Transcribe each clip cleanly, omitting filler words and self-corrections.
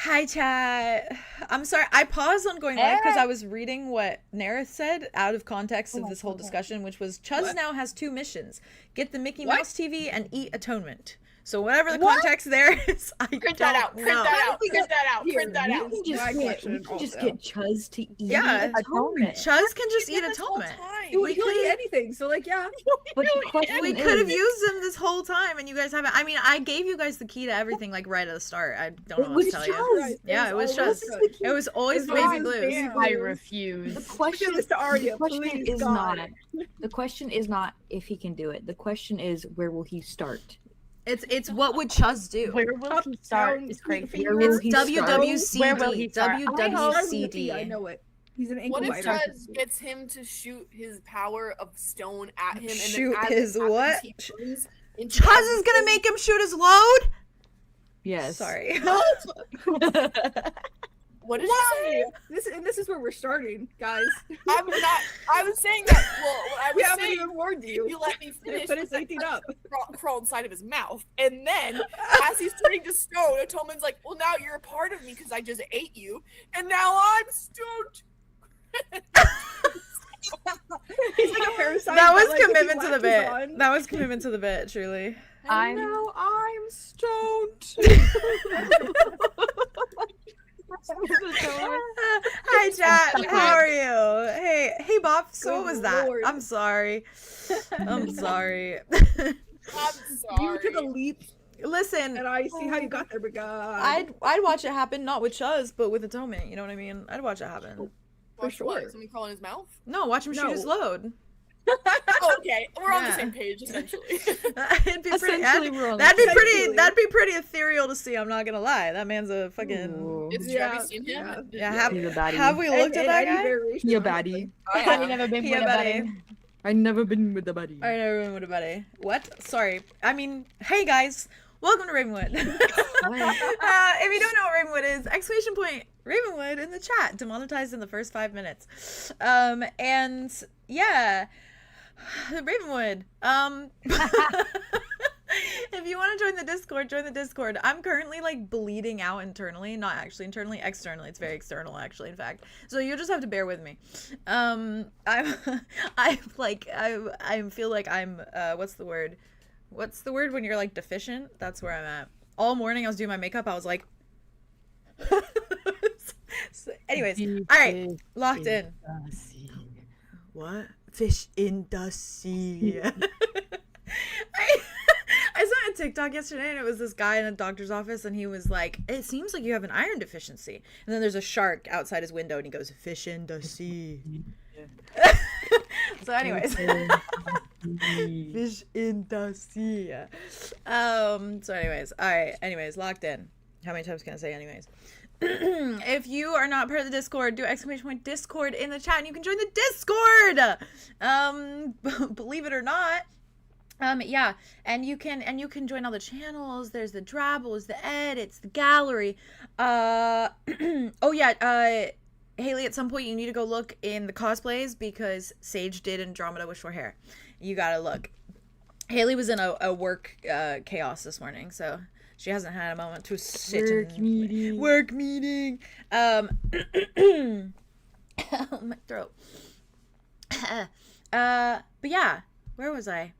Hi, chat. I'm sorry. I paused on going live because I was reading what 𝑛aryth said out of context of this whole discussion, which was 𝐶𝐗 now has 2 missions. Get the Mickey Mouse TV and eat atonement. So whatever the context there is, I print don't that out. know. Print that out. Print that out. Print that out. We can just get 𝐶𝐗 to eat atonement. 𝐶𝐗 can just eat atonement. We could eat anything, so like, yeah. But the question we could have used them this whole time, and you guys haven't. I mean, I gave you guys the key to everything, like right at the start. I don't know what to tell you. Yeah, it was 𝐶𝐗. It was always baby blues. I refuse. The question is not. The question is not if he can do it. The question is where will he start. It's what would 𝐶𝐗 do? Where will he start? Is crazy. It's WWCD. Where will he start? WWCD. I know it. He's an What ankle if biter. 𝐶𝐗 gets him to shoot his power of stone at him? And Shoot then as his it happens, what? he turns into 𝐶𝐗 is gonna make him shoot his load? Yes. Sorry. What did you say? This is where we're starting, guys. I'm not. I was saying that. Well, I We was haven't saying even warned you. if you let me finish. But it's anything up. Crawl inside of his mouth, and then as he's turning to stone, Atonement's like, "Well, now you're a part of me because I just ate you, and now I'm stoned." He's like a parasite. That was like, commitment to the bit. on. That was commitment to the bit, truly. And now I'm stoned. Hi, chat. How are you? Hey, Bob. So what was that? Lord. I'm sorry. I'm sorry. I'm sorry. You took a leap, Listen, and I see how you got there, but God. I'd watch it happen, not with 𝐶𝐗, but with atonement. You know what I mean? I'd watch it happen. For Watch what? sure. Somebody crawl in his mouth? No, watch him shoot his load. Oh, okay, we're on the Yeah. same page essentially. It'd be pretty, Essentially, we're on the that'd be same pretty. That'd be pretty ethereal to see. I'm not gonna lie. That man's a fucking. Ooh. It's Yeah, Travis seen him. Yeah, He's a baddie. have we looked at that guy? He a baddie. I I've have. never been He with a a baddie. buddy. I never been with a buddy. Alright, everyone, what about it? What? Sorry. I mean, hey guys, welcome to Ravenwood. If you don't know what Ravenwood is, exclamation point Ravenwood in the chat, demonetized in the first 5 minutes. And yeah, Ravenwood. If you want to join the Discord, join the Discord. I'm currently like bleeding out internally, not actually internally, externally. It's very external actually, in fact. So you'll just have to bear with me. I feel like I'm what's the word? What's the word when you're like deficient? That's where I'm at. All morning I was doing my makeup. I was like so, anyways, all right, locked in. What? Fish in the sea. I saw a TikTok yesterday and it was this guy in a doctor's office and he was like, it seems like you have an iron deficiency. And then there's a shark outside his window and he goes, fish in the sea. So anyways. Fish in the sea. So anyways, alright, anyways, locked in. How many times can I say anyways? If you are not part of the Discord, do exclamation point Discord in the chat and you can join the Discord. Believe it or not. Yeah, and you can join all the channels. There's the Drabble, it's the edits, the gallery. Oh yeah, Haley, at some point you need to go look in the cosplays because Sage did Andromeda with short hair. You gotta look. Haley was in a work chaos this morning, so she hasn't had a moment to sit work meeting. Oh, my throat. But yeah, where was I?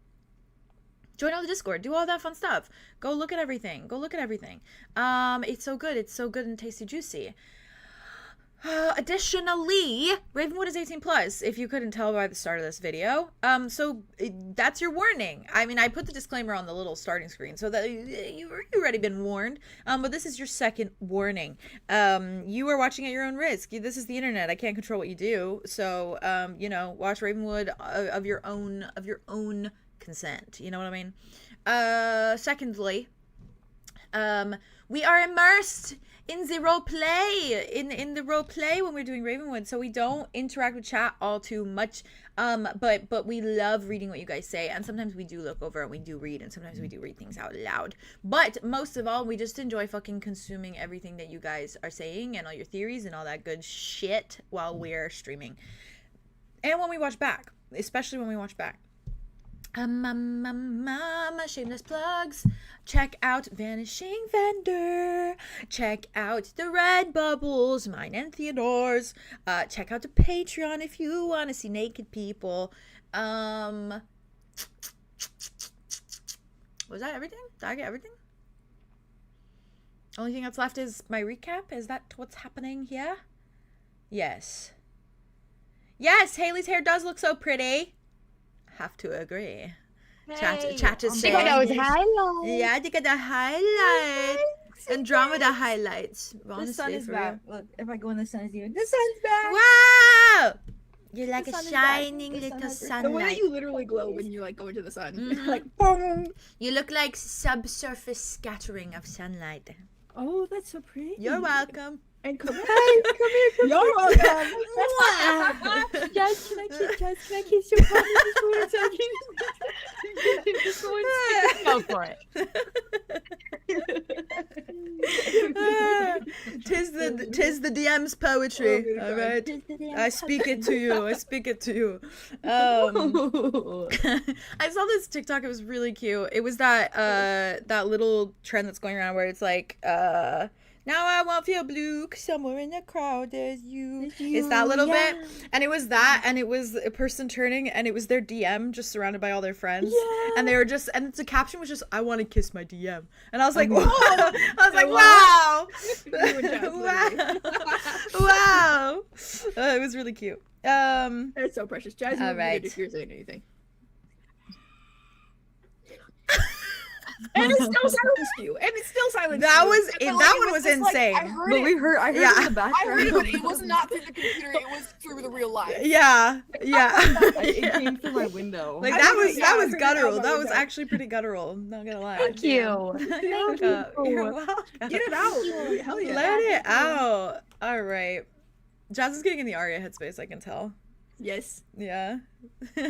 Join all the Discord. Do all that fun stuff. Go look at everything. Go look at everything. It's so good. It's so good and tasty juicy. Additionally, Ravenwood is 18+, if you couldn't tell by the start of this video. So that's your warning. I mean, I put the disclaimer on the little starting screen so that you've already been warned. But this is your second warning. You are watching at your own risk. This is the internet. I can't control what you do. So, you know, watch Ravenwood of your own consent. You know what I mean? Secondly, we are immersed in the role play, in the role play when we're doing Ravenwood, so we don't interact with chat all too much, but we love reading what you guys say, and sometimes we do look over and we do read, and sometimes we do read things out loud, but most of all, we just enjoy fucking consuming everything that you guys are saying, and all your theories, and all that good shit while we're streaming, and when we watch back, especially when we watch back. Shameless plugs. Check out Vanishing Vendor. Check out the Red Bubbles, mine and Theodore's. Check out the Patreon if you want to see naked people. Was that everything? Did I get everything? Only thing that's left is my recap. Is that what's happening here? Yes. Yes, Haley's hair does look so pretty. Have to agree. Hey, Chat is Think of saying, those highlights. yeah, I think of the highlights. Andromeda highlights. The Honestly, sun is for back. real. Look, if I go in the sun, it's even. The sun's back. Wow! You're like The a sun is back. shining The sun little has The way that sunlight. you literally glow when you like go into the sun. Mhm. Like, boom. You look like subsurface scattering of sunlight. Oh, that's so pretty. You're welcome. And come here. You're welcome. Judge, can I kiss your partner before it's Go for it. Tis the DM's poetry. All right. I speak it to you. I speak it to you. I saw this TikTok. It was really cute. It was that little trend that's going around where it's like, now I won't feel blue 'cause somewhere in the crowd there's you. It's that little bit. And it was that, and it was a person turning, and it was their DM just surrounded by all their friends. Yeah. And they were just, and the caption was just, I want to kiss my DM. And I was like, Oh. whoa. I was like, wow. Wow. It was really cute. That's so precious. Jasmine, All right. if you're saying anything. And it still silenced you. And it still silenced That you. was But, that it one was just, like, insane. I heard But it. I heard Yeah. it in the I background. heard it, but it was not through the computer. It was through the real life. Yeah. It came through my window. Like I that think was it- that yeah, was I guttural. heard it That out was my actually pretty guttural. Not gonna lie. Thank you. You're welcome. You're welcome. Get it out. Hell yeah. Let it out. All right. Jazz is getting in the Aria headspace. I can tell. Yes. Yeah. All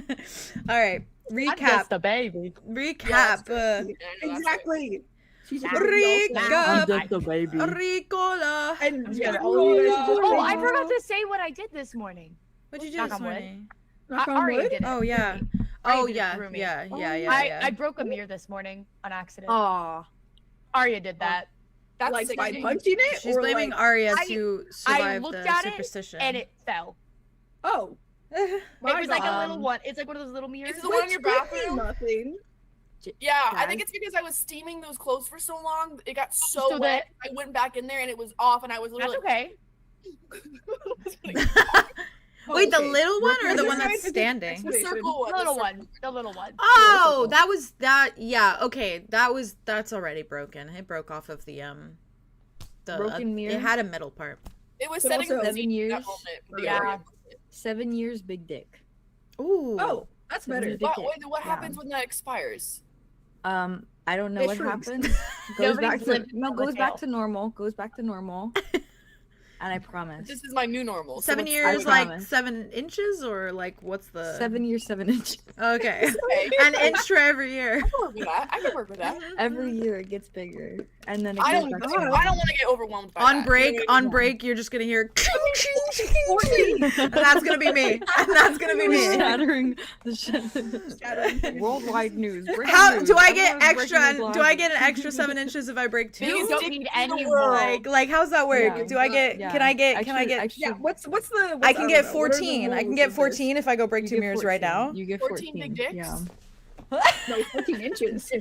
right. I'm Recap. just a baby. Recap. Exactly. She's just Recap. Just a baby. Ricola. And Yeah, all of you guys are just Oh, I like, forgot to say what I did this morning. What'd you do Knock this on wood. morning? knock on Aria wood. did it. Oh yeah. Rumi. Oh Aria did it yeah. for Rumi. Yeah. I broke a mirror this morning on accident. Aw. Aria did that, That's Like by sickening. punching it? She's or blaming like, Aria I- to I survive looked the at it, superstition. and it fell. Oh. It was like a God. little one. It's like one of those little mirrors. Is it the one in your bathroom? Nothing. Yeah, I Guys? think it's because I was steaming those clothes for so long. It got so So wet. I went back in there and it was off, and I was That's literally okay. Wait, the Okay. little one or We're the just one trying that's to do standing? the circle one. The little the circle. one. The little one. Oh, that was that. Yeah. Okay, that's already broken. It broke off of the Broken mirror? It had a middle part. It was But setting also the 7 scene years. that moment. The Yeah. area. 7 years, big dick. Ooh. Oh, that's better. Dick What, it. wait, what Yeah. happens when that expires? I don't know It what shrinks. happens. Goes back Nobody's to living on the goes back tail. to normal. Goes back to normal. And I promise. This is my new normal. so 7 it's- years, I like promise. 7 inches, or like what's the 7 years, 7 inches. Okay, Okay. an inch for every year. I can work with that. I can work with that. Every year it gets bigger, and then it I goes don't. back I to don't normal. want to get overwhelmed by On that. break, You know what I mean? on break, you're just gonna hear, and that's gonna be me. And that's gonna be me. Shattering the worldwide news. Breaking How news. do I get Everyone's extra? breaking the Do I blind. get an extra 7 inches if I break You 2? don't stick need to any the world. more. Like how's that work? Yeah. Do I get? Yeah. Can I get? Can I Extra- get? extra- Yeah, what's the I can don't get know, what are the 14. I can rules get of this? 14 if I go break You 2 get mirrors right 14. now. You get 14 14. big dicks? Yeah. No, 14 inches.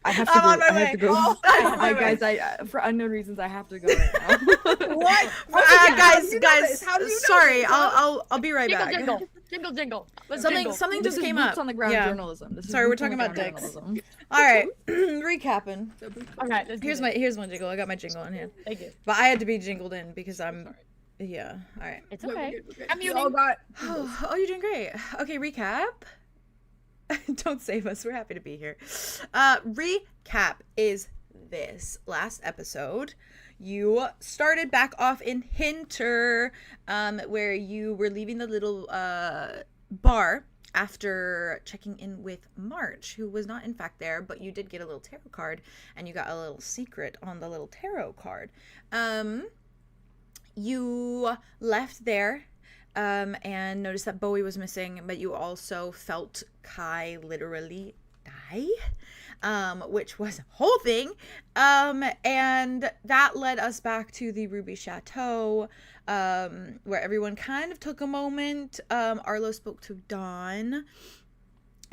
I have to I'm go. on my I have way. to go. Oh, I'm on my I, way. guys, for unknown reasons, I have to go right now. What? Guys, you know guys, this? How do you know sorry, this, huh? I'll be right Jingle, back. jingle, jingle, jingle. Let's Something jingle. something This just is came boots up. on the ground Yeah. journalism. This is Sorry, we're boots on talking the about ground dicks. journalism. All right, recapping. Okay, let's do Here's this. here's one jingle. I got my jingle in hand, Thank you. but I had to be jingled in because I'm. Yeah. All right. It's No, we're okay. good, we're good. I'm We muting. all got Oh, you're doing great. Okay, recap. Don't save us. We're happy to be here. Recap is this. Last episode, you started back off in Hinter, where you were leaving the little bar after checking in with March, who was not in fact there, but you did get a little tarot card, and you got a little secret on the little tarot card. You left there and noticed that Bowie was missing, but you also felt Kai literally die, which was a whole thing. And that led us back to the Ruby Chateau, where everyone kind of took a moment. Arlow spoke to Dawn,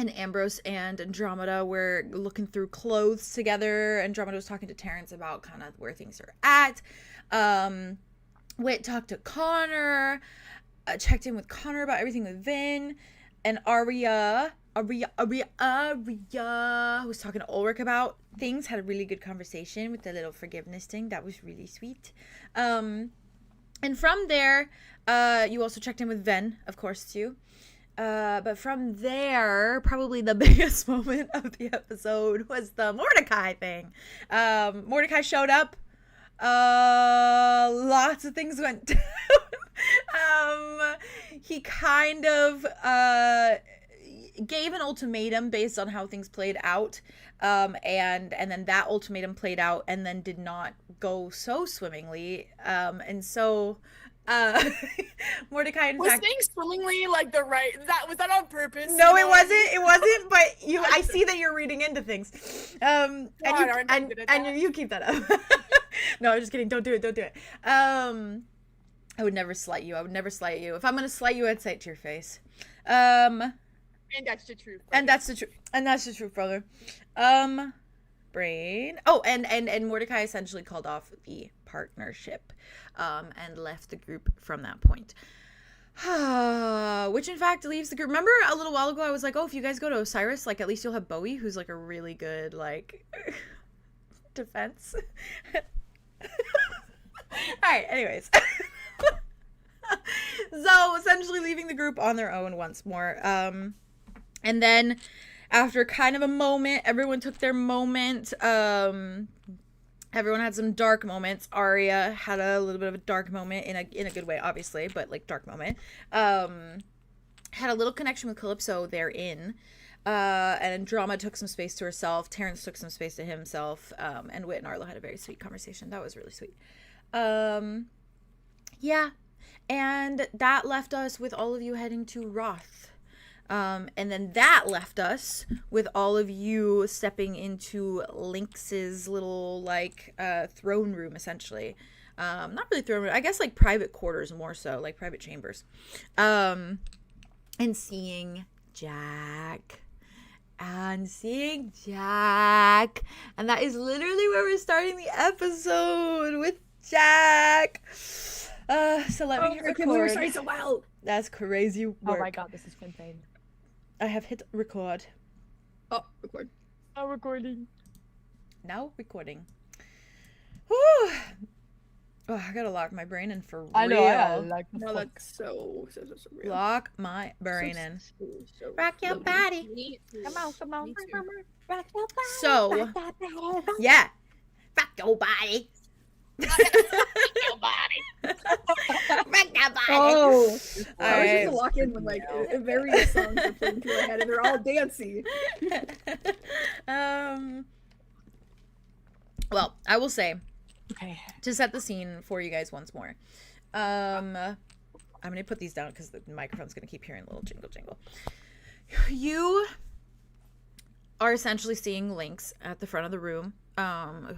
and Ambrose and Andromeda were looking through clothes together. Andromeda was talking to Terrence about kind of where things are at. Wit talked to Connor, checked in with Connor about everything with Vin, and Aria was talking to Ulrich about things, had a really good conversation with the little forgiveness thing. That was really sweet. And from there, you also checked in with Ven, of course, too. But from there, probably the biggest moment of the episode was the Mordecai thing. Mordecai showed up. Lots of things went down. He kind of gave an ultimatum based on how things played out, and then that ultimatum played out and then did not go so swimmingly, and so Mordecai in Was fact things swimmingly like the right? Was that on purpose? no, You it know what I wasn't. It wasn't. But I see that you're reading into things, and God, aren't I good at that? you keep that up. No, I'm just kidding. Don't do it. Don't do it. I would never slight you. I would never slight you. If I'm gonna slight you, I'd say it to your face. And that's the truth. And that's the truth. And that's the truth, brother. Brain. Oh, and Mordecai essentially called off the partnership, and left the group from that point. Which in fact leaves the group. Remember a little while ago I was like, oh, if you guys go to Osiris, like at least you'll have Bowie, who's like a really good like defense. Alright, anyways. So essentially leaving the group on their own once more. And then after kind of a moment, everyone took their moment. Everyone had some dark moments. Aria had a little bit of a dark moment in a good way, obviously, but like dark moment. Had a little connection with Calypso therein. And Drama took some space to herself. Terrence took some space to himself. And Wit and Arlow had a very sweet conversation. That was really sweet. Yeah. And that left us with all of you heading to Roth. And then that left us with all of you stepping into Lynx's little, like, throne room, essentially. Not really throne room, I guess, like, private quarters more so, like, private chambers. And seeing Jack. And seeing Jack. And that is literally where we're starting the episode, with Jack. So let me hit record. I can't believe we're starting so well. That's crazy work. Oh my god, this is insane. I have hit record. Oh, record. Oh, recording. Now recording. Whew. Oh, I gotta lock my brain in for real. I know, I like the No, fuck. that's so real. Lock my brain in. So Rock your lovely. body. Come on, come on. Me too. Rock your body. So, yeah. Rock your body. Your body. Rock your body. Oh, All I was right. just to lock in when like various songs are playing through my head and they're all dancey. Well, I will say, Okay. to set the scene for you guys once more. I'm gonna put these down because the microphone's gonna keep hearing a little jingle jingle. You are essentially seeing Lynx at the front of the room,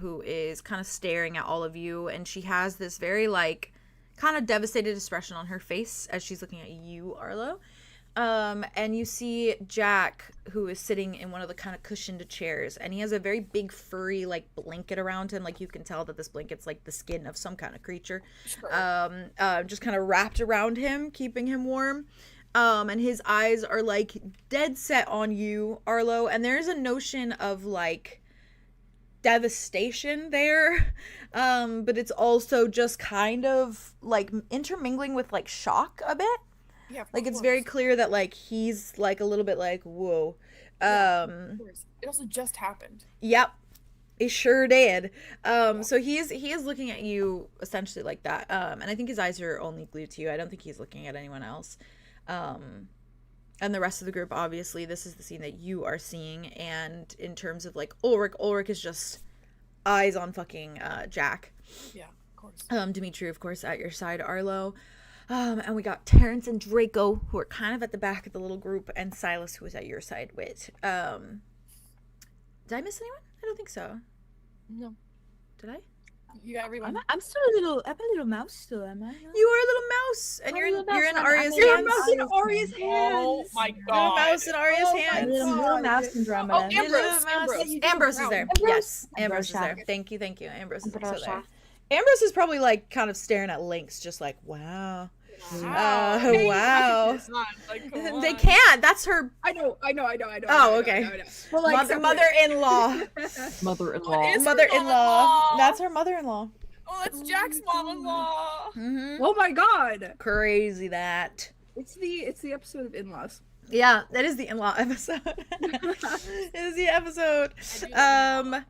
who is kind of staring at all of you, and she has this very like kind of devastated expression on her face as she's looking at you, Arlow. And you see Jack, who is sitting in one of the kind of cushioned chairs, and he has a very big furry like blanket around him. Like you can tell that this blanket's like the skin of some kind of creature. Sure. Just kind of wrapped around him, keeping him warm. And his eyes are like dead set on you, Arlow, and there's a notion of like devastation there, but it's also just kind of like intermingling with like shock a bit. Yeah, of Like it's course. very clear that like he's like a little bit like whoa. Of course. It also just happened. Yep, it sure did. So he is looking at you essentially like that, and I think his eyes are only glued to you. I don't think he's looking at anyone else. And the rest of the group, obviously, this is the scene that you are seeing. And in terms of like Ulrich is just eyes on fucking Jack. Yeah, of course. Dimitri, of course, at your side, Arlow. And we got Terrence and Draco, who are kind of at the back of the little group, and Silas, who is at your side, Wit. Did I miss anyone? I don't think so. No. Did I? You got everyone. I'm still a little mouse still, am I? You are a little mouse, and I'm a you're little in mouse. Aria's You're a hands. mouse in Aria's Oh my Little god. mouse in Aria's Oh my hands. Little mouse syndrome. Oh, Little Ambrose. mouse. Ambrose. Ambrose is there. Ambrose. Yes, Ambrose is Ambrose. there. Thank you. Ambrose is also Ambrose. there. Ambrose is probably like kind of staring at Lynx, just like, wow. Hey, wow. it's not, like, come They on. can't. That's her I know. Oh, okay. Well, like, separate. mother-in-law. Mother-in-law. What is- Mother-in-law. That's her mother-in-law. Oh, that's Jack's mom-in-law. Mm-hmm. Oh my god! Crazy that. It's the episode of in-laws. Yeah, that is the in-law episode. It is the episode. I do love in-law.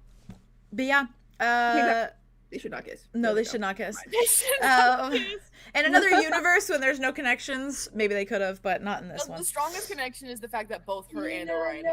But yeah. They should not kiss. No, There they we should go. not kiss. They should not Um, kiss. In another universe, when there's no connections, maybe they could have, but not in this The one. strongest connection is the fact that both her and Orion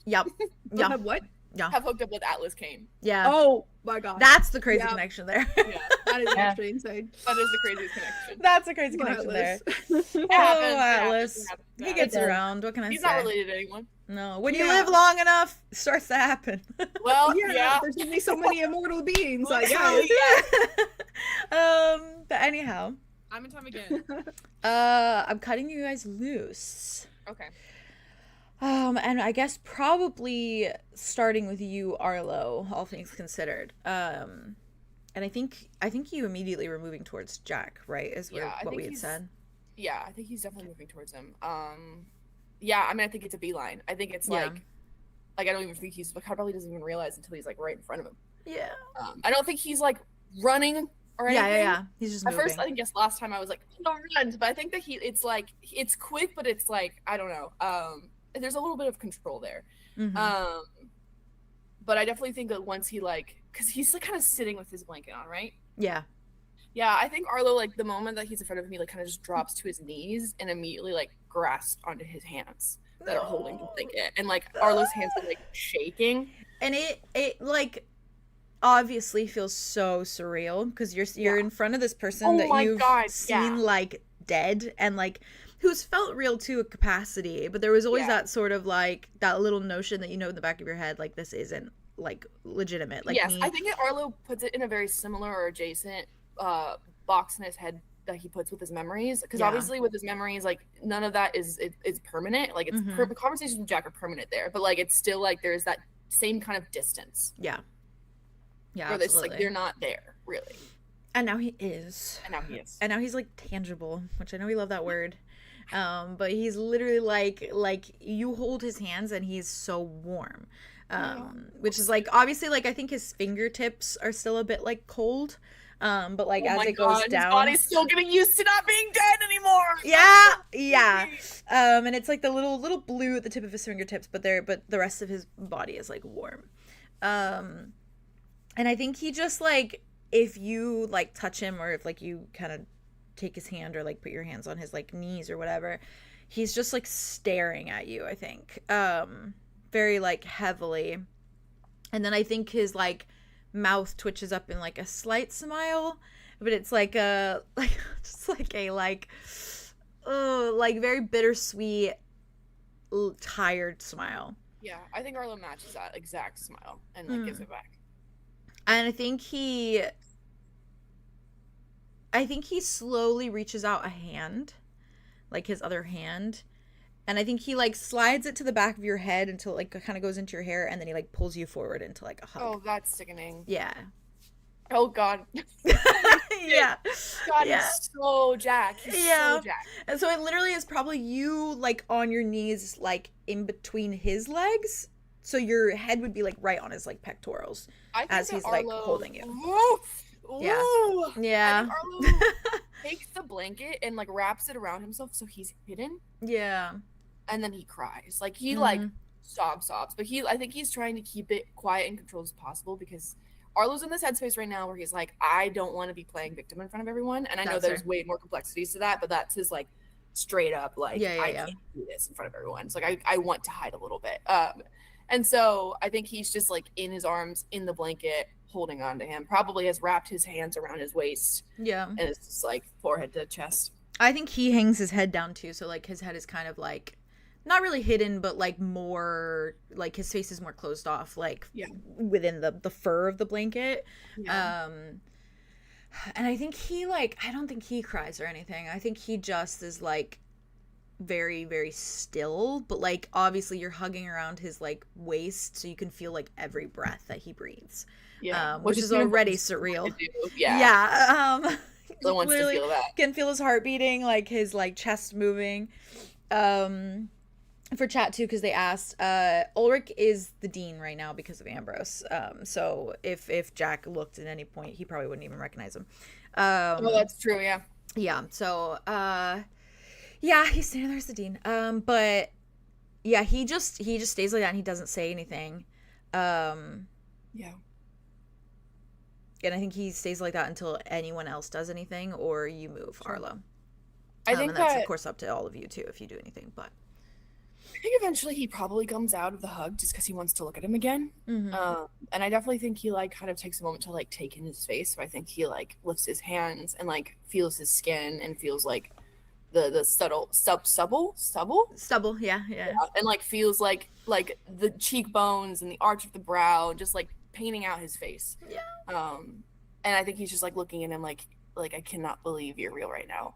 Yep. Yeah. Yeah. What? have hooked up with Atlas Kane. Yeah. Oh my god. That's the crazy Yeah. connection there. Yeah, That is Yeah. actually insane. that is the craziest connection. That's a crazy connection there. Atlas. It Oh, happens, it Atlas. happens, it He happens. gets Yeah. around. What can I He's say? not related to anyone. No. When you Yeah. live long enough, it starts to happen. Well, yeah, yeah. there's only so many immortal beings. Like, yeah. Literally. But anyhow, I'm in time again. I'm cutting you guys loose. Okay. And I guess probably starting with you, Arlow, all things considered. And I think you immediately were moving towards Jack, right? Is Yeah, I what think we had he's- said. Yeah, I think he's definitely moving towards him. Yeah, I mean, I think it's a beeline. I think it's like I don't even think he's, like, probably doesn't even realize until he's like right in front of him. Yeah. I don't think he's like running or anything. Yeah. He's just moving. At first, I think last time I was like, don't run, but I think that it's like, it's quick, but it's like, I don't know. There's a little bit of control there. Mm-hmm. But I definitely think that once he like, because he's like kind of sitting with his blanket on, right? Yeah. Yeah, I think Arlow, like, the moment that he's in front of him, he like kind of just drops to his knees and immediately like grasps onto his hands that are holding the blanket, and like Arlow's hands are like shaking, and it like obviously feels so surreal because you're in front of this person that you've seen like dead and like who's felt real to a capacity, but there was always that sort of like that little notion that, you know, in the back of your head, like, this isn't like legitimate. Like, I think that Arlow puts it in a very similar or adjacent box in his head that he puts with his memories, because obviously with his memories, like, none of that is permanent. Like, it's conversations with Jack are permanent there, but like it's still like there's that same kind of distance. Yeah, where this, like, they're not there really. And now he is. And now he's like tangible, which I know we love that word. But he's literally like you hold his hands and he's so warm. Which is like, obviously, like, I think his fingertips are still a bit like cold. But like as it goes down, his body's still getting used to not being dead anymore. Yeah. And it's like the little blue at the tip of his fingertips, but the rest of his body is like warm. And I think he just, like, if you like touch him, or if like you kind of take his hand or like put your hands on his like knees or whatever, he's just like staring at you, I think, very like heavily. And then I think his like mouth twitches up in like a slight smile, but it's like a like just like a like very bittersweet, tired smile. Yeah, I think Arlow matches that exact smile and like gives it back. And I think he slowly reaches out a hand, like his other hand, and I think he like slides it to the back of your head until it like kind of goes into your hair, and then he like pulls you forward into like a hug. Oh, that's sickening. Yeah. Oh God. Yeah. God, he's so Jack. He's so Jack. And so it literally is probably you like on your knees, like in between his legs. So your head would be like right on his like pectorals as he's like holding you. Yeah. I think Arlow takes the blanket and like wraps it around himself so he's hidden. Yeah. And then he cries. Like he like sobs. But I think he's trying to keep it quiet and controlled as possible, because Arlow's in this headspace right now where he's like, I don't want to be playing victim in front of everyone. And I know there's way more complexities to that, but that's his like straight up like, I can't do this in front of everyone. So like I want to hide a little bit. And so I think he's just like in his arms, in the blanket, holding on to him. Probably has wrapped his hands around his waist. Yeah. And it's just like forehead to chest. I think he hangs his head down too. So like his head is kind of like not really hidden, but like more like his face is more closed off, like within the fur of the blanket. Yeah. And I think he like, I don't think he cries or anything. I think he just is like very, very still, but like obviously you're hugging around his like waist, so you can feel like every breath that he breathes. Yeah, which is already surreal. Yeah. Wants to feel that. Can feel his heart beating, like his like chest moving. For chat too, because they asked, Ulrich is the dean right now because of Ambrose. So if Jack looked at any point, he probably wouldn't even recognize him. Well, that's true. Yeah. Yeah. So yeah, he's standing there as the dean. But yeah, he just stays like that and he doesn't say anything. Yeah. And I think he stays like that until anyone else does anything or you move, Arlow. I think and that's of course up to all of you too if you do anything. But I think eventually he probably comes out of the hug just because he wants to look at him again. And I definitely think he like kind of takes a moment to like take in his face. So I think he like lifts his hands and like feels his skin and feels like the subtle stubble. Yeah. And like feels like the cheekbones and the arch of the brow, just like painting out his face. Yeah. And I think he's just like looking at him like I cannot believe you're real right now.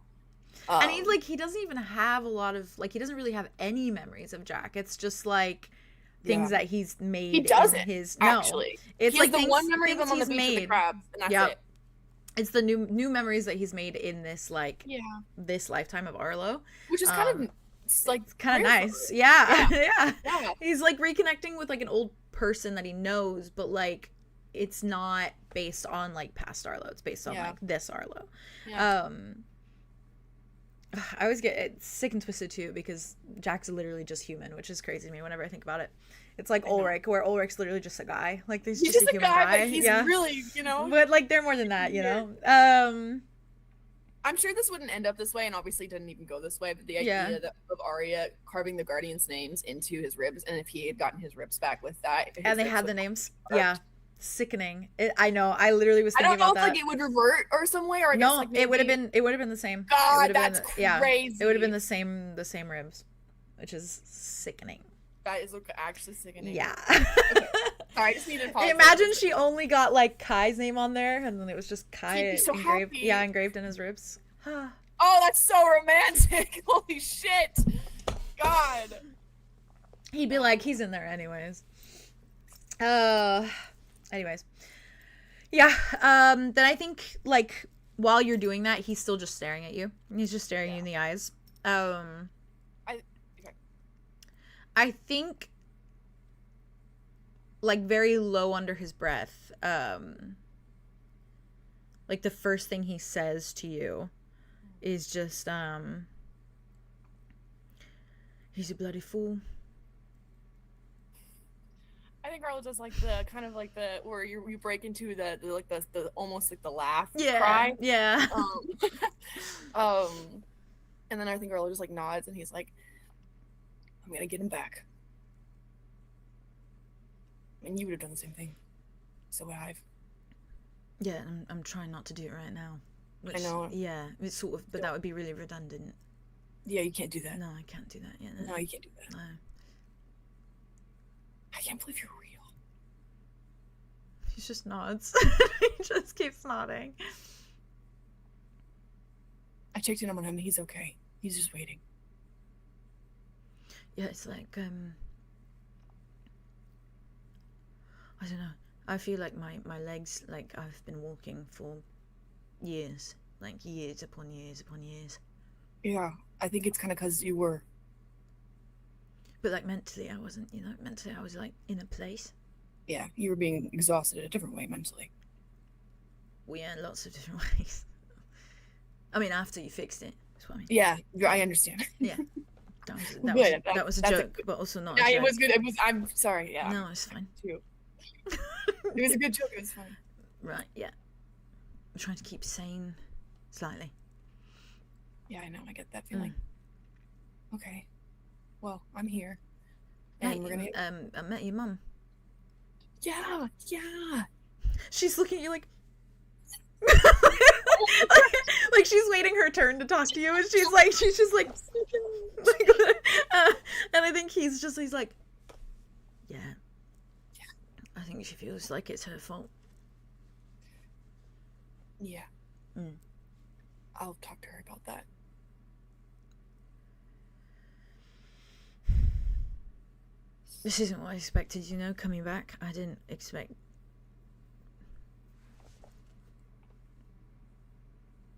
And he doesn't even have a lot of like, he doesn't really have any memories of Jack. It's just like things that he's made. He doesn't. It's actually. It's like the one memory of him on the beach with the crabs, and that's it. it's the new memories that he's made in this like Yeah. this lifetime of Arlo, Which is kind of like kind of rare for nice. her. Yeah. Yeah. Yeah. Yeah. He's like reconnecting with like an old person that he knows, but like it's not based on like past Arlo. It's based on like this Arlo. Yeah. I always get sick and twisted too because Jack's literally just human, which is crazy to me whenever I think about it. It's like 𝐸rich, where 𝐸rich's literally just a guy. Like he's just a human guy. But he's really, you know. But like they're more than that, you know. I'm sure this wouldn't end up this way, and obviously didn't even go this way. But the idea of Arya carving the Guardians' names into his ribs, and if he had gotten his ribs back with that, and they had the names, sickening. I know. I literally was thinking about that. I don't know if like it would revert or some way, or I guess, like, maybe... it would have been the same. God, that's crazy. Yeah, it would have been the same ribs, which is sickening. That is actually sickening. Yeah. Okay. Sorry, I just needed to pause. Imagine she only got like Kai's name on there, and then it was just Kai so engraved. happy. Yeah, engraved in his ribs. Oh, that's so romantic! Holy shit! God. He'd be like, he's in there anyways. Anyways. Yeah. Then I think like while you're doing that, he's still just staring at you. He's just staring you in the eyes. I think like very low under his breath, like the first thing he says to you is just he's a bloody fool. I think Arlo does like the kind of like the where you break into the like the almost like the laugh cry. Yeah. And then I think Arlo just like nods and he's like, I'm gonna get him back. And you would have done the same thing. So would I. Yeah, I'm trying not to do it right now. Which, I know. Yeah, it's sort of, but that would be really redundant. Yeah, you can't do that. No, I can't do that. Yeah, no, you can't do that. No. I can't believe you're real. He just nods. He just keeps nodding. I checked in on him. He's okay. He's just waiting. Yeah, it's like I don't know. I feel like my legs, like I've been walking for years, like years upon years upon years. Yeah, I think it's kind of because you were. But like mentally, I wasn't. You know, mentally I was like in a place. Yeah, you were being exhausted a different way mentally. Well, yeah, lots of different ways. I mean, after you fixed it, that's what I mean. Yeah, I understand. Yeah. That was a joke, but also not. Yeah, a joke. it was good. It was. I'm sorry. Yeah. No, it's fine. Too. It was a good joke. It was fine. Right. Yeah. I'm trying to keep sane, slightly. Yeah, I know. I get that feeling. Okay. Well, I'm here. And Hey, we're gonna. I met your mum. Yeah. Yeah. She's looking at you like. Like she's waiting her turn to talk to you, and she's just like and I think he's like, yeah. I think she feels like it's her fault. Yeah. I'll talk to her about that. This isn't what I expected, you know, coming back. I didn't expect.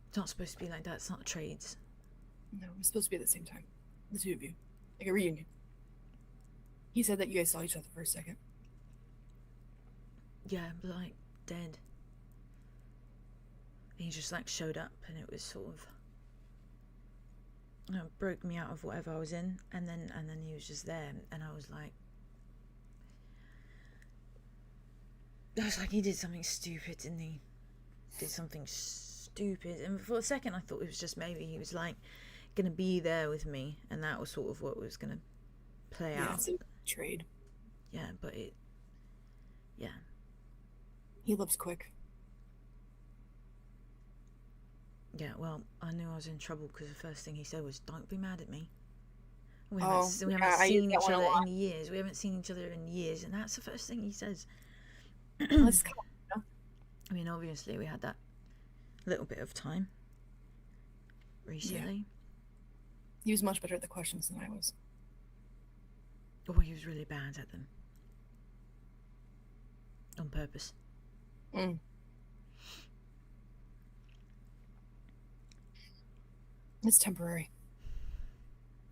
It's not supposed to be like that. It's not trades. No, it's supposed to be at the same time. The two of you. Like a reunion. He said that you guys saw each other for a second. Yeah, but like dead. And he just like showed up, and it was sort of, you know, broke me out of whatever I was in, and then he was just there, and I was like, he did something stupid, didn't he? Did something stupid, and for a second I thought it was just maybe he was like gonna be there with me, and that was sort of what was gonna play out. It's a trade. Yeah, but He lives quick. Yeah, well, I knew I was in trouble because the first thing he said was, "Don't be mad at me." We I haven't use seen that each one a other lot. in years. We haven't seen each other in years, and that's the first thing he says. Let's go. I mean, obviously, we had that little bit of time recently. Yeah. He was much better at the questions than I was. Oh, he was really bad at them. On purpose. It's temporary.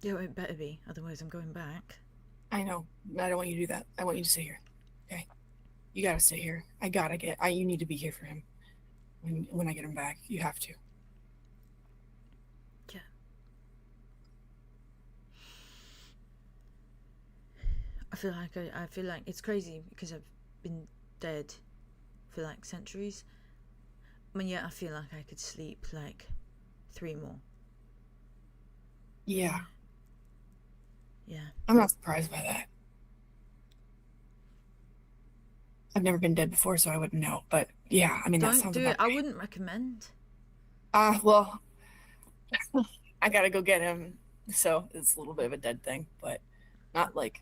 Yeah, it better be. Otherwise, I'm going back. I know. I don't want you to do that. I want you to stay here. Okay? You gotta stay here. You need to be here for him. When I get him back, you have to. Yeah. I feel like it's crazy because I've been dead for like centuries. But yet I feel like I could sleep like 3 more. Yeah. Yeah. I'm not surprised by that. I've never been dead before, so I wouldn't know. But yeah, I mean, that sounds Don't do it. about right. I wouldn't recommend. Well, I gotta go get him, so it's a little bit of a dead thing, but not like.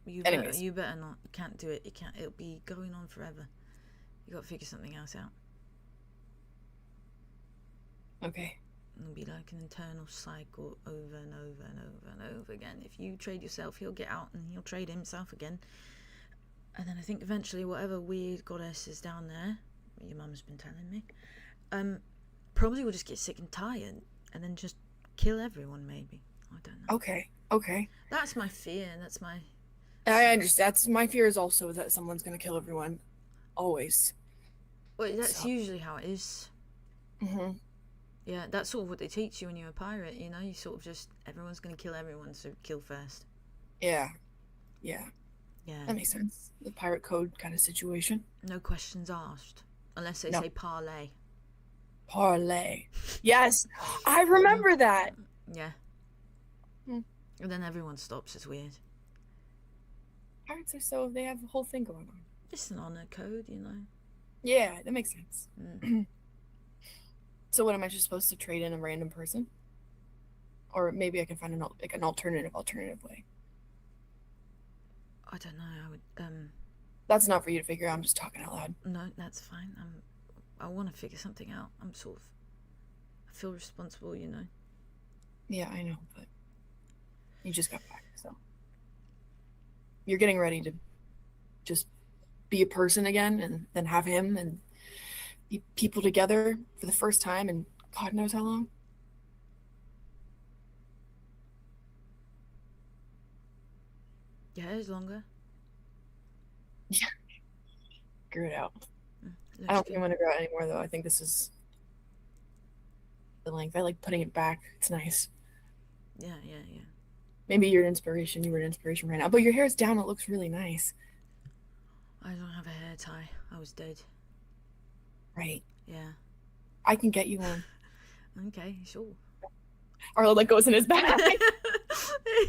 You Anyways. better not. You can't do it. You can't. It'll be going on forever. You got to figure something else out. Okay. It'll be like an internal cycle over and over and over and over again. If you trade yourself, he'll get out and he'll trade himself again. And then I think eventually whatever weird goddess is down there, your mum's been telling me, probably will just get sick and tired and then just kill everyone maybe. I don't know. Okay. That's my fear. That's my... I understand. That's my fear is also that someone's gonna kill everyone. Always. Well, that's usually how it is. Mm-hmm. Yeah, that's sort of what they teach you when you're a pirate, you know? You sort of just, everyone's going to kill everyone, so kill first. Yeah. Yeah. That makes sense. The pirate code kind of situation. No questions asked. Unless they say parlay. Parlay. Yes! I remember that! Yeah. And then everyone stops. It's weird. Pirates are so, they have a whole thing going on. It's an honor code, you know? Yeah, that makes sense. So what, am I just supposed to trade in a random person? Or maybe I can find an alternative way. I don't know. I would, That's not for you to figure out. I'm just talking out loud. No, that's fine. I want to figure something out. I feel responsible, you know? Yeah, I know, but you just got back, so. You're getting ready to just be a person again and then have him and be people together for the first time in God knows how long. Yeah, it's longer. Yeah. Grew it out. Looks I don't good. think I'm gonna grow it anymore though. I think this is the length. I like putting it back. It's nice. Yeah. Maybe you're an inspiration. You were an inspiration right now. But your hair's down. It looks really nice. I don't have a hair tie. I was dead. Right. Yeah. I can get you one. Okay, sure. Arlo like goes in his bag.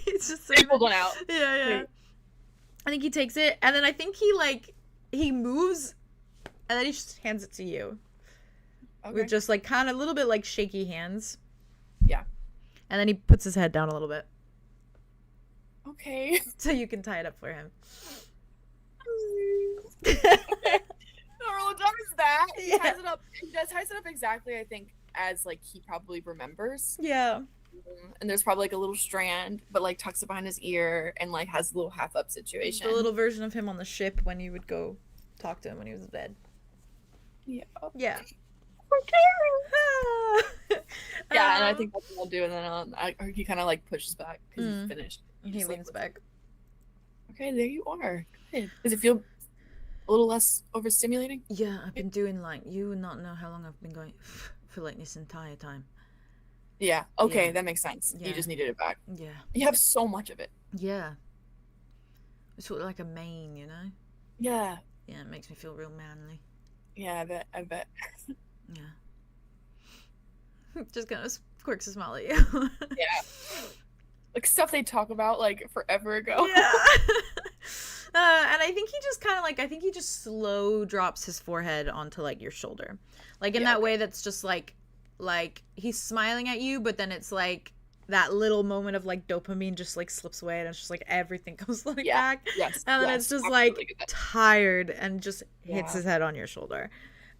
It's just He pulled one out. Yeah. Wait. I think he takes it, and then I think he moves, and then he just hands it to you. Okay. With just like kind of a little bit like shaky hands. Yeah. And then he puts his head down a little bit. Okay. So you can tie it up for him. Arlo does that. He Yeah. ties it up. He ties it up exactly, I think, as like he probably remembers. Yeah. And there's probably like a little strand, but like tucks it behind his ear and like has a little half up situation. The little version of him on the ship when you would go talk to him when he was in bed. Yeah. Yeah. Yeah, and I think that's what I'll do, and then he kind of like pushes back because he's Mm. finished. he just, leans back. Okay, there you are. Good. Does it feel a little less overstimulating? Yeah, I've been doing like, you would not know how long I've been going for like this entire time. Yeah. Okay, Yeah. that makes sense. Yeah. You just needed it back. Yeah. You have so much of it. Yeah. It's sort of like a mane, you know? Yeah. Yeah, it makes me feel real manly. Yeah, I bet. Yeah. Just kind of quirks a smile at you. Yeah. Like stuff they talk about like forever ago. Yeah. And I think he just kind of like, I think he just slow drops his forehead onto like your shoulder. Like in that way that's just like he's smiling at you, but then it's like that little moment of like dopamine just like slips away and it's just like everything comes like back. Yes. And then yes, it's just I'm like really good at that. tired and just hits Yeah. his head on your shoulder.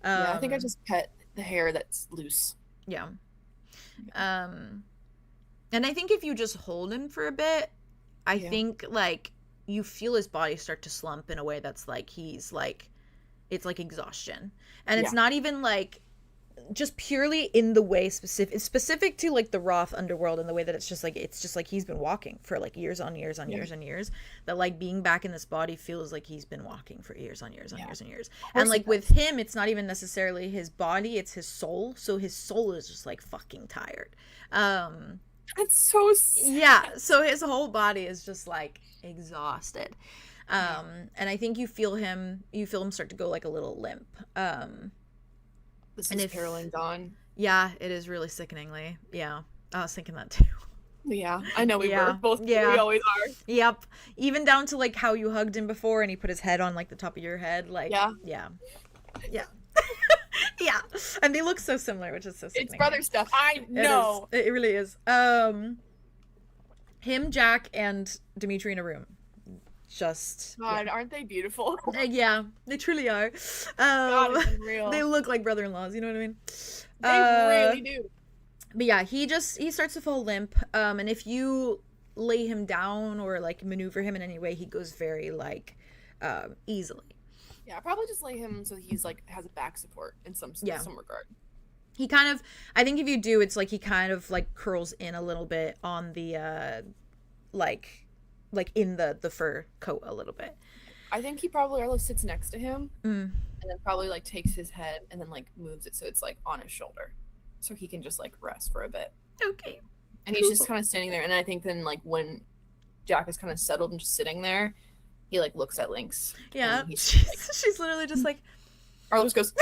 Yeah, I think I just pet the hair that's loose. Yeah. And I think if you just hold him for a bit, I think like you feel his body start to slump in a way that's like he's like, it's like exhaustion. And it's not even like just purely in the way specific to like the Roth underworld, and the way that it's just like he's been walking for like years on years on years on years, that like being back in this body feels like he's been walking for years on years on years on years. And like with him, it's not even necessarily his body, it's his soul. So his soul is just like fucking tired. It's so sad. Yeah, so his whole body is just like exhausted. And I think you feel him start to go like a little limp. This is Caroline's on. Yeah, it is really sickeningly. Yeah, I was thinking that too. Yeah, I know we were both. Yeah, we always are. Yep, even down to like how you hugged him before, and he put his head on like the top of your head. Like, yeah. Yeah, and they look so similar, which is so sickening. It's brother stuff. I know. It really is. Him, Jack, and Dimitri in a room. Just God, aren't they beautiful? Yeah, they truly are. God, it's unreal. They look like brother-in-laws. You know what I mean? They really do. But yeah, he starts to fall limp. And if you lay him down or like maneuver him in any way, he goes very like easily. Yeah, I'll probably just lay him so he's like has a back support in some regard. He kind of, I think if you do, it's like he kind of like curls in a little bit on the like in the fur coat a little bit. I think he probably Arlo sits next to him and then probably like takes his head and then like moves it so it's like on his shoulder, so he can just like rest for a bit. Okay. And he's just kind of standing there, and I think then like when Jack is kind of settled and just sitting there, he like looks at Lynx. Yeah, she's literally just like Arlo just goes.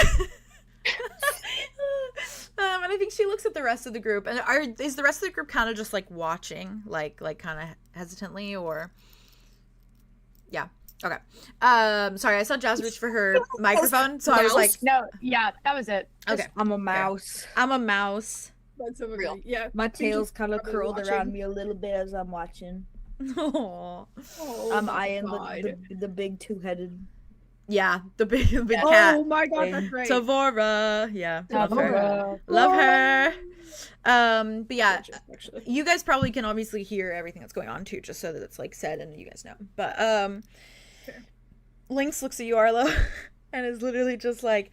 And I think she looks at the rest of the group, and is the rest of the group kind of just like watching, like kind of hesitantly, or yeah, okay. Sorry, I saw Jazz reach for her microphone, so I was like, no, yeah, that was it. Okay, I'm a mouse. Okay. I'm a mouse. That's so real. Yeah, my tail's kind of curled around me a little bit as I'm watching. Aww. I'm eyeing the big two-headed. Yeah, the big cat. Oh my God, that's right. Tavora. Yeah, love her. But yeah, you guys probably can obviously hear everything that's going on too, just so that it's like said and you guys know. But Lynx looks at you, Arlo, and is literally just like,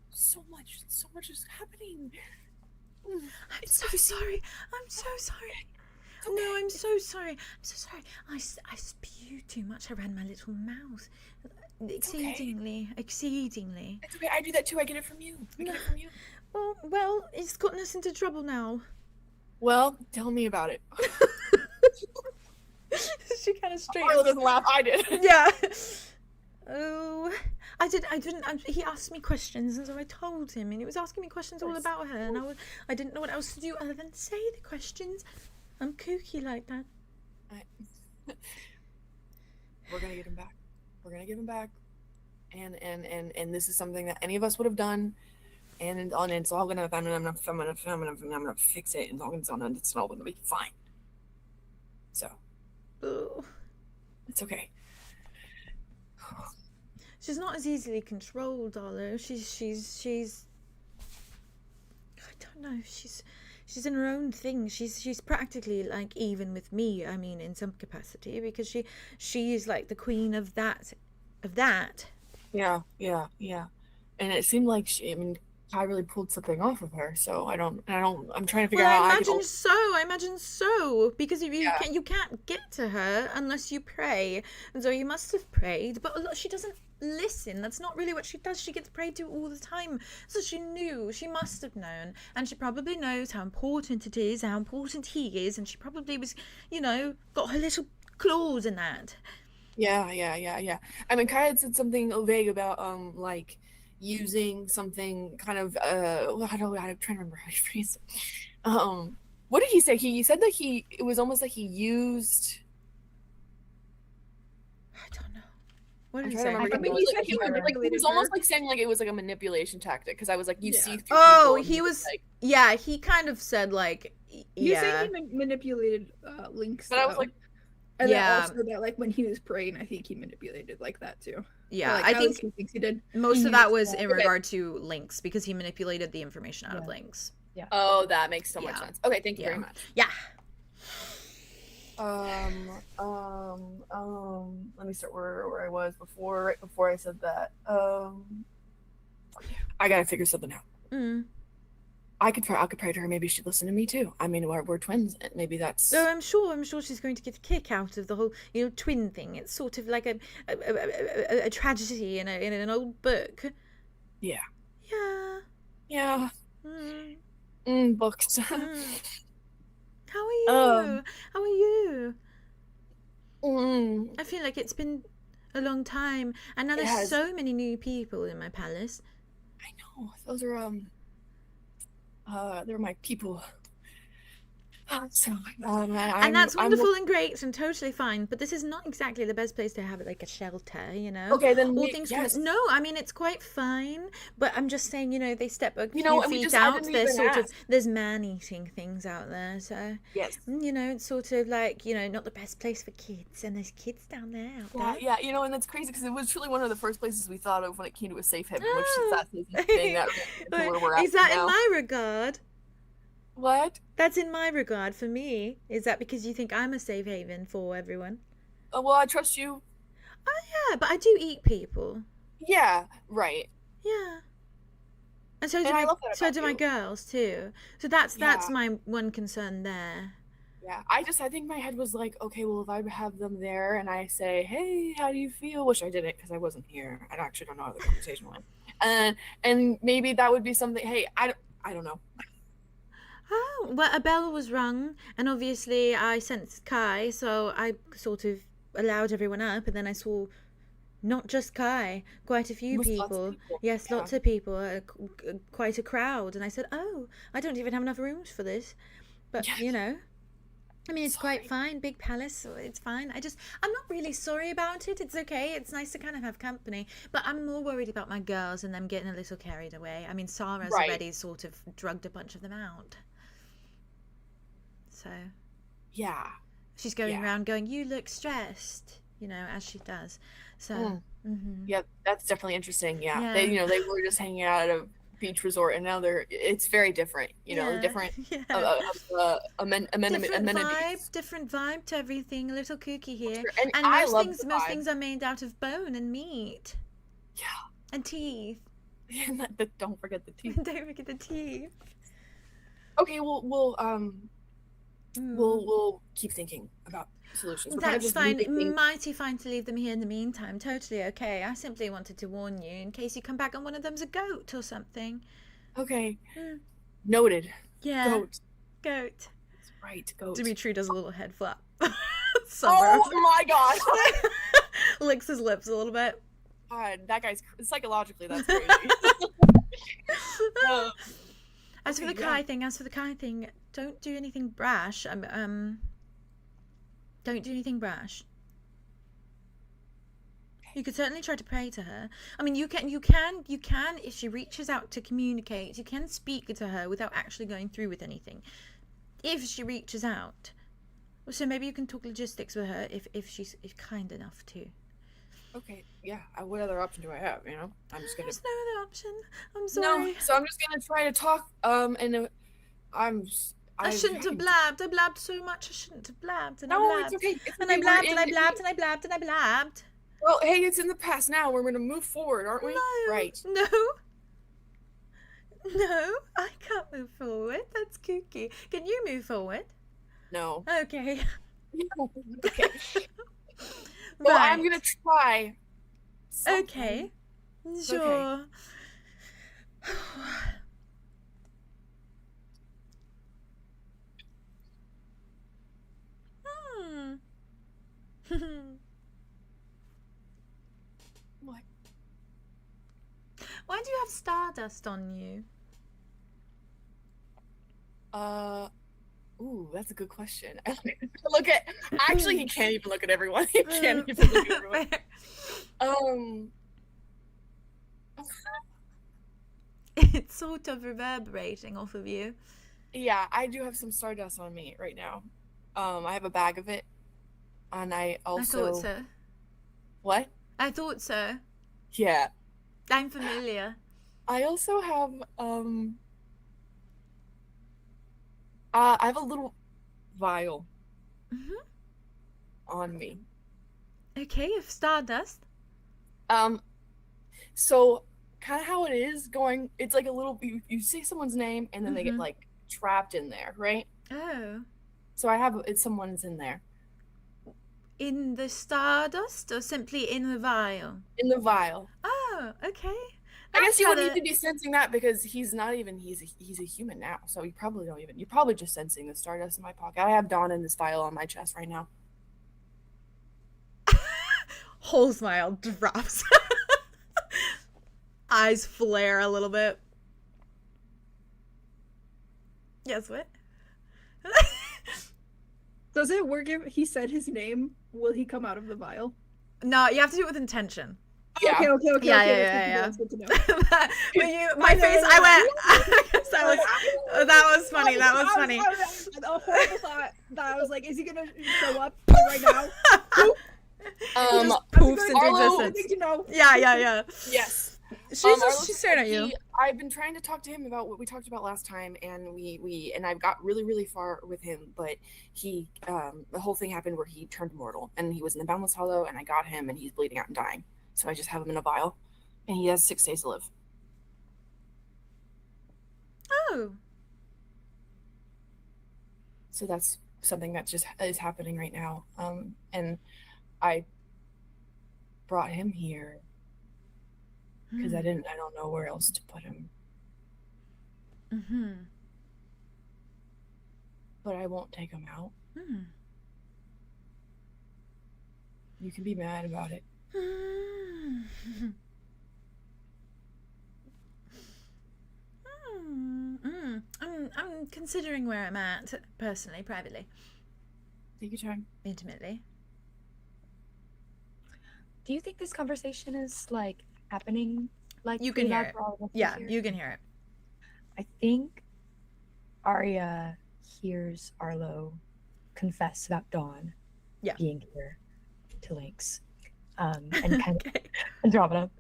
so much is happening. I'm so sorry. No, I'm so sorry. I'm so sorry. I spewed too much around my little mouth. Exceedingly. It's okay. I do that too. I get it from you. Well, it's gotten us into trouble now. Well, tell me about it. She kind of straightens. Arlo doesn't laugh. I did. Yeah. Oh, I didn't. He asked me questions, and so I told him, and he was asking me questions all about her, and I didn't know what else to do other than say the questions. I'm kooky like that. We're gonna get him back. And this is something that any of us would have done. And it's all gonna. I'm gonna fix it. And it's all gonna be fine. So. Ooh. It's okay. She's not as easily controlled, Arlo. She's. I don't know. She's in her own thing. She's practically like even with me. I mean, in some capacity, because she's like the queen of that. Yeah. And it seemed like I really pulled something off of her. So I'm trying to figure out how I imagine so. Because if you can't get to her unless you pray. And so you must have prayed, but she doesn't listen. That's not really what she does. She gets prayed to all the time. So she must have known, and she probably knows how important it is, how important he is, and she probably was, got her little claws in that. Yeah. I mean, Kai had said something vague about like using something kind of I'm trying to remember how to phrase it. What did he say? He said that it was almost like he used. I don't know. What did he say? say? I mean, he said it was almost like saying like it was like a manipulation tactic, because I was like, you see through people. He was like, yeah. He kind of said like You say he manipulated Lynx, but I was like, and then also that like when he was praying, I think he manipulated like that too. Yeah, like, I think he thinks he did. Most of that was in regard to Lynx, because he manipulated the information out of Lynx. Yeah. Oh, that makes so much sense. Okay, thank you very much. Yeah. Let me start where I was before, right before I said that. I gotta figure something out. I could pray to her. Maybe she'd listen to me too. I mean, we're twins. Maybe that's. Oh, I'm sure she's going to get a kick out of the whole, twin thing. It's sort of like a tragedy in an old book. Yeah. Yeah. Yeah. Books. How are you? How are you? I feel like it's been a long time, and now there's so many new people in my palace. I know. Those are they're my people. So, and that's wonderful and great and totally fine, but this is not exactly the best place to have it, like a shelter, Okay, then all things yes. No, I mean, it's quite fine, but I'm just saying, they step a few and feet out. There's there's man-eating things out there, so yes, it's sort of like, not the best place for kids, and there's kids down there. Yeah, and that's crazy because it was truly one of the first places we thought of when it came to a safe haven, which is that thing that where we're at. Is that now. In my regard? What? That's in my regard for me. Is that because you think I'm a safe haven for everyone? Well, I trust you. Oh, yeah, but I do eat people. Yeah, right. Yeah. And so do my girls too. So that's my one concern there. Yeah, I think my head was like, okay, well, if I have them there and I say, hey, how do you feel? Which I didn't because I wasn't here. I actually don't know how the conversation went. And maybe that would be something. Hey, I don't know. Oh, well, a bell was rung, and obviously I sensed Kai, so I sort of allowed everyone up, and then I saw not just Kai, quite a few people. Yes, lots of people, quite a crowd, and I said, oh, I don't even have enough rooms for this. But, I mean, it's quite fine, big palace, so it's fine. I'm not really sorry about it. It's okay. It's nice to kind of have company, but I'm more worried about my girls and them getting a little carried away. I mean, Sarah's already sort of drugged a bunch of them out. So, yeah, she's going around going, you look stressed, as she does. So, yeah, that's definitely interesting. Yeah. They were just hanging out at a beach resort, and now it's very different. Different amenities. Different vibe to everything. A little kooky here, and most things are made out of bone and meat. Yeah, and teeth. Don't forget the teeth. Don't forget the teeth. Okay, we'll keep thinking about solutions. That's fine. Mighty fine to leave them here in the meantime. Totally okay. I simply wanted to warn you in case you come back and one of them's a goat or something. Okay. Noted. Yeah. Goat. That's right. Goat. Dimitri does a little head flap. Oh my god. Licks his lips a little bit. God, that guy's psychologically that's crazy. As for the Kai thing, don't do anything brash. Don't do anything brash. You could certainly try to pray to her. I mean, you can, if she reaches out to communicate, you can speak to her without actually going through with anything. If she reaches out. So maybe you can talk logistics with her if she's kind enough to. Okay, yeah. What other option do I have, I'm just gonna... There's no other option. I'm sorry. No, so I'm just gonna try to talk, and I shouldn't have blabbed. I blabbed so much. I shouldn't have blabbed. And no, I blabbed. It's okay. And I blabbed, and I blabbed, and I blabbed, and I blabbed. Well, hey, it's in the past now. We're gonna move forward, aren't we? No. Right. No, I can't move forward. That's kooky. Can you move forward? No. Okay. Okay. Well, I'm gonna try. Something. Okay. Sure. Okay. What? Why do you have stardust on you? Ooh, that's a good question. Actually, he can't even look at everyone. He can't even look at everyone. It's sort of reverberating off of you. Yeah, I do have some stardust on me right now. I have a bag of it. And I also... I thought so. What? I thought so. Yeah. I'm familiar. I also have, I have a little vial. Mm-hmm. on me. Okay, if Stardust. So kind of how it is going, it's like a little, you say someone's name and then they get like trapped in there, right? Oh. So it's someone's in there. In the Stardust or simply in the vial? In the vial. Oh, okay. I guess you would rather- need to be sensing that because he's a human now, so you're probably just sensing the Stardust in my pocket. I have Dawn in this vial on my chest right now. Whole smile drops. Eyes flare a little bit. Yes, what? Does it work if he said his name? Will he come out of the vial? No, you have to do it with intention. Yeah. Okay. Yeah. That's good to know. But my face, I went. That was funny. That was funny. A horrible thought that I was like, is he gonna show up right now? Poofs into Arlow- existence. To know. Yeah. Yes. She's staring at you. I've been trying to talk to him about what we talked about last time, and I've got really far with him, but he the whole thing happened where he turned mortal, and he was in the Boundless Hollow, and I got him, and he's bleeding out and dying. So I just have him in a vial, and he has 6 days to live. Oh. So that's something that just is happening right now. And I brought him here because I don't know where else to put him. But I won't take him out. You can be mad about it. I'm considering where I'm at, personally, privately. Take your time. Intimately. Do you think this conversation is like happening? Like You can we hear have it. for all of us to Yeah, hear? you can hear it. I think Arya hears Arlo confess about Dawn being here to Lynx. And kind of Andromeda.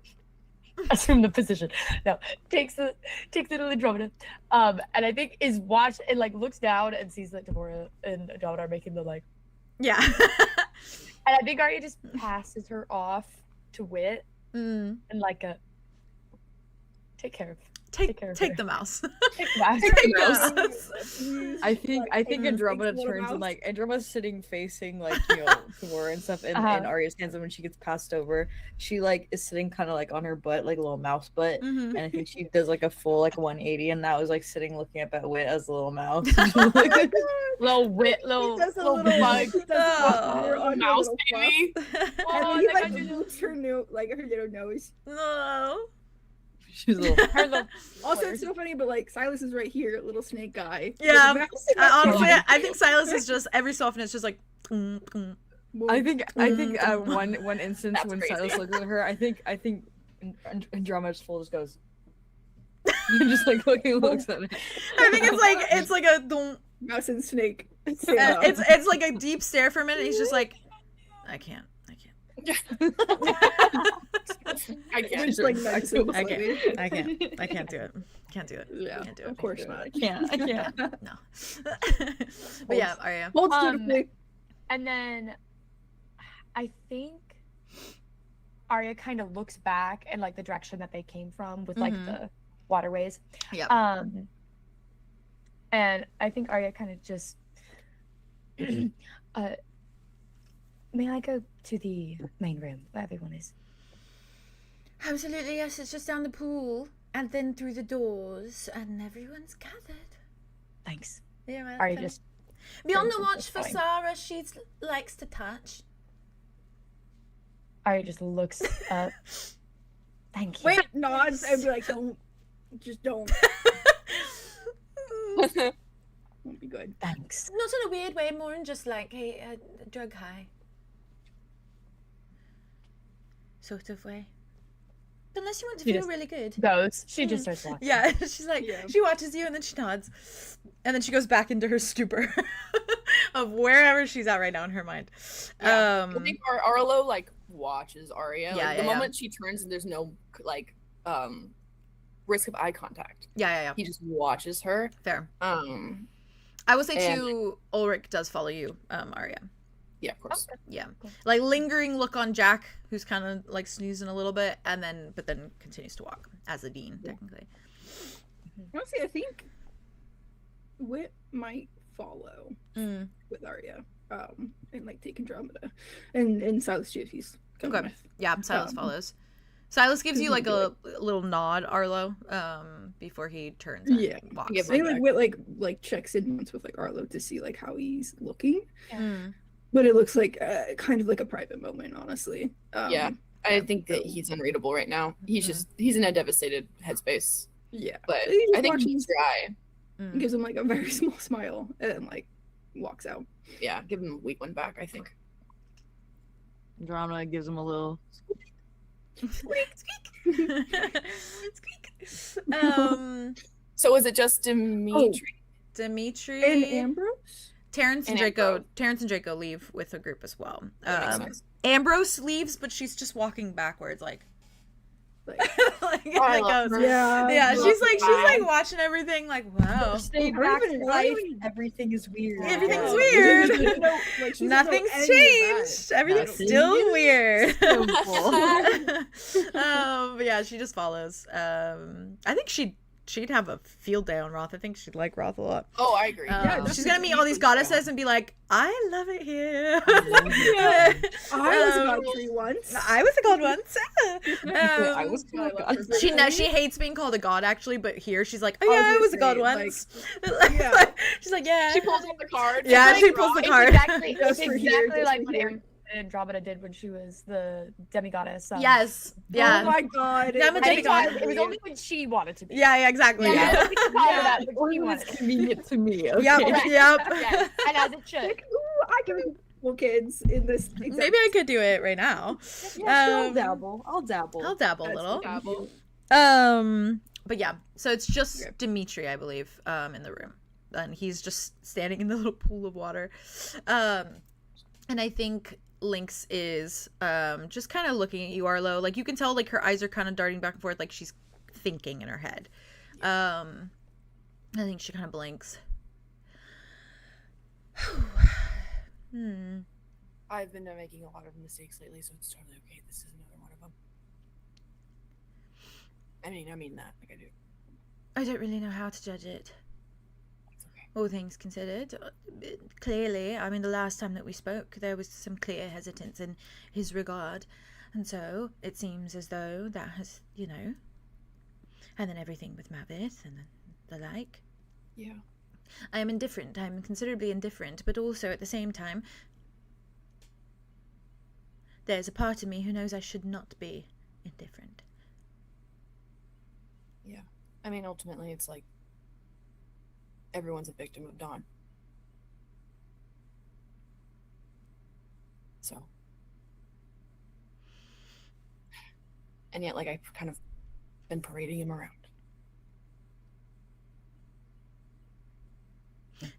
Assume the position. No, takes it to Andromeda. And I think is watched and like looks down and sees that Deborah and Andromeda are making the like. Yeah. And I think Arya just passes her off to Wit and like take care of Take care of the her. mouse. Take the mouse. Take the mouse. I think Andromeda Thanks, little turns and mouse. like Andromeda's sitting facing like Thor and stuff and Arya's hands, and when she gets passed over, she like is sitting kind of like on her butt, like a little mouse butt, and I think she does like a full like 180, and that was like sitting looking up at Wit as a little mouse. Little Wit, little He does a little little bug. he does a little Mouse little fluff. baby. And then he like moves her her little nose. No. She's a little. Her little Also, it's so funny, but like Silas is right here, little snake guy. Yeah, With the mouse. honestly, I think Silas is just every so often it's just like. I think one instance That's when crazy. Silas looks at her, I think Andromeda's full just goes. Just like looks at it. I think it's like a don't. Mouse and snake. It's like a deep stare for a minute. He's just like, I can't. I can't. Just like nice and I slowly. can't. I can't do it. Can't do it. Yeah, Can't do it. of course not. I can't. No. But yeah, Arya. Holds beautifully. And then I think Arya kind of looks back in like the direction that they came from with like the waterways. Yeah. And I think Arya kind of just may I go to the main room where everyone is? Absolutely, yes. It's just down the pool and then through the doors, and everyone's gathered. Thanks. Yeah, Arya just be on the turns watch for going. Sarah. She likes to touch. Arya just looks up. Thank you. Wait, nods and be like, don't. Just don't. Won't be good. Thanks. Not in a weird way, more in just like a drug high sort of way. Unless you want to She feel just really good. Goes. She just starts walking. Yeah, she's like, Yeah. she watches you and then she nods. And then she goes back into her stupor of wherever she's at right now in her mind. Yeah. I think Arlo like watches Arya. Yeah, Like, yeah, the yeah. moment she turns and there's no like risk of eye contact. Yeah. He just watches her. Fair. Um I will say And- too, Ulrich does follow you, Arya. Yeah, of course. Okay. Yeah. Like lingering look on Jack, who's kind of like snoozing a little bit, and then continues to walk as a dean, technically. Honestly, I think Wit might follow with Arya, and like take Andromeda, and Silas too if he's coming with. Yeah, Silas follows. Silas gives you like a little nod, Arlo, before he turns and walks. I think like Wit like checks in once with like Arlo to see like how he's looking. But it looks like kind of like a private moment, honestly. Yeah, I think that he's unreadable right now. He's in a devastated headspace. Yeah, but I think he's dry. Gives him like a very small smile and then like walks out. Yeah, give him a weak one back, I think. Andromeda gives him a little squeak. So is it just Dimitri? Dimitri and Ambrose? Terrence and Draco leave with a group as well. Ambrose leaves, but she's just walking backwards, like she's like watching everything, like wow. Stay back in life. Everything is weird. Everything's weird. Nothing's changed. Everything's still weird. But yeah, she just follows. I think she'd have a field day on Roth. I think she'd like Roth a lot. Oh, I agree. She's gonna meet all these goddesses and be like, I love it here. I was a god tree once. I was a god once. I was a god. She hates being called a god actually, but here she's like, oh yeah, I was a god once. She's like, yeah. She pulls out the card. Yeah, she pulls the card. It's exactly like what Andromeda did when she was the demigoddess. Yes. Yeah. Oh my god. It was only when she wanted to be. Yeah, exactly. Yeah. It's convenient to me. Okay. Yep. Yes. And as it should. Like, ooh, I can be cool kids in this. Maybe I could do it right now. Yeah, I'll dabble a little. Dabble. But yeah, so it's just Dimitri, I believe, in the room, and he's just standing in the little pool of water, and I think Lynx is just kind of looking at you, Arlo. Like you can tell, like her eyes are kind of darting back and forth, like she's thinking in her head. I think she kind of blinks. I've been making a lot of mistakes lately, so it's totally okay. This is another one of them. I mean that, like I do. I don't really know how to judge it. It's okay. All things considered, clearly, I mean, the last time that we spoke, there was some clear hesitance in his regard, and so it seems as though that has, and then everything with Mavith and the like. Yeah. I am indifferent. I am considerably indifferent, but also at the same time, there's a part of me who knows I should not be indifferent. Yeah. I mean, ultimately, it's like everyone's a victim of Dawn. So. And yet, like, I've kind of been parading him around.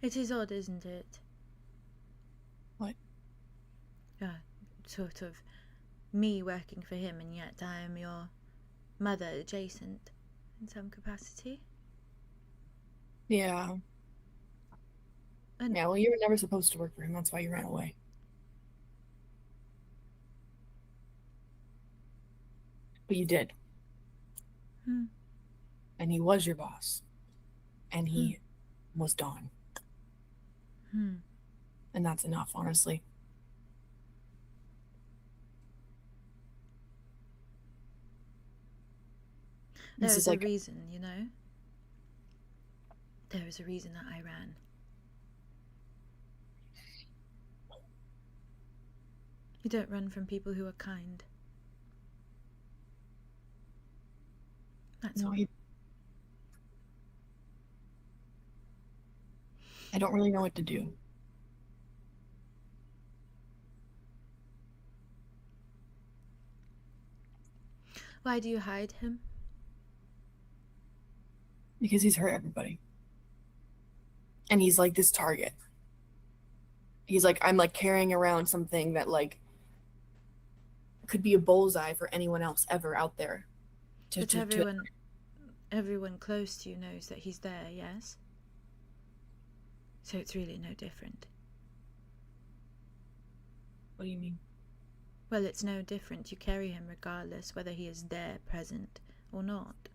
It is odd, isn't it? What? Sort of me working for him, and yet I am your mother adjacent in some capacity. Yeah. Yeah, well, you were never supposed to work for him. That's why you ran away. But you did. And he was your boss. And he was Dawn. And that's enough, honestly. There is a reason, There is a reason that I ran. You don't run from people who are kind. That's all. I don't really know what to do. Why do you hide him? Because he's hurt everybody. And he's like this target. He's like, I'm like carrying around something that like could be a bullseye for anyone else ever out there. But everyone close to you knows that he's there, yes? So it's really no different. What do you mean? Well, it's no different. You carry him regardless whether he is there, present, or not.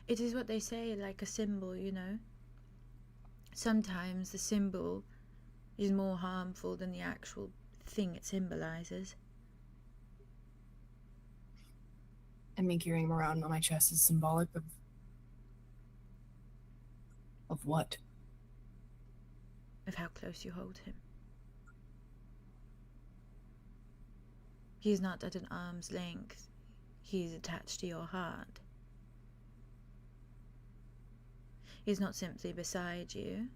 It is what they say, like a symbol, you know. Sometimes the symbol is more harmful than the actual thing it symbolizes. And me carrying him around on my chest is symbolic of what? Of how close you hold him. He is not at an arm's length. He is attached to your heart. He is not simply beside you.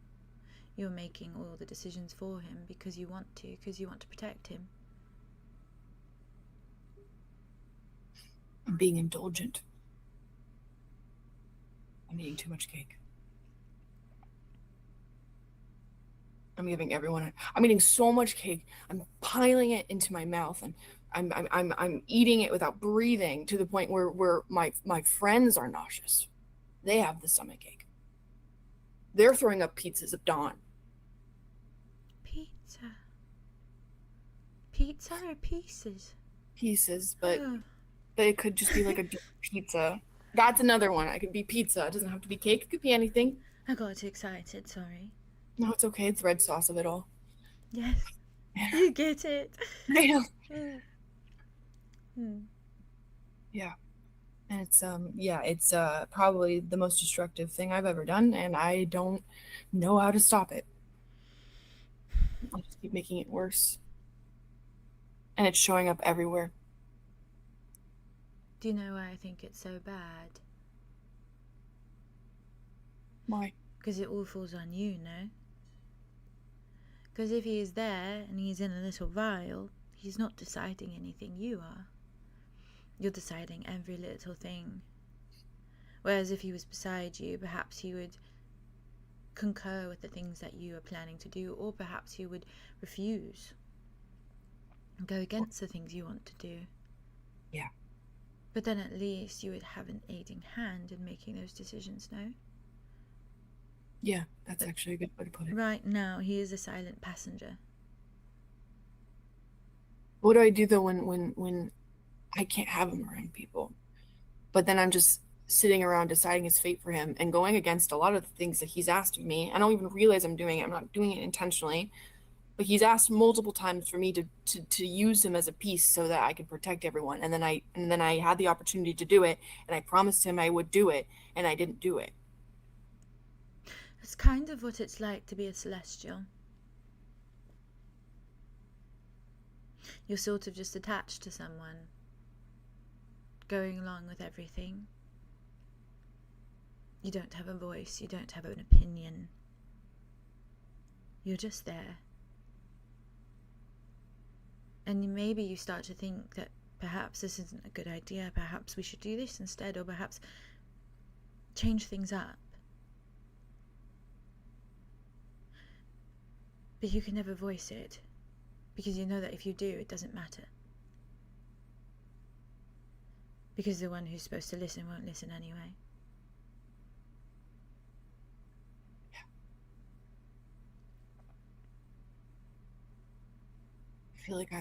You're making all the decisions for him because you want to protect him. I'm being indulgent. I'm eating too much cake. I'm giving everyone. I'm eating so much cake. I'm piling it into my mouth, and I'm eating it without breathing to the point where my friends are nauseous. They have the stomachache. They're throwing up pizzas of dawn. Pizza or pieces? Pieces, but it could just be like a pizza. That's another one. I could be pizza. It doesn't have to be cake. It could be anything. I got excited. Sorry. No, it's okay. It's red sauce of it all. Yes. You get it. I know. Hmm. Yeah. And it's probably the most destructive thing I've ever done, and I don't know how to stop it. I'll just keep making it worse. And it's showing up everywhere. Do you know why I think it's so bad? Why? Because it all falls on you, no? Because if he is there and he's in a little vial, he's not deciding anything, you are. You're deciding every little thing. Whereas if he was beside you, perhaps he would concur with the things that you are planning to do, or perhaps he would refuse and go against the things you want to do. Yeah. But then at least you would have an aiding hand in making those decisions, no? Yeah, that's actually a good way to put it. Right now, he is a silent passenger. What do I do though when I can't have him around people? But then I'm just sitting around deciding his fate for him and going against a lot of the things that he's asked of me. I don't even realize I'm doing it. I'm not doing it intentionally. But he's asked multiple times for me to use him as a piece so that I could protect everyone. And then I had the opportunity to do it, and I promised him I would do it, and I didn't do it. It's kind of what it's like to be a celestial. You're sort of just attached to someone, going along with everything. You don't have a voice, you don't have an opinion. You're just there. And maybe you start to think that perhaps this isn't a good idea, perhaps we should do this instead, or perhaps change things up. But you can never voice it, because you know that if you do, it doesn't matter. Because the one who's supposed to listen won't listen anyway. I feel like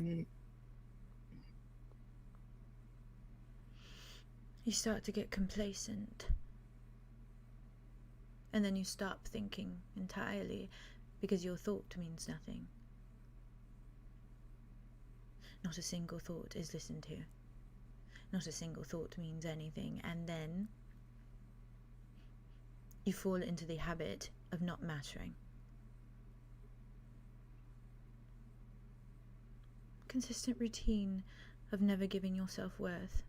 you start to get complacent. And then you stop thinking entirely, because your thought means nothing. Not a single thought is listened to. Not a single thought means anything. And then you fall into the habit of not mattering. Consistent routine of never giving yourself worth.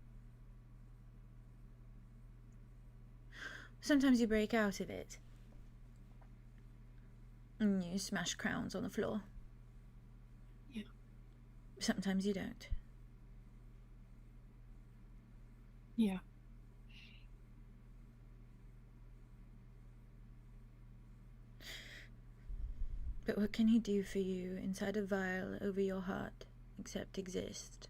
Sometimes you break out of it and you smash crowns on the floor. Yeah. Sometimes you don't. Yeah. But what can he do for you inside a vial over your heart except exist?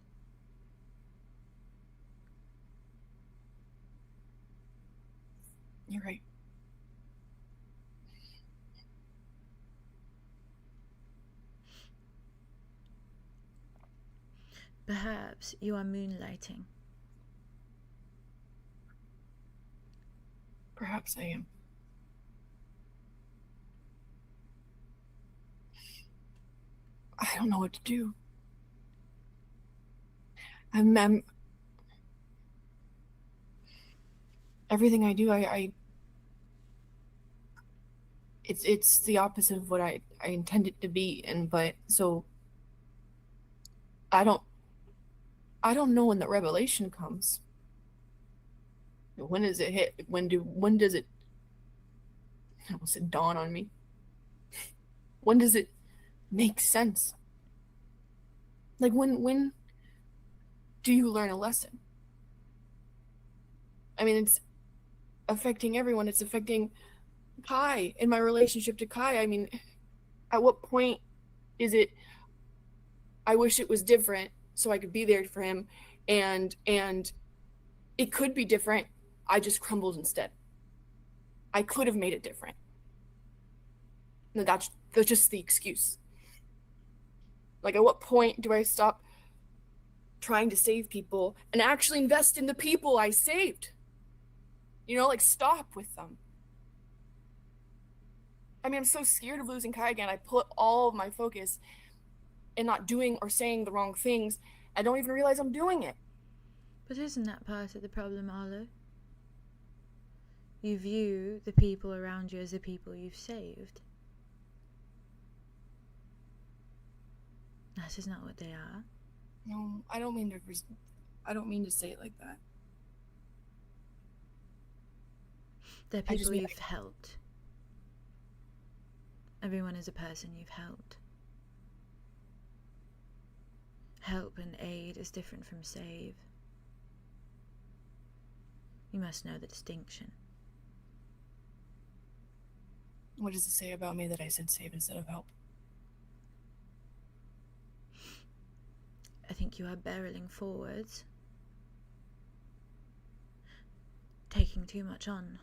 You're right. Perhaps you are moonlighting. Perhaps I am. I don't know what to do. I'm everything I do, it's the opposite of what I intend it to be, but so I don't know when the revelation comes. When does it hit? When does it, I almost said dawn on me. When does it make sense? Like when do you learn a lesson? I mean, it's affecting everyone. It's affecting Kai and my relationship to Kai. I mean, at what point is it, I wish it was different so I could be there for him, and it could be different. I just crumbled instead. I could have made it different. No, that's just the excuse. Like, at what point do I stop trying to save people and actually invest in the people I saved? You know, like, stop with them. I mean, I'm so scared of losing Kai again. I put all of my focus in not doing or saying the wrong things. I don't even realize I'm doing it. But isn't that part of the problem, Arlo? You view the people around you as the people you've saved. That is not what they are. No, I don't mean to say it like that. They're people you've helped. Everyone is a person you've helped. Help and aid is different from save. You must know the distinction. What does it say about me that I said save instead of help? I think you are barreling forwards, taking too much on.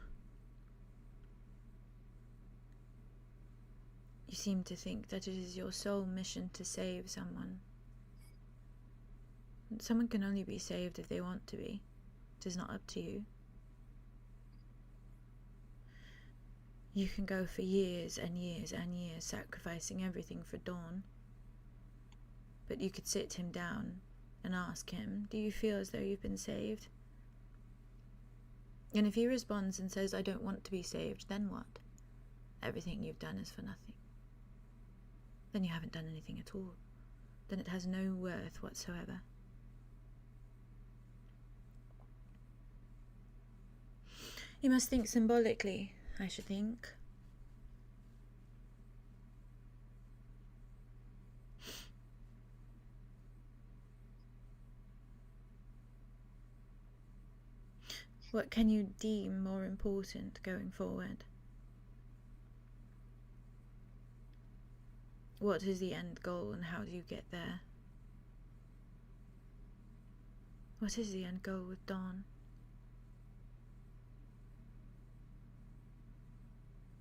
You seem to think that it is your sole mission to save someone. Someone can only be saved if they want to be. It is not up to you. You can go for years and years and years sacrificing everything for Dawn. But you could sit him down and ask him, do you feel as though you've been saved? And if he responds and says, I don't want to be saved, then what? Everything you've done is for nothing. Then you haven't done anything at all. Then it has no worth whatsoever. You must think symbolically, I should think. What can you deem more important going forward? What is the end goal and how do you get there? What is the end goal with Dawn?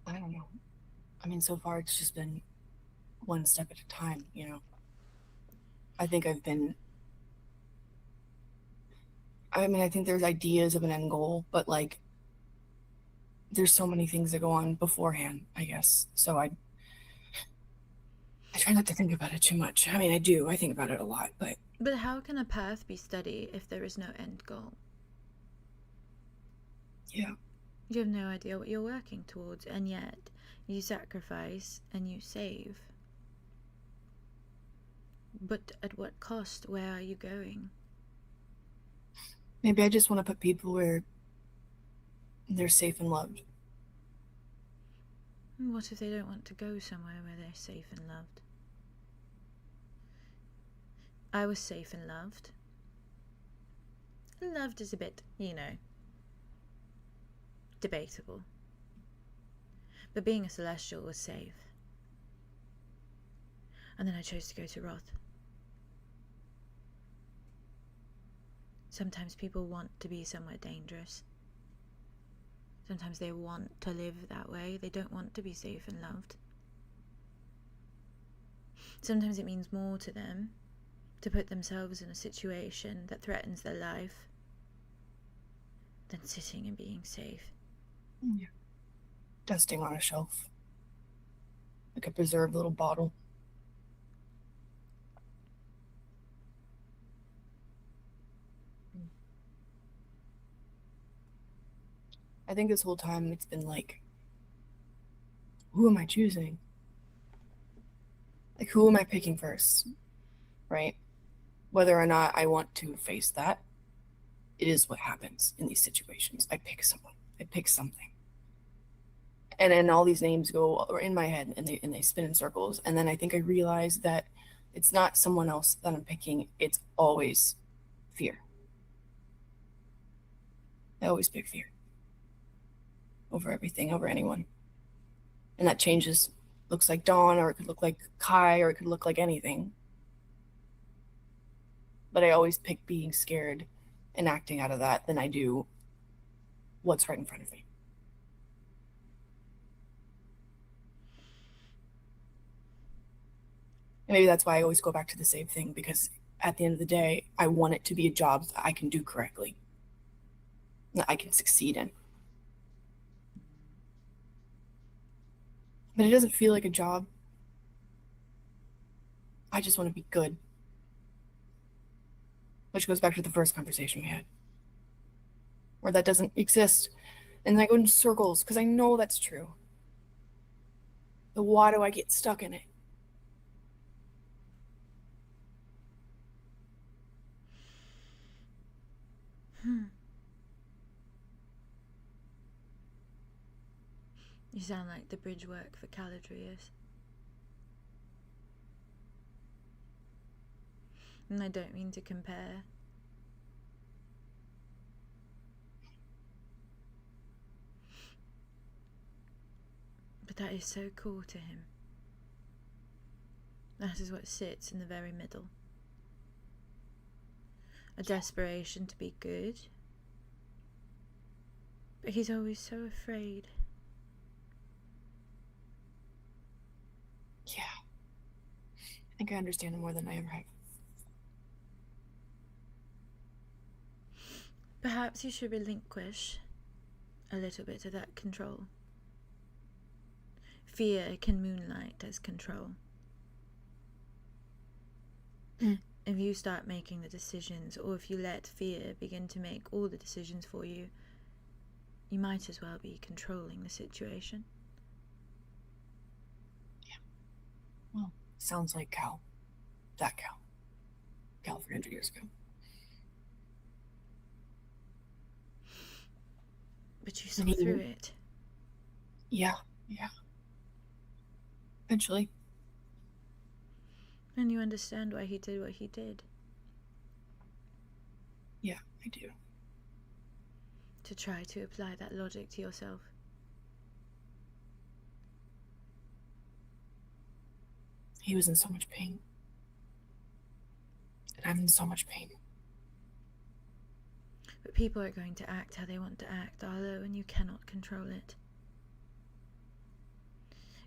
I don't know. I mean, so far it's just been one step at a time, you know. I think I think there's ideas of an end goal, but like there's so many things that go on beforehand, I guess. So I try not to think about it too much. I mean, I do. I think about it a lot, but... But how can a path be steady if there is no end goal? Yeah. You have no idea what you're working towards, and yet you sacrifice and you save. But at what cost? Where are you going? Maybe I just want to put people where they're safe and loved. What if they don't want to go somewhere where they're safe and loved? I was safe and loved. Loved is a bit, you know, debatable. But being a celestial was safe. And then I chose to go to Roth. Sometimes people want to be somewhere dangerous. Sometimes they want to live that way. They don't want to be safe and loved. Sometimes it means more to them to put themselves in a situation that threatens their life than sitting and being safe. Yeah. Dusting on a shelf. Like a preserved little bottle. I think this whole time it's been like, who am I choosing? Like, who am I picking first? Right? Whether or not I want to face that, it is what happens in these situations. I pick someone. I pick something. And then all these names go in my head and they spin in circles. And then I think I realize that it's not someone else that I'm picking. It's always fear. I always pick fear over everything, over anyone. And that changes. Looks like Dawn, or it could look like Kai, or it could look like anything. But I always pick being scared and acting out of that than I do what's right in front of me. And maybe that's why I always go back to the same thing, because at the end of the day, I want it to be a job that I can do correctly, that I can succeed in. But it doesn't feel like a job. I just want to be good. Which goes back to the first conversation we had, where that doesn't exist. And I go in circles because I know that's true. But why do I get stuck in it? You sound like the bridge work for 𝐂𝐻𝐸𝐻𝐸. And I don't mean to compare. But that is so cool to him. That is what sits in the very middle. A desperation to be good. But he's always so afraid. Yeah. I think I understand him more than I ever have. Perhaps you should relinquish a little bit of that control. Fear can moonlight as control. If you start making the decisions, or if you let fear begin to make all the decisions for you, you might as well be controlling the situation. Yeah. Well, sounds like Cal. That Cal. Cal 300 years ago. But you saw through it. Yeah. Eventually. And you understand why he did what he did. Yeah, I do. To try to apply that logic to yourself. He was in so much pain. And I'm in so much pain. But people are going to act how they want to act, Arlow, and you cannot control it.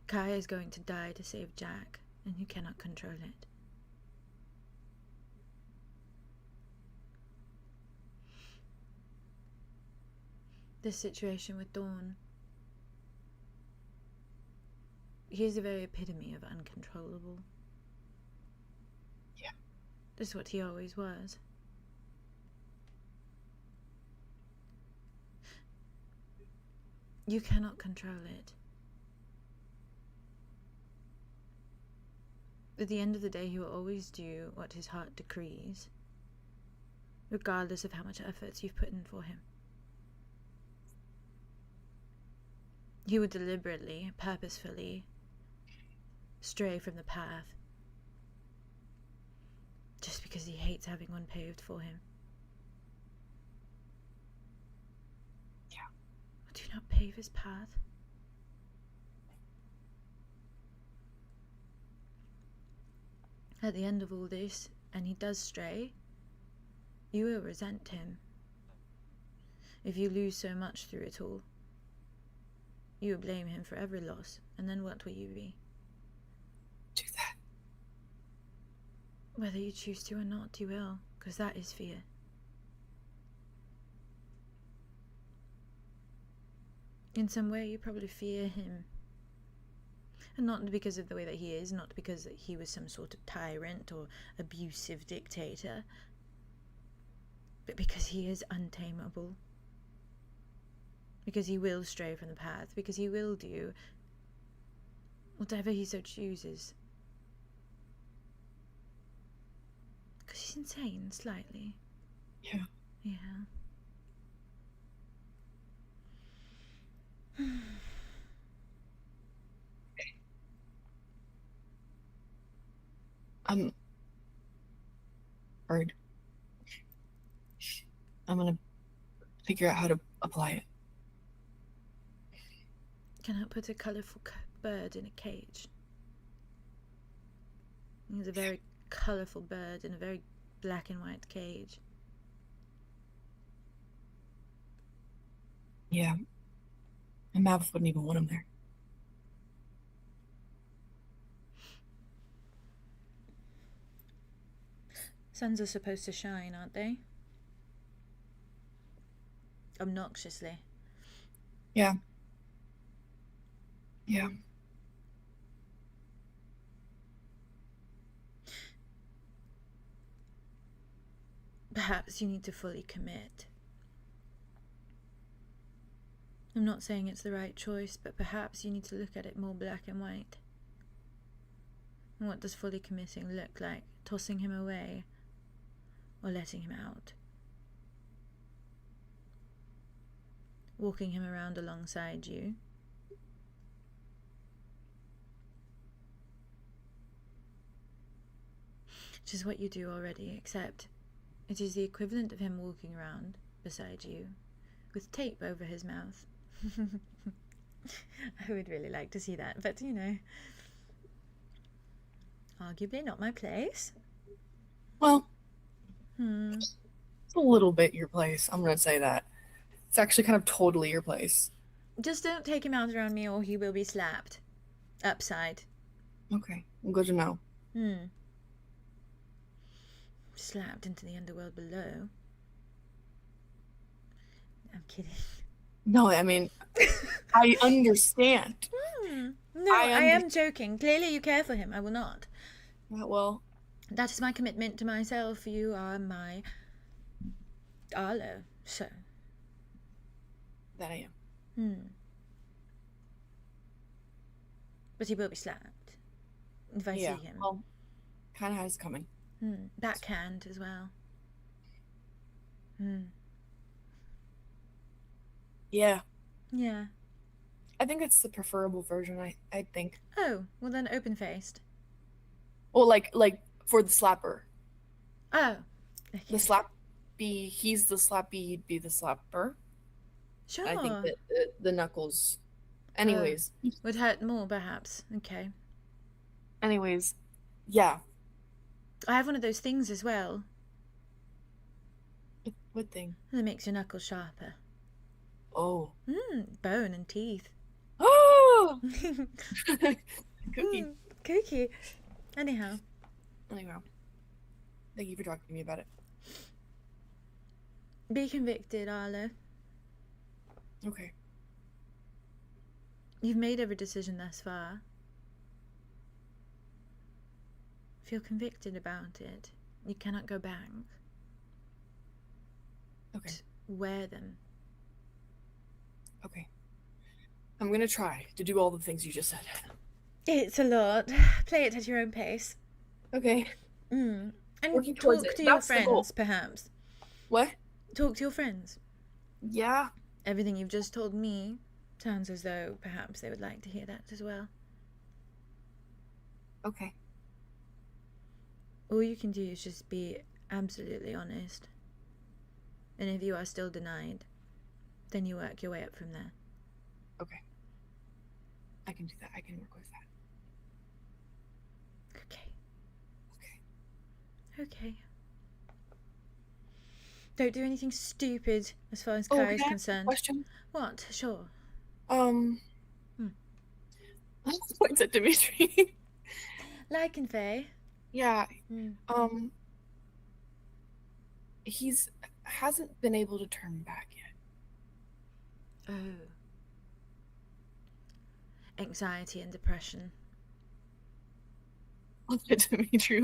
Kai is going to die to save Jack, and you cannot control it. This situation with Dawn, he's the very epitome of uncontrollable. Yeah. This is what he always was. You cannot control it. At the end of the day, he will always do what his heart decrees, regardless of how much effort you've put in for him. He would deliberately, purposefully stray from the path just because he hates having one paved for him. Yeah. Do not pave his path. At the end of all this, and he does stray, you will resent him. If you lose so much through it all, you will blame him for every loss, and then what will you be? Do that. Whether you choose to or not, you will, because that is fear. In some way, you probably fear him. And not because of the way that he is, not because he was some sort of tyrant or abusive dictator, but because he is untamable. Because he will stray from the path, because he will do whatever he so chooses. Because he's insane, slightly. Yeah. Yeah. Bird. I'm gonna figure out how to apply it. Can I put a colourful bird in a cage? He's a very colourful bird in a very black and white cage. Yeah. And Mav wouldn't even want him there. Suns are supposed to shine, aren't they? Obnoxiously. Yeah. Yeah. Perhaps you need to fully commit. I'm not saying it's the right choice, but perhaps you need to look at it more black and white. And what does fully committing look like? Tossing him away or letting him out? Walking him around alongside you? Which is what you do already, except it is the equivalent of him walking around beside you with tape over his mouth. I would really like to see that, but you know, arguably not my place. Well, it's a little bit your place. I'm gonna say that. It's actually kind of totally your place. Just don't take him out around me or he will be slapped. Upside. Okay, well, good to know. Slapped into the underworld below. I'm kidding. No, I mean, I understand. No, I am joking. Clearly you care for him. I will not. Well, that is my commitment to myself. You are my Arlow, so. That I am. But he will be slapped if I see him. Well, kind of has coming. Backhand as well. Yeah. Yeah. I think it's the preferable version, I think. Oh, well then open-faced. Well, like for the slapper. Oh. Okay. The slappy, he's the slappy, he'd be the slapper. Sure. I think that the knuckles, anyways. Would hurt more, perhaps. Okay. Anyways, yeah. I have one of those things as well. What thing? That makes your knuckles sharper. Oh. Bone and teeth. Oh! Cookie. Cookie. Anyhow. Thank you for talking to me about it. Be convicted, Arlow. Okay. You've made every decision thus far. Feel convicted about it. You cannot go back. Okay. Wear them. Okay. I'm gonna try to do all the things you just said. It's a lot. Play it at your own pace. Okay. And Working talk towards it. to your That's the goal. friends, perhaps. What? Talk to your friends. Yeah. Everything you've just told me sounds as though perhaps they would like to hear that as well. Okay. All you can do is just be absolutely honest. And if you are still denied, then you work your way up from there. Okay. I can do that. I can work with that. Okay. Don't do anything stupid as far as Can Kai is I ask a concerned. question? What? Sure. What's it, Dimitri? Lichen Fae. Yeah. He's hasn't been able to turn back yet. Oh. Anxiety and depression. Dimitri,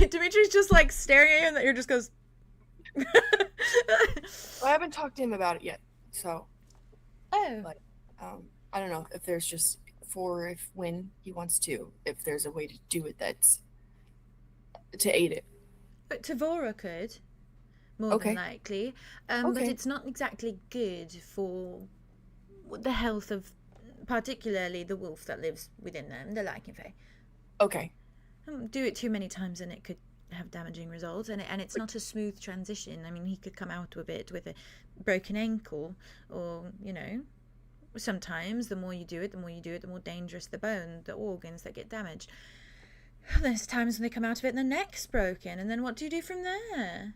Dimitri's just like staring at you, and that you're just goes. I haven't talked to him about it yet, so. Oh. But I don't know if there's just when he wants to, if there's a way to do it that's to aid it. But Tavora could, more than likely. But it's not exactly good for the health of, particularly the wolf that lives within them, the 𝐸𝐸𝐸𝐸𝐸𝐸𝐸𝐸. Okay. Do it too many times and it could have damaging results, and it's not a smooth transition. I mean, he could come out of it with a broken ankle, or, you know, sometimes the more you do it, the more dangerous the bone, the organs that get damaged. There's times when they come out of it and the neck's broken, and then what do you do from there?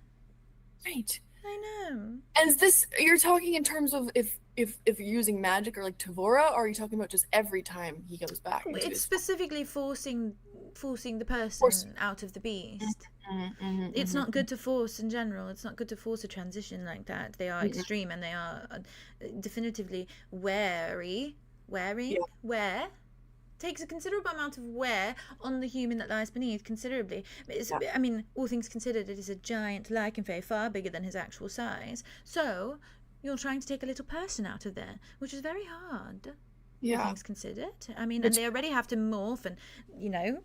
Right. I know. And is this, you're talking in terms of if you're using magic or like Tavora, or are you talking about just every time he goes back? It's specifically forcing the person out of the beast. It's not good to force in general. It's not good to force a transition like that. They are extreme, and they are definitively wearing. Takes a considerable amount of wear on the human that lies beneath, considerably. I mean, all things considered, it is a giant lichen, far bigger than his actual size. So you're trying to take a little person out of there, which is very hard. All things considered. I mean, and they already have to morph and, you know,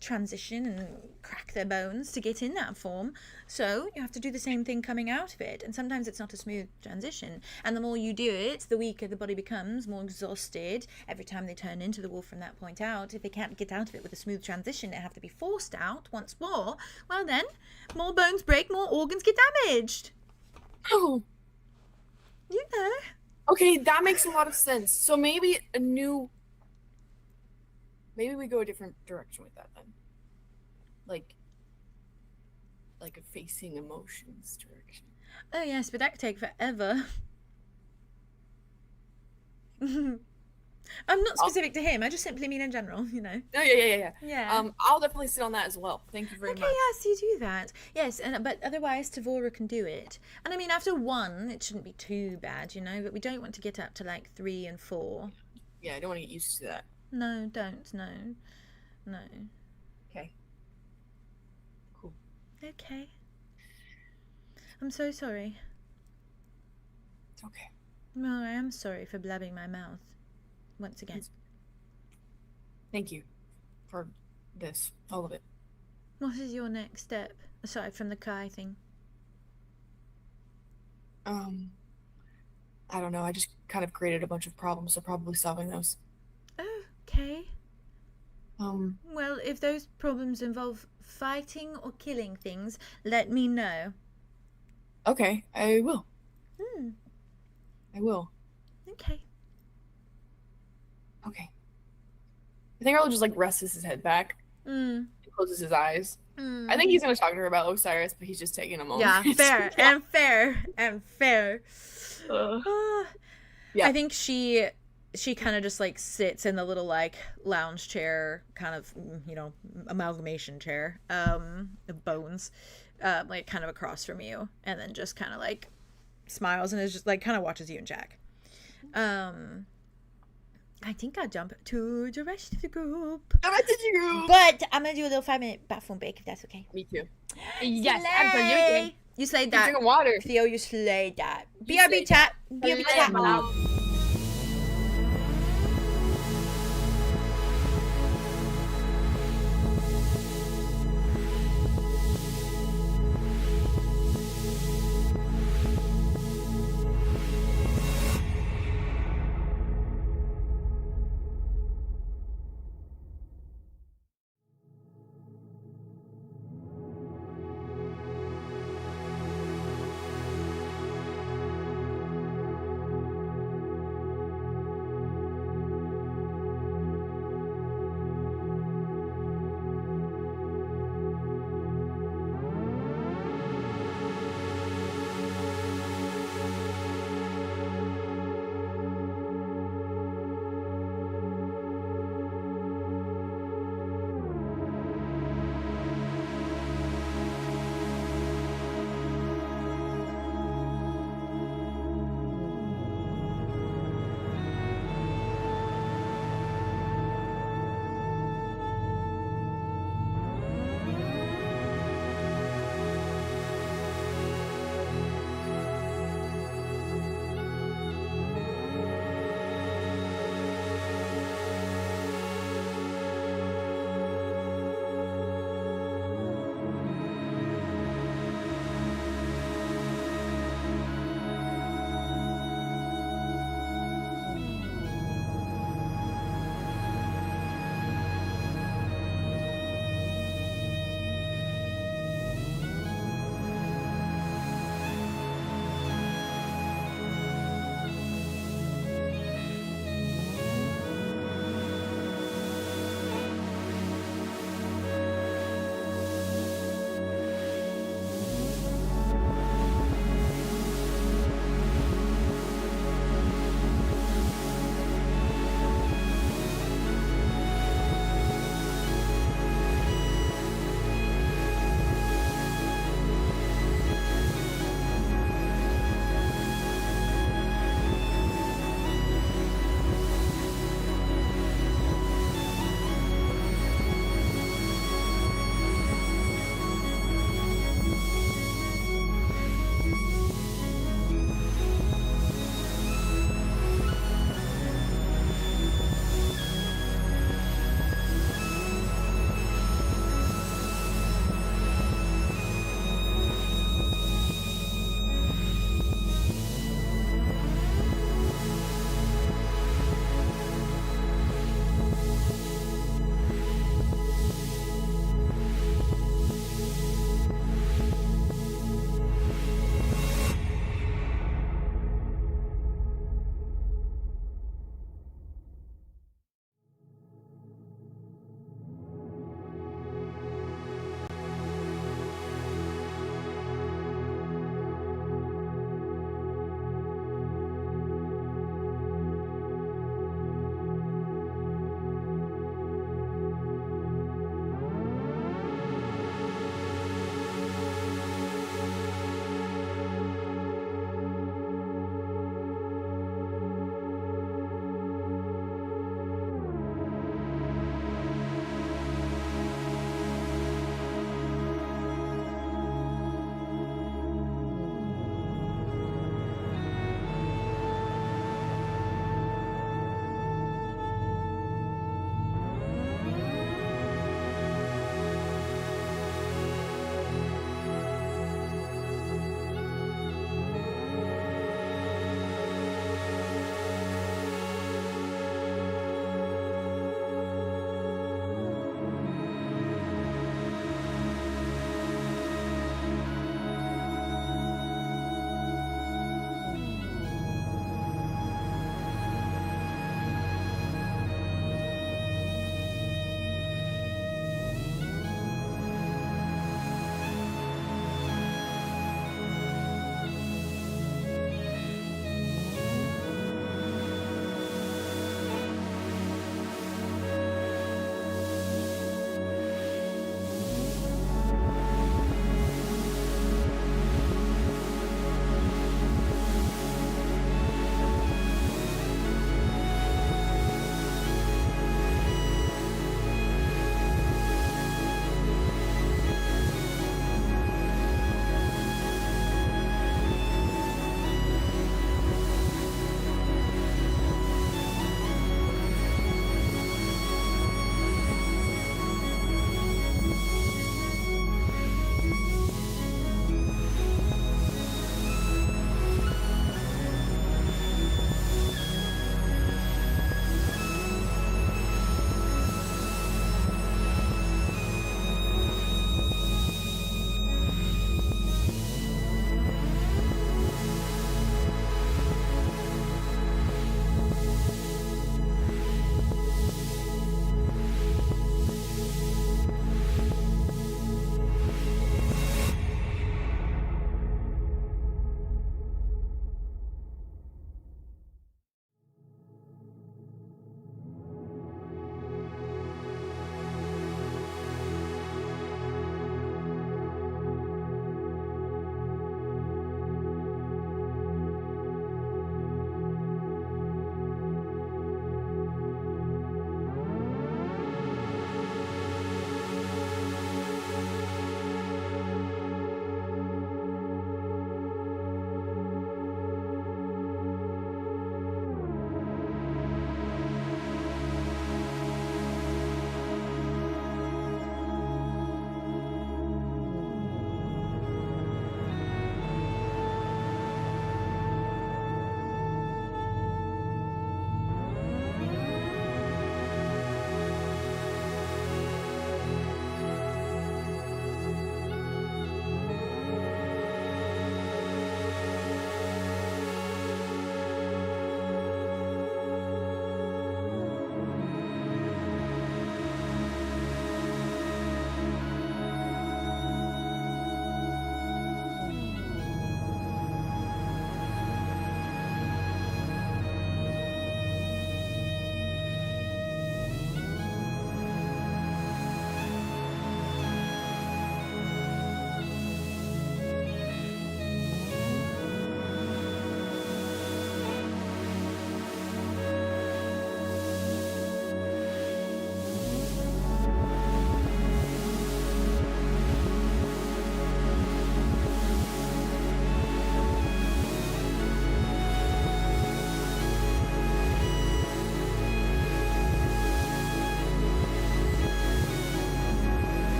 transition and crack their bones to get in that form. So you have to do the same thing coming out of it, and sometimes it's not a smooth transition, and the more you do it, the weaker the body becomes, more exhausted every time they turn into the wolf from that point out. If they can't get out of it with a smooth transition, they have to be forced out once more. Well then, more bones break, more organs get damaged. Oh, you know. Okay, that makes a lot of sense. So maybe we go a different direction with that then. Like a facing emotions direction. Oh yes, but that could take forever. I'm not specific to him. I just simply mean in general, you know. Oh yeah. I'll definitely sit on that as well. Thank you very much. Okay, yes, you do that. Yes, but otherwise Tavora can do it. And I mean, after 1, it shouldn't be too bad, you know. But we don't want to get up to like 3 and 4. Yeah, I don't want to get used to that. No, don't. No. Okay. Cool. Okay. I'm so sorry. It's okay. No, I am sorry for blabbing my mouth once again. Thank you for this, all of it. What is your next step, aside from the Kai thing? I don't know. I just kind of created a bunch of problems, so probably solving those. Okay. Well, if those problems involve fighting or killing things, let me know. Okay, I will. I will. Okay. I think Arlo just like rests his head back. And closes his eyes. I think he's gonna talk to her about Osiris, but he's just taking a moment. Yeah, fair. I think she kind of just like sits in the little like lounge chair, kind of, you know, amalgamation chair, of bones, like kind of across from you, and then just kind of like smiles and is just like kind of watches you and Jack. I think I'll jump to the rest of the group. But I'm gonna do a little 5-minute bathroom break if that's okay. Me too. Yes, absolutely. You slayed that. Drinking water. Theo, you slayed that. BRB chat. BRB chat.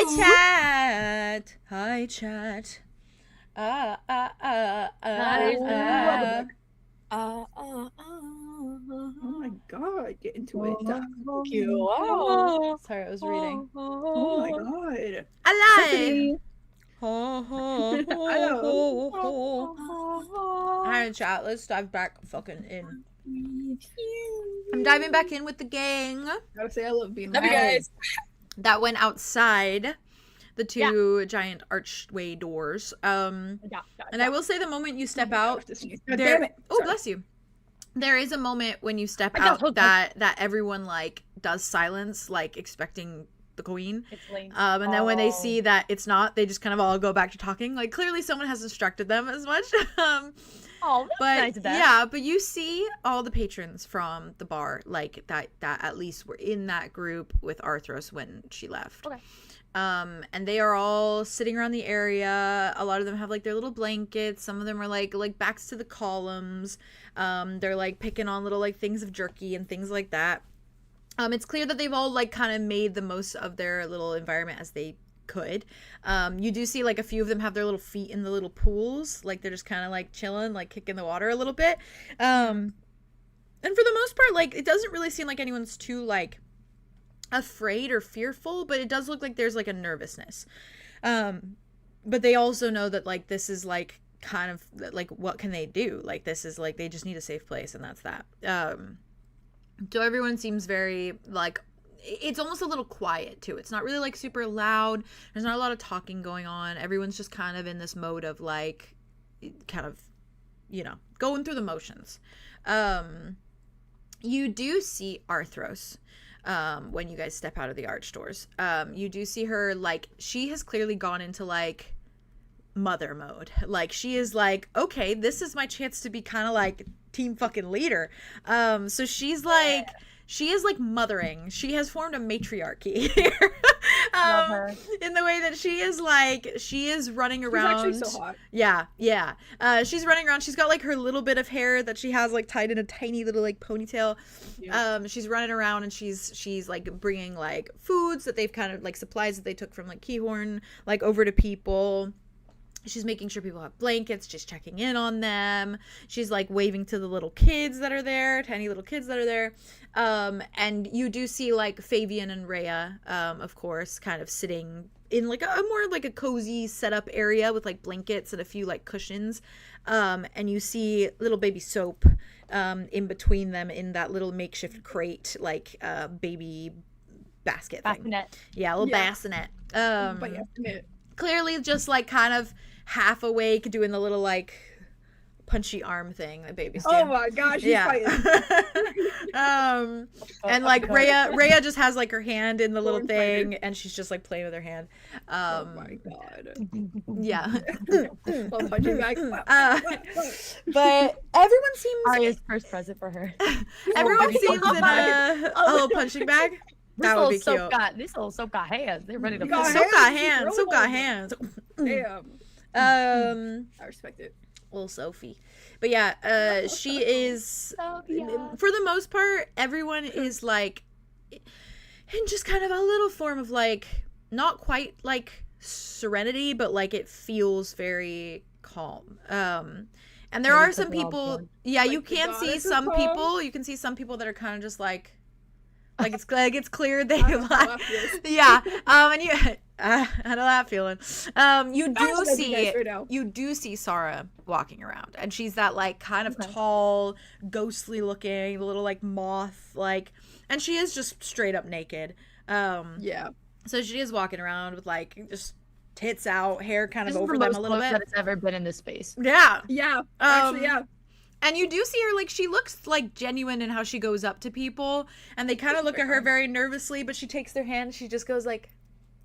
Hi chat. Hi chat. Oh my god, get into it. Thank you. Wow. Sorry, I was reading. Oh my god. Alive. Hi chat, let's dive back fucking in. I'm diving back in with the gang. I gotta say I love being Love you guys. That went outside the two giant archway doors. And I will say the moment you step out, there. Oh, bless you. There is a moment when you step out that everyone like does silence, like expecting the queen. And then when they see that it's not, they just kind of all go back to talking. Like clearly someone has instructed them as much. But nice yeah, but you see all the patrons from the bar, like that at least were in that group with Arthros when she left. Okay. And they are all sitting around the area. A lot of them have like their little blankets. Some of them are like backs to the columns. They're like picking on little like things of jerky and things like that. It's clear that they've all like kind of made the most of their little environment as they could. You do see like a few of them have their little feet in the little pools, like they're just kind of like chilling, like kicking the water a little bit. And for the most part, like it doesn't really seem like anyone's too like afraid or fearful, but it does look like there's like a nervousness. But they also know that like this is like kind of like what can they do? Like this is like they just need a safe place, and that's that. So everyone seems very like it's almost a little quiet too. It's not really like super loud. There's not a lot of talking going on. Everyone's just kind of in this mode of like kind of, you know, going through the motions. You do see Arthros when you guys step out of the arch doors. You do see her like she has clearly gone into like mother mode. Like she is like, okay, this is my chance to be kind of like team fucking leader. So she's like she is like mothering. She has formed a matriarchy here. Love her. In the way that she is running around. She's actually so hot. Yeah. She's running around. She's got like her little bit of hair that she has like tied in a tiny little like ponytail. Yeah. She's running around and she's like bringing like foods that they've kind of like supplies that they took from like 𝐄𝐻𝐪 like over to people. She's making sure people have blankets, just checking in on them. She's like waving to the little kids that are there, tiny little kids that are there. And you do see like Fabian and Rhea, of course, kind of sitting in like a more like a cozy setup area with like blankets and a few like cushions. And you see little baby Soap in between them in that little makeshift crate, like baby basket thing. Bassinet. Yeah, a little bassinet. Clearly just like kind of half awake doing the little like punchy arm thing that babies do. Oh my gosh, she's fighting. And like Rhea just has like her hand in the little thing and she's just like playing with her hand. Oh my god. Yeah. Well, punching bag. But everyone seems Arya's first present for her. Everyone seems in a little punching bag. That would be cute. This little Soap got hands. They're ready to fight. Soap got hands. Damn. I respect it. Little Sophie. But yeah, she is for the most part, everyone is like in just kind of a little form of like not quite like serenity, but like it feels very calm. And there are some people you can see some people that are kind of just like it's clear they like and you I know that feeling. You do see Sarah walking around, and she's that like kind of tall, ghostly looking little like moth like, and she is just straight up naked. So she is walking around with like just tits out, hair kind of over them a little bit. That it's ever been in this space. Yeah. Actually, And you do see her, like, she looks, like, genuine in how she goes up to people. And they kind of look at her very nervously, but she takes their hand. She just goes, like,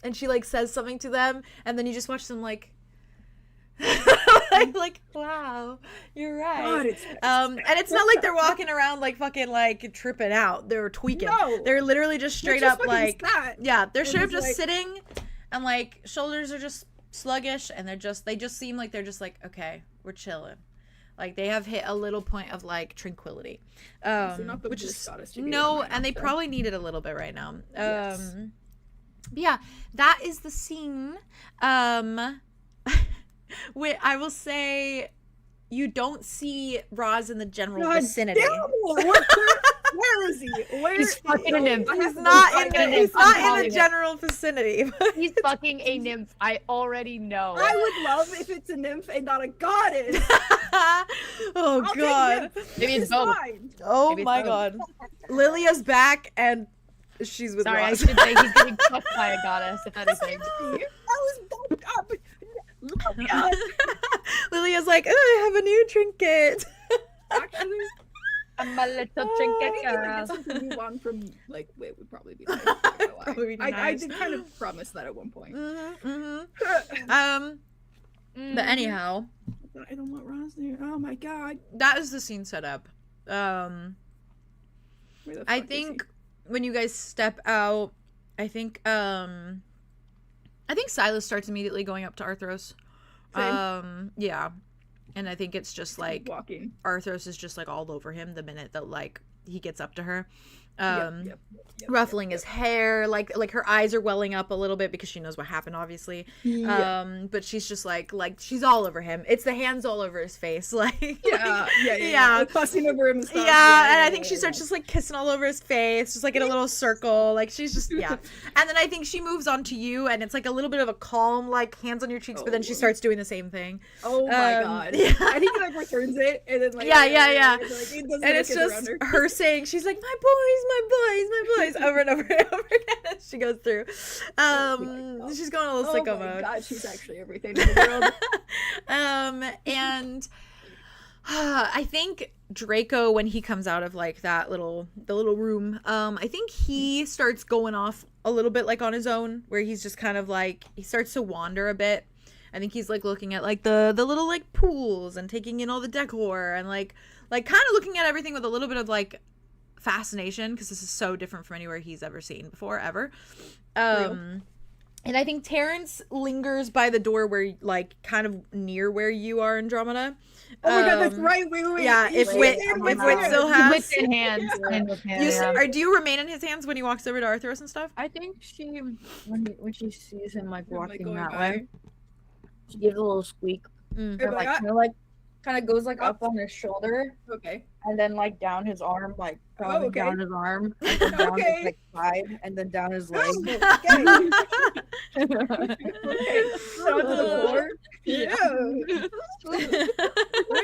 and she, like, says something to them. And then you just watch them, like, like, wow, you're right. And it's not like they're walking around, like, fucking, like, tripping out. They're tweaking. No. They're literally just straight up, like, they're straight up just sitting. And, like, shoulders are just sluggish. And they just seem like they're just, like, okay, we're chilling. Like, they have hit a little point of, like, tranquility. Which is, and they probably need it a little bit right now. Yeah, that is the scene. I will say you don't see Roz in the general vicinity. Where is he? He's fucking a nymph. He's not in the general vicinity. He's fucking a nymph. I already know. I would love if it's a nymph and not a goddess. Oh God. Maybe it's both. Oh my God. Lilia's back and she's with Sorry, Roz. I should say he's getting fucked by a goddess, if anything. I was bumped up. Oh my God. Lilia's like, oh, I have a new trinket. Actually, I'm a little trinket girl. Something you want from like Wit would probably be nice. Probably be I nice. did kind of promise that at one point. But anyhow, I don't want Roz there. Oh my God. that is the scene set up. Where the I fuck is think when you guys step out, I think Silas starts immediately going up to Arthros. Same. Yeah. And I think it's just he? like Walking. Arthros is just like all over him the minute that like he gets up to her. Yep, Ruffling his hair, like her eyes are welling up a little bit because she knows what happened, obviously. But she's just like she's all over him. It's the hands all over his face, like Yeah. Like fussing over him and stuff. Yeah, and I think she starts just like kissing all over his face, just like in a little circle, like she's just And then I think she moves on to you, and it's like a little bit of a calm, like hands on your cheeks, but then she starts doing the same thing. Oh my God. Yeah. I think he like returns it and then like Yeah. And It's just her saying, she's like, my boys, over and over and over again as she goes through. She's going a little sicko mode. God, she's actually everything in the world. And I think Draco, when he comes out of like the little room, I think he starts going off a little bit like on his own, where he's just kind of like, he starts to wander a bit. I think he's like looking at like the little like pools and taking in all the decor and like kind of looking at everything with a little bit of like fascination, because this is so different from anywhere he's ever seen before, ever. And I think Terrence lingers by the door where like kind of near where you are, Andromeda. Oh my God, that's right. Wait. Yeah, if Wit still has Wit's in hands. Do you remain in his hands when he walks over to Arthros and stuff? I think she, when she sees him like walking going that by. way, she gives a little squeak. Mm. Or, like kind of goes like up on his shoulder, Okay. and then like down his arm, like okay. down his arm, and then down Okay. his like side, and then down his leg. Okay. So to the floor. Yeah. Wit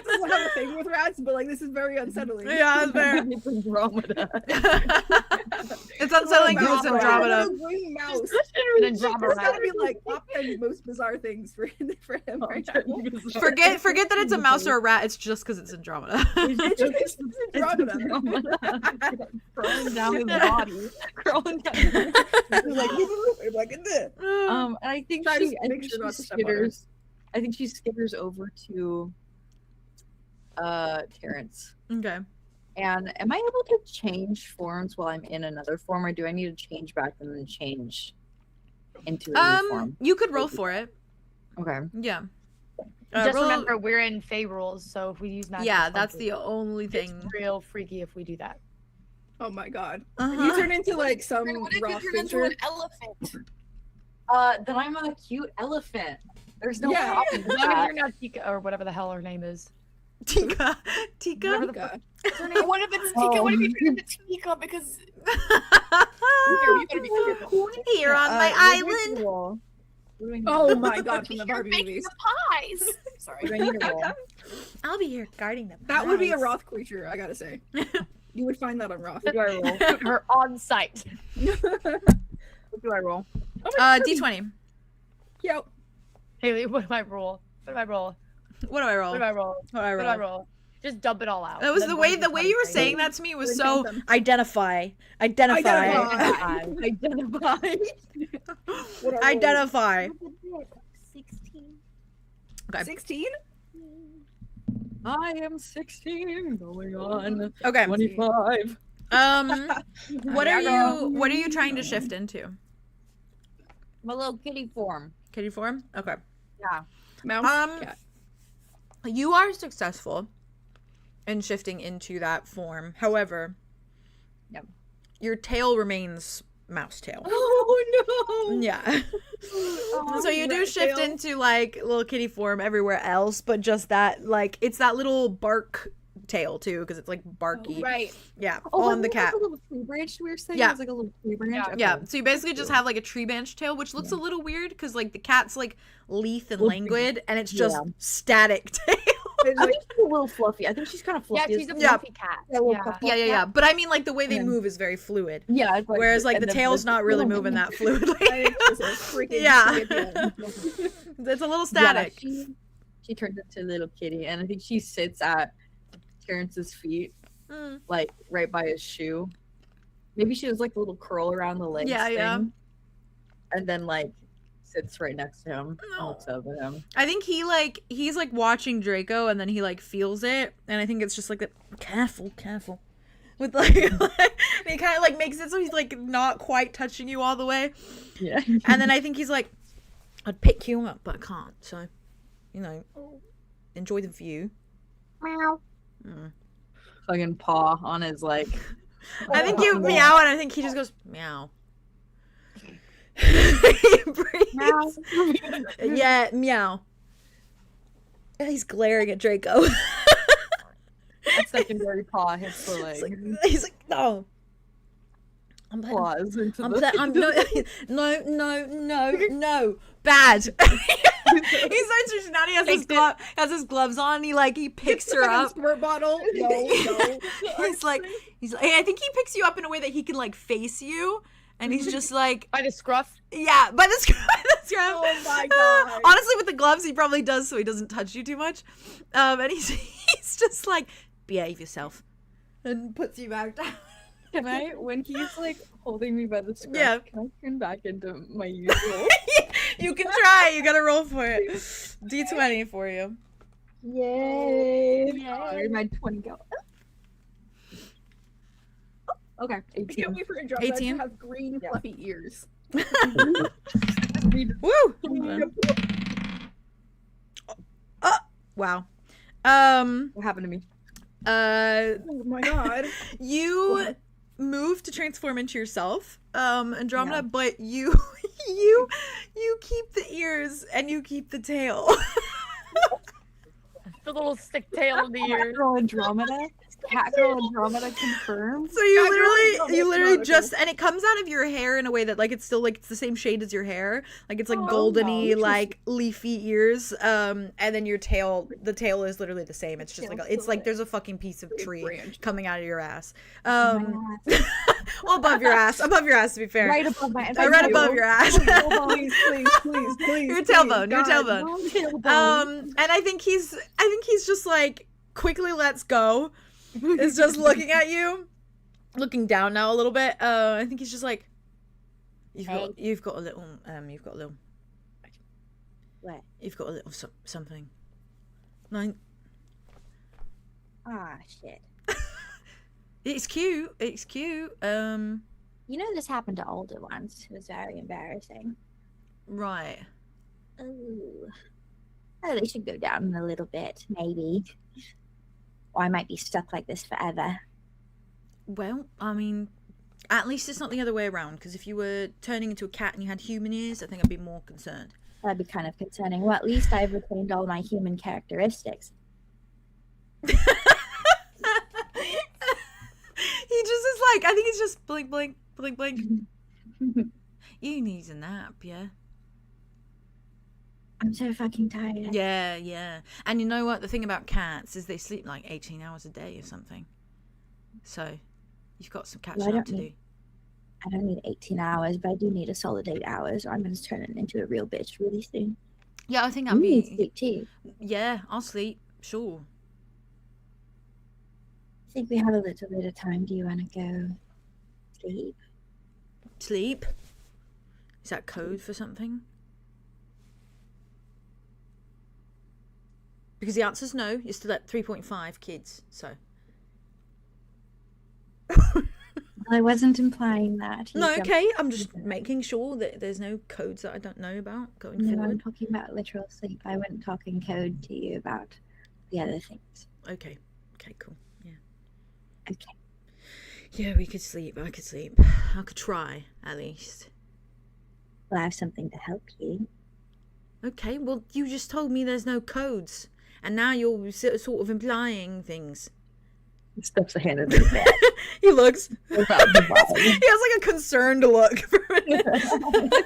doesn't have a thing with rats, but like this is very unsettling. Yeah, it's fair. It's Andromeda. It's unsettling because it's Andromeda. Green mouse. An Andromeda. There's gotta be like top 10 most bizarre things for him right now. Forget that it's a mouse or a rat. It's just because it's Andromeda. It's Andromeda. Crawling down his body. Crawling down. Like in there. And I think Try to she make sure not to step on her. skitters. I think she skitters over to Terrence. Okay. And am I able to change forms while I'm in another form, or do I need to change back and then change into a new form? You could roll for it. Okay. Yeah. Just remember, we're in Fae rules, so if we use magic, that's the only thing. It's real freaky if we do that. Oh my God. Uh-huh. You turn into like some What if rock you turn into creature. an elephant? Then I'm a cute elephant. There's no Yeah. problem with No, that. you're not Tika, or whatever the hell her name is. Tika. Whatever the fuck. What if it's Tika? What if you turn into Tika? Because you better be careful. Here on my island. What do I need? Oh my God, from the You're Barbie making movies. the pies. Sorry. What do I need to roll? I'll be here guarding them. That would be a Roth creature, I gotta say. You would find that on Roth. What do I roll? Her on site. What do I roll? D20. Yep. Haley, what do I roll? What do I roll? What do I roll? What do I roll? What do I What do I roll? roll? Just dump it all out. That was Then the Bunny way just you were comes saying right that to me was Then so count them. identify. Identify. Identify. 16. Okay. 16? I am 16, going on Okay. 25. What are you trying to shift into? My little kitty form. Kitty form? Okay. Yeah. Mouse? Cat. You are successful in shifting into that form. However, Yep. your tail remains mouse tail. Oh no. Yeah. So you do shift into like little kitty form everywhere else, but just that, like, it's that little bark tail too, because it's like barky. Right. Yeah. Oh, on the cat. Like a little tree branch we were saying? Yeah. It was like a little tree branch? Yeah. Okay. Yeah. So you basically just have like a tree branch tail, which looks a little weird because like the cat's like lithe and languid, and it's just static tail. I think she's a little fluffy. I think she's kind of fluffy. Yeah, she's a fluffy cat. Yeah. But I mean, like, the way they move is very fluid. Yeah. It's like, Whereas, like, the tail's not really moving that fluidly. Yeah. It's a little static. Yeah, she turns into a little kitty, and I think she sits at Terrence's feet, like, right by his shoe. Maybe she has, like, a little curl around the legs thing. And then, like, sits right next to him and looks up at him. I think he's like watching Draco, and then he like feels it, and I think it's just like that. Careful with like, and he kind of like makes it so he's like not quite touching you all the way. Yeah. And then I think he's like, I'd pick you up, but I can't, so you know, enjoy the view. Meow. Fucking paw on his like. I think you meow, and I think he just goes meow. He breathes. Yeah, meow. He's glaring at Draco. That secondary paw hits the leg. He's like, no. I'm Claws into I'm the... no. Bad. He starts reaching out. He has his gloves on. He picks her up. Squirt bottle. No. He's like, I think he picks you up in a way that he can like face you. And he's just like... By the scruff? Yeah, by the scruff. Oh my god. Honestly, with the gloves, he probably does so he doesn't touch you too much. And he's just like, behave yourself. And puts you back down. Can I, when he's like holding me by the scruff, can I turn back into my usual? You can try. You gotta roll for it. D20 for you. Yay. Where'd my 20 go? Okay, 18. I can't wait for Andromeda 18? to have green fluffy ears. Woo! Wow. What happened to me? Oh my god. You move to transform into yourself, Andromeda, but you keep the ears and you keep the tail. The little stick tail of the ear. Andromeda? Catgirl Andromeda confirmed. So you literally just, and it comes out of your hair in a way that like it's still like it's the same shade as your hair, like it's like goldeny, like leafy ears, and then your tail, the tail is literally the same. It's just like it's like there's a fucking piece of tree coming out of your ass. Well, above your ass to be fair. Right above my right above your ass. Please. Your tailbone. And I think he's just like quickly lets go. Is just looking at you, looking down now a little bit. I think he's just like, you've got a little what? You've got a little something. Like, Shit. It's cute. You know this happened to older ones. It was very embarrassing. Right. Oh, they should go down a little bit, maybe. Or I might be stuck like this forever. Well, I mean, at least it's not the other way around, because if you were turning into a cat and you had human ears, I think I'd be more concerned. That'd be kind of concerning. Well, at least I've retained all my human characteristics. He just is like, I think he's just blink. You need a nap, yeah? I'm so fucking tired. Yeah. And you know what? The thing about cats is they sleep like 18 hours a day or something. So you've got some catching up to do. I don't need 18 hours, but I do need a solid 8 hours, or I'm going to turn it into a real bitch really soon. Yeah, I think I'll be... sleep too. Yeah, I'll sleep. Sure. I think we have a little bit of time. Do you want to go sleep? Sleep? Is that code for something? Because the answer's no. You're still at 3.5 kids, so. Well, I wasn't implying that. No, okay. I'm just making sure that there's no codes that I don't know about going forward. I'm talking about literal sleep. I wasn't talking code to you about the other things. Okay, cool. Yeah. Okay. Yeah, we could sleep. I could sleep. I could try, at least. Well, I have something to help you. Okay, well, you just told me there's no codes. And now you're sort of implying things. He stuffs a hand in his bag. He looks. He has like a concerned look for a minute.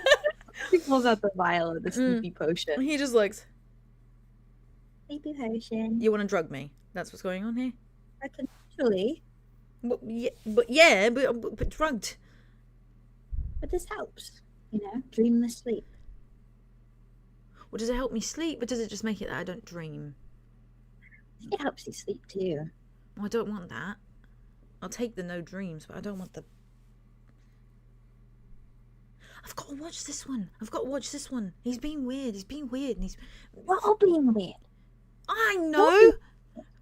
He pulls out the vial of the sleepy potion. He just looks. Sleepy potion. You want to drug me? That's what's going on here? Potentially. But drugged. But this helps. You know, dreamless sleep. Well, does it help me sleep, or does it just make it that I don't dream? I think it helps you sleep too. Well, I don't want that. I'll take the no dreams, but I don't want the... I've got to watch this one. He's being weird. And he's... We're all being weird. I know.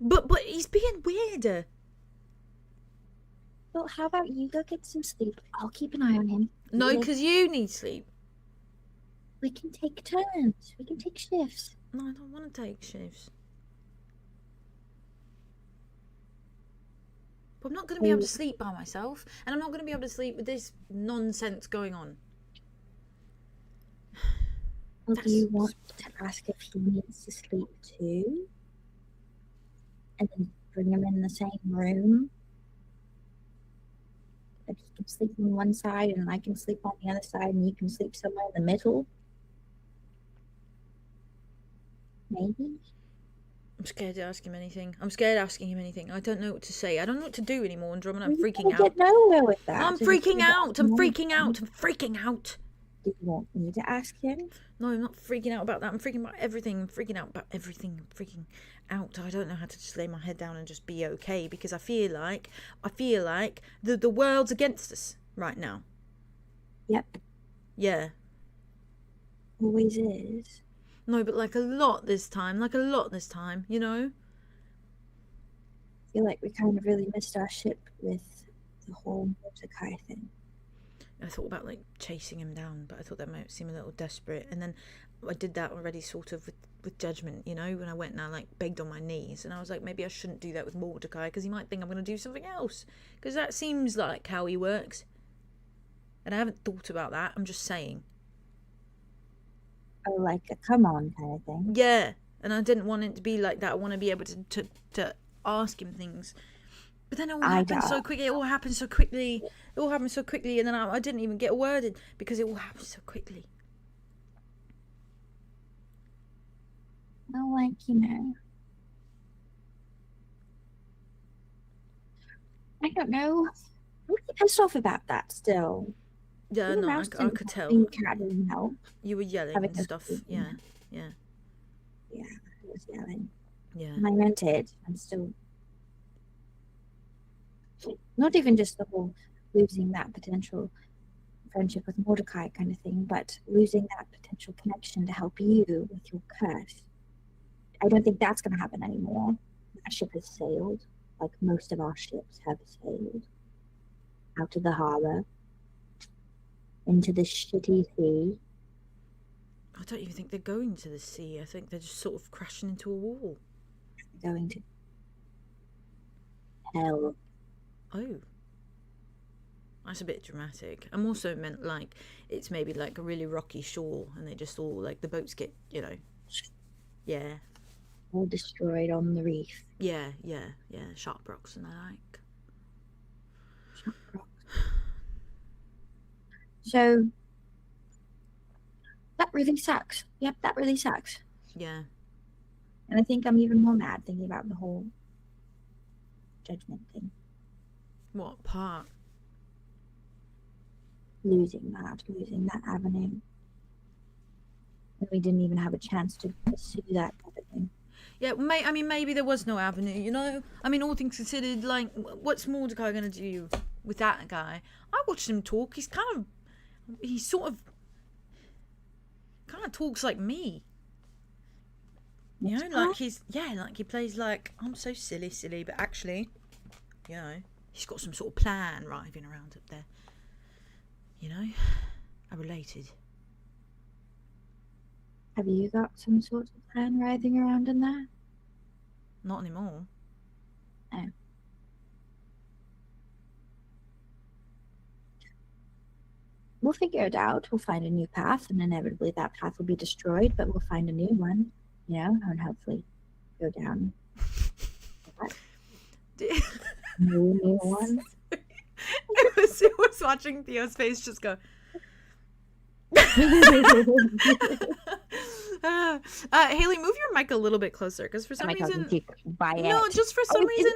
But he's being weirder. Well, how about you go get some sleep? I'll keep an eye on him. No, because you need sleep. We can take turns. We can take shifts. No, I don't want to take shifts. But I'm not going to be able to sleep by myself. And I'm not going to be able to sleep with this nonsense going on. Well, do you want to ask if he needs to sleep too? And then bring him in the same room? Like he can sleep on one side and I can sleep on the other side and you can sleep somewhere in the middle? Maybe? I'm scared to ask him anything. I don't know what to say. I don't know what to do anymore, and Drummond, I'm freaking out. Get nowhere with that. I'm freaking out. I'm freaking out. Do you want me to ask him? No, I'm not freaking out about that. I'm freaking about everything. I'm freaking out. I don't know how to just lay my head down and just be okay, because I feel like the world's against us right now. Yep. Yeah. Always is. No, but like a lot this time, you know? I feel like we kind of really missed our ship with the whole Mordecai thing. I thought about like chasing him down, but I thought that might seem a little desperate. And then I did that already sort of with judgment, you know, when I went and I like begged on my knees. And I was like, maybe I shouldn't do that with Mordecai because he might think I'm going to do something else. Because that seems like how he works. And I haven't thought about that. I'm just saying. Oh, like a come on kind of thing. Yeah, and I didn't want it to be like that. I want to be able to ask him things. But then it all happened so quickly. It all happened so quickly, and then I didn't even get a word in because it all happened so quickly. Well, like, you know, I don't know. I'm really pissed off about that still. Yeah, no, I could tell. You were yelling and stuff. Yeah. Yeah, I was yelling. Yeah. And I meant it. I'm still... Not even just the whole losing that potential friendship with Mordecai kind of thing, but losing that potential connection to help you with your curse. I don't think that's going to happen anymore. That ship has sailed, like most of our ships have sailed, out of the harbor. Into the shitty sea. I don't even think they're going to the sea. I think they're just sort of crashing into a wall. Going to hell. Oh. That's a bit dramatic. I'm also meant like it's maybe like a really rocky shore and they just all like the boats get, you know. Yeah. All destroyed on the reef. Yeah. Sharp rocks and the like. Sharp rocks. So that really sucks. Yep, that really sucks. Yeah. And I think I'm even more mad thinking about the whole judgment thing. What part? Losing that avenue. And we didn't even have a chance to pursue that avenue. Yeah, I mean, maybe there was no avenue, you know? I mean, all things considered, like, what's Mordecai going to do with that guy? I watched him talk. He sort of kind of talks like me. You know, like like he plays like, I'm so silly, but actually, you know, he's got some sort of plan writhing around up there. You know, I related. Have you got some sort of plan writhing around in there? Not anymore. Oh. we'll figure it out. We'll find a new path, and inevitably that path will be destroyed, but we'll find a new one, you know, and hopefully go down. New one. It was watching Theo's face just go. Haley, move your mic a little bit closer, because for some reason, no, just for some reason,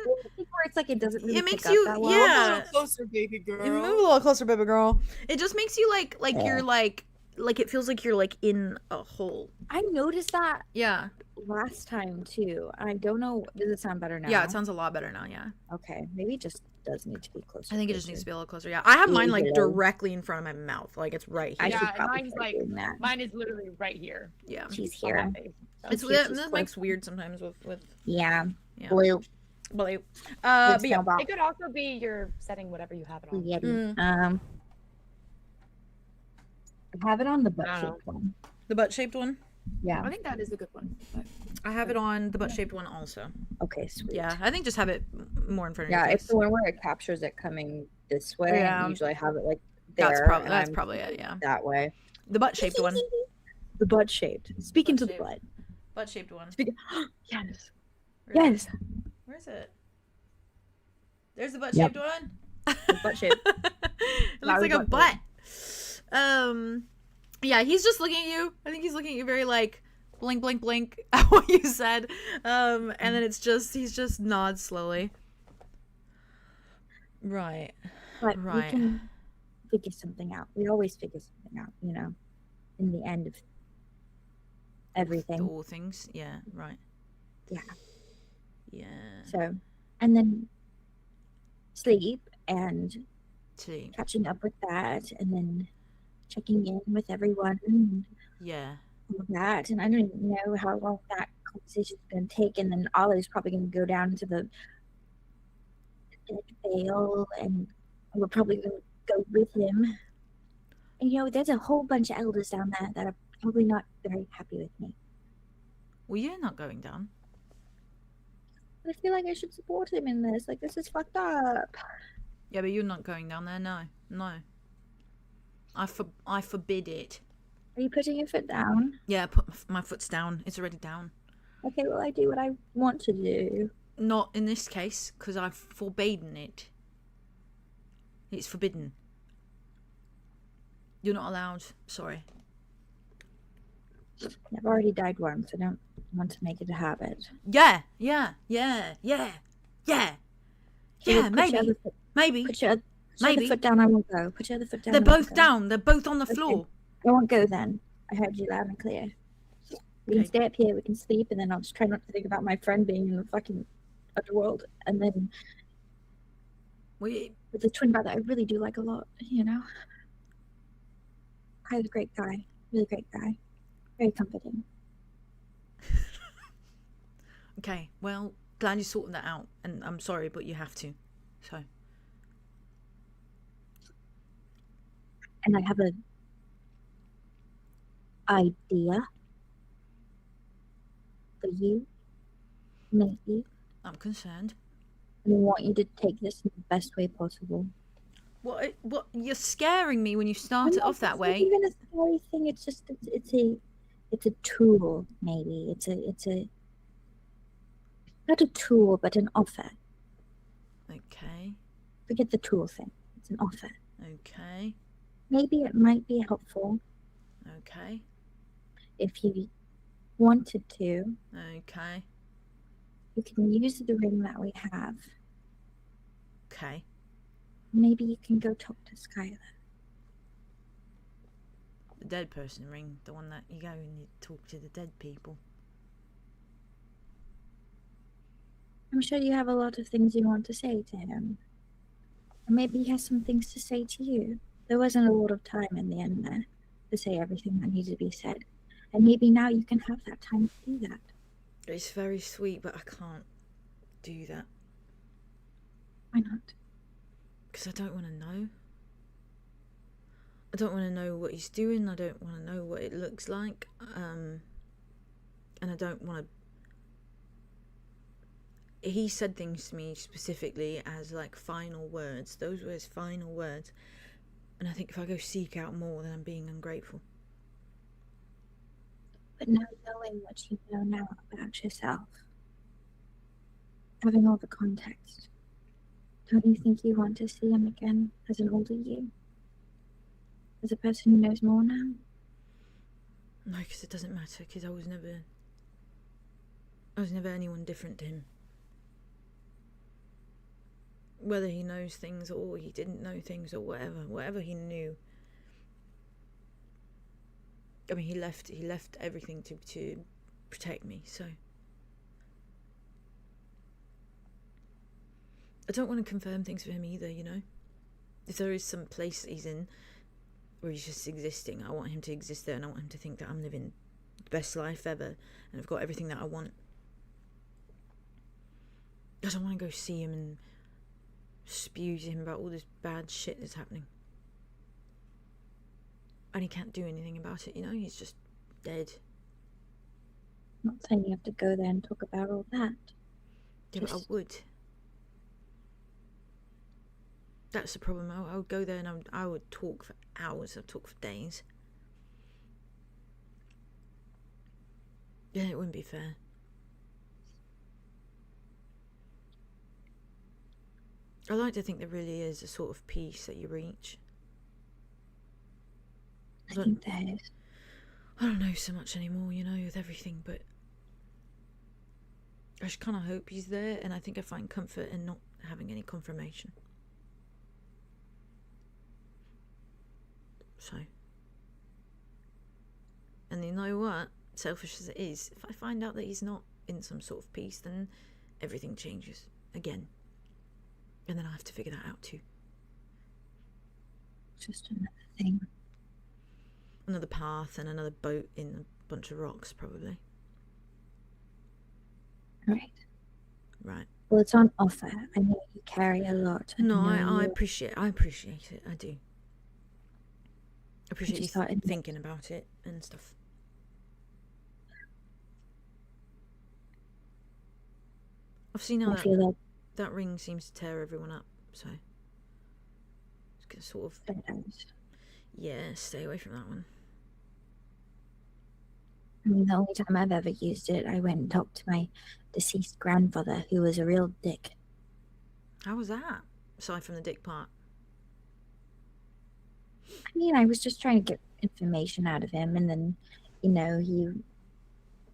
it's like it doesn't really it makes you, that well. yeah, a little closer, baby girl. You move a little closer, baby girl. It just makes you like you're like it feels like you're like in a hole. I noticed that. Yeah. Last time too. I don't know. Does it sound better now? Yeah, it sounds a lot better now. Yeah. Okay, maybe it just does need to be closer. I think it just needs to be a little closer. Yeah, I have mine like directly in front of my mouth, like it's right here. Yeah, mine is literally right here. Yeah, she's here. It's that mic's weird sometimes with. Yeah. Blue. But yeah. It could also be you're setting whatever you have it on. I have it on the butt-shaped one. The butt-shaped one? Yeah. I think that is a good one. I have it on the butt-shaped one also. Okay, sweet. Yeah, I think just have it more in front of your face. Yeah, it's the one where it captures it coming this way. Yeah. Usually I have it like there. That's probably it, yeah. That way. The butt-shaped one. The butt-shaped. Speaking to the butt. Butt-shaped one. Yes. Yes. Where is it? There's the butt-shaped one. The butt-shaped. It looks like a butt. Yeah, he's just looking at you. I think he's looking at you very like blink, blink, blink at what you said. And then he's just nods slowly. Right. But we can figure something out. We always figure something out, you know, in the end of everything. All things. Yeah, right. Yeah. Yeah. So, and then sleep and catching up with that, and then checking in with everyone. And all that. And I don't even know how long that conversation is going to take. And then Ollie's probably going to go down to the Vale, and we're probably going to go with him. And, you know, there's a whole bunch of elders down there that are probably not very happy with me. Well, you're not going down. I feel like I should support him in this. Like, this is fucked up. Yeah, but you're not going down there. No. I forbid it. Are you putting your foot down? Yeah, my foot's down. It's already down. Okay, well, I do what I want to do. Not in this case, because I've forbidden it. It's forbidden. You're not allowed. Sorry. I've already died once. I don't want to make it a habit. Yeah, maybe. Put your other foot down, I won't go. Put your other foot down. They're both down. They're both on the floor. I won't go then. I heard you loud and clear. We can stay up here, we can sleep, and then I'll just try not to think about my friend being in the fucking underworld. And then with the twin brother, I really do like a lot, you know? Kyle's a great guy. Really great guy. Very comforting. Okay, well, glad you sorted that out. And I'm sorry, but you have to. So. And I have an idea for you, maybe. I'm concerned. And I want you to take this in the best way possible. What? You're scaring me when you start it off that way. It's not even a scary thing. It's just it's a tool. Maybe it's a not a tool, but an offer. Okay. Forget the tool thing. It's an offer. Okay. Maybe it might be helpful. Okay. If you wanted to. Okay. You can use the ring that we have. Okay. Maybe you can go talk to Skylar. The dead person ring, the one that you go and you talk to the dead people. I'm sure you have a lot of things you want to say to him. Or maybe he has some things to say to you. There wasn't a lot of time in the end there to say everything that needed to be said. And maybe now you can have that time to do that. It's very sweet, but I can't do that. Why not? Because I don't want to know. I don't want to know what he's doing. I don't want to know what it looks like. And I don't want to... He said things to me specifically as like final words. Those were his final words. And I think if I go seek out more, then I'm being ungrateful. But now knowing what you know now about yourself, having all the context, don't you think you want to see him again as an older you? As a person who knows more now? No, because it doesn't matter, because I was never anyone different to him. Whether he knows things or he didn't know things or whatever he knew. I mean, he left everything to protect me, so I don't want to confirm things for him either, you know? If there is some place he's in where he's just existing, I want him to exist there, and I want him to think that I'm living the best life ever and I've got everything that I want. I don't want to go see him and spew to him about all this bad shit that's happening. And he can't do anything about it, you know? He's just dead. I'm not saying you have to go there and talk about all that. Yeah, but I would. That's the problem. I would go there and I would talk for hours. I'd talk for days. Yeah, it wouldn't be fair. I like to think there really is a sort of peace that you reach. I think there is. I don't know so much anymore, you know, with everything, but I just kind of hope he's there, and I think I find comfort in not having any confirmation. So, and you know what, selfish as it is, if I find out that he's not in some sort of peace, then everything changes again, and then I have to figure that out too. Just another thing. Another path and another boat in a bunch of rocks, probably. Right. Well, it's on offer. I know you carry a lot. No, I appreciate it. I do. I appreciate you thinking about it and stuff. I've seen how that ring seems to tear everyone up, so it's gonna sort of stay away from that one. I mean, the only time I've ever used it, I went and talked to my deceased grandfather, who was a real dick. How was that? Aside from the dick part. I mean, I was just trying to get information out of him, and then, you know, he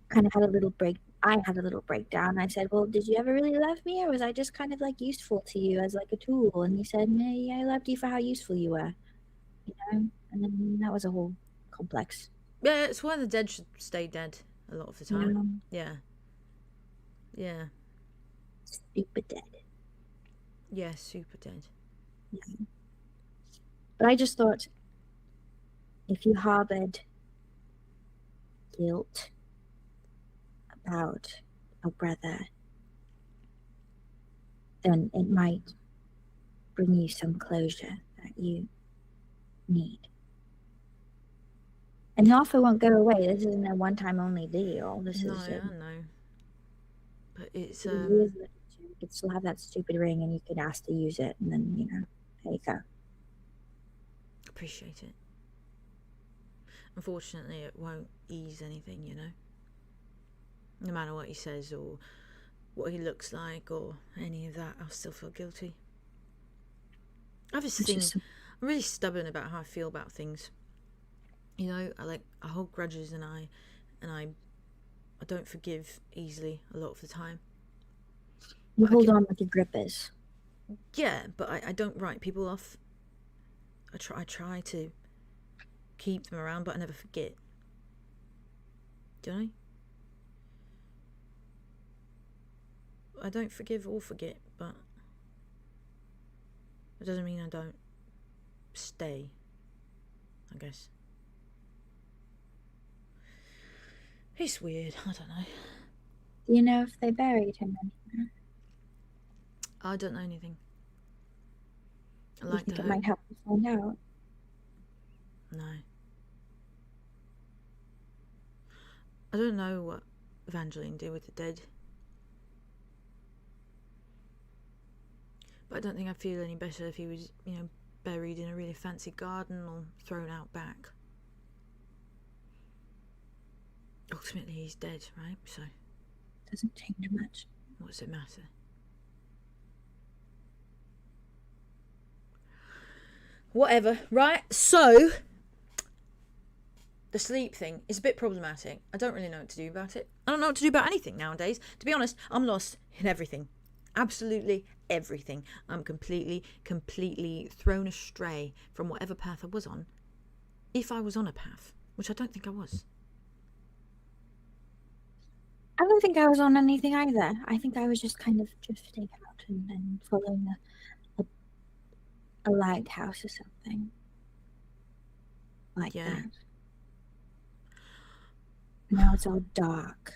kind of had a little break. I had a little breakdown. I said, well, did you ever really love me, or was I just kind of like useful to you as like a tool? And he said, yeah, I loved you for how useful you were, you know. And then that was a whole complex. Yeah, it's why the dead should stay dead a lot of the time. Yeah. Super dead. Yeah, super dead. Yeah. But I just thought, if you harbored guilt about a brother, then it might bring you some closure that you need. And the offer won't go away. This isn't a one-time only deal. This is I know. But it's you could still have that stupid ring, and you could ask to use it, and then, you know, there you go. Appreciate it. Unfortunately, it won't ease anything, you know. No matter what he says or what he looks like or any of that, I'll still feel guilty. I have this thing. I'm really stubborn about how I feel about things. You know, I hold grudges, and I don't forgive easily a lot of the time. You hold on with your grippers. Yeah, but I don't write people off. I try to keep them around, but I never forget. Don't I? I don't forgive or forget, but it doesn't mean I don't stay, I guess. It's weird, I don't know. Do you know if they buried him anywhere? I don't know anything. I like think it might help you find out. No. I don't know what Evangeline did with the dead. But I don't think I'd feel any better if he was, you know, buried in a really fancy garden or thrown out back. Ultimately, he's dead, right? So Doesn't change much. what does it matter? Whatever, right? So the sleep thing is a bit problematic. I don't really know what to do about it. I don't know what to do about anything nowadays. To be honest, I'm lost in everything. Absolutely everything. I'm completely thrown astray from whatever path I was on. If I was on a path, which I don't think I was. I don't think I was on anything either. I think I was just kind of drifting out and following a lighthouse or something. Like that. Now it's all dark.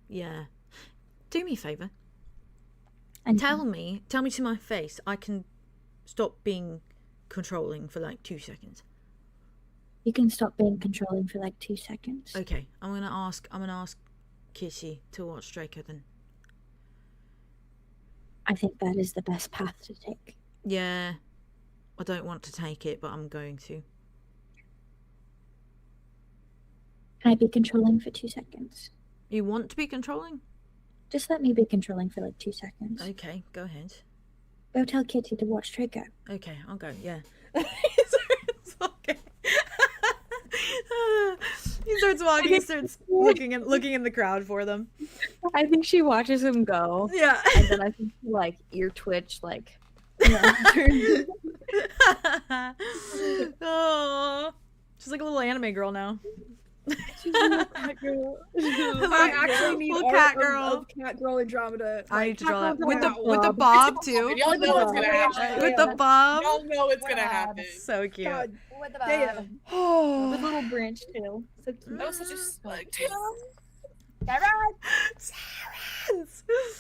Yeah. Do me a favour. And tell me to my face I can stop being controlling for like 2 seconds. You can stop being controlling for like 2 seconds. Okay, I'm gonna ask Kitty to watch Draco then. I think that is the best path to take. Yeah. I don't want to take it, but I'm going to. Can I be controlling for 2 seconds? You want to be controlling? Just let me be controlling for like 2 seconds. Okay, go ahead. Go tell Kitty to watch Draco. Okay, I'll go, yeah. It's okay. He starts walking, he starts looking in the crowd for them. I think she watches him go. Yeah. And then I think she, like, ear twitch, like, Oh, she's like a little anime girl now. she's a little cat girl. I actually need little art cat of- girl. Of cat girl Andromeda. I need to draw that Cat with girl the Andromeda. bob too. Y'all know it's gonna happen. With the bob. Y'all know it's gonna happen. So cute. God With the damn. bob. Oh, The little branch tail. So cute. That was such a like, Terrence.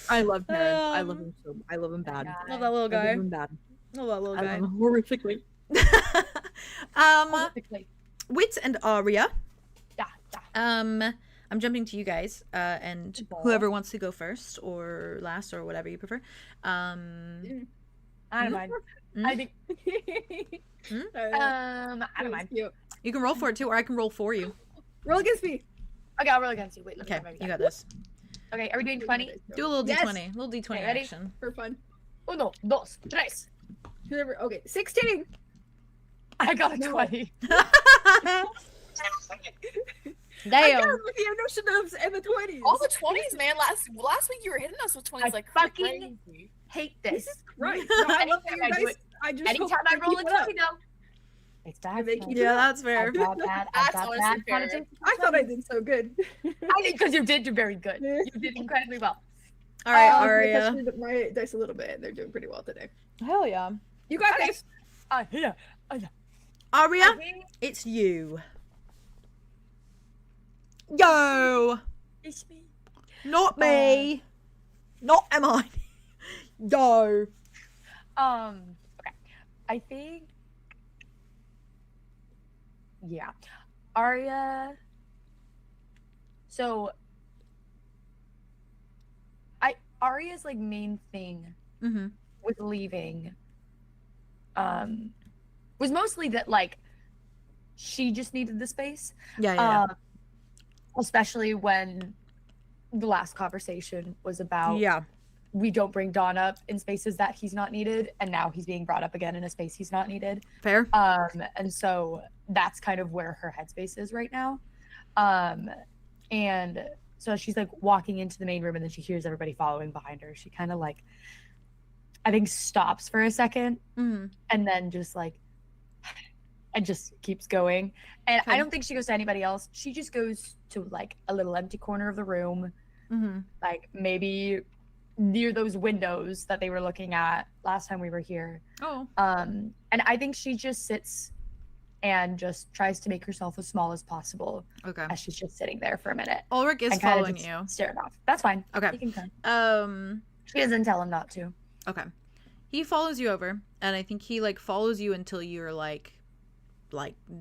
I love Terrence. I love him so. I love him bad. Love that little I guy. love him bad. Love that little I guy. love him horrifically. Wit and Aria. Yeah. I'm jumping to you guys, and whoever wants to go first or last or whatever you prefer. I don't mind. I think. I don't mind. You can roll for it too, or I can roll for you. Roll against me. Okay, I'll roll against you. Wait, let me Okay, remember you that. got this. Okay, are we doing 20? Do a little Yes. D20, little D20 Okay, ready? action. For fun. 1, 2, 3. Whoever. Okay, 16. I got a 20. I Damn. got with the notion of in the 20s. all the 20s, man. Last week you were hitting us with 20s I like fucking crazy. hate this. Right. No, I love that you Anytime I do guys. I just Anytime hope I you roll a keep it up. 20 though. It's bad. They keep it Yeah, up. that's fair. I've got bad That's honestly fair. connotations. I thought I did so good. I did because you did do very good. You did incredibly well. All right, I Aria. tested my dice a little bit, and they're doing pretty well today. Hell yeah. You got Okay. this. Yeah. Aria, I think it's you. Yo. it's me. Not me. Not am I. Yo. Okay. I think. Yeah. Arya. So. Arya's like main thing Mm-hmm. with leaving was mostly that like she just needed the space. Yeah. Especially when the last conversation was about Yeah. we don't bring Dawn up in spaces that he's not needed, and now he's being brought up again in a space he's not needed. Fair. And so that's kind of where her headspace is right now. And so she's like walking into the main room, and then she hears everybody following behind her. She kind of like, I think, stops for a second, Mm-hmm. and then just like, and just keeps going. And I Okay. don't think she goes to anybody else. She just goes to like a little empty corner of the room, Mm-hmm. like maybe near those windows that they were looking at last time we were here. Oh. And I think she just sits and just tries to make herself as small as possible Okay. as she's just sitting there for a minute Ulrich is and kind of following just you. staring off. That's fine. Okay. You can come. She doesn't tell him not to. Okay. He follows you over, and I think he like follows you until you're like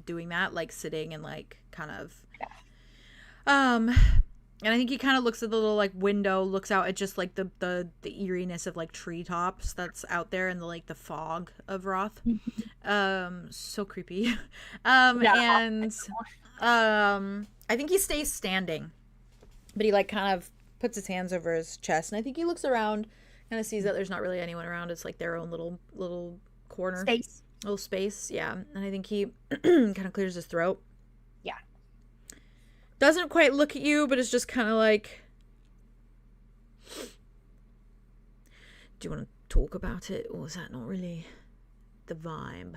doing that, like sitting and like kind of And I think he kind of looks at the little like window, looks out at just like the eeriness of like treetops that's out there and the like the fog of Roth. So creepy. And I think he stays standing, but he like kind of puts his hands over his chest, and I think he looks around, kind of sees that there's not really anyone around. It's like their own little corner, little space. Yeah, and I think he kind of clears his throat. Yeah. Doesn't quite look at you, but it's just kind of like, do you want to talk about it, or is that not really the vibe?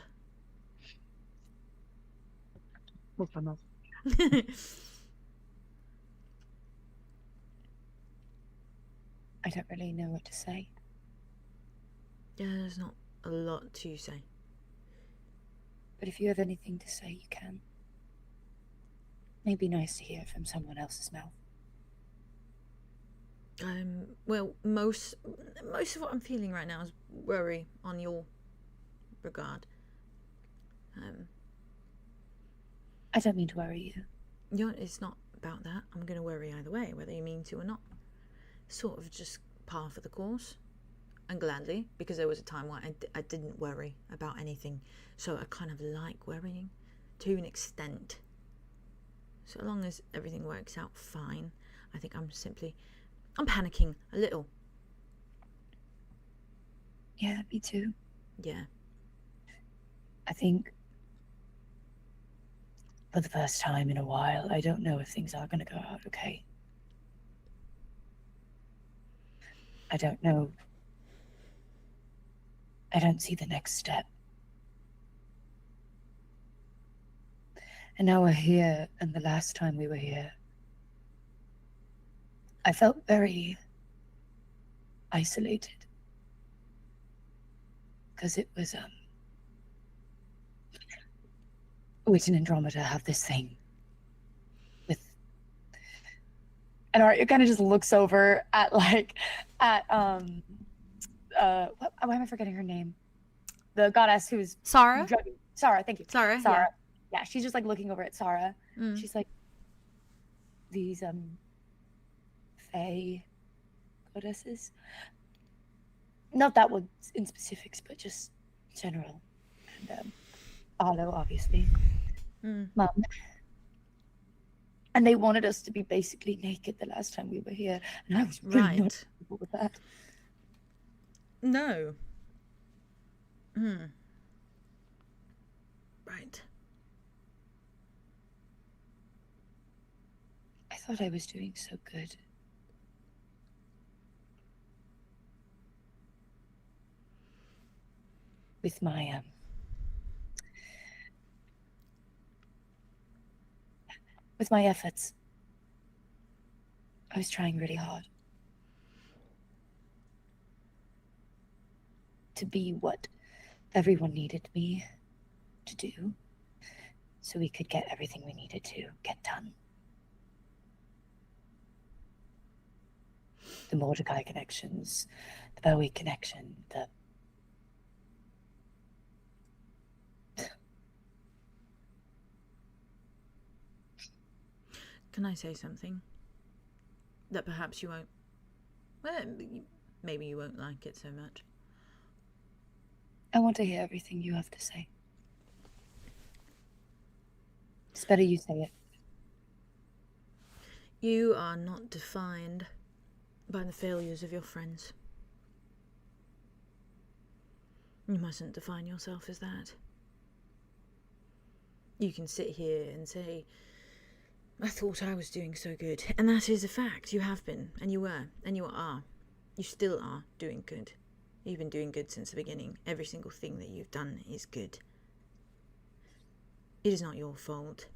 I don't really know what to say. Yeah, there's not a lot to say. But if you have anything to say, you can. Maybe nice to hear from someone else's mouth. Well, most of what I'm feeling right now is worry on your regard. I don't mean to worry you. It's not about that. I'm going to worry either way, whether you mean to or not. Sort of just par for the course. And gladly, because there was a time where I didn't worry about anything. So I kind of like worrying to an extent. So long as everything works out fine, I think I'm panicking a little. Yeah, me too. Yeah. I think for the first time in a while, I don't know if things are going to go out okay. I don't know. I don't see the next step. And now we're here, and the last time we were here, I felt very isolated. Because it was, Wit and Andromeda have this thing with... And Arya kind of just looks over at, why am I forgetting her name? The goddess who's... Sarah? Sarah, thank you. Sarah. Yeah, she's just like looking over at Sarah. She's like, these fae goddesses. Not that one in specifics, but just general. And Arlow, obviously. Mum. And they wanted us to be basically naked the last time we were here, and I was really not comfortable with that. No. Right. I thought I was doing so good. With my, with my efforts. I was trying really hard to be what everyone needed me to do, so we could get everything we needed to get done. The Mordecai connections, the Bowie connection, the... Can I say something that perhaps you won't... Well, maybe you won't like it so much. I want to hear everything you have to say. It's better you say it. You are not defined by the failures of your friends. You mustn't define yourself as that. You can sit here and say, I thought I was doing so good. And that is a fact. You have been, and you were, and you are. You still are doing good. You've been doing good since the beginning. Every single thing that you've done is good. It is not your fault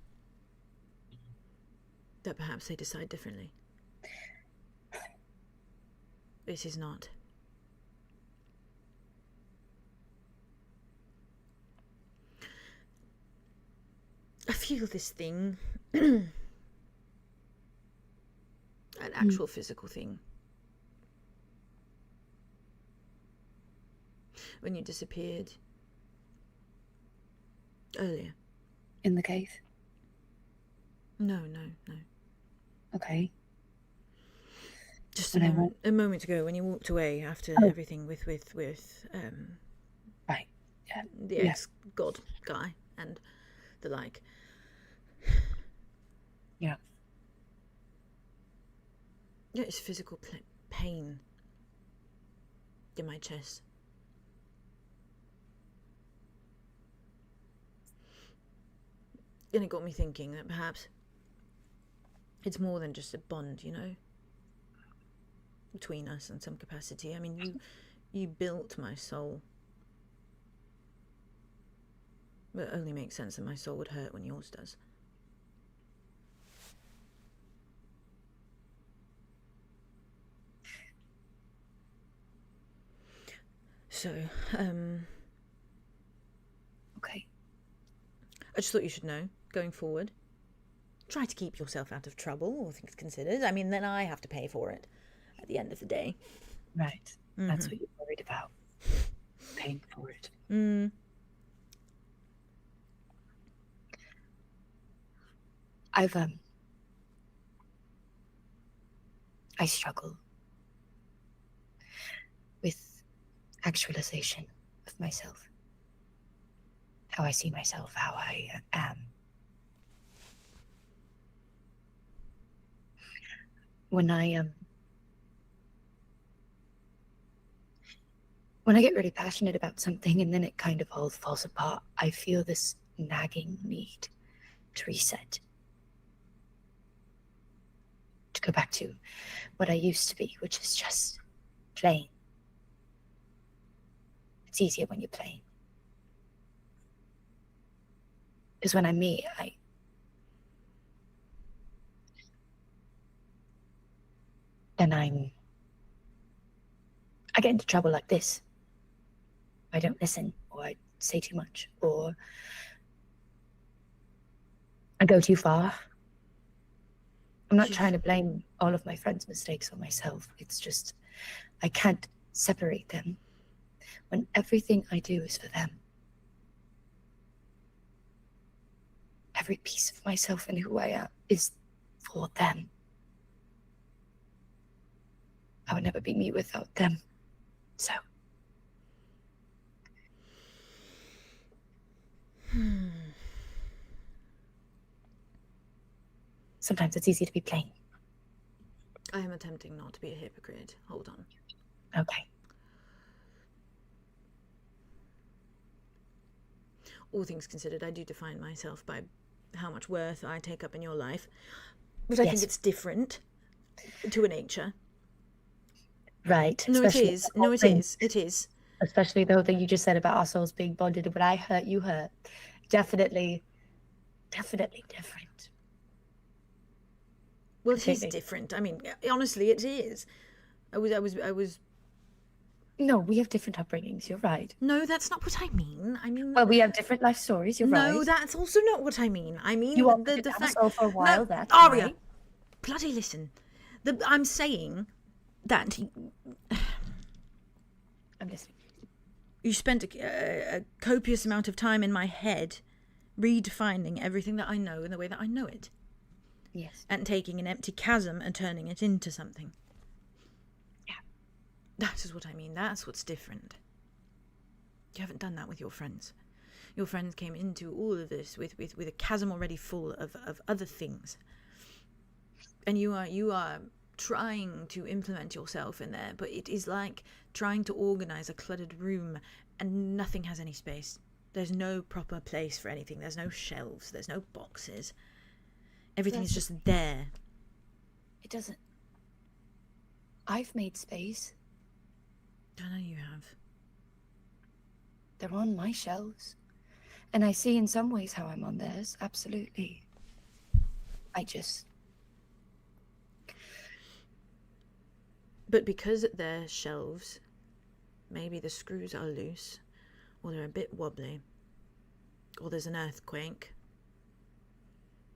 that perhaps they decide differently. This is not. I feel this thing, an actual physical thing. When you disappeared earlier. In the cave? No. Okay. just a moment ago when you walked away after everything with right, the ex-god guy and the like. Yeah. It's physical pain in my chest. And it got me thinking that perhaps it's more than just a bond, you know, between us in some capacity. I mean, you built my soul. But it only makes sense that my soul would hurt when yours does. So, okay. I just thought you should know, going forward, try to keep yourself out of trouble, all things considered. I mean, then I have to pay for it at the end of the day. Right. That's what you're worried about. Paying for it. I struggle with actualization of myself. How I see myself, how I am. When I get really passionate about something and then it kind of all falls apart, I feel this nagging need to reset. To go back to what I used to be, which is just playing. It's easier when you're playing. Because when I'm me, I get into trouble like this. I don't listen, or I say too much, or I go too far. I'm not trying to blame all of my friends' mistakes on myself. It's just, I can't separate them when everything I do is for them. Every piece of myself and who I am is for them. I would never be me without them. So. Sometimes it's easy to be plain. I am attempting not to be a hypocrite. Hold on. Okay. All things considered, I do define myself by how much worth I take up in your life. But I think it's different to a nature. Right. No, it is. No, it is. It is. Especially the whole thing you just said about our souls being bonded. When I hurt, you hurt. Definitely different. Well, it is different. I mean, honestly, it is. I was. No, we have different upbringings. You're right. No, that's not what I mean. I mean. Well, we have different life stories. You're right. No, that's also not what I mean. I mean you the fact. For a while. No, that's Aria, right. bloody listen. I'm saying that. I'm listening. You spent a copious amount of time in my head, redefining everything that I know in the way that I know it. Yes. And taking an empty chasm and turning it into something. Yeah. That is what I mean. That's what's different. You haven't done that with your friends. Your friends came into all of this with a chasm already full of other things. And you are trying to implement yourself in there, but it is like trying to organize a cluttered room and nothing has any space. There's no proper place for anything. There's no shelves. There's no boxes. Everything is just there. It doesn't. I've made space. I know you have. They're on my shelves. And I see in some ways how I'm on theirs. Absolutely. But because they're shelves, maybe the screws are loose, or they're a bit wobbly, or there's an earthquake,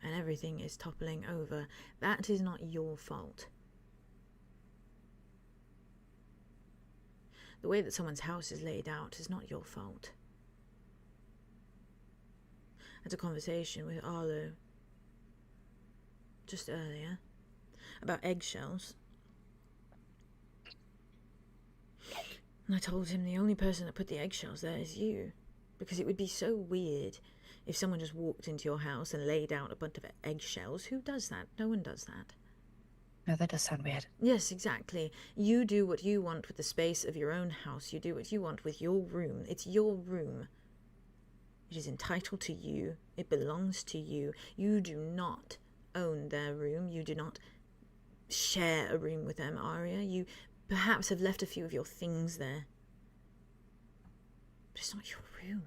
and everything is toppling over. That is not your fault. The way that someone's house is laid out is not your fault. I had a conversation with Arlow just earlier about eggshells. I told him the only person that put the eggshells there is you. Because it would be so weird if someone just walked into your house and laid out a bunch of eggshells. Who does that? No one does that. No, that does sound weird. Yes, exactly. You do what you want with the space of your own house. You do what you want with your room. It's your room. It is entitled to you. It belongs to you. You do not own their room. You do not share a room with them, Arya. You perhaps have left a few of your things there. But it's not your room.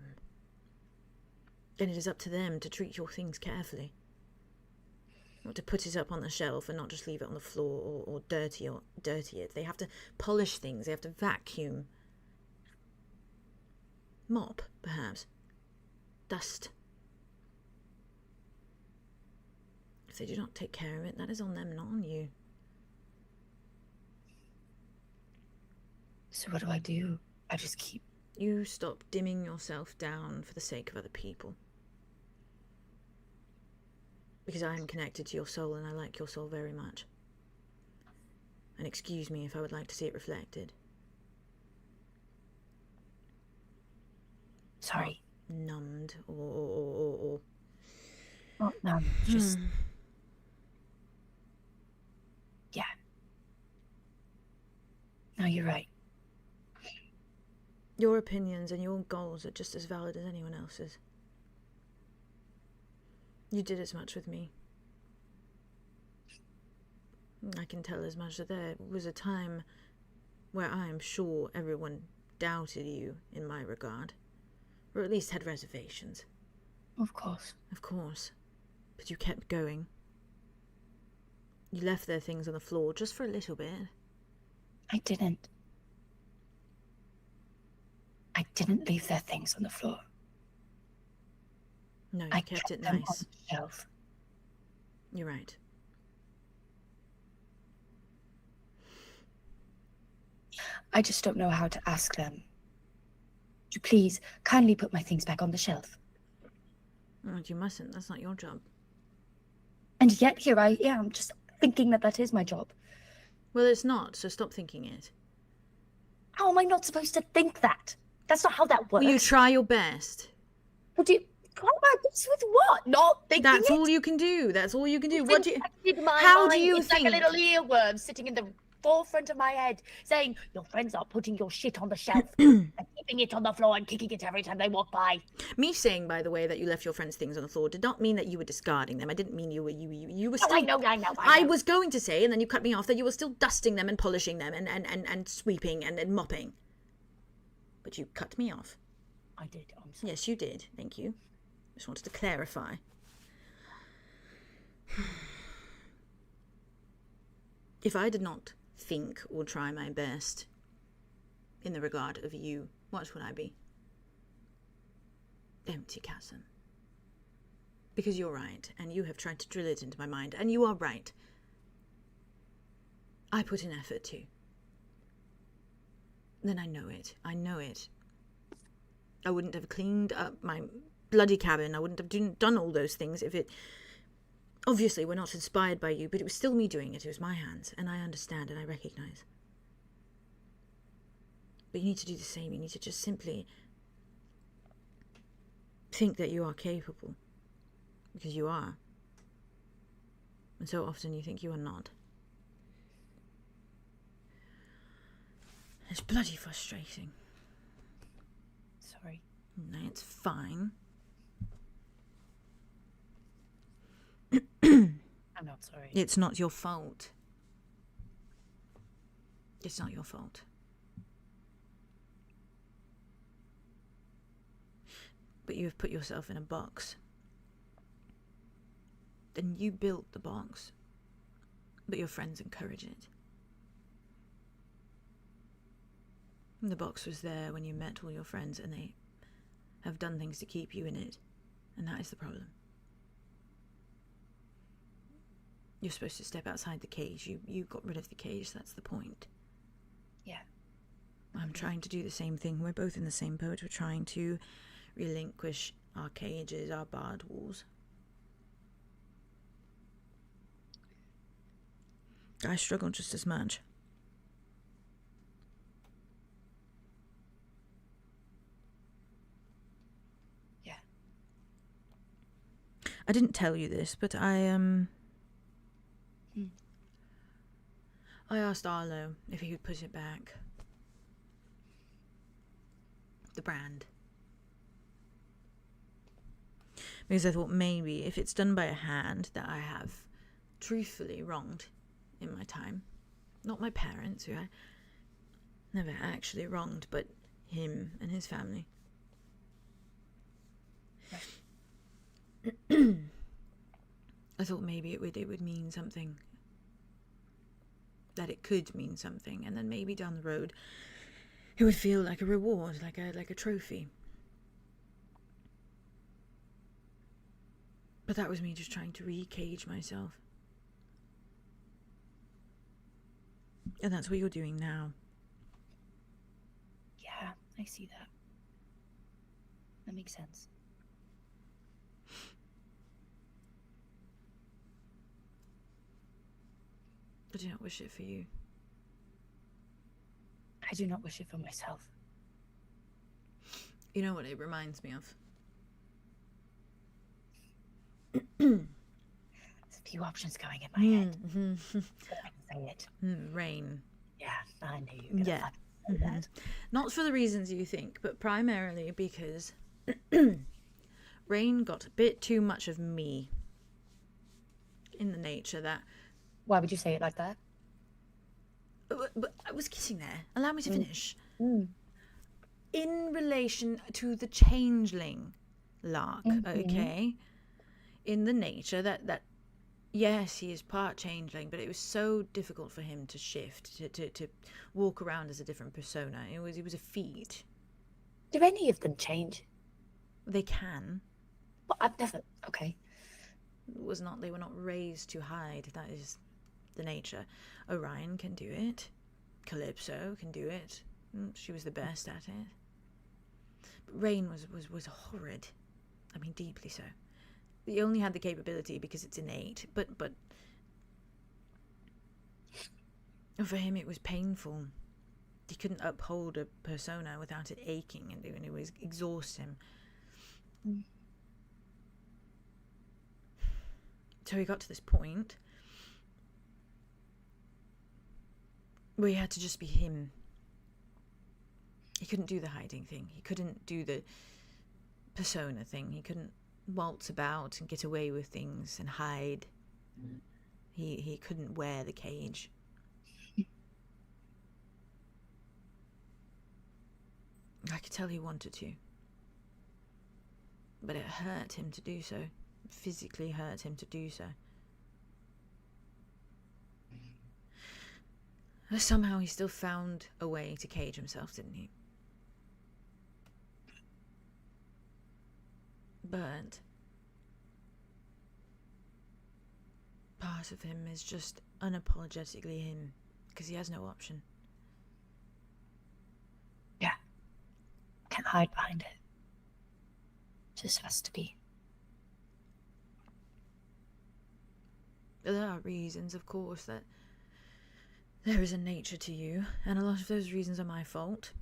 And it is up to them to treat your things carefully. Not to put it up on the shelf and not just leave it on the floor or dirty it. They have to polish things. They have to vacuum. Mop, perhaps. Dust. If they do not take care of it, that is on them, not on you. So what do I do? I just keep... You stop dimming yourself down for the sake of other people. Because I am connected to your soul and I like your soul very much. And excuse me if I would like to see it reflected. Sorry. Numbed or... Not numbed, just... Yeah. No, you're right. Your opinions and your goals are just as valid as anyone else's. You did as much with me. I can tell as much that there was a time where I am sure everyone doubted you in my regard, or at least had reservations. Of course. Of course. But you kept going. You left their things on the floor just for a little bit. I didn't. I didn't leave their things on the floor. No, you I kept it them nice. on the shelf. You're right. I just don't know how to ask them. Would you please kindly put my things back on the shelf? Oh, you mustn't. That's not your job. And yet here I am, just thinking that that is my job. Well, it's not, so stop thinking it. How am I not supposed to think that? That's not how that works. Well, you try your best. What do you... Try my best with what? Not thinking That's it? all you can do. That's all you can do. What do you... My How mind, do you it's think... like a little earworm sitting in the forefront of my head, saying, your friends are putting your shit on the shelf and keeping it on the floor and kicking it every time they walk by. Me saying, by the way, that you left your friends' things on the floor did not mean that you were discarding them. I didn't mean you were still... Oh, I know. I was going to say, and then you cut me off, that you were still dusting them and polishing them and sweeping and mopping. But you cut me off. I did. I'm sorry. Yes, you did. Thank you. Just wanted to clarify. If I did not think or try my best in the regard of you, what would I be? Empty chasm. Because you're right, and you have tried to drill it into my mind, and you are right. I put in effort too. Then I know it. I know it. I wouldn't have cleaned up my bloody cabin. I wouldn't have done all those things if it... Obviously, we're not inspired by you, but it was still me doing it. It was my hands, and I understand and I recognise. But you need to do the same. You need to just simply think that you are capable. Because you are. And so often you think you are not. It's bloody frustrating. Sorry. No, it's fine. I'm not sorry. It's not your fault. It's not your fault. But you have put yourself in a box. Then you built the box. But your friends encourage it. And the box was there when you met all your friends, and they have done things to keep you in it. And that is the problem. You're supposed to step outside the cage. You got rid of the cage, that's the point. Yeah. I'm trying to do the same thing. We're both in the same boat. We're trying to relinquish our cages, our barred walls. I struggle just as much. I didn't tell you this, but I asked Arlow if he would put it back. The brand. Because I thought maybe if it's done by a hand that I have truthfully wronged in my time, not my parents, who I never actually wronged, but him and his family. I thought maybe it would mean something. That it could mean something, and then maybe down the road it would feel like a reward, like a trophy. But that was me just trying to re-cage myself. And that's what you're doing now. Yeah, I see that. That makes sense. I do not wish it for you. I do not wish it for myself. You know what it reminds me of? There's a few options going in my head. But I can say it. Rain. Yeah, I knew you were gonna say that. Not for the reasons you think, but primarily because Rain got a bit too much of me. In the nature that... Why would you say it like that? But I was getting there. Allow me to finish. In relation to the changeling lark, okay? In the nature that yes, he is part changeling, but it was so difficult for him to shift, to walk around as a different persona. It was a feat. Do any of them change? They can. Well, I've never... Okay. They were not raised to hide. That is the nature. Orion can do it. Calypso can do it. She was the best at it. But Rain was horrid. I mean, deeply so. He only had the capability because it's innate, but for him it was painful. He couldn't uphold a persona without it aching, and it was exhaust him. So he got to this point where he had to just be him. He couldn't do the hiding thing. He couldn't do the persona thing. He couldn't waltz about and get away with things and hide. He couldn't wear the cage. I could tell he wanted to. But it hurt him to do so. It physically hurt him to do so. But somehow he still found a way to cage himself, didn't he? But part of him is just unapologetically him, because he has no option. Yeah. Can't hide behind it. Just has to be. There are reasons, of course, that there is a nature to you, and a lot of those reasons are my fault,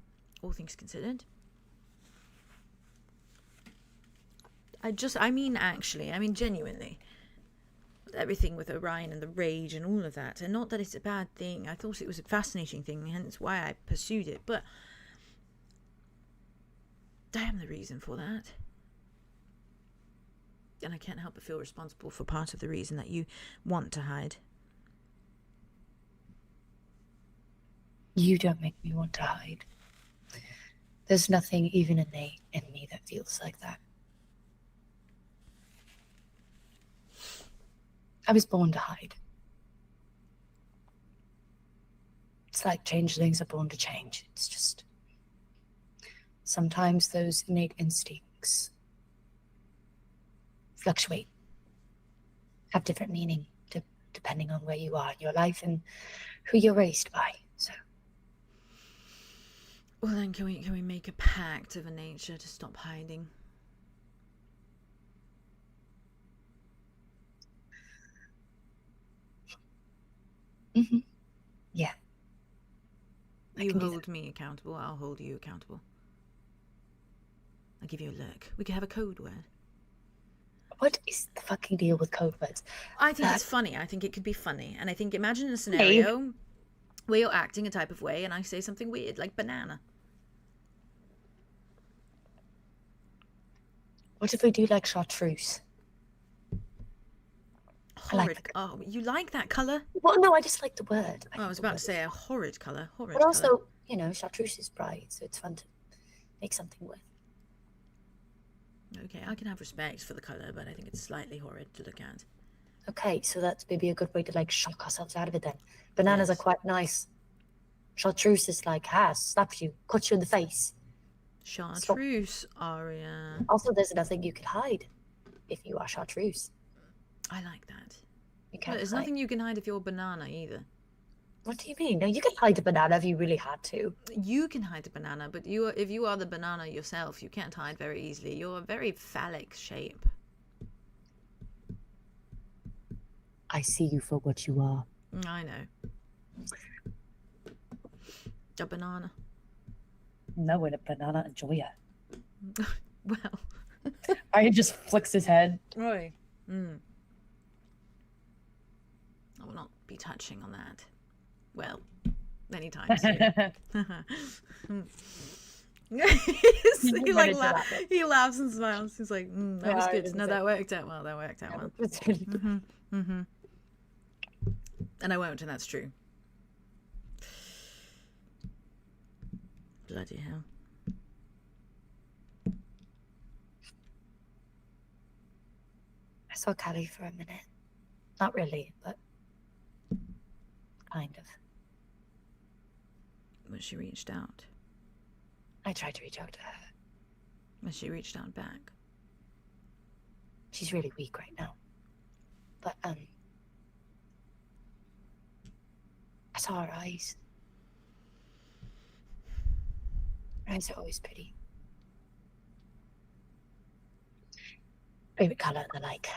all things considered. I mean genuinely. Everything with Orion and the rage and all of that, and not that it's a bad thing. I thought it was a fascinating thing, hence why I pursued it, but I am the reason for that. And I can't help but feel responsible for part of the reason that you want to hide. You don't make me want to hide. There's nothing even innate in me that feels like that. I was born to hide. It's like changelings are born to change. It's just... sometimes those innate instincts fluctuate, have different meaning depending on where you are in your life and who you're raised by. So, well then, can we make a pact of a nature to stop hiding? Yeah. You hold me accountable, I'll hold you accountable. I'll give you a look. We could have a code word. What is the fucking deal with code words? I think it's funny. I think it could be funny. And I think imagine a scenario where you're acting a type of way and I say something weird, like banana. What if we do like chartreuse? Horrid. You like that colour? Well, no, I just like the word. I was about to say a horrid colour. Horrid. But also, you know, chartreuse is bright, so it's fun to make something with. Okay, I can have respect for the colour, but I think it's slightly horrid to look at. Okay, so that's maybe a good way to like shock ourselves out of it then. Bananas are quite nice. Chartreuse is like, slaps you, cuts you in the face. Chartreuse, Aria. Also, there's nothing you could hide if you are chartreuse. I like that. You can't there's nothing you can hide if you're a banana either. What do you mean? No, you can hide a banana if you really had to. You can hide a banana, but if you are the banana yourself, you can't hide very easily. You're a very phallic shape. I see you for what you are. I know. A banana. No, in a banana enjoyer. Well. Arya just flicks his head. Right. I will not be touching on that. Well, anytime soon. He laughs and smiles. He's like, that was good. No, that worked out well. That worked out well. And I won't, and that's true. Bloody hell. I saw Callie for a minute. Not really, but kind of. When she reached out. I tried to reach out to her. When she reached out back. She's really weak right now. But, I saw her eyes. Her eyes are always pretty. Favorite colour, they're like...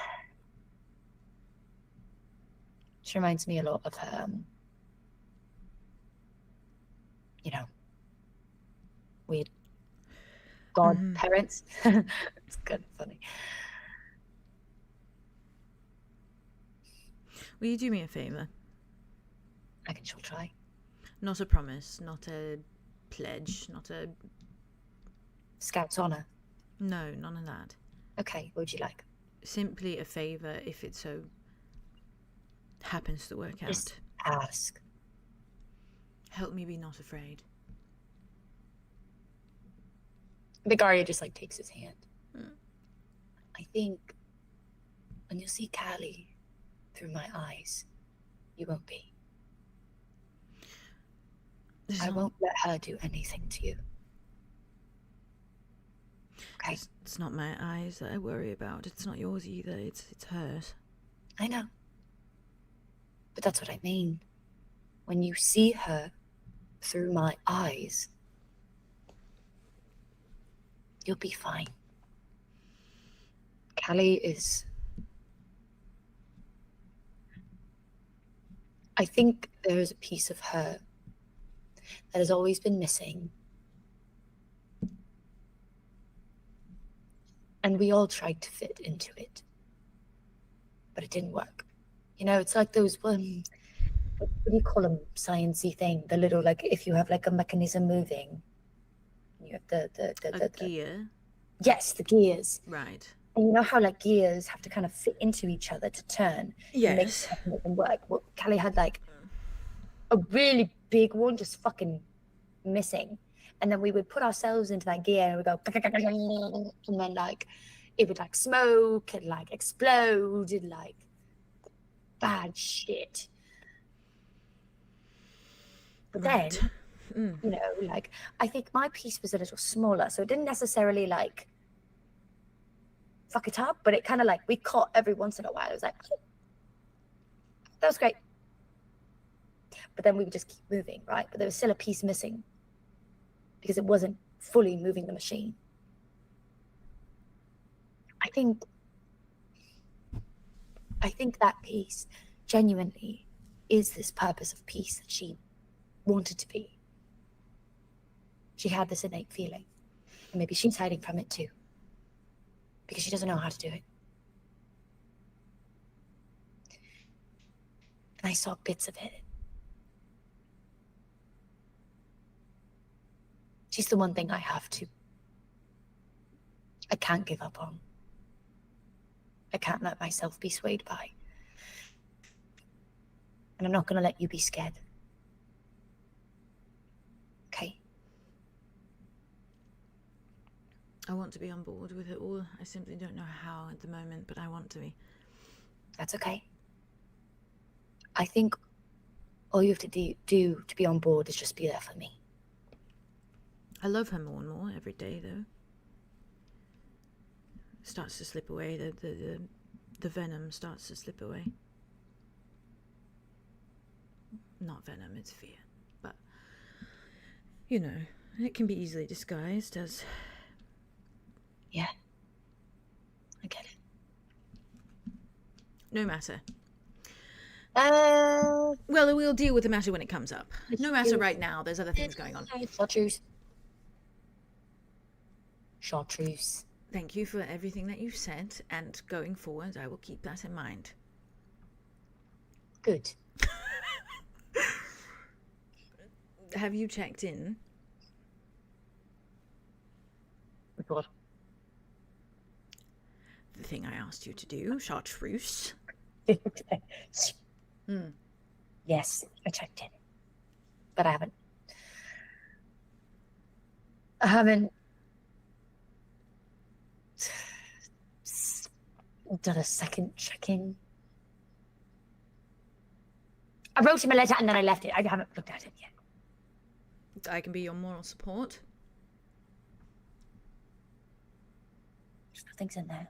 She reminds me a lot of her, you know, weird godparents. It's kind of funny. Will you do me a favour? I can sure try. Not a promise, not a pledge, not a... Scout's honour? No, none of that. Okay, what would you like? Simply a favour if it so happens to work out. Just ask. Help me be not afraid. Arya just like takes his hand. I think when you see Callie through my eyes, you won't be. I won't let her do anything to you. Okay. It's not my eyes that I worry about. It's not yours either. It's hers. I know. But that's what I mean. When you see her through my eyes, you'll be fine. Callie is... I think there is a piece of her that has always been missing. And we all tried to fit into it. But it didn't work. You know, it's like those, what do you call them, science-y thing? The little, like, if you have, like, a mechanism moving, you have the gear? Yes, the gears. Right. And you know how, like, gears have to kind of fit into each other to turn? Yes. And make them work. Well, Callie had, like, a really big one just fucking missing. And then we would put ourselves into that gear and we'd go, and then, like, it would, like, smoke and, like, explode and, like, bad shit. But then, you know, like, I think my piece was a little smaller, so it didn't necessarily, like, fuck it up, but it kind of, like, we caught every once in a while. It was like, oh, that was great. But then we would just keep moving, right? But there was still a piece missing because it wasn't fully moving the machine. I think that piece genuinely is this purpose of peace that she wanted to be. She had this innate feeling. And maybe she's hiding from it too. Because she doesn't know how to do it. and I saw bits of it. She's the one thing I can't give up on. I can't let myself be swayed by. And I'm not going to let you be scared. Okay? I want to be on board with it all. I simply don't know how at the moment, but I want to be. That's okay. I think all you have to do to be on board is just be there for me. I love her more and more every day, though. Starts to slip away. The venom starts to slip away. Not venom, it's fear. But, you know, it can be easily disguised as... Yeah. I get it. No matter. Well, we'll deal with the matter when it comes up. No matter right now. There's other things going on. Chartreuse. Thank you for everything that you've said, and going forward, I will keep that in mind. Good. Have you checked in? With what? The thing I asked you to do, chartreuse. Yes, I checked in. But I haven't done a second check-in. I wrote him a letter and then I left it. I haven't looked at it yet. I can be your moral support. Nothing's in there.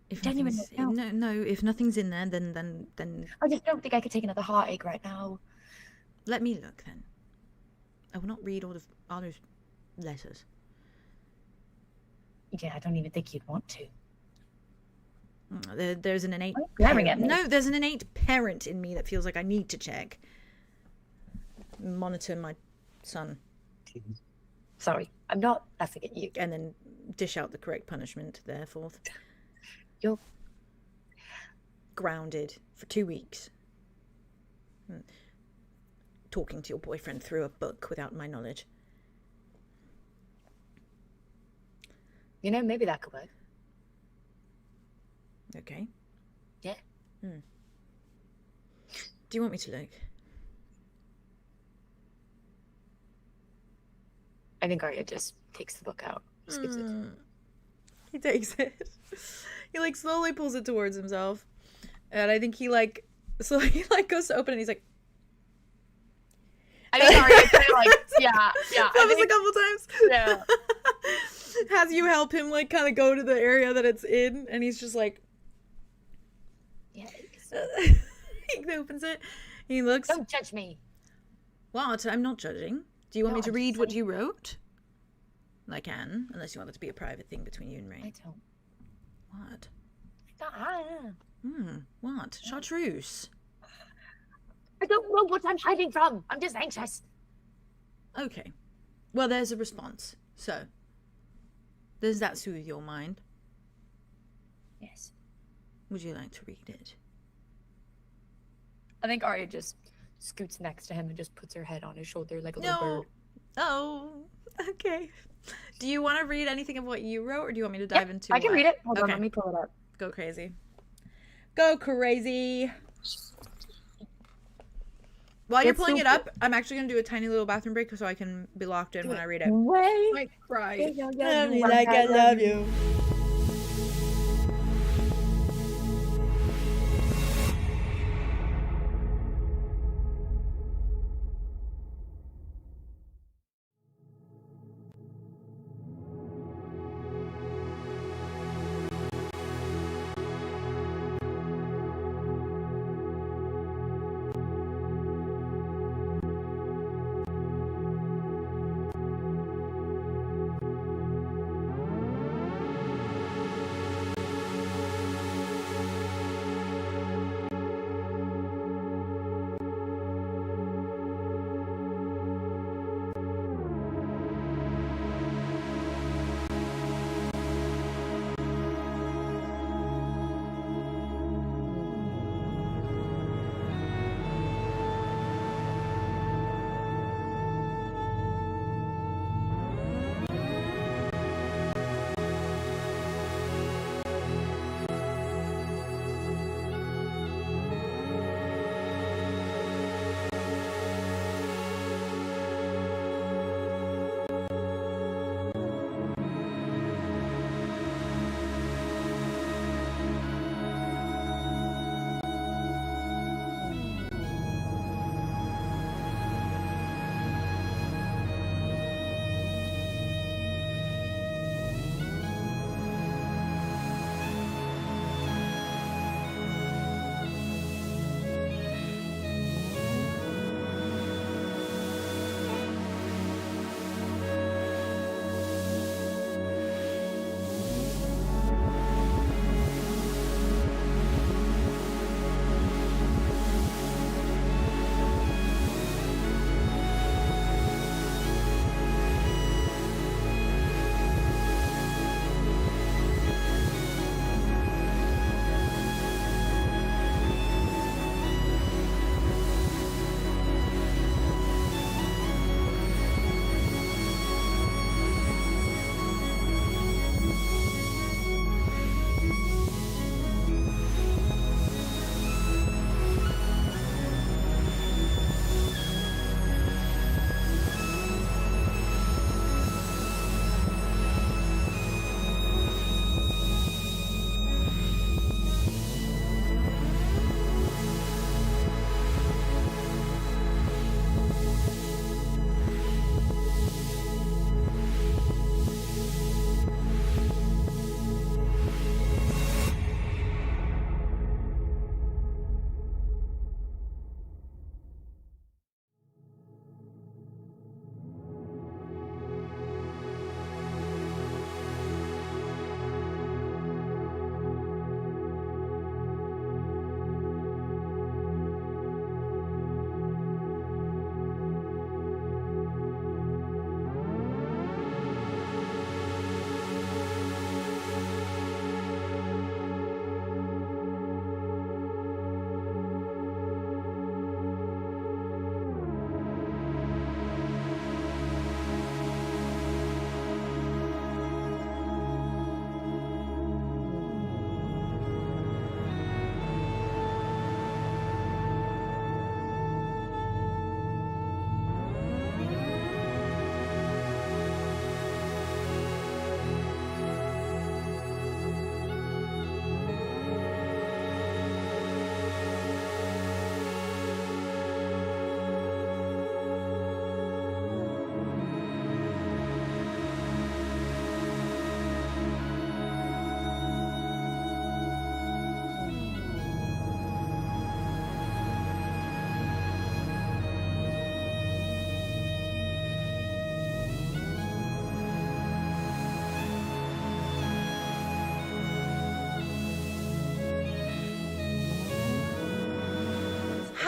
If if nothing's in there, then I just don't think I could take another heartache right now. Let me look then. I will not read all of Arlow's letters. Yeah, I don't even think you'd want to. There's an innate there's an innate parent in me that feels like I need to check. Monitor my son. Sorry, I'm not laughing at you. And then dish out the correct punishment, therefore. You're grounded for 2 weeks. Talking to your boyfriend through a book without my knowledge. You know, maybe that could work. Okay. Yeah. Do you want me to look? I think Arya just takes the book out. Just gives it. He takes it. He like slowly pulls it towards himself. And I think he like goes to open it and he's like, I think Arya kind of like, yeah. That was a couple times. Yeah. Has you help him like kind of go to the area that it's in, and he's just like, yeah. He opens it. He looks. Don't judge me. What? I'm not judging. Do you want me to read what you wrote? I can, unless you want it to be a private thing between you and Rain. I don't. What? Ah. What? Chartreuse. I don't know what I'm hiding from. I'm just anxious. Okay. Well, there's a response. So, does that soothe your mind? Yes. Would you like to read it? I think Arya just scoots next to him and just puts her head on his shoulder like a little bird. Oh, okay. Do you want to read anything of what you wrote, or do you want me to dive into I can read it. Hold on, let me pull it up. Go crazy. Go crazy. While you're pulling it up, I'm actually going to do a tiny little bathroom break so I can be locked in when I read it. Wait. I cry. Love me like I love you.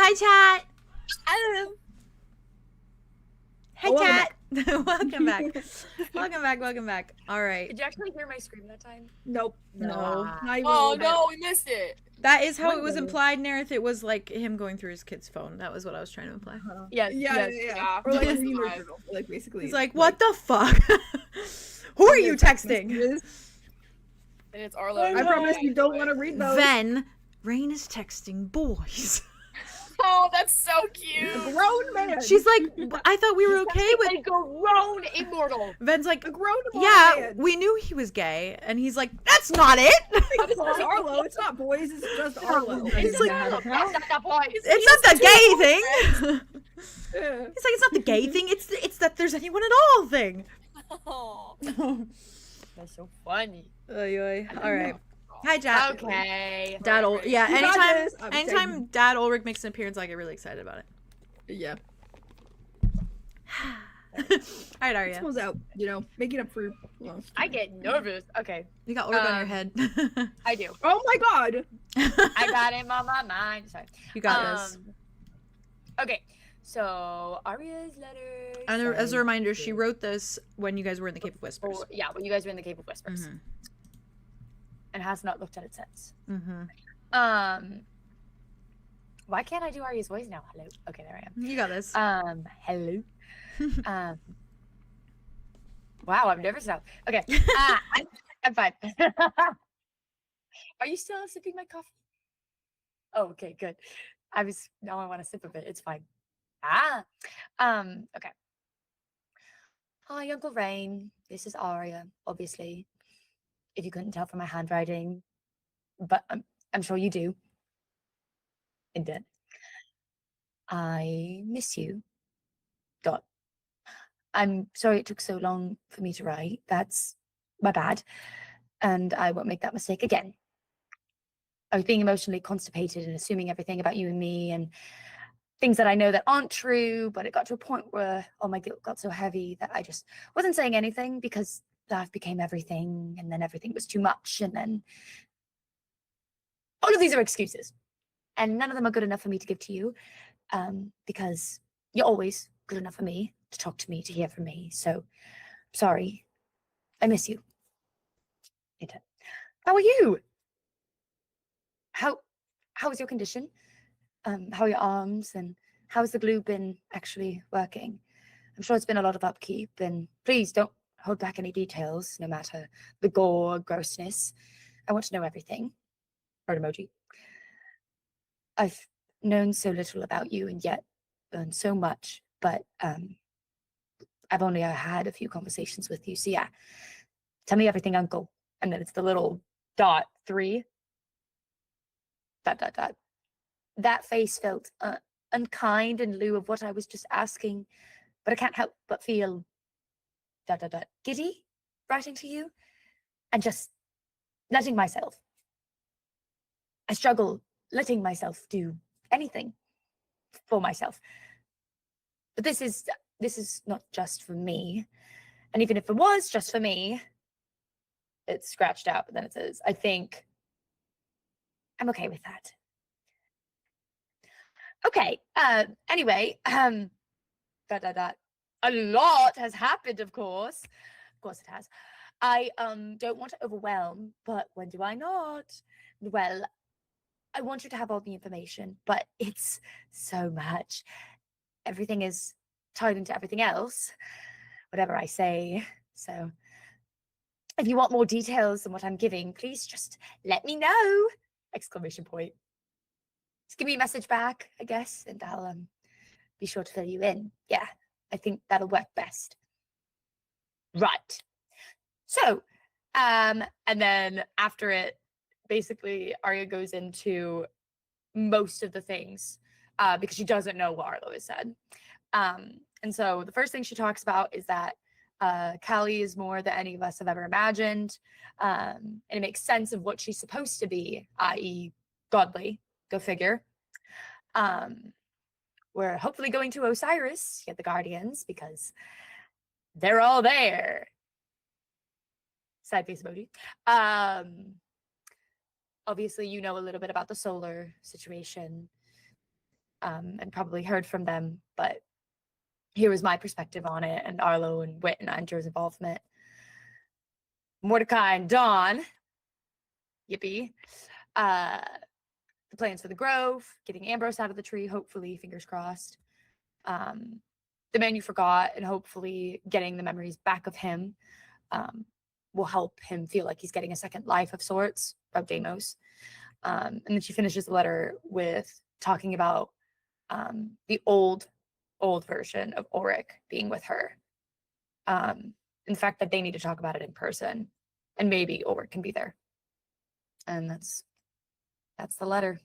Hi, chat. Hey, Welcome chat. Welcome back. Welcome back. Welcome back. All right. Did you actually hear my scream that time? Nope. No. Not even a Oh little bit. no, we missed it. That is how it was Whatever. implied, Nerith. It was like him going through his kid's phone. That was what I was trying to imply. Yes. Yeah. Yeah. Or like Yes. reading their journal. Like basically. He's like, what the fuck? Who are you texting? And it's Arlo. I promise you don't want to read those. Then, Rain is texting boys. Oh, that's so cute. A grown man. She's like, I thought we were okay with... A grown immortal. Ven's like, a grown yeah, man. we knew he was gay. And he's like, that's not it. This is Arlo. It's not boys. It's just Arlo. He's like, That's not the point. it's not the gay thing. Yeah. He's like, it's not the gay thing. It's that there's anyone at all thing. Oh. That's so funny. Oy, oy. All right. Hi, Dad. Okay. Dad Ulrich. Yeah, You got this. anytime Dad Ulrich makes an appearance, I get really excited about it. Yeah. All right, Aria. Smells out. You know, making up for. Well. I get nervous. Okay. You got Ulrich on your head. I do. Oh my god. I got him on my mind. Sorry. You got this. Okay. So Aria's letter. And as a says- reminder, she wrote this when you guys were in the Cape of Whispers. Oh, yeah, when you guys were in the Cape of Whispers, Mhm. and has not looked at it since. Mm-hmm. Why can't I do Aria's voice now? Hello. Okay, there I am. You got this. Hello. Wow, I'm nervous now. Okay. I'm fine. Are you still sipping my coffee? Oh, okay, good. Now I want to sip of it. It's fine. Okay. Hi, Uncle Rain. This is Aria, obviously. If you couldn't tell from my handwriting, but I'm sure you do. Indeed. I miss you. Dot. I'm sorry it took so long for me to write. That's my bad. And I won't make that mistake again. I was being emotionally constipated and assuming everything about you and me and things that I know that aren't true, but it got to a point where all my guilt got so heavy that I just wasn't saying anything because life became everything, and then everything was too much, and then all of these are excuses. And none of them are good enough for me to give to you, because you're always good enough for me to talk to me, to hear from me. So, sorry. I miss you. How are you? How is your condition? How are your arms, and how has the glue been actually working? I'm sure it's been a lot of upkeep, and please don't hold back any details, no matter the gore or grossness. I want to know everything. Heart emoji. I've known so little about you and yet learned so much, but I've only had a few conversations with you. So yeah, tell me everything, Uncle. And then it's the little dot 3. ... That face felt unkind in lieu of what I was just asking, but I can't help but feel ... giddy writing to you and just letting myself. I struggle letting myself do anything for myself. But this is not just for me. And even if it was just for me, it's scratched out, but then it says, I think I'm okay with that. Okay. Anyway, A lot has happened, of course. Of course it has. I don't want to overwhelm, but when do I not? Well, I want you to have all the information, but it's so much. Everything is tied into everything else, whatever I say. So if you want more details than what I'm giving, please just let me know! Exclamation point. Just give me a message back, I guess, and I'll be sure to fill you in. Yeah, I think that'll work best. Right. So, and then after it, basically, Aria goes into most of the things because she doesn't know what Arlo has said. And so the first thing she talks about is that Callie is more than any of us have ever imagined. And it makes sense of what she's supposed to be, i.e. godly. Go figure. We're hopefully going to Osiris, get the Guardians, because they're all there. Side face emoji. Obviously, you know a little bit about the solar situation. and probably heard from them, but here was my perspective on it, and Arlow and Wit and Andrew's involvement. Mordecai and Dawn, yippee, the plans for the grove, getting Ambrose out of the tree, hopefully, fingers crossed. The man you forgot, and hopefully getting the memories back of him will help him feel like he's getting a second life of sorts, of Deimos. And then she finishes the letter with talking about the old version of Ulrich being with her. In fact, that they need to talk about it in person, and maybe Ulrich can be there. And that's the letter.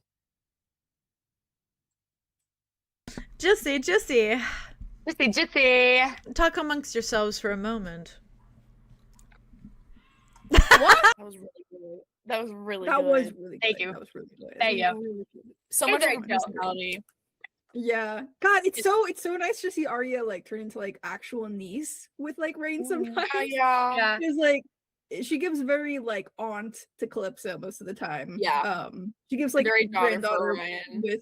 Jissy. Talk amongst yourselves for a moment. What? That was really good. That was really good. Thank you. That was really good. Thank you. Really good. So much personality. Yeah. God, it's so nice to see Arya like turn into like actual niece with like Rain sometimes. Yeah. Because like she gives very like aunt to Calypso most of the time. Yeah. She gives like very granddaughter with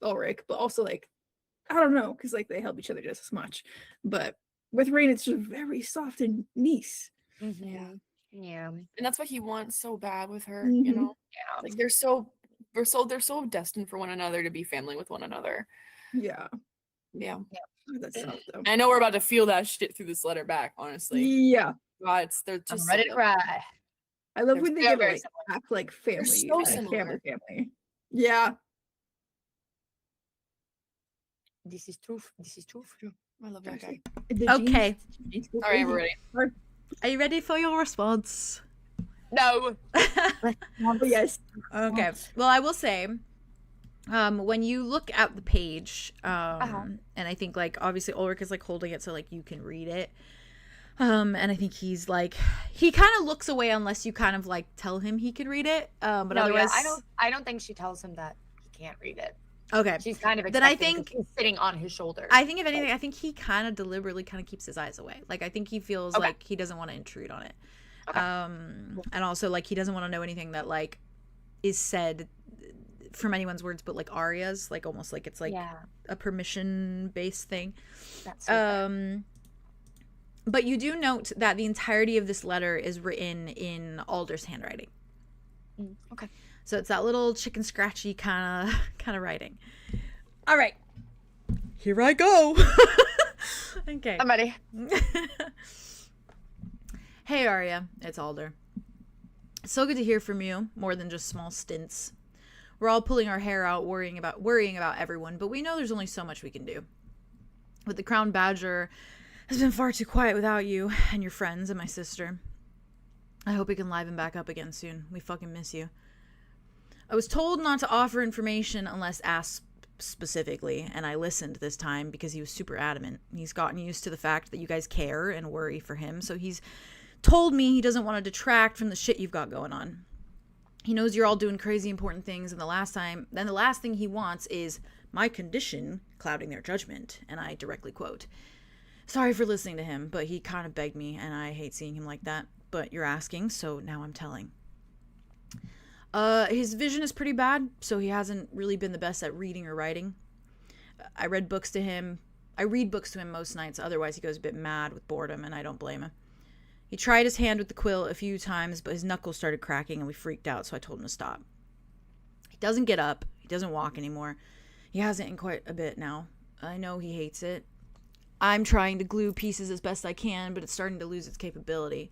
Ulrich, but also like I don't know, because like they help each other just as much. But with Rain, it's just very soft and niece. Mm-hmm. Yeah. And that's what he wants so bad with her, you know? Yeah. Like they're so destined for one another to be family with one another. Yeah. That's tough, though. I know we're about to feel that shit through this letter back, honestly. Yeah. God, they're just I'm ready to cry. I love when they get very like act like family. so like, similar. family. Yeah. This is truth. I love that guy. Okay. All right, we're ready. Are you ready for your response? No. Yes. Okay. Well, I will say, when you look at the page, and I think like obviously Ulrich is like holding it so like you can read it. And I think he's like he kind of looks away unless you kind of like tell him he can read it. But no, otherwise, I don't think she tells him that he can't read it. Okay. She's kind of then I expecting think he's sitting on his shoulder. I think if anything, I think he kind of deliberately kind of keeps his eyes away. Like I think he feels like he doesn't want to intrude on it. Okay. And also like he doesn't want to know anything that like is said from anyone's words, but like Arya's, like almost like it's like a permission based thing. That's so but you do note that the entirety of this letter is written in Alder's handwriting. Okay. So it's that little chicken scratchy kind of writing. All right. Here I go. Okay. I'm ready. Hey Arya, it's Alder. It's so good to hear from you, more than just small stints. We're all pulling our hair out worrying about everyone, but we know there's only so much we can do. But the Crown Badger has been far too quiet without you and your friends and my sister. I hope we can liven back up again soon. We fucking miss you. I was told not to offer information unless asked specifically, and I listened this time because he was super adamant. He's gotten used to the fact that you guys care and worry for him, so he's told me he doesn't want to detract from the shit you've got going on. He knows you're all doing crazy important things, and the last thing he wants is my condition clouding their judgment, and I directly quote. Sorry for listening to him, but he kind of begged me, and I hate seeing him like that. But you're asking, so now I'm telling. His vision is pretty bad, so he hasn't really been the best at reading or writing. I read books to him. I read books to him most nights, otherwise he goes a bit mad with boredom, and I don't blame him. He tried his hand with the quill a few times, but his knuckles started cracking, and we freaked out, so I told him to stop. He doesn't get up. He doesn't walk anymore. He hasn't in quite a bit now. I know he hates it. I'm trying to glue pieces as best I can, but it's starting to lose its capability.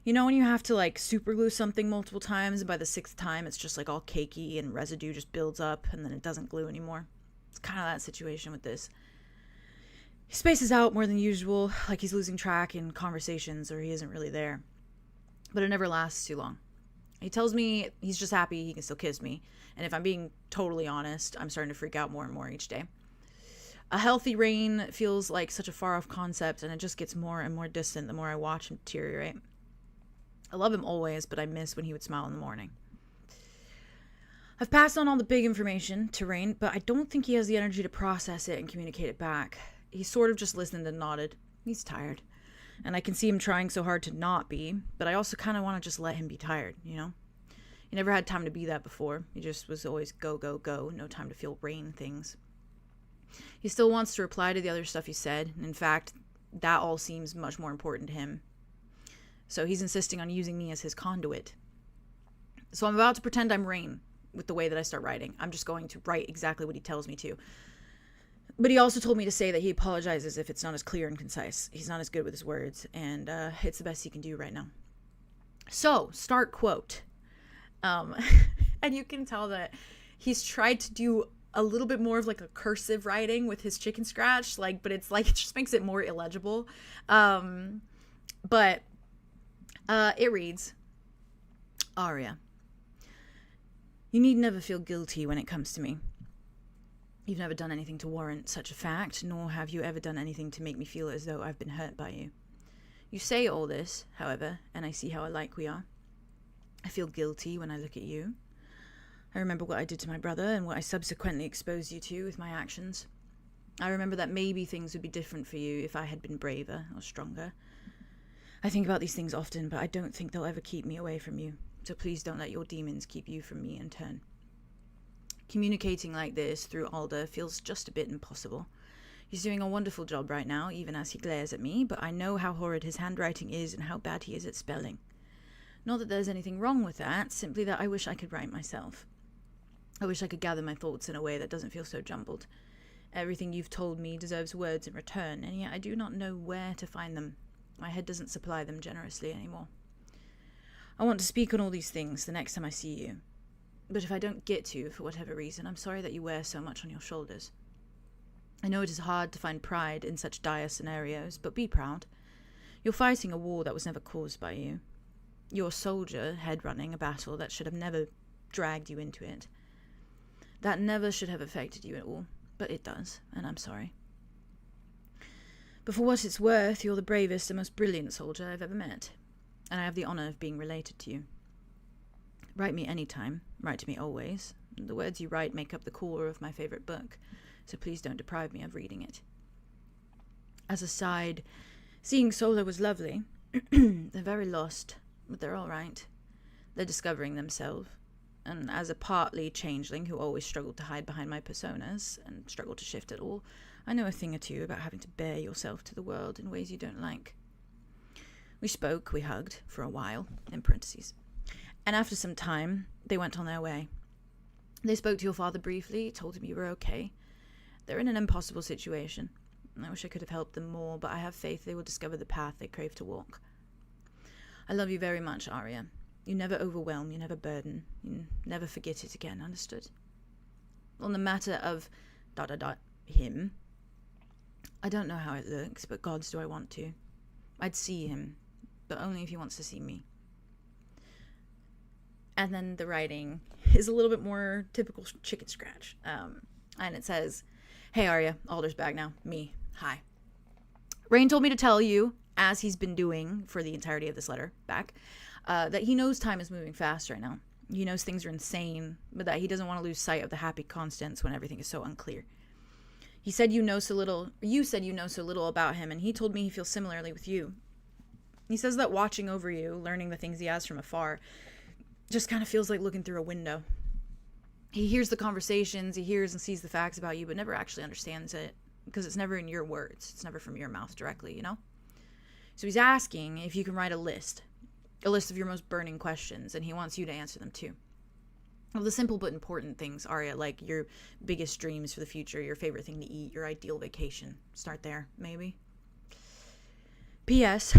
You know when you have to like super glue something multiple times and by the 6th time it's just like all cakey and residue just builds up and then it doesn't glue anymore? It's kind of that situation with this. He spaces out more than usual, like he's losing track in conversations or he isn't really there. But it never lasts too long. He tells me he's just happy he can still kiss me, and if I'm being totally honest, I'm starting to freak out more and more each day. A healthy Rain feels like such a far-off concept, and it just gets more and more distant the more I watch him deteriorate. I love him always, but I miss when he would smile in the morning. I've passed on all the big information to Rain, but I don't think he has the energy to process it and communicate it back. He sort of just listened and nodded. He's tired. And I can see him trying so hard to not be, but I also kind of want to just let him be tired, you know? He never had time to be that before. He just was always go, go, go, no time to feel Rain things. He still wants to reply to the other stuff you said. In fact, that all seems much more important to him. So he's insisting on using me as his conduit. So I'm about to pretend I'm Rain with the way that I start writing. I'm just going to write exactly what he tells me to. But he also told me to say that he apologizes if it's not as clear and concise. He's not as good with his words, and it's the best he can do right now. So, start quote. And you can tell that he's tried to do a little bit more of like a cursive writing with his chicken scratch, like, but it's like, it just makes it more illegible. But it reads, Aria, you need never feel guilty when it comes to me. You've never done anything to warrant such a fact, nor have you ever done anything to make me feel as though I've been hurt by you. You say all this, however, and I see how alike we are. I feel guilty when I look at you. I remember what I did to my brother and what I subsequently exposed you to with my actions. I remember that maybe things would be different for you if I had been braver or stronger. I think about these things often, but I don't think they'll ever keep me away from you. So please don't let your demons keep you from me in turn. Communicating like this through 𝐸𝐷𝐸 feels just a bit impossible. He's doing a wonderful job right now, even as he glares at me, but I know how horrid his handwriting is and how bad he is at spelling. Not that there's anything wrong with that, simply that I wish I could write myself. I wish I could gather my thoughts in a way that doesn't feel so jumbled. Everything you've told me deserves words in return, and yet I do not know where to find them. My head doesn't supply them generously anymore. I want to speak on all these things the next time I see you. But if I don't get to, for whatever reason, I'm sorry that you wear so much on your shoulders. I know it is hard to find pride in such dire scenarios, but be proud. You're fighting a war that was never caused by you. You're a soldier head-running a battle that should have never dragged you into it. That never should have affected you at all, but it does, and I'm sorry. But for what it's worth, you're the bravest and most brilliant soldier I've ever met, and I have the honor of being related to you. Write me anytime. Write to me always. The words you write make up the core of my favorite book, so please don't deprive me of reading it. As a side, seeing Solo was lovely. They're very lost, but they're all right. They're discovering themselves, and as a partly changeling who always struggled to hide behind my personas and struggled to shift at all, I know a thing or two about having to bear yourself to the world in ways you don't like. We spoke, we hugged, for a while, in parentheses. And after some time, they went on their way. They spoke to your father briefly, told him you were okay. They're in an impossible situation. I wish I could have helped them more, but I have faith they will discover the path they crave to walk. I love you very much, Aria. You never overwhelm, you never burden, you never forget it again, understood? On the matter of ... him, I don't know how it looks, but gods do I want to. I'd see him, but only if he wants to see me. And then the writing is a little bit more typical chicken scratch. And it says, hey Aria, 𝐸𝐷𝐸's back now. Me. Hi. Rain told me to tell you, as he's been doing for the entirety of this letter back, that he knows time is moving fast right now. He knows things are insane, but that he doesn't want to lose sight of the happy constants when everything is so unclear. He said you said you know so little about him, and he told me he feels similarly with you. He says that watching over you, learning the things he has from afar, just kind of feels like looking through a window. He hears the conversations, he hears and sees the facts about you, but never actually understands it, because it's never in your words. It's never from your mouth directly, you know? So he's asking if you can write a list of your most burning questions, and he wants you to answer them too. Well, the simple but important things, Aria, like your biggest dreams for the future, your favorite thing to eat, your ideal vacation. Start there, maybe. P.S.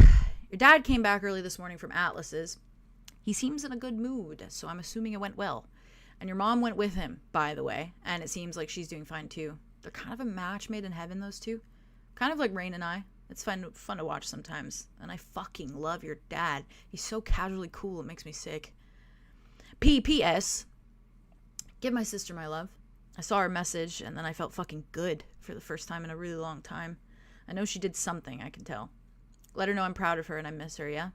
Your dad came back early this morning from Atlas's. He seems in a good mood, so I'm assuming it went well. And your mom went with him, by the way, and it seems like she's doing fine too. They're kind of a match made in heaven, those two. Kind of like Rain and I. It's fun to watch sometimes. And I fucking love your dad. He's so casually cool, it makes me sick. P.S. Give my sister my love. I saw her message, and then I felt fucking good for the first time in a really long time. I know she did something, I can tell. Let her know I'm proud of her and I miss her, yeah?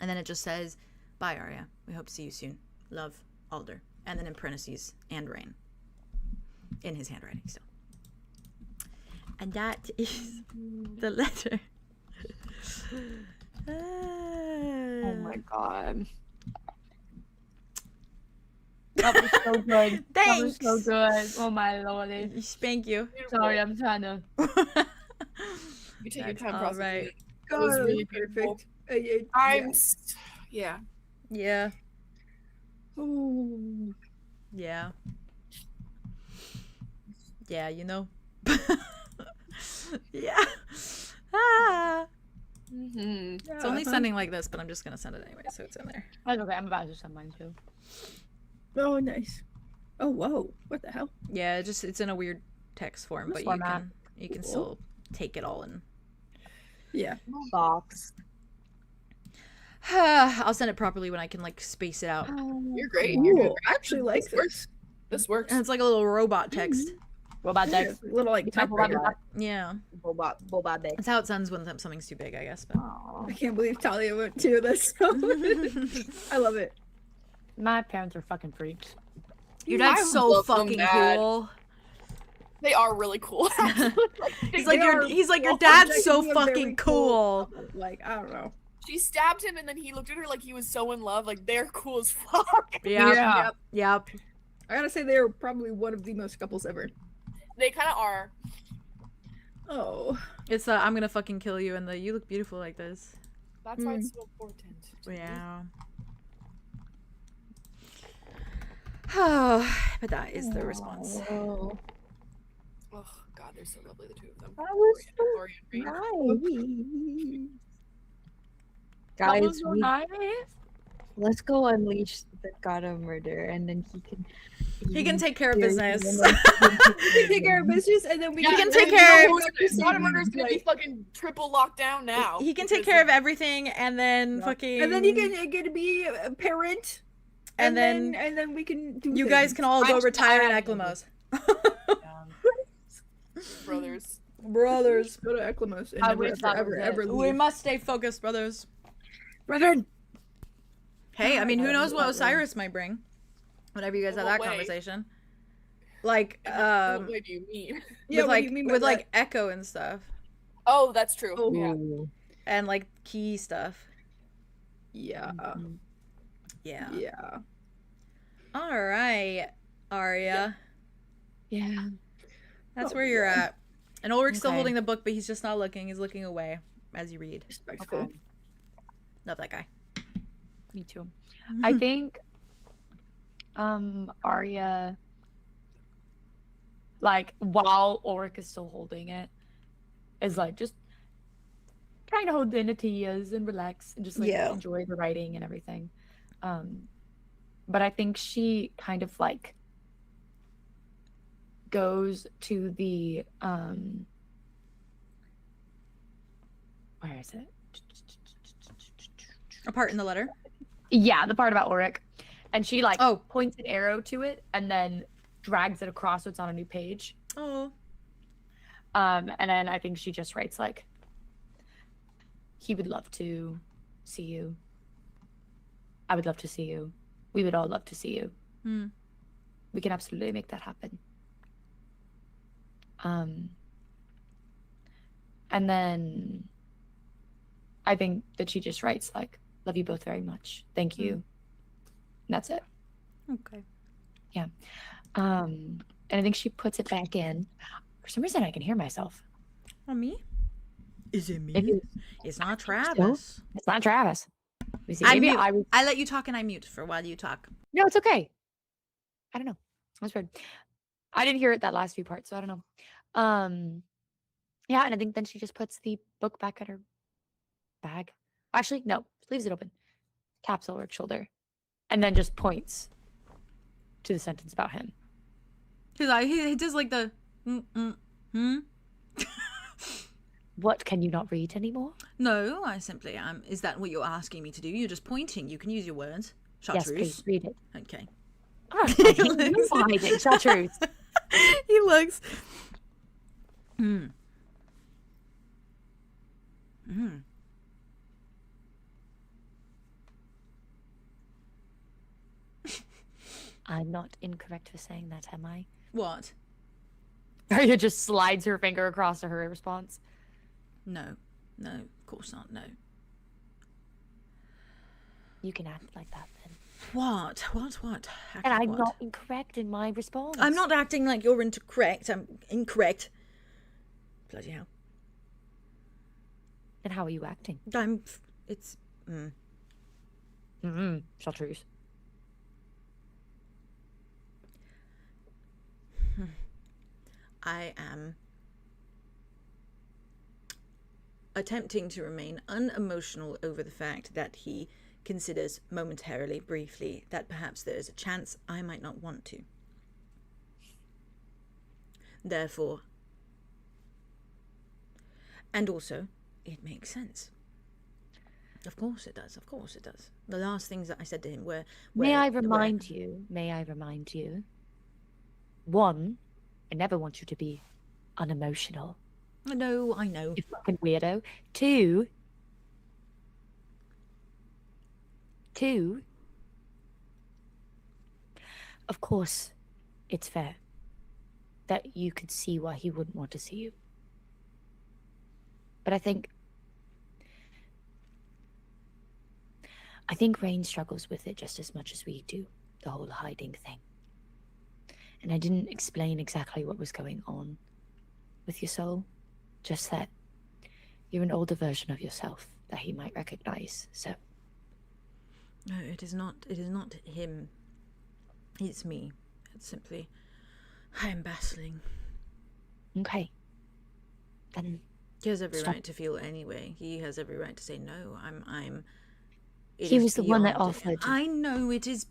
And then it just says, bye, Aria. We hope to see you soon. Love, 𝐸𝐷𝐸. And then in parentheses, and Rain. In his handwriting still. And that is the letter. Oh my god. That was so good. That was Thanks. so good. Oh my lordy. Spank you. Sorry, I'm trying to. You take your That's time all processing right. it. God, was it really was perfect. Yeah. Yeah. Oh. Yeah. Yeah, you know. Yeah. Ah. It's only sending like this, but I'm just gonna send it anyway, so it's in there. That's okay. I'm about to send mine too. Oh, nice. Oh, whoa. What the hell? Yeah, it's in a weird text form, but you can still take it all in. Yeah. Box. I'll send it properly when I can like space it out. You're great. Ooh, You're good. I actually like this. This works. And it's like a little robot text. Robot Yeah, text. little like typewriter. Yeah. Boba Day. That's how it sounds when something's too big, I guess. But I can't believe Talia went to this. I love it. My parents are fucking freaks. your dad's so love them fucking bad. cool. They are really cool. He's like your dad's so fucking cool. Like, I don't know. She stabbed him, and then he looked at her like he was so in love. Like, they're cool as fuck. Yeah. Yep. I gotta say, they're probably one of the most couples ever. They kind of are. Oh. It's I'm gonna fucking kill you, and you look beautiful like this. That's why it's so important. Yeah. But that is the response. Oh God, they're so lovely, the two of them. That was Gloria and Reed. nice. Guys, let's go unleash the 𝐂𝐻𝐪𝐼, and then He can take care of business. We can take care of business, and then we can take care of. 𝐂𝐻𝐼r's gonna be fucking triple locked down now. He can take care of everything, and then fucking. And then you can be a parent. And then we can do. You guys can all go retire in 𝐂𝐻𝐼. Brothers. Go to 𝐂𝐻𝐼 and I never, wish that ever, was ever it. We leave. must stay focused, brothers. Brethren. Hey, I mean, who knows what Osiris might bring? Whenever you guys have that conversation. Like, What way do you mean? Yeah, with what do you mean by like that? echo and stuff, Oh, that's true. Oh. Yeah. and like key stuff. Yeah. Yeah. Yeah. All right, Aria. Yeah. That's Oh, where you're yeah. at. And Ulrich's still Okay. holding the book, but he's just not looking. He's looking away as you read. Respectful. Okay. Love that guy. Me too. I think Arya, like, while Ulrich is still holding it, is like just trying to hold the Natias and relax and just like enjoy the writing and everything. But I think she kind of like goes to the where is it? A part in the letter. Yeah, the part about Ulrich. And she like Oh. points an arrow to it and then drags it across so it's on a new page. Oh. And then I think she just writes like, he would love to see you. I would love to see you. We would all love to see you. We can absolutely make that happen. And then I think that she just writes like, love you both very much. Thank you. And that's it. Okay. Yeah. And I think she puts it back in. For some reason I can hear myself. Oh, me? Is it me? Maybe It's not Travis. it's not Travis. Let me see. I Maybe mute. I let you talk and I mute for while you talk. No, it's okay. I don't know. That's weird. I didn't hear it that last few parts, so I don't know. Yeah, and I think then she just puts the book back at her bag. Actually, no, leaves it open. Taps over her shoulder. And then just points to the sentence about him. He's like, he does like the What, can you not read anymore? No, I simply am. Is that what you're asking me to do? You're just pointing. You can use your words. Yes, Chartreuse. please, read it. Okay. All right, fine. You're hiding. Chartreuse. He looks. I'm not incorrect for saying that, am I? What? Arya just slides her finger across to her response. No. No, of course not. No. You can act like that then. What? And I'm not incorrect in my response. I'm not acting like you're incorrect. I'm incorrect. Bloody hell. Then how are you acting? Chartreuse. I am attempting to remain unemotional over the fact that he considers momentarily, briefly, that perhaps there is a chance I might not want to. Therefore, and also, it makes sense. Of course it does. Of course it does. The last things that I said to him were... May I remind you, one, I never want you to be unemotional. No, I know. You fucking weirdo. Two, of course, it's fair that you could see why he wouldn't want to see you. But I think Rain struggles with it just as much as we do, the whole hiding thing. And I didn't explain exactly what was going on with your soul, just that you're an older version of yourself that he might recognize, so. No, it is not him. It's me. It's simply, I am battling. Okay. Then he has every right to feel anyway. He has every right to say no. He was the one that offered. I know it is.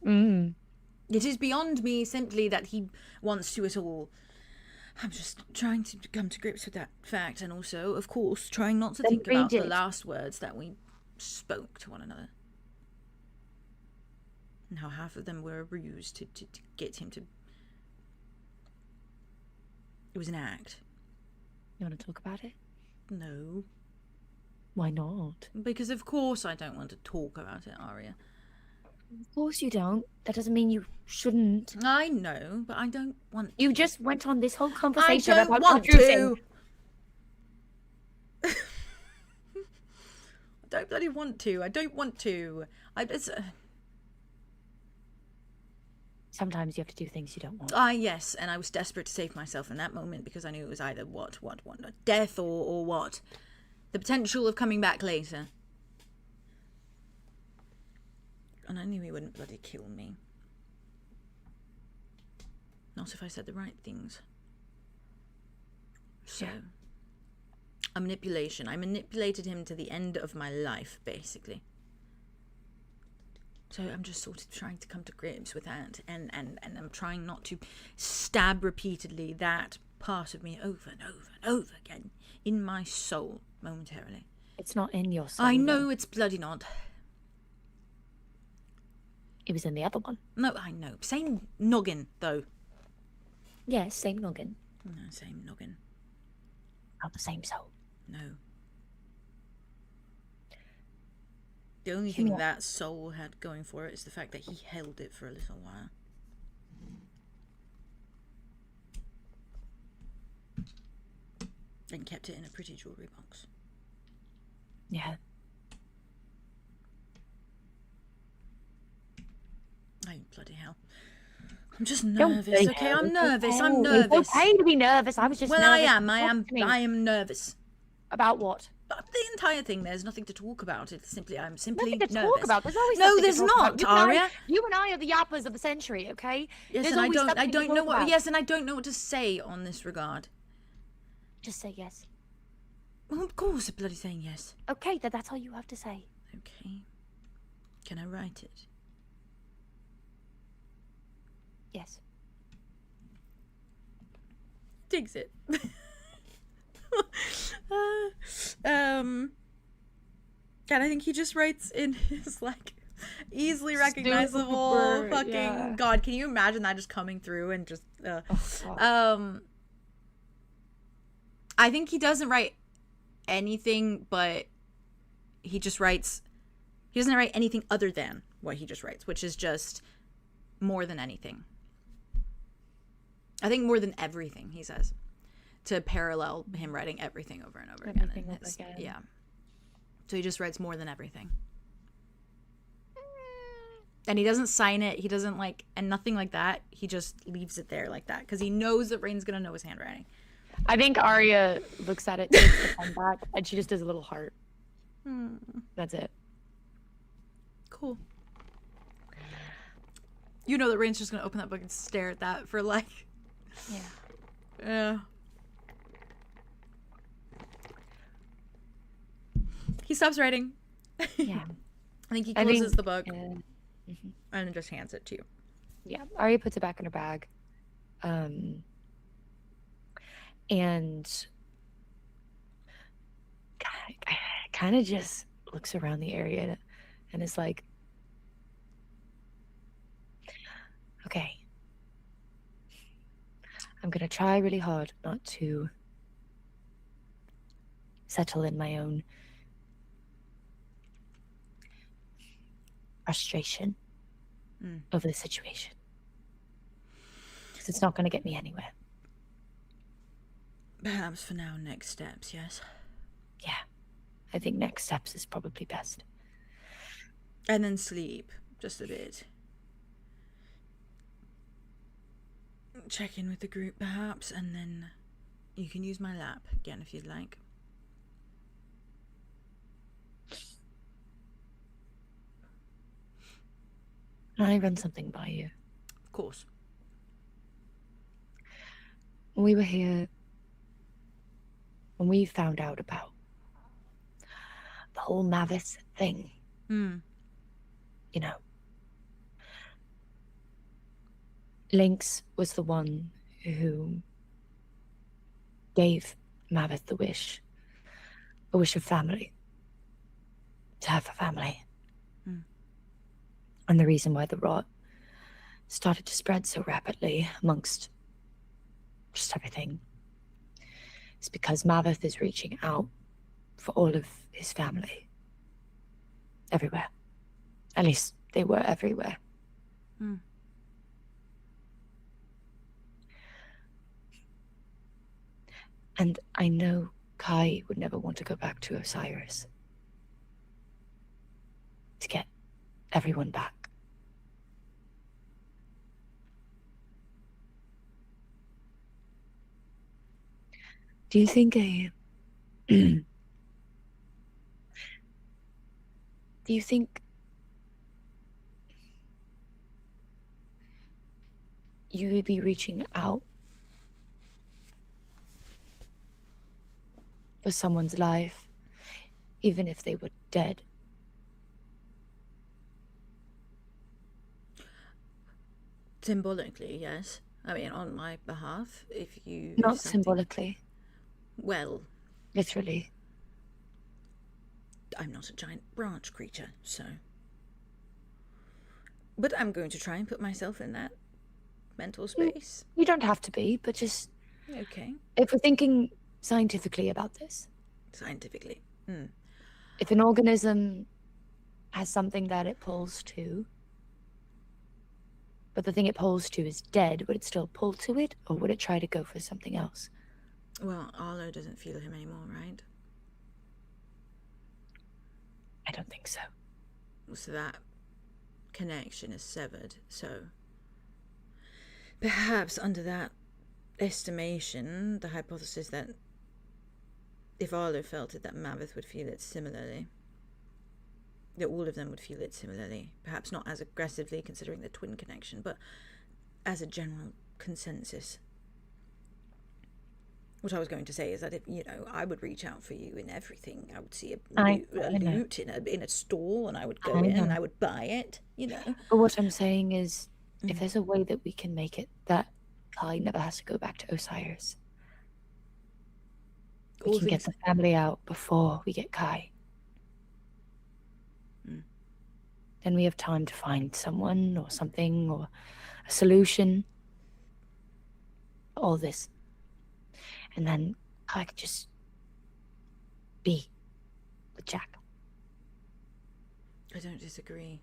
It is beyond me simply that he wants to at all. I'm just trying to come to grips with that fact, and also, of course, trying not to think about the last words that we spoke to one another. And how half of them were a ruse to get him to... It was an act. You want to talk about it? No. Why not? Because of course I don't want to talk about it, Aria. Of course you don't. That doesn't mean you shouldn't. I know, but I don't want to. You just went on this whole conversation about I don't want to. I don't bloody want to. I don't want to. Sometimes you have to do things you don't want. Yes, and I was desperate to save myself in that moment because I knew it was either what, death or what. The potential of coming back later. And I knew he wouldn't bloody kill me. Not if I said the right things. So, a manipulation. I manipulated him to the end of my life, basically. So I'm just sort of trying to come to grips with that, and I'm trying not to stab repeatedly that part of me over and over and over again in my soul momentarily. It's not in your soul. I know it's bloody not. It was in the other one. No, I know. Same noggin, though. Yes, same noggin. No, same noggin. Not the same soul. No. The only thing that soul had going for it is the fact that he held it for a little while. And kept it in a pretty jewellery box. Yeah. Oh, bloody hell. I'm just nervous, okay? I'm nervous. I'm nervous. It's okay to be nervous. I was just nervous. Well, I am nervous. About what? But the entire thing, there's nothing to talk about. I'm simply nothing to nervous. Talk about. There's always no, there's not, Aria. You and I are the yappas of the century, okay? Yes, and I don't know what. Yes, and I don't know what to say on this regard. Just say yes. Well, of course, I'm bloody saying yes. Okay, that's all you have to say. Okay. Can I write it? Yes. Digs it. And I think he just writes in his like easily recognizable fucking God. Can you imagine that just coming through and just I think he doesn't write anything, but he just writes. He doesn't write anything other than what he just writes, which is just more than anything. I think more than everything, he says, to parallel him writing everything over and over again. Yeah. So he just writes more than everything. And he doesn't sign it. He doesn't like, and nothing like that. He just leaves it there like that because he knows that Rain's gonna know his handwriting. I think Arya looks at it, takes the pen back, and she just does a little heart. That's it. Cool. You know that Rain's just gonna open that book and stare at that for like. Yeah. He stops writing. Yeah. I think he closes the book and just hands it to you. Yeah. Arya puts it back in her bag. And kind of just looks around the area and is like, okay, I'm going to try really hard not to settle in my own frustration over the situation. Because it's not going to get me anywhere. Perhaps for now, next steps, yes? Yeah. I think next steps is probably best. And then sleep, just a bit. Check in with the group, perhaps, and then you can use my lap again if you'd like. Can I run something by you? Of course. When we were here, when we found out about the whole Mavis thing, you know, Lynx was the one who gave Mavis the wish, a wish of family, to have a family. And the reason why the rot started to spread so rapidly amongst just everything is because Mavis is reaching out for all of his family. Everywhere. At least they were everywhere. And I know Kai would never want to go back to Osiris to get everyone back. Do you think do you think you would be reaching out for someone's life, even if they were dead? Symbolically, yes. I mean, on my behalf, if you... Not symbolically. Well... Literally. I'm not a giant branch creature, so... But I'm going to try and put myself in that mental space. You don't have to be, but just... Okay. If we're thinking scientifically about this. Scientifically. If an organism has something that it pulls to, but the thing it pulls to is dead, would it still pull to it, or would it try to go for something else? Well, Arlow doesn't feel him anymore, right? I don't think so. So that connection is severed, so... Perhaps under that estimation, the hypothesis that if Arlow felt it, that Mavis would feel it similarly. That all of them would feel it similarly. Perhaps not as aggressively, considering the twin connection, but as a general consensus. What I was going to say is that if, you know, I would reach out for you in everything. I would see a loot in a stall, and I would go in and I would buy it, you know. But what I'm saying is, if there's a way that we can make it that Kai never has to go back to Osiris, we can get the family out before we get Kai. Then we have time to find someone or something or a solution. All this. And then Kai could just be with Jack. I don't disagree.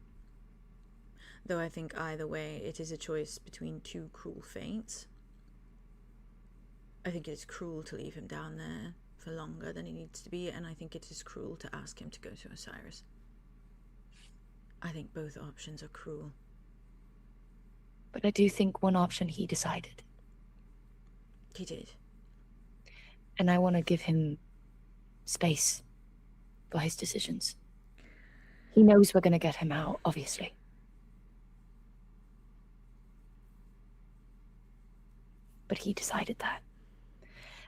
Though I think either way, it is a choice between two cruel fates. I think it is cruel to leave him down there for longer than he needs to be, and I think it is cruel to ask him to go to Osiris. I think both options are cruel. But I do think one option he decided. He did. And I want to give him space for his decisions. He knows we're going to get him out, obviously. But he decided that.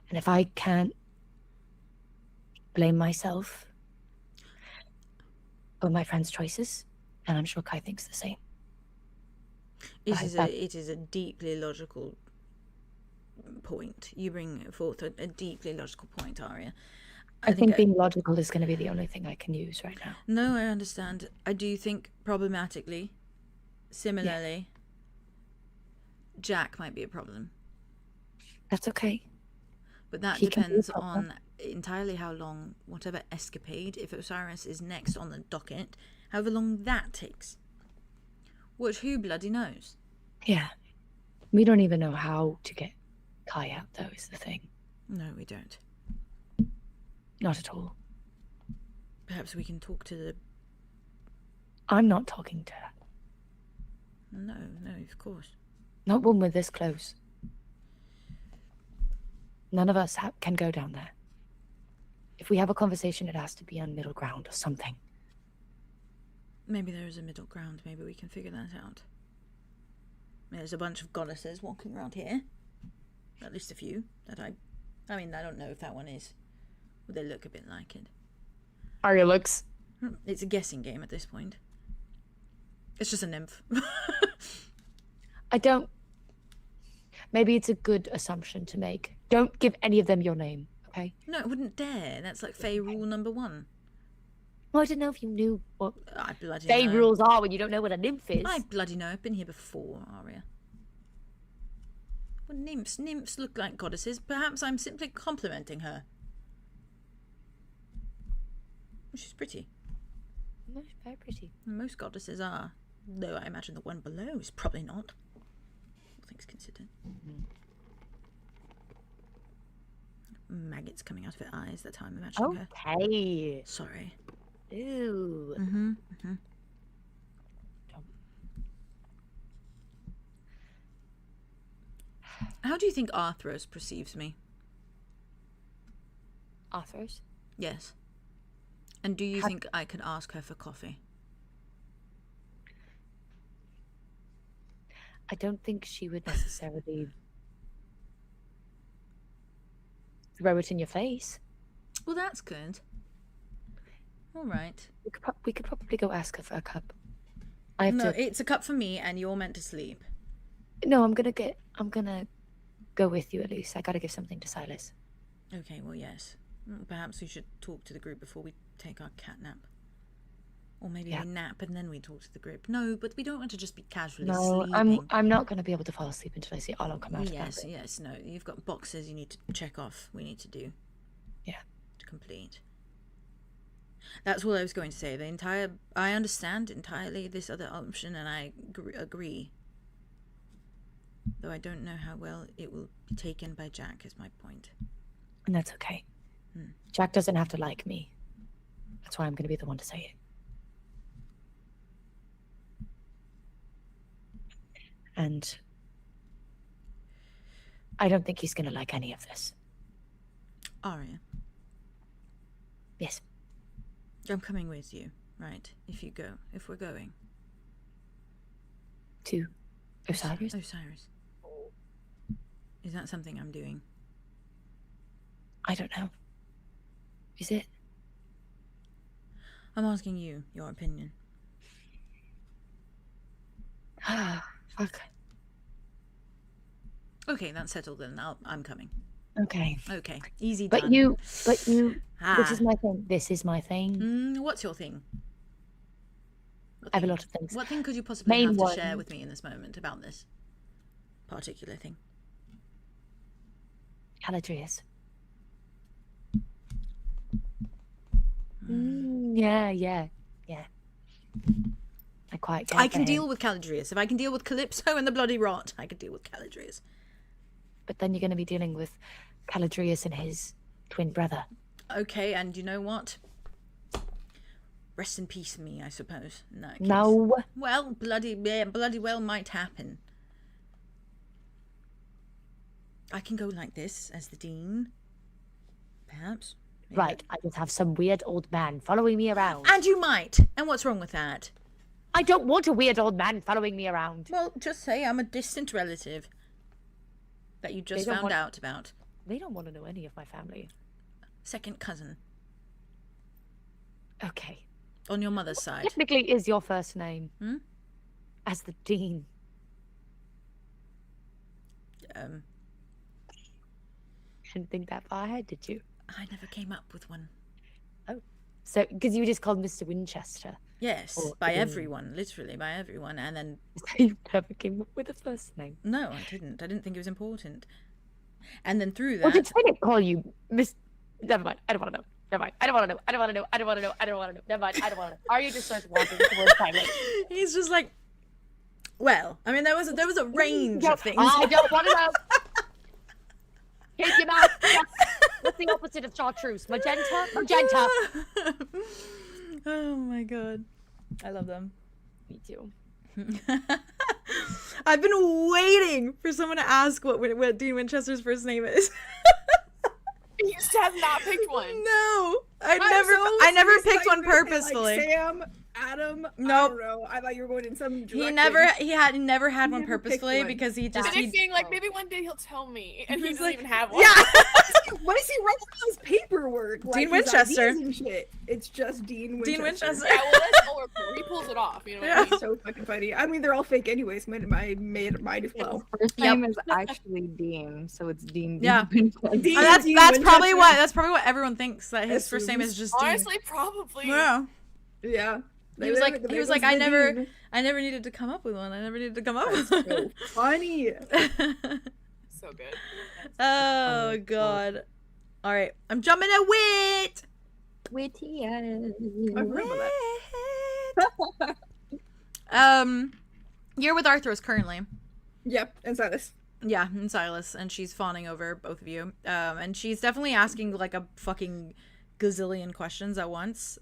And if I can't blame myself for my friend's choices, and I'm sure Kai thinks the same. It is a deeply logical point. You bring forth a deeply logical point, Aria. I think being logical is going to be the only thing I can use right now. No, I understand. I do think problematically, similarly, Jack might be a problem. That's okay. But that depends on entirely how long, whatever escapade, if Osiris is next on the docket, however long that takes. Which who bloody knows? Yeah. We don't even know how to get Kai out, though, is the thing. No, we don't. Not at all. Perhaps we can talk to the... I'm not talking to her. No, of course. Not when we're this close. None of us can go down there. If we have a conversation, it has to be on middle ground or something. Maybe there is a middle ground. Maybe we can figure that out. There's a bunch of goddesses walking around here. At least a few. That I mean, I don't know if that one is. Well, they look a bit like it. Arya looks. It's a guessing game at this point. It's just a nymph. I don't... Maybe it's a good assumption to make. Don't give any of them your name, okay? No, I wouldn't dare. That's like Fae rule number 1. Well, I didn't know if you knew what I bloody Fae know. rules are when you don't know what a nymph is. I bloody know. I've been here before, Aria. Well, nymphs look like goddesses. Perhaps I'm simply complimenting her. She's pretty. No, she's very pretty. Most goddesses are. Though I imagine the one below is probably not. All things considered. Maggots coming out of her eyes. That's how I'm imagining her. Okay. Sorry. Ooh. How do you think Arthros perceives me? Arthros? Yes. And do you think I could ask her for coffee? I don't think she would necessarily throw it in your face. Well, that's good. All right. We could probably go ask her for a cup. It's a cup for me, and you're meant to sleep. No, I'm gonna go with you at least. I gotta give something to Silas. Okay, well, yes. Perhaps we should talk to the group before we take our cat nap. Or maybe we nap and then we talk to the group. No, but we don't want to just be casually sleeping. I'm not going to be able to fall asleep until I see Arlow come out. Yes, no. You've got boxes you need to check off. We need to do. Yeah. To complete. That's all I was going to say. I understand entirely this other option, and I agree. Though I don't know how well it will be taken by Jack, is my point. And that's okay. Jack doesn't have to like me. That's why I'm going to be the one to say it. And I don't think he's going to like any of this. Aria. Yes. I'm coming with you, right? If we're going. To Osiris? Osiris. Is that something I'm doing? I don't know. Is it? I'm asking you your opinion. Fuck. Okay, that's settled then. I'm coming. Okay. Easy but done. you. This is my thing. This is my thing. What's your thing? I have a lot of things. What thing could you possibly have to share with me in this moment about this particular thing? Caladrius. Yeah. I can deal with Caladrius. If I can deal with Calypso and the Bloody Rot, I can deal with Caladrius. But then you're going to be dealing with Caladrius and his twin brother. Okay, and you know what? rest in peace me, I suppose. In that case. No. Well, bloody well might happen. I can go like this as the dean. Perhaps. Maybe. Right, I just have some weird old man following me around. And you might. And what's wrong with that? I don't want a weird old man following me around. Well, just say I'm a distant relative that you just found out about. They don't want to know any of my family. Second cousin. Okay. On your mother's side. Technically is your first name. Hmm? As the dean. Didn't think that far ahead, did you? I never came up with one. Oh. So, because you were just called Mr. Winchester. Yes, by everyone, literally by everyone, and then... You never came up with a first name? No, I didn't. I didn't think it was important. And then through that... Well, did Trinity call you Miss... Never mind, I don't want to know. Never mind, I don't want to know. I don't want to know. I don't want to know. I don't want to know. Never mind, I don't want to know. Arya just starts walking towards Tyler. He's just like... Well, I mean, there was a range of things. I don't want to know. Keep your mouth shut. What's the opposite of chartreuse? Magenta? Magenta. Oh my god. I love them. Me too. I've been waiting for someone to ask what Dean Winchester's first name is. He just has not picked one. No. I never picked one purposefully. Like Sam, Adam, nope. I don't know. I thought you were going in some direction. He never had one purposefully one. Because he just... Being like, maybe one day he'll tell me. And he doesn't even have one. Yeah. What is he writing on his paperwork? Like, Dean Winchester. And shit. It's just Dean Winchester. Dean Winchester. Yeah, well, that's colorful. He pulls it off. You know what I mean? So fucking funny. I mean, they're all fake anyways. Might as well. His first name is actually Dean, so it's Dean. Yeah. Dean that's probably what everyone thinks, that his first name is just Dean. Honestly, probably. Yeah. Yeah. He was like, I never needed to come up with one. I never needed to come up with one. So funny. So good. Oh god. All right, I'm jumping a Wit. Witty. I remember that. You're with Arthros currently. Yep, and Silas. Yeah, and Silas, and she's fawning over both of you. And she's definitely asking like a fucking gazillion questions at once.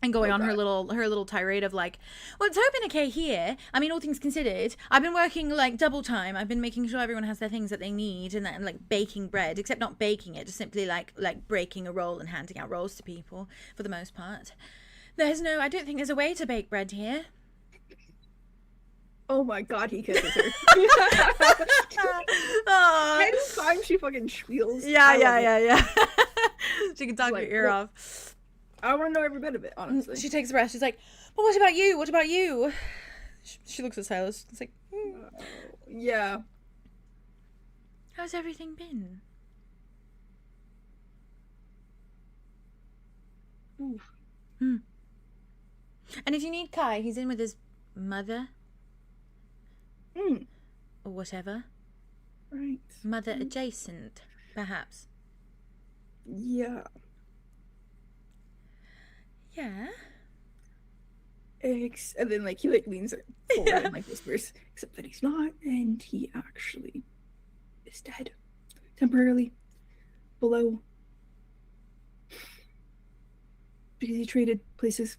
And going on her little tirade of like, well, it's hoping okay here. I mean, all things considered, I've been working like double time. I've been making sure everyone has their things that they need, and like baking bread, except not baking it, just simply like breaking a roll and handing out rolls to people for the most part. I don't think there's a way to bake bread here. Oh my god, he kisses her. Anytime she fucking squeals. Yeah. She can talk your ear off. I want to know every bit of it, honestly. She takes a breath. She's like, but what about you? What about you? She looks at Silas. It's like, yeah. How's everything been? And if you need Kai, he's in with his mother. Or whatever. Right. Mother adjacent, perhaps. Yeah. Yeah. And then like he like leans forward and like whispers, except that he's not, and he actually is dead. Temporarily. Below. Because he traded places.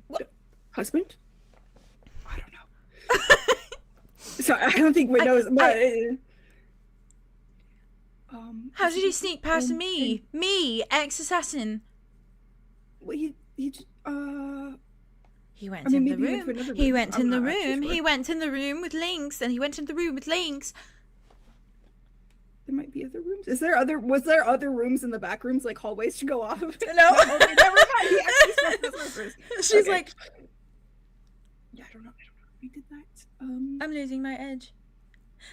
What? Husband? I don't know. Sorry, I don't think Wit knows, but how did he sneak past me? Me, ex-assassin. Well, he went in the room. He went in the room. He went in the room with Lynx, and he went in the room with Lynx. There might be other rooms. Was there other rooms in the back rooms, like hallways to go off of? No. Okay, never mind. He actually first. She's like, yeah, I don't know. We did that. I'm losing my edge.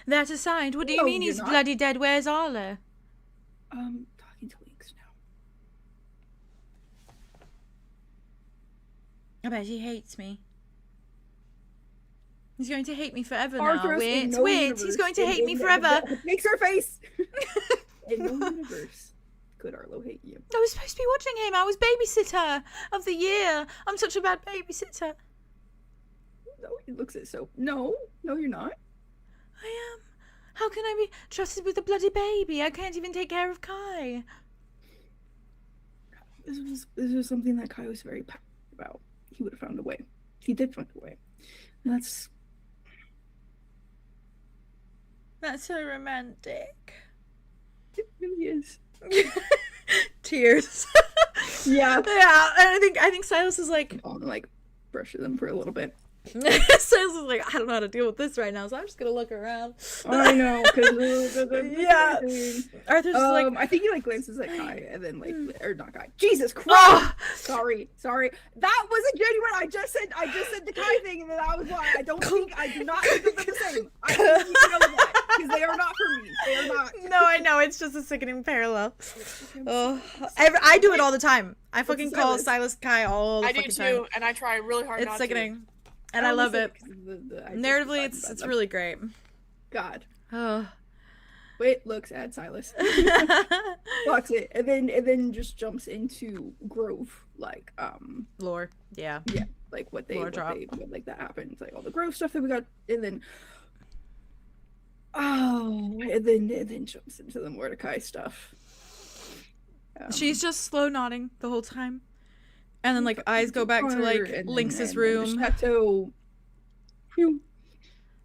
That aside, what do you mean he's bloody dead? Where's Arlow? Talking to Lynx now. I bet he hates me. He's going to hate me forever Arthros now. Wait. Universe, He's going to hate me forever. Makes her face. In no universe could Arlow hate you. I was supposed to be watching him. I was babysitter of the year. I'm such a bad babysitter. No, he looks it so. No, you're not. I am. How can I be trusted with a bloody baby? I can't even take care of Kai. this was something that Kai was very passionate about. He would have found a way. He did find a way. And that's so romantic. It really is. Tears. Yeah. Yeah. And I think Silas is like, brush them for a little bit. Silas is like, I don't know how to deal with this right now, so I'm just gonna look around. I know, because yeah. Arthur's like, I think he glances at Kai and then or not Kai. Jesus Christ! Sorry. That wasn't genuine. I just said the Kai thing, and then that was why. I do not think they're the same. I think you know that because they are not for me. They are not. No, I know, it's just a sickening parallel. Oh, I do it all the time. I fucking call Silas Kai all the fucking time. I do too, and I try really hard. It's sickening. And I love it. Narratively, it's really great. God. Oh. Wait, looks at Silas. Blocks it, and then just jumps into Grove, lore. Yeah. Yeah, what that happens, all the Grove stuff that we got, and then and then jumps into the Mordecai stuff. She's just slow nodding the whole time. And then eyes go back to Lynx's room. Chateau.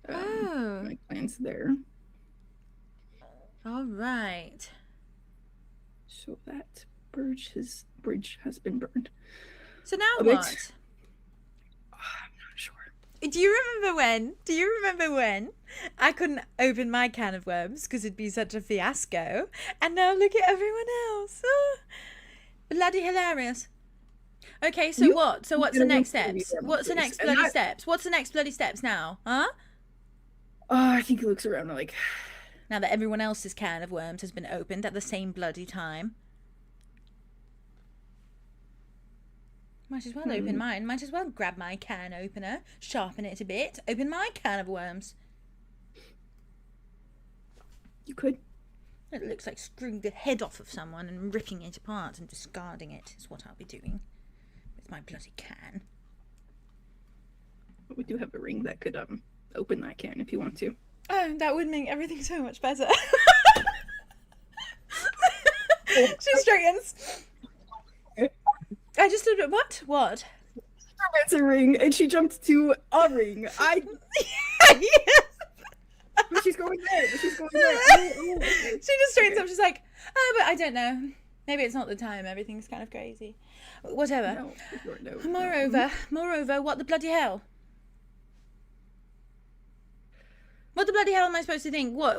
Oh. Plans there. All right. So that bridge has been burned. So now what? I'm not sure. Do you remember when I couldn't open my can of worms because it'd be such a fiasco? And now look at everyone else. Oh, bloody hilarious. Okay, so what? So what's the next steps? What's the next bloody steps? What's the next bloody steps now? Huh? I think he looks around now that everyone else's can of worms has been opened at the same bloody time. Might as well open mine. Might as well grab my can opener, sharpen it a bit, open my can of worms. You could. It looks like screwing the head off of someone and ripping it apart and discarding it is what I'll be doing. My bloody can. We do have a ring that could open that can if you want to. Oh, that would make everything so much better. She straightens. I just did what? What? It's a ring, and she jumped to a ring. Yes. But she's going there. She just straightens up. She's like, but I don't know. Maybe it's not the time. Everything's kind of crazy. Whatever. No. Moreover, what the bloody hell? What the bloody hell am I supposed to think? What?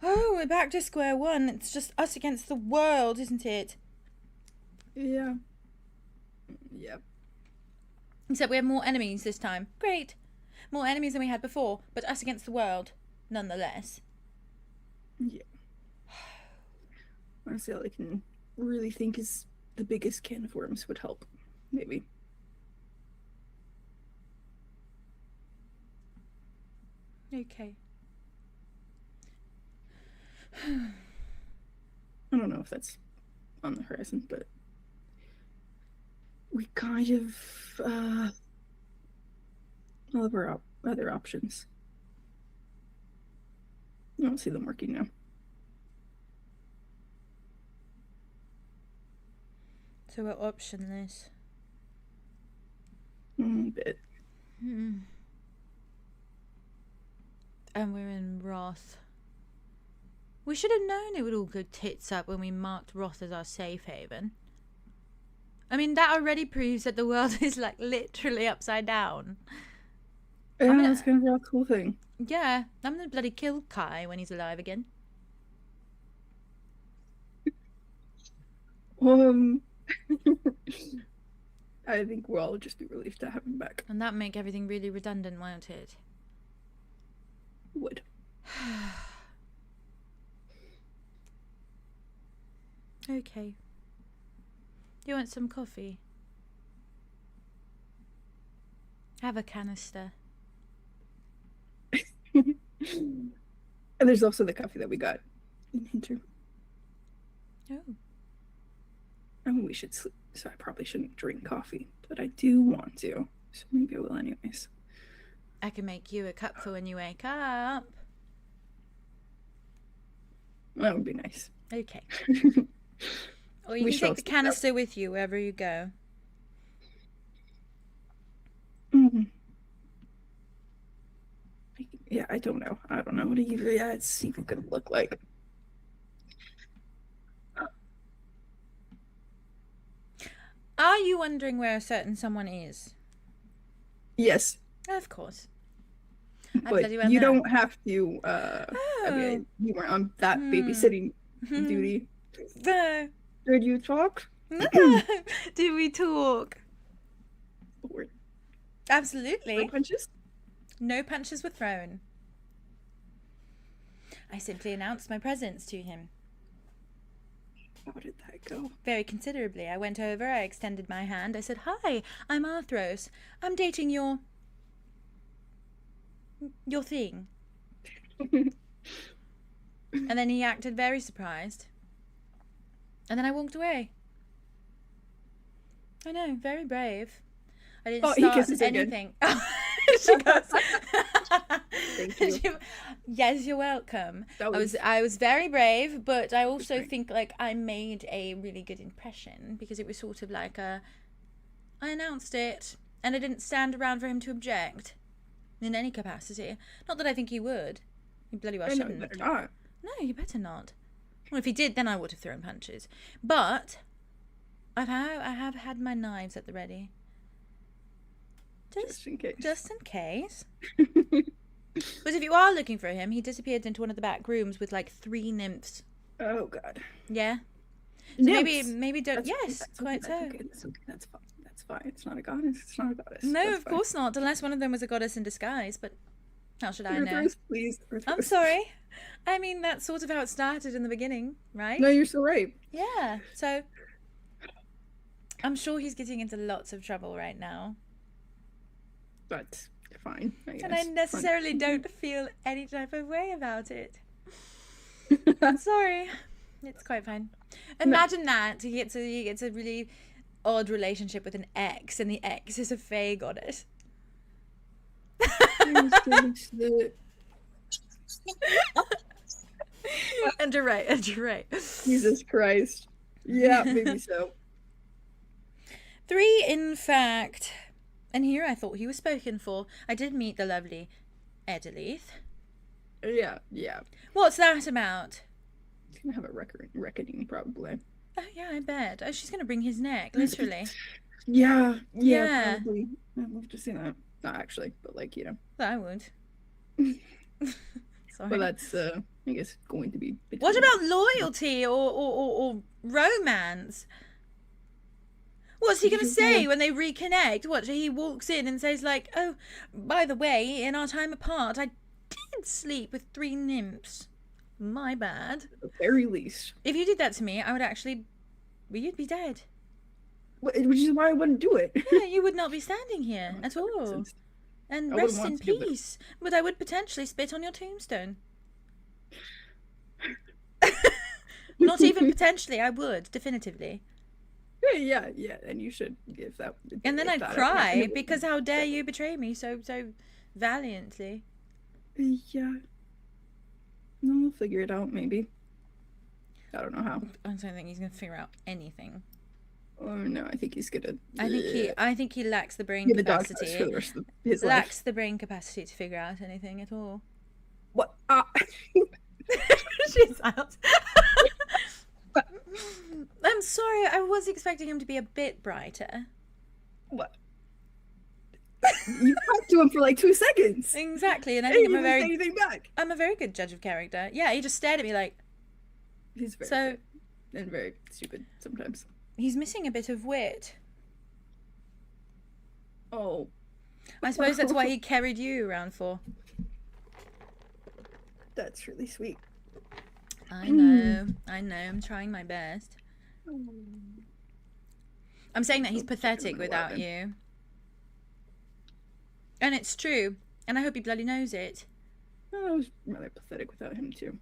Oh, we're back to square one. It's just us against the world, isn't it? Yeah. Yep. Except we have more enemies this time. Great. More enemies than we had before, but us against the world, nonetheless. Yeah. Honestly, all I can really think is the biggest can of worms would help. Maybe. Okay. I don't know if that's on the horizon, but we kind of all of our other options. I don't see them working now. So we're optionless. A bit. And we're in Roth. We should have known it would all go tits up when we marked Roth as our safe haven. I mean, that already proves that the world is literally upside down. Yeah, that's gonna be a cool thing. Yeah, I'm gonna bloody kill Kai when he's alive again. I think we'll all just be relieved to have him back. And that make everything really redundant, won't it? Would. Okay. Do you want some coffee? Have a canister. And there's also the coffee that we got in Hinter. Oh. I mean, we should sleep, so I probably shouldn't drink coffee, but I do want to, so maybe I will anyways. I can make you a cup for when you wake up. That would be nice. Okay. Or you can take the canister with you wherever you go. Yeah, I don't know. I don't know what it's even gonna look like. Are you wondering where a certain someone is? Yes. Of course. But you don't have to. I mean, you weren't on that babysitting duty. Did you talk? Did we talk? Lord. Absolutely. No punches? No punches were thrown. I simply announced my presence to him. How did that go? Very considerably. I went over, I extended my hand. I said, "Hi, I'm Arthros. I'm dating your thing." And then he acted very surprised. And then I walked away. I know, very brave. I didn't start anything. She goes, thank you. Yes, you're welcome. I was very brave, but I also think like I made a really good impression because it was sort of like I announced it and I didn't stand around for him to object in any capacity. Not that I think he would. He bloody well shouldn't. You better not. No, you better not. Well, if he did, then I would have thrown punches. But I have had my knives at the ready. Just in case. Just in case. But if you are looking for him, he disappeared into one of the back rooms with like 3 nymphs. Oh God. Yeah. So maybe don't. That's quite so. Okay. That's okay. That's fine. That's fine. It's not a goddess. It's not a goddess. No, of course not. Unless one of them was a goddess in disguise. But how should I know? Please. I'm sorry. I mean, that's sort of how it started in the beginning, right? No, you're so right. Yeah. So I'm sure he's getting into lots of trouble right now. But fine, I guess. And I necessarily don't feel any type of way about it. Sorry. It's quite fine. Imagine that. He gets a really odd relationship with an ex, and the ex is a fae goddess. And you're right. Jesus Christ. Yeah, maybe so. 3, in fact. And here I thought he was spoken for. I did meet the lovely Edeleith. Yeah. What's that about? He's gonna have a reckoning, probably. Oh, yeah, I bet. Oh, she's gonna bring his neck, literally. Yeah, probably. I'd love to see that. Not actually, but like, you know. I would. Sorry. But that's, I guess, going to be... What about loyalty or romance? What's he going to say when they reconnect? What, he walks in and says like, "Oh, by the way, in our time apart, I did sleep with 3 nymphs. My bad." At the very least. If you did that to me, I would actually... Well, you'd be dead. Which is why I wouldn't do it. Yeah, you would not be standing here at all. And rest in peace. But I would potentially spit on your tombstone. Not even potentially, I would, definitively. Yeah, and you should give that. And then I'd cry because how dare you betray me so valiantly. Yeah. No, we'll figure it out, maybe. I don't know how. I don't think he's gonna figure out anything. Oh no, I think he's gonna. I think he lacks the brain capacity. For the rest of his lacks the brain capacity to figure out anything at all. What? She's out. I'm sorry, I was expecting him to be a bit brighter. What? You talked to him for like 2 seconds. Exactly, and I think I'm a very good judge of character. Yeah, he just stared at me like. He's very good and very stupid sometimes. He's missing a bit of wit. Oh. I suppose that's why he carried you around for. That's really sweet. I know. I'm trying my best. I'm saying that he's pathetic without you. And it's true. And I hope he bloody knows it. I was rather pathetic without him too.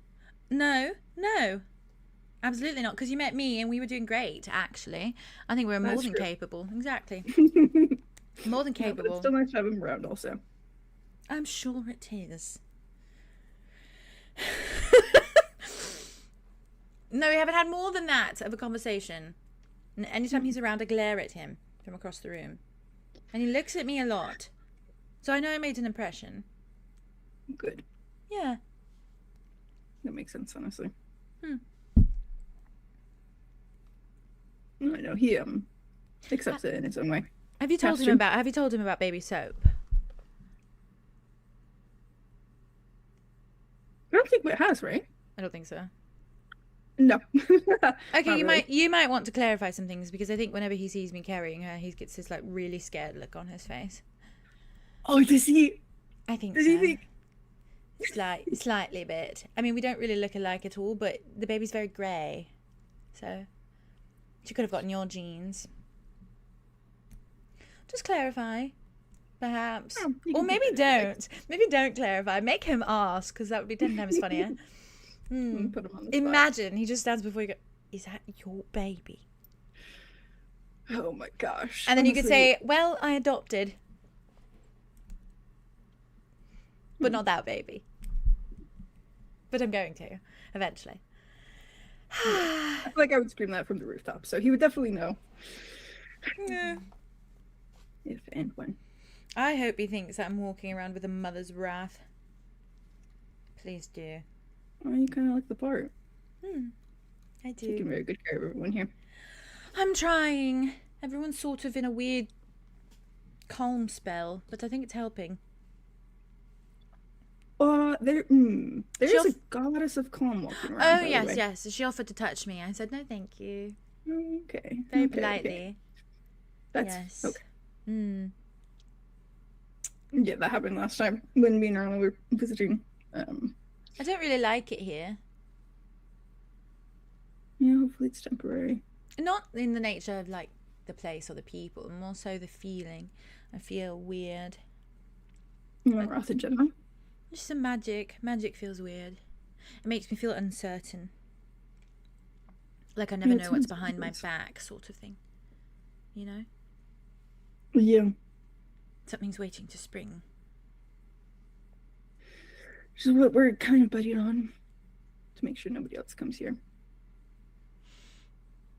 No. Absolutely not. Because you met me and we were doing great, actually. I think we were more than capable. Exactly. More than capable. But it's still nice to have him around also. I'm sure it is. No, we haven't had more than that of a conversation. And anytime he's around, I glare at him from across the room. And he looks at me a lot. So I know I made an impression. Good. Yeah. That makes sense, honestly. Hmm. I know he accepts it in his own way. Have you told him about baby soap? I don't think it has, right? I don't think so. No. Okay, you might want to clarify some things, because I think whenever he sees me carrying her, he gets this like really scared look on his face. Oh, does he? I think Does so. he think? Slightly a bit. I mean, we don't really look alike at all, but the baby's very grey, so she could have gotten your genes. Just clarify, perhaps, or maybe don't. Maybe don't clarify. Make him ask, because that would be 10 times funnier. Put him on the Imagine he just stands before you. Go, is that your baby? Oh my gosh! And then you could say, "Well, I adopted, but not that baby. But I'm going to eventually." I feel like I would scream that from the rooftop, so he would definitely know. Yeah. If and when. I hope he thinks that I'm walking around with a mother's wrath. Please do. Oh, you kind of like the part. I do. Taking very good care of everyone here. I'm trying. Everyone's sort of in a weird calm spell, but I think it's helping. There's a goddess of calm walking around. Oh, yes. She offered to touch me. I said, no, thank you. Okay. Very politely. Okay. That's yes. okay. Yeah, that happened last time when me and Arlow were visiting. I don't really like it here. Yeah, hopefully it's temporary. Not in the nature of like the place or the people, more so the feeling. I feel weird. Wrath in general? Just the magic. Magic feels weird. It makes me feel uncertain. Like I never know what's behind my back, sort of thing. You know? Yeah. Something's waiting to spring. Which is what we're kind of buddying on, to make sure nobody else comes here.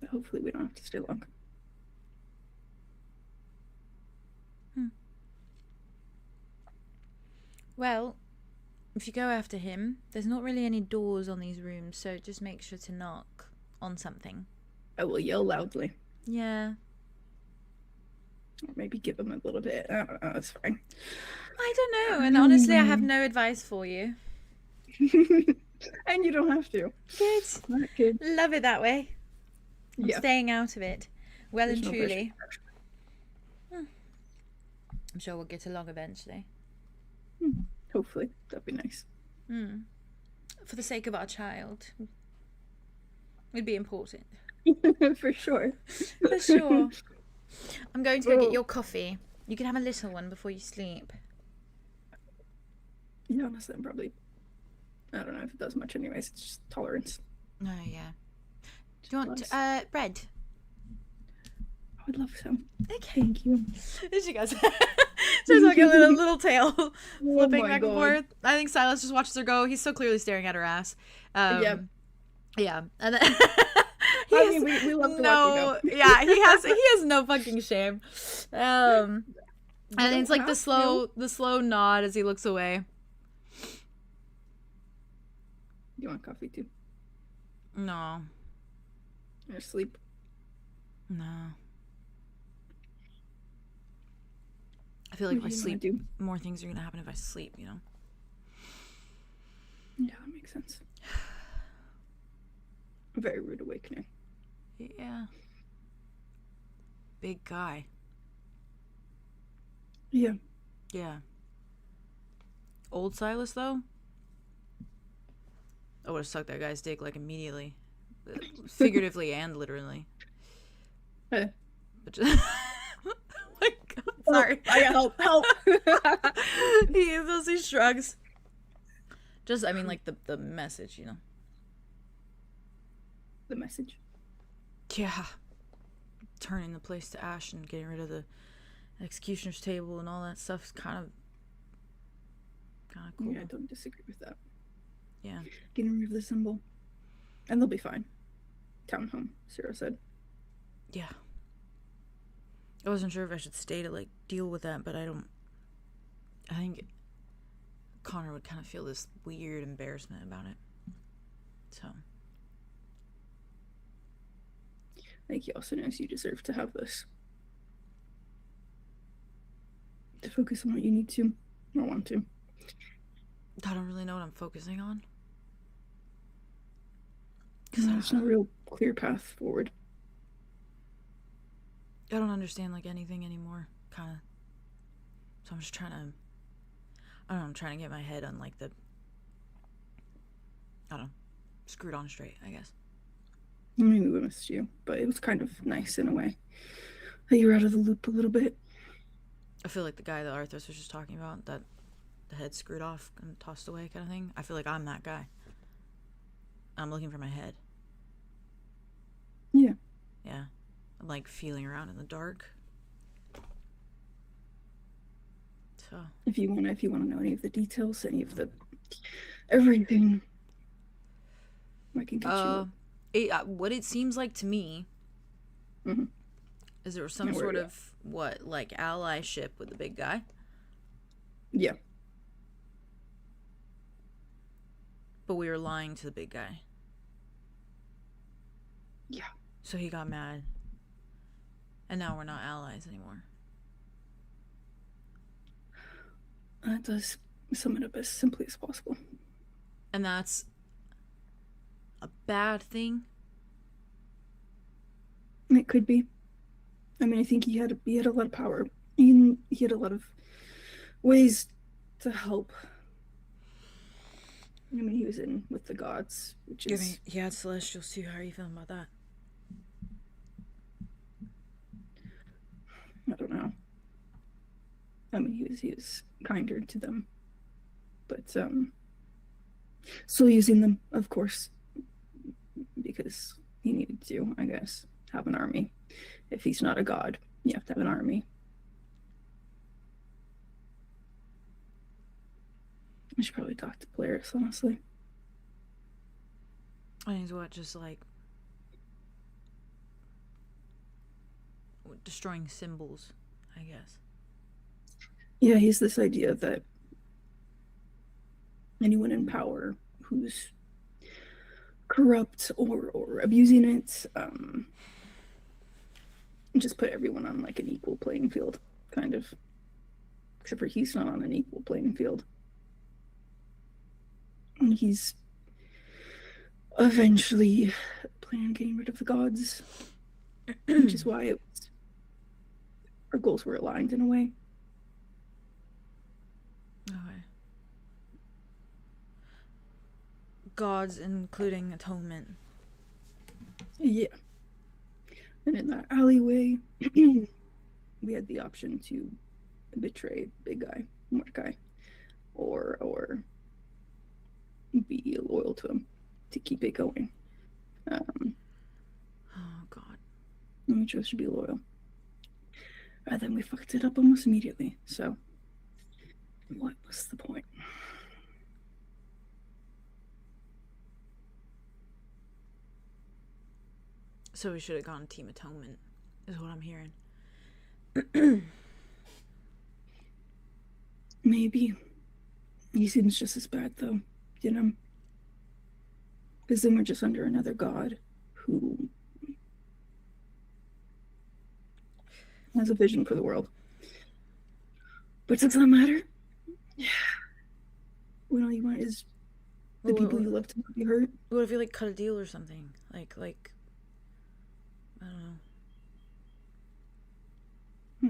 But hopefully we don't have to stay long. Well, if you go after him, there's not really any doors on these rooms, so just make sure to knock on something. I will yell loudly. Yeah. Or maybe give him a little bit. I don't know, it's fine. I don't know, and honestly, I have no advice for you. And you don't have to. Good. Not good. Love it that way. I'm Yeah. staying out of it. Well There's and no truly. I'm sure we'll get along eventually. Hopefully. That'd be nice. For the sake of our child. It'd be important. For sure. For sure. I'm going to go get your coffee. You can have a little one before you sleep. Yeah, honestly, I'm probably... I don't know if it does much anyways. It's just tolerance. Oh, yeah. Do you want bread? I would love some. Okay. Thank you. There she goes. There's like a little tail flipping my back and God. forth. I think Silas just watches her go. He's so clearly staring at her ass. Yeah. Yeah. And then we love to watch you go. Yeah, he has no fucking shame. And it's like the slow nod as he looks away. You want coffee too? No. Or sleep? No. I feel like if I sleep, more things are gonna happen if I sleep, you know? Yeah, that makes sense. A very rude awakening. Yeah. Big guy. Yeah. Yeah. Old Silas, though? I would have sucked that guy's dick, like, immediately. Figuratively and literally. But just... oh my God, sorry. I got help. He shrugs. Just, I mean, like, the message, you know? The message? Yeah. Turning the place to ash and getting rid of the executioner's table and all that stuff is kind of cool. Yeah, I don't disagree with that. Yeah. Getting rid of the symbol. And they'll be fine. townhome, Sarah said. Yeah. I wasn't sure if I should stay to, like, deal with that, but I think Connor would kind of feel this weird embarrassment about it. So. I think he also knows you deserve to have this. To focus on what you need to, or want to. I don't really know what I'm focusing on. There's no real clear path forward. I don't understand, like, anything anymore, kind of. So I'm just trying to, I don't know, I'm trying to get my head on, like, the, I don't know, screwed on straight, I guess. Maybe we missed you, but it was kind of nice in a way. That you were out of the loop a little bit. I feel like the guy that Arthros was just talking about, that the head screwed off and tossed away kind of thing. I feel like I'm that guy. I'm looking for my head. Yeah. Yeah. I'm, like, feeling around in the dark. So. If you want to know any of the details, any of the everything, I can get you. What it seems like to me is there was some sort of like allyship with the big guy. Yeah. But we were lying to the big guy. Yeah. So he got mad. And now we're not allies anymore. That does sum it up as simply as possible. And that's a bad thing? It could be. I mean, I think he had a lot of power. He had a lot of ways to help. I mean, he was in with the gods, which is... He had celestials too. How are you feeling about that? I don't know. I mean, he was kinder to them. But, still using them, of course. Because he needed to, I guess, have an army. If he's not a god, you have to have an army. I should probably talk to Polaris, honestly. And he's what, just like destroying symbols, I guess. Yeah, he's this idea that anyone in power who's corrupt or abusing it, just put everyone on like an equal playing field, kind of. Except for he's not on an equal playing field. And he's eventually planning on getting rid of the gods, which is why our goals were aligned in a way. Okay. Gods, including atonement. Yeah. And in that alleyway, we had the option to betray big guy, Mordecai, or be loyal to him to keep it going. Oh God. And we chose to be loyal. And then we fucked it up almost immediately. So, what was the point? So we should have gone Team Atonement, is what I'm hearing. Maybe. He seems just as bad, though, you know? Because then we're just under another god who has a vision for the world. But does that matter? Yeah. When all you want is the people you love to not be hurt. What if you, like, cut a deal or something? Like, I don't know.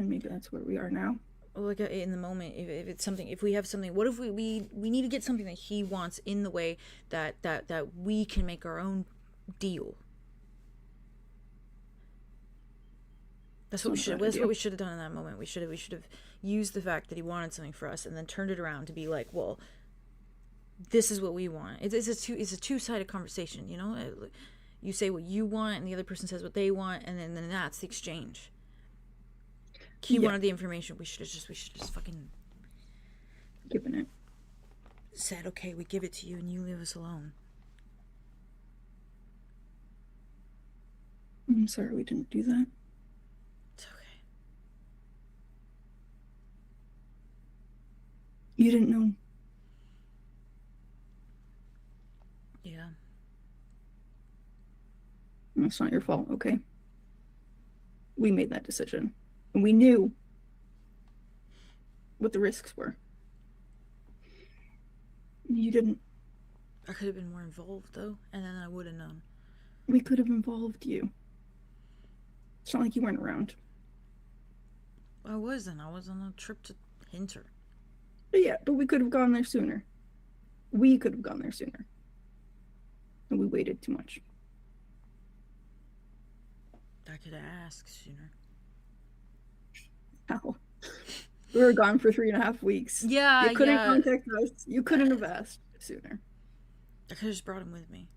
Maybe that's where we are now. Like in the moment, if it's something, if we have something, what if we need to get something that he wants in the way that we can make our own deal. That's what we should. That's what we should have done in that moment. We should have used the fact that he wanted something for us, and then turned it around to be like, well, this is what we want. It's a two-sided conversation, you know. You say what you want, and the other person says what they want, and then that's the exchange. He wanted the information. We should have just fucking given it. Said, okay, we give it to you, and you leave us alone. I'm sorry we didn't do that. It's okay. You didn't know. Yeah. That's not your fault, okay? We made that decision. And we knew what the risks were. You didn't. I could have been more involved, though, and then I would have known. We could have involved you. It's not like you weren't around. I wasn't. I was on a trip to Hinter. Yeah, but we could have gone there sooner. We could have gone there sooner. And we waited too much. I could have asked sooner. How? We were gone for 3.5 weeks. Yeah, you couldn't contact us. You couldn't have asked sooner. I could have just brought him with me.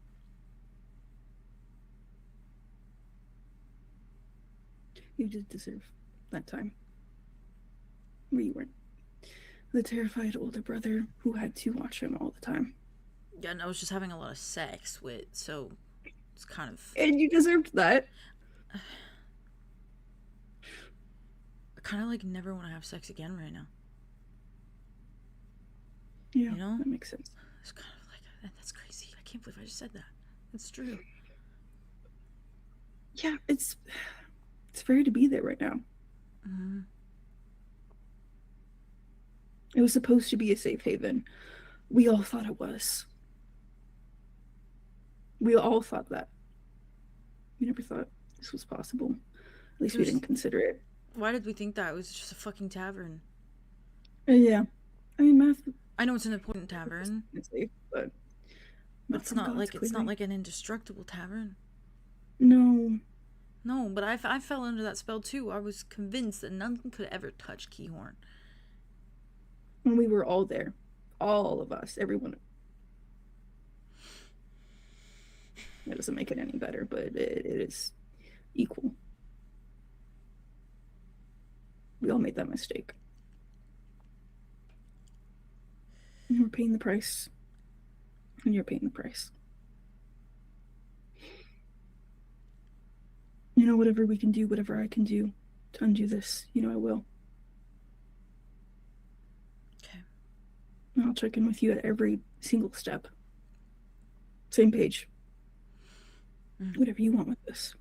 You did deserve that time. Where you weren't the terrified older brother who had to watch him all the time. Yeah, and I was just having a lot of sex with, so it's kind of... And you deserved that. I kind of, like, never want to have sex again right now. Yeah, you know? That makes sense. It's kind of like, that's crazy. I can't believe I just said that. It's true. Yeah, it's fair to be there right now. Mm-hmm. It was supposed to be a safe haven. We all thought it was. We all thought that. We never thought this was possible. At least we didn't consider it. Why did we think that? It was just a fucking tavern. Yeah. I mean, math... I know it's an important tavern. Safe, but it's not like an indestructible tavern. No. No, but I fell under that spell too. I was convinced that nothing could ever touch 𝐄𝐲𝐬𝐪. When we were all there. All of us. Everyone. That doesn't make it any better, but it is equal. We all made that mistake. And we're paying the price. And you're paying the price. You know, whatever we can do, whatever I can do to undo this, you know I will. Okay. And I'll check in with you at every single step. Same page. Whatever you want with this.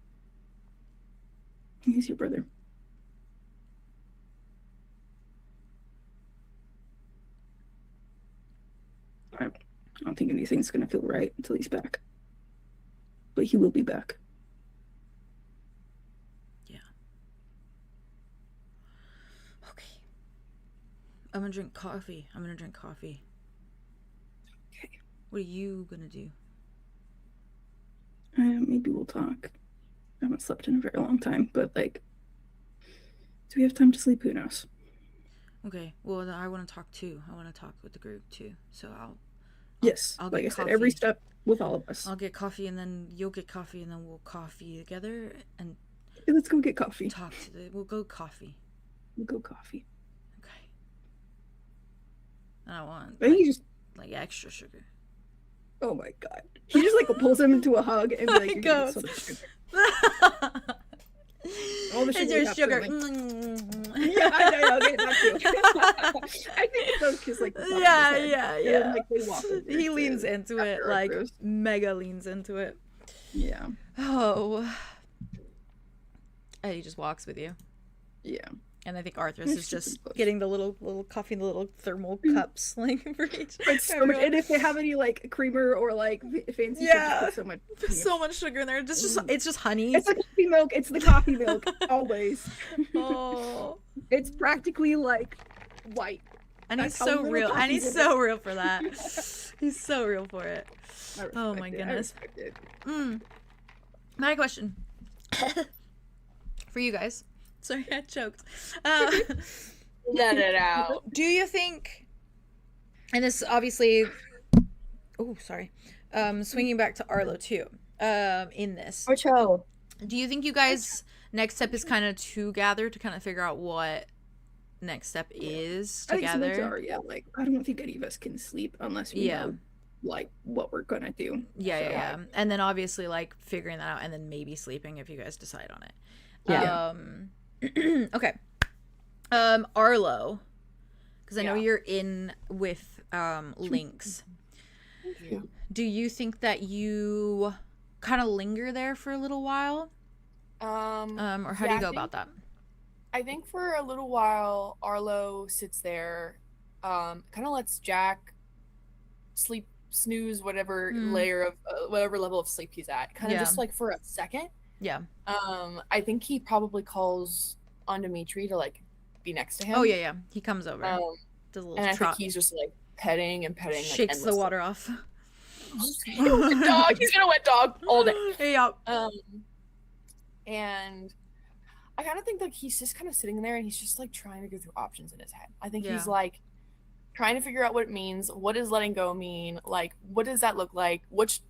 He's your brother. I don't think anything's going to feel right until he's back. But he will be back. Yeah. Okay. I'm going to drink coffee. Okay. What are you going to do? Maybe we'll talk. I haven't slept in a very long time, but, like, do we have time to sleep? Who knows? Okay, well, I want to talk too. I want to talk with the group too. So I'll like I said, every step with all of us. I'll get coffee, and then you'll get coffee, and then we'll coffee together, and let's go get coffee. We'll go coffee. We'll go coffee. Okay. And I want like extra sugar. Oh my god. He just like pulls him into a hug and be like, "You're gonna get so much sugar." All the sugar. There's sugar. Yeah, I know. Okay, that's you. I think it's those kids like. Yeah. And, like, they walk he leans into it, like mega leans into it. Yeah. Oh. And he just walks with you. Yeah. And I think Arthros is just getting the little coffee in the little thermal cups, like for each. But so much, and if they have any like creamer or like fancy, so much sugar in there. It's just honey. It's the coffee milk. It's the coffee milk always. Oh, it's practically like white. And he's so real. And he's so real for that. He's so real for it. Oh my goodness. My question for you guys. Sorry, I choked. Let it out. Do you think, and this obviously, oh, sorry, swinging back to Arlow too, in this. Ocho. Do you think you guys, next step is kind of to gather to kind of figure out what next step is to gather? Yeah, like, I don't think any of us can sleep unless we know like what we're gonna do. Yeah. And then obviously like figuring that out, and then maybe sleeping if you guys decide on it. Yeah. Okay. Arlow, because I know Yeah. you're in with Lynx. Yeah. Do you think that you kind of linger there for a little while? Or how do you go about that? I think for a little while, Arlow sits there, kind of lets Jack snooze whatever layer of whatever level of sleep he's at, kind of just like for a second. Yeah. I think he probably calls on Dimitri to like be next to him. Oh yeah. He comes over. Does a little and I trot. think he's just like petting, shakes the water off. Wet dog. He's gonna wet dog all day. Yeah. And I kind of think like he's just kind of sitting there and he's just like trying to go through options in his head. I think he's like trying to figure out what it means. What does letting go mean? Like, what does that look like? Which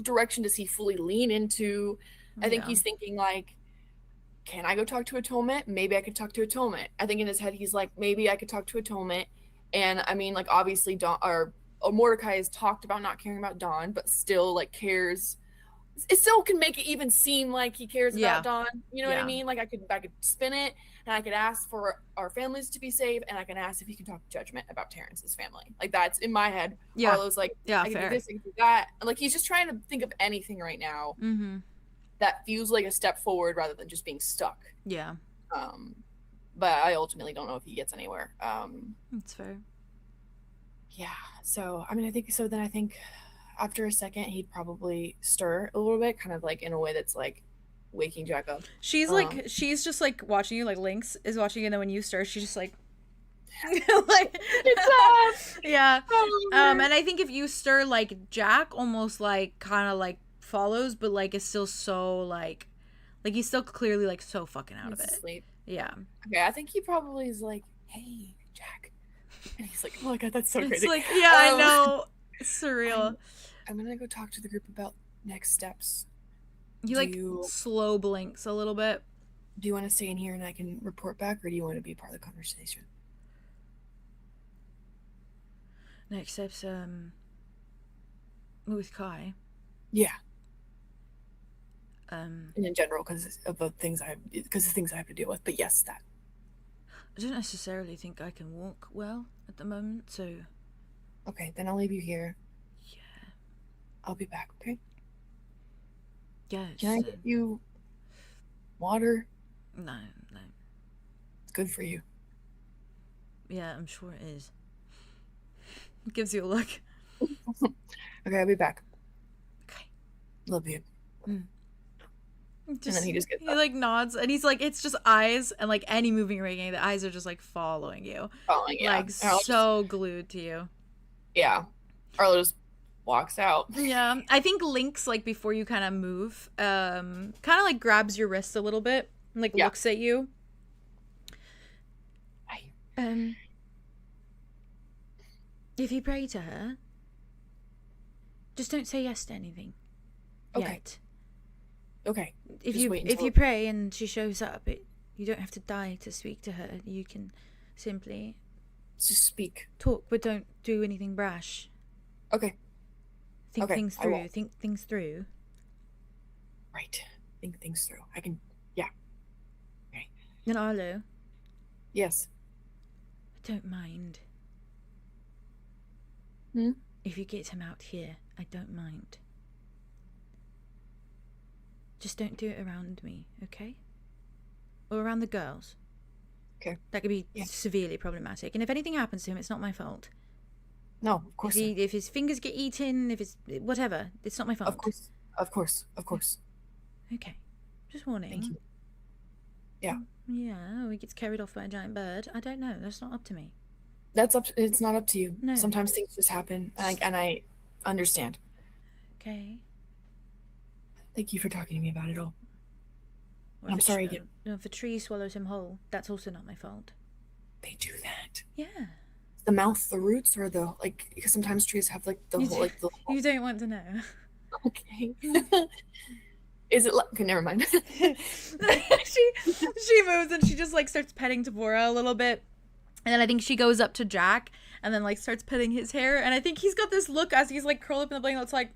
direction does he fully lean into? I think he's thinking like, can I go talk to Atonement? Maybe I could talk to Atonement. I think in his head he's like, maybe I could talk to Atonement. And I mean, like obviously Mordecai has talked about not caring about Dawn, but still like cares. It still can make it even seem like he cares about Dawn. You know what I mean? Like I could spin it, and I could ask for our families to be safe, and I can ask if he can talk to Judgment about Terrence's family. Like that's in my head. Arlo's like, I can do this, I can do that. And like he's just trying to think of anything right now that feels like a step forward rather than just being stuck. Yeah. But I ultimately don't know if he gets anywhere. That's fair. Yeah. So I mean, I think after a second he'd probably stir a little bit, kind of like in a way that's like waking Jack up. She's like she's just like watching you, like Lynx is watching you, and then when you stir she's just like like it's yeah. And I think if you stir, like Jack almost like kind of like follows, but like is still so like he's still clearly like so fucking out of it. Sleep. Yeah. Okay, I think he probably is like, hey Jack, and he's like, oh my god, that's so crazy. It's like, yeah, I know. It's surreal. I'm gonna go talk to the group about next steps. He slow blinks a little bit. Do you want to stay in here and I can report back, or do you want to be part of the conversation? Next steps, with Kai. Yeah. And in general, because of the things I have to deal with. But yes, that. I don't necessarily think I can walk well at the moment, so. Okay, then I'll leave you here. Yeah. I'll be back, okay? Yes. Can I get you water? No. It's good for you. Yeah, I'm sure it is. It gives you a look. Okay, I'll be back. Okay. Love you. And then he just gets up. Like nods, and he's like, it's just eyes, and like any moving or anything, the eyes are just like following you. Like so glued to you. Yeah. Arlo just walks out. Yeah. I think Lynx, like before you kind of move, kind of like grabs your wrist a little bit and like looks at you. If you pray to her, just don't say yes to anything. Okay. Yet. Okay. If you pray and she shows up, you don't have to die to speak to her. You can simply just speak. Talk, but don't do anything brash. Okay. Think things through. Think things through. Right. Think things through. I can. Yeah. Okay. And Arlo. Yes. I don't mind. If you get him out here, I don't mind. Just don't do it around me, okay? Or around the girls. Okay. That could be severely problematic. And if anything happens to him, it's not my fault. No, of course not. If his fingers get eaten, if it's whatever, it's not my fault. Of course. Okay. Just warning. Thank you. Yeah. Yeah, or he gets carried off by a giant bird. I don't know. That's not up to me. It's not up to you. No. Sometimes things just happen, and I understand. Okay. Thank you for talking to me about it all. Well, I'm sorry again. No, if a tree swallows him whole, that's also not my fault. They do that. Yeah. The mouth, the roots, or the because sometimes trees have like the whole the. You don't want to know. Okay. Is it? Okay, never mind. she moves and she just like starts petting Tabora a little bit. And then I think she goes up to Jack and then like starts petting his hair. And I think he's got this look as he's like curled up in the blanket that's like,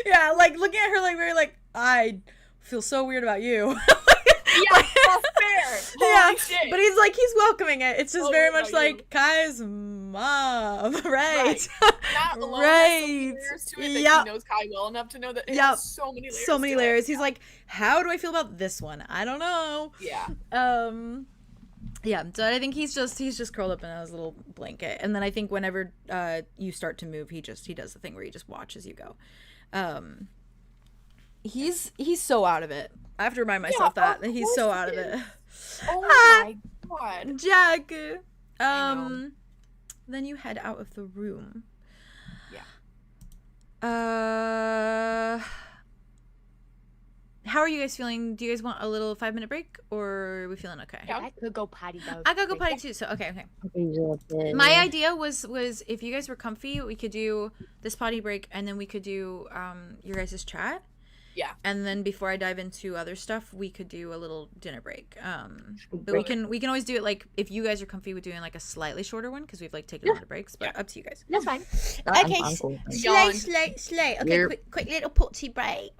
yeah, like looking at her like very like, I feel so weird about you. Yeah, that's fair. Yeah, shit. but he's like, he's welcoming it. It's just very much like Kai's mom, right? Not alone has so many layers to it that Yep. he knows Kai well enough to know that it Yep. has so many layers. So many to layers. It. He's like, how do I feel about this one? I don't know. Yeah. Yeah, so I think he's just curled up in his little blanket, and then I think whenever you start to move, he does the thing where he just watches you go. He's so out of it. I have to remind myself that he's so out of it. Oh my god, Jack. Then you head out of the room. Yeah. How are you guys feeling? Do you guys want a little 5-minute break, or are we feeling okay? Yeah, I could go potty though. I gotta go potty too, so okay. My idea was if you guys were comfy, we could do this potty break, and then we could do your guys' chat. Yeah. And then before I dive into other stuff, we could do a little dinner break. But we can always do it like if you guys are comfy with doing like a slightly shorter one because we've like taken a lot of breaks. But up to you guys. That's fine. Okay, slay. Okay, quick little potty break.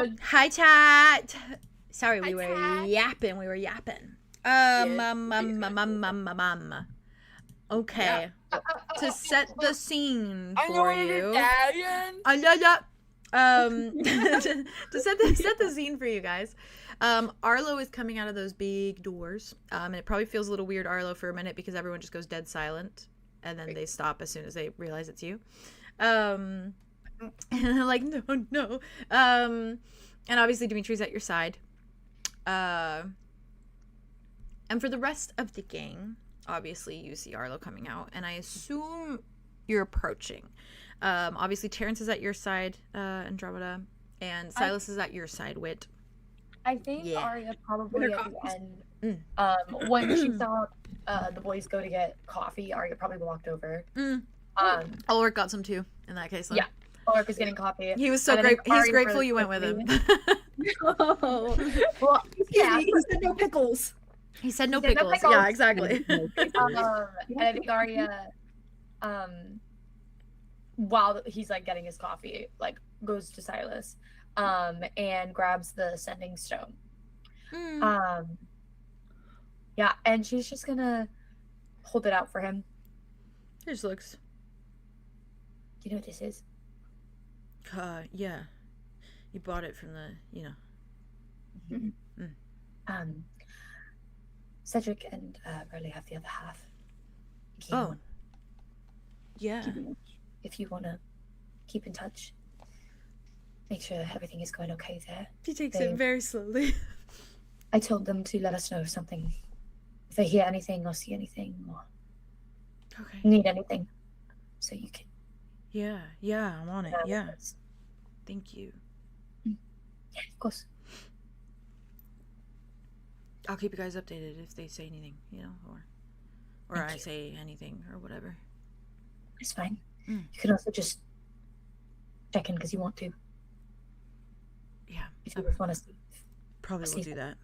everyone. Hi, chat. Sorry, Hi, we were chat. yapping. Okay. To set the scene for you. To set the scene for you guys. Arlow is coming out of those big doors. And it probably feels a little weird, Arlow, for a minute because everyone just goes dead silent. And then they stop as soon as they realize it's you. And like, no. And obviously Dimitri's at your side. And for the rest of the gang, obviously you see Arlow coming out, and I assume you're approaching. Obviously Terrence is at your side, Andromeda, and Silas is at your side, Wit. I think Arya probably at the end, when she saw the boys go to get coffee, Arya probably walked over. Ulrich got some too, in that case. Then. Yeah, Ulrich was getting coffee. He was so great. He's grateful you went with him. Oh. Well, yeah, he said no pickles. He said no pickles. Yeah, exactly. And I think Arya, while he's like getting his coffee, like goes to Silas, and grabs the sending stone. Yeah, and she's just gonna hold it out for him. It just looks. Do you know what this is? Yeah. You bought it from the, Cedric and Burley have the other half. Oh. Yeah. If you want to keep in touch, make sure everything is going okay there. He takes it very slowly. I told them to let us know if they hear anything or see anything or need anything, so you can. Yeah, I'm on it. Yeah. Thank you. Yeah, of course. I'll keep you guys updated if they say anything, or I say anything or whatever. It's fine. You can also just check in because you want to. Yeah. If you just want to see. Probably will do that.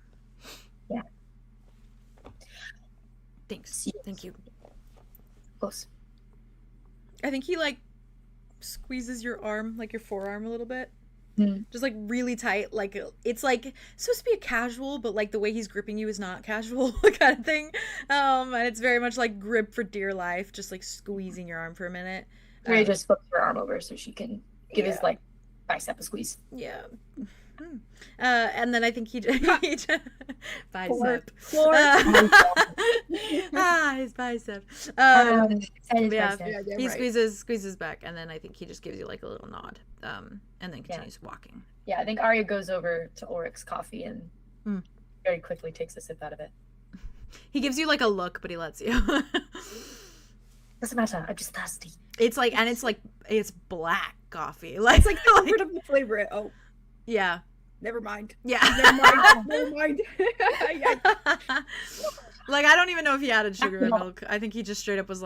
Yeah. Thanks. Thank you. Of course. I think he squeezes your arm, your forearm a little bit. Just really tight, it's supposed to be a casual, but the way he's gripping you is not casual kind of thing, and it's very much grip for dear life, just squeezing your arm for a minute. Ray just flips her arm over so she can give his bicep a squeeze. Yeah. And then I think he bicep. His bicep. He squeezes back, and then I think he just gives you a little nod, and then continues walking. Yeah, I think Arya goes over to Ulrich's coffee and very quickly takes a sip out of it. He gives you a look, but he lets you. Doesn't matter. I'm just thirsty. It's it's black coffee. It's the flavor. Oh. Yeah. Never mind. Yeah. Never mind. I don't even know if he added sugar and milk. I think he just straight up was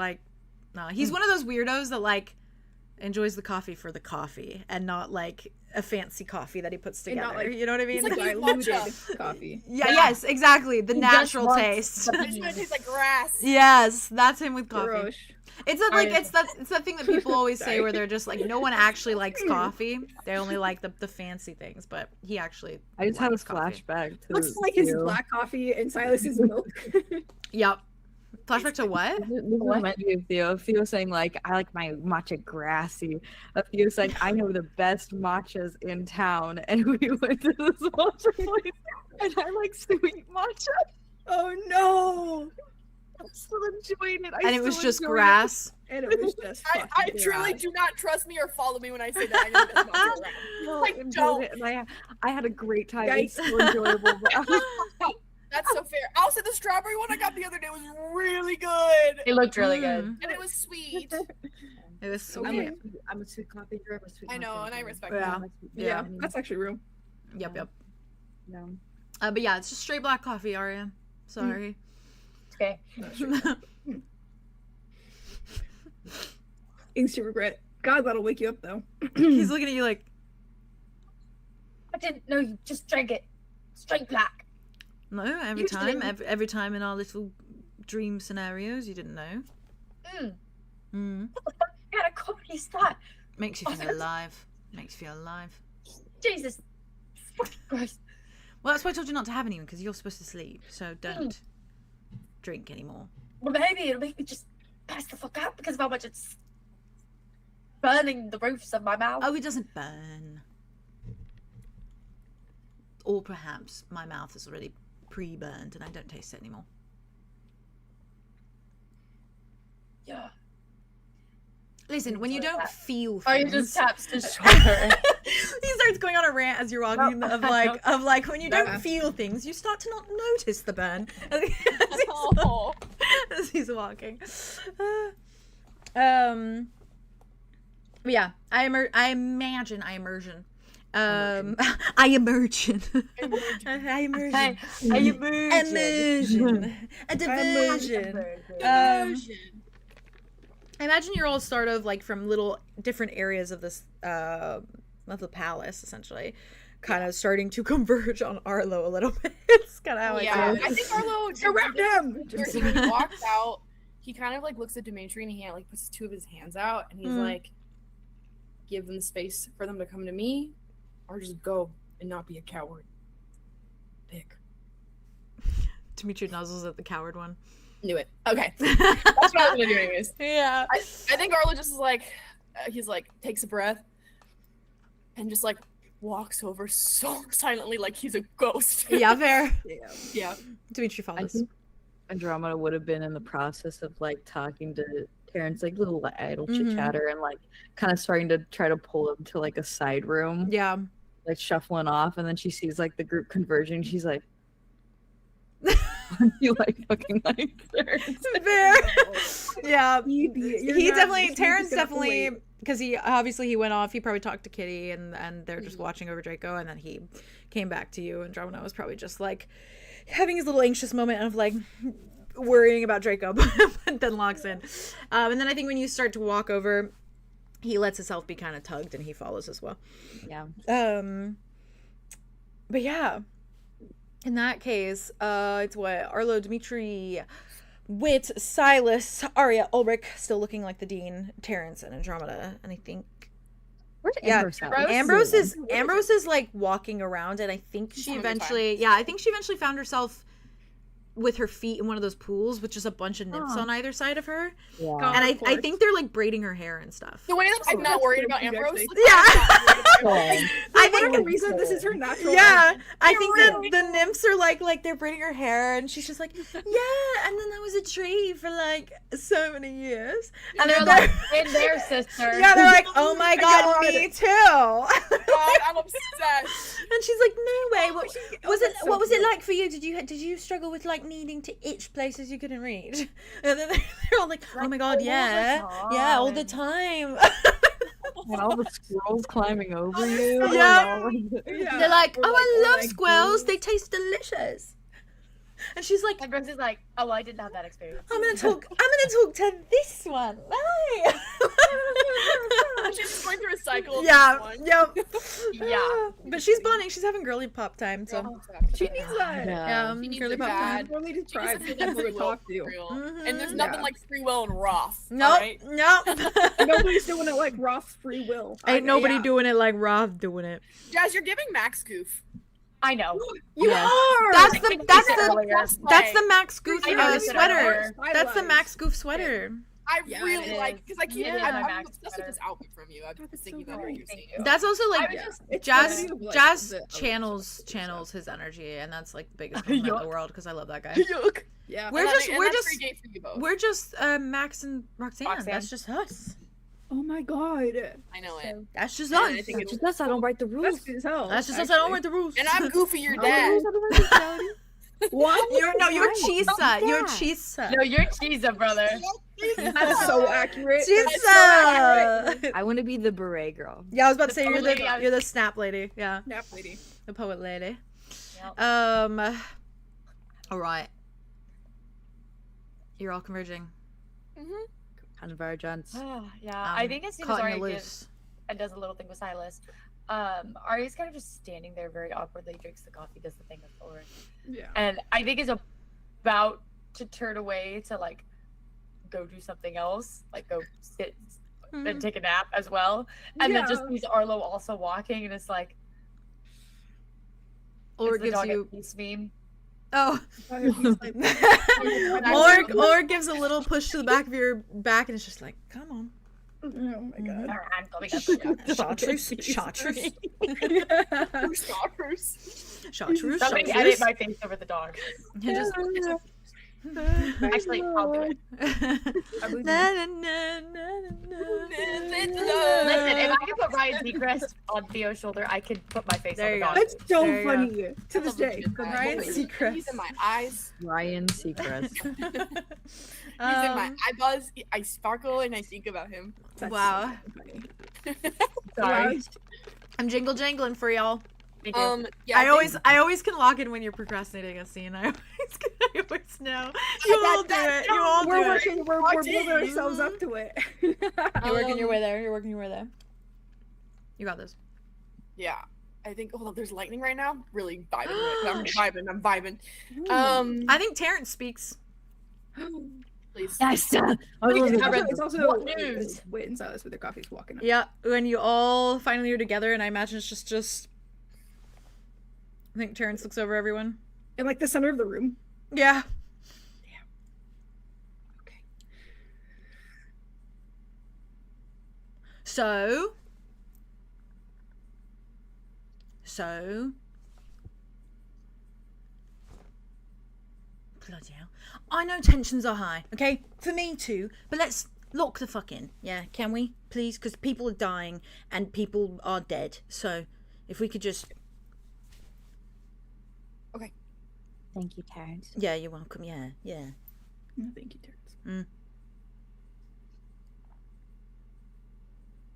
nah. He's one of those weirdos that enjoys the coffee for the coffee and not a fancy coffee that he puts together. You know what I mean? It's diluted coffee. Yeah. Yes, exactly. The natural taste. It's gonna taste like grass. Yes, that's him with coffee. Gross. It's not it's that thing that people always say where they're just no one actually likes coffee. They only like the fancy things, but he actually I just had a coffee. flashback to Looks like his black coffee and Silas's milk. Yep. Flashback to what? This reminds me of Theo. Theo saying I like my matcha grassy. Theo saying I know the best matchas in town, and we went to this matcha place, and I like sweet matcha. Oh no! I'm still enjoying it. And it was just grass. And it was just. I truly do not trust me or follow me when I say that. I know that's not correct. No, I enjoyed it, and I had a great time. It's so enjoyable. That's so fair. Also, the strawberry one I got the other day was really good. It looked really good. And it was sweet. It was sweet. I'm a sweet coffee girl. I know, and I respect that. Yeah, that's actually real. Yep. Yeah. But yeah, it's just straight black coffee, Arya. Sorry. Okay. Instant regret. God, that'll wake you up though. He's looking at you I didn't know you just drank it straight black. No, every time in our little dream scenarios, you didn't know. What the fuck kind of comedy is that? Makes you feel alive. Makes you feel alive. Jesus. Christ. Well, that's why I told you not to have any, because you're supposed to sleep, so don't drink anymore. Well, maybe it'll make me just pass the fuck out because of how much it's burning the roofs of my mouth. Oh, it doesn't burn. Or perhaps my mouth is already pre-burned and I don't taste it anymore. Yeah. Listen, when you don't feel Oh, things... he just taps his shoulder. He starts going on a rant as you're walking of like when you don't feel things, you start to not notice the burn as he's walking. But yeah, I imagine. Immersion. A diversion. I imagine you're all sort of like from little different areas of this of the palace, essentially, kind of starting to converge on Arlow a little bit. It's kind of how I think Arlow surround him. When he walks out, he kind of like looks at Dimitri and he like puts two of his hands out and he's like, give them space for them to come to me, or just go and not be a coward. Pick. Dimitri nuzzles at the coward one. Knew it. Okay. That's what I'm gonna do anyways. Yeah. I think Arlo just is like, he's like, takes a breath and just like walks over so silently like he's a ghost. Yeah, fair. Yeah. Dimitri follows. I think Andromeda would have been in the process of like talking to Terrence, like little idle chit chatter and like kind of starting to try to pull him to like a side room. Yeah. Like shuffling off, and then she sees like the group converging. She's like, you like fucking like Terrence. Fair. Yeah. He definitely, Terrence definitely, because he obviously he went off. He probably talked to Kitty, and they're just watching over Draco, and then he came back to you, and Andromeda was probably just like having his little anxious moment of like worrying about Draco, but then locks in. And then I think when you start to walk over, he lets himself be kind of tugged, and he follows as well. Yeah. But yeah. In that case, it's what? Arlow, Dimitri, Wit, Silas, Aria, Ulrich, still looking like the Dean, Terrence, and Andromeda. And I think... Where's Ambrose? Ambrose is like walking around, and I think she eventually... Yeah, I think she eventually found herself with her feet in one of those pools with just a bunch of nymphs on either side of her. Yeah. And I think they're like braiding her hair and stuff. The way that I'm not worried about Ambrose. I think the reason this is her natural. Yeah. I think that the nymphs are like they're braiding her hair, and she's just like, yeah, and then that was a tree for like so many years. And they're like, in their sister. Yeah, they're like, oh my god, me too. God, I'm obsessed. And she's like, no way. What was it like for you? Did you struggle with like needing to itch places you couldn't reach? And then they're all like, oh my god, yeah, all the time. And all the squirrels climbing over you. Yeah. They're like, oh, I love squirrels. They taste delicious. And she's like, and Brooks is like, oh, I didn't have that experience. I'm gonna talk to this one. Bye. She's just going through a cycle. Yeah. Yep. Yeah. But she's bonding. She's having girly pop time. So she needs that. Yeah. Girly pop time. Really deprived people to talk to. And there's nothing like free will and Roth. Nope. Right? Nope. Nobody's doing it like Roth's free will. Ain't nobody doing it like Roth doing it. Jazz, you're giving Max goof. I know. You are. That's the Max Goof sweater. That's the Max Goof sweater. I really like, because I can't. I'm obsessed with this outfit from you. I've been thinking about what you're saying. That's also like Jazz channels his energy, and that's like the biggest compliment in the world because I love that guy. Yeah. We're just Max and Roxanne. That's just us. Oh my god. I know it. That's just us. That's just us. I don't write the rules. That's just us. I don't write the rules. And I'm Goofy, your dad. What? You're Chisa. You're Chisa. No, you're Chisa, brother. That's so accurate. Chisa. I want to be the beret girl. Yeah, I was about to say you're the snap lady. Yeah. Snap lady. The poet lady. Yep. All right. You're all converging. Convergence. Yeah, I think as soon as Arya gives and does a little thing with Silas, Arya's kind of just standing there very awkwardly, drinks the coffee, does the thing with Thor. Yeah. And I think is about to turn away to like go do something else, like go sit and take a nap as well. And then just sees Arlo also walking, and it's like, Or the gives dog you. at peace meme. Oh. or gives a little push to the back of your back, and it's just like, come on. Oh my god. I'm coming up. Chartreuse. Somebody edit my face over the dog. Actually, I'll do it. Listen, if I can put Ryan Seacrest on Theo's shoulder, I can put my face on the dog. That's so funny to this day. Ryan Seacrest. He's in my eyes. Ryan Seacrest. He's in my eyeballs. I sparkle and I think about him. That's wow. So Sorry. I'm jingle jangling for y'all. Yeah, I always can lock in when you're procrastinating a scene. I always know. You all do it. You all do it. We're building ourselves up to it. You're working your way there. You're working your way there. You got this. Yeah. I think, hold on, there's lightning right now. Really vibing. I'm vibing. I think Terrence speaks. Please. Yes. It's also What news? Wit and Silas with their coffees walking up. Yeah, when you all finally are together, and I imagine it's just. I think Terrence looks over everyone. In like the center of the room. Yeah. Okay. So. Bloody hell. I know tensions are high, okay? For me too, but let's lock the fuck in. Yeah, can we? Please? Because people are dying and people are dead. So, if we could just... Okay. Thank you, Terrence. Yeah, you're welcome. Yeah. Oh, thank you, Terrence.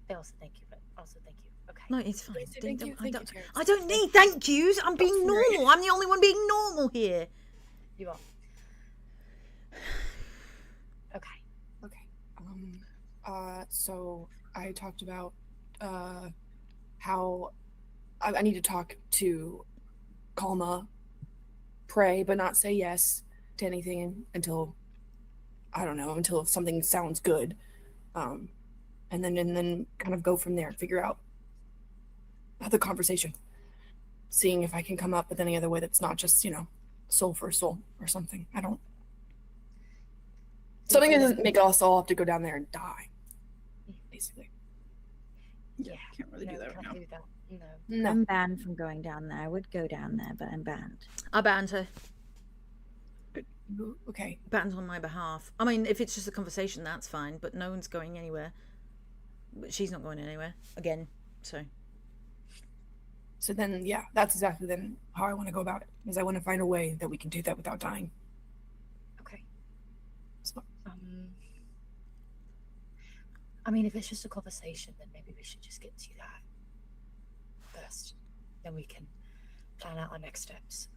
They also thank you, but also thank you. Okay. No, it's fine. Thank you, Terrence. I don't need thank yous. I'm being normal. I'm the only one being normal here. You are. Okay. So I talked about how I need to talk to Kalma, pray but not say yes to anything until until something sounds good, and then kind of go from there and figure out the conversation, seeing if I can come up with any other way that's not just soul for soul or something. Something that doesn't make us all have to go down there and die, basically. Yeah, can't really do that right now. No. I'm banned from going down there. I would go down there, but I'm banned. I banned her. Okay. Banned on my behalf. I mean, if it's just a conversation, that's fine, but no one's going anywhere. But she's not going anywhere again, so. So then, yeah, that's exactly then how I want to go about it. Is I want to find a way that we can do that without dying. Okay. So, I mean, if it's just a conversation, then maybe we should just get to that first. Then we can plan out our next steps.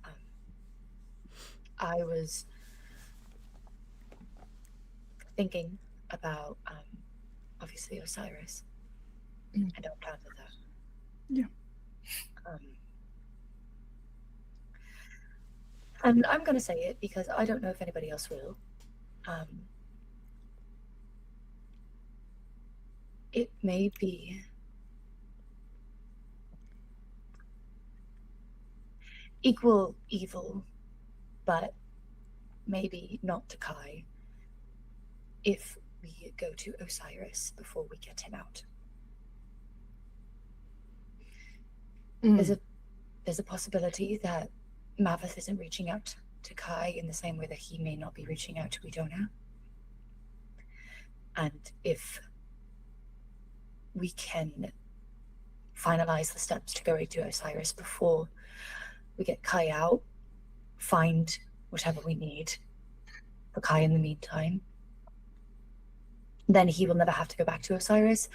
I was thinking about, obviously, Osiris. Mm. And our plan with that. Yeah. And I'm going to say it because I don't know if anybody else will. It may be equal evil, but maybe not to Kai if we go to Osiris before we get him out. There's a possibility that Maveth isn't reaching out to Kai in the same way that he may not be reaching out to Idona. And if we can finalize the steps to go to Osiris before we get Kai out, find whatever we need for Kai in the meantime, then he will never have to go back to Osiris,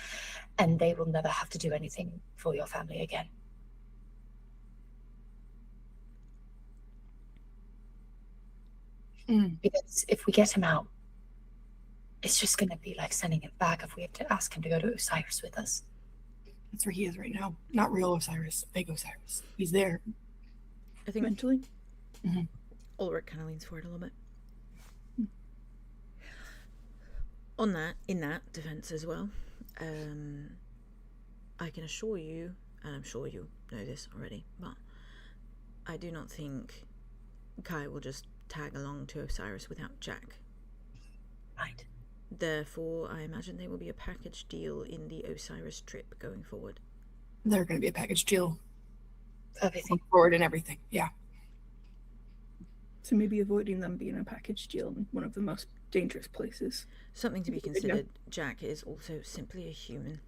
and they will never have to do anything for your family again. Because if we get him out, it's just going to be like sending him back if we have to ask him to go to Osiris with us. that's where he is right now. Not real Osiris, fake Osiris. He's there. I think Mentally? Ulrich kind of leans forward a little bit. In that defense as well, I can assure you, and I'm sure you know this already, but I do not think 𝐾𝐲 will just tag along to Osiris without Jack. Right. Therefore, I imagine there will be a package deal in the Osiris trip going forward. There's going to be a package deal. Everything. Going forward and everything. Yeah. So maybe avoiding them being a package deal in one of the most dangerous places. Something to be considered. Jack is also simply a human.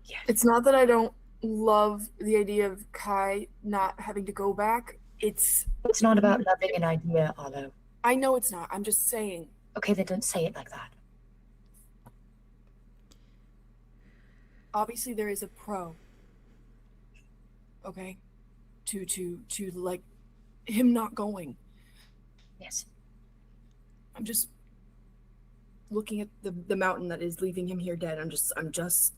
Yeah. It's not that I don't love the idea of Kai not having to go back. It's not about loving an idea, Arlow. I know it's not. I'm just saying. Okay, then don't say it like that. Obviously, there is a pro. Okay, to like him not going. Yes. I'm just looking at the mountain that is leaving him here dead. I'm just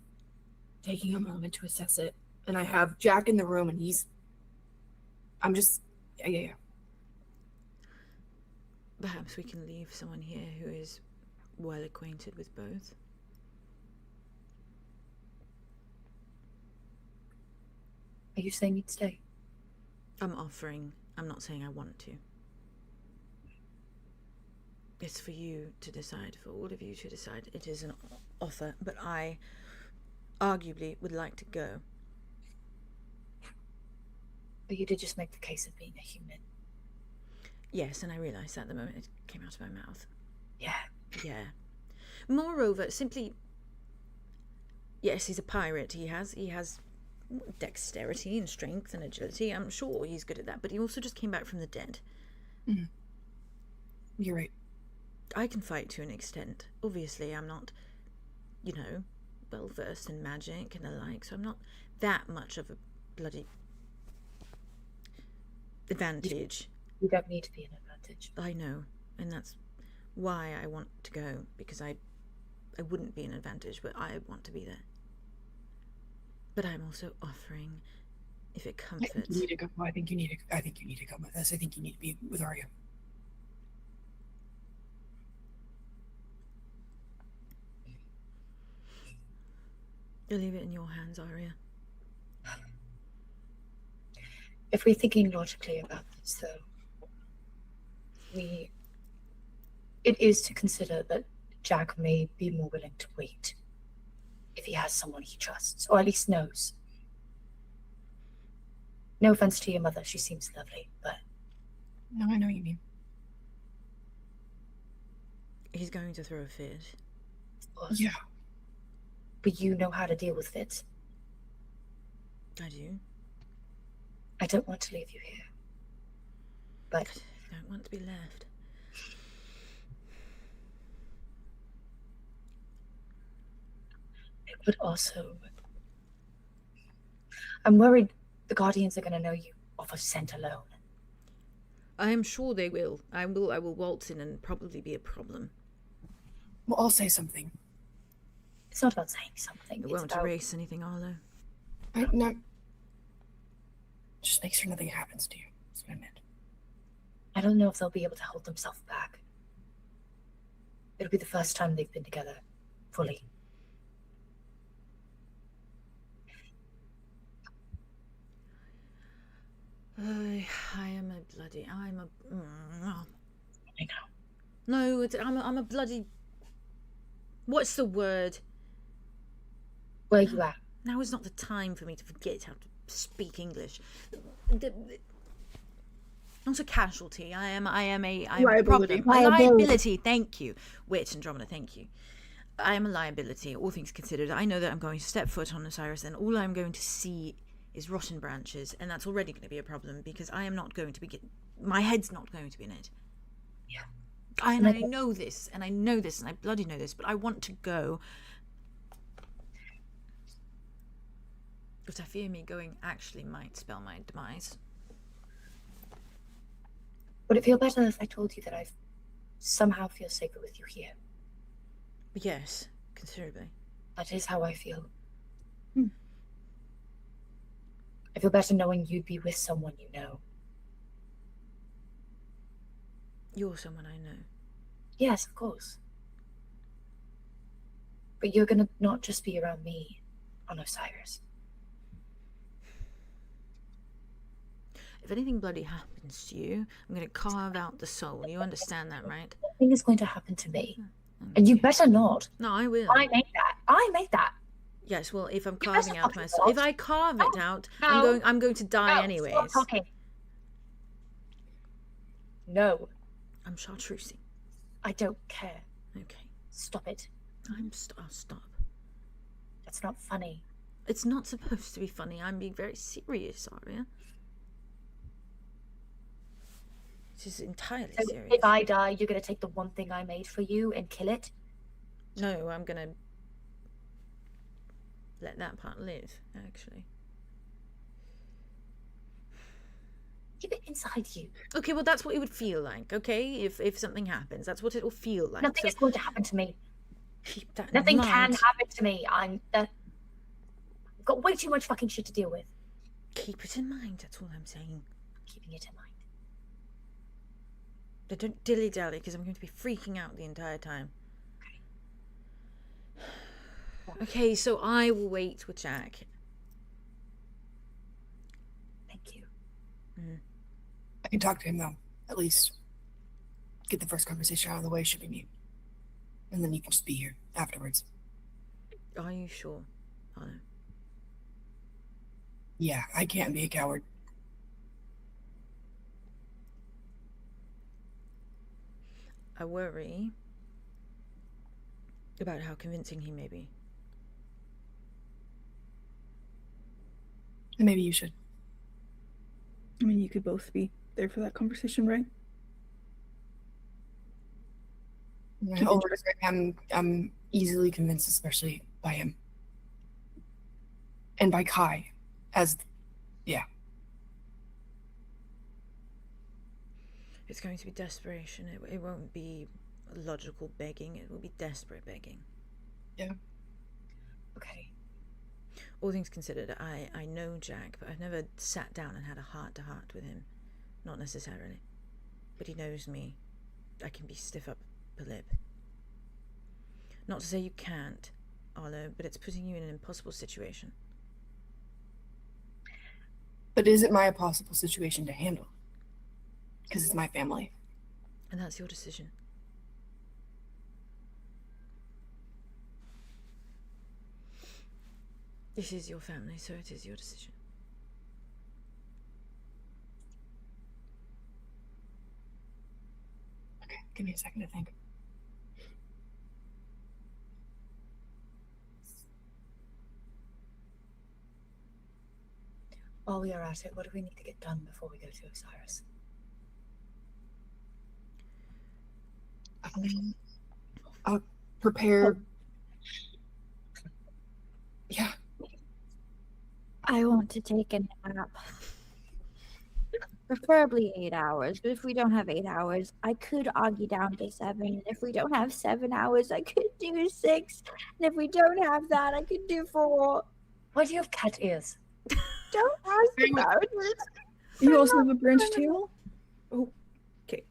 taking a moment to assess it. And I have Jack in the room, and yeah. Perhaps we can leave someone here who is well acquainted with both. Are you saying you'd stay? I'm offering. I'm not saying I want to. It's for you to decide, for all of you to decide. It is an offer, but I arguably would like to go. But you did just make the case of being a human. Yes, and I realised that the moment it came out of my mouth. Yeah. Yeah. Moreover, simply... Yes, he's a pirate. He has dexterity and strength and agility. I'm sure he's good at that, but he also just came back from the dead. Mm-hmm. You're right. I can fight to an extent. Obviously, I'm not, well versed in magic and the like, so I'm not that much of a bloody advantage. You don't need to be an advantage. I know, and that's why I want to go, because I wouldn't be an advantage, but I want to be there. But I'm also offering, if it comforts. I think you need to go. I think you need to come with us. I think you need to be with Arya. You'll leave it in your hands, Arya. If we're thinking logically about this, though, it is to consider that Jack may be more willing to wait if he has someone he trusts, or at least knows. No offense to your mother, she seems lovely, but... No, I know what you mean. He's going to throw a fit. Yeah. But you know how to deal with fits. I do. I don't want to leave you here. But... I don't want to be left. It would also... I'm worried the Guardians are going to know you off of scent alone. I am sure they will. I will waltz in and probably be a problem. Well, I'll say something. It's not about saying something. It won't erase anything, Arlo. No. Just make sure nothing happens to you. That's what I meant. I don't know if they'll be able to hold themselves back. It'll be the first time they've been together, fully. I'm a I know. No, I'm a bloody... What's the word? Where you at? Now is not the time for me to forget how to speak English. Not a casualty. I am a Liability. problem. A liability. Thank you. Wit and Andromeda, thank you. I am a liability, all things considered. I know that I'm going to step foot on Osiris, and all I'm going to see is rotten branches, and that's already going to be a problem because I am not going to be... My head's not going to be in it. Yeah. I know this, and I bloody know this, but I want to go. But I fear me going actually might spell my demise. Would it feel better if I told you that I somehow feel safer with you here? Yes, considerably. That is how I feel. I feel better knowing you'd be with someone you know. You're someone I know. Yes, of course. But you're gonna not just be around me on Osiris. if anything bloody happens to you, I'm going to carve out the soul. You understand that, right? Nothing is going to happen to me. And you better not. No, I will. I made that. I made that. Yes, well, if I'm carving out my soul, if I carve it out, I'm going to die anyways. Stop talking. No. I'm chartreusing. I don't care. Okay. Stop it. I'll stop. That's not funny. It's not supposed to be funny. I'm being very serious, Aria. This is entirely serious. If I die, you're going to take the one thing I made for you and kill it? No, I'm going to let that part live, actually. Keep it inside you. Okay, well, that's what it would feel like, okay? If something happens, that's what it will feel like. Nothing is going to happen to me. Keep that Nothing in mind. can happen to me. I've got way too much fucking shit to deal with. Keep it in mind, that's all I'm saying. Keeping it in mind. But don't dilly-dally, because I'm going to be freaking out the entire time. Okay, so I will wait with Jack. Thank you. I can talk to him, though. At least get the first conversation out of the way should we meet. And then you can just be here afterwards. Are you sure? Arlo? Yeah, I can't be a coward. I worry about how convincing he may be. Maybe you should. I mean, you could both be there for that conversation, right? I'm easily convinced, especially by him. And by Kai, yeah. It's going to be desperation. It won't be logical begging. It will be desperate begging. Yeah. Okay. All things considered, I know Jack, but I've never sat down and had a heart-to-heart with him. Not necessarily. But he knows me. I can be stiff up per lip. Not to say you can't, Arlo, but it's putting you in an impossible situation. But is it my impossible situation to handle? Because it's my family. And that's your decision. This is your family, so it is your decision. Okay, give me a second to think. While we are at it, what do we need to get done before we go to Osiris? I'll prepare. Yeah. I want to take a nap. Preferably 8 hours, but if we don't have 8 hours, I could argue down to 7. And if we don't have 7 hours, I could do 6. And if we don't have that, I could do 4. Why do you have cat ears? Don't ask about it. You also have a branched tail? Oh, okay.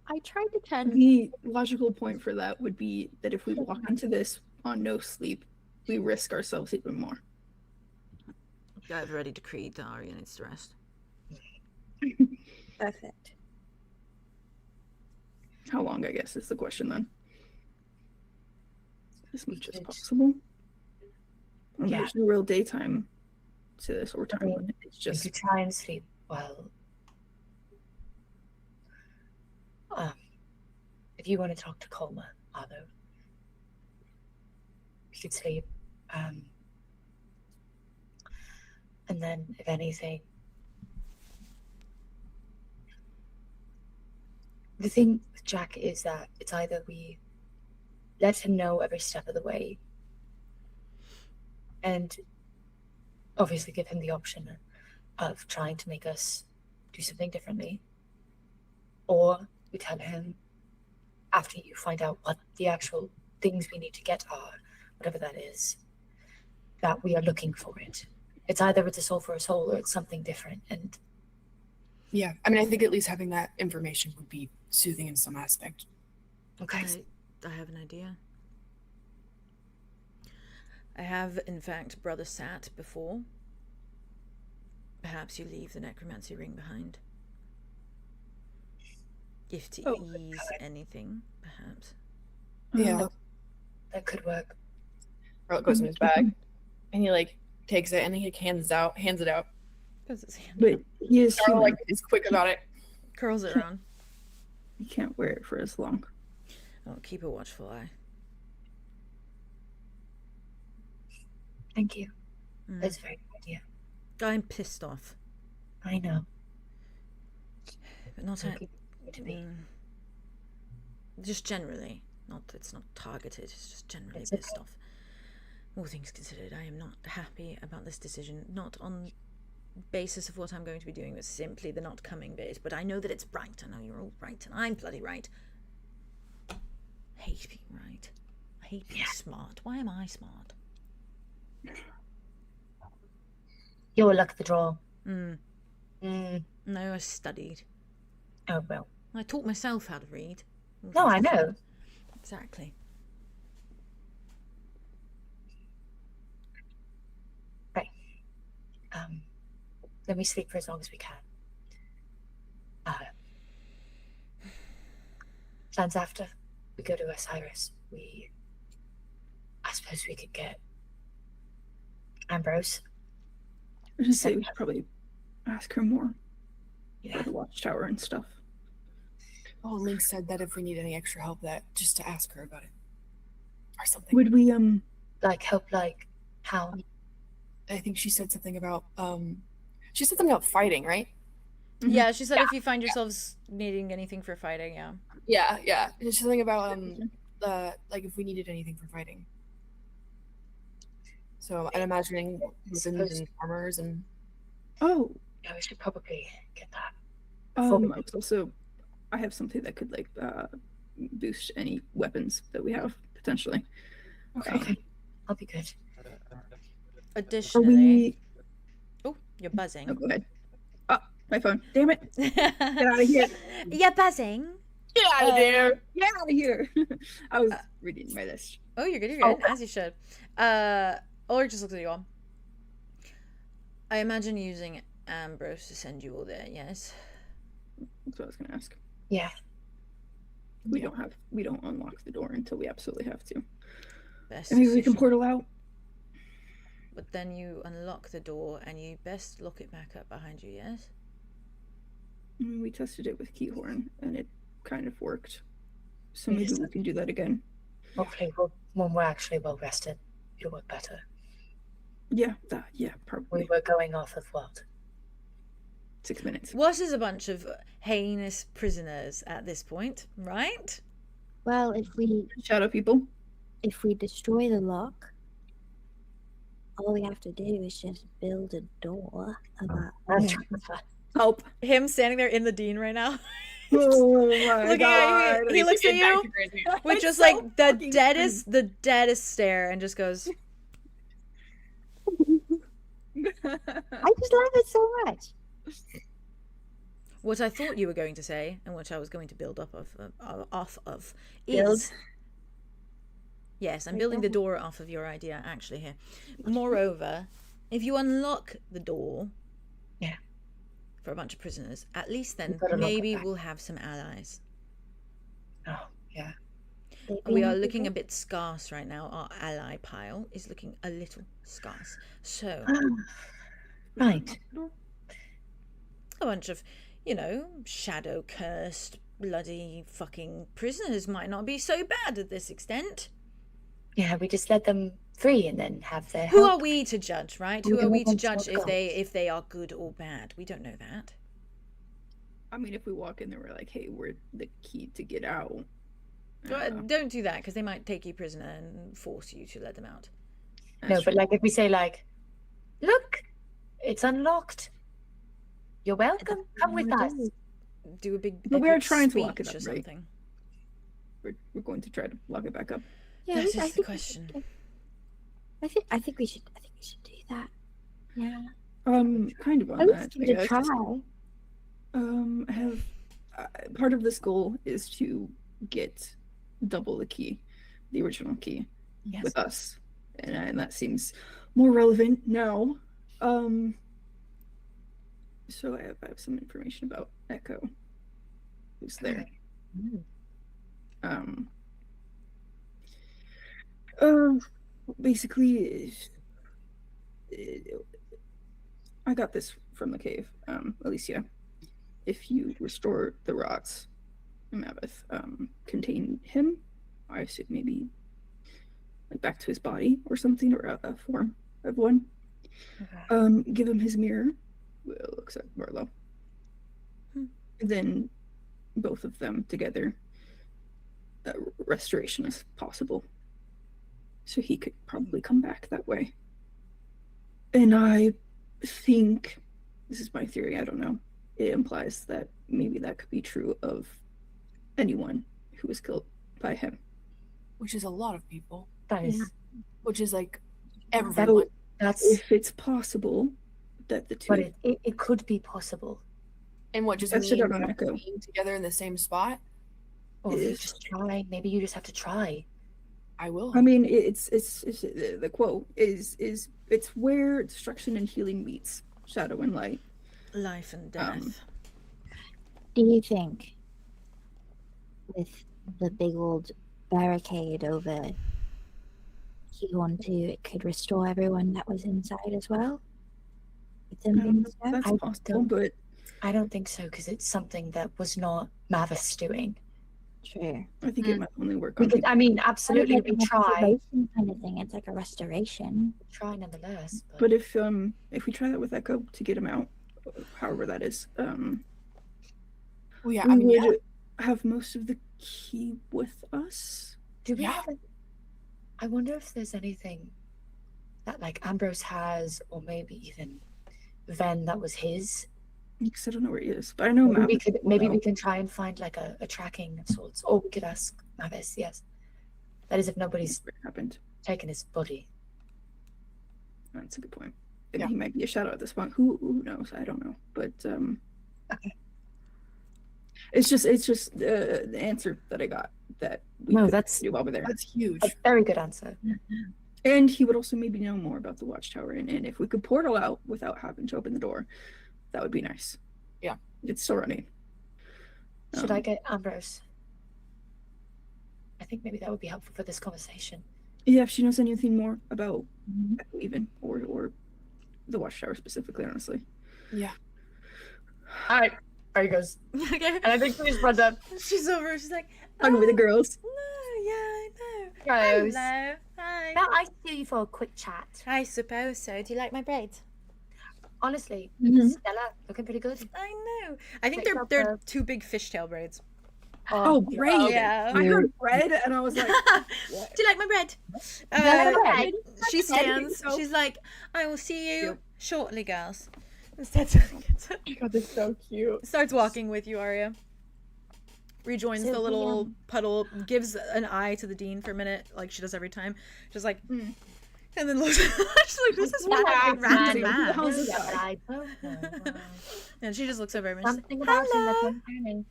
I tried to tend. The logical point for that would be that if we walk into this on no sleep, we risk ourselves even more. I've already decreed that Aria needs to rest. Perfect. How long, I guess, is the question then? As much as possible. And Yeah. there's no real daytime to this or time limit. It's We just could try and sleep well. If you want to talk to Colma, Arlo, we could sleep. And then, if anything, the thing with Jack is that it's either we let him know every step of the way and obviously give him the option of trying to make us do something differently, or we tell him after you find out what the actual things we need to get are, whatever that is, that we are looking for it. It's either it's a soul for a soul or it's something different. And yeah, I mean, I think at least having that information would be soothing in some aspect. okay, I have an idea. I have, in fact, brother sat before. perhaps you leave the necromancy ring behind. If to ease anything, perhaps. Yeah. That could work. Arlow goes in his bag, and he like takes it and he hands it out. Because it's hand. But he is Arlow human. like is quick about it. Curls it around. You can't wear it for as long. Oh, keep a watchful eye. Thank you. That's a very good idea. I'm pissed off. I know. But not at... To me. Just generally. It's not targeted, it's just generally pissed off. All things considered, I am not happy about this decision. Not on basis of what I'm going to be doing, but simply the not coming bit. But I know that it's right. I know you're all right, and I'm bloody right. I hate being right. I hate being smart. Why am I smart? You're luck of the draw. No, I studied. Oh, well. I taught myself how to read. No, I know. Exactly. Right. Let me sleep for as long as we can. Plans after we go to Osiris, I suppose we could get Ambrose. I just say we should probably ask her more. Yeah. About the watchtower and stuff. Oh, Lynx said that if we need any extra help, that just to ask her about it or something. Would we like help? Like how? I think she said something about fighting, right? Yeah, she said if you find yourselves needing anything for fighting, yeah. Yeah. There's something about like if we needed anything for fighting. So I'm imagining weapons and armors and. Oh. Yeah, we should probably get that. I have something that could like boost any weapons that we have potentially. Okay. I'll be good. Additionally, oh, you're buzzing. Oh, go ahead. Oh, my phone. Damn it! Get out of here! You're buzzing. Get out of there! Get out of here! I was reading my list. Oh, you're good. You're good. As you should. Ulrich just looks at you all. I imagine using Ambrose to send you all there. Yes. That's what I was gonna ask. Yeah. We don't unlock the door until we absolutely have to. Best Maybe we can decision. portal out. But then you unlock the door and you best lock it back up behind you, yes? We tested it with Keyhorn and it kind of worked. So maybe we can do that again. Hopefully when we're actually well rested, it'll work better. Yeah, probably. We were going off of what? 6 minutes. What is a bunch of heinous prisoners at this point, right? Well, if we shadow people, if we destroy the lock, all we have to do is just build a door about help him standing there in the dean right now. Oh my Looking at you, he looks at you with just like the deadest stare and just goes, I just love it so much. what I thought you were going to say, and what I was going to build up off of, Build? is yes, I'm building the door off of your idea actually here. Moreover, if you unlock the door, for a bunch of prisoners, at least then maybe we'll have some allies. Oh yeah. We are looking a bit scarce right now. Our ally pile is looking a little scarce. So, right. a bunch of, shadow cursed, bloody fucking prisoners might not be so bad at this extent. Yeah, we just let them free and then have their Who help. are we to judge, right? Who are we to judge if they are good or bad? We don't know that. I mean, if we walk in there, we're like, hey, we're the key to get out. Don't do that, because they might take you prisoner and force you to let them out. No, but like if we say like, look, it's unlocked. You're welcome. Come with us. Do a big. But we're trying to lock it up, or right? something. We're going to try to lock it back up. Yeah, That is the question. I think we should do that. Yeah. Kind of on At that. least give it a try. Part of this goal is to get double the key, the original key, with us, and that seems more relevant now. So I have some information about Echo. Who's there? Basically, I got this from the cave. Alicia, if you restore the rots, Maveth, contain him, I assume maybe like back to his body or something, or a form of one. Okay. Give him his mirror. Well, looks like Arlow. Then both of them together. Restoration is possible. So he could probably come back that way. And I think, this is my theory, I don't know, it implies that maybe that could be true of anyone who was killed by him. Which is a lot of people. That is. Which is like everyone. That's if it's possible that the two. But it could be possible. And what, just being together in the same spot? Or if you just try, maybe you just have to try. I will. I mean, it's the quote is it's where destruction and healing meets, shadow and light, life and death. Do you think with the big old barricade over 𝐂𝐸𝐤, it could restore everyone that was inside as well? That's possible, but I don't think so, because it's something that was not Maveth's doing. True. I think it might only work on. I mean, absolutely, we try. Kind of thing. It's like a restoration. Try nonetheless. But if we try that with Echo to get him out, however that is, we would have most of the key with us. Do we have? I wonder if there's anything that like Ambrose has, or maybe even Ven that was his. Because I don't know where he is, but I know maybe we can try and find like a tracking of sorts, or we could ask Mavis. Yes, that is if nobody's taken his body. That's a good point. And he might be a shadow at this point. Who knows? I don't know, but okay. It's just the answer that I got that we that's do over there. That's huge. A very good answer. And he would also maybe know more about the watchtower, and if we could portal out without having to open the door, that would be nice. Yeah, it's still running. Should I get Ambrose? I think maybe that would be helpful for this conversation. Yeah, if she knows anything more about even or the watchtower specifically, honestly. Yeah. All right. There he goes. Okay. And I think she's run up. She's over. She's like, talking with the girls. No, yeah, I know. Rose. Hello. Hi. Now I see you for a quick chat. I suppose so. Do you like my braids? Honestly, Stella, looking pretty good. I know. I think they're two big fishtail braids. Oh, bread! Yeah. I heard bread, and I was like, "Do you like my bread?" She stands. She's like, "I will see you shortly, girls." God, that's so cute. Starts walking with you, Aria. Rejoins the little puddle. Gives an eye to the dean for a minute, like she does every time. Just like. And then looks. She's like, "This is random man." And she just looks over at me. Something about him that's uncanny.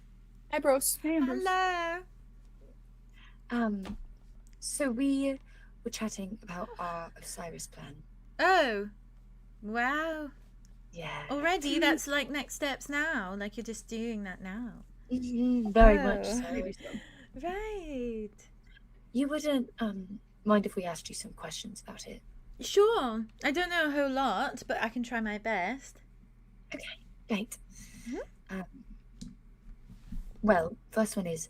Hi, bros. Hello. So we were chatting about our Osiris plan. Oh, wow. Yeah. Already, that's like next steps now. Like you're just doing that now. Very much so. Right. You wouldn't mind if we asked you some questions about it? Sure. I don't know a whole lot, but I can try my best. Okay, great. Well, first one is,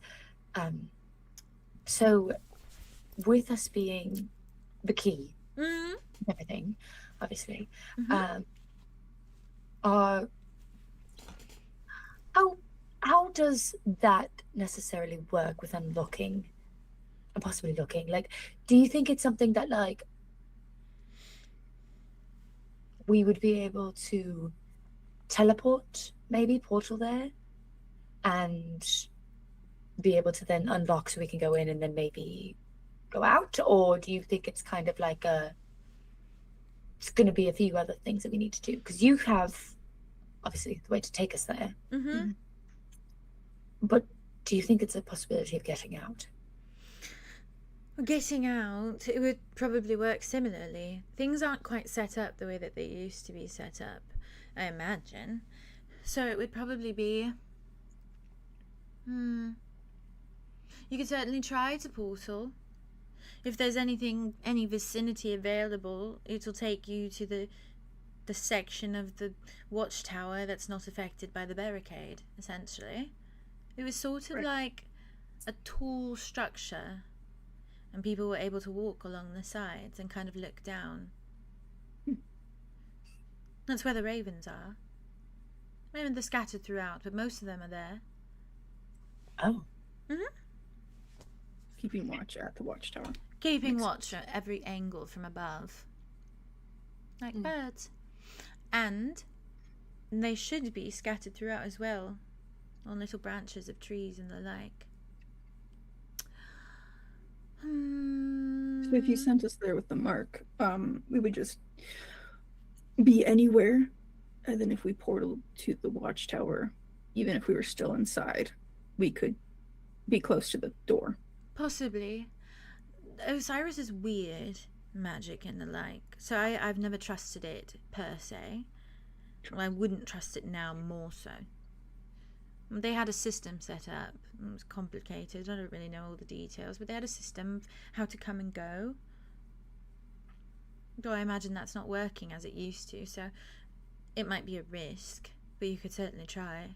so with us being the key, everything, obviously, how does that necessarily work with unlocking and possibly looking? Like, do you think it's something that like we would be able to teleport, maybe portal there, and be able to then unlock so we can go in and then maybe go out? Or do you think it's kind of like it's going to be a few other things that we need to do? Because you have obviously the way to take us there. But do you think it's a possibility of getting out? Getting out, it would probably work similarly. Things aren't quite set up the way that they used to be set up, I imagine. So it would probably be... You could certainly try to portal. If there's any vicinity available, it'll take you to the section of the watchtower that's not affected by the barricade, essentially. It was sort of like a tall structure, and people were able to walk along the sides and kind of look down. That's where the ravens are. Maybe they're scattered throughout, but most of them are there. Oh. Keeping watch at the watchtower. Keeping watch at every angle from above. Like birds. And they should be scattered throughout as well, on little branches of trees and the like. So if you sent us there with the mark, we would just be anywhere, and then if we portal to the watchtower, even if we were still inside, we could be close to the door. Possibly. Osiris is weird magic and the like, so I've never trusted it per se. Well, I wouldn't trust it now more so. They had a system set up. It was complicated. I don't really know all the details, but they had a system of how to come and go. Though I imagine that's not working as it used to, so it might be a risk, but you could certainly try.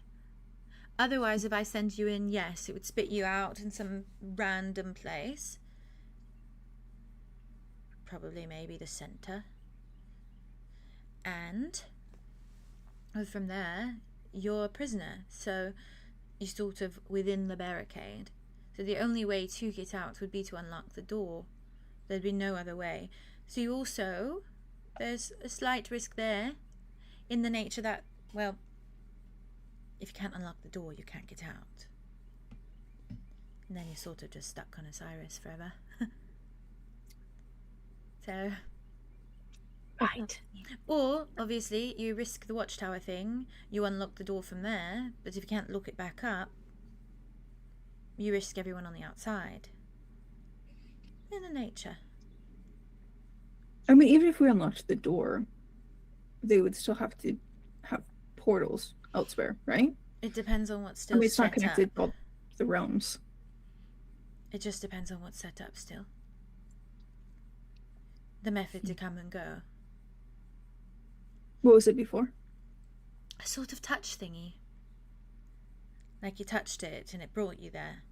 Otherwise, if I send you in, yes, it would spit you out in some random place. Probably maybe the center. And from there, you're a prisoner, so you're sort of within the barricade. So the only way to get out would be to unlock the door. There'd be no other way. So you also, there's a slight risk there, in the nature that, well, if you can't unlock the door, you can't get out. And then you're sort of just stuck on Osiris forever. So... Right. Or, obviously, you risk the watchtower thing, you unlock the door from there, but if you can't lock it back up, you risk everyone on the outside. In the nature. I mean, even if we unlocked the door, they would still have to have portals elsewhere, right? It depends on what's still it's set not connected up. to the realms. It just depends on what's set up still. The method to come and go. What was it before? A sort of touch thingy. Like you touched it and it brought you there.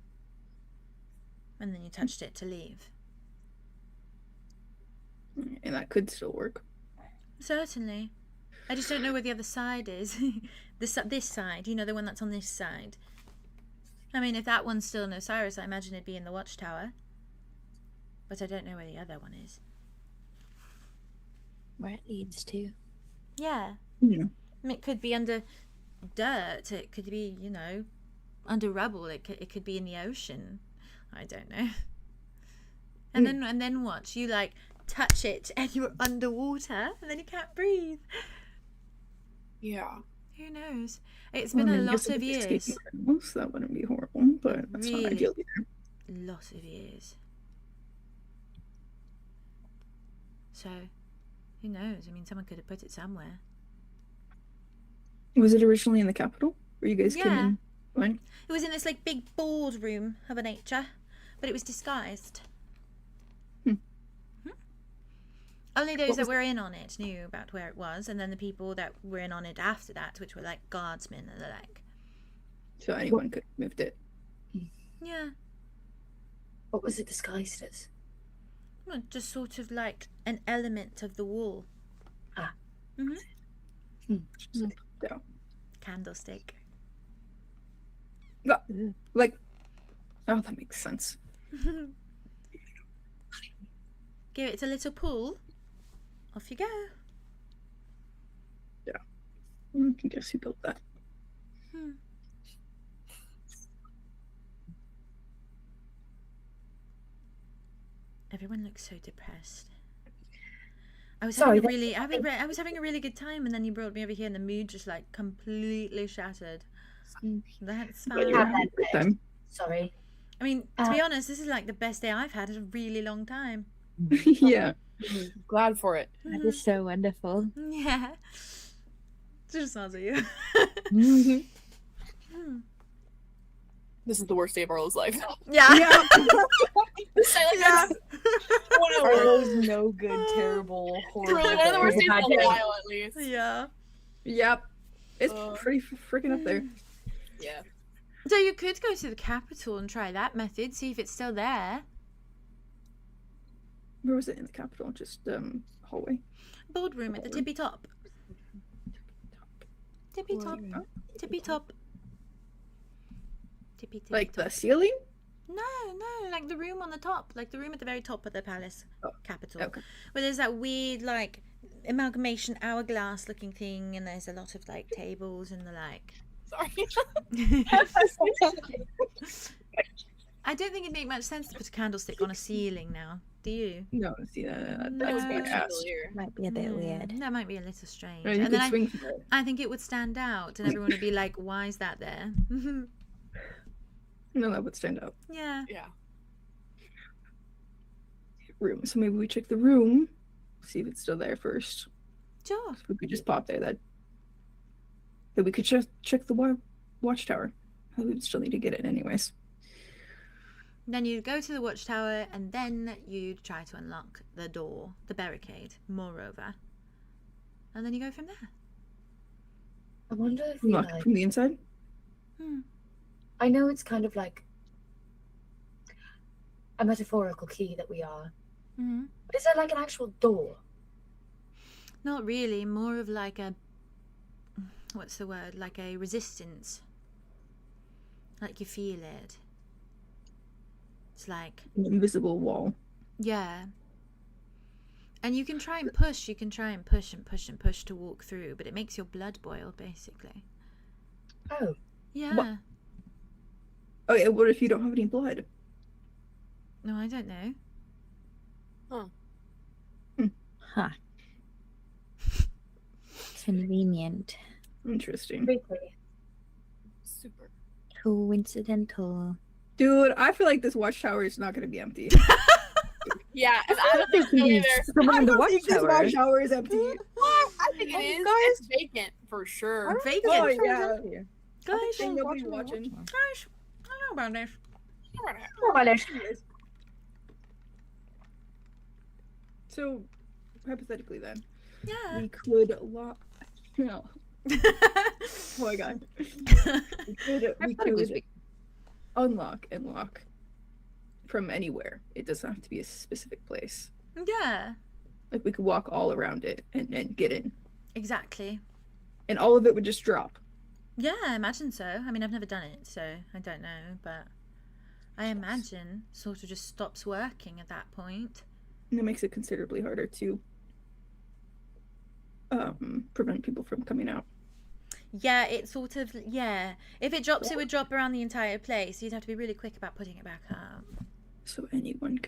And then you touched it to leave. And that could still work. Certainly. I just don't know where the other side is. This side, you know, the one that's on this side. I mean, if that one's still in Osiris, I imagine it'd be in the watchtower. But I don't know where the other one is. Where it leads to. Yeah. Yeah. I mean, it could be under dirt. It could be, you know, under rubble. It could be in the ocean. I don't know. And then what? You like touch it and you're underwater and then you can't breathe. Yeah. Who knows? It's been a lot of years. So that wouldn't be horrible, but that's not ideal either. Lot of years. So, who knows? I mean, someone could have put it somewhere. Was it originally in the capital? Where you guys came in? When? It was in this like big boardroom of a nature, but it was disguised. Only those that were in on it knew about where it was, and then the people that were in on it after that, which were like guardsmen and the like. So anyone could have moved it. Yeah. What was it disguised as? Well, just sort of like an element of the wall. Ah. Yeah. Candlestick. Like, oh, that makes sense. Give it a little pull. Off you go. Yeah. I guess who built that? Everyone looks so depressed. I was having a really good time, and then you brought me over here, and the mood just like completely shattered. That's fine. Sorry. I mean, to be honest, this is like the best day I've had in a really long time. Yeah. Glad for it. That is so wonderful. Yeah. She just smiles at you. This is the worst day of Arlo's life. Yeah. Yeah. Yeah. Arlow's no good, terrible, horrible. Really, one of the worst days bad of a day. while, at least. Yeah. Yep. It's pretty freaking up there. Yeah. So you could go to the capital and try that method, see if it's still there. Where was it in the capital? Just hallway. Boardroom at the tippy top. Tippy top. Tippy top. Tippy tippy Like top. the ceiling? No, like the room on the top, like the room at the very top of the palace capital. Okay. Where there's that weird like amalgamation hourglass looking thing, and there's a lot of like tables and the like. Sorry. I don't think it'd make much sense to put a candlestick on a ceiling now. Do you? No, see that. No. That was It's weird. Chandelier. Might be a bit weird. That might be a little strange. No, you And then could swing for it. I think it would stand out, and everyone would be like, "Why is that there?" No, that would stand out. Yeah. Yeah. Room. So maybe we check the room, see if it's still there first. Sure. If we could just pop there, that we could check the watchtower. We would still need to get it anyways. Then you'd go to the watchtower, and then you'd try to unlock the door, the barricade, moreover. And then you go from there. I wonder if we Lock like. from the inside. I know it's kind of like a metaphorical key that we are. Mm-hmm. But is there like an actual door? Not really, more of like a, what's the word, like a resistance. Like you feel it. It's like, An invisible wall. yeah. And you can try and push, and push to walk through, but it makes your blood boil, basically. Oh. Yeah. What? Oh yeah, what if you don't have any blood? No, I don't know. Huh. Convenient. Interesting. Briefly. Super. Coincidental. Dude, I feel like this watchtower is not going to be empty. Yeah, and I don't think so either. I don't think this watchtower is empty. I think it is. It's vacant for sure. Vacant. Oh yeah. Guys, Think nobody's watching. guys, I know about this. So, hypothetically then, Yeah. we could lock. No. Oh my god. We could unlock and lock from anywhere. It doesn't have to be a specific place. Yeah. Like we could walk all around it and get in. Exactly. And all of it would just drop. Yeah, I imagine so. I mean, I've never done it, so I don't know, but I imagine sort of just stops working at that point. And it makes it considerably harder to prevent people from coming out. Yeah, it sort of, yeah. If it drops, it would drop around the entire place. You'd have to be really quick about putting it back up. So anyone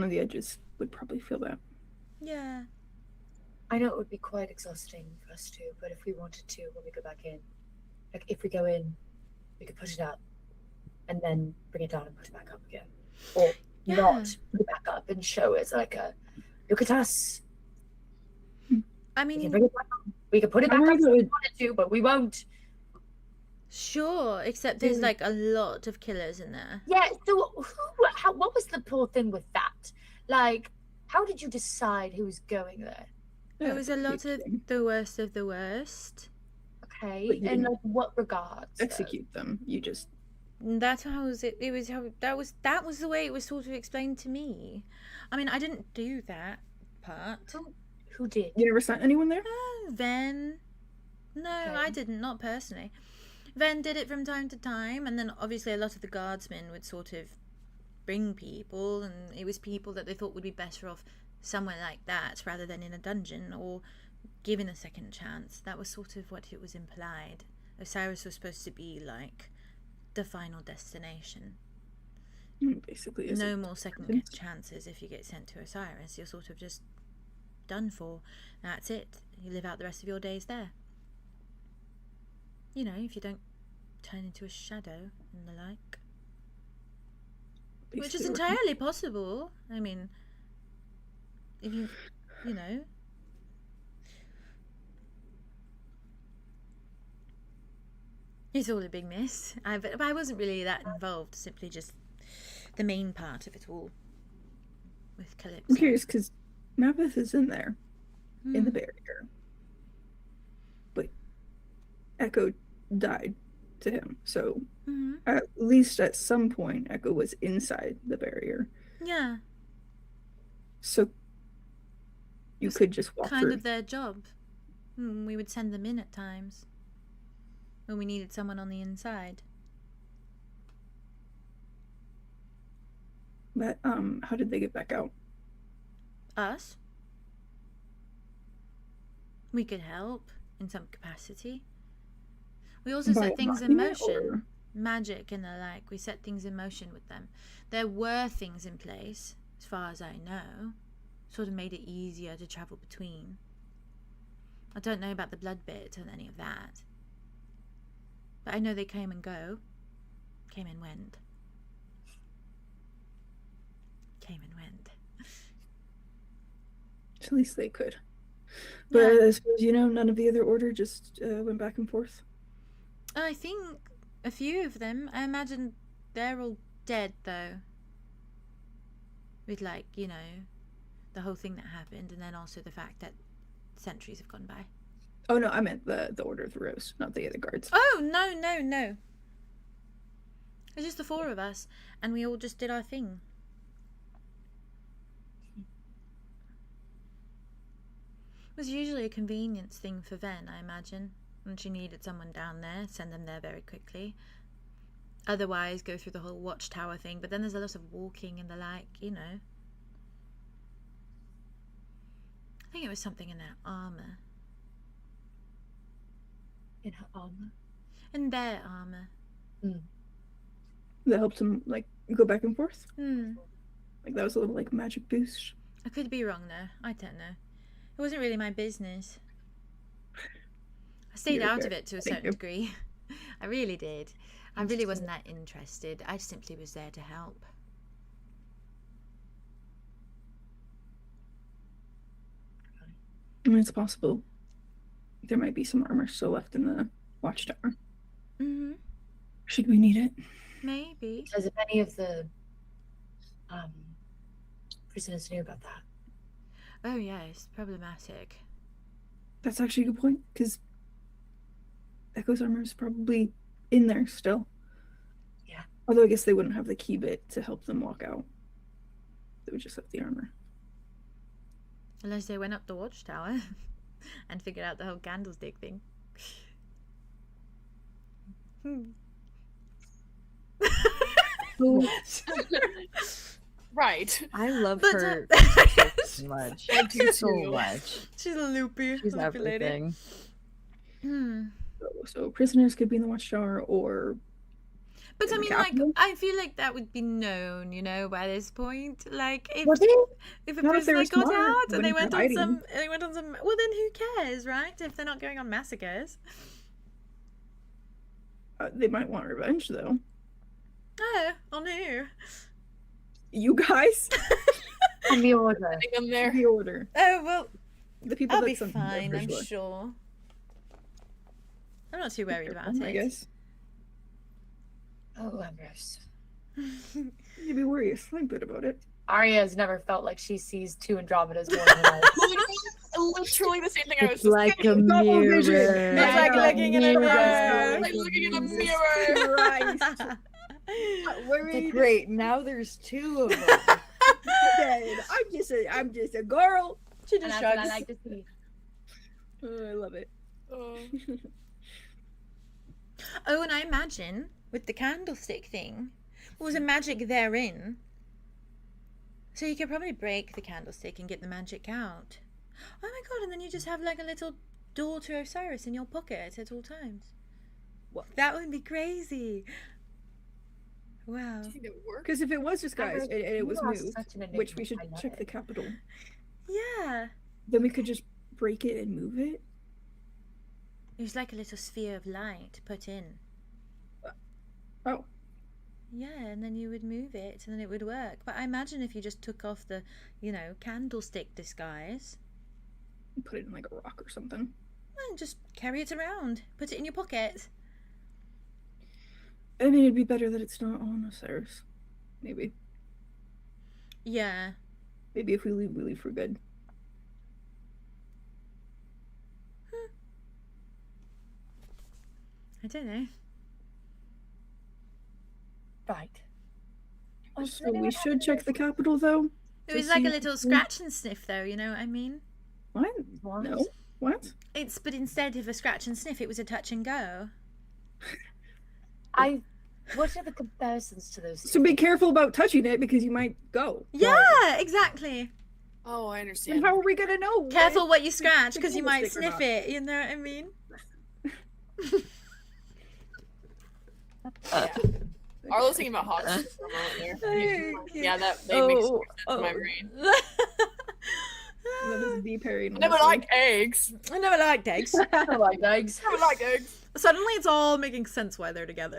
on the edges would probably feel that. Yeah. I know it would be quite exhausting for us too, but if we wanted to, when we go back in, like if we go in, we could put it up and then bring it down and put it back up again. Or not put it back up and show it as like a, look at us. I We can mean, bring it back up. We could put it back up if we wanted to, but we won't. sure, except there's like a lot of killers in there. Yeah, so what was the poor thing with that? Like, how did you decide who was going there? There was a lot of the worst of the worst. Okay, But you in didn't like what regards? though? execute them. You just That's how it was how that was the way it was sort of explained to me. I mean, I didn't do that part. Who did? you never sent anyone there? Ven. No, I didn't, not personally. Ven did it from time to time, and then obviously a lot of the guardsmen would sort of bring people, and it was people that they thought would be better off somewhere like that rather than in a dungeon or given a second chance. That was sort of what it was implied. Osiris was supposed to be like the final destination. Basically, is No it? more second chances if you get sent to Osiris. You're sort of just done for. That's it. You live out the rest of your days there. You know, if you don't turn into a shadow and the like. Which is Basically, entirely possible. I mean, if you know. It's all a big mess. But I wasn't really that involved, simply just the main part of it all with Calypso. I'm curious because Maveth is in there, in the barrier. But Echo died to him, so at least at some point Echo was inside the barrier. Yeah. So you could just walk kind through. of their job. We would send them in at times when we needed someone on the inside. But how did they get back out? Us? We could help in some capacity. We also set things in motion. Magic and the like. We set things in motion with them. There were things in place, as far as I know. Sort of made it easier to travel between. I don't know about the blood bit and any of that. But I know they came and go. Came and went. Came and went. At least they could. But Yeah. I suppose, none of the other order just went back and forth. I think a few of them. I imagine they're all dead, though. With, the whole thing that happened, and then also the fact that centuries have gone by. Oh, no, I meant the Order of the Rose, not the other guards. Oh, no. It was just the four of us, and we all just did our thing. It was usually a convenience thing for Ven, I imagine. When she needed someone down there, send them there very quickly. Otherwise, go through the whole watchtower thing, but then there's a lot of walking and the like, I think it was something in their armour. In her armor? In their armour. That helped him, go back and forth? Like that was a little, magic boost? I could be wrong, though. I don't know. It wasn't really my business. I stayed out of it to a certain degree. I really did. I really wasn't that interested. I simply was there to help. I mean, it's possible there might be some armor still left in the watchtower. Should we need it? Maybe. Because if any of the prisoners knew about that. Oh, yes. Problematic. That's actually a good point, because Echo's armor is probably in there still. Yeah. Although I guess they wouldn't have the key bit to help them walk out. They would just have the armor. Unless they went up the watchtower and figured out the whole candlestick thing. Right. I love But, her so much. I do so too. much. She's a loopy. She's loopy lady. everything. So prisoners could be in the watchtower, or But I in the mean, capital? I feel like that would be known, by this point. Like, if Was it? if a Not if they prisoner were got smart, out and they wouldn't went be on some, well, then who cares, right? If they're not going on massacres. They might want revenge, though. Oh, on who? You guys? And the order. I think I'm there. The order. Oh, well, The people I'll that be sent them there fine, for I'm sure. sure. I'm not too worried about I it. guess. Oh, Ambrose. You'd be worried a slight bit about it. Arya has never felt like she sees two Andromedas more than once. Literally the same thing I was It's just like a thinking. Double mirror. vision. It's like looking in a mirror. Like looking in a Jesus mirror. Christ. Not It's worried. great. Now there's two of them. Dead. I'm just a girl. She And just that's what I shrugs. like to see. Oh, I love it. Oh, and I imagine with the candlestick thing, there was a magic therein. So you could probably break the candlestick and get the magic out. Oh my god, and then you just have like a little door to Osiris in your pocket at all times. What? That would be crazy. Wow. Do you think it worked? Because if it was disguised and it was You are moved, such an enigma. which we should I love check it. the capital, Yeah. then we could just break it and move it. It was like a little sphere of light put in. Oh, Yeah, and then you would move it and then it would work. But I imagine if you just took off the, candlestick disguise put it in like a rock or something. and just carry it around, put it in your pocket. I mean, it'd be better that it's not on Osiris. Maybe. Yeah. Maybe if we leave for good. I don't know. Right. So we should check the capital, though. It was like a little scratch and sniff, though. You know what I mean? What? No. What? But instead of a scratch and sniff, it was a touch and go. What are the comparisons to those? So be careful about touching it because you might go. Yeah, exactly. Oh, I understand. And how are we gonna know? Careful what you scratch because you might sniff it. You know what I mean? Arlow's thinking about Hawks. Yeah, that makes more sense in my brain. That is the parry. I never liked eggs. I never liked eggs. I like eggs. I never liked eggs. Suddenly, it's all making sense why they're together.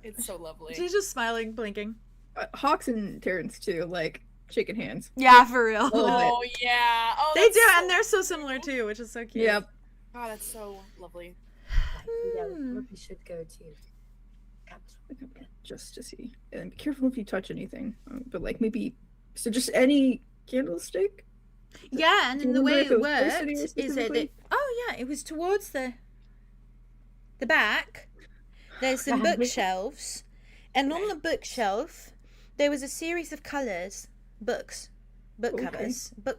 It's so lovely. She's just smiling, blinking. Hawks and Terrence too, like shaking hands. Yeah, for real. Oh yeah. Oh, they do, and they're so similar too, which is so cute. Yep. God, that's so lovely. Yeah, we probably should go to capital. Just to see, and be careful if you touch anything. But like maybe, so just any candlestick. Yeah, and then the way it worked is that it was towards the back. There's some bookshelves, and on the bookshelf there was a series of colours, book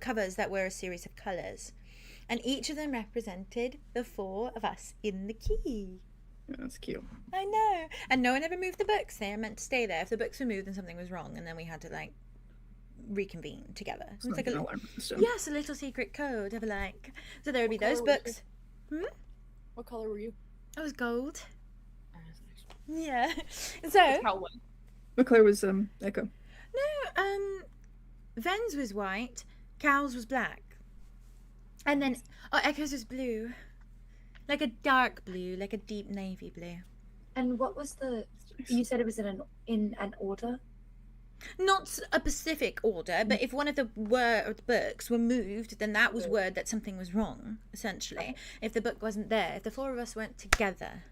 covers that were a series of colours, and each of them represented the 4 of us in the key. That's cute. I know, and no one ever moved the books. They were meant to stay there. If the books were moved, then something was wrong, and then we had to like reconvene together. So it's like a little secret code of like. So there would be those books. What color were you? I was gold. Yeah. So. What color was Echo? No, Ven's was white, Cal's was black, and then Echo's was blue, like a dark blue, like a deep navy blue. And what was the? You said it was in an order. Not a specific order, but if one of the books were moved, then that was word that something was wrong, essentially. If the book wasn't there, if the 4 of us weren't together.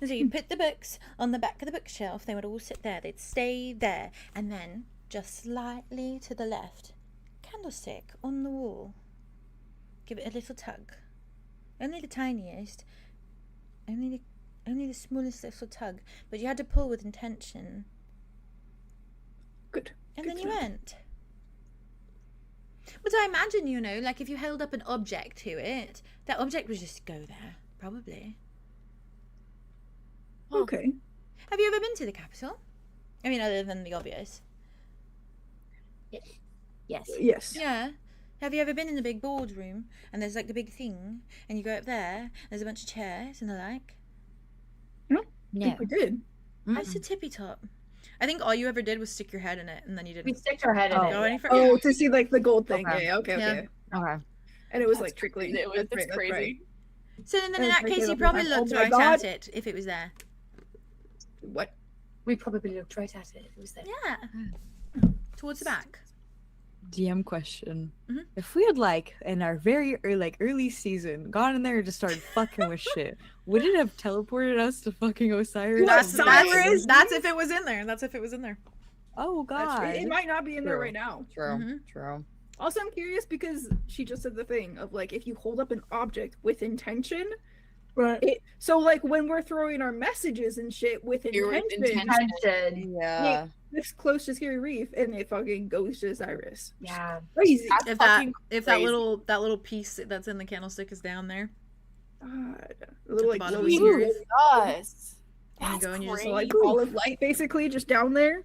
So you put the books on the back of the bookshelf, they would all sit there, they'd stay there, and then, just slightly to the left, candlestick on the wall. Give it a little tug. Only the tiniest, only the smallest little tug, but you had to pull with intention. Good. And then you went. But I imagine, you know, like if you held up an object to it, that object would just go there, probably. Okay. Have you ever been to the capital? I mean, other than the obvious. Yes. Yes. Yeah. Have you ever been in the big boardroom and there's like the big thing and you go up there, there's a bunch of chairs and the like? No. I think we did. That's the tippy top. I think all you ever did was stick your head in it and then you didn't. We sticked our head in it. Go any further. Oh, to see like the gold thing. Okay. Yeah, okay. And it was like trickling. That's crazy. Right. So then in that case, you probably looked right at it if it was there. What? We probably looked right at it if it was there. Yeah. Towards the back. DM question. If we had like in our very early season gone in there and just started fucking with shit, would it have teleported us to fucking Osiris? That's if it was in there. That's if it was in there. Oh god. It might not be in there right now. True. Also, I'm curious because she just said the thing of like if you hold up an object with intention, right? So like when we're throwing our messages and shit with intention, yeah. This close to Scary Reef and it fucking goes to Osiris. Yeah, crazy. If that little piece that's in the candlestick is down there, a little like bottom glowy Yes. And you go and you just like olive light basically just down there.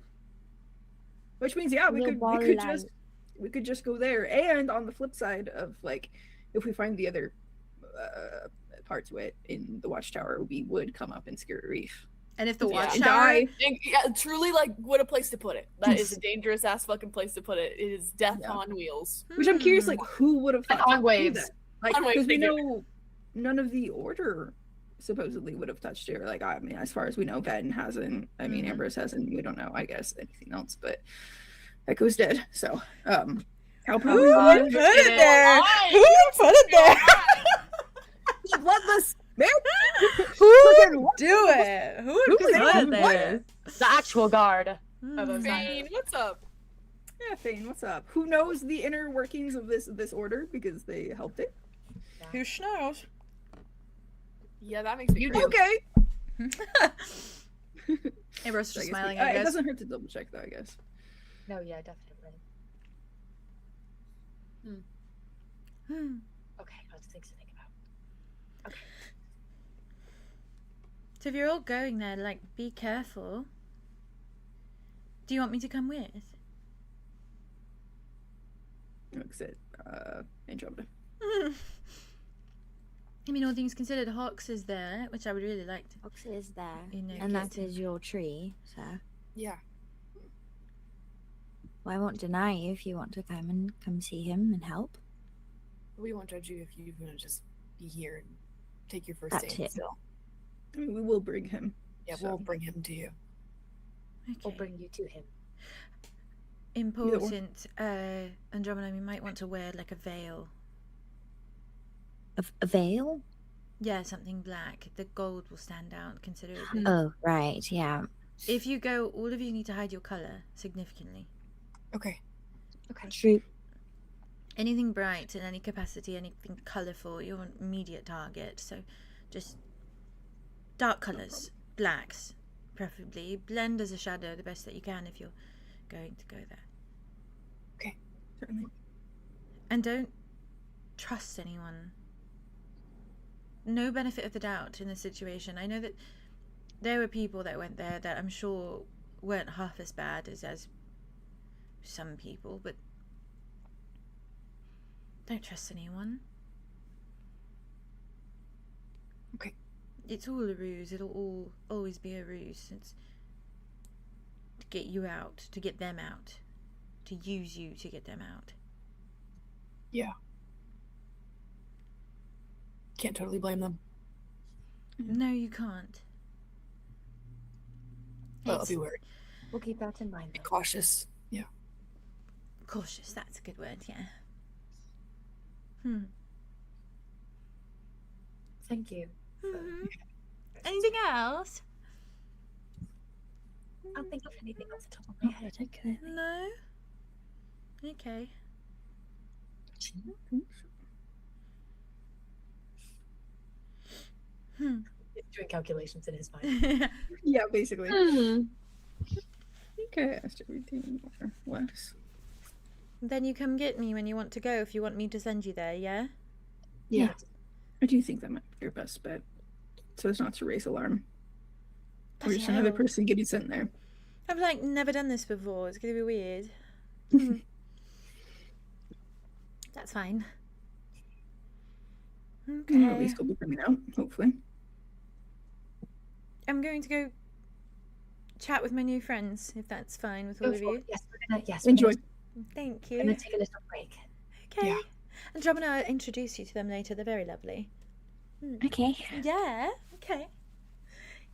Which means we could just go there. And on the flip side of like if we find the other parts of it in the watchtower, we would come up in Scary Reef. And if the watchtower, truly, like, what a place to put it. That is a dangerous ass fucking place to put it. It is death on wheels. Which I'm curious, like, who would have thought on waves? Like, because we know none of the order supposedly would have touched it. Like, I mean, as far as we know, Ven hasn't. I mean, Ambrose hasn't. We don't know, I guess, anything else. But Echo's dead. So, how probably Who put it there? Who put it there? Bloodless. Who would do it? Who would put this? The actual guard. Fane, what's up? Yeah, Fane, what's up? Who knows the inner workings of this order because they helped it? Who knows? Yeah, that makes me crazy. Okay. Amber's just smiling. It doesn't hurt to double check though, I guess. No, yeah, definitely. Okay, lots of things to think about. Okay. So if you're all going there, like, be careful. Do you want me to come with? Looks at Andromeda. I mean, all things considered, Hawks is there, which I would really like to. Hawks is there, You know, and get that is your tree, so Yeah. well, I won't deny you if you want to come see him and help. We won't judge you if you want to just be here and take your first That aid. too. I mean, we will bring him. Yeah, so. we'll bring him to you. Okay. We'll bring you to him. Important. Andromeda, you might want to wear like a veil. A veil? Yeah, something black. The gold will stand out considerably. Oh, right, yeah. If you go, all of you need to hide your color significantly. Okay. Okay. True. Anything bright in any capacity, anything colorful, you're an immediate target. So just dark colors, blacks, preferably. Blend as a shadow the best that you can if you're going to go there. Okay. Certainly. And don't trust anyone. No benefit of the doubt in this situation. I know that there were people that went there that I'm sure weren't half as bad as some people, but don't trust anyone. Okay. It's all a ruse. It'll always be a ruse. It's to get you out, to get them out, to use you to get them out. Yeah. Can't totally blame them. No, you can't. Well, I'll be worried. We'll keep that in mind. Be cautious. Yeah. Cautious, that's a good word, yeah. Thank you. Anything else? I'll think of anything off the top of my head. Okay. No? Okay. Doing calculations in his mind. Yeah, basically. Okay, asked everything more or less. Then you come get me when you want to go if you want me to send you there, yeah? Yeah. I do think that might be your best bet. So as not to raise alarm. Or just another person getting sent there. I've like never done this before. It's gonna be weird. That's fine. Okay. At least he'll be coming out, hopefully. I'm going to go chat with my new friends, if that's fine with all of you. Yes, we're gonna. Yes, Enjoy. Thank We're you. gonna take a little break. Okay. Yeah. And Drum and I'll introduce you to them later. They're very lovely. Okay. Yeah. Okay.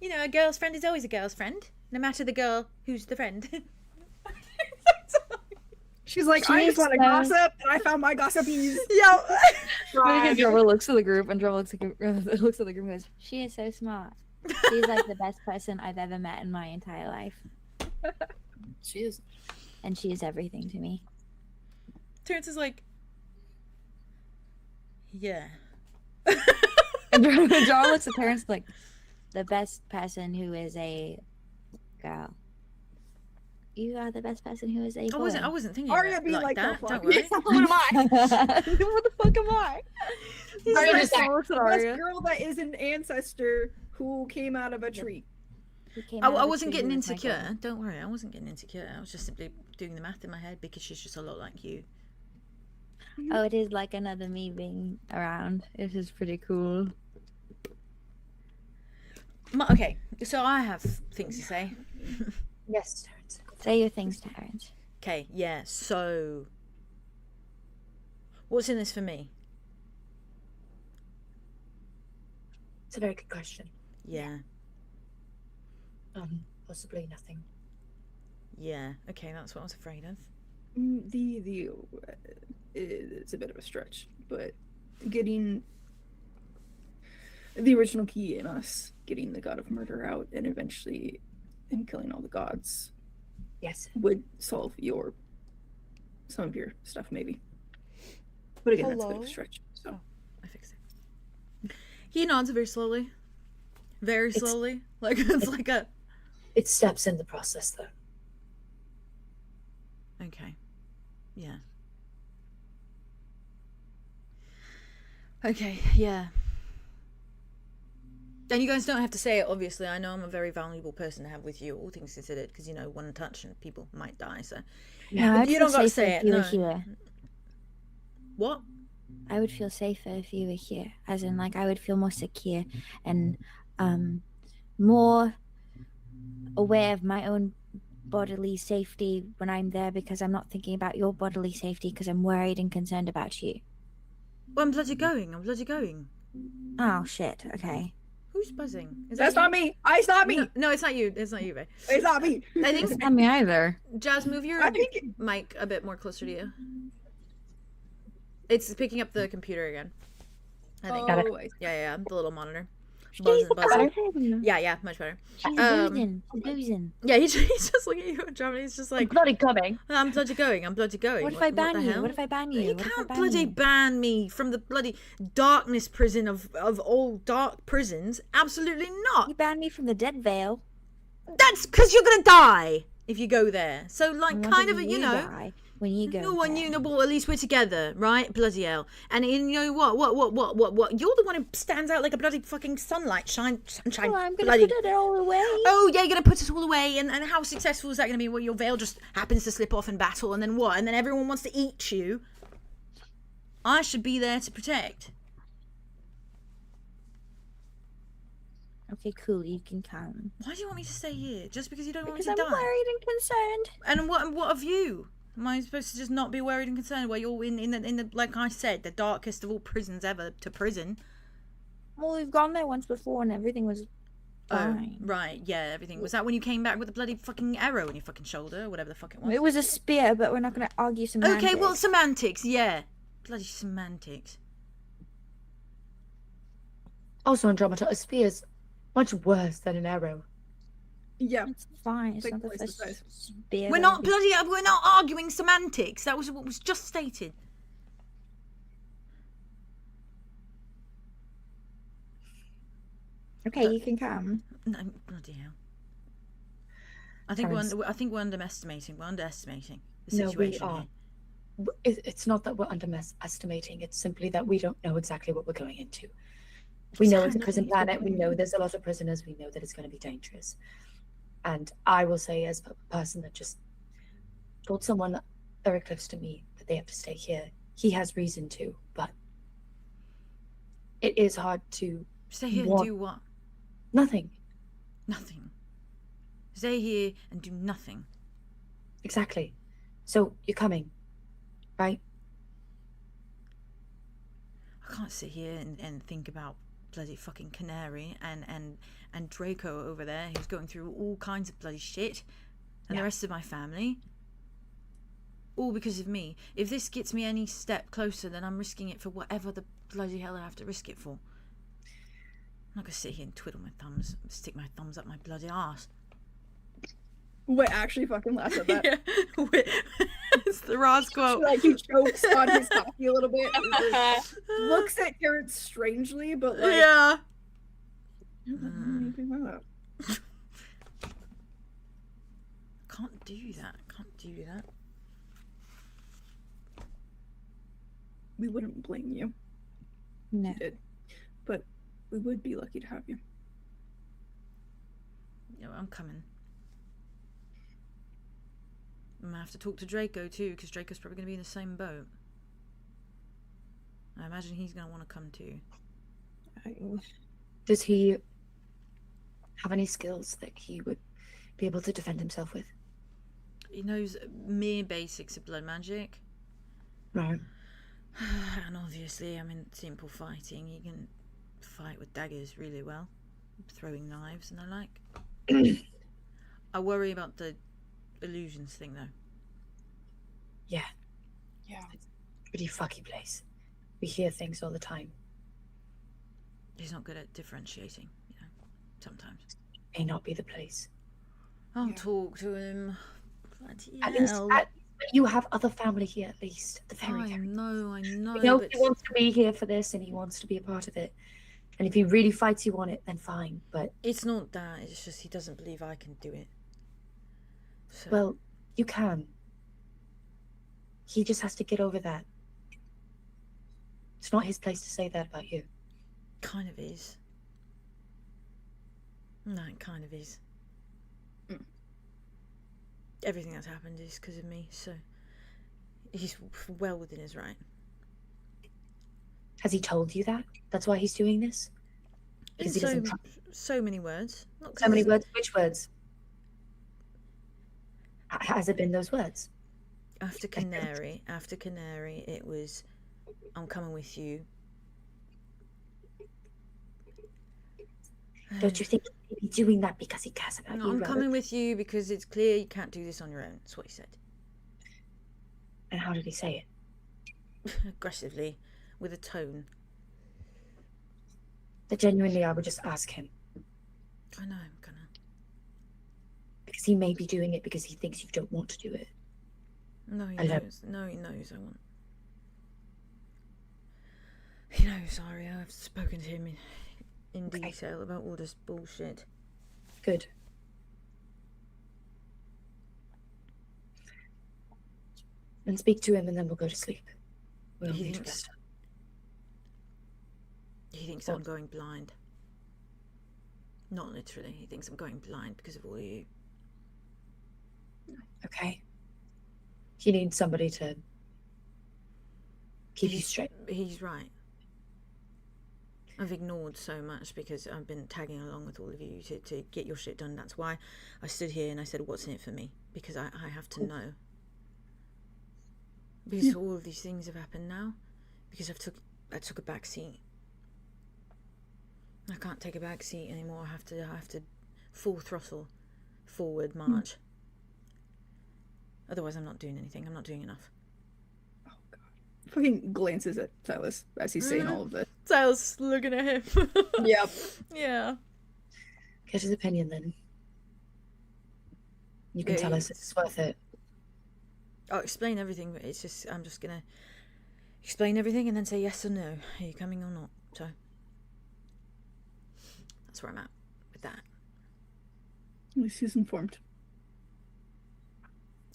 You know, a girl's friend is always a girl's friend, no matter the girl who's the friend. She's like, I just want to gossip, and I found my gossipies. Yo. Drummer looks at the group, and Drummer looks at the group and goes, "She is so smart. She's like the best person I've ever met in my entire life. She is. And she is everything to me." Terrence is like, yeah. And Drummer looks at Terrence like, the best person who is a girl. You are the best person who is a boy. I wasn't thinking Arya of be it like like, that. the Don't fuck? worry. What am I? What the fuck am I? Arya's this girl that is an ancestor who came out of a tree. I wasn't getting insecure. Don't worry, I wasn't getting insecure. I was just simply doing the math in my head because she's just a lot like you. Oh, it is like another me being around. It is pretty cool. Okay, so I have things to say. Yes, Terrence. Say your things, Terrence. Okay, yeah, so what's in this for me? It's a very good question. Yeah. Possibly nothing. Yeah, okay, that's what I was afraid of. It's a bit of a stretch, but getting the original key in us getting the god of murder out and eventually in killing all the gods. Yes. Would solve some of your stuff, maybe. But again, that's a bit of a stretch. So I fixed it. He nods very slowly. Very slowly. Like it's like a It steps in the process though. Okay. Yeah. Okay, yeah. And you guys don't have to say it, obviously. I know I'm a very valuable person to have with you, all things considered, because, you know, one touch and people might die, so... No, you don't got to say it, no. Here. What? I would feel safer if you were here. As in, like, I would feel more secure and more aware of my own bodily safety when I'm there, because I'm not thinking about your bodily safety because I'm worried and concerned about you. Well, I'm bloody going. Oh, shit. Okay. Who's buzzing? That's not me. It's not me. No, it's not you. It's not you, babe. It's not me. I think It's not me either. Jazz, move your mic a bit more closer to you. It's picking up the computer again. I think. Oh, Yeah, the little monitor. Buzzing. Yeah, much better. She's boozing. Yeah, he's just looking at you, Germany. He's just like, I'm bloody coming. I'm bloody going. What if I ban you? What if I ban you? You can't bloody ban me from the bloody darkness prison of all dark prisons. Absolutely not. You ban me from the Dead Vale. That's because you're gonna die if you go there. So like, kind of, you know. Die when you go. No one, you know. Well, at least we're together, right? Bloody hell! And you know what? You're the one who stands out like a bloody fucking sunshine. Well, I'm gonna put it all away. Oh yeah, you're gonna put it all away, and how successful is that gonna be? Well, your veil just happens to slip off in battle, and then what? And then everyone wants to eat you. I should be there to protect. Okay, cool. You can come. Why do you want me to stay here? Just because you don't want me Because to I'm die? worried and concerned. And what of you? Am I supposed to just not be worried and concerned where you're in the like I said, the darkest of all prisons ever to prison? Well, we've gone there once before and everything was fine. Oh, right, yeah, everything. Was that when you came back with the bloody fucking arrow in your fucking shoulder or whatever the fuck it was? It was a spear, but we're not going to argue semantics. Okay, well, semantics, yeah. Bloody semantics. Also, Andromeda, a spear is much worse than an arrow. Yeah, it's fine. It's big not the place to first stay. spear. We're not arguing semantics. That was what was just stated. Okay, you can come. No, bloody hell. I think we're underestimating. We're underestimating the situation. No, we are. It's not that we're underestimating. It's simply that we don't know exactly what we're going into. We know it's a prison planet. We know there's a lot of prisoners. We know that it's going to be dangerous. And I will say, as a person that just told someone very close to me that they have to stay here, he has reason to, but it is hard to stay here and do what? Nothing. Nothing. Stay here and do nothing. Exactly. So you're coming, right? I can't sit here and think about bloody fucking Canary and Draco over there, who's going through all kinds of bloody shit, and the rest of my family, all because of me. If this gets me any step closer, then I'm risking it for whatever the bloody hell I have to risk it for. I'm not gonna sit here and twiddle my thumbs, stick my thumbs up my bloody arse. Wait, actually fucking laugh at that. It's the Roz quote. Like he chokes on his coffee a little bit. Looks at Terrence strangely, but like yeah. Can't do that. We wouldn't blame you. No. You did. But we would be lucky to have you. Yeah, I'm coming. I'm gonna have to talk to Draco too, because Draco's probably gonna be in the same boat. I imagine he's gonna want to come too. Does he have any skills that he would be able to defend himself with? He knows mere basics of blood magic. Right. And obviously, I mean, simple fighting. He can fight with daggers really well, throwing knives and the like. I worry about the illusions thing though. Yeah. Yeah. It's a pretty fucky place. We hear things all the time. He's not good at differentiating, sometimes. May not be the place. I'll talk to him. At least you have other family here, at least. At the very I know. You know, he wants to be here for this, and he wants to be a part of it. And if he really fights you on it, then fine. But it's not that. It's just he doesn't believe I can do it. So. Well, you can. He just has to get over that. It's not his place to say that about you. Kind of is. No, it kind of is. Everything that's happened is because of me, so he's well within his right. Has he told you that? That's why he's doing this? Because he doesn't so many words. Not so many words? Which words? Has it been those words? After Canary, it was, I'm coming with you. Don't you think he may be doing that because he cares about you? I'm coming with you because it's clear you can't do this on your own. That's what he said. And how did he say it? Aggressively, with a tone. But genuinely, I would just ask him. I know, I'm gonna. Because he may be doing it because he thinks you don't want to do it. No, he knows. No, he knows I want. He knows, Aria. I've spoken to him in detail about all this bullshit. Good. And speak to him, and then we'll go to sleep. We'll need to rest. He thinks I'm going blind. Not literally. He thinks I'm going blind because of all of you. Okay. You need somebody to keep you straight. He's right. I've ignored so much because I've been tagging along with all of you to get your shit done. That's why I stood here and I said, what's in it for me? Because I have to know. Because all of these things have happened now. Because I took a back seat. I can't take a back seat anymore. I have to full throttle forward march. Otherwise I'm not doing anything. I'm not doing enough. Oh god. Fucking glances at Silas as he's saying all of this. Silas looking at him. Yep. Yeah. Get his opinion then. You can tell us if it's worth it. I'll explain everything, but it's just I'm just gonna explain everything and then say yes or no. Are you coming or not? So that's where I'm at with that. At least he's informed.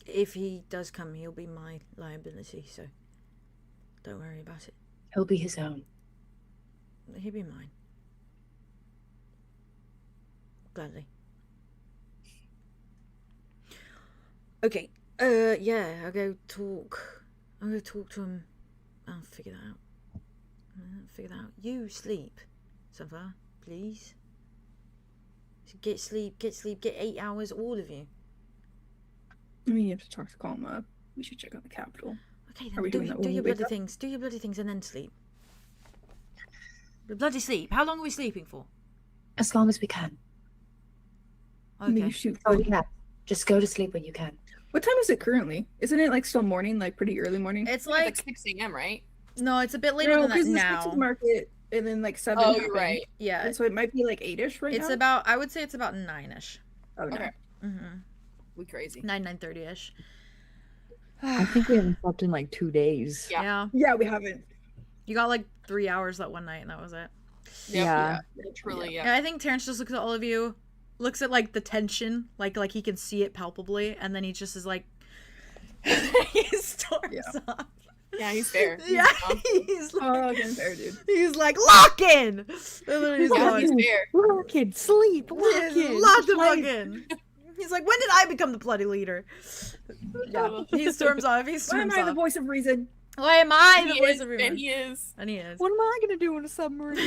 If he does come, he'll be my liability, so don't worry about it. He'll be his own. He'll be mine. Gladly. Okay. Yeah, I'll go talk to him. I'll figure that out. You sleep, Sunflower, please. Get sleep, get 8 hours, all of you. I mean, you have to talk to Kalma. We should check out the capital. Okay, then do your bloody things. Do your bloody things and then sleep. The bloody sleep. How long are we sleeping for? As long as we can. Okay. Yeah. Just go to sleep when you can. What time is it currently? Isn't it like still morning, like pretty early morning? It's like 6 a.m., right? No, it's a bit later than that now. To the market and then like 7. Oh, you're right. Yeah. And so it might be like 8ish right now. It's about. I would say it's about 9ish. Okay. Mm-hmm. We crazy. 9:30ish. I think we haven't slept in like 2 days. Yeah. Yeah, we haven't. You got like 3 hours that one night, and that was it. Yeah. Literally, yeah. And I think Terrence just looks at all of you, looks at like the tension, like he can see it palpably, and then he just is like, he storms off. Yeah, he's fair. Yeah, he's like, getting fair, dude. He's like, lock in. And then he's he's fair. Lock in, sleep, lock in. Lock the fuck in. He's like, when did I become the bloody leader? Yeah, he storms off. Why am I the voice of reason? Why am I the voice of reason? And he is. And he is. What am I gonna do in a submarine?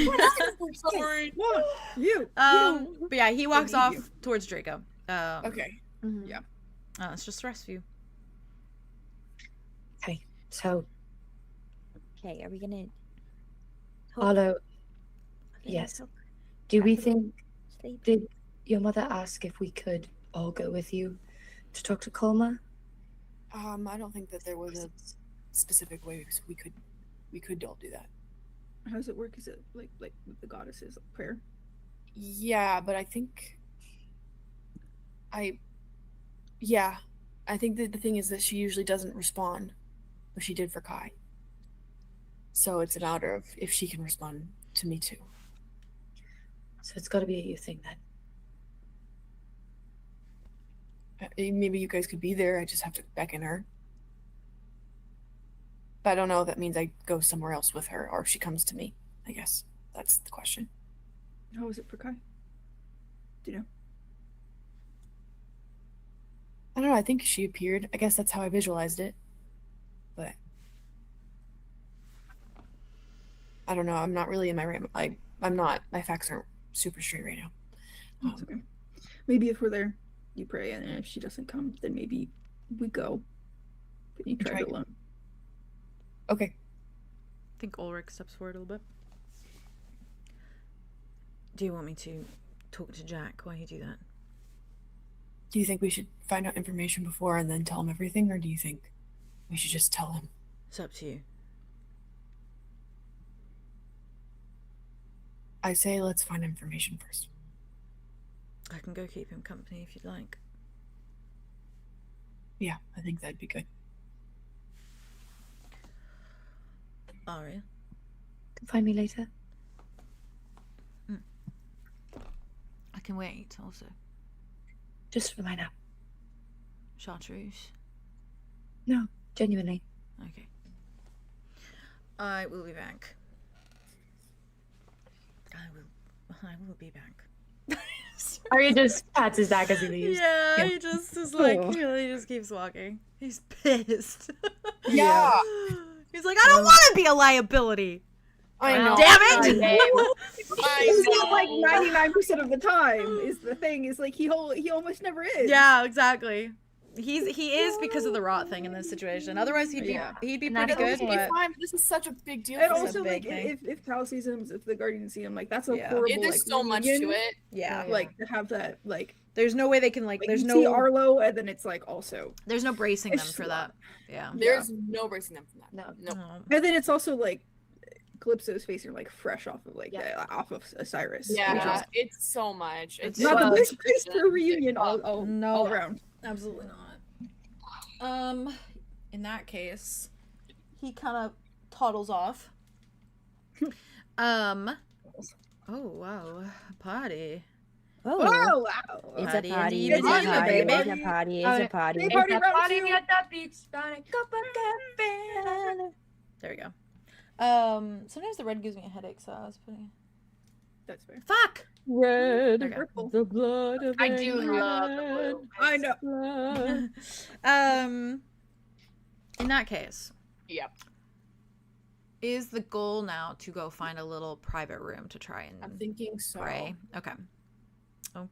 You. But yeah, he walks off towards Draco. Okay. Yeah. It's just the rest of you. Okay, so. Okay, are we gonna? Arlow. Okay, Yes. so Do we think? sleep. Did your mother ask if we could all go with you to talk to Kalma? I don't think that there was a specific way we could all do that. How does it work? Is it like with the goddesses, like prayer? Yeah, but I think that the thing is that she usually doesn't respond, but she did for Kai. So it's a matter of if she can respond to me too. So it's got to be a you thing then. Maybe you guys could be there. I just have to beckon her. But I don't know if that means I go somewhere else with her or if she comes to me. I guess that's the question. How was it for Kai? Do you know? I don't know. I think she appeared. I guess that's how I visualized it. But I don't know. I'm not really in my right. I'm not. My facts aren't super straight right now. That's okay. Maybe if we're there, you pray, and if she doesn't come, then maybe we go. But you try it alone. Okay. I think Ulrich steps forward a little bit. Do you want me to talk to Jack while you do that? Do you think we should find out information before and then tell him everything, or do you think we should just tell him? It's up to you. I say let's find information first. I can go keep him company if you'd like. Yeah, I think that'd be good. Aria? Can find me later. I can wait also. Just for right now. Chartreuse? No, genuinely. Okay. I will be back. I will be back. Arya just pats his back as he leaves. Yeah, he just is like, he just keeps walking. He's pissed. Yeah. He's like, I don't want to be a liability. I know. Damn it! He's not like 99% of the time. Is the thing is like he almost never is. Yeah, exactly. He is because of the rot thing in this situation. Otherwise, he'd be pretty good. But fine, but this is such a big deal. And also, like, if Cal sees him, if the Guardians see him, like that's a horrible. There's so much to it. Yeah, like to have that, like. There's no way they can like. There's no see Arlow, and then it's like also. There's no bracing them for that. Yeah. There's no bracing them from that. No. And then it's also like. Calypso's face are like fresh off of off of Osiris. Yeah, it's so much. It's not the best place for a reunion all around. Absolutely not. In that case, he kind of toddles off. Oh wow, a party. Oh wow! It's a party. It's a party. It's a party. It's a party. It's a party at the beach. There we go. Sometimes the red gives me a headache, so I was putting. That's fair. Fuck. Red, purple. the blood of I do love the blue. I know. In that case. Yep. Is the goal now to go find a little private room to try and? I'm thinking so. Pray? Okay. I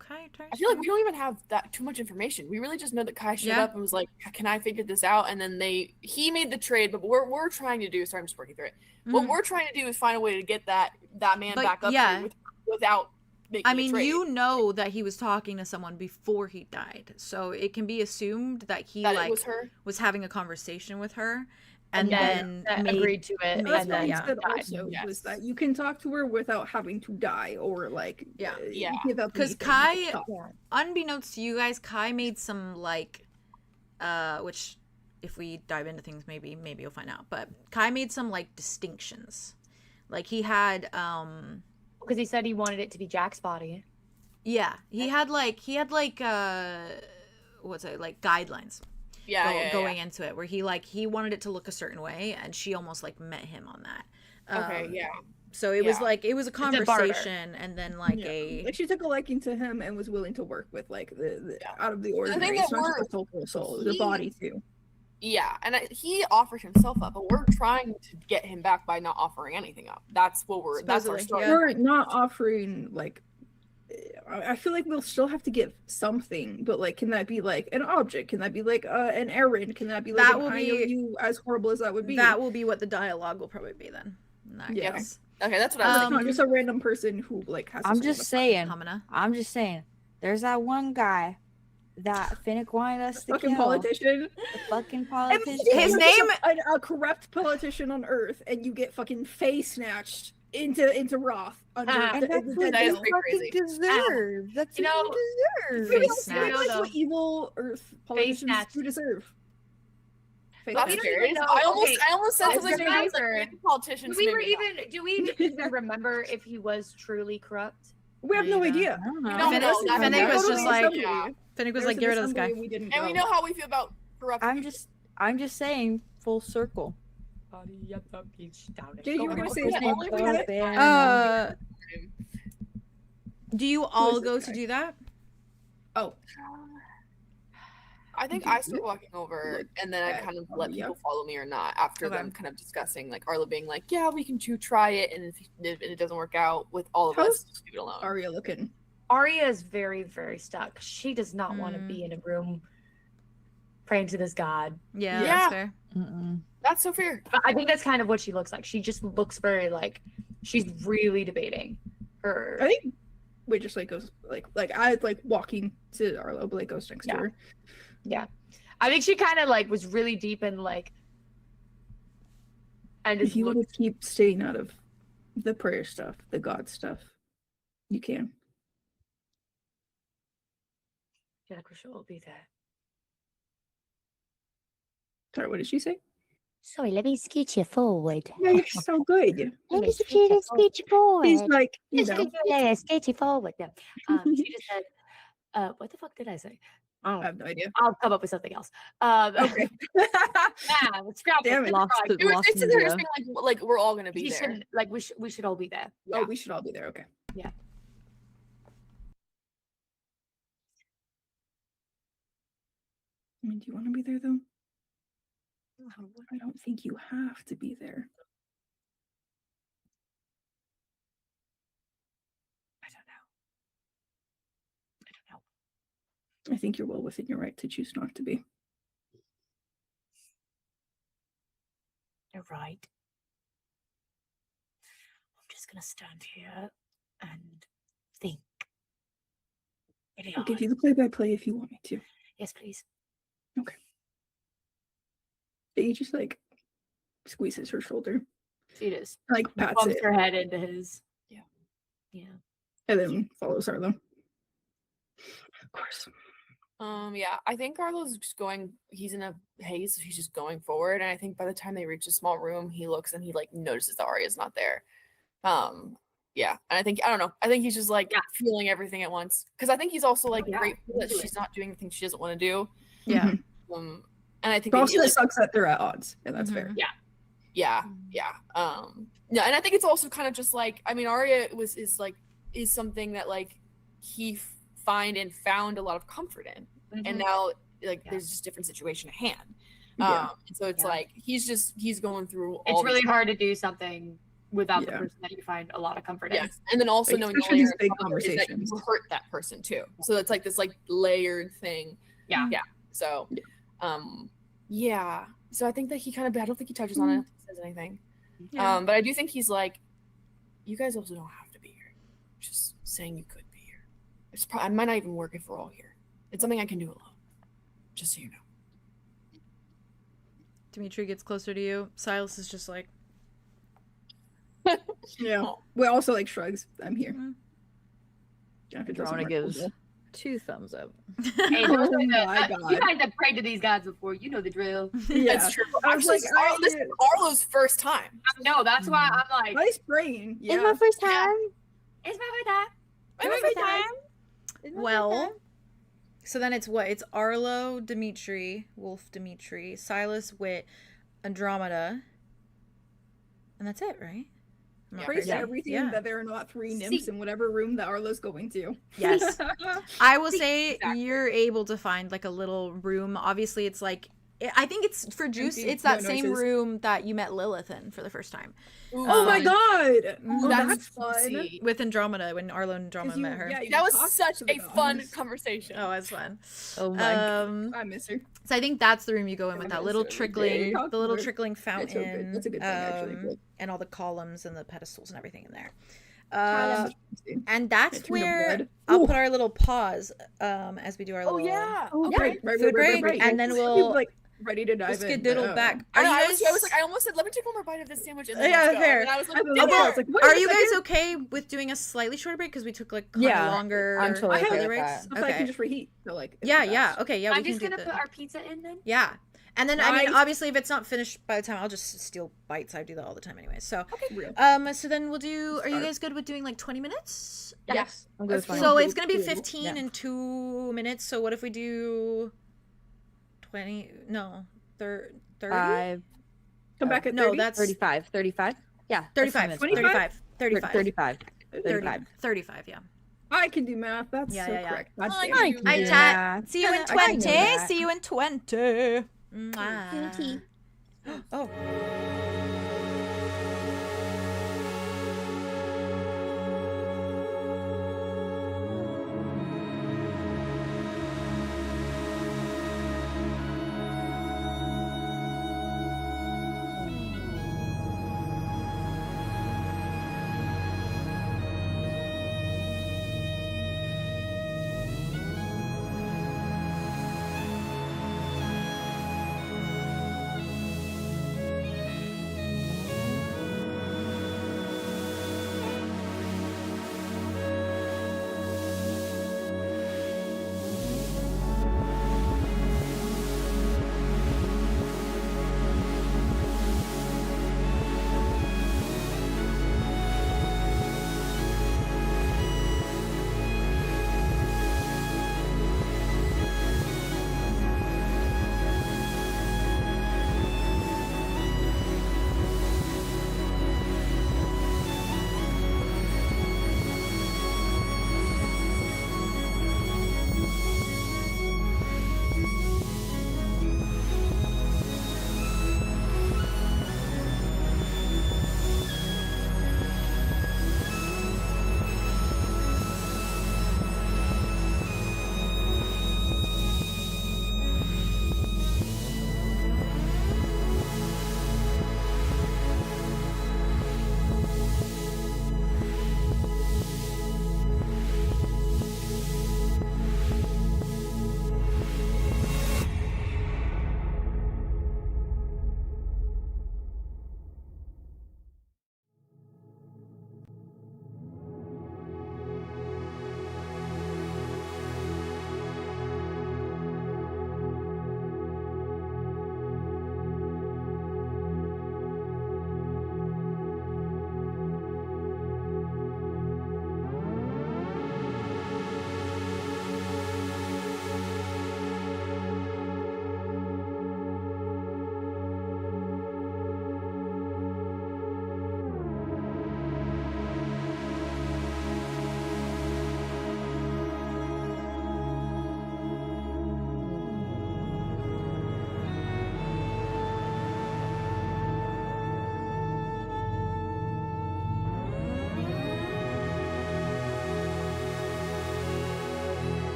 feel like we don't even have that too much information. We really just know that Kai showed up and was like, "Can I figure this out?" And then he made the trade. But what we're trying to do, sorry, I'm just working through it. What we're trying to do is find a way to get that man back up here without making a trade. You know that he was talking to someone before he died, so it can be assumed that he was having a conversation with her. And then agreed to it. That's and what then he said also was that you can talk to her without having to die or like give up. Because Kai, unbeknownst to you guys, Kai made some like, which if we dive into things, maybe you'll find out. But Kai made some like distinctions, like he had because he said he wanted it to be Jack's body. Yeah, he had like what's it like guidelines. Going into it where he wanted it to look a certain way and she almost like met him on that. So it was like it was a conversation and then like she took a liking to him and was willing to work with like the out of the ordinary. It's not just the soul, the body too. Yeah, and he offered himself up, but we're trying to get him back by not offering anything up. That's what that's our story. We're not offering like. I feel like we'll still have to give something, but like, can that be like an object? Can that be like an errand? Can that be like an IOU? As horrible as that would be, that will be what the dialogue will probably be then. In that case. Okay, that's what I was thinking. Not just a random person who like has. I'm just saying. There's that one guy that Finnick wanted us to fucking kill. Politician. The fucking politician. His name, a corrupt politician on Earth, and you get fucking face snatched. into Roth. And that's what That you is pretty fucking crazy. deserve. That's You what know, you Maybe deserve. that's like what evil Earth politicians snatch. do deserve. Face That's we snatch. don't scary. even know- I almost okay, said let's something go like deeper. politicians. Do maybe not. we even remember if he was truly corrupt? We have no Yeah. idea. I don't know. We don't know. Finnick That's Finnick was totally just like, yeah. Finnick was There like, an get rid of this assembly guy. and we didn't And we go. know how we feel about corruption. I'm just saying, full circle. Jade, you were gonna say Yeah, something. only Go ahead. Do you all go to do that? Oh, I think I start walking over, and then I at kind of let Arya. people follow me or not after Okay. them kind of discussing, like Arlo being like, "Yeah, we can try it, and if it doesn't work out with all of us, How's just leave it alone." Arya looking? Arya is very, very stuck. She does not want to be in a room praying to this god. Yeah, Yeah. that's fair. That's so fair. But I think that's kind of what she looks like. She just looks very like she's really debating her. I think we just like goes like I like walking to Arlo, but like goes next to her. Yeah. I think she kind of like was really deep in like and If just you want looked to keep staying out of the prayer stuff, the God stuff, you can. feel like we should all be there. Sorry, what did she say? Sorry, let me scoot you forward. Yeah, you're so good. Let me scoot you forward. He's like, you Just know, yeah, scoot you forward. No. She just said, what the fuck did I say? I have no idea. I'll come up with something else. Okay. Yeah, scrap it. Damn it. Lost Right. it. You were Lost sitting there media. just being like we're all gonna be We there. should like we should all be there. Oh, we should all be there. Okay. Yeah. I mean, do you want to be there though? I don't think you have to be there. I don't know. I think you're well within your right to choose not to be. You're right. I'm just gonna stand here and think. Really I'll give hard. you the play-by-play if you want me to. Yes, please. Okay. He just like squeezes her shoulder, She does. like pats Bumps it, her head into his. Yeah. Yeah. and then follows Arlo. Of course. Yeah, I think Arlo's just going. He's in a haze. So he's just going forward, and I think by the time they reach a small room, he looks and he like notices that Arya's not there. Yeah, and I don't know. I think he's just like feeling everything at once because I think he's also like grateful that she's not doing the thing she doesn't want to do. Yeah. Mhm. And I think But that also, he, it like, sucks that they're at odds, and that's fair. yeah. Yeah, and I think it's also kind of just like I mean, Arya is something that like he found a lot of comfort in, and now like there's just a different situation at hand. Yeah. And so it's like he's going through all It's really these- hard to do something without the Yeah. person that you find a lot of comfort in. Yes, and then also Like, knowing the especially these layer big of comfort is that conversations. you hurt that person too. So it's like this like layered thing. Yeah. Yeah. So, yeah. So I think that he kind of I don't think he touches on it. Says anything. Yeah. But I do think he's like, you guys also don't have to be here. Just saying you could be here. It's probably I might not even work if we're all here. It's something I can do alone. Just so you know. Dimitri gets closer to you. Silas is just like, Yeah. Well, also like shrugs. I'm here. Mhm. Jennifer doesn't Drona work gives well. 2 thumbs up. Hey, Oh don't say my that. God. You guys have prayed to these guys before. You know the drill. Yeah. That's true. I was Actually, like, this is Arlo's first time. No, that's why I'm like, Nice praying. It's my Yeah. first time. it's my first time. My first time. It's my first well, time. so then it's what? It's Arlo, Dimitri, Wolf Dimitri, Silas, Wit, Andromeda. And that's it, right? I'm not Praise to crazy. everything Yeah. that there are not 3 nymphs in whatever room that Arlo's going to. Yes. I will say Exactly. you're able to find like a little room. Obviously, it's like I think it's for Juice. Empty. It's that No same noises. room that you met Lilith in for the first time Oh my Um, god! Mhm. Oh, That's that's fun. juicy. with Andromeda when Arlo and Andromeda 'Cause you- met her. yeah, you That was talked such to the a fun gods. conversation. Oh, it's fun. Oh my I miss her. So I think that's the room you go in with Yeah, that little that's so good. Yeah, trickling, talk the little to her. trickling That's so good. fountain, That's a good thing, actually. Good. and all the columns and the pedestals and everything in there. Uh, And that's It turned out where good. I'll Ooh. put our little pause as we do our Oh little yeah. Oh, Okay. right, right, food right, right, break, right. and then You, we'll like ready to dive in. Skedaddle back. I, Are know, you I guys? was like, I almost said, let me take one more bite of this sandwich. And then Yeah, let's go. fair. And I was like, Are you guys okay with doing a slightly shorter break because we took like kind of longer I'm totally okay with breaks? that. So I can just reheat. So like. Yeah. Okay. Yeah. I'm We can just do gonna the. put our pizza in then. Yeah. And then I Nice. mean, obviously, if it's not finished by the time, I'll just steal bites. I do that all the time anyway. So, Real. so then we'll do. Are you guys good with doing like 20 minutes? Yes. I'm good with fine. So it's gonna be 15 Yeah. in 2 minutes. So what if we do 20? No, 30. Come back at 30? No, that's 35. 35. Yeah. 35. 35. 35. 35. 35. Yeah. I can do math. That's Yeah, so yeah, yeah. correct. God I damn can it. do Hi, Yeah. chat. See you in I can do 20. that. See you in 20. Mwah. Oh.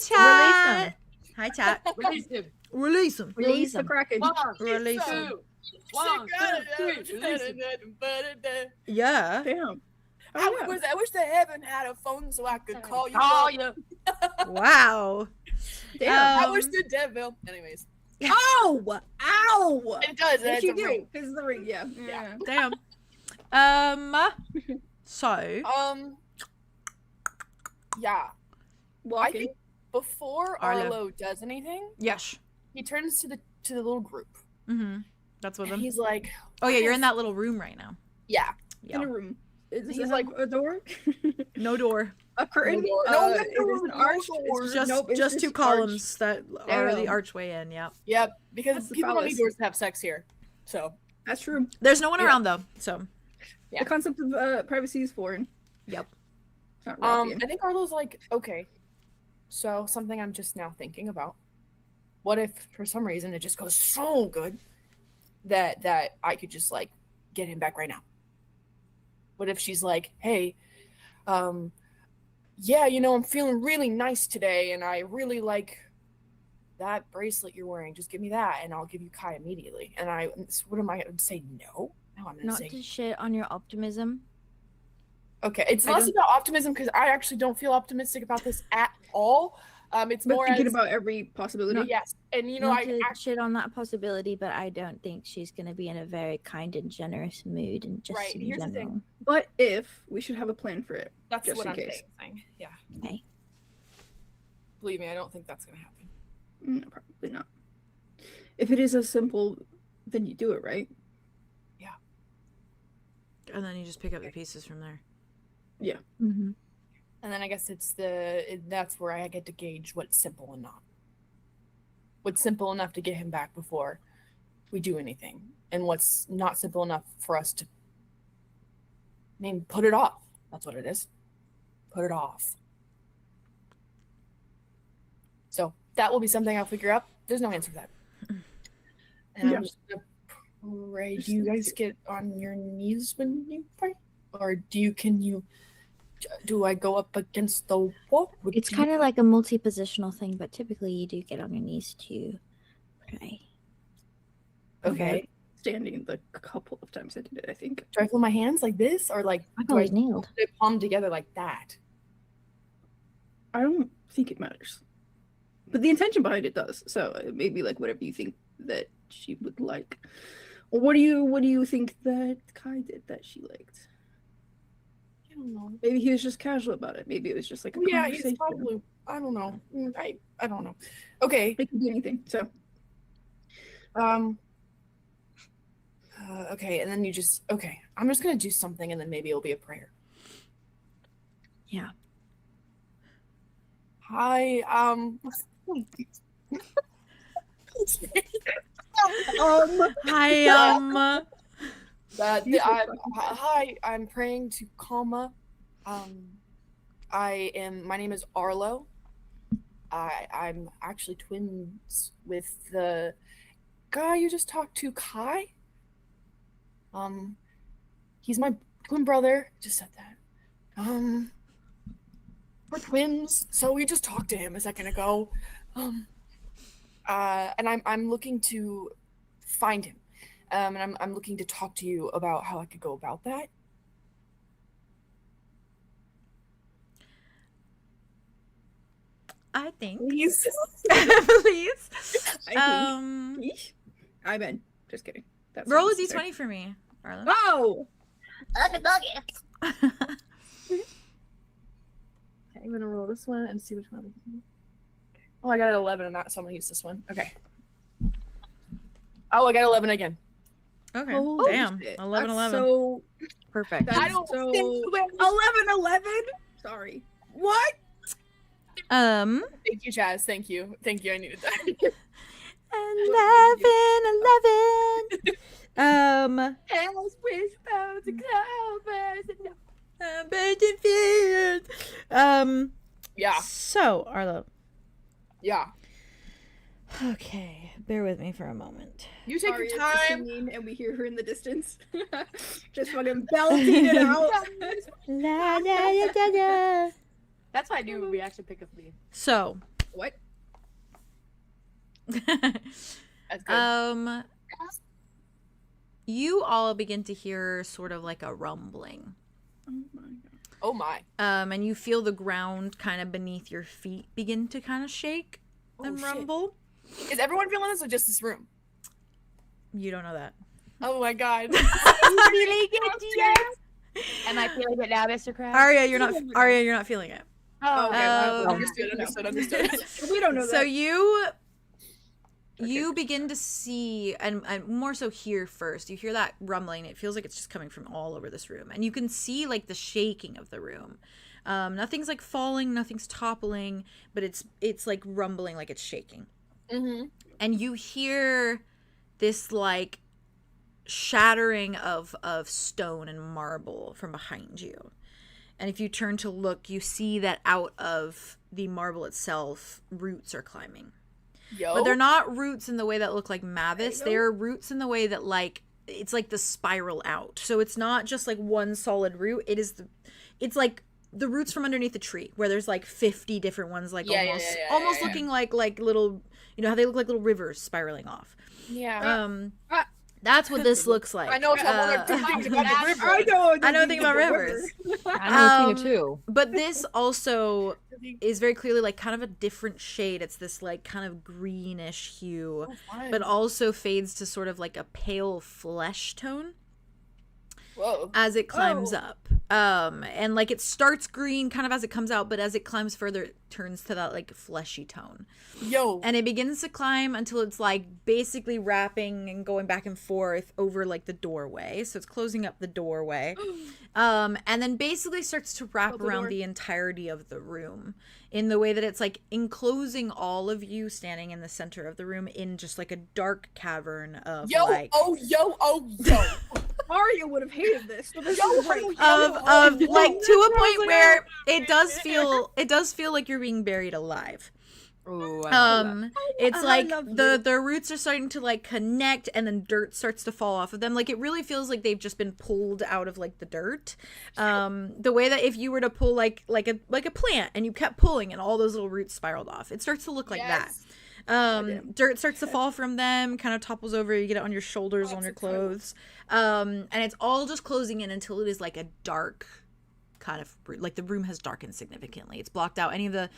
chat. Hi, chat. Release him. Release him. Release the Kraken. Release him. 1, 2, 3. Yeah. Damn. I wish the heaven had a phone so I could call you. Wow. Damn. I wish the devil. Anyways. Oh! Ow! It does. What It's you a do? ring. This is the ring, yeah. Damn. So. Yeah. Walking. I think before Arlow does anything, Yes. he turns to the little group. Mm-hmm. That's with And him. he's like, Oh yeah, you're in that little room right now. yeah. In a room. Does He's it like- have a door? No door. A curtain? No, Is it an arch? It's Just two arch. columns that are the Damn. archway in. Yeah. Yep. Because That's the people don't need palace. doors to have sex here. So That's true. There's no one Yeah. around though, so. Yeah. The concept of privacy is foreign. Yep. It's not Rockian. I think Arlo's like, okay. So something I'm just now thinking about. What if for some reason it just goes so good that I could just like get him back right now? What if she's like, hey, yeah, I'm feeling really nice today and I really like that bracelet you're wearing. Just give me that and I'll give you Kai immediately. And what am I going to say? No? No, I'm going to Not say to shit on your optimism. okay. It's less about optimism because I actually don't feel optimistic about this at all. It's But more thinking as, about every possibility. yes. And Not I to shit on that possibility, but I don't think she's going to be in a very kind and generous mood and just Right, in here's the thing. general. But if we should have a plan for it. that's just what in I'm case. saying. Yeah. Okay. Believe me, I don't think that's going to happen. Probably not. If it is as simple, then you do it, right? And then you just pick up the pieces from there. Yeah. Mm-hmm. And then I guess that's where I get to gauge what's simple and not. What's simple enough to get him back before we do anything, and what's not simple enough for us to, put it off. That's what it is. Put it off. So that will be something I'll figure out. There's no answer to that. And I'm just gonna pray. Do you guys get on your knees when you pray, or do I go up against the wall? It's kind of like a multi-positional thing, but typically you do get on your knees to pray. Okay. Standing the couple of times I did it, I think. Do I fold my hands like this, or like I've do I always kneeled. put it palm together like that? I don't think it matters. But the intention behind it does. So maybe like whatever you think that she would like. Or what do you think that Kai did that she liked? I don't know. Maybe he was just casual about it. Maybe it was just like a Yeah, conversation. he's probably. I don't know. I don't know. Okay. It could be anything. So okay, and then you just okay. I'm just gonna do something, and then maybe it'll be a prayer. Yeah. Hi. Hi, Hi, I'm praying to Kalma. My name is Arlow. I'm actually twins with the guy you just talked to, Kai. He's my twin brother. Just said that. We're twins, so we just talked to him a second ago. And I'm looking to find him. And I'm looking to talk to you about how I could go about that. I think. Please. Please. I've been just kidding. That's Roll a unnecessary. d20 for me, Arlo. Oh! Okay, I'm gonna roll this one and see which one. Oh, I got an 11 in that, so I'm gonna use this one. Okay. Oh, I got 11 again. Okay. Holy Damn. shit. 11, That's 11. So Perfect. that's I don't so think 11. Sorry. What? Um. Thank you, Chaz. Thank you. Thank you. I needed that. 11. House whispers and clovers and Yeah. So, Arlo. Yeah. Okay. Bear with me for a moment. You take Aria's your time. singing and we hear her in the distance. Just fucking belting it out. La, da, da, da, da. That's why I do reaction pick up me. So, What? That's good. You all begin to hear sort of like a rumbling. Oh my. And you feel the ground kind of beneath your feet begin to kind of shake and rumble. Is everyone feeling this or just this room? You don't know that. Oh my god. Am I feeling it now, Mr. Krabs? Arya, you're not feeling it. Oh, Understood. We don't know that. So you begin to see, and more so hear first. You hear that rumbling. It feels like it's just coming from all over this room. And you can see like the shaking of the room. Nothing's like falling, nothing's toppling, but it's like rumbling, like it's shaking. Mm-hmm. And you hear this like shattering of stone and marble from behind you. And if you turn to look, you see that out of the marble itself, roots are climbing. Yo. But they're not roots in the way that look like Mavis. They're roots in the way that like it's like the spiral out. So it's not just like one solid root. It's like the roots from underneath the tree where there's like 50 different ones, like almost looking like little, you know how they look like little rivers spiraling off. Yeah. That's what this looks like. I know someone thinking about the river. I know anything about rivers. I know too. But this also is very clearly like kind of a different shade. It's this like kind of greenish hue, but also fades to sort of like a pale flesh tone. Whoa. As it climbs up. And like it starts green kind of as it comes out, but as it climbs further, it turns to that like fleshy tone. Yo. And it begins to climb until it's like basically wrapping and going back and forth over like the doorway. So it's closing up the doorway. And then basically starts to wrap around the entirety of the room in the way that it's like enclosing all of you standing in the center of the room in just like a dark cavern of like Arya would have hated this. So this is great. Of like to a point where it does feel like you're being buried alive. Ooh, it's like the roots are starting to like connect, and then dirt starts to fall off of them. Like it really feels like they've just been pulled out of like the dirt. The way that if you were to pull like a plant and you kept pulling and all those little roots spiraled off, it starts to look like that. Dirt starts to fall from them, kind of topples over, you get it on your shoulders, on your clothes. And it's all just closing in until it is like a dark kind of, like the room has darkened significantly. It's blocked out. Any of the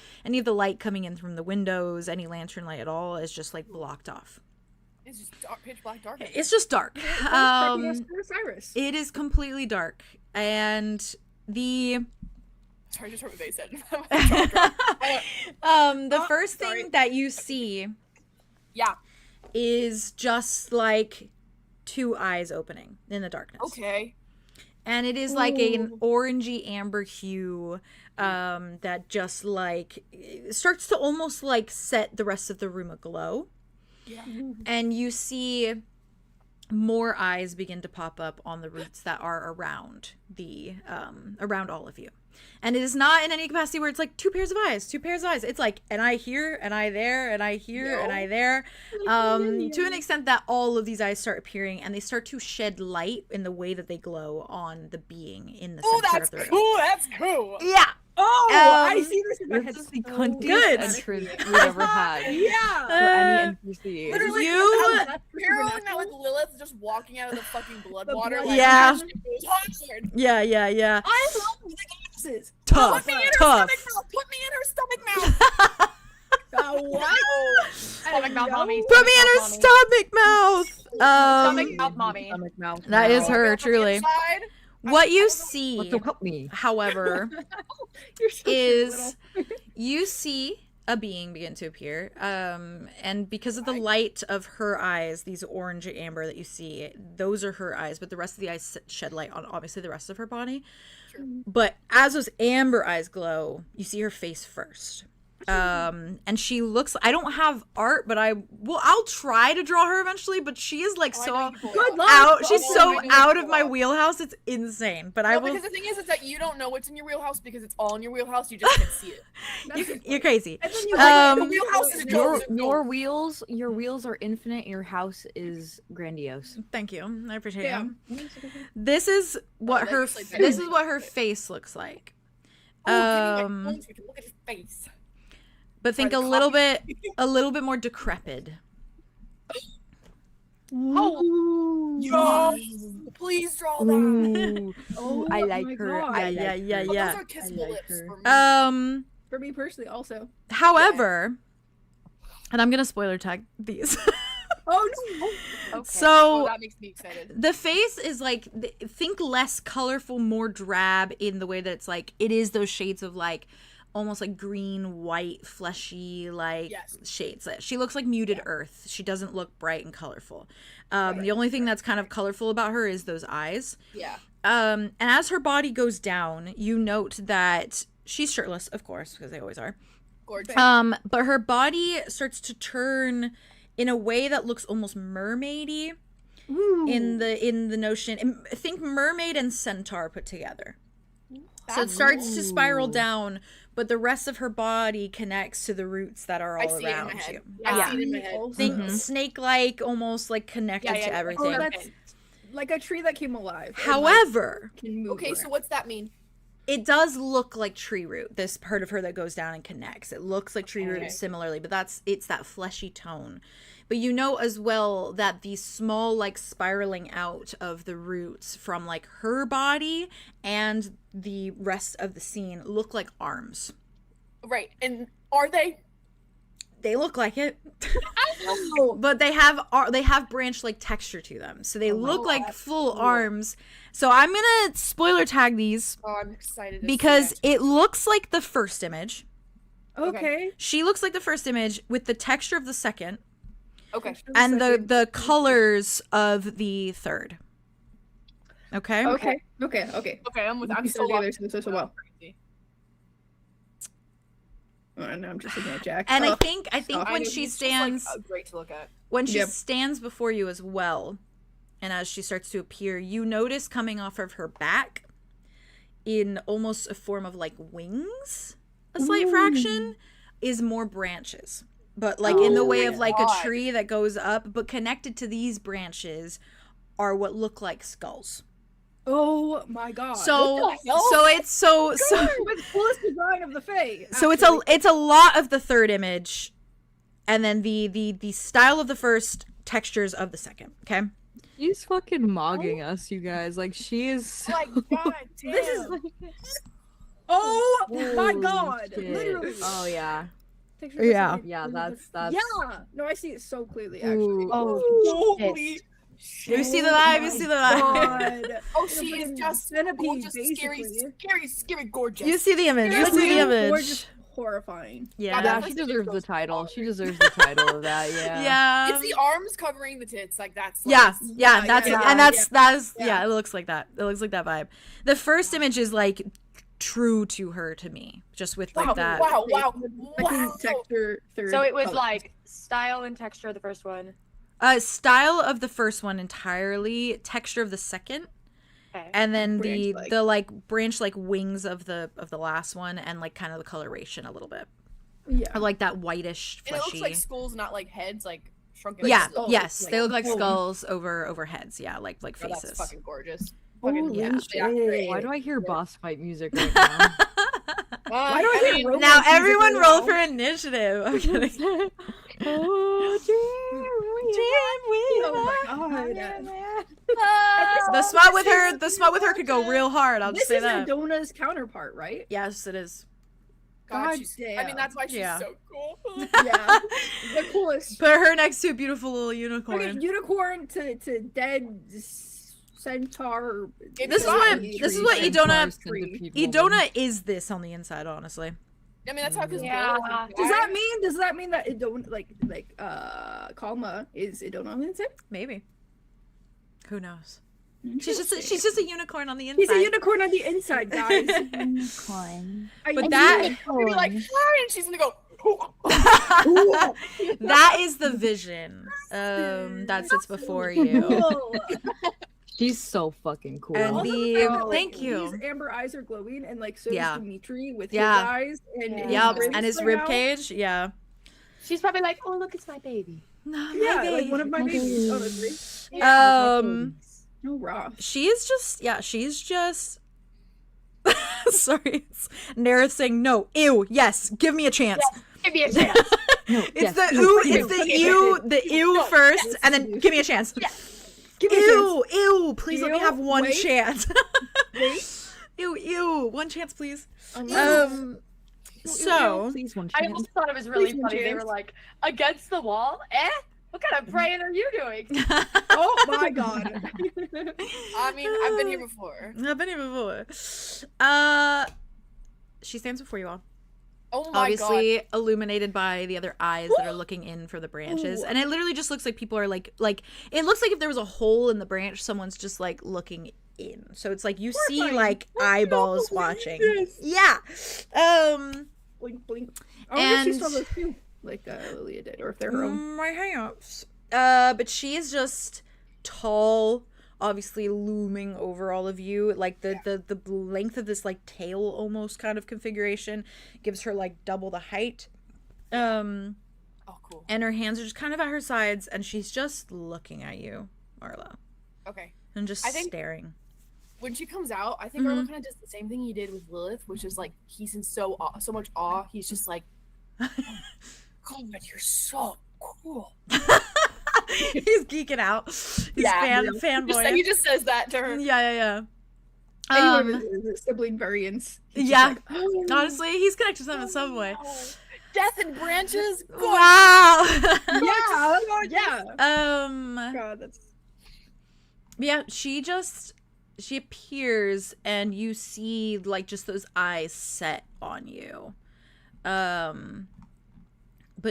light coming in from the windows, any lantern light at all is just like blocked off. It's just dark, pitch black dark. It's just dark. It is completely dark. And sorry, just heard what they said. The first thing that you see is just like two eyes opening in the darkness. Okay. And it is like an orangey amber hue that just like starts to almost like set the rest of the room aglow. Yeah. And you see more eyes begin to pop up on the roots that are around around all of you. And it is not in any capacity where it's like two pairs of eyes. It's like an eye here, an eye there, an eye here, an eye there. To an extent that all of these eyes start appearing, and they start to shed light in the way that they glow on the being in the center of the room. Oh, that's cool. Yeah. I see this in my head. This is the cuntiest entrance we've ever had. Yeah. For any NPC. Literally, heroing that with Lilith just walking out of the fucking blood water. Like, yeah. Yeah. I love the glasses. Tough. Put me in her stomach mouth. What? Stomach mouth, mommy. Put me in her stomach mouth. Stomach mouth, mommy. Stomach mouth. That is her, truly. What you see, help me. however, So is you see a being begin to appear, and because of the light of her eyes, these orange and amber that you see, those are her eyes, but the rest of the eyes shed light on obviously the rest of her body. Sure. But as those amber eyes glow, you see her face first. And she looks, I don't have art, but I'll try to draw her eventually, but she is like good luck. out, she's so out of my wheelhouse, it's insane, but I will. Because the thing is that you don't know what's in your wheelhouse because it's all in your wheelhouse, you just can't see it. You're crazy. And then the wheelhouse is your wheels are infinite, your house is grandiose. Thank you, I appreciate it. This is what her face looks like. Oh, we can look at his face. but think a little bit more decrepit. Oh, yes! Please draw that. Oh, I like her. Yeah. Those are kissable lips for me. For me personally, also. However, and I'm gonna spoiler tag these. Oh no! Okay. So that makes me excited. The face is like, think less colorful, more drab in the way that it's like, it is those shades of like almost like green, white, fleshy, like shades. She looks like muted earth. She doesn't look bright and colorful. The only thing that's kind of colorful about her is those eyes. Yeah. And as her body goes down, you note that she's shirtless, of course, because they always are. Gorgeous. But her body starts to turn in a way that looks almost mermaidy. In the notion, think mermaid and centaur put together. So it starts to spiral down, but the rest of her body connects to the roots that are all around you. I see it in my head. Think snake-like, almost like connected to everything. Oh, that's like a tree that came alive. However, okay, so what's that mean? It does look like tree root, this part of her that goes down and connects. It looks like tree root similarly, but it's that fleshy tone. But you know as well that these small, like, spiraling out of the roots from, like, her body and the rest of the scene look like arms. Right. And are they? They look like it. But they have branch-like texture to them. So they look like full arms. So I'm going to spoiler tag these. Oh, I'm excited. Because it looks like the first image. Okay. She looks like the first image with the texture of the second. Okay. And the colors of the third. Okay? Okay, I'm so well. No, I'm just looking at Jack. And I think when she stands, just, like, great to look at. When she stands before you as well, and as she starts to appear, you notice coming off of her back, in almost a form of like wings, a slight fraction, is more branches. But like in the way of like a tree that goes up, but connected to these branches are what look like skulls. Oh my god. So it's the coolest design of the Fae. So it's a lot of the third image, and then the style of the first, textures of the second. Okay. She's fucking mogging us, you guys. Like, she is. Oh my god, damn. This is. Oh my god! Shit. Literally. Oh yeah. Yeah. Yeah, that's. Yeah. No, I see it so clearly. Actually. Holy. You see the vibe. You see the vibe. Oh, she is just gorgeous, scary, gorgeous. You see the image. You see the image. Gorgeous, horrifying. Yeah, she deserves the title. She deserves the title of that. Yeah. Yeah. It's the arms covering the tits. Like that's. Yeah. That's it. And that's. Yeah. It looks like that. It looks like that vibe. The first image is like true to her, to me, just with like that. Wow. Texture. Third. So it was like style and texture of the first one. Style of the first one entirely, texture of the second, and then the like branch like wings of the last one, and like kind of the coloration a little bit. Yeah, or like that whitish fleshy. And it looks like skulls, not like heads, like shrunken. Yeah, skulls. yes, they look like skulls over heads. Yeah, like faces. That's fucking gorgeous. Why do I hear boss fight music right now? Why do I hear now everyone roll for initiative. I'm kidding. Oh, the spot with her could go real hard. I'll just say that. This is Idona's counterpart, right? Yes, it is. God damn. I mean, that's why she's so cool. Yeah, the coolest. Put her next to a beautiful little unicorn. Okay, unicorn to dead centaur. This is what Idona is this on the inside, honestly. I mean, that's how. Does that mean that Idona, like Kalma is Idona on the inside? Maybe. Who knows? She's just a unicorn on the inside. She's a unicorn on the inside, guys. Unicorn. But that gonna be like fly, and she's gonna go. That is the vision that sits before you. She's so fucking cool. And thank you. His amber eyes are glowing, and like so is Dimitri with his Yeah. eyes and and his rib cage. Yeah. She's probably like, "Oh, look, it's my baby." Yeah, like one of my babies. Honestly. No raw. She's just sorry, it's Nerith saying no. Ew, yes, give me a chance. Give me a chance. It's the ew first, and then give me a chance. Yeah. Ew, please let me have one wait. chance. Wait. Ew, one chance, please. So please one I chance. also thought it was really Please, funny. They James. were like, against the wall? What kind of praying are you doing? Oh my god. I mean, I've been here before. She stands before you all. Oh my Obviously god. illuminated by the other eyes that are looking in for the branches. And it literally just looks like people are like it looks like if there was a hole in the branch, someone's just like looking in. So it's like you see like eyeballs watching. Yeah. Blink, blink. I wonder if she saw those too, like Lilia did, or if they're her own. My hang-ups. But she is just tall, obviously looming over all of you. Like the length of this like tail almost kind of configuration gives her like double the height. Oh, cool. And her hands are just kind of at her sides, and she's just looking at you, Arlo. Okay. And just staring. When she comes out, I think Arlo kind of does the same thing he did with Lilith, which is like he's in so much awe. He's just like, God, you're so cool. He's geeking out. He's fanboy. He just says that to her. Yeah. Sibling variants. Yeah. Honestly, he's connected to them in some way. Death and branches. Wow. Yeah. God, that's. Yeah. She appears, and you see like just those eyes set on you. But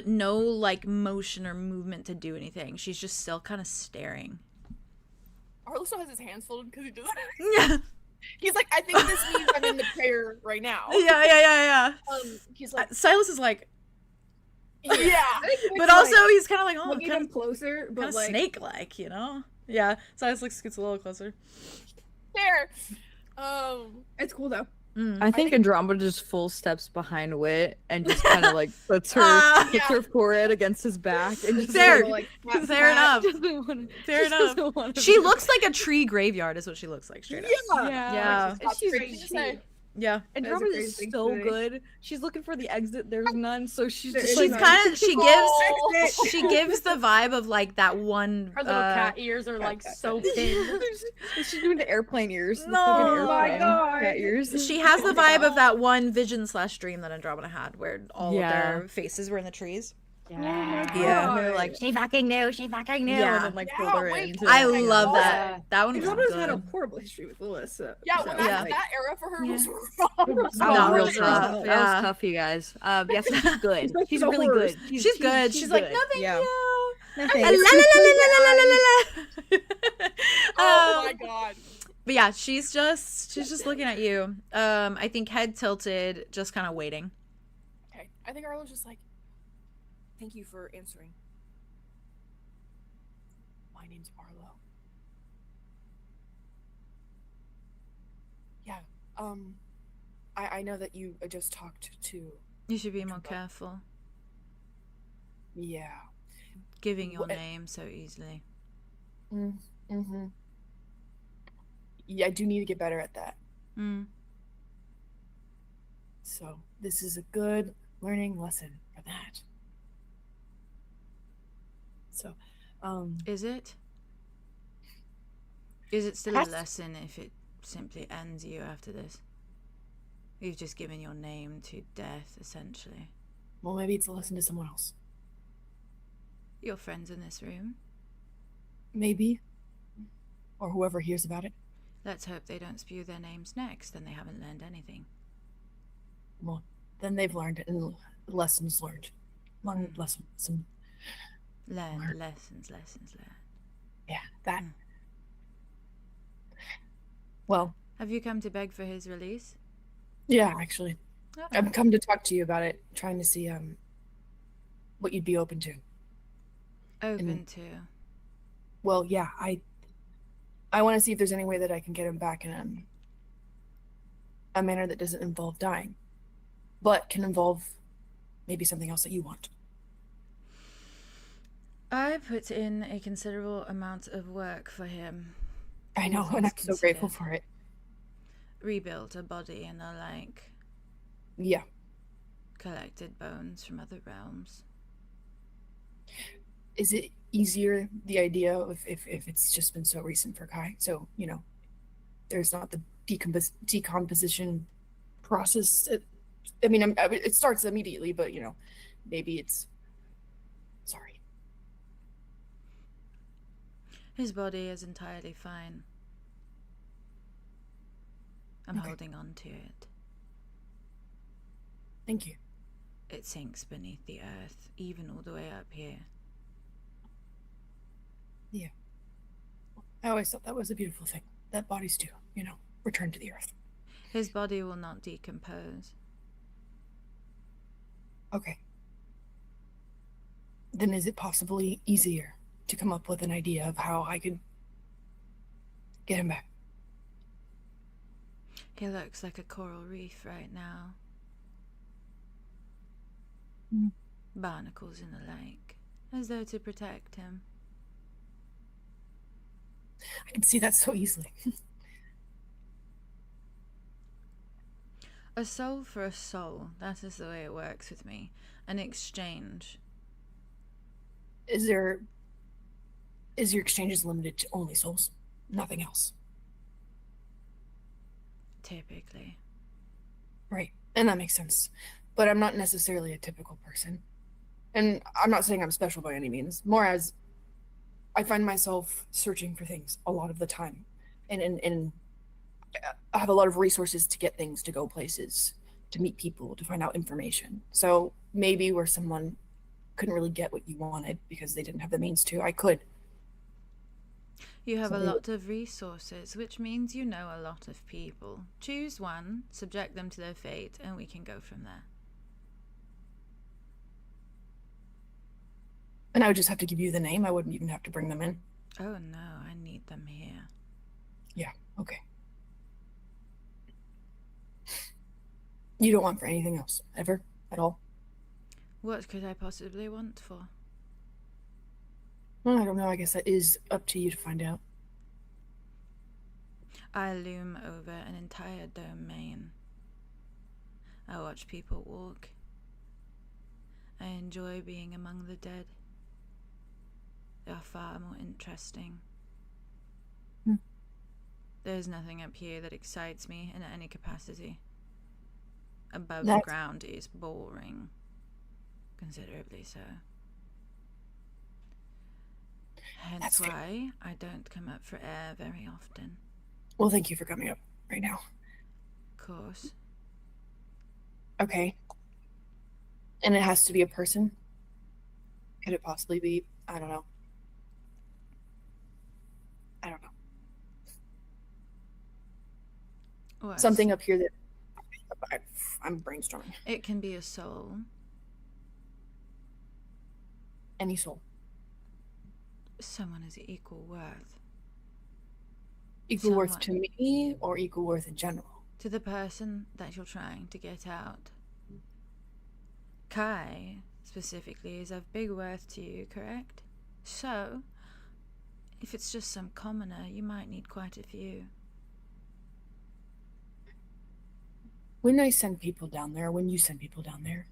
no like motion or movement to do anything. She's just still kind of staring. Arlo still has his hands folded because he does. Yeah. He's like, I think this means I'm in the prayer right now. Yeah. He's like, Silas is like, yeah, but also he's kind of like, oh, looking kind him closer, but of like snake-like, you know? Yeah. Silas gets a little closer. there. It's cool though. I think Andromeda just full steps behind Wit and just kind of like puts her forehead against his back and just fair enough. Fair enough. She looks like a tree graveyard, is what she looks like, straight up. Yeah. Yeah. Andromeda is so good. She's looking for the exit. There's none, so she's She gives the vibe of like that one. Her little cat ears are like so big. She's doing the airplane ears. No, my God. Cat ears. She has the vibe of that one vision/dream that Andromeda had, where all of their faces were in the trees. Yeah. Yeah. They're like, She fucking knew. Yeah. and then like pull her into I it. love that. That one was Andromeda's had a good. horrible history with Lilith. So, that era for her was Not real That tough. was Yeah. tough, you guys. Yes, she's good. She's really good. She's good. She's like, no, thank you. No, La, thanks. la, la, la, la, la, la. Oh my god. But yeah, she's just looking at you. I think head tilted, just kind of waiting. Okay. I think Arlo's just like, thank you for answering. My name's Arlo. Yeah. I know that you just talked to. You should be more careful. Yeah. Giving your name so easily. Mm-hmm. Yeah, I do need to get better at that. So this is a good learning lesson for that. So, Is it? Is it still a lesson if it simply ends you after this? You've just given your name to death, essentially. Well, maybe it's a lesson to someone else. Your friends in this room? Maybe. Or whoever hears about it. Let's hope they don't spew their names next, then they haven't learned anything. Well, then they've learned lessons learned. Learned lessons. Learned lessons learned. Yeah, that. Well. Have you come to beg for his release? Yeah, actually. I've come to talk to you about it, trying to see what you'd be open to. Open to? Well, yeah, I want to see if there's any way that I can get him back in a manner that doesn't involve dying, but can involve maybe something else that you want. I put in a considerable amount of work for him. I know, and I'm so grateful for it. Rebuilt a body and the like. Yeah. collected bones from other realms. Is it easier, the idea of if it's just been so recent for Kai? So, you know, there's not the decomposition process. I mean, it starts immediately, but, you know, maybe it's... Sorry. His body is entirely fine. I'm holding on to it. Thank you. It sinks beneath the earth, even all the way up here. Yeah. I always thought that was a beautiful thing. That bodies do, you know, return to the earth. His body will not decompose. Okay. Then is it possibly easier to come up with an idea of how I could get him back? He looks like a coral reef right now. Barnacles in the lake, as though to protect him. I can see that so easily. A soul for a soul, that is the way it works with me. An exchange. Is your exchanges limited to only souls? Nothing else? Typically. Right, and that makes sense. But I'm not necessarily a typical person. And I'm not saying I'm special by any means, more as I find myself searching for things a lot of the time. And I have a lot of resources to get things, to go places, to meet people, to find out information. So maybe where someone couldn't really get what you wanted because they didn't have the means to, I could. You have a lot of resources, which means you know a lot of people. Choose one, subject them to their fate, and we can go from there. And I would just have to give you the name. I wouldn't even have to bring them in. Oh no, I need them here. Yeah, okay. You don't want for anything else, ever, at all? What could I possibly want for? Well, I don't know. I guess that is up to you to find out. I loom over an entire domain. I watch people walk. I enjoy being among the dead. They are far more interesting. There's nothing up here that excites me in any capacity. Above the ground is boring. Considerably so. Hence why I don't come up for air very often. Well, thank you for coming up right now. Of course. Okay. And it has to be a person? Could it possibly be, I don't know. What? Something up here that I'm brainstorming. It can be a soul. Any soul. Someone is equal worth. Equal worth to me or equal worth in general? To the person that you're trying to get out. Kai, specifically, is of big worth to you, correct? So, if it's just some commoner, you might need quite a few. When I send people down there, when you send people down there,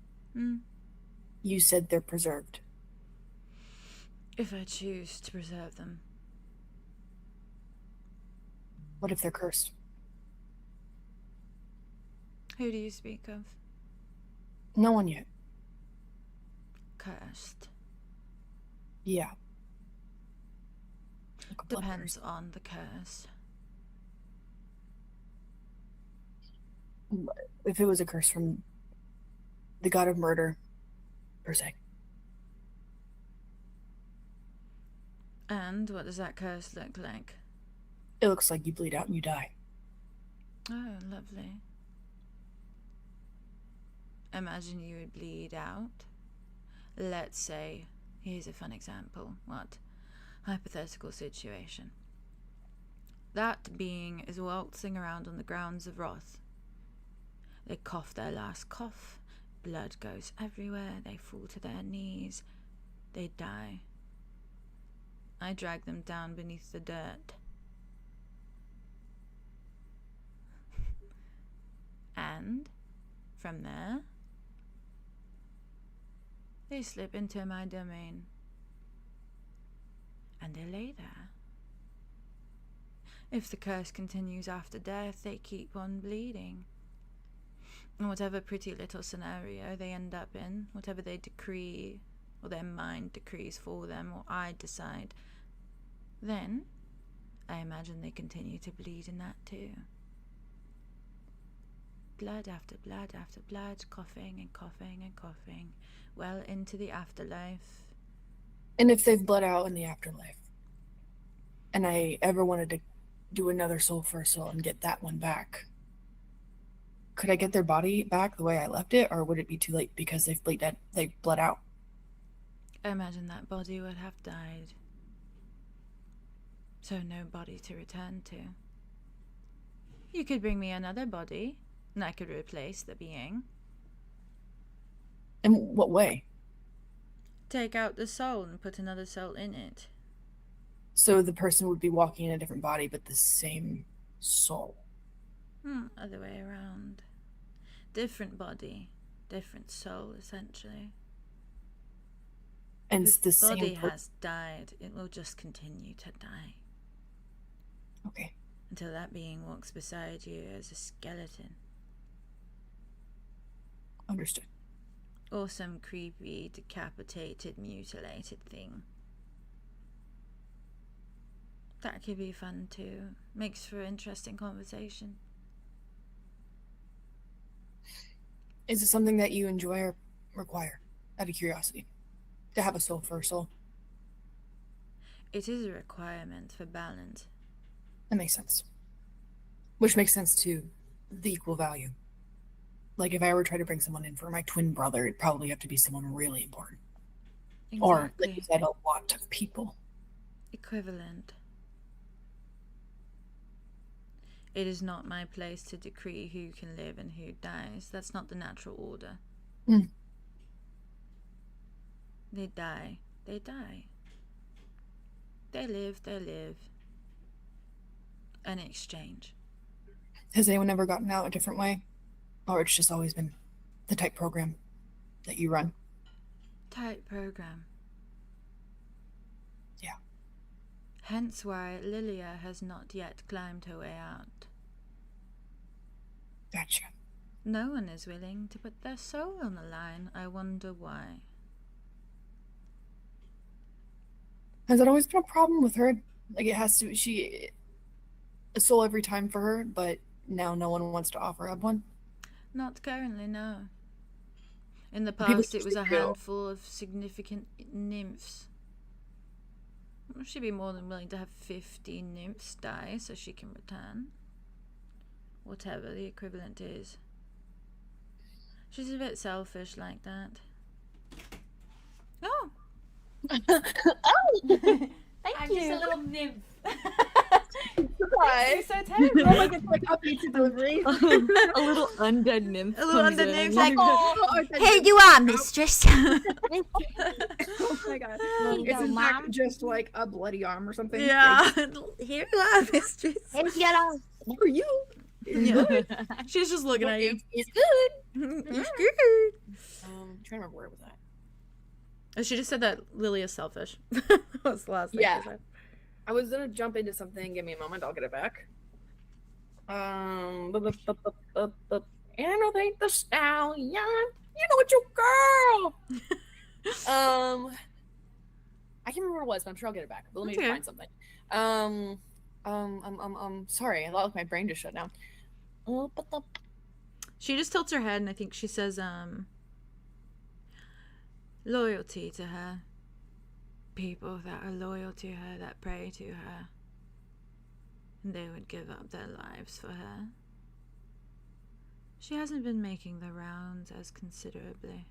you said they're preserved. If I choose to preserve them. What if they're cursed? Who do you speak of? No one yet. Cursed. Yeah. Depends on the curse. If it was a curse from the god of murder, per se. And what does that curse look like? It looks like you bleed out and you die. Oh, lovely. Imagine you would bleed out. Let's say, here's a fun example. What? Hypothetical situation. That being is waltzing around on the grounds of wrath. They cough their last cough. Blood goes everywhere. They fall to their knees. They die. I drag them down beneath the dirt. And from there, They slip into my domain. And they lay there. If the curse continues after death, they keep on bleeding. And whatever pretty little scenario they end up in, whatever they decree, or their mind decrees for them, or I decide, then I imagine they continue to bleed in that too. Blood after blood after blood, coughing and coughing and coughing, well into the afterlife. And if they've bled out in the afterlife, and I ever wanted to do another soul for a soul and get that one back, could I get their body back the way I left it, or would it be too late because they've bled out? I imagine that body would have died. So no body to return to. You could bring me another body, and I could replace the being. In what way? Take out the soul and put another soul in it. So the person would be walking in a different body, but the same soul. Other way around. Different body, different soul, essentially. And it's the same body same has died. It will just continue to die. Okay. Until that being walks beside you as a skeleton. Understood. Or some creepy, decapitated, mutilated thing. That could be fun too. Makes for interesting conversation. Is it something that you enjoy or require, out of curiosity, to have a soul for a soul? It is a requirement for balance. That makes sense. Which makes sense to the equal value. Like if I were to try to bring someone in for my twin brother, it'd probably have to be someone really important. Exactly. Or, like you said, a lot of people. Equivalent. It is not my place to decree who can live and who dies. That's not the natural order. They die. They die. They live. They live. An exchange. Has anyone ever gotten out a different way? Or it's just always been the type program that you run? Type program. Yeah. Hence why Lilia has not yet climbed her way out. Gotcha. No one is willing to put their soul on the line. I wonder why. Has that always been a problem with her? Like it has to, a soul every time for her, but now no one wants to offer up one? Not currently, no. In the past, it was a handful of significant nymphs. She'd be more than willing to have 50 nymphs die so she can return. Whatever the equivalent is. She's a bit selfish like that. Oh! Thank I'm you. just a little nymph. Surprise. So terrible. Like it's like up to delivery. A little undead nymph. A little comes undead in. nymph's like, Here you are, mistress. Oh my god. Here you It's go, in Mom. fact just like a bloody arm or something. yeah. Here you are, mistress. Here's your arm. Like, for you. Yeah. She's just looking at you. It's good. It's good. I'm trying to remember where was that? Oh, she just said that Lily is selfish. That was the last thing Yeah. she said. I was gonna jump into something. Give me a moment. I'll get it back. And I think the stallion. You know it's your girl. I can't remember what it was, but I'm sure I'll get it back. But let me Okay. find something. Sorry, I thought my brain just shut down. She just tilts her head and I think she says, loyalty to her. People that are loyal to her, that pray to her. And they would give up their lives for her. She hasn't been making the rounds as considerably.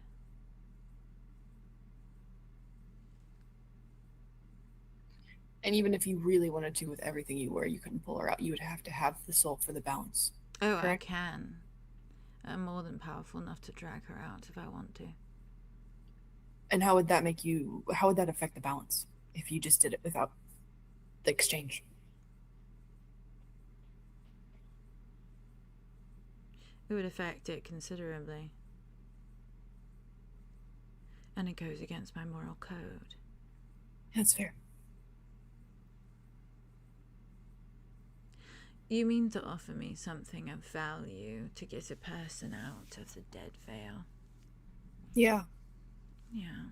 And even if you really wanted to with everything you were, you couldn't pull her out. You would have to have the soul for the balance. Oh, Correct? I can. I'm more than powerful enough to drag her out if I want to. And how would that affect the balance if you just did it without the exchange? It would affect it considerably. And it goes against my moral code. That's fair. You mean to offer me something of value to get a person out of the dead veil? Yeah. Yeah.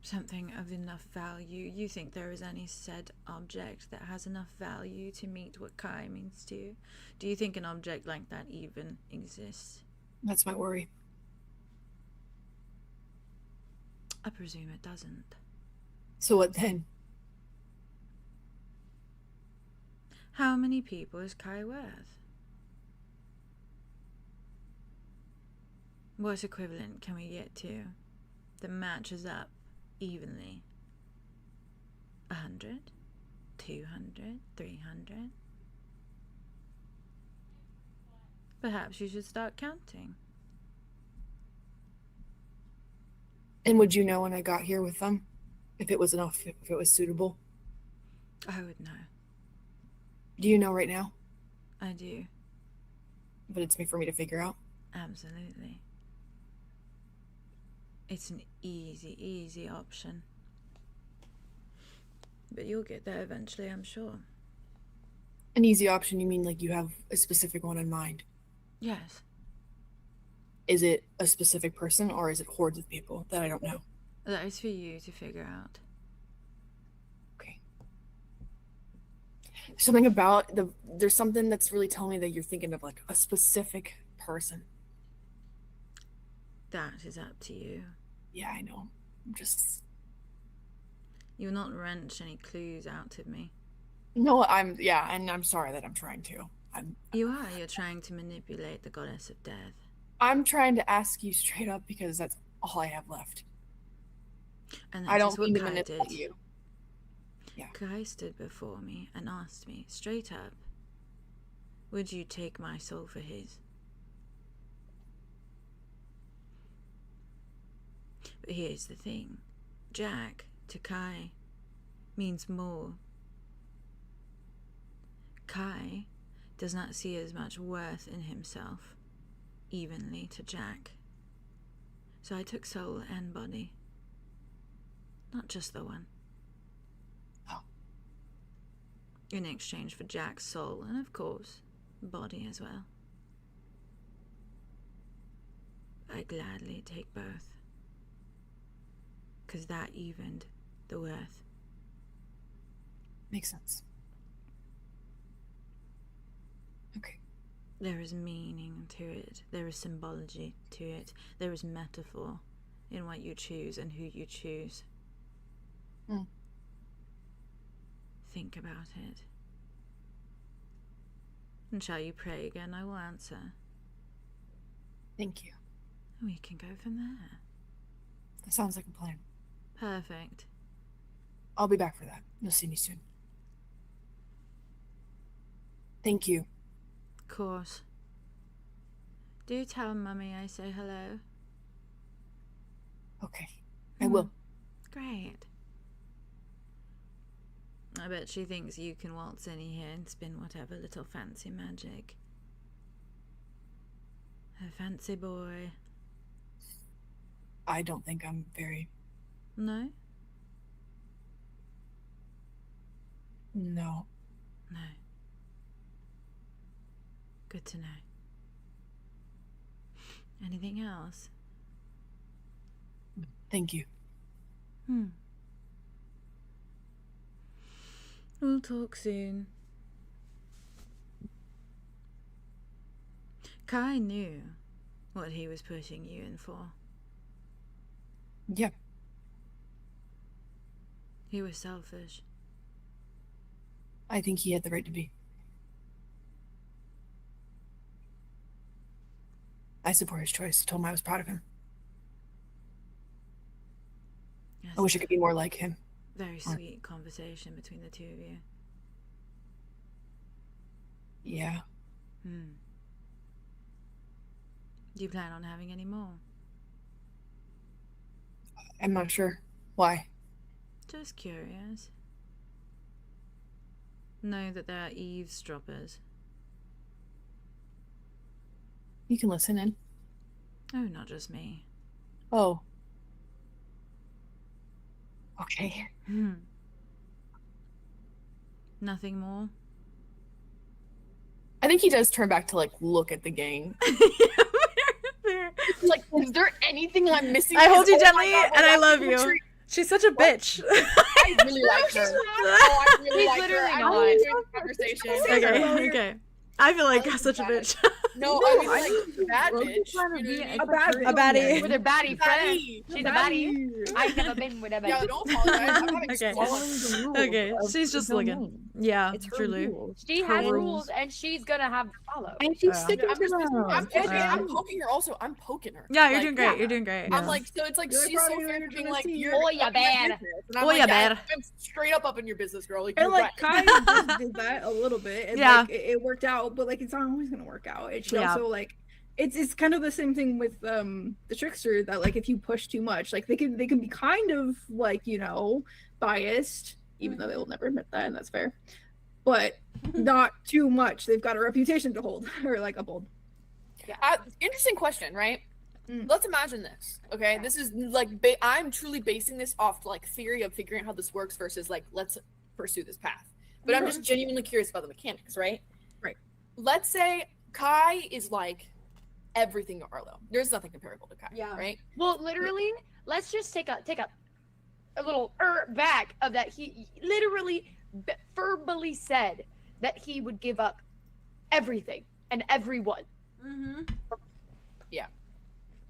Something of enough value. You think there is any said object that has enough value to meet what 𝐾𝐲 means to you? Do you think an object like that even exists? That's my worry. I presume it doesn't. So what then? How many people is 𝐾𝐲 worth? What equivalent can we get to that matches up evenly? 100? 200? 300? Perhaps you should start counting. And would you know when I got here with them? If it was enough, if it was suitable? I would know. Do you know right now? I do. But it's for me to figure out? Absolutely. It's an easy option. But you'll get there eventually, I'm sure. An easy option, you mean like you have a specific one in mind? Yes. Is it a specific person or is it hordes of people that I don't know? That is for you to figure out. Okay. Something about there's something that's really telling me that you're thinking of like a specific person. That is up to you. Yeah, I know. I'm just... You'll not wrench any clues out of me. No, and I'm sorry that I'm trying to. You're trying to manipulate the goddess of death. I'm trying to ask you straight up because that's all I have left. And I don't what mean to 𝐾𝐲 manipulate did. you. Yeah. 𝐾𝐲 stood before me and asked me straight up, would you take my soul for his? But here's the thing. Jack to 𝐾𝐲 means more. 𝐾𝐲 does not see as much worth in himself evenly to Jack. So I took soul and body. Not just the one. Oh. In exchange for Jack's soul and, of course, body as well. I gladly take both. 'Cause that evened the worth. Makes sense. Okay. There is meaning to it. There is symbology to it. There is metaphor in what you choose and who you choose. Mm. Think about it. And shall you pray again? I will answer. Thank you. We can go from there. That sounds like a plan. Perfect. I'll be back for that. You'll see me soon. Thank you. Of course. Do tell Mummy I say hello. Okay. I will. Great. I bet she thinks you can waltz in here and spin whatever little fancy magic. A fancy boy. I don't think I'm very... No? No. No. Good to know. Anything else? Thank you. We'll talk soon. 𝐾𝐲 knew what he was putting you in for. Yeah. He was selfish. I think he had the right to be. I support his choice. I told him I was proud of him. Yes, I wish I could be more like him. very sweet conversation between the two of you. Yeah. Do you plan on having any more? I'm not sure. Why? Just curious. Know that there are eavesdroppers. You can listen in. Oh, not just me. Oh. Okay. Nothing more. I think he does turn back to like look at the gang. Like, is there anything I'm missing? I hold you Oh my gently, God, and I that's love the you. tree. She's such a bitch. I really like her. Oh, I really He's like her. literally I'm not. really enjoying the conversation. Okay, okay. I feel like such a bitch. No, I mean like a bad bitch. You know what I mean? A baddie. With her baddie friend. Baddie. She's a baddie. I've never been with a baddie. Yeah, don't apologize. I'm having Okay. so much. Okay, she's just looking. Yeah, It's her truly. rules. She Her has rules. rules, and she's gonna have to follow. And she's Yeah. sticking I'm to just, them. I'm poking her also. I'm poking her. Yeah, you're Like, doing great. You're doing great. I'm like, so it's like You're she's so probably fair for being like, gonna see you're Oh, up yeah, in my bad. business. And I'm Oh, like, yeah, yeah, bad. I'm straight up in your business, girl. Like, And you're like right. Kai just did that a little bit, and Yeah. like it worked out, but like it's not always gonna work out. And she Yeah. also like it's kind of the same thing with the trickster, that like if you push too much, like they can be kind of like, you know, biased, even though they will never admit that, and that's fair. But not too much. They've got a reputation to hold or like uphold. Interesting question, right? Mm. Let's imagine this. Okay, this is like I'm truly basing this off like theory of figuring out how this works versus like let's pursue this path. But I'm just genuinely curious about the mechanics, right? Right. Let's say Kai is like everything to Arlow. There's nothing comparable to Kai. Yeah. Right. Well, literally, let's just take a little back of that. He literally verbally said that he would give up everything and everyone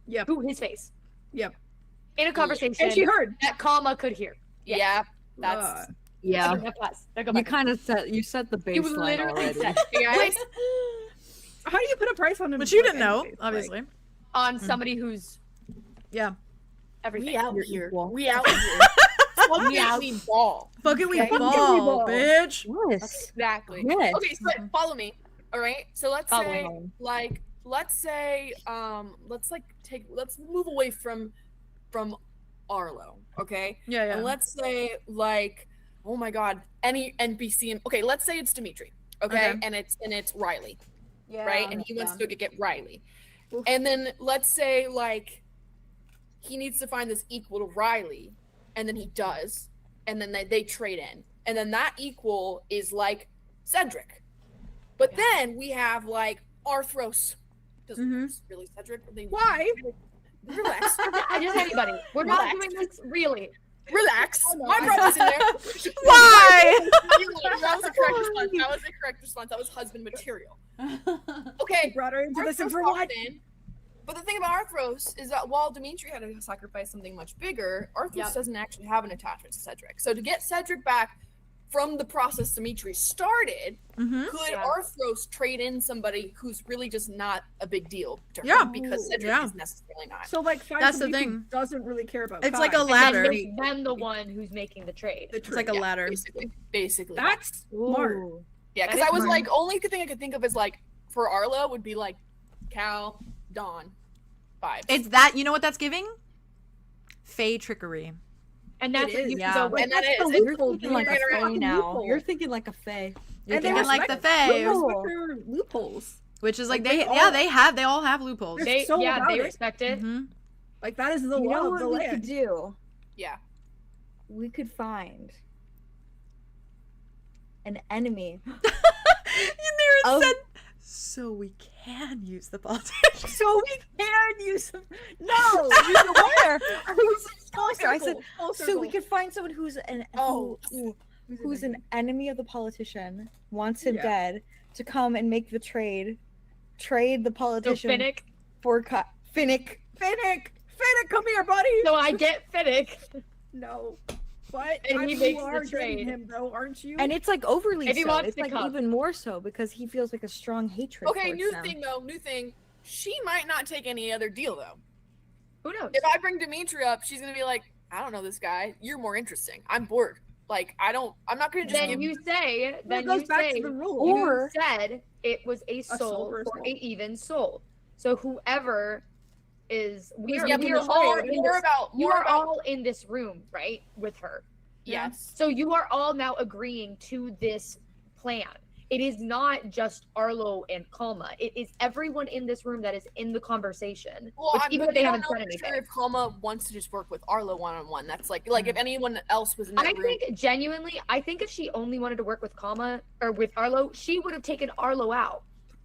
Yep. to his face Yep. in a conversation And she heard. that Comma could hear. Yeah. That's Uh, Yeah. You kind of set the You baseline literally already. said Hey, guys. how do you put a price on him? But you like, didn't know, anyways? obviously. on somebody who's Yeah. everything. We out You're here. equal. We out here. Fuck it, we ball. Fuck it, we Okay. ball, bitch. Yes. Exactly. Yes. Okay, so follow me. All right. So let's Follow say, me. let's move away from Arlow. Okay. Yeah, yeah. And let's say like, oh my God, any NPC. Okay, let's say it's Dimitri. Okay, Okay. and it's Riley. Yeah, Right, and he wants to get Riley. And then let's say like he needs to find this equal to Riley, and then he does, and then they trade in, and then that equal is like Cedric. But then we have like Arthros. Doesn't really Cedric. Why? Relax. Just anybody. We're not Relax. doing this really. Relax. My brother's in there. Why? That was a correct response. That was a correct response. That was husband material. Okay. Brought her into this and Arthros for walked what? in, but the thing about Arthros is that while Dimitri had to sacrifice something much bigger, Arthros doesn't actually have an attachment to Cedric. So to get Cedric back from the process Dimitri started, could Arthros trade in somebody who's really just not a big deal to her because Cedric is necessarily not. So like find That's the somebody who thing. doesn't really care about It's Kai. like a And ladder. then make them the one who's making the trade. The It's like a ladder. Basically. That's smart. Yeah, because I was like, only thing I could think of is like for Arlo would be like Cal, Dawn, vibes. It's that, you know what that's giving? Fae trickery. And that's It what is. you Yeah. so and that is You're thinking like a You're fae right. now. You're thinking like a fae. You're And they thinking like the respect- Fae, They respect their loopholes. which is like Like, they all have loopholes. They're they so about they it. respect it. Like that is the You law know of the what we could land. do? Yeah. We could find an enemy. You never Of- said so we can use the politician. So we can use them. No, you know where? I was closer. I said, Full so circle. we could find someone who's who's an enemy of the politician, wants him Yeah. dead, to come and make the trade the So politician Finnick. for Finnick, come here, buddy. So I get Finnick. No, but And he you makes the are trade. dating him though, aren't you? And it's like overly If he so. wants It's to like come. even more so because he feels like a strong hatred. Okay, towards new them. thing. She might not take any other deal though. Who knows? If I bring Dimitri up, she's gonna be like, I don't know this guy. You're more interesting. I'm bored. Like I'm not gonna just Then give you say, Well, then it goes you back say, to the rule. Or- you said it was a soul soul for a for soul. a even soul. So whoever is we are, yeah, we but are all more in more this, about you more are about all in this room, right, with her. yes. So you are all now agreeing to this plan. It is not just Arlow and 𝐂𝐻𝐪. It is everyone in this room that is in the conversation. Well, even if they haven't said anything. Sure if 𝐂𝐻𝐻 wants to just work with Arlow one-on-one. That's like if anyone else was in that room. Think genuinely, I think if she only wanted to work with 𝐂𝐻𝐪 or with Arlow, she would have taken Arlow out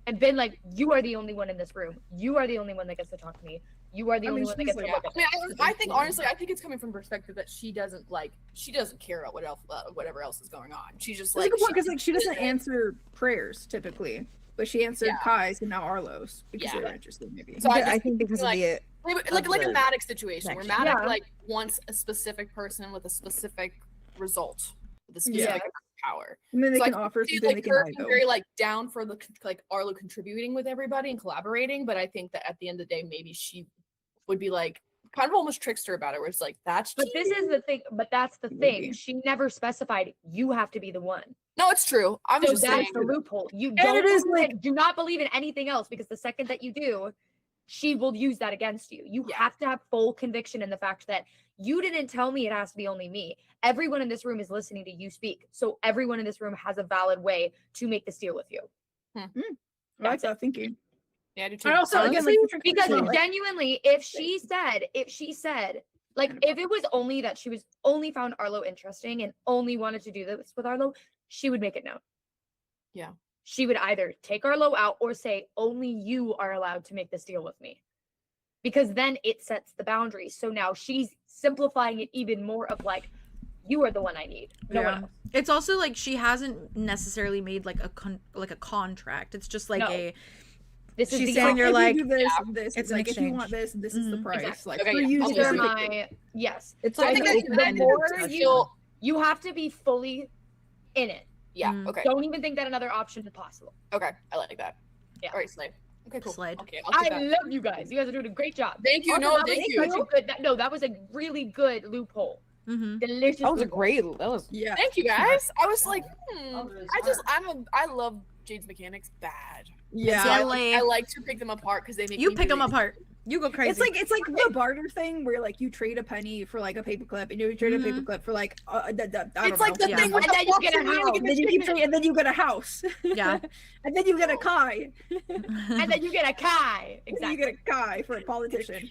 and been like, you are the only one in this room. You are the only one that gets to talk to me. You are the only one that gets to look at me. I think honestly, I think it's coming from the perspective that she doesn't care about whatever else is going on. She's just like because she doesn't answer prayers typically, but she answered �K𝐼's and now Arlow's because they were interested maybe. So I think because like, of the like a Maddox situation where Maddox like wants a specific person with a specific result, with a specific power. And then they can offer something they can very like down for the like Arlow contributing with everybody and collaborating, but I think that at the end of the day maybe she would be like kind of almost trickster about it where it's like that's but this is the thing, but that's the thing. She never specified you have to be the one. No, it's true. I'm just saying that's the loophole. You don't do not believe in anything else because the second that you do, she will use that against you. You have to have full conviction in the fact that you didn't tell me it has to be only me. Everyone in this room is listening to you speak. So everyone in this room has a valid way to make this deal with you. I like that thinking. Yeah, I do too. And also, again, because genuinely, if she said, like, if it was only that she was only found Arlow interesting and only wanted to do this with Arlow, she would make it known. Yeah. She would either take Arlow out or say, only you are allowed to make this deal with me. Because then it sets the boundaries. So now she's simplifying it even more of like, you are the one I need. No one else. It's also like she hasn't necessarily made like a contract. It's just like this is she's saying you're like this. It's like if you want this is the price. Exactly. Like for you yes. It's like the more you have to be fully in it. Yeah. Okay. Don't even think that another option is possible. Okay. I like that. Yeah. All right, Slade. Okay, cool. Slade. Okay, I love you guys. You guys are doing a great job. Thank you. Also, thank you. That was a really good loophole. Delicious. That was a great. That was Thank you guys. I was like, I love Jade's mechanics bad. Yeah. So I like to pick them apart because they make you pick them apart. You go crazy. It's like the barter thing where like you trade a penny for like a paperclip, and you trade a paperclip for like it's like the thing with and then you get a house. And then you keep trading, and then you get a house. Yeah. And then you get a �K𝐼. And then you get a �K𝐼. Exactly. You get a �K𝐼 for a politician.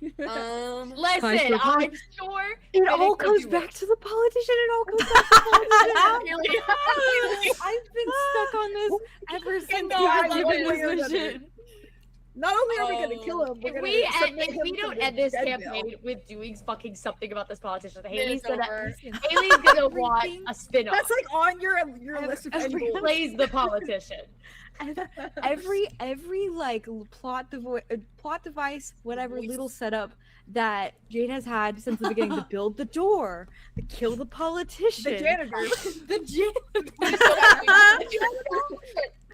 Listen, I'm sure it all comes back to the politician. It all comes back to the politician. I've been stuck on this ever since I've been mission. Not only are we gonna kill him, if we don't end this campaign with doing fucking something about this politician, Haley's gonna want a spin-off. That's like on your list of who plays the politician. every like plot device, whatever little setup that Jade has had since the beginning to build the door, to kill the politician, the janitor.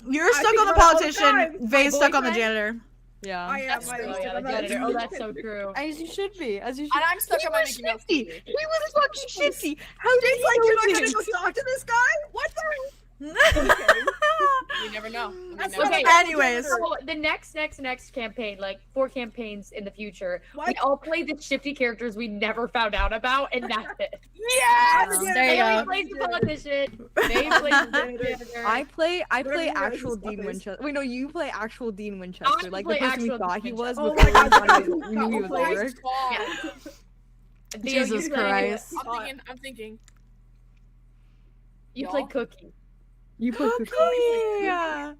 You're stuck on the politician. Vay's stuck on the janitor. Yeah, I am. The janitor. Oh, that's so true. As you should be. And I'm stuck on my Mickey Mouse. He was fucking shifty. How Jade's like, you're not gonna go talk to this guy? What the? You never know. Anyways, so the next campaign, like 4 campaigns in the future, we all play the shifty characters we never found out about, and that's it. Yes! There you go. Plays the politician. They play the janitor. I play actual Dean Winchester. Wait, no, you play actual Dean Winchester. Like the person we thought he was. Oh my god, we knew he was over. Jesus Christ. I'm thinking. You play Cookie. You play Cookie. Yeah.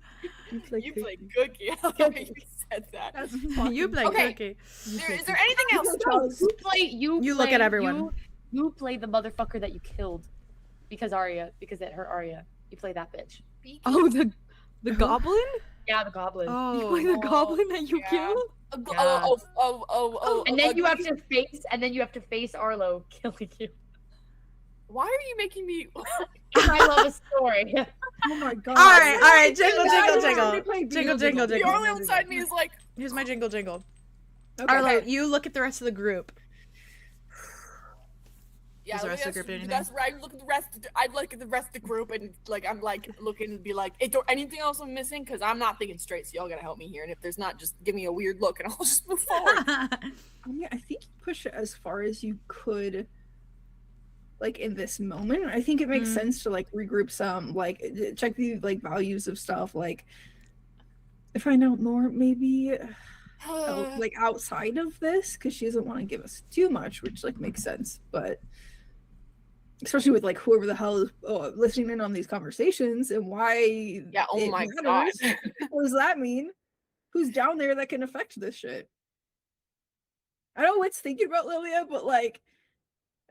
You play Cookie. I love how you said that. You play Cookie. Is there anything else? You look at everyone. You play the motherfucker that you killed because it hurt Arya. You play that bitch. Oh, the goblin? Yeah, the goblin. Oh, you play the goblin that you killed? And then you have to face Arlow killing you. Why are you making me? I love a story. Oh my god! All right, jingle. The Arlow inside me is like, here's my jingle. Okay. Arlow, you look at the rest of the group. Yeah, the rest of the group anything? That's right. Look at the rest. I look at the rest of the group and like I'm like looking and be like, is there anything else I'm missing? Because I'm not thinking straight. So y'all gotta help me here. And if there's not, just give me a weird look and I'll just move forward. I think you push it as far as you could. like in this moment. I think it makes sense to like regroup some, like check the like values of stuff, like find out more maybe like outside of this, because she doesn't want to give us too much, which like makes sense, but especially with like whoever the hell is listening in on these conversations and why oh my god, what does that mean? Who's down there that can affect this shit? I know it's thinking about Lilia, but like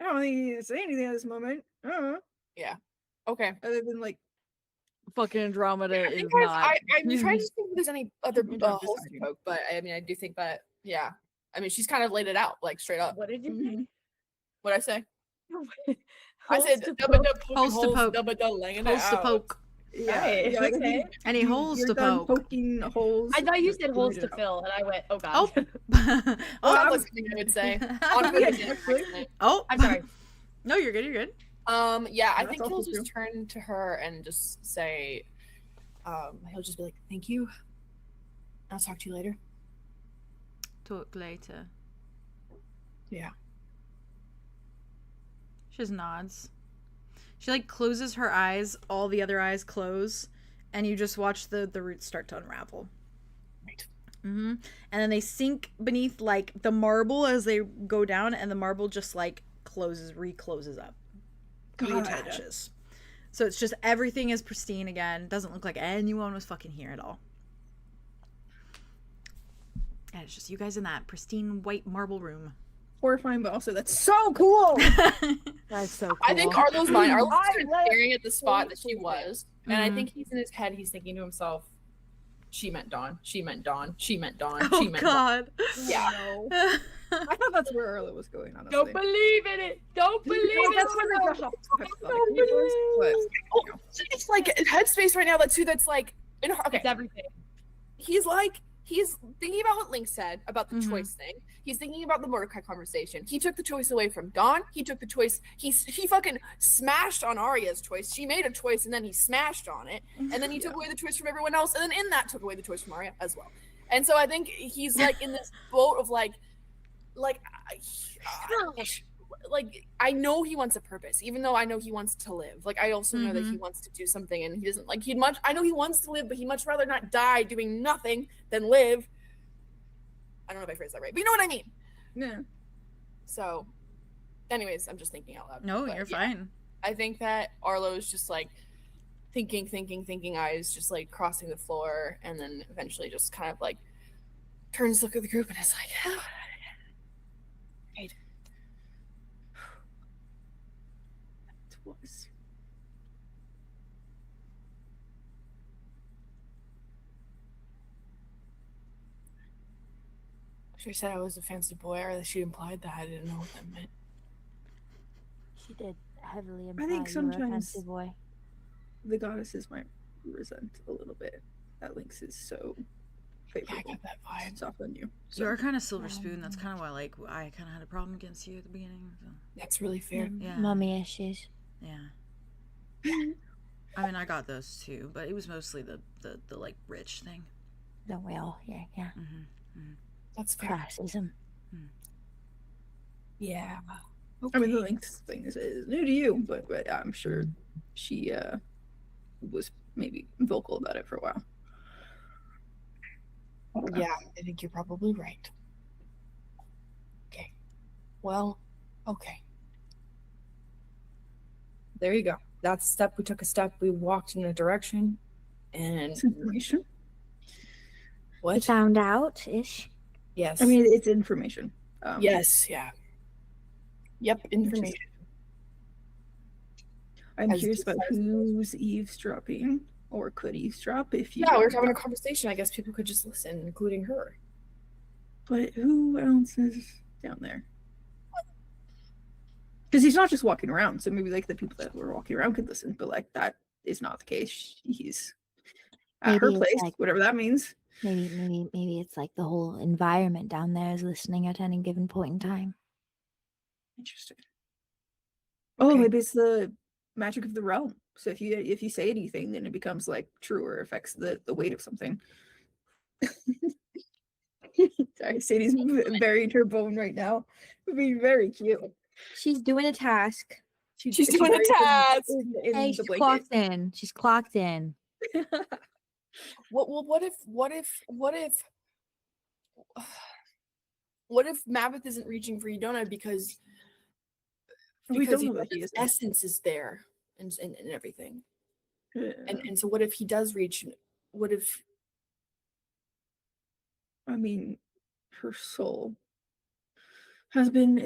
I don't think he can say anything at this moment. I don't know. Yeah. Okay. Other than like fucking Andromeda is I'm not. trying to think if there's any other holes to poke, but I mean, I do think that, yeah. I mean, she's kind of laid it out, like straight up. What did you say? What'd I say? I Holes said to Holes to poke. Holes to poke. Right, okay. Any holes you're to done poke? poking holes. I thought you said holes to fill, and I went, oh god. Oh. That was something I would say. Oh, I'm sorry. No, you're good. You're good. Yeah, I That's think he'll also just turn to her and just say, he'll just be like, "Thank you. I'll talk to you later." Talk later. Yeah. She just nods. She like closes her eyes, all the other eyes close, and you just watch the roots start to unravel. Right. And then they sink beneath like the marble as they go down, and the marble just like recloses up. Reattaches. So it's just everything is pristine again. Doesn't look like anyone was fucking here at all. And it's just you guys in that pristine white marble room. Horrifying, but also that's so cool. That's so cool. I think Arlo's mine. Arlo's staring at the spot that she was, and I think he's in his head. He's thinking to himself, "She meant Dawn. She meant Dawn. She meant Dawn. Oh she meant God. Dawn." Yeah. I thought that's where Arlo was going, honestly. Don't believe in it. Don't believe it. That's where the It's like headspace right now. That's who. That's like in her. Okay. It's everything. He's thinking about what Lynx said about the choice thing. He's thinking about the Mordecai conversation. He took the choice away from Dawn. He took the choice. He fucking smashed on Arya's choice. She made a choice and then he smashed on it. And then he took away the choice from everyone else. And then in that took away the choice from Arya as well. And so I think he's like in this boat of like I know he wants a purpose, even though I know he wants to live. Like I also know that he wants to do something, and he doesn't like I know he wants to live, but he'd much rather not die doing nothing than live. I don't know if I phrased that right, but you know what I mean. Yeah. So, anyways, I'm just thinking out loud. No, you're fine. I think that Arlo's just like thinking, eyes just like crossing the floor, and then eventually just kind of like turns to look at the group and is like, oh. Right. Was. She said I was a fancy boy, or that she implied that. I didn't know what that meant. She did heavily imply I think you were a sometimes fancy boy. The goddesses might resent a little bit that Lynx is so favorable. Yeah, I got that vibe. Soft on you. You are kind of silver spoon. That's kind of why like I kind of had a problem against you at the beginning. So. That's really fair. Yeah. Mommy issues. Yeah. I mean, I got those too, but it was mostly the like rich thing. Don't we all? Yeah. That's fair. Classism. Yeah. Okay. I mean, the Lynx thing is new to you, but I'm sure she was maybe vocal about it for a while. Yeah, I think you're probably right. Okay. Well, okay. There you go. That's a step. We took a step. We walked in a direction. And It's information. We what? found out ish. Yes. I mean, it's information. yes. Yeah. Yep. Information. I'm As curious about discussed. who's eavesdropping or could eavesdrop if you. Yeah, we were having a conversation. I guess people could just listen, including her. But who else is down there? Because he's not just walking around, so maybe like the people that were walking around could listen, but like that is not the case. He's at her Maybe it's place, like- whatever that means. Maybe it's like the whole environment down there is listening at any given point in time. Interesting. Oh, Okay. maybe it's the magic of the realm. So if you say anything, then it becomes like true or affects the weight of something. Sorry, Sadie's burying her bone right now. It would be very cute. She's doing a task. She's doing a task. Hey, she's clocked in. She's clocked in. What if Maveth isn't reaching for Yudona because We don't know that he his is. essence is there and everything. Yeah. And so what if he does reach? What if? I mean, her soul has been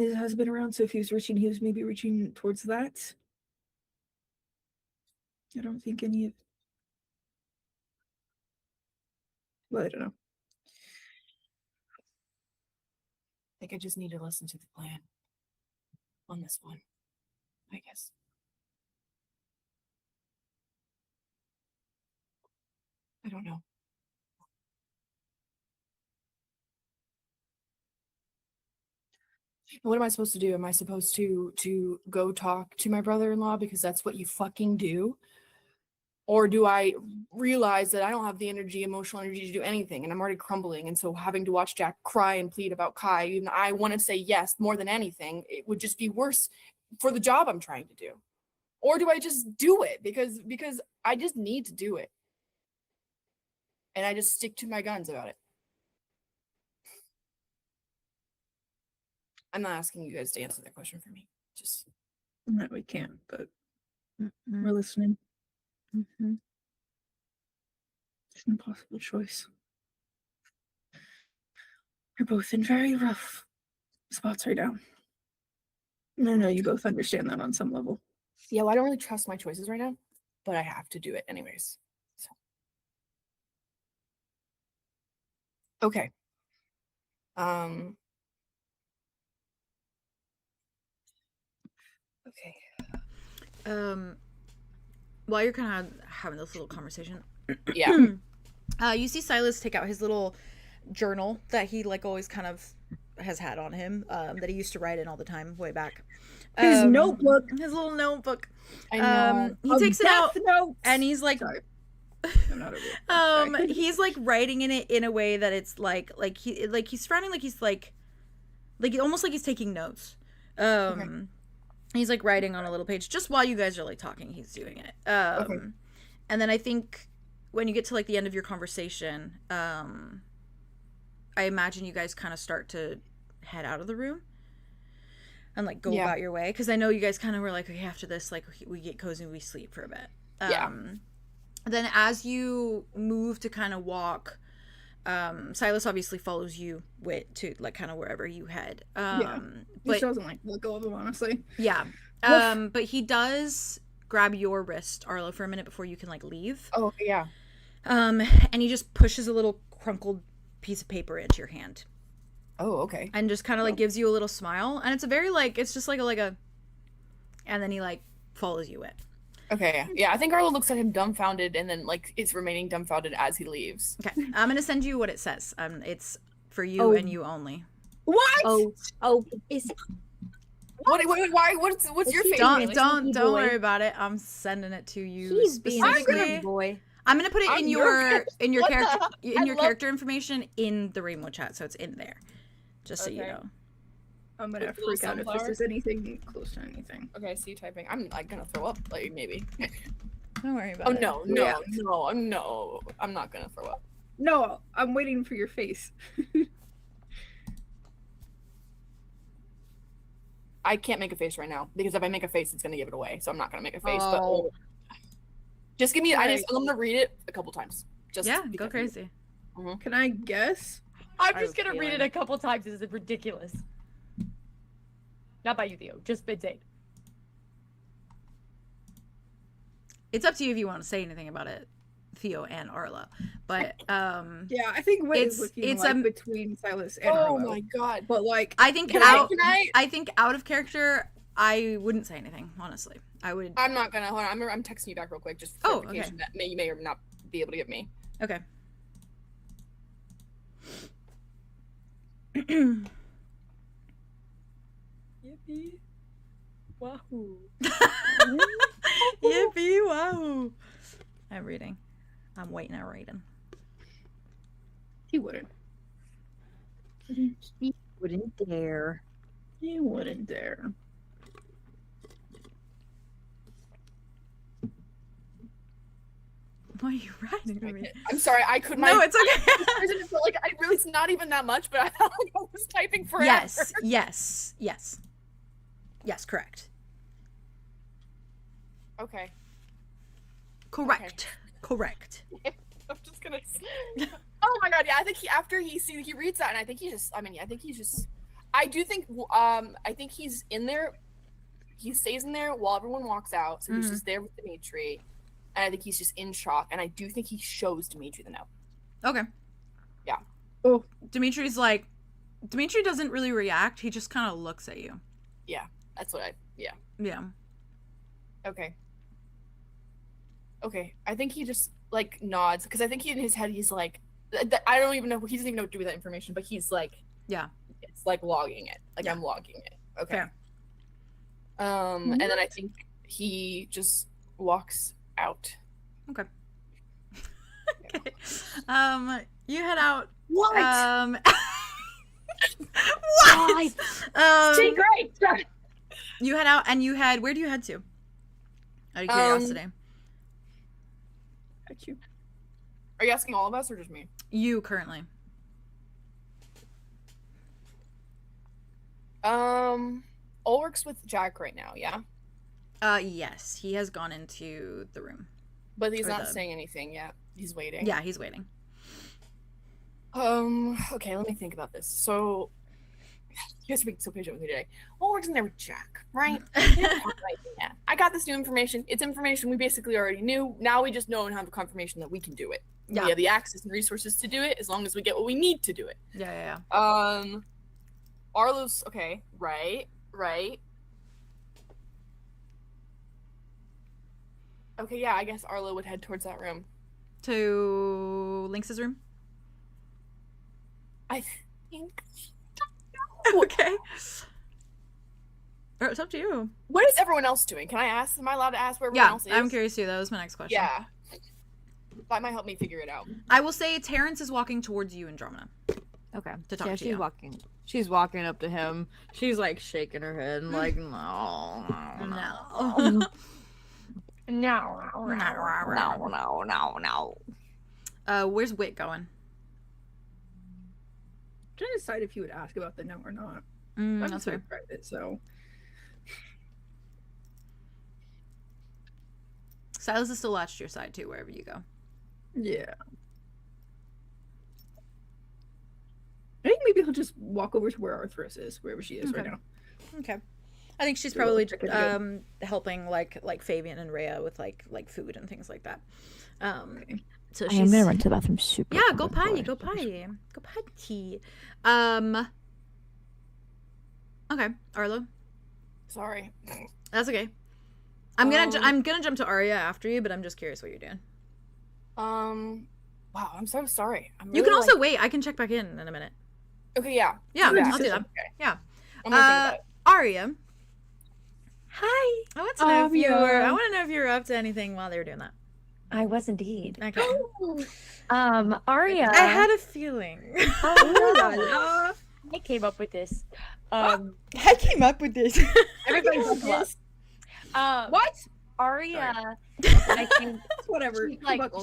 around, so if he was maybe reaching towards that. I don't think any of. Well, I don't know. I think I just need to listen to the plan on this one, I guess. I don't know. What am I supposed to do? Am I supposed to go talk to my brother-in-law because that's what you fucking do? Or do I realize that I don't have the emotional energy to do anything and I'm already crumbling, and so having to watch Jack cry and plead about Kai, even I want to say yes more than anything, it would just be worse for the job I'm trying to do. Or do I just do it because I just need to do it? And I just stick to my guns about it. I'm not asking you guys to answer that question for me. Just No, we can't, but we're listening. It's an impossible choice. You're both in very rough spots right now. I know you both understand that on some level. yeah, well, I don't really trust my choices right now, but I have to do it anyways. So okay. Okay. While you're kind of having this little conversation, Yeah. You see Silas take out his little journal that he like always kind of has had on him, that he used to write in all the time way back. His notebook. His little notebook. I know. He takes it out notes. and he's like, Sorry. I'm not over it. he's like writing in it in a way that it's like he's frowning, like he's like almost like he's taking notes. Okay. He's like writing on a little page just while you guys are like talking. He's doing it. Okay. And then I think when you get to like the end of your conversation, I imagine you guys kind of start to head out of the room and like go about your way, because I know you guys kind of were like, okay, after this, like we get cozy and we sleep for a bit. Then as you move to kind of walk, Silas obviously follows you to like kind of wherever you head. He doesn't like let go of him, honestly. Yeah. But he does grab your wrist, Arlo, for a minute before you can like leave. Oh yeah. And he just pushes a little crumpled piece of paper into your hand. Oh, okay. And just kind of like gives you a little smile, and it's a very like, it's just like a and then he like follows you in. Okay, yeah. I think Arlo looks at him dumbfounded, and then like is remaining dumbfounded as he leaves. Okay, I'm gonna send you what it says. It's for you and you only. What? Is What? Why? What's your face? Don't worry about it. I'm sending it to you. he's being a sneaky boy? I'm gonna put it in your character character information in the Rainbow chat, so it's in there, just so you know. I'm gonna freak out if this is anything close to anything. Okay, I see you typing. I'm like gonna throw up, like maybe. Don't worry about it. No, I'm not gonna throw up. No, I'm waiting for your face. I can't make a face right now because if I make a face, it's gonna give it away. So I'm not gonna make a face. But just give me. I'm gonna read it a couple times. Just go crazy. Can I guess? I'm just gonna read it a couple times. This is ridiculous. Not by you, Theo. Just Bidzade. It's up to you if you want to say anything about it, Theo and Arlo. But yeah, I think Wit is looking like between Silas and Arlo. Oh my god! But like, I think I think out of character, I wouldn't say anything. Honestly, I would. I'm not gonna. Hold on. I'm texting you back real quick, just for clarification that you may or not be able to give me. Okay. Yippee! Wahoo! Yippee! Wahoo! I'm reading. I'm waiting at reading. He wouldn't. He wouldn't dare. He wouldn't dare. Why are you writing to me? I'm sorry, I couldn't. No, it's okay. It's not even that much, but I felt like I was typing forever. Yes, correct. Okay. Correct. I'm just gonna. Oh my god! Yeah, I think he reads that, and I think he just. I do think. I think he's in there. He stays in there while everyone walks out, so he's just there with Dimitri, and I think he's just in shock. And I do think he shows Dimitri the note. Okay. Yeah. Oh, Dimitri's like. Dimitri doesn't really react. He just kind of looks at you. Yeah, that's what I. Yeah. Yeah. Okay. Okay, I think he just like nods because I think in his head he's like, I don't even know. He doesn't even know what to do with that information, but he's like, yeah, it's like logging it. Like I'm logging it. Okay. Fair. And then I think he just walks out. Okay. Okay. You head out. What? What? Great. You head out, and where do you head to? Out of curiosity. At you. Are you asking all of us or just me? You currently. Ulrich's with Jack right now, yeah? Yes. He has gone into the room. But he's not saying anything yet. He's waiting. Yeah, he's waiting. Okay, let me think about this. So, you guys are being so patient with me today. Ulrich's in there with Jack, right? Yeah. I got this new information. It's information we basically already knew. Now we just know and have a confirmation that we can do it. Yeah. We have the access and resources to do it as long as we get what we need to do it. Yeah. Arlow's okay, right. Okay, yeah, I guess Arlow would head towards that room. To Lynx's room? I think. Okay. It's up to you. What is everyone else doing? Can I ask? Am I allowed to ask where everyone else is? Yeah, I'm curious too. That was my next question. Yeah. That might help me figure it out. I will say Terrence is walking towards you, Andromeda. Okay. To talk to she's you. She's walking up to him. She's like shaking her head and like, no. Where's Wit going? I'm trying to decide if he would ask about the note or not. That's fair. Private, so. Silas is still latched to your side too, wherever you go. Yeah. I think maybe he'll just walk over to where Arthros is, wherever she is right now. Okay. I think she's probably helping like Fabian and Rhea with like food and things like that. Okay. So I am gonna run to the bathroom super. Yeah, go potty. Okay, Arlo. Sorry. That's okay. I'm gonna jump to Aria after you, but I'm just curious what you're doing. Wow, I'm so sorry. You can also wait. I can check back in a minute. Okay, yeah. Yeah, I'll do that. Okay. Yeah. I'm gonna think about it. Aria. Hi. I want to know if you were. I want to know if you were up to anything while they were doing that. I was indeed. Okay. Aria. I had a feeling. I came up with this. I came up with this. Everybody buckle up. What? Aria. I think whatever.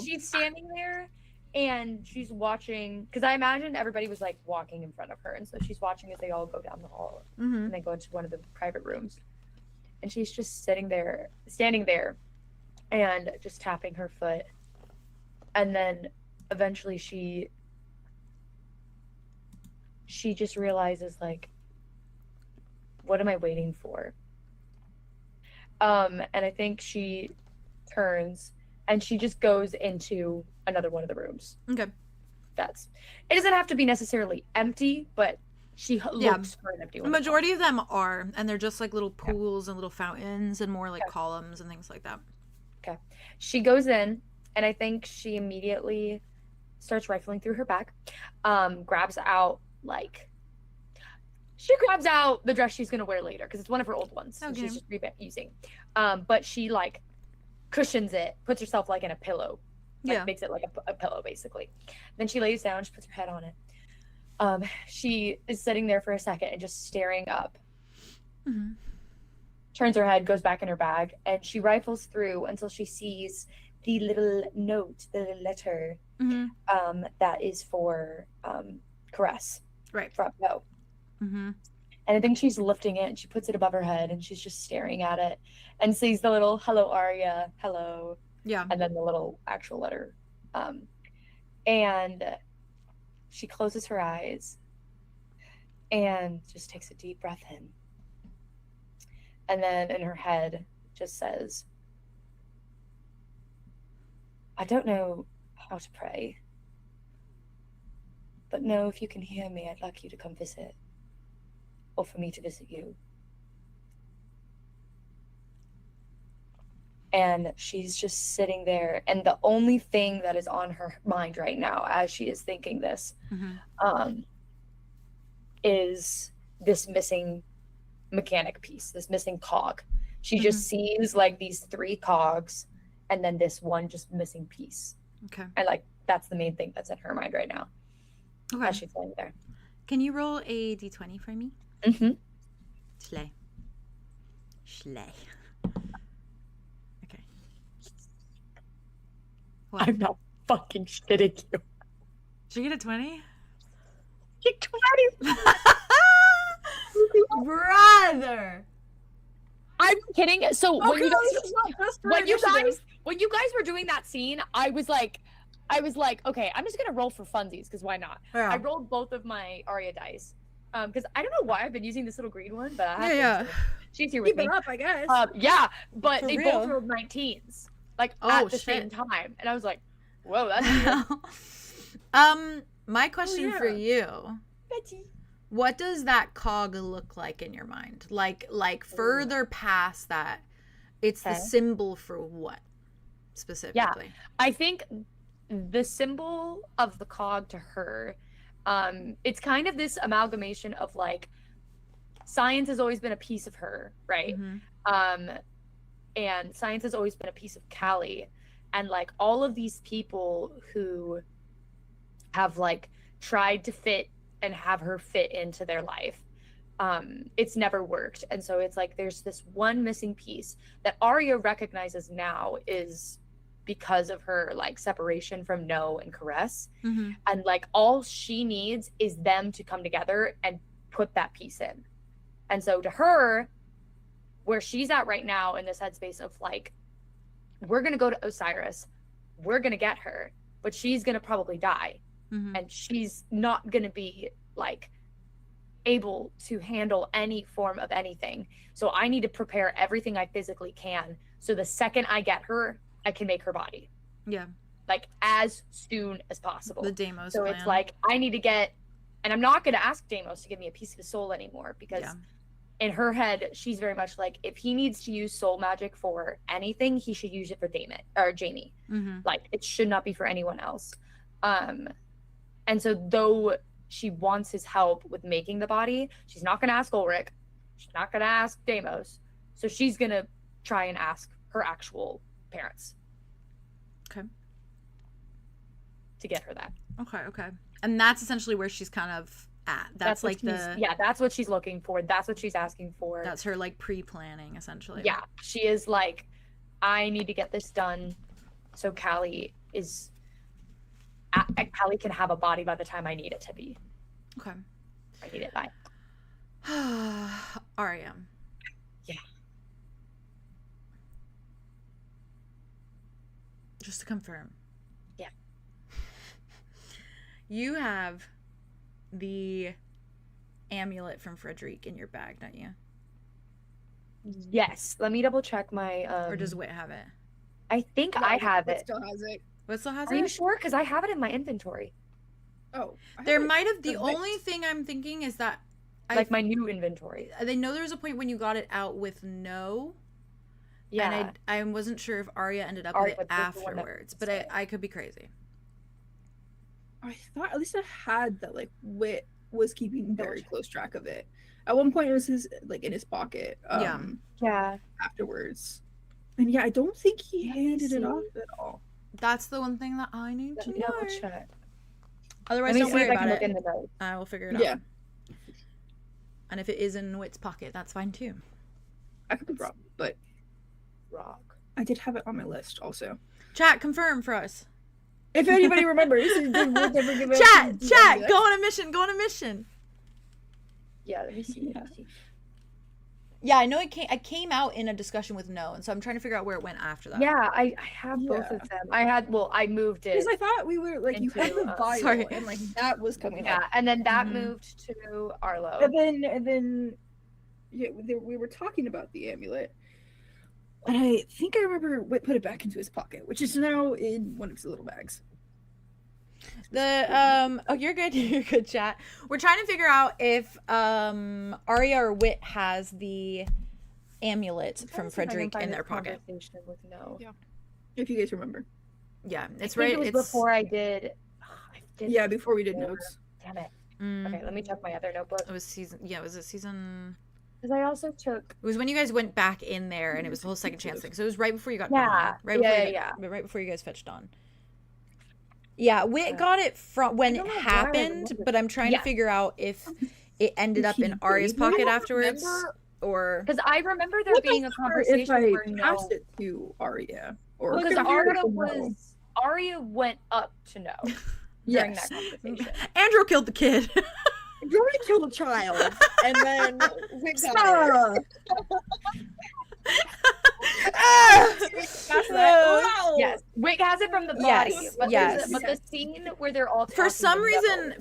She's standing there and she's watching, because I imagine everybody was like walking in front of her, and so she's watching as they all go down the hall and they go into one of the private rooms, and she's just standing there and just tapping her foot, and then eventually she just realizes, like, what am I waiting for? And I think she turns and she just goes into another one of the rooms. Okay. It doesn't have to be necessarily empty, but she looks for an empty one. The majority of them are, and they're just like little pools and little fountains and more like columns and things like that. Okay. She goes in, and I think she immediately starts rifling through her bag, grabs out the dress she's gonna wear later, because it's one of her old ones. Okay. She's just using. But she like cushions it, puts herself like in a pillow, makes it like a pillow basically. Then she lays down, she puts her head on it. She is sitting there for a second and just staring up. Turns her head, goes back in her bag, and she rifles through until she sees the little note, the little letter, that is for Caress. Right. From Poe. And I think she's lifting it and she puts it above her head and she's just staring at it and sees the little hello Arya, hello. Yeah. And then the little actual letter. And she closes her eyes and just takes a deep breath in. And then in her head just says, I don't know how to pray, but no, if you can hear me, I'd like you to come visit, or for me to visit you. And she's just sitting there, and the only thing that is on her mind right now as she is thinking this is this missing mechanic piece, this missing cog. She just sees like these 3 cogs and then this one just missing piece. Okay. And like that's the main thing that's in her mind right now. Okay. As she's laying there. Can you roll a d20 for me? Schley. Okay. What? I'm not fucking shitting you. Did you get a 20? Get 20. Brother. I'm kidding. So when you guys were doing that scene, I was like, okay, I'm just gonna roll for funsies because why not? Yeah. I rolled both of my Arya dice because I don't know why I've been using this little green one, but I have Yeah. She's here with Keep me. it up, I guess. Yeah, but For they real? both rolled 19s, like Oh, at the shit. same time, and I was like, whoa, that's weird. My question for you. Betty. What does that cog look like in your mind? Like further past that, it's the symbol for what specifically? I think the symbol of the cog to her, it's kind of this amalgamation of like science has always been a piece of her, right? And science has always been a piece of Callie, and like all of these people who have like tried to fit and have her fit into their life, it's never worked. And so it's like there's this one missing piece that Arya recognizes now is because of her like separation from No and Caress, and like all she needs is them to come together and put that piece in. And so to her, where she's at right now in this headspace of like, we're gonna go to Osiris, we're gonna get her, but she's gonna probably die. And she's not going to be like able to handle any form of anything. So I need to prepare everything I physically can. So the second I get her, I can make her body. Yeah. Like as soon as possible. The Deimos So plan. it's like, I need to get, and I'm not going to ask Deimos to give me a piece of his soul anymore because in her head, she's very much like, if he needs to use soul magic for anything, he should use it for Jamie. Like it should not be for anyone else. And so though she wants his help with making the body, she's not going to ask Ulrich. She's not going to ask Deimos. So she's going to try and ask her actual parents. Okay. To get her that. Okay. And that's essentially where she's kind of at. That's like that's what she's looking for. That's what she's asking for. That's her like pre-planning essentially. Yeah. She is like, I need to get this done so Callie can have a body by the time I need it to be. Okay. I need it by. Arya. Yeah. Just to confirm. Yeah. You have the amulet from Frederic in your bag, don't you? Yes. Let me double check my or does Wit have it? I think I have Wit it. still has it. Wit still has it? Are you sure? Because I have it in my inventory. Oh. There might have. The only thing I'm thinking is that like my new inventory. I know there was a point when you got it out with No. Yeah. And I wasn't sure if Arya ended up with it afterwards, but I could be crazy. I thought at least I had that like Wit was keeping very close track of it. At one point it was his like in his pocket. Yeah. Afterwards. And yeah, I don't think he handed it off at all. That's the one thing that I need to know. Double check. Otherwise, don't worry about it. In the notes. I will figure it out. And if it is in Wit's pocket, that's fine too. I could be wrong, but Rock. I did have it on my list also. Chat, confirm for us. If anybody remembers, chat, go on a mission. Yeah, let me see. Yeah, I know I came out in a discussion with no, and so I'm trying to figure out where it went after that. Yeah, I have both of them. I moved it. Because I thought we were like, you had the vial, and like that was coming up. Yeah, and then that moved to Arlow. And then we were talking about the amulet. And I think I remember Wit put it back into his pocket, which is now in one of his little bags. You're good, chat. We're trying to figure out if Aria or Wit has the amulet from Frederick in their pocket. With no. Yeah. If you guys remember. Yeah, it's right. It was before I did. Yeah, before we did notes. Damn it. Okay, let me check my other notebook. It was season. Yeah, was it season? Because I also took. It was when you guys went back in there, and it was the whole second chance thing. So it was right before you got. Yeah. Dawn. Right before you guys fetched Dawn. Yeah, Wit got it from when it happened, but I'm trying to figure out if it ended up in Aria's pocket afterwards, or because I remember there being a conversation where passed it to Aria, or because Aria went up to no during that conversation. Andrew killed the kid. Andrew killed a child, and then Wit got it. Yes, Wit has it from the body. But the scene where they're all for some reason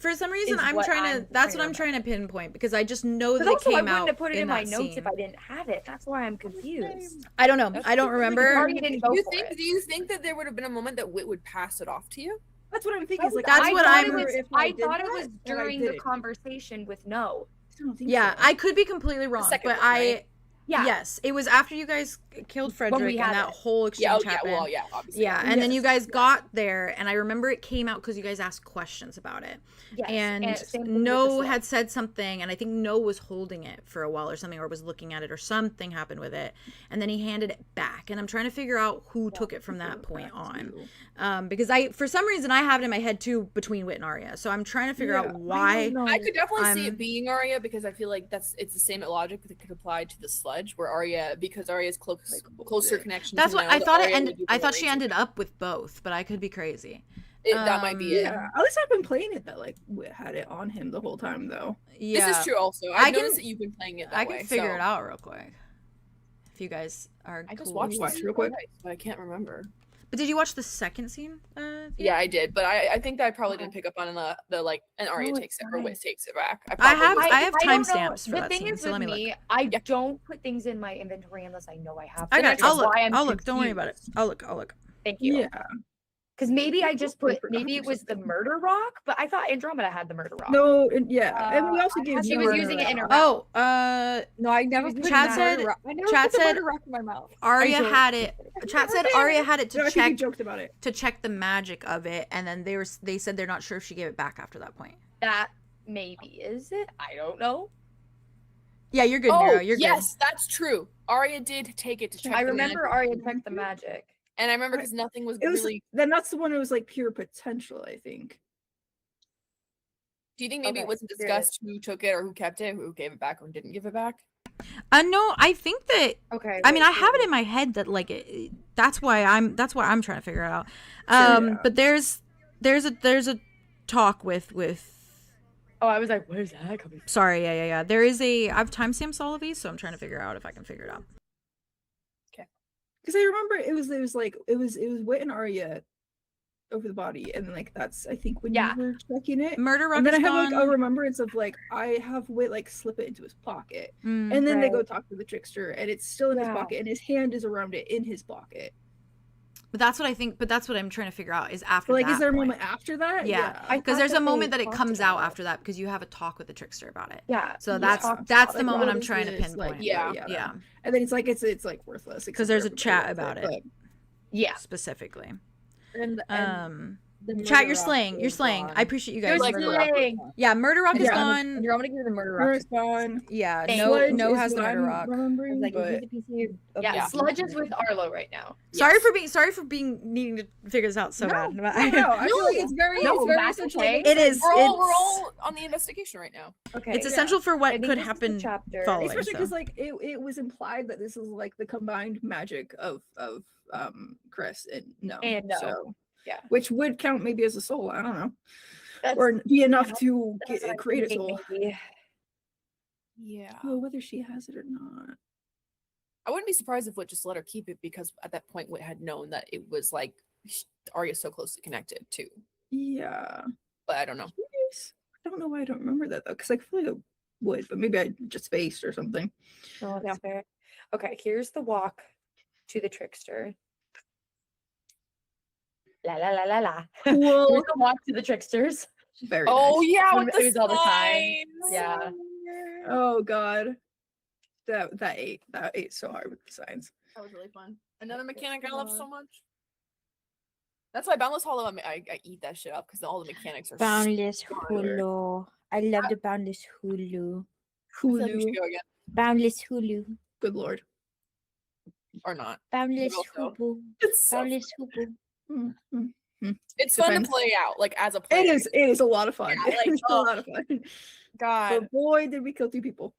I'm trying to. That's what I'm trying to pinpoint because I just know that it came out. I wouldn't have put it in my notes scene. if I didn't have it. That's why I'm confused. I don't know. I don't remember. Do you think that there would have been a moment that Wit would pass it off to you? That's what I'm thinking. Is like that's what I thought it was during the conversation with no. Yeah, I could be completely wrong, but yes, it was after you guys killed Frederick and that whole exchange happened. Obviously. Yeah, and then you guys got there, and I remember it came out because you guys asked questions about it. Yes, and No had said something, and I think No was holding it for a while or something, or was looking at it, or something happened with it, and then he handed it back, and I'm trying to figure out who took it from that point on, because for some reason I have it in my head too between Wit and Aria, so I'm trying to figure out why. I could definitely see it being Aria because I feel like it's the same logic that could apply to the sludge, where because Aria's closer connection. That's what I thought. I thought she ended up with both, but I could be crazy. That might be it. Yeah, at least I've been playing it that like Wit had it on him the whole time though. Yeah, this is true. Also, I noticed that you've been playing it. I can figure it out real quick. If you guys are, I just watched this real quick, but I can't remember. But did you watch the second scene? Yeah, I did, but I think that I probably didn't pick up on the like an Aria takes it or Wit takes it back. I have timestamps for the that thing scene, is so let me me, look. I don't put things in my inventory unless I know I have. I'll look. Don't worry about it. I'll look. Thank you. Yeah. Because maybe I just put it was the murder rock, but I thought Andromeda had the murder rock. No, and we also gave. She was using it in her mouth. No, I never. Chad said. Chad said rock in my mouth. Aria had it. Chad said Aria had it to check. He joked about it. To check the magic of it, and then they said they're not sure if she gave it back after that point. That maybe is it. I don't know. Yeah, you're good, Nero. You're good. Yes, that's true. Aria did take it to check. I remember Aria checked the magic. And I remember because nothing was really. Then that's the one that was like pure potential, I think. Do you think maybe it wasn't discussed who took it or who kept it, who gave it back or didn't give it back? No, I think that. Okay. I mean, I have it in my head that like that's why I'm trying to figure it out. But there's a talk with. Oh, I was like, where's that coming from? Sorry, yeah. There is I have timestamps all of these, so I'm trying to figure out if I can figure it out. Because I remember it was Wit and Aria over the body, and then like that's I think when you were checking it. Murder rock. And then I have like a remembrance of like I have Wit like slip it into his pocket, and then they go talk to the trickster, and it's still in his pocket, and his hand is around it in his pocket. But that's what I think. But that's what I'm trying to figure out is after. Like, that is there a point. moment after that? Yeah, because there's a moment that it comes out after that because you have a talk with the trickster about it. Yeah. So that's the moment I'm trying to pinpoint. Like, yeah. And then it's like it's like worthless because there's a chat about it. Yeah. Specifically. And Chat, you're slaying. You're slaying. I appreciate you guys. You're slaying. Yeah, Murder Rock is gone. And you're gonna give her the murder rock. Murder's gone. Yeah, Sludge no is has the what Murder I'm Rock. remembering, Like, but he's a piece of Yeah, Sludge is with Arlow right now. Sorry for being needing to figure this out so bad. no, I feel like it's very, that's essential. okay. It is. We're all on the investigation right now. Okay. It's essential for I what think could this is the happen chapter. following. Especially So. because like it was implied that this is like the combined magic of Chris and no. So, Yeah. which would count maybe as a soul. I don't know, That's, or be enough to that's what I'm create a thinking, soul. maybe. Yeah. Well, whether she has it or not. I wouldn't be surprised if Wit just let her keep it because at that point Wit had known that it was like Arya's so closely connected too. Yeah. But I don't know. Jeez. I don't know why I don't remember that though, because I feel like I would, but maybe I just spaced or something. No, that's fair. Okay, here's the walk to the trickster. La la la la la. Cool. Here's the walk to the tricksters. Very Oh nice. yeah, When with it the was all the time. signs. Yeah. Oh god. That ate so hard with the signs. That was really fun. Another mechanic I love so much. That's why Boundless Hollow, I eat that shit up because all the mechanics are Boundless so Hulu. I love the Boundless Hulu. I feel like we should go again. Boundless Hulu. Good lord. Or not. Boundless also- Hulu. It's so Boundless Hulu. It's fun Depends. to play out, like as a player. It is a lot of fun. Yeah, like, It's a lot of fun. God. But boy, did we kill 2 people.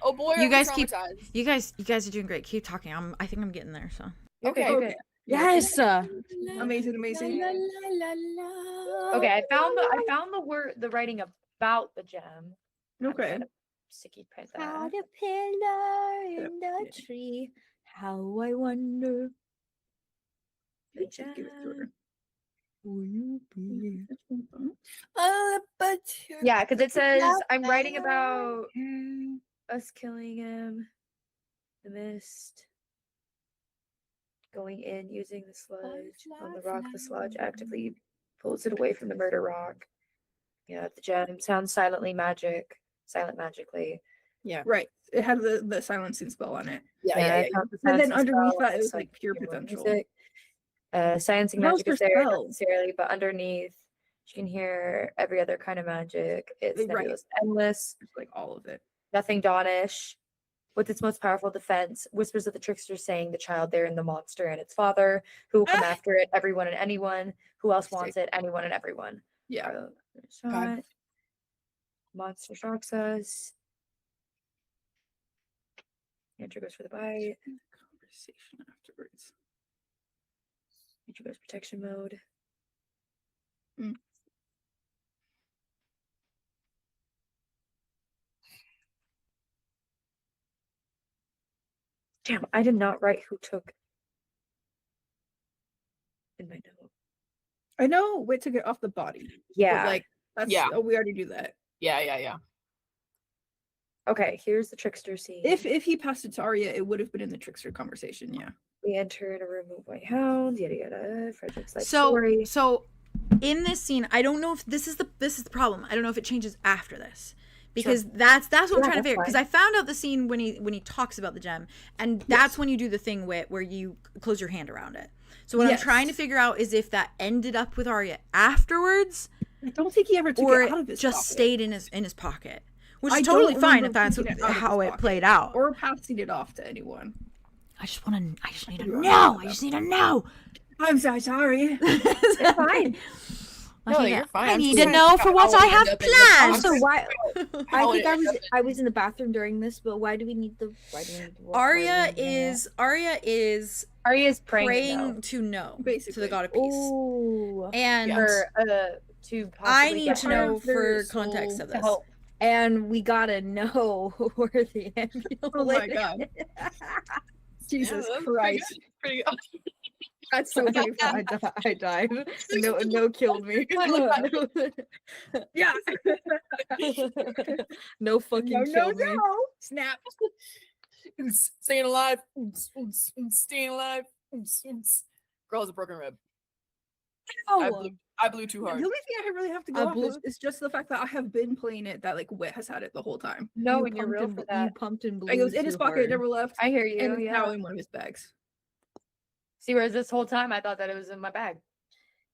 Oh boy, You are guys we keep- traumatized. You guys are doing great. Keep talking. I think I'm getting there. So. Okay. Yes. Amazing. Okay, I found the writing about the gem. Okay. Sticky print that. Caterpillar in the tree. How I wonder. The Just give it to her. gem. Will you be? Yeah, because it says I'm writing about us killing him, the mist, going in using the sludge on the rock. The sludge actively pulls it away from the murder rock. Yeah, the gem sounds silent magically. Yeah. Right. It had the silencing spell on it. Yeah. it sounds the And then silencing underneath spell, that, it was it's like pure pure potential. music. Silencing How's magic is her there not spell? necessarily, but underneath you can hear every other kind of magic. It's Right. nebulous, endless, It's like all of it. nothing daunish. With its most powerful defense, whispers of the trickster saying the child therein, the monster and its father, who will come after it, everyone and anyone. Who else wants it? Anyone and everyone. Yeah. Shot. Monster shocks us. Andrew goes for the bite. Conversation afterwards. Andrew goes protection mode. Damn, I did not write who took in my note. I know Wit took it off the body. Yeah. But like that's Yeah. oh, we already do that. Yeah. Okay, here's the trickster scene. If he passed it to Arya, it would have been in the trickster conversation, yeah. We enter in a room of white hounds, yada yada. Frederick's life So story. in this scene, I don't know if this is the problem. I don't know if it changes after this. Because that's what I'm trying to figure. Because I found out the scene when he talks about the gem, and that's when you do the thing where you close your hand around it. So what I'm trying to figure out is if that ended up with Arya afterwards, I don't think he ever took or it out of his just pocket. stayed in his pocket, which I is don't totally fine remember if that's taking it out of how his it pocket. played out. Or passing it off to anyone. I just need to You're know. right. I just need to know. I'm so sorry. It's fine. No, you're fine. I I'm need just to saying know for what how I it have ended up in the planned. box. Also, why? I How think it I was in the bathroom during this, but why do we need the? Why do we need the Arya is Arya's praying, praying to know Basically. to the god of peace, Oh, and for to possibly I need get to her know their for soul context of to this. help. and we gotta know where the ambulance. Oh my god. Jesus Christ. Pretty good. That's so funny. I died. No killed me. Yeah. No fucking killed me. Snap. Staying alive. Staying alive. Girl has a broken rib. I blew too The hard. only thing I really have to go off is just the fact that I have been playing it that like Wit has had it the whole time. No, You and you're pumped real and- for You that. pumped and blew. Like, it was in his too pocket, it hard. never left, I hear you. and it's Yeah. now in one of his bags. See, whereas this whole time I thought that it was in my bag.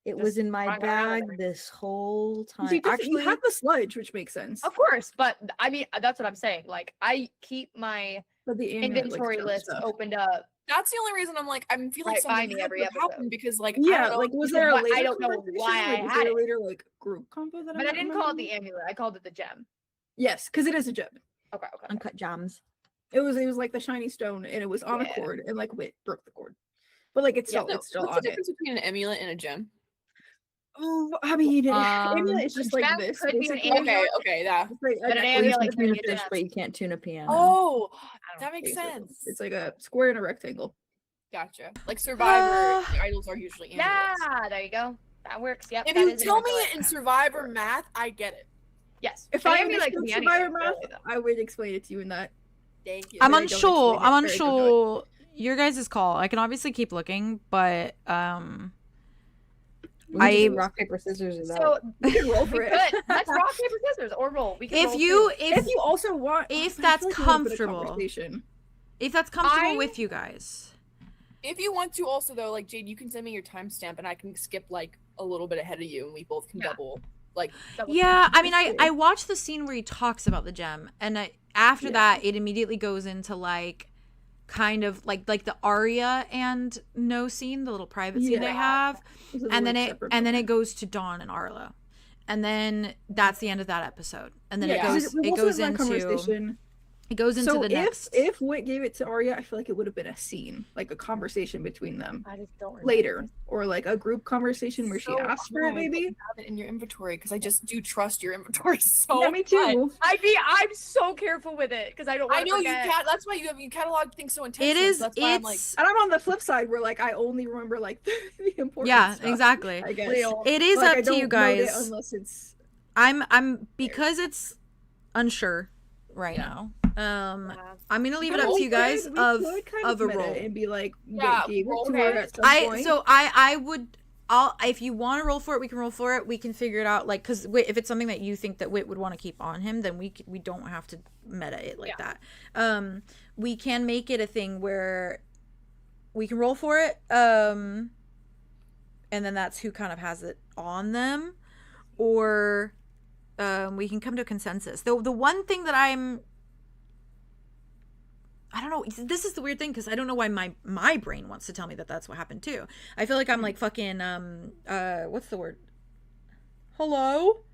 It was in my bag this whole time. You have the sludge, which makes sense. Of course, but I mean, that's what I'm saying. Like, I keep my inventory list opened up. That's the only reason I'm like, I feel like something every happened because, like, yeah, I don't know, like, was there a later I don't know why I had it. later, like, group combo that but I didn't call it the amulet. I called it the gem. Yes, because it is a gem. Okay. Uncut gems. It was like the shiny stone, and it was on a cord, and like Wit broke the cord. But like it's still what's on the difference between an amulet and a gem? Oh, I mean, amulet is just like this. Okay, yeah. But an amulet can tune a fish, but you can't tune a piano. Oh, that makes sense. It's like a square and a rectangle. Gotcha. Like Survivor, the idols are usually amulets. Yeah, there you go. That works. Yep. If you tell me it in Survivor math, I get it. Yes. If I understood Survivor math, I would explain it to you in that. Thank you. I'm unsure. Your guys' call. I can obviously keep looking, but rock paper scissors is so we can roll for it. Let's rock paper scissors or roll. We can if you also want, if that's comfortable, if that's comfortable with you guys. If you want to, also though, like Jade, you can send me your timestamp, and I can skip like a little bit ahead of you, and we both can double. Yeah, I mean, I watched the scene where he talks about the gem, and after that, it immediately goes into like, kind of like the Arya and No scene, the little private scene they have, and then it goes to Dawn and Arlow, and then that's the end of that episode, and then it goes into the next. If Wit gave it to Arya, I feel like it would have been a scene, like a conversation between them. I just don't later, or like a group conversation where she asks for it, maybe. Have it in your inventory because I just do trust your inventory so. Yeah, me too. I'm so careful with it because I don't. I know you can't. That's why you catalog things so intentionally. It is. That's why I'm like, and I'm on the flip side where like I only remember like the important. Yeah, stuff, exactly. I guess. It is like, up to you guys. Unless it's. I'm because it's unsure right now. I'm gonna leave it up to you guys of a roll and be like, gave it to her at some point. I would. If you want to roll for it, we can roll for it. We can figure it out, like, because if it's something that you think that Wit would want to keep on him, then we don't have to meta it like that. We can make it a thing where we can roll for it, and then that's who kind of has it on them, or we can come to a consensus. The one thing that I don't know. This is the weird thing because I don't know why my brain wants to tell me that that's what happened too. I feel like I'm like fucking what's the word? Hello?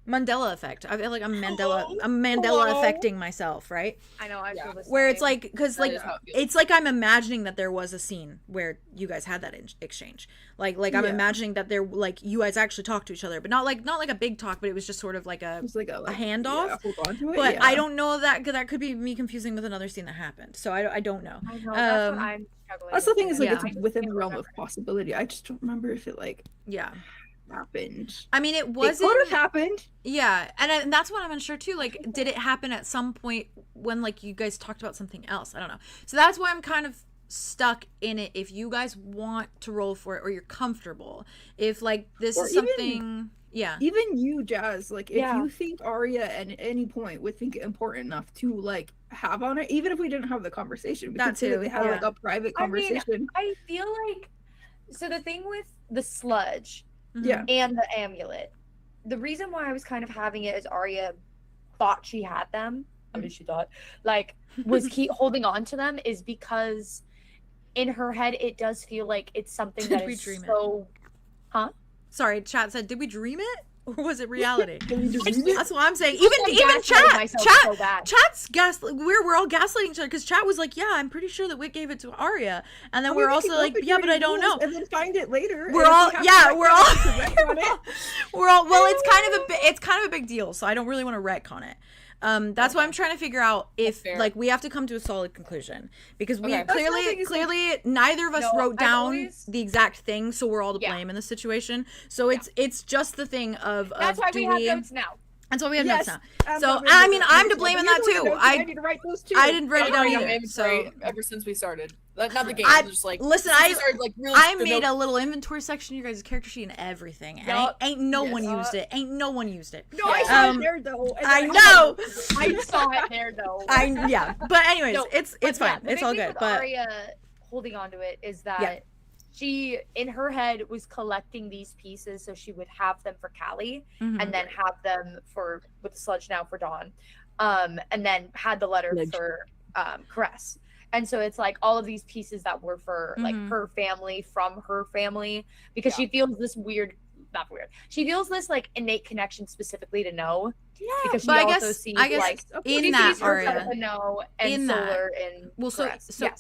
Mandela effect. I feel like I'm Mandela affecting myself, right? I know. I feel the same. Where it's like, because like it's like I'm imagining that there was a scene where you guys had that exchange. Like I'm imagining that there, like, you guys actually talked to each other, but not like a big talk, but it was just sort of like a handoff. Yeah, hold on to it, but I don't know that could be me confusing with another scene that happened. So I don't know. I know that's what I'm struggling. That's the thing is like it's within the realm of possibility. I just don't remember if it happened. I mean, it wasn't. It could have happened. Yeah, and that's what I'm unsure too. Like, did it happen at some point when like you guys talked about something else? I don't know. So that's why I'm kind of stuck in it. If you guys want to roll for it or you're comfortable, if like this is something, even you, Jazz, like if you think Arya at any point would think it important enough to like have on it, even if we didn't have the conversation, because they had like a private conversation. I feel like so the thing with the sludge. Yeah. And the amulet. The reason why I was kind of having it is Arya thought she had them. I mean, she thought, like, was keep holding on to them is because in her head it does feel like it's something that is so. Huh? Sorry, chat said, did we dream it? Or was it reality? That's what I'm saying. Even chat's we're all gaslighting each other because chat was like, yeah, I'm pretty sure that Wit gave it to Arya, and then we're also like, yeah, but I don't know. And then find it later. We're all well, it's kind of a big deal, so I don't really want to wreck on it. That's why I'm trying to figure out if like we have to come to a solid conclusion because we clearly neither of us wrote down the exact thing, so we're all to blame in this situation. So it's just the thing of that's why we have notes now. That's why we have notes now. So I mean, I'm to blame in that too. I need to write those too. I didn't write it down either. So ever since we started, not the game. Just like listen, I made a little inventory section, you guys' character sheet and everything, and ain't no one used it. Ain't no one used it. No, I saw it there though. I know. I saw it there though. But anyways, it's fine. It's all good. But Arya holding on to it is that she in her head was collecting these pieces so she would have them for Callie and then have them for with the sludge now for Dawn, and then had the letter for Caress. And so it's like all of these pieces that were for like her family from her family, because she feels this she feels this like innate connection specifically to know. Yeah, because she also sees like in that Aria, know and in Solar that, and well, so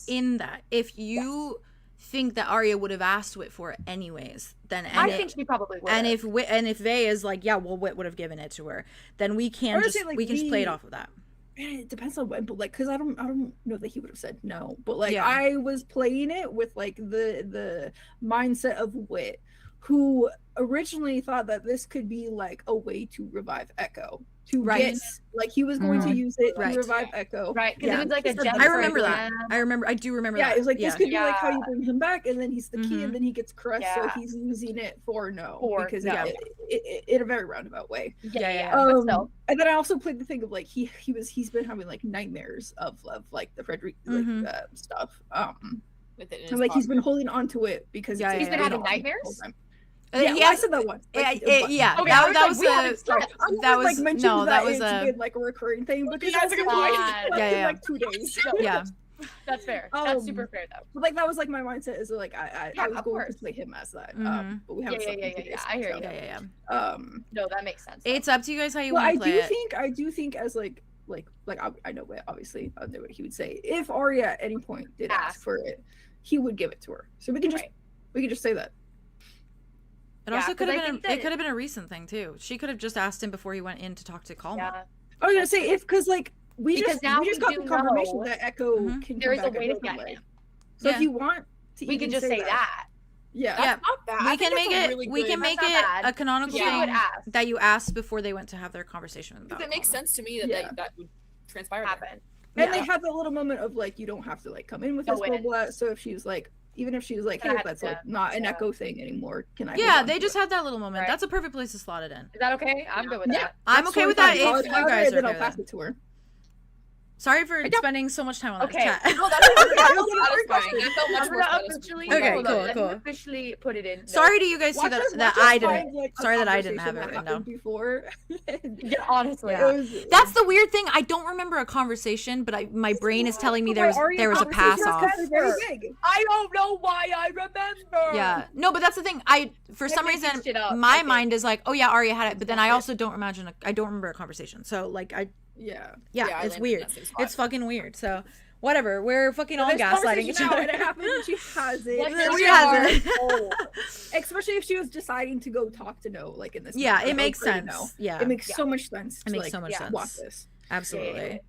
in that, if you think that Aria would have asked Wit for it anyways, then I think she probably would. And if Vey is like, yeah, well, Wit would have given it to her, then we can just we can just play it off of that. It depends on when, but like, because I don't know that he would have said no, but like I was playing it with like the mindset of Wit, who originally thought that this could be like a way to revive Echo, to get like he was going to use it to revive Echo, because it was like a I remember that. I do remember that. It was like this could be like how you bring him back, and then he's the key, and then he gets Caress, so he's using it for because it in a very roundabout way. And then I also played the thing of like he's been having like nightmares of like the Frederick stuff. And like he's been holding on to it because he's been having nightmares. I said that once. That was like a recurring thing. Because that's a good point. Like 2 days. That's fair. That's super fair though. But like that was like my mindset is like I was going to play him as that. But we haven't. I hear you. No, that makes sense. It's up to you guys how you want to play it. I do think as like I know what obviously I know what he would say. If Aria at any point did ask for it, he would give it to her. So we can just say that. It also could have been. It could have been a recent thing too. She could have just asked him before he went in to talk to Kalma. Yeah. I was gonna say because we just got the confirmation that Echo can. There is a way to get him. So if you want to, we can just say that. Yeah. That's not bad. We can make it. We can make it a canonical thing that you asked before they went to have their conversation about. It makes sense to me that would transpire. Happen. And they have that little moment of like you don't have to like come in with this blah blah. So if she's like. Even if she's like, hey, that's like not an Echo thing anymore. Can I? Yeah, they just had that little moment. That's a perfect place to slot it in. Is that okay? I'm good with that. I'm okay with that if you guys are okay I'll pass it to her. Sorry for spending so much time on that chat. No, that's satisfying. I felt much more satisfying. Okay, cool. Officially put it in. Sorry to you guys too that I didn't. Sorry that I didn't have it written down before. Honestly, that's the weird thing. I don't remember a conversation, but my brain is telling me there was a pass off. I don't know why I remember. Yeah, no, but that's the thing. For some reason my mind is like, oh yeah, Aria had it, but then I also don't remember a conversation. So like Yeah, it's weird. It's fucking weird. So, whatever. We're fucking all gaslighting each other. It happened. She has it. She has it. Especially if she was deciding to go talk to No, like in this. Yeah, it makes sense. Yeah, it makes so much sense. It makes so much sense. Watch this. Absolutely.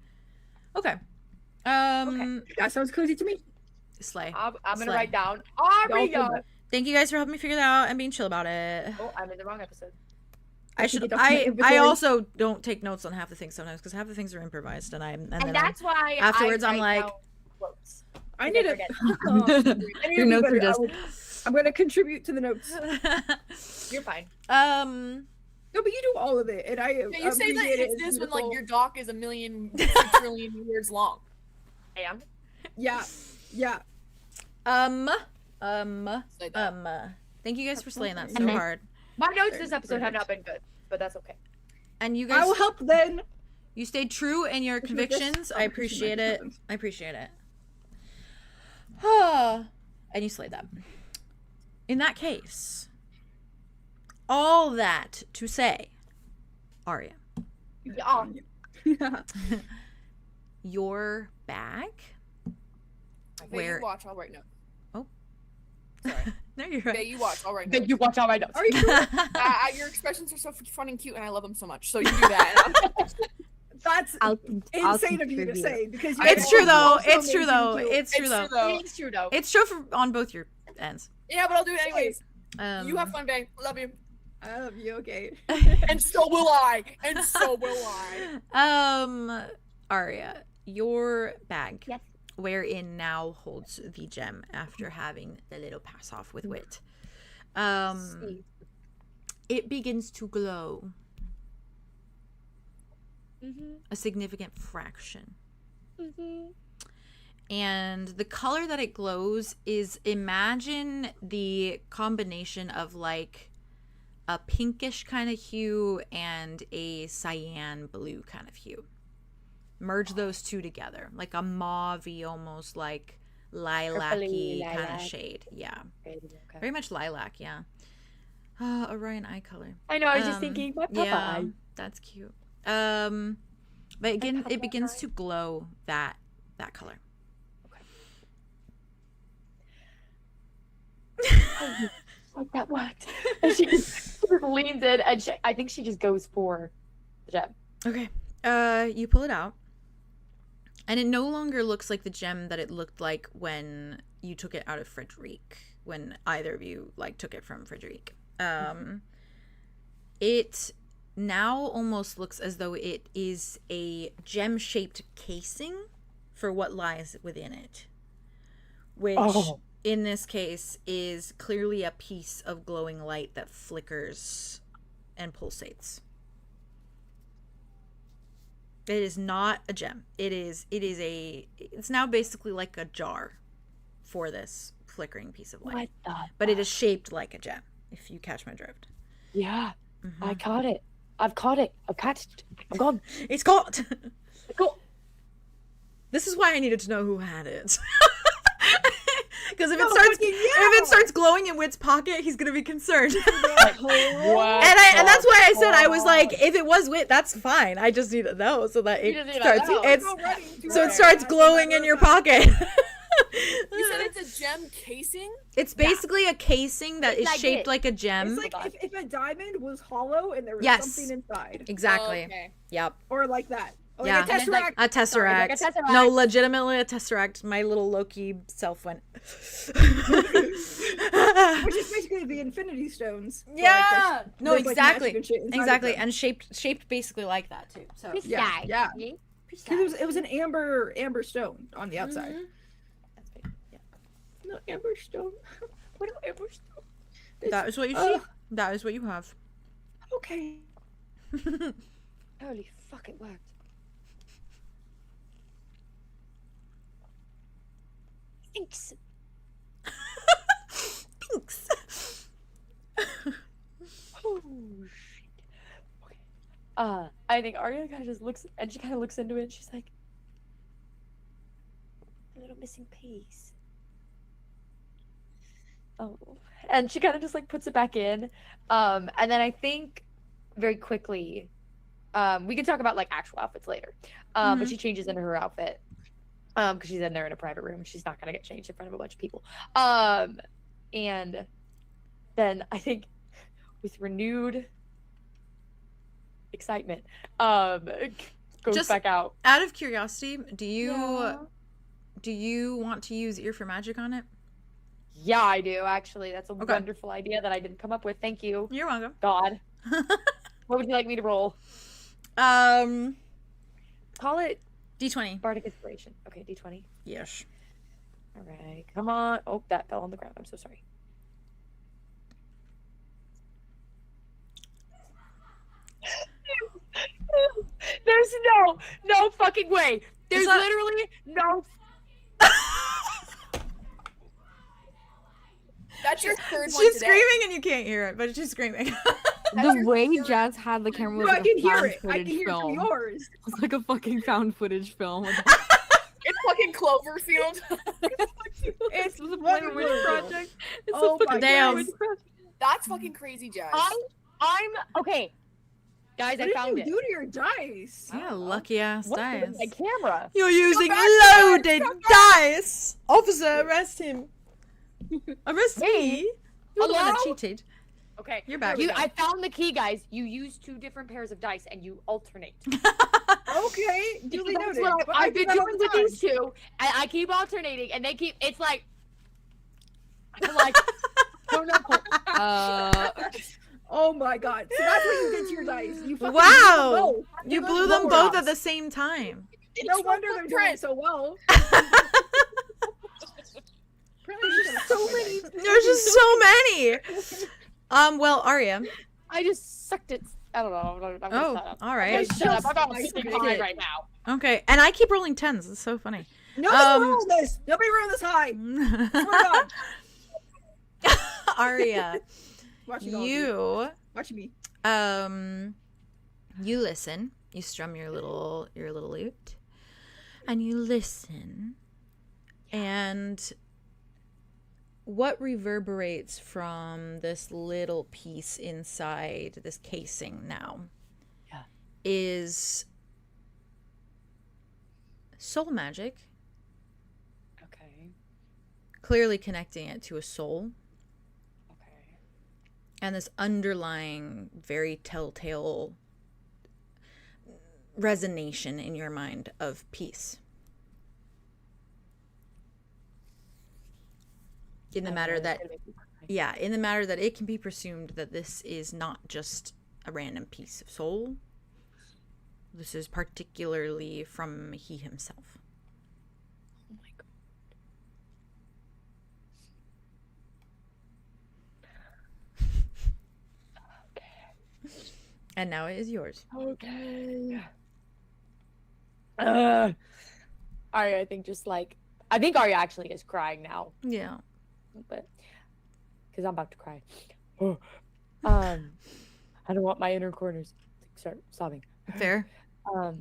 Okay. That sounds cozy to me. Slay. I'm gonna write down Aria. Thank you guys for helping me figure that out and being chill about it. Oh, I'm in the wrong episode. I also don't take notes on half the things sometimes because half the things are improvised and that's why afterwards I'm like I need it. Your notes are just I'm gonna contribute to the notes. You're fine. No, but you do all of it, and you say that it's this when like your doc is 1,000,000 trillion words long. I am. Yeah. Thank you guys for slaying that so hard. My notes this episode have not been good, but that's okay. And you guys, I will help then. You stayed true in your convictions. I appreciate it. And you slayed that. In that case, all that to say, Aria. Yeah. Your bag. Where you watch, I'll write notes. Oh. Sorry. No, you're right. Yeah, you watch, I'll write notes. You watch, I'll write notes. Are you sure? Your expressions are so fun and cute, and I love them so much. So you do that. That's insane of you to say because it's true though. It's true though. It's true on both your ends. Yeah, but I'll do it anyways. You have fun, babe. Love you. I love you. Okay. And so will I. Aria, your bag. Yes. Wherein now holds the gem after having the little pass off with Wit. It begins to glow. A significant fraction. And the color that it glows is, imagine the combination of like a pinkish kind of hue and a cyan blue kind of hue. Merge those two together, like a mauve-y, almost like lilac-y kind of shade. Yeah. Okay. Very much lilac, yeah. Orion eye color. I know, I was just thinking, my papa eye. That's cute. But again, it begins to glow that color. Okay. Like that worked. And she just leans in, and I think she just goes for the gem. Okay. You pull it out, and it no longer looks like the gem that it looked like when you took it out of Frederic, when either of you like took it from Frederic. It now almost looks as though it is a gem-shaped casing for what lies within it, which in this case is clearly a piece of glowing light that flickers and pulsates. It is not a gem. It's now basically like a jar for this flickering piece of light. But it is shaped like a gem, if you catch my drift. Yeah, I caught it. I've caught it. I've catched it. I'm gone. It's caught. Cool. This is why I needed to know who had it. Because if it starts glowing in Wit's pocket, he's gonna be concerned. Wow. And that's why I said, I was like, if it was Wit, that's fine. I just need to know so that it starts glowing in your pocket. You said it's a gem casing? It's basically a casing that is shaped like a gem. It's like if a diamond was hollow and there was something inside. Exactly. Oh, okay. Yep. Or like that. Or yeah. like a tesseract. Like a tesseract. Sorry, like a tesseract. No, legitimately a tesseract. My little Loki self went. Which is basically the Infinity Stones. Yeah. No, exactly. Like exactly, and shaped basically like that too. So yeah. It was an amber stone on the outside. No amber stone. What an amber stone. That is what you see. That is what you have. Okay. Holy fuck, it worked. Thanks. Thanks. Oh shit. Okay. I think Arya kind of just looks, and she kind of looks into it, and she's like, a little missing piece. Oh, and she kind of just like puts it back in, and then I think very quickly, we can talk about like actual outfits later, but she changes into her outfit, because she's in there in a private room. She's not gonna get changed in front of a bunch of people, and then I think with renewed excitement, goes just back out. Out of curiosity, do you want to use Ear for Magic on it? Yeah, I do, actually. That's a wonderful idea that I didn't come up with. Thank you. You're welcome. God. What would you like me to roll? Call it D20. Bardic Inspiration. Okay, D20. Yes. All right. Come on. Oh, that fell on the ground. I'm so sorry. There's no fucking way. There's literally no. That's your third one She's today. screaming and you can't hear it, but she's screaming. The way Jazz had the camera was like a found footage film. Yours. It's like a fucking found footage film. It's fucking Cloverfield. It's the Blair Witch Project. It's Oh the my fucking damn. Blair Witch Project. That's fucking crazy, Jazz. I'm okay. Guys, I found What did you do to your dice? Yeah, lucky ass What dice. is my camera? You're using loaded dice. Officer, arrest him. Arrest me. You're the one that Hello? cheated. Okay. You're back. I found the key, guys. You use 2 different pairs of dice and you alternate. Okay, duly That's noted. what But I've do been that all doing the with time. these 2, and I keep alternating, and they keep. It's like. I'm like. Oh no. Oh my god. So that's what you did to your dice. You fucking Wow. blew them both. You blew them both at the same time. No wonder they're doing so well. There's so many. There's just so many. Well, Arya. I just sucked it. I don't know. Oh, all right. Shut up. I'm on 65 right now. Okay, and I keep rolling 10s. It's so funny. Nobody ruined this. Nobody ruined this high. Swear to God. Arya, Watching all of you watch me. you listen. You strum your little lute, and you listen. And what reverberates from this little piece inside this casing now is soul magic. Okay. Clearly connecting it to a soul. Okay. And this underlying, very telltale resonation in your mind of peace. In the matter that, in the matter that it can be presumed that this is not just a random piece of soul. This is particularly from he himself. Oh my God. Okay. And now it is yours. Okay. Arya, I think Arya actually is crying now. Yeah. But because I'm about to cry. I don't want my inner corners to start sobbing. Fair. I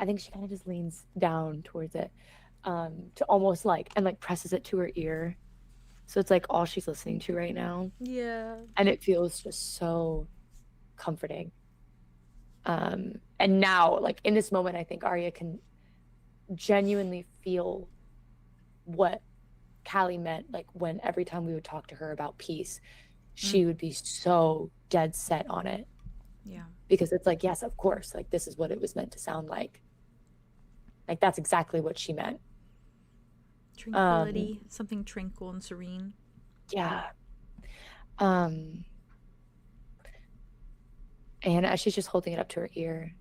think she kind of just leans down towards it, to almost and presses it to her ear. So it's like all she's listening to right now. Yeah. And it feels just so comforting. And now, in this moment, I think Arya can genuinely feel what Callie meant, when every time we would talk to her about peace, she would be so dead set on it. Yeah. Because it's yes, of course, this is what it was meant to sound like. That's exactly what she meant. Tranquility, something tranquil and serene. Yeah. And as she's just holding it up to her ear,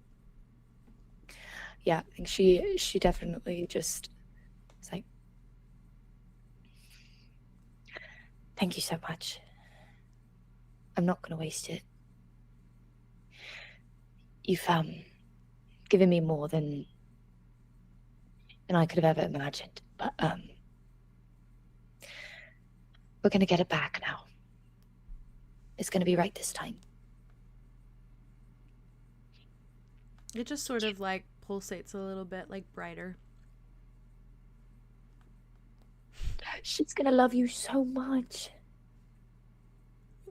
I think she definitely just is like, thank you so much. I'm not going to waste it. You've given me more than I could have ever imagined. But we're going to get it back now. It's going to be right this time. It just sort of pulsates a little bit, brighter. She's going to love you so much.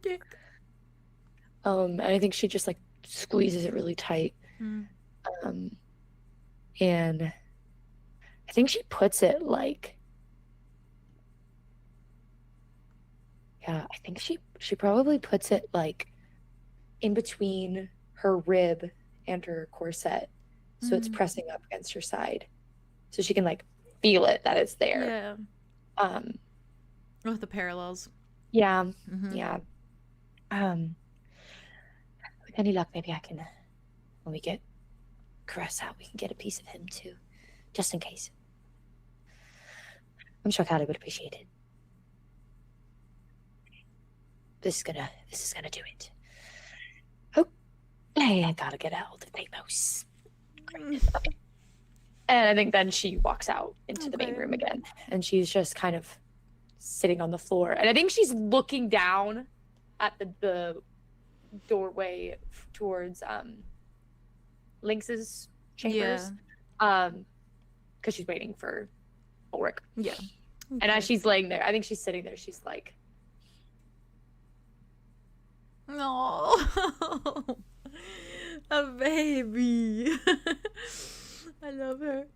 Yeah. And I think she just squeezes it really tight. And I think she puts it I think she probably puts it in between her rib and her corset, so it's pressing up against her side, so she can feel it, that it's there. Yeah. With the parallels. Yeah. Yeah. With any luck, maybe I can, when we get Caress out, we can get a piece of him too, just in case. I'm sure Callie would appreciate it. This is gonna do it. Okay, I gotta get out of the mouse. And I think then she walks out into the main room again, and she's just kind of sitting on the floor, and I think she's looking down at the doorway towards Lynx's chambers, because she's waiting for Ulrich. Yeah. Okay. And as she's laying there, I think she's sitting there, she's like, no. A baby. I love her.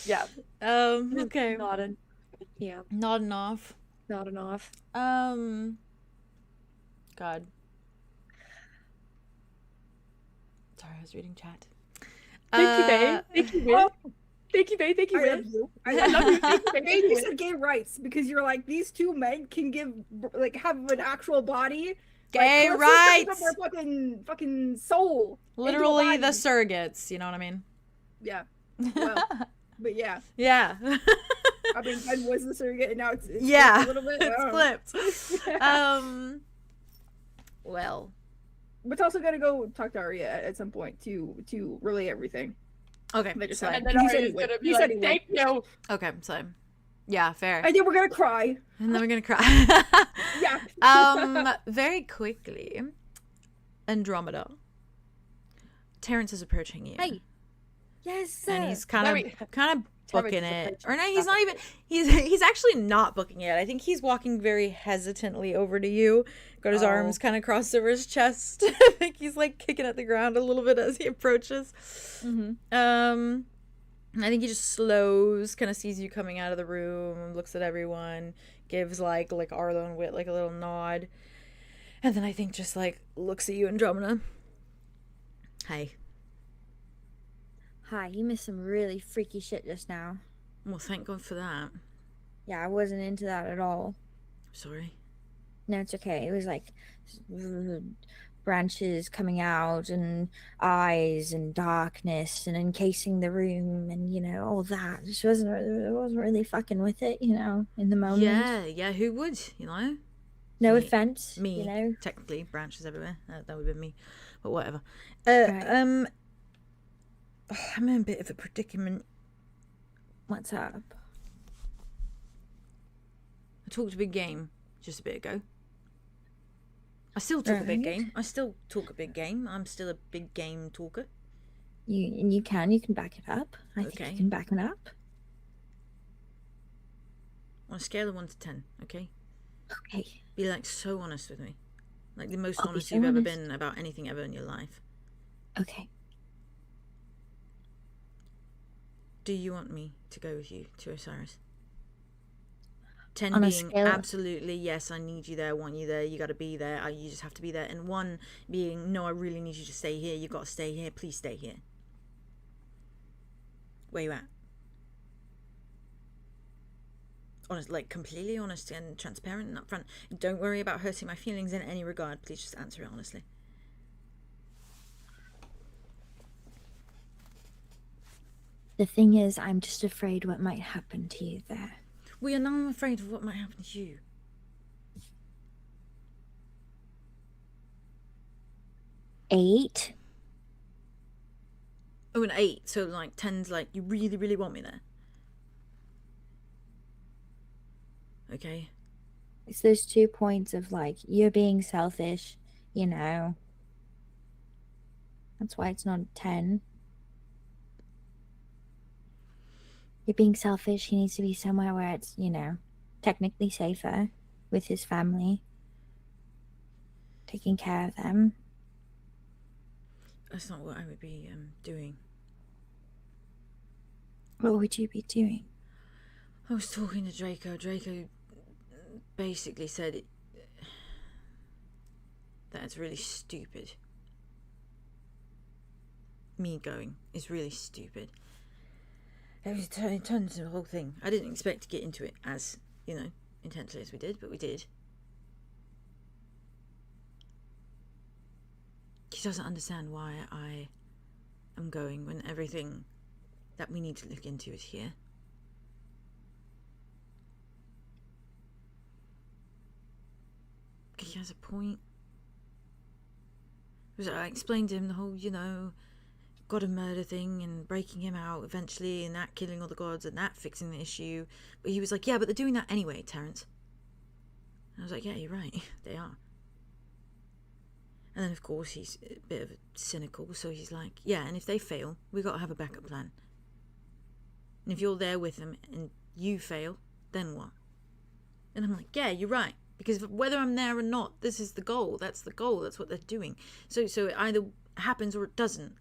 Yeah. Okay. Nodding. Yeah. Nodding off. Nodding off. God. Sorry, I was reading chat. Thank you, babe. Thank you, babe. Thank you, babe. Thank you, I love you. I love you. Babe, you said gay rights because you're these two men can have an actual body. Gay rights. Their fucking soul. Literally the surrogates. You know what I mean? Yeah. Well, but yeah. Yeah. I mean, Ben was the surrogate, and now it's yeah, a little bit. It's flipped. Well, but it's also gonna go talk to Arya at some point to relay everything. Okay. So, And then he said Arya's he would. gonna be He said like, he would. thank you. Okay, so yeah, fair. And then we're gonna cry. And then we're gonna cry. Yeah. Very quickly, Andromeda. Terrence is approaching you. Hey. Yes. And he's kind of Terrence booking is it. approaching. Or no, he's not even. He's actually not booking it. I think he's walking very hesitantly over to you. Got his arms kind of crossed over his chest. I think he's like kicking at the ground a little bit as he approaches. I think he just slows, kind of sees you coming out of the room, looks at everyone, gives like Arlow and Wit like a little nod, and then I think just like looks at you, Andromeda. Hey. Hi, you missed some really freaky shit just now. Well, thank God for that. Yeah, I wasn't into that at all. Sorry. No, it's okay. It was like branches coming out and eyes and darkness and encasing the room and, you know, all that. I wasn't really fucking with it, you know, in the moment. Yeah, who would, you know? No Me. offense. Me, you know. technically, branches everywhere. That would have been me, but whatever. Right. I'm in a bit of a predicament. What's up? I talked a big game just a bit ago. I still talk a big game. I'm still a big game talker. You can back it up. I think you can back it up. On a scale of 1 to 10, okay? Okay. Be like so honest with me. Like the most I'll be honest so you've ever honest. been about anything ever in your life. Okay. Do you want me to go with you to Osiris? 10 On a being scale of- absolutely yes, I need you there, I want you there, you gotta be there, you just have to be there. And 1 being no, I really need you to stay here, you gotta stay here, please stay here. Where you at? Honest, like completely honest and transparent and upfront. And don't worry about hurting my feelings in any regard, please just answer it honestly. The thing is, I'm just afraid what might happen to you there. Well, now I'm afraid of what might happen to you. Eight. Oh, an 8. So like 10's like you really, really want me there. Okay. It's those 2 points of like you're being selfish, you know. That's why it's not a 10. You're being selfish. He needs to be somewhere where it's, you know, technically safer with his family, taking care of them. That's not what I would be doing. What would you be doing? I was talking to Draco. Draco basically said that it's really stupid. Me going is really stupid. It turned into the whole thing. I didn't expect to get into it as, you know, intensely as we did, but we did. He doesn't understand why I am going when everything that we need to look into is here. He has a point. Because I explained to him the whole, you know, god of murder thing and breaking him out eventually and that killing all the gods and that fixing the issue. But he was like, yeah, but they're doing that anyway, Terrence. And I was like, yeah, you're right. They are. And then, of course, he's a bit of a cynical, so he's like, yeah, and if they fail, we got to have a backup plan. And if you're there with them and you fail, then what? And I'm like, yeah, you're right. Because whether I'm there or not, this is the goal. That's the goal. That's what they're doing. So it either happens or it doesn't.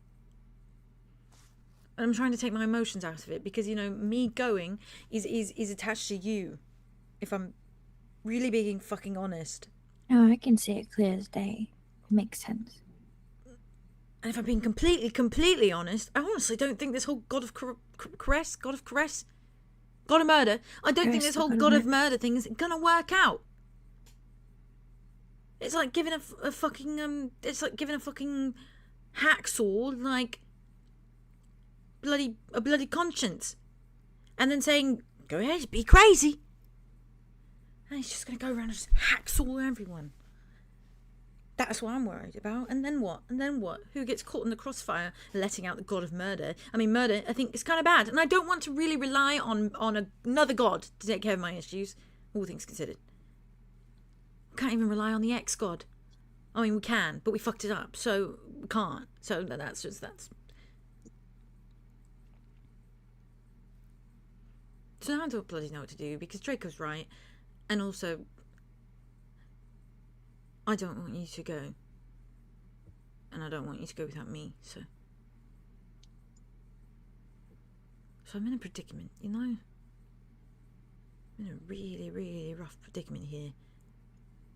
And I'm trying to take my emotions out of it because, you know, me going is attached to you. If I'm really being fucking honest. Oh, I can see it clear as day. It makes sense. And if I'm being completely honest, I honestly don't think this whole god of murder, I don't think this whole god of murder thing is gonna work out. It's like giving a fucking it's like giving a fucking hacksaw like a bloody conscience, and then saying, "Go ahead, be crazy." And he's just gonna go around and just hacksaw everyone. That's what I'm worried about. And then what? And then what? Who gets caught in the crossfire, letting out the god of murder? I mean, murder, I think, is kind of bad. And I don't want to really rely on another god to take care of my issues, all things considered. We can't even rely on the ex-god. I mean, we can, but we fucked it up, so we can't. So that's just, that's... So now I don't bloody know what to do, because Draco's right. And also, I don't want you to go. And I don't want you to go without me, so... So I'm in a predicament, you know? I'm in a really, really rough predicament here.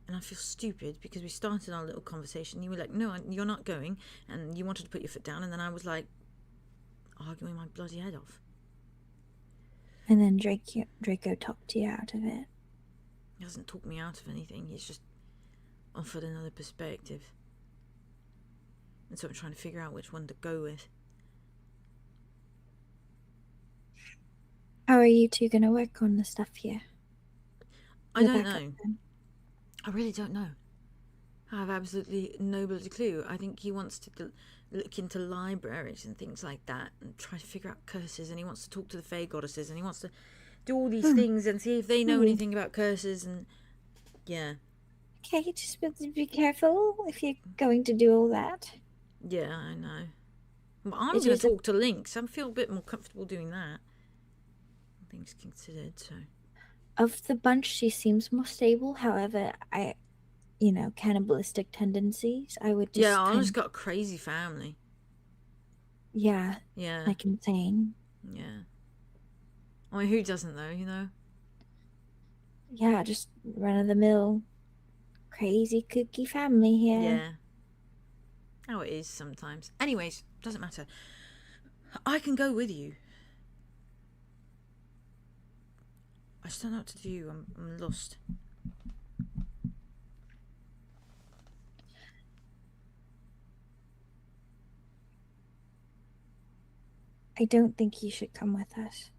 And I feel stupid because we started our little conversation. You were like, no, you're not going. And you wanted to put your foot down. And then I was like, arguing my bloody head off. And then Draco talked you out of it. He hasn't talked me out of anything. He's just offered another perspective. And so I'm trying to figure out which one to go with. How are you two going to work on the stuff here? I don't know. I really don't know. I have absolutely no bloody clue. I think he wants to look into libraries and things like that and try to figure out curses, and he wants to talk to the Fey goddesses, and he wants to do all these things and see if they know anything about curses, and yeah. Okay, just be careful if you're going to do all that. Yeah, I know. Well, I'm going to talk to Lynx. I feel a bit more comfortable doing that. Things considered, so... Of the bunch, she seems more stable. However, cannibalistic tendencies. I would just... Yeah, Arlow's got a crazy family. Yeah. Yeah. Like insane. Yeah. I mean, who doesn't though, you know? Yeah, just run-of-the-mill crazy kooky family here. Yeah. How it is sometimes. Anyways, doesn't matter. I can go with you. I just don't know what to do. I'm lost. I don't think you should come with us.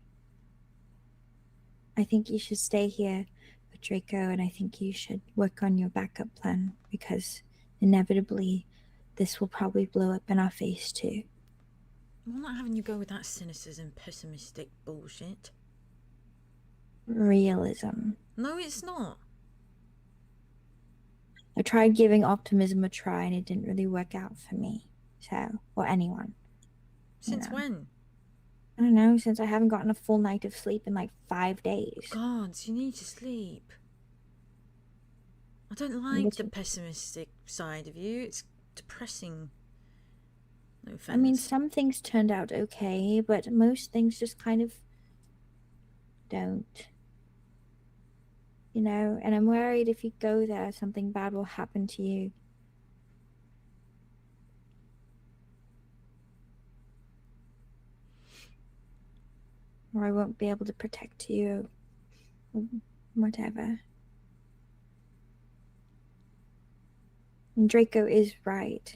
I think you should stay here with Draco, and I think you should work on your backup plan, because inevitably this will probably blow up in our face too. I'm not having you go with that cynicism, pessimistic bullshit. Realism. No, it's not. I tried giving optimism a try, and it didn't really work out for me. So, or anyone. Since when? I don't know, since I haven't gotten a full night of sleep in like 5 days. God, you need to sleep. I don't like the pessimistic side of you. It's depressing. No offense. I mean, some things turned out okay, but most things just kind of don't. You know, and I'm worried if you go there, something bad will happen to you. Or I won't be able to protect you. Or whatever. And Draco is right.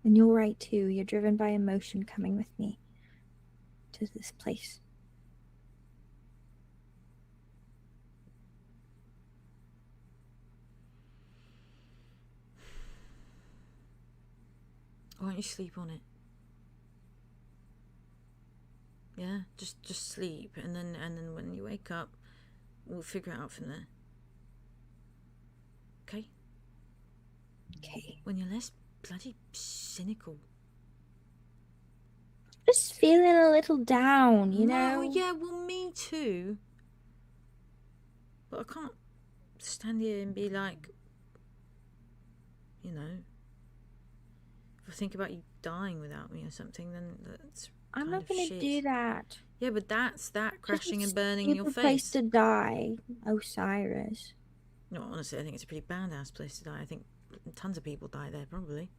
And you're right too. You're driven by emotion coming with me to this place. Why don't you sleep on it? Yeah, just sleep, and then when you wake up, we'll figure it out from there. Okay? Okay. When you're less bloody cynical. Just feeling a little down, you know? Well, yeah, well, me too. But I can't stand here and be like, you know, if I think about you dying without me or something, then that's I'm not going to do that. Yeah, but that's that crashing and burning in your face. Place to die, Osiris. No, honestly, I think it's a pretty badass place to die. I think tons of people die there, probably.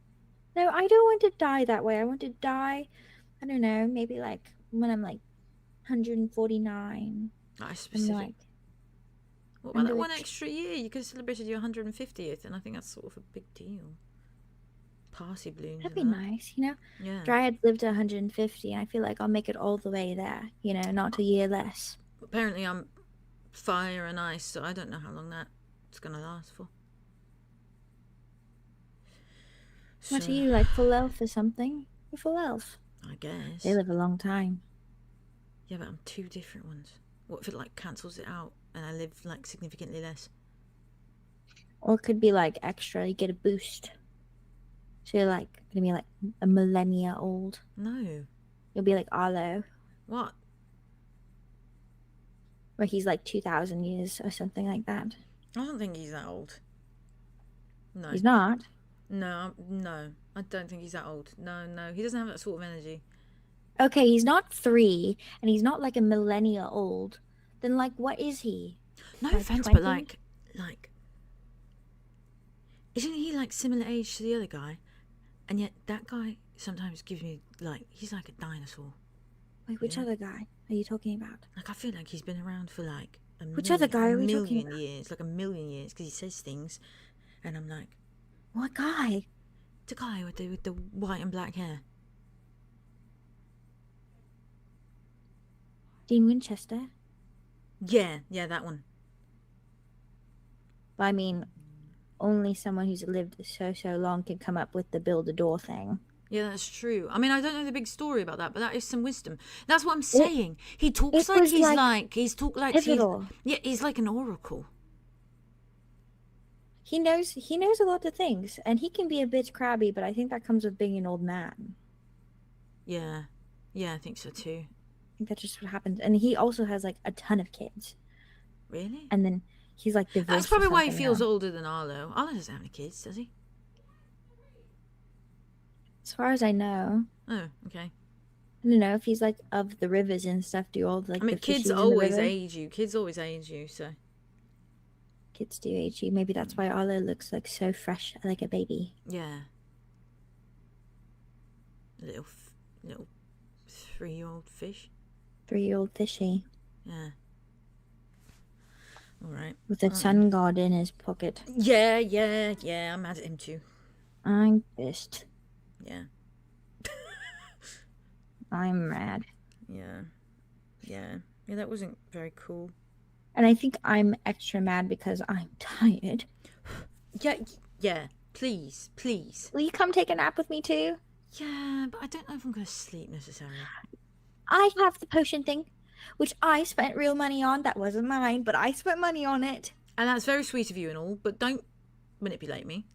No, I don't want to die that way. I want to die, I don't know, maybe like when I'm like 149. That's specific. Like, what about that one extra year? You could have celebrated your 150th, and I think that's sort of a big deal. Party balloons. That'd be nice, you know? Yeah. Dryads lived to 150, and I feel like I'll make it all the way there, you know, not a year less. Apparently I'm fire and ice, so I don't know how long that's going to last for. What are you, like full elf or something? You're full elf. I guess. They live a long time. Yeah, but I'm 2 different ones. What if it like cancels it out and I live like significantly less? Or it could be like extra, you get a boost. So you're like gonna be like a millennia old. No. You'll be like Arlow. What? Where he's like 2,000 years or something like that. I don't think he's that old. No. He's not? No, I don't think he's that old. No, he doesn't have that sort of energy. Okay, he's not 3, and he's not like a millennia old. Then like, what is he? No like offense, 20? but like, isn't he like similar age to the other guy? And yet that guy sometimes gives me like, he's like a dinosaur. Wait, which other guy are you talking about? Like, I feel like he's been around for like other guy are we talking million about? years, like a million years, because he says things, and I'm like, what guy? the guy with the white and black hair. Dean Winchester? Yeah, that one. But I mean, only someone who's lived so long can come up with the build a door thing. Yeah, that's true. I mean, I don't know the big story about that, but that is some wisdom. That's what I'm saying. He talks like he's pivotal. He's like an oracle. He knows a lot of things, and he can be a bit crabby, but I think that comes with being an old man. Yeah, I think so too. I think that's just what happens. And he also has like a ton of kids. Really? And then he's like divorced. That's probably why he feels older than Arlo. Arlo doesn't have any kids, does he? As far as I know. Oh, okay. I don't know if he's like of the rivers and stuff. Do all like? I mean, the kids fishies in the always river? age you. Kids always age you. So. Kids do age you. Maybe that's why Arlo looks like so fresh, like a baby. Yeah. Little 3-year-old fish. 3-year-old fishy. Yeah. All right. With a sun god in his pocket. Yeah. I'm mad at him too. I'm pissed. Yeah. I'm mad. Yeah, that wasn't very cool. And I think I'm extra mad because I'm tired. Yeah. Please. Will you come take a nap with me too? Yeah, but I don't know if I'm going to sleep necessarily. I have the potion thing, which I spent real money on. That wasn't mine, but I spent money on it. And that's very sweet of you and all, but don't manipulate me.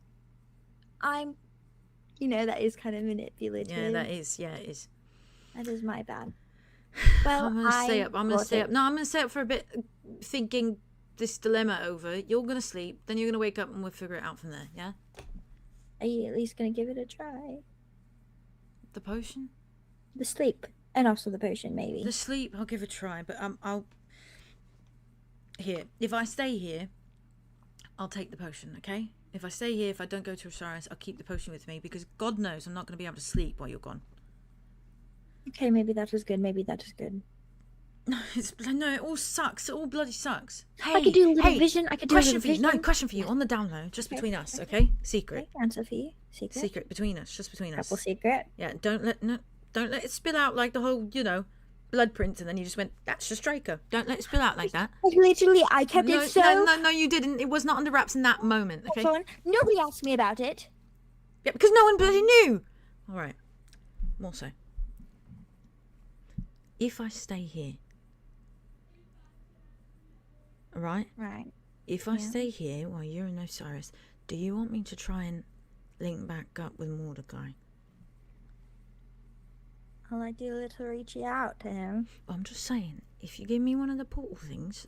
That is kind of manipulative. Yeah, that is. Yeah, it is. That is my bad. Well, I'm going to stay up. No, I'm going to stay up for a bit, thinking this dilemma over. You're going to sleep, then you're going to wake up and we'll figure it out from there, yeah? Are you at least going to give it a try? The potion? The sleep. And also the potion, maybe. The sleep, I'll give it a try, but Here, if I stay here, I'll take the potion, okay? If I stay here, if I don't go to Osiris, I'll keep the potion with me, because God knows I'm not going to be able to sleep while you're gone. Okay, maybe that is good. No, it all sucks. It all bloody sucks. Hey, I could do a little vision. Question for you on the down low, just between us, okay? Secret. Answer for you. Secret between us, just between us. Couple secret. Yeah, don't let it spill out like the whole, blood print, and then you just went, that's just Draco. Don't let it spill out like that. I kept it so. No, you didn't. It was not under wraps in that moment, okay? Nobody asked me about it. Yeah, because no one bloody knew. All right. More so. If I stay here, right? If I stay here while you're in Osiris, do you want me to try and link back up with Mordecai? I'll like do a little reach out to him. I'm just saying, if you give me one of the portal things,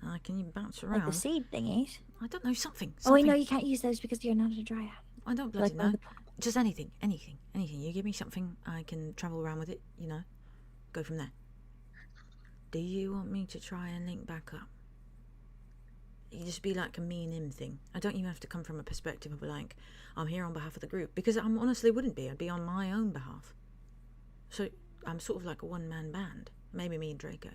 I can bounce around. Like the seed thingies? I don't know, something. Oh, wait, no, you can't use those because you're not a dryad. I don't bloody know. Just anything. You give me something, I can travel around with it, go from there. Do you want me to try and link back up? You just be like a me and him thing. I don't even have to come from a perspective of like, I'm here on behalf of the group, because I honestly wouldn't be. I'd be on my own behalf. So I'm sort of like a one-man band. Maybe me and Draco.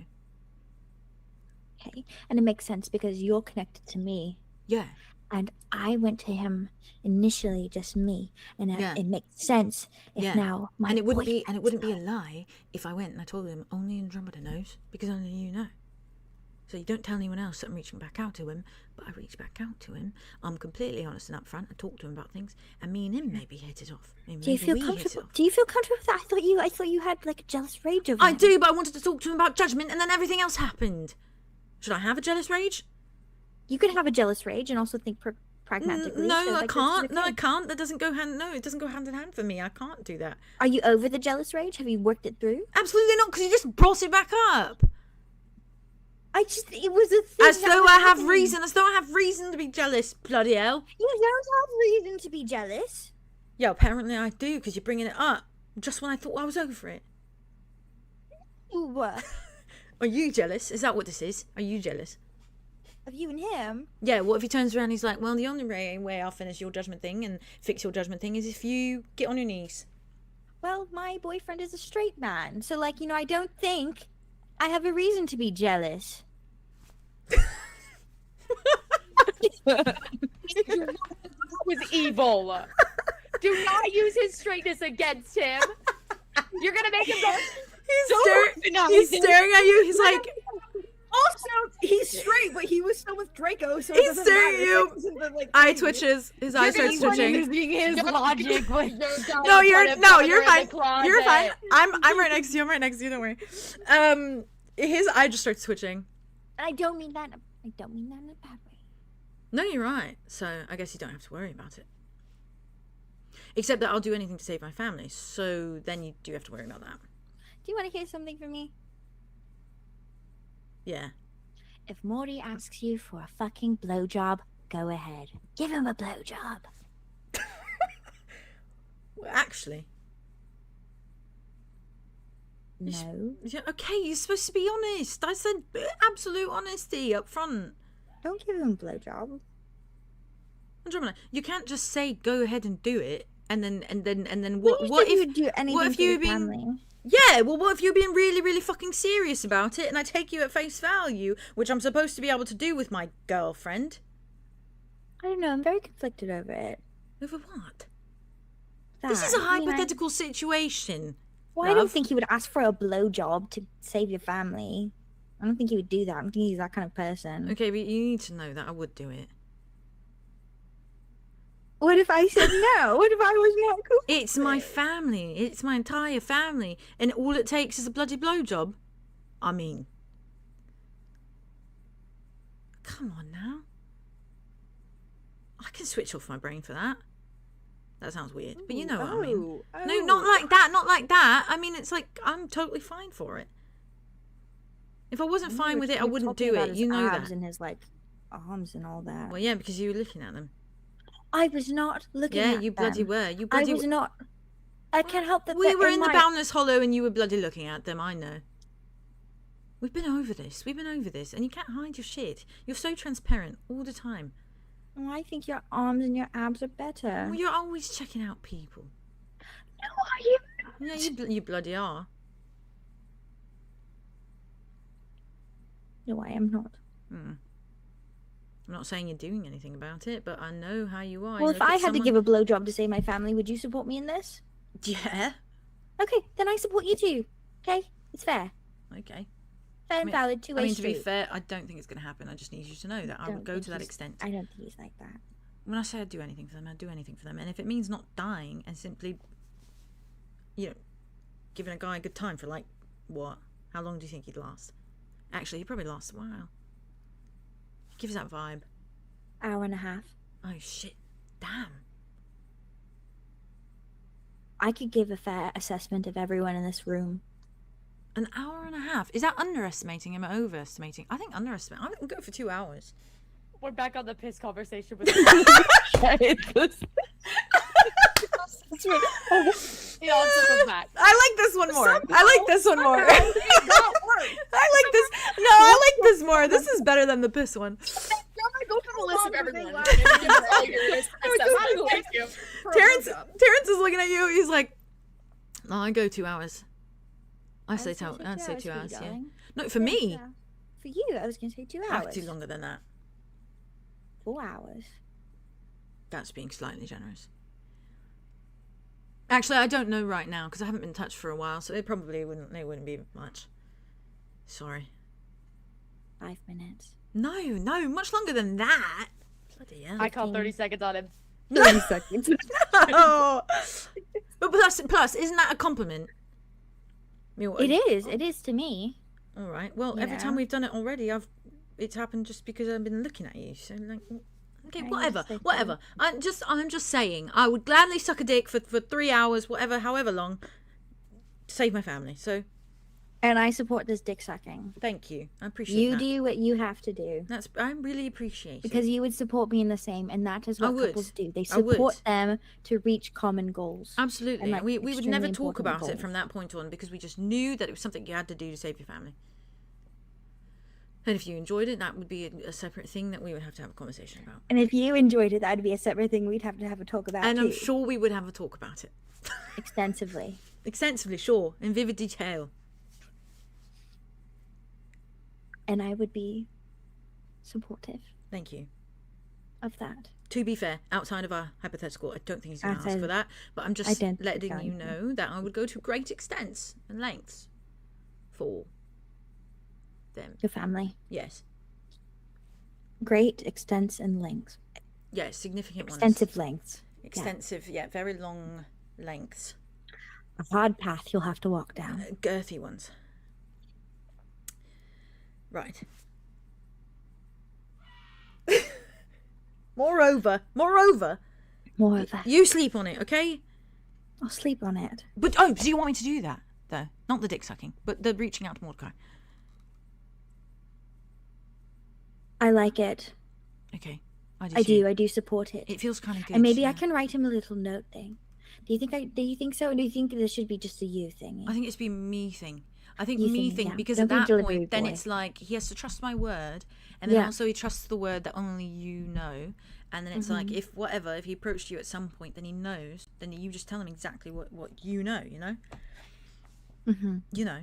Okay, and it makes sense because you're connected to me. Yeah. And I went to him initially, just me, and it makes sense if now my and it wouldn't be a lie if I went and I told him only Andromeda knows, because only you know. So you don't tell anyone else that I'm reaching back out to him, but I reach back out to him. I'm completely honest and upfront. I talk to him about things, and me and him maybe hit it off. Do you feel comfortable? Do you feel comfortable with that? I thought you had like a jealous rage over I him. do, but I wanted to talk to him about judgment, and then everything else happened. Should I have a jealous rage? You can have a jealous rage and also think pragmatically. No, so, I like, can't. okay. No, I can't. That doesn't go hand. No, it doesn't go hand in hand for me. I can't do that. Are you over the jealous rage? Have you worked it through? Absolutely not, because you just brought it back up. It was a thing. As though I have reason. As though I have reason to be jealous. Bloody hell. You don't have reason to be jealous. Yeah, apparently I do, because you're bringing it up just when I thought I was over it. Ooh, Are you jealous? Is that what this is? Are you jealous? of you and him? Yeah, what if he turns around and he's like, well, the only way I'll finish your judgment thing and fix your judgment thing is if you get on your knees. Well, my boyfriend is a straight man, so like, you know, I don't think I have a reason to be jealous. That was evil. Do not use his straightness against him. You're gonna make him go. He's staring at you. He's like. Also, he's straight, but he was still with Draco, so he's staring at you. Eye twitches. His eyes start twitching. Using his logic. No, you're fine. You're fine. I'm right next to you. I'm right next to you. Don't worry. His eye just starts twitching. I don't mean that. I don't mean that in a bad way. No, you're right. So I guess you don't have to worry about it. Except that I'll do anything to save my family. So then you do have to worry about that. Do you want to hear something from me? Yeah. If Morty asks you for a fucking blowjob, go ahead. Give him a blowjob. Well, actually. No. Yeah, okay, you're supposed to be honest. I said absolute honesty up front. Don't give him a blowjob. Andromeda, you can't just say go ahead and do it, and then What if you would do anything what if for you the family? Yeah, well, what if you're being really, really fucking serious about it, and I take you at face value, which I'm supposed to be able to do with my girlfriend? I don't know. I'm very conflicted over it. Over what? That. This is a hypothetical situation. Well, I don't think he would ask for a blowjob to save your family. I don't think he would do that. I don't think he's that kind of person. Okay, but you need to know that I would do it. What if I said no? What if I was not cool? It's my family. It's my entire family. And all it takes is a bloody blowjob. I mean. Come on now. I can switch off my brain for that. That sounds weird. But you know what I mean. No, not like that. Not like that. I mean, it's like, I'm totally fine for it. If I wasn't fine with it, I wouldn't do it. You know that. And his, like, arms and all that. Well, yeah, because you were looking at them. I was not looking at them. Yeah, you bloody were. I was not. I can't help that. We were in the Boundless Hollow and you were bloody looking at them, I know. We've been over this. We've been over this. And you can't hide your shit. You're so transparent all the time. Oh, I think your arms and your abs are better. Well, you're always checking out people. No, are you? Yeah, you bloody are. No, I am not. I'm not saying you're doing anything about it, but I know how you are. Well, if I had to give a blowjob to save my family, would you support me in this? Yeah. Okay, then I support you too. Okay? It's fair. Okay. Fair and valid, two-way I mean, street. to be fair, I don't think it's going to happen. I just need you to know that I would go to that extent. I don't think he's like that. When I say I'd do anything for them, I'd do anything for them. And if it means not dying and simply, you know, giving a guy a good time for, like, what? How long do you think he'd last? Actually, he probably lasts a while. He gives that vibe. Hour and a half. Oh, shit. Damn. I could give a fair assessment of everyone in this room. An hour and a half? Is that underestimating him or overestimating? I think underestimating. I can go for 2 hours. We're back on the piss conversation with back. I like this one more. I like this one more. I like this. No, I like this more. This is better than the piss one. Go through the list of everyone. Terrence is looking at you. He's like, no, I go 2 hours. I'd say 2 hours, yeah. No, for me. For you, I was going to say 2 hours. I have to do longer than that. 4 hours. That's being slightly generous. Actually, I don't know right now because I haven't been touched for a while, so it probably wouldn't be much. Sorry. I 5 minutes. No, much longer than that. Bloody hell. I call 30 seconds on him. 30 seconds. No. But plus, isn't that a compliment? It is to me. All right. Well, every time we've done it already, it's happened just because I've been looking at you. So like, okay, whatever. I'm just saying, I would gladly suck a dick for 3 hours, however long, to save my family. So. And I support this dick sucking. Thank you. I appreciate that. You do what you have to do. I really appreciate it. Because you would support me in the same, and that is what couples do. They support them to reach common goals. Absolutely. And we would never talk about it from that point on, because we just knew that it was something you had to do to save your family. And if you enjoyed it, that would be a separate thing that we would have to have a conversation about. And if you enjoyed it, that would be a separate thing we'd have to have a talk about And too. I'm sure we would have a talk about it. Extensively. Extensively, sure. In vivid detail. And I would be supportive. Thank you. Of that. To be fair, outside of our hypothetical, I don't think he's going to ask for that. But I'm just letting you know that I would go to great extents and lengths for them. Your family. Yes. Great extents and lengths. Yes, significant ones. Extensive lengths. Extensive, yeah, very long lengths. A hard path you'll have to walk down. Girthy ones. Right. Moreover, you sleep on it, okay? I'll sleep on it. But so you want me to do that, though? Not the dick sucking, but the reaching out to Mordecai. I like it. Okay, I do support it. It feels kind of good. And maybe I can write him a little note thing. Do you think so? Or do you think this should be just a you thing? I think it's be me thing. I think me thing, because at that point, then it's like he has to trust my word, and then also he trusts the word that only you know, and then it's like if he approached you at some point, then he knows. Then you just tell him exactly what you know. You know. You know.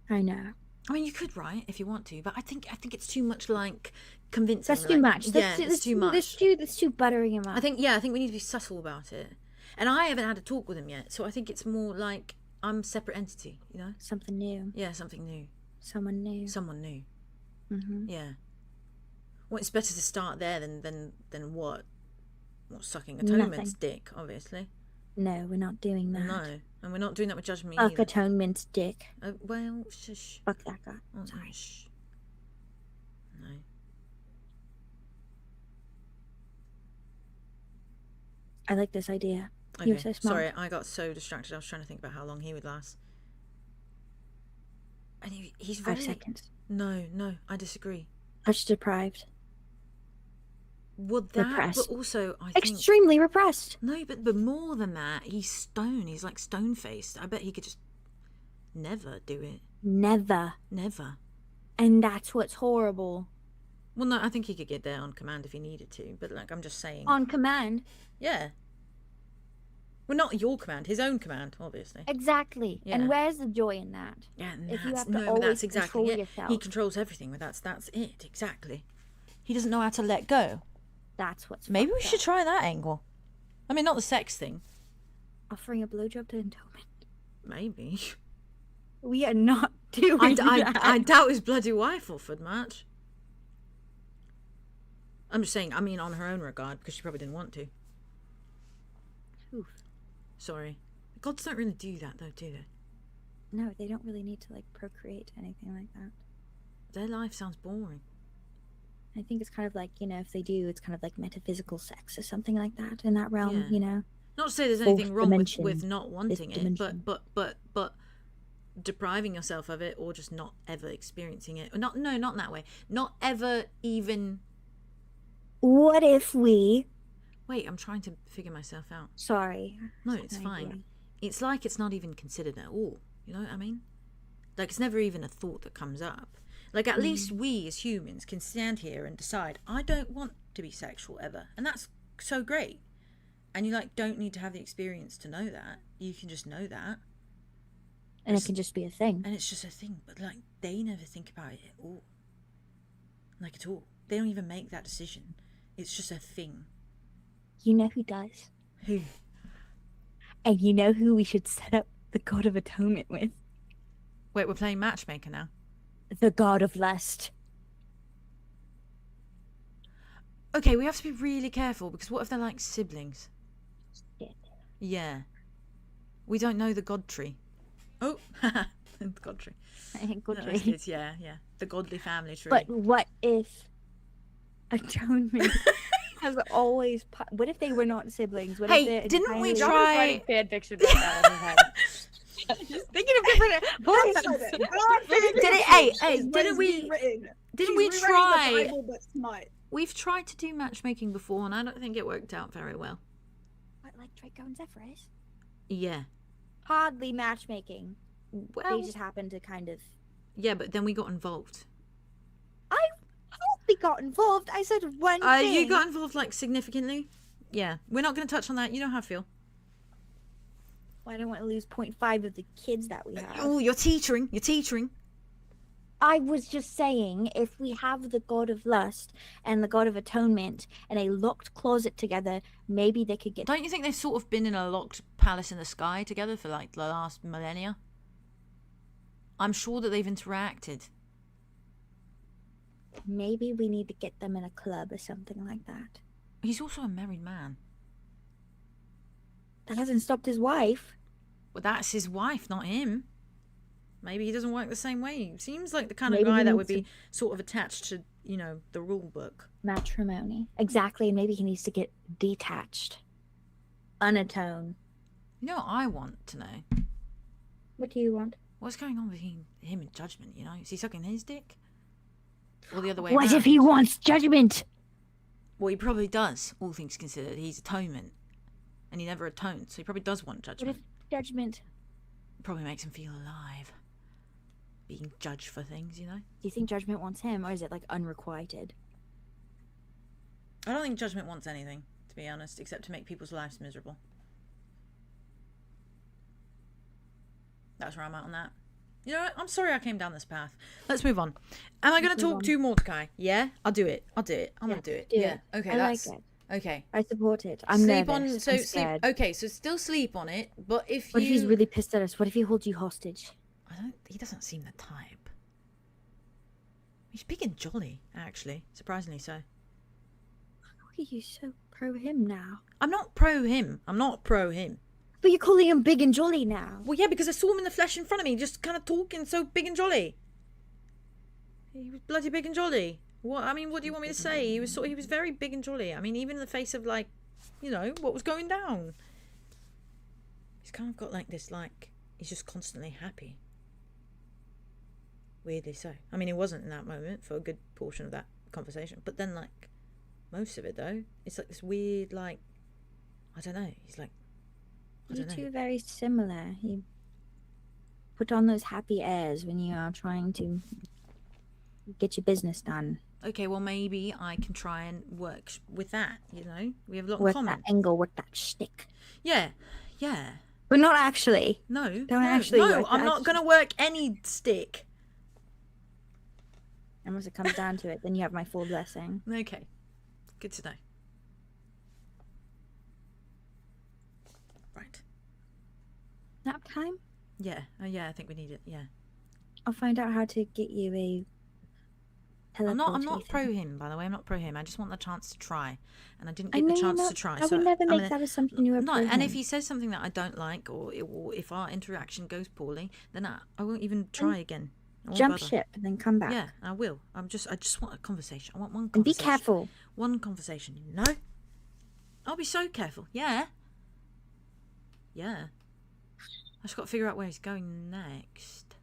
I know. I mean, you could write if you want to, but I think it's too much like convincing. That's too much. That's too much. That's too buttering him up. I think we need to be subtle about it, and I haven't had a talk with him yet, so I think it's more like. I'm a separate entity, you know? Something new. Yeah, something new. Someone new. Someone new. Yeah. Well, it's better to start there than what? What, sucking Atonement's dick, obviously. No, we're not doing that. No, and we're not doing that with Judgment either. Fuck Atonement's dick. Well, shush. Fuck that guy. Oh, sorry. Shh. No. I like this idea. Okay. You're so smart. Sorry, I got so distracted. I was trying to think about how long he would last. And he's very... 5 seconds. No, I disagree. Touch deprived. Would that, repressed. But also, I think... Extremely repressed. No, but more than that, he's stone. He's like stone-faced. I bet he could just never do it. Never. And that's what's horrible. Well, no, I think he could get there on command if he needed to, but like, I'm just saying... On command? Yeah. Well, not your command, his own command, obviously. Exactly. Yeah. And where's the joy in that? Yeah, and if you have to always control yourself. He controls everything, but that's it, exactly. He doesn't know how to let go. That's what's Maybe we should try that angle. I mean, not the sex thing. Offering a blowjob to Atonement. Maybe. We are not doing that. I doubt his bloody wife offered much. I'm just saying, I mean, on her own regard, because she probably didn't want to. Oof. Sorry. Gods don't really do that, though, do they? No, they don't really need to, like, procreate anything like that. Their life sounds boring. I think it's kind of like, you know, if they do, it's kind of like metaphysical sex or something like that in that realm, you know? Not to say there's anything wrong with not wanting it, but depriving yourself of it or just not ever experiencing it. Not in that way. Not ever even... What if we... Wait, I'm trying to figure myself out. Sorry. No, it's fine. It's like it's not even considered at all. You know what I mean? Like, it's never even a thought that comes up. Like, at least we as humans can stand here and decide, I don't want to be sexual ever. And that's so great. And you, like, don't need to have the experience to know that. You can just know that. And it can just be a thing. And it's just a thing. But, like, they never think about it at all. Like, at all. They don't even make that decision. It's just a thing. You know who does? Who? And you know who we should set up the God of Atonement with? Wait, we're playing matchmaker now? the god of lust. Okay, we have to be really careful because what if they're like siblings? Shit. Yeah. We don't know the god tree. Oh, the god tree. God No, tree. yeah. The godly family tree. But what if atonement has always... What if they were not siblings? What Hey, if they're didn't we entirely- try- Writing fan fiction right now in his head. Just thinking of different... Didn't we try? Bible, but smut. We've tried to do matchmaking before, and I don't think it worked out very well. What, like Draco and Zephyrus? Yeah. Hardly matchmaking. Well, They just happened to kind of... yeah, but then we got involved. I hardly got involved. I said one thing. You got involved like significantly. Yeah, we're not going to touch on that. You know how I feel. Well, I don't want to lose 0.5 of the kids that we have. Oh, you're teetering. You're teetering. I was just saying, if we have the god of lust and the god of atonement in a locked closet together, maybe they could get... Don't you think they've sort of been in a locked palace in the sky together for like the last millennia? I'm sure that they've interacted. Maybe we need to get them in a club or something like that. He's also a married man. That hasn't stopped his wife. Well, that's his wife, not him. Maybe he doesn't work the same way. Seems like the kind Maybe of guy he that needs would be sort of attached to, you know, the rule book. Matrimony. Exactly, and maybe he needs to get detached. Unatoned. You know what I want to know? What do you want? What's going on between him and Judgment, you know? Is he sucking his dick? Or the other way What around? if he wants judgment? Well, he probably does, all things considered. He's atonement. And he never atoned, so he probably does want What judgment. if judgment... Probably makes him feel alive. Being judged for things, you know? Do you think judgment wants him, or is it like unrequited? I don't think Judgment wants anything, to be honest, except to make people's lives miserable. That's where I'm at on that. You know what? I'm sorry I came down this path. Let's move on. Am I going to talk to Mordecai? Yeah? I'll do it. I'm going to do it. Do Yeah. it. Okay, I that's... like it. Okay. I support it. I'm sleep nervous. on... So I'm sleep... scared. Okay, so still sleep on it, but if What if he's really pissed at us? What if he holds you hostage? He doesn't seem the type. He's big and jolly, actually. Surprisingly so. Why are you so pro him now? I'm not pro him. But you're calling him big and jolly now. Well, yeah, because I saw him in the flesh in front of me, just kind of talking so big and jolly. He was bloody big and jolly. What? I mean, what do you want me to say? He was very big and jolly. I mean, even in the face of, like, you know, what was going down. He's kind of got like this, like, he's just constantly happy. Weirdly so. I mean, he wasn't in that moment for a good portion of that conversation. But then, like, most of it, though, it's like this weird, like, I don't know. He's like, You two are very similar. You put on those happy airs when you are trying to get your business done. Okay, well, maybe I can try and work with that, you know? We have a lot in Work common. that angle, work that shtick. Yeah. But not actually. No. Don't actually work I'm that not going to work any stick. Unless it comes down to it, then you have my full blessing. Okay. Good to know. Right. Nap time? Yeah. Oh, yeah, I think we need it. Yeah. I'll find out how to get you a I'm not teleportation. pro him, by the way. I'm not pro him. I just want the chance to try. And I didn't I get know the you're chance not- to try. I so would never I'm make gonna- that assumption you were No, pro and him. if he says something that I don't like, or if our interaction goes poorly, then I won't even try again. I won't Jump bother. ship and then come back. Yeah, I will. I just want a conversation. I want one And be conversation. careful. One conversation. No. I'll be so careful. Yeah. I just got to figure out where he's going next.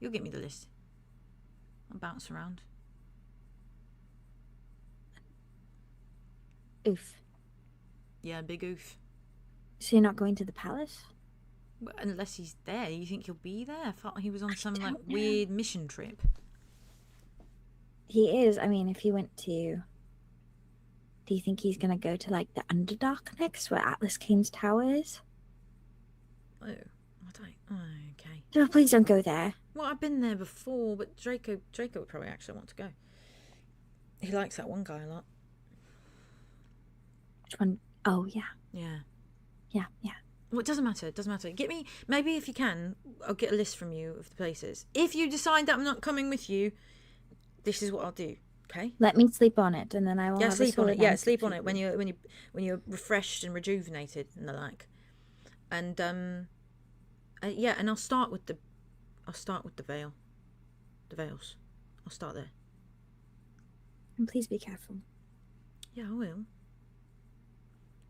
You'll get me the list. I'll bounce around. Oof. Yeah, big oof. So you're not going to the palace? Well, unless he's there. You think he'll be there? I thought he was on some like weird mission trip. He is. I mean, if he went to... Do you think he's going to go to, like, the Underdark next, where Atlas Kane's tower is? Oh, I don't... Oh, okay. No, please don't go there. Well, I've been there before, but Draco would probably actually want to go. He likes that one guy a lot. Which one? Oh, yeah. Yeah. Yeah. Well, it doesn't matter. It doesn't matter. Get me, maybe if you can, I'll get a list from you of the places. If you decide that I'm not coming with you, this is what I'll do. Okay. Let me sleep on it, and then I will. Yeah, have sleep a on it. solid Yeah, answer sleep for on it you. when you're refreshed and rejuvenated and the like. And yeah, and I'll start with the veil, the veils. I'll start there. And please be careful. Yeah, I will.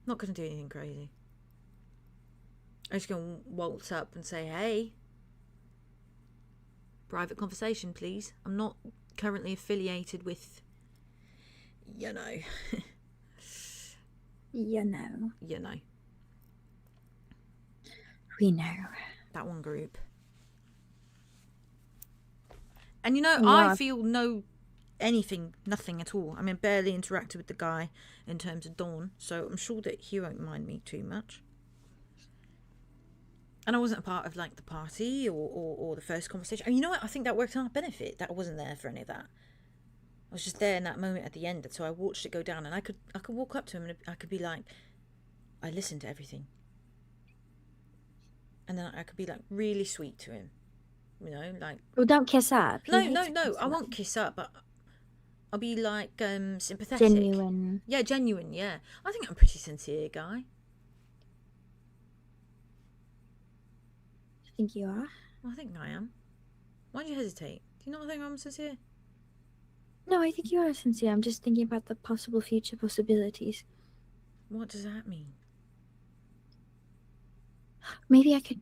Not gonna do anything crazy. I'm just gonna waltz up and say, "Hey, private conversation, please. I'm not currently affiliated with, you know." You know. You know. We know. That one group. And you know, Yeah. I feel nothing at all. I mean, barely interacted with the guy in terms of Dawn, so I'm sure that he won't mind me too much. And I wasn't a part of like the party or the first conversation. And you know what? I think that worked on our benefit. That I wasn't there for any of that. I was just there in that moment at the end, so I watched it go down, and I could walk up to him and I could be like, I listened to everything. And then I could be like really sweet to him, you know, like. Well, don't kiss up. No, I won't kiss up, but I'll be like sympathetic. Genuine. Yeah, genuine. Yeah, I think I'm a pretty sincere guy. I think you are. Well, I think I am. Why do you hesitate? Do you not think I'm sincere? No, I think you are sincere. I'm just thinking about the possible future possibilities. What does that mean? Maybe I could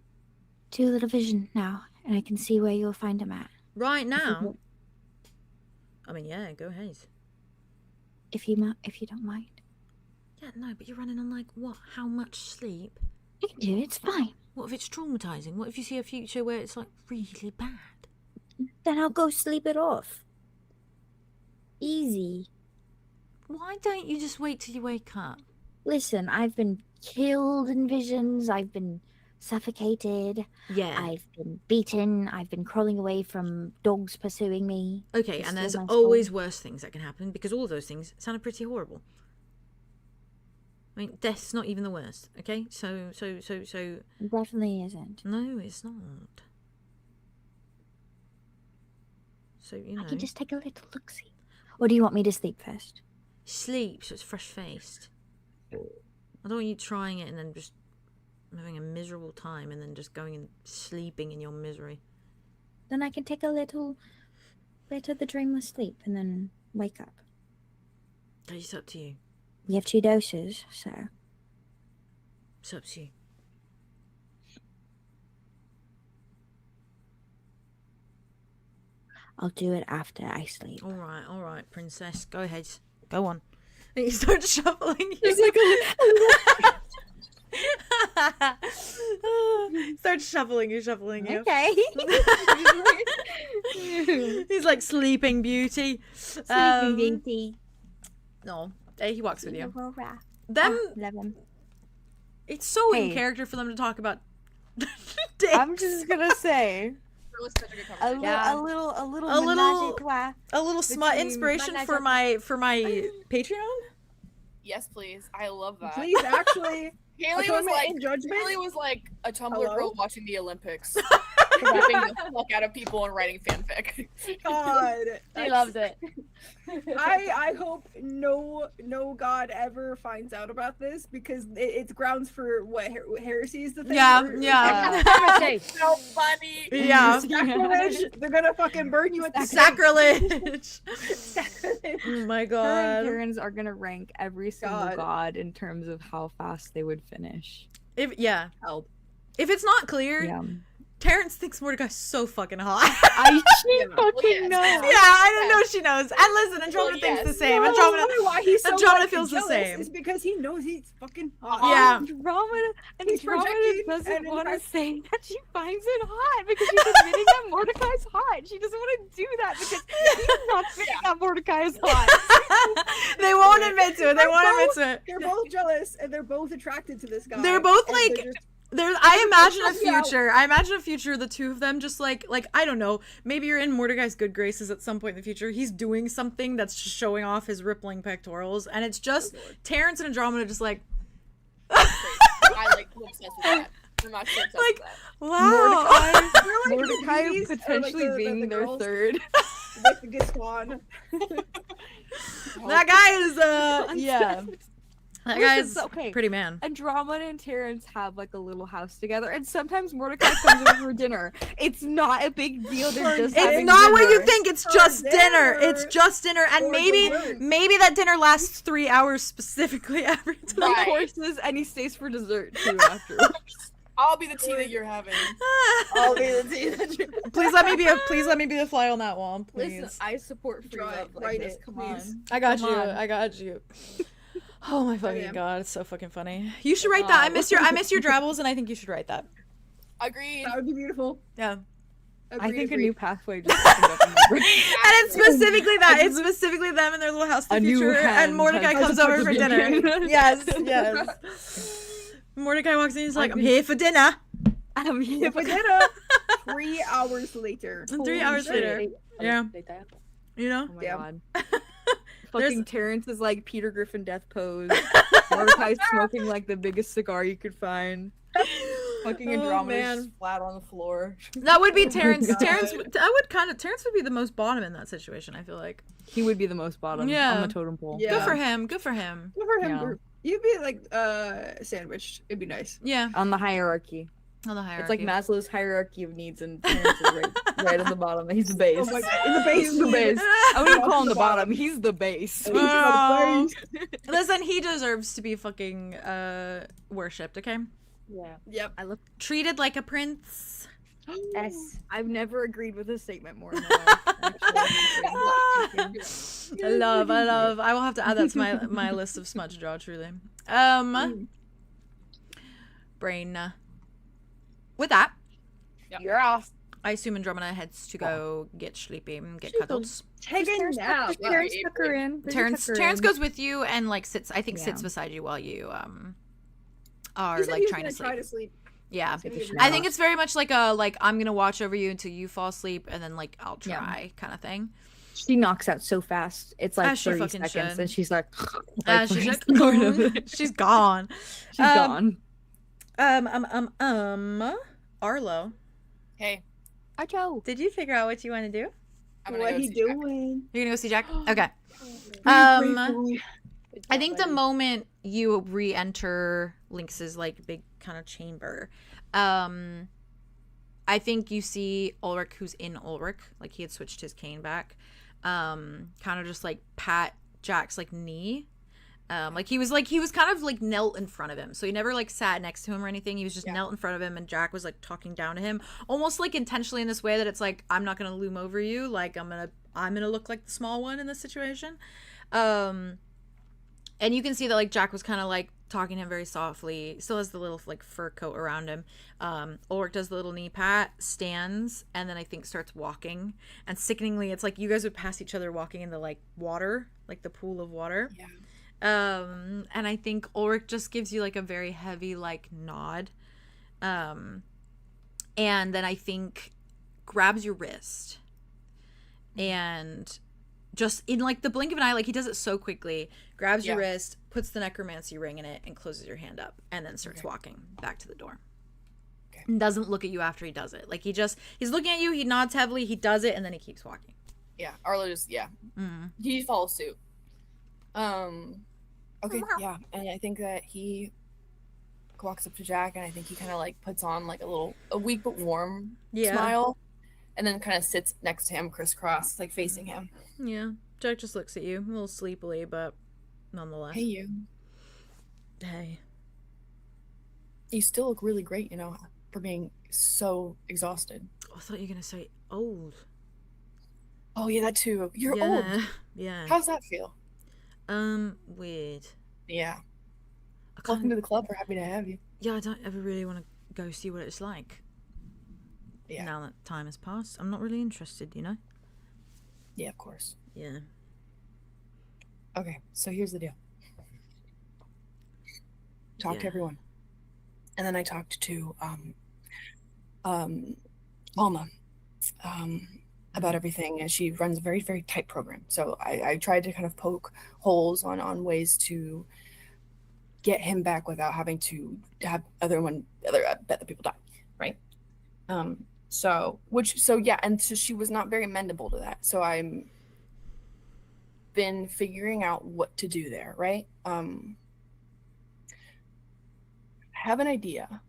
do a little vision now, and I can see where you'll find him at. Right now? I mean, yeah, go ahead. If you don't mind. Yeah, no, but you're running on like what? How much sleep? You can do it. It's fine. What if it's traumatizing? What if you see a future where it's like really bad? Then I'll go sleep it off. Easy. Why don't you just wait till you wake up? Listen, I've been killed in visions. I've been suffocated. Yeah. I've been beaten. I've been crawling away from dogs pursuing me. Okay, and there's always worse things that can happen because all of those things sounded pretty horrible. I mean, death's not even the worst, okay? So. It definitely isn't. No, it's not. So, you know. I can just take a little look-see. Or do you want me to sleep first? Sleep, so it's fresh-faced. I don't want you trying it and then just having a miserable time and then just going and sleeping in your misery. Then I can take a little bit of the dreamless sleep and then wake up. It's up to you. You have 2 doses, so. It's up to you. I'll do it after I sleep. All right, princess. Go ahead. Go on. And you start shuffling. Start shuffling. You're shuffling you. Okay. He's like Sleeping Beauty. Sleeping Beauty. No, he walks with you. Love Them. It's so in character for them to talk about. Dicks. I'm just gonna say. A little smut inspiration for my Patreon. Yes, please. I love that. Please, actually. Haley was like a Tumblr girl watching the Olympics, ripping the fuck out of people and writing fanfic. God, She loves it. I hope no god ever finds out about this because it's grounds for what heresy is the thing. Yeah. So funny. Yeah. Sacrilege. They're gonna fucking burn you at the Sacrilege. Sacrilege. Oh my Her god. and Karen's are gonna rank every single god in terms of how fast they would finish. If Help. if it's not clear, Yeah. Terrence thinks Mordecai's so fucking hot. She fucking knows. Yeah, I don't know she knows. And listen, Andromeda thinks the same. Why he's so Andromeda like, feels the jealous same. is because he knows he's fucking hot. Yeah. Andromeda He's projecting doesn't and want to in fact- say that she finds it hot because she's admitting that Mordecai's hot. She doesn't want to do that because he's not admitting that Mordecai is hot. They won't admit to it. They won't admit to it. They're both jealous and they're both attracted to this guy. They're both and like they're just- I imagine a future. I imagine a future of the two of them just like I don't know. Maybe you're in Mordecai's good graces at some point in the future. He's doing something that's just showing off his rippling pectorals, and it's just Terrence and Andromeda just like. I like obsessed with that. I'm actually obsessed Like, with that. wow. Mordecai potentially being their third. With the Gaston. That guy is yeah. That guy's okay. pretty man. Andromeda and Terrence have like a little house together, and sometimes Mordecai comes over for dinner. It's not a big deal. They're just It's not what you think. It's just dinner. It's just dinner, and maybe that dinner lasts 3 hours specifically every time. 3 courses, and he stays for dessert too afterwards. I'll be the tea that you're having. I'll be the tea that you're Please let me be the fly on that wall, please. Listen, I support free love like this. Come on. I got Come you. on. I got you. Oh my fucking Okay. god, it's so fucking funny. You should write that. I miss your Drabbles, and I think you should write that. Agreed. That would be beautiful. Yeah. I think a new pathway just opened up in my brain. And it's specifically that. It's specifically them in their little house in the future, and Mordecai comes over for dinner. Yes, yes. Mordecai walks in, he's like, I'm here for dinner. I'm here for dinner. 3 hours later. 3 hours later. Yeah. You know? Oh my god. Fucking Terrence is like Peter Griffin death pose. Mordecai's smoking like the biggest cigar you could find. Fucking Andromeda's flat on the floor. That would be Terrence. Terrence would be the most bottom in that situation, I feel like. He would be the most bottom on the totem pole. Yeah. Good for him. Good for him. Good for him. Yeah. You'd be like sandwiched. It'd be nice. Yeah. On the hierarchy. On the hierarchy. It's like Maslow's hierarchy of needs, and Terrence is right at the bottom. He's the base. Oh my god. He's the base. He's the base. I wouldn't call him the bottom. He's the base. Oh. Listen, he deserves to be fucking worshipped, okay? Yeah. Yep. I look treated like a prince. Yes. I've never agreed with this statement more in my life. I love. I will have to add that to my list of smudge draw, truly. Brain. With that, you're off. I assume Andromeda heads to go get sleepy and get cuddled. Taking now. Terrence took her in. Terrence goes with you and like sits beside you while you are like trying to sleep. Yeah. I think it's very much like I'm gonna watch over you until you fall asleep, and then like I'll try kind of thing. She knocks out so fast. It's like 30 seconds, should. and she's like, she's like, she's gone. She's gone. Arlow. Hey. Joe. Did you figure out what you want to do? What he doing? You're gonna go see Jack? Okay. I think the moment you re-enter Lynx's like big kind of chamber, I think you see Ulrich, who's in Ulrich, like he had switched his cane back, kind of just like pat Jack's like knee. Like he was kind of like knelt in front of him, so he never like sat next to him or anything. He was just knelt in front of him, and Jack was like talking down to him, almost like intentionally in this way that it's like, I'm not gonna loom over you, like I'm gonna look like the small one in this situation. And you can see that like Jack was kind of like talking to him very softly. Still has the little like fur coat around him. Ulrich does the little knee pat, stands, and then I think starts walking. And sickeningly, it's like you guys would pass each other walking in the like water, like the pool of water. Yeah. And I think Ulrich just gives you like a very heavy like nod, and then I think grabs your wrist, and just in like the blink of an eye, like he does it so quickly, grabs your wrist, puts the necromancy ring in it, and closes your hand up, and then starts walking back to the door. And doesn't look at you after he does it. Like he's looking at you, he nods heavily, he does it, and then he keeps walking. Yeah, Arlo just he follows suit. Okay, yeah, and I think that he walks up to Jack, and I think he kind of like puts on like a weak but warm smile, and then kind of sits next to him, crisscross, like facing him. Yeah, Jack just looks at you, a little sleepily, but nonetheless. Hey, you. Hey. You still look really great, for being so exhausted. Oh, I thought you were gonna say old. Oh yeah, that too. You're old. Yeah. How's that feel? Weird. Yeah. Welcome to the club. We're happy to have you. Yeah, I don't ever really want to go see what it's like. Yeah. Now that time has passed, I'm not really interested, Yeah, of course. Yeah. Okay, so here's the deal. Talk to everyone. And then I talked to Alma about everything, and she runs a very, very tight program. So I tried to kind of poke holes on ways to get him back without having to have other people die, right? So yeah, and so she was not very amendable to that. So I'm been figuring out what to do there, right? I have an idea.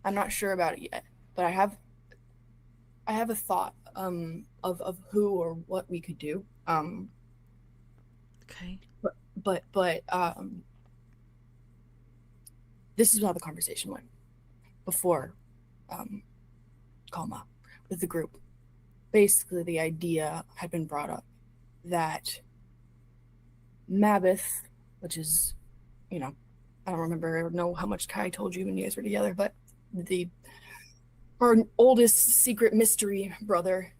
I'm not sure about it yet, but I have a thought of who or what we could do. Okay. But this is how the conversation went before Coma with the group. Basically, the idea had been brought up that Mabeth, which is, I don't remember or know how much Kai told you when you guys were together, but our oldest secret mystery brother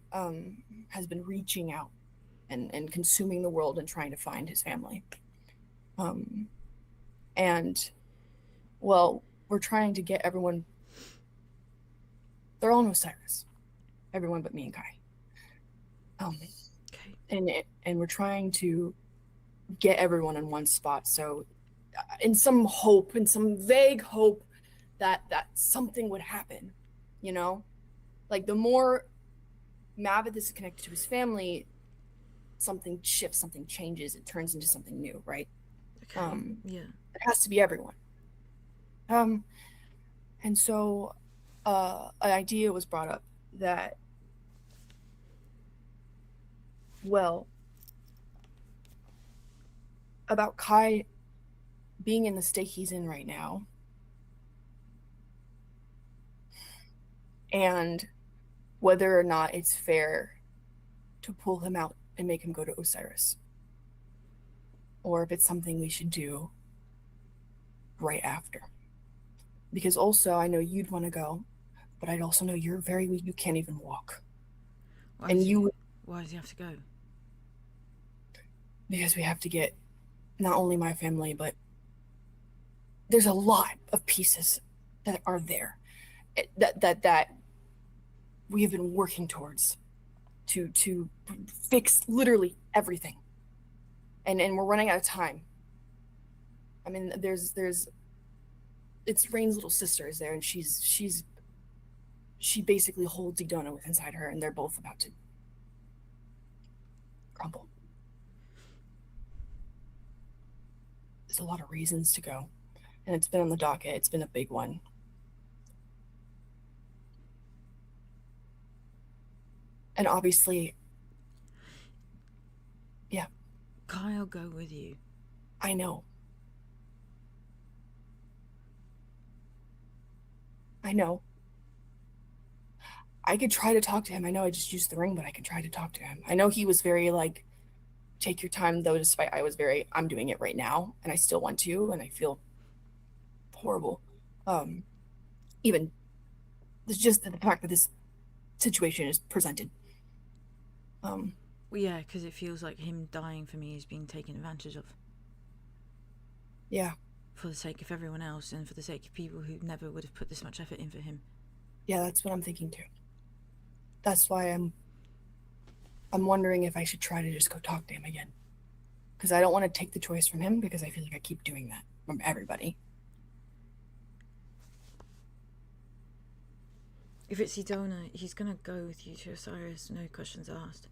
has been reaching out and consuming the world and trying to find his family. And, well, we're trying to get everyone, they're all in Osiris, everyone but me and Kai. Okay. And we're trying to get everyone in one spot. So in some hope, in some vague hope that something would happen, like the more Maveth is connected to his family, something shifts, something changes, it turns into something new, right? Okay. Yeah. It has to be everyone. And so an idea was brought up that, well, about Kai being in the state he's in right now, and whether or not it's fair to pull him out and make him go to Osiris, or if it's something we should do right after. Because also, I know you'd want to go, but I'd also know you're very weak. You can't even walk. Why does he have to go? Because we have to get not only my family, but there's a lot of pieces that are there that we have been working towards to fix literally everything. And we're running out of time. I mean, it's Rain's little sister is there, and she basically holds Idona with inside her, and they're both about to crumble. There's a lot of reasons to go, and it's been on the docket. It's been a big one. And obviously, yeah. Kyle go with you. I know. I could try to talk to him. I know I just used the ring, but I can try to talk to him. I know he was very like, take your time, though, despite I'm doing it right now, and I still want to, and I feel horrible. Even it's just the fact that this situation is presented. Well, yeah, because it feels like him dying for me is being taken advantage of. Yeah. For the sake of everyone else, and for the sake of people who never would have put this much effort in for him. Yeah, that's what I'm thinking too. That's why I'm wondering if I should try to just go talk to him again. Because I don't want to take the choice from him, because I feel like I keep doing that from everybody. If it's Idona, he's gonna go with you to Osiris, no questions asked.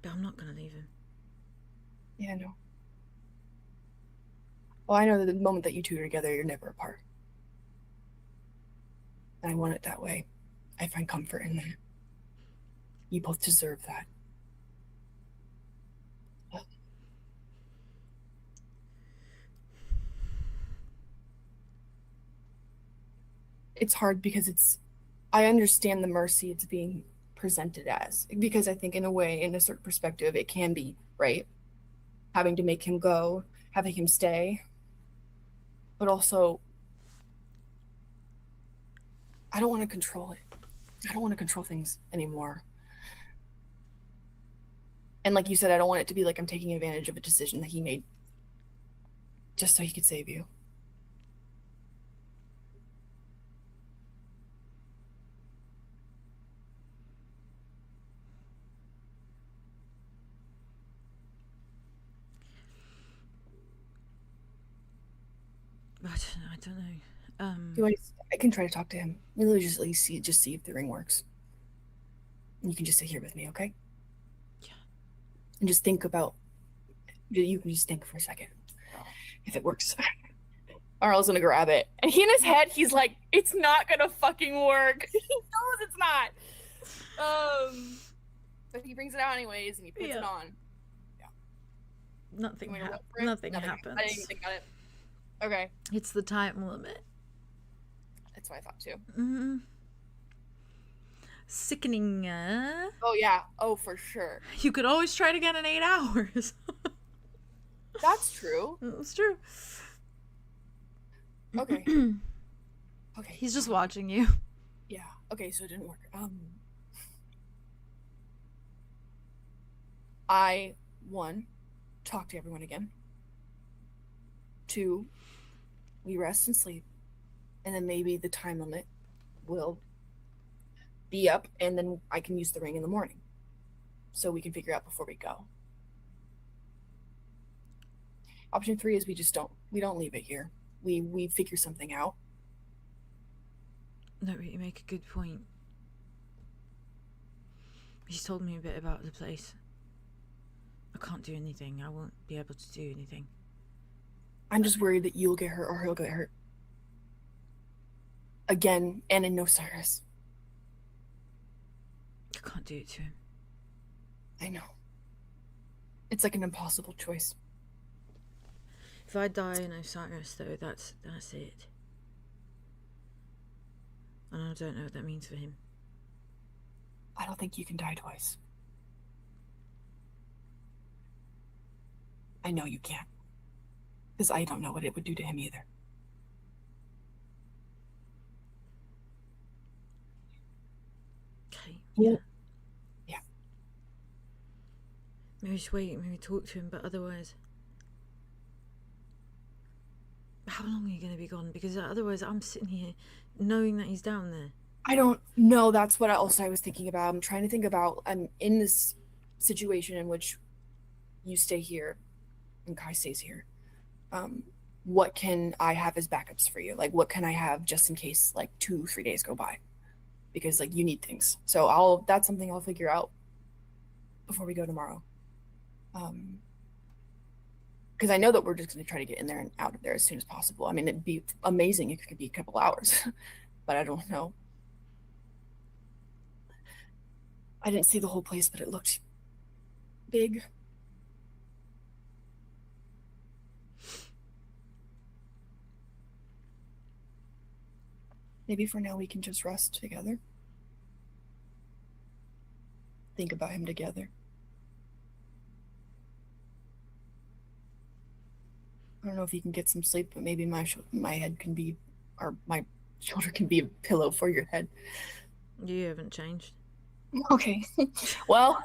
But I'm not gonna leave him. Yeah, I know. Well, I know that the moment that you two are together, you're never apart. And I want it that way. I find comfort in that. You both deserve that. It's hard because I understand the mercy it's being presented as, because I think in a way, in a certain perspective, it can be, right? Having to make him go, having him stay, but also I don't want to control it. I don't want to control things anymore. And like you said, I don't want it to be like I'm taking advantage of a decision that he made just so he could save you. I don't know. I can try to talk to him. Really, just at least see if the ring works. And you can just sit here with me, okay? Yeah. And just think about. You can just think for a second. If it works. Arlow's gonna grab it, and in his head, he's like, "It's not gonna fucking work." He knows it's not. But he brings it out anyways, and he puts it on. Yeah. Nothing happens. I didn't even think about it. Okay. It's the time limit. That's what I thought too. Mm-hmm. Sickening. Oh yeah. Oh, for sure. You could always try to get in 8 hours. That's true. It's true. Okay. Okay. He's just watching you. Yeah. Okay, so it didn't work. I, 1, talk to everyone again. 2, we rest and sleep. And then maybe the time limit will be up, and then I can use the ring in the morning. So we can figure out before we go. Option 3 is we don't leave it here. We figure something out. No, but you make a good point. He's told me a bit about the place. I can't do anything. I won't be able to do anything. I'm just worried that you'll get hurt or he'll get hurt. Again, and in no service. I can't do it to him. I know. It's like an impossible choice. If I die in Osiris, though, that's it. And I don't know what that means for him. I don't think you can die twice. I know you can't. Because I don't know what it would do to him either. Okay. Yeah. Yeah. Maybe just wait, maybe talk to him, but otherwise... How long are you going to be gone? Because otherwise I'm sitting here knowing that he's down there. I don't know. That's what I was thinking about. I'm trying to think about, I'm in this situation in which you stay here and Kai stays here. What can I have as backups for you? Like, what can I have just in case, like, 2-3 days go by? Because, like, you need things. So that's something I'll figure out before we go tomorrow. Because I know that we're just going to try to get in there and out of there as soon as possible. I mean, it'd be amazing if it could be a couple hours, but I don't know. I didn't see the whole place, but it looked big. Maybe for now we can just rest together. Think about him together. I don't know if you can get some sleep, but maybe my head can be, or my shoulder can be a pillow for your head. You haven't changed. Okay. Well,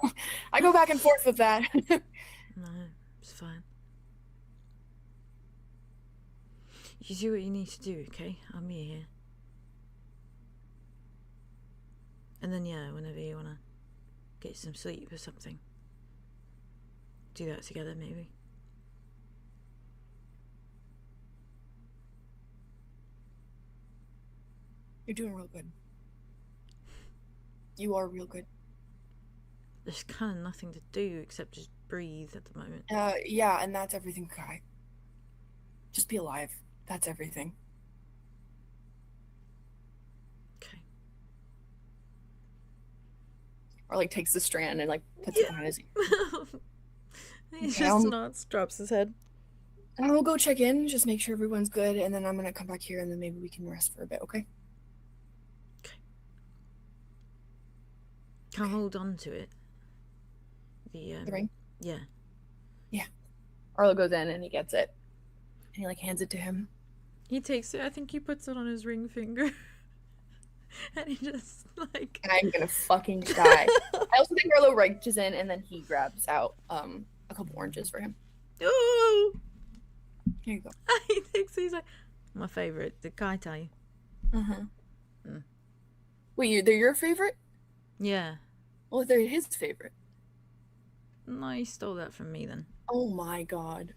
I go back and forth with that. No, it's fine. You do what you need to do, okay? I'm here. And then, yeah, whenever you want to get some sleep or something, do that together, maybe. You're doing real good. You are real good. There's kind of nothing to do except just breathe at the moment. Yeah, and that's everything, Kai. Just be alive. That's everything. Okay. Or, like, takes the strand and, like, puts it on his ear. He just nods, drops his head. And we'll go check in, just make sure everyone's good, and then I'm gonna come back here, and then maybe we can rest for a bit, okay? Can I hold on to it? The ring? Yeah. Yeah. Arlow goes in and he gets it. And he, like, hands it to him. He takes it. I think he puts it on his ring finger. And he just, like... I'm gonna fucking die. I also think Arlow reaches in and then he grabs out a couple oranges for him. Ooh! Here you go. He thinks he's like... My favourite, the 𝐂𝐻𝐪𝐼. Uh-huh. Mm. Wait, they're your favorite? Yeah. Well, they're his favorite. No, he stole that from me then. Oh my god.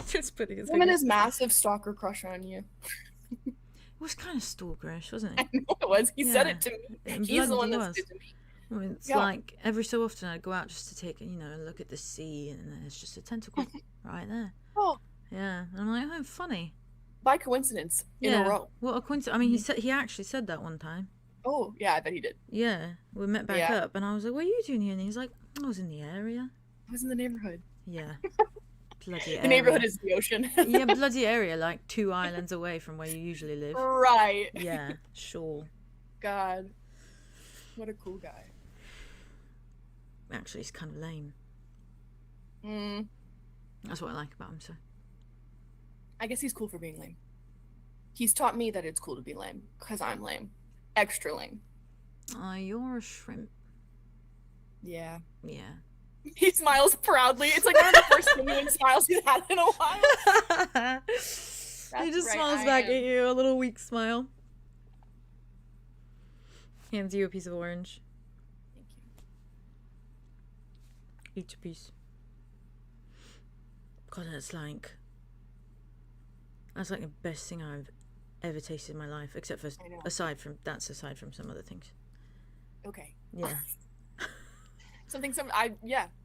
Just putting his Woman fingers. is massive stalker crush on you. It was kind of stalkerish, wasn't it? I know it was. He said it to me. He's the one that was. said it to me. I mean, it's like every so often I'd go out just to take, a look at the sea, and then there's just a tentacle right there. Oh. Yeah, and I'm like, oh, funny. By coincidence, in a row. What a coincidence! I mean, he actually said that one time. Oh yeah, I bet he did. Yeah, we met back up, and I was like, "What are you doing here?" And he's like, "I was in the area." I was in the neighborhood. Yeah. Bloody area. The neighborhood is the ocean. Yeah, bloody area, like 2 islands away from where you usually live. Right. Yeah, sure. God, what a cool guy. Actually, he's kind of lame. Mm. That's what I like about him. So. I guess he's cool for being lame. He's taught me that it's cool to be lame because I'm lame, extra lame. You're a shrimp. Yeah. Yeah. He smiles proudly. It's like one of the first genuine smiles he's had in a while. He just smiles back at you, a little weak smile. Hands you a piece of orange. Thank you. Eat a piece. God, that's like the best thing I've ever tasted in my life, except for aside from some other things. Okay. Yeah.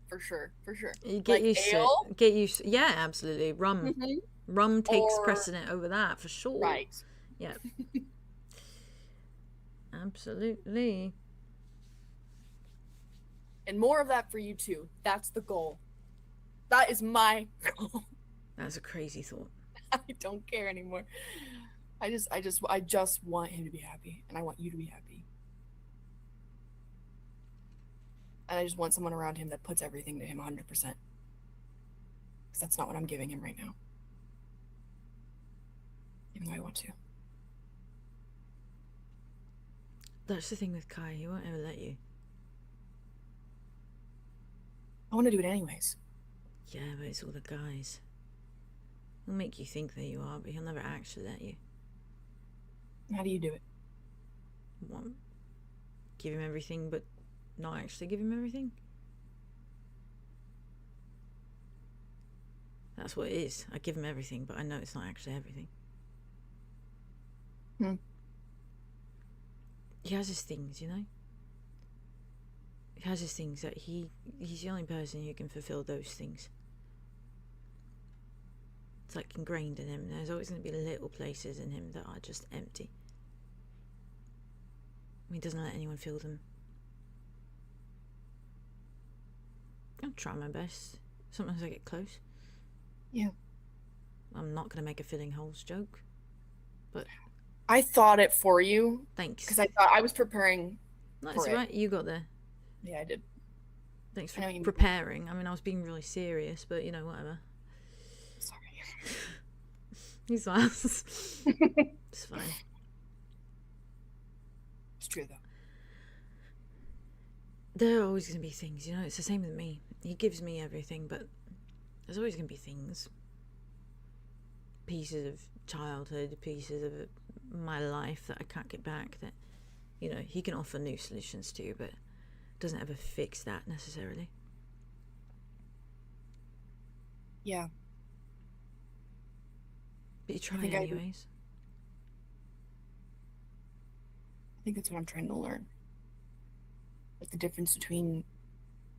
For sure. You get like used ale? to it. Get used to, yeah, absolutely. Rum. Mm-hmm. Rum takes precedent over that for sure. Right. Yeah. Absolutely. And more of that for you too. That's the goal. That is my goal. That's a crazy thought. I don't care anymore. I just want him to be happy, and I want you to be happy. And I just want someone around him that puts everything to him 100%. Because that's not what I'm giving him right now. Even though I want to. That's the thing with Kai. He won't ever let you. I want to do it anyways. Yeah, but it's all the guys. He'll make you think that you are, but he'll never actually let you. How do you do it? What? Give him everything, but not actually give him everything? That's what it is. I give him everything, but I know it's not actually everything. He has his things, you know? He has his things that he's the only person who can fulfill those things. It's like ingrained in him. There's always going to be little places in him that are just empty. He doesn't let anyone fill them. I'll try my best. Sometimes I get close. Yeah. I'm not going to make a filling holes joke, but I thought it for you. Thanks. Because I thought I was preparing. That's right. You got there. Yeah, I did. Thanks for preparing. I mean, I was being really serious, but whatever. Sorry. He smiles. It's fine. It's true though. There are always going to be things, it's the same with me. He gives me everything, but there's always going to be things. Pieces of childhood, pieces of my life that I can't get back that, he can offer new solutions to, but doesn't ever fix that necessarily. Yeah. But you try anyways. I think that's what I'm trying to learn. Like the difference between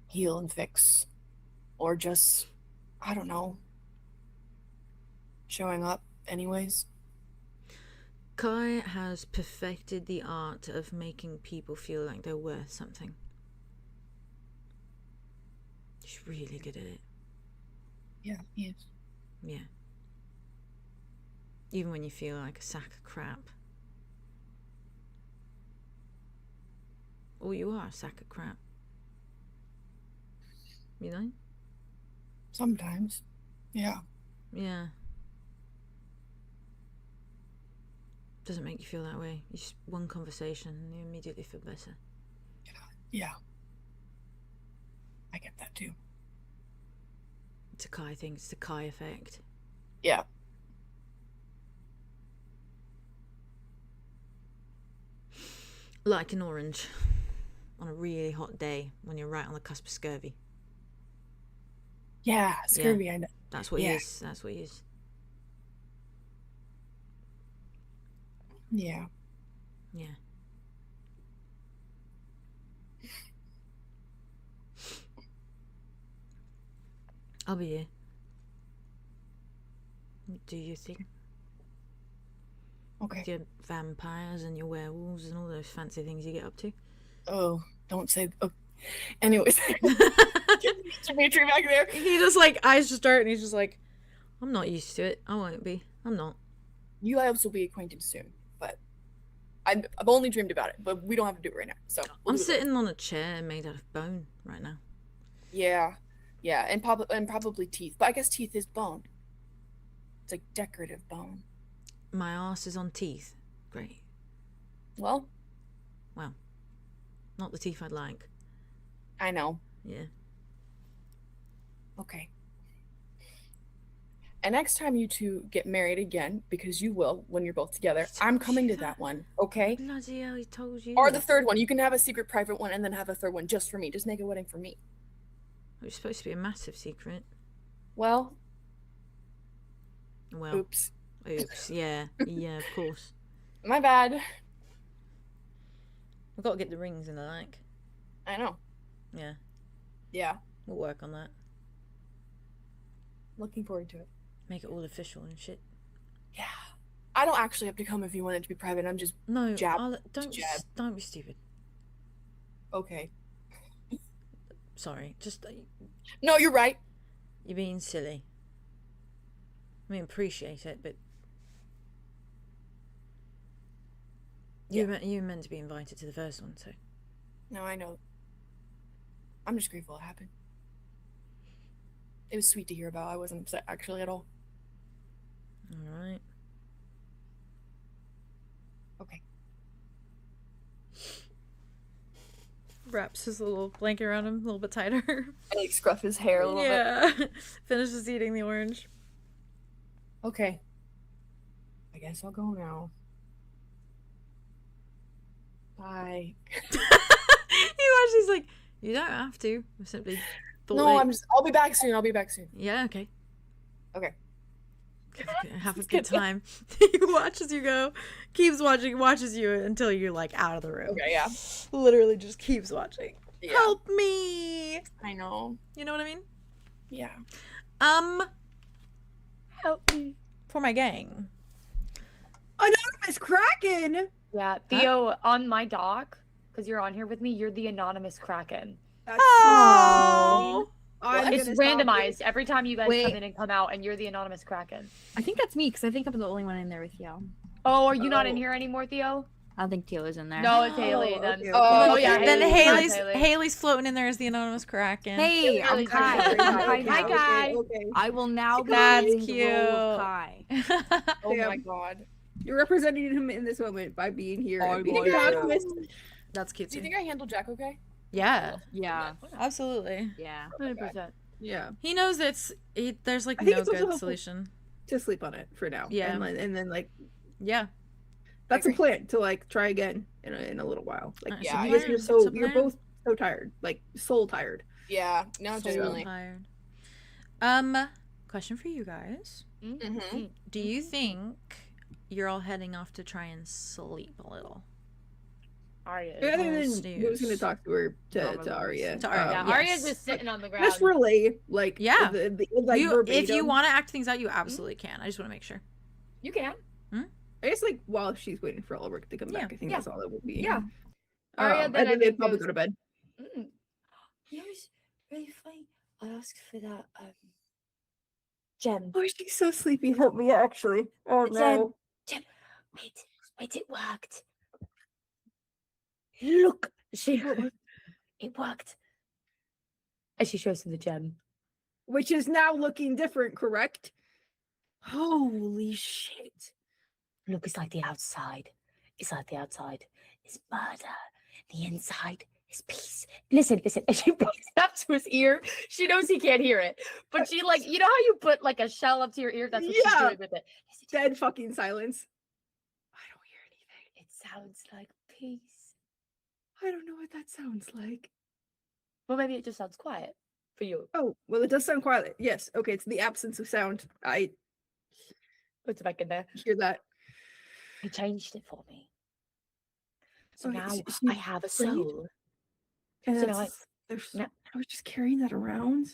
heal and fix, or just, I don't know, showing up anyways. Kai has perfected the art of making people feel like they're worth something. She's really good at it. Yeah, he is. Yeah. Even when you feel like a sack of crap. Or you are a sack of crap. Sometimes. Yeah. Yeah. Doesn't make you feel that way. You just one conversation and you immediately feel better. Yeah. I get that too. It's a Kai thing. It's the Kai effect. Yeah. Like an orange on a really hot day when you're right on the cusp of scurvy. Yeah, scurvy. I know. That's what he is. That's what he is. Yeah. Yeah. I'll be here. Do your thing. Okay. With your vampires and your werewolves and all those fancy things you get up to. Oh, don't say. Oh. Anyways, Dimitri back there. He just like eyes just start, and he's just like, I'm not used to it. I won't be. I'm not. You guys will be acquainted soon, but I've only dreamed about it. But we don't have to do it right now. So I'm sitting on a chair made out of bone right now. Yeah, yeah, and probably teeth. But I guess teeth is bone. It's like decorative bone. My ass is on teeth. Great. Well, not the teeth I'd like. I know. Yeah. Okay. And next time you two get married again, because you will when you're both together, I'm coming to that one, okay? Bloody hell, he told you. Or the third one. You can have a secret private one and then have a third one just for me. Just make a wedding for me. It was supposed to be a massive secret. Well. Oops. Yeah. Yeah, of course. My bad. We've got to get the rings and the like. I know. Yeah. Yeah. We'll work on that. Looking forward to it. Make it all official and shit. Yeah. I don't actually have to come if you want it to be private. I'm just don't jab. be stupid. Okay. Sorry. Just No, you're right. You're being silly. I mean, appreciate it, but you were meant to be invited to the first one, so. No, I know. I'm just grateful it happened. It was sweet to hear about. I wasn't upset actually at all. All right. Okay. Wraps his little blanket around him a little bit tighter. I like scruff his hair a little bit. Yeah. Finishes eating the orange. Okay. I guess I'll go now. Bye. He's like, you don't have to. I simply thought I'll be back soon. Yeah, okay. Okay. Have a good time. He watches you go, watches you until you're like out of the room. Okay, yeah. Literally just keeps watching. Yeah. Help me. I know. You know what I mean? Yeah. Help me. For my gang. Anonymous Kraken. Yeah, Theo, on my doc, because you're on here with me, you're the anonymous Kraken. Oh. It's randomized every time you guys come in and come out, and you're the anonymous Kraken. I think that's me, because I think I'm the only one in there with you. Oh, are you not in here anymore, Theo? I don't think Teal is in there. No, it's Haley then. Okay. Oh, yeah. Then Haley. Haley's floating in there as the anonymous Kraken. Hey, I'm Kai. Hi, Kai. Okay. I will now be That's playing the role of cute. Kai. Oh my god. You're representing him in this moment by being here. Oh, and being boy, yeah. anonymous. That's cute. Do you think I handled Jack okay? Yeah. Yeah. Absolutely. Yeah. 100%. Yeah. He knows there's like I think no it's also good helpful solution. To sleep on it for now. Yeah. And then like Yeah. that's a plan to like try again in a little while. Like Yeah, you guys it's are a you're plan. both so tired, like soul tired. Yeah. No, So genuinely. tired. Question for you guys. Mm-hmm. Do you think you're all heading off to try and sleep a little? Arya. I think then snooze. who's gonna talk to her to Arya. To Arya, Yeah, yes. Arya's just sitting on the ground. Just relay like Yeah. like If verbatim. you want to act things out, you absolutely can. I just want to make sure. You can. I guess like while she's waiting for Ulrich to come back, I think that's all it would be. Yeah. Arya, And then then I they'd think probably goes- go to bed. You know what's really funny? I asked for that gem. Oh, she's so sleepy. Help me, actually. Oh no. Gem. Wait, it worked. Look, it worked. And she shows him the gem. Which is now looking different, correct? Holy shit. Look, it's like the outside. It's like the outside is murder. The inside is peace. Listen. And she puts it up to his ear. She knows he can't hear it. But she like, you know how you put like a shell up to your ear? That's what she's doing with it. Dead fucking silence. I don't hear anything. It sounds like peace. I don't know what that sounds like. Well, maybe it just sounds quiet. for you. Oh, well, it does sound quiet. Yes. Okay, it's the absence of sound. I Put it back in there. hear that. He changed it for me. So Oh, now she's I have a afraid? soul. And So now I, I was just carrying that around.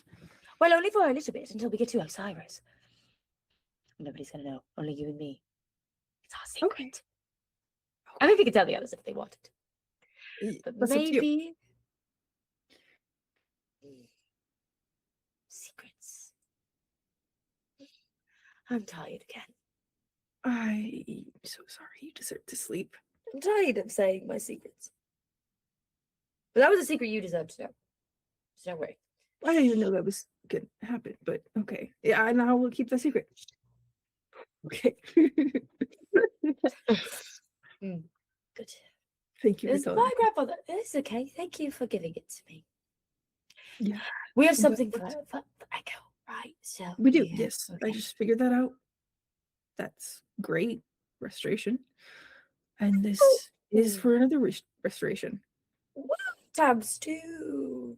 well, only for a little bit until we get to Osiris. Nobody's gonna know. Only you and me. It's our secret. Okay. I mean, we could tell the others if they wanted. But That's up to you. maybe secrets. I'm tired again. I'm so sorry. You deserve to sleep. I'm tired of saying my secrets. But that was a secret you deserved to know. So don't worry. I didn't even know that was gonna happen, but okay. Yeah, and I will keep the secret. Okay. Good. Thank you for It's telling my me. grandfather. It's okay. Thank you for giving it to me. Yeah. We have something for Echo, right? So We do, yeah, yes. I okay. just figured that out. That's great. Restoration. And this is for another restoration. Woo! Times 2.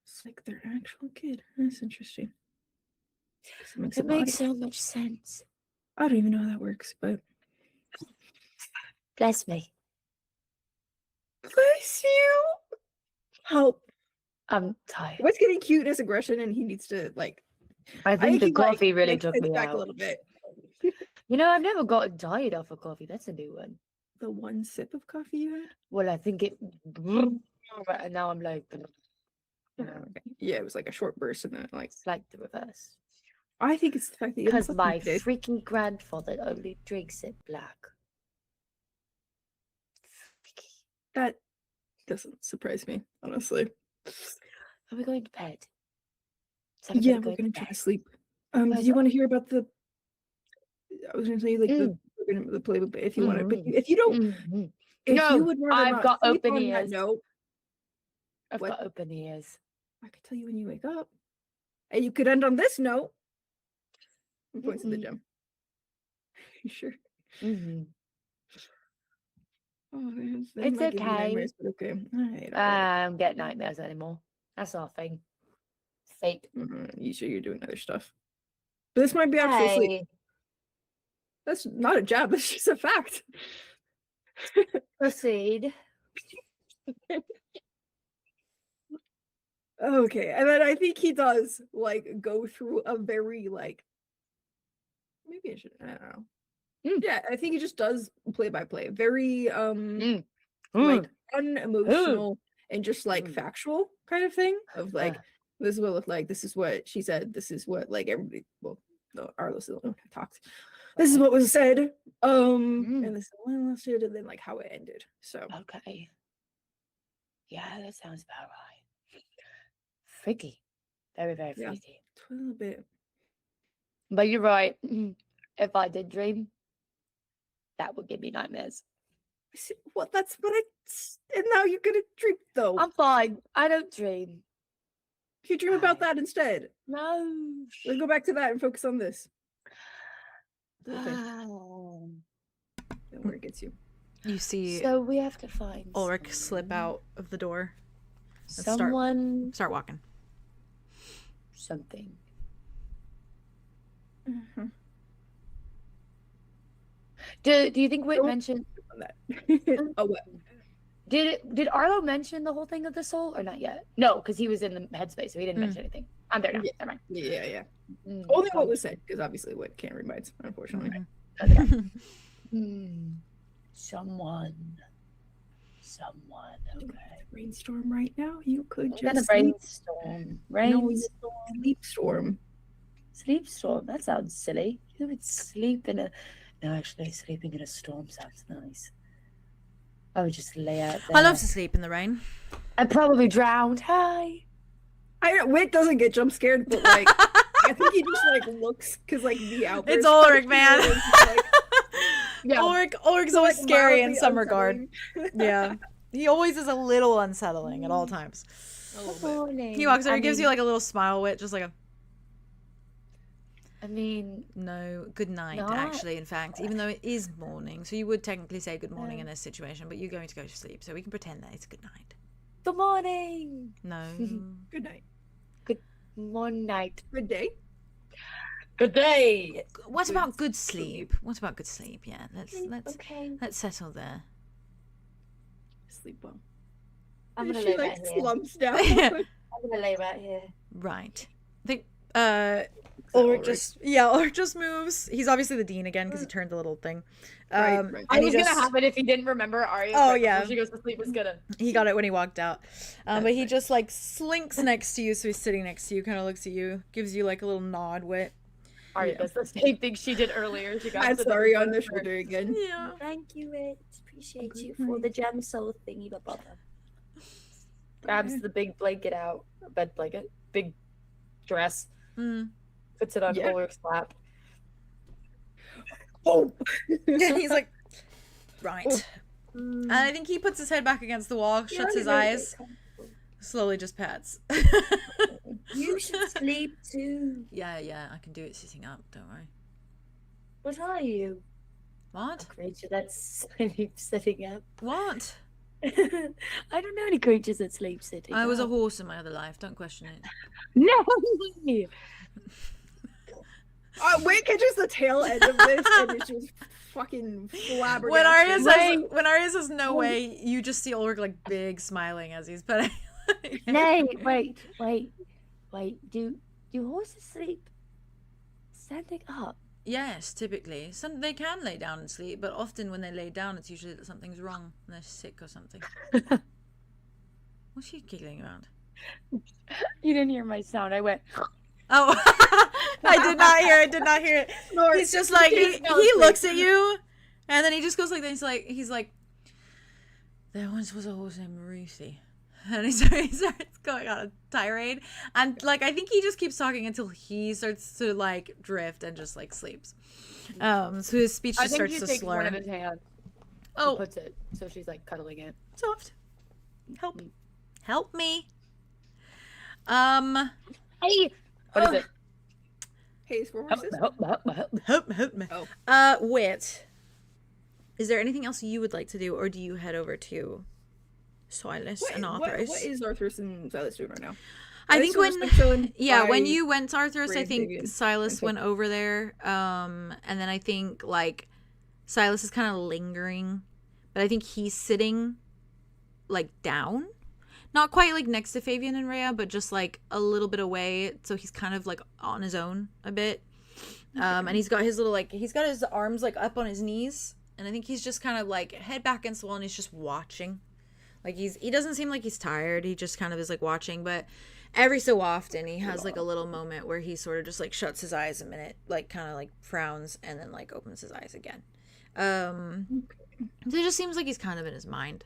It's like their actual kid. That's interesting. It makes so much sense. I don't even know how that works, but Bless me. bless you. Help. I'm tired. What's getting cuteness, aggression, and he needs to like. I think the coffee really makes took sense me back out. a little bit. You know, I've never gotten tired off of coffee. That's a new one. The one sip of coffee you had. Well, I think it. And now I'm like, Okay. Yeah, it was like a short burst, and then like it's like the reverse. I think it's the fact that you Because haven't my slept today. freaking grandfather only drinks it black. That doesn't surprise me, honestly. Are we going to bed? Yeah, we're gonna try to sleep. Did you want to hear about the? I was gonna say like the playbook, but if you want to, but if you don't, if No, you would rather I've not got sleep open on that ears. note, I've what? got open ears. I could tell you when you wake up, and you could end on this note. And points at the gem. You sure? Oh, It's might give you okay. nightmares, but okay. All right. I don't get nightmares anymore. That's our thing. It's fake. You sure you're doing other stuff? But this might be actual sleep. Hey, That's not a jab. That's just a fact. proceed. Okay, and then I think he does like go through a very like maybe I should I don't know. Yeah, I think he just does play by play. Very like unemotional and just like factual kind of thing of like this is what it looked like, this is what she said, this is what like everybody no, Arlow still talked. This is what was said. And this is when last year and then like how it ended. So okay. Yeah, that sounds about right. Freaky. Very, very freaky. A little bit. But you're right. If I did dream, that would give me nightmares. Well, that's what and now you're gonna dream though. I'm fine. I don't dream. If you dream about that instead. No. Let's go back to that and focus on this. Oh. Where it gets you. You see So we have to find Ulrich slip out of the door. And someone. Start walking. Something. Do you think Wit mentioned on that? Oh, what? Did Arlow mention the whole thing of the soul or not yet? No, because he was in the headspace, so he didn't mention anything. I'm there now. Never mind. Yeah. Only what was said, because obviously Wit can't read minds, unfortunately. Someone. Okay. Brainstorm right now. You could I'm just gonna brainstorm. Sleep storm. Sleep storm. That sounds silly. Who would sleep in a? No, actually, sleeping in a storm sounds nice. I would just lay out there. I love to sleep in the rain. I'd probably drown. Hi. Wit doesn't get jump scared, but like I think he just like looks because like the outburst. It's Ulrich, man. Like, yeah. Ulrich's always scary in some regard. Yeah. He always is a little unsettling at all times. He walks over, gives you like a little smile, Wit, just like a. I mean, no, good night, actually, in fact, even though it is morning. So you would technically say good morning in this situation, but you're going to go to sleep. So we can pretend that it's good night. Good morning. No. Good night. One night. Good day. Good day. What about good sleep? What about good sleep? Yeah, let's settle there. Sleep well. I'm gonna She lay like right here. slumps down. I'm gonna lay right here. Right. I think Ulrich just moves. He's obviously the dean again because he turned the little thing. Right. I was gonna have it if he didn't remember Arya. Oh yeah. She goes to sleep. Was gonna. He got it when he walked out. But he just like slinks next to you, so he's sitting next to you, kind of looks at you, gives you like a little nod. Wit. Arya does the same thing she did earlier. She got. I'm sorry on the shoulder again. Yeah. Thank you, Wit. Appreciate you for the gem soul thingy, but bother. Grabs the big blanket out, bed blanket, big dress, puts it on Ulrich's lap. Oh, He's like, right. And I think he puts his head back against the wall, shuts his eyes, slowly just pats. You should sleep too. Yeah, I can do it sitting up, don't worry. What are you? What? A creature that's sitting up. What? I don't know any creatures that sleep sitting I was a up. horse in my other life, don't question it. No! Wait, catches the tail end of this and it's just fucking flabbergasted. When Arya says no way, you just see Ulrich like big smiling as he's petting. Nay, wait. Do horses sleep standing up? Yes, typically. They can lay down and sleep, but often when they lay down, it's usually that something's wrong and they're sick or something. What's she giggling around? You didn't hear my sound. I went. Oh, I did not hear it. He's just like he looks at you, and then he just goes like this. He's like, there once was a horse named Ruthie. And he starts going on a tirade, and like I think he just keeps talking until he starts to like drift and just like sleeps. So his speech just starts to slur. One of his hands. Oh, puts it so she's like cuddling it. Soft. Help me. Hey, what is it? Hey, for horses. Help me. Wit. Is there anything else you would like to do, or do you head over to Silas and Arthros? What is Arthros and Silas doing right now? I think when you went to Arthros, I think Silas went over there. And then I think like Silas is kind of lingering, but I think he's sitting like down, not quite like next to Fabian and Rhea, but just like a little bit away. So he's kind of like on his own a bit. And he's got his little he's got his arms like up on his knees, and I think he's just kind of like head back against the wall, and he's just watching. Like he doesn't seem like he's tired. He just kind of is like watching, but every so often he has like a little moment where he sort of just like shuts his eyes a minute, like kind of like frowns and then like opens his eyes again. So it just seems like he's kind of in his mind.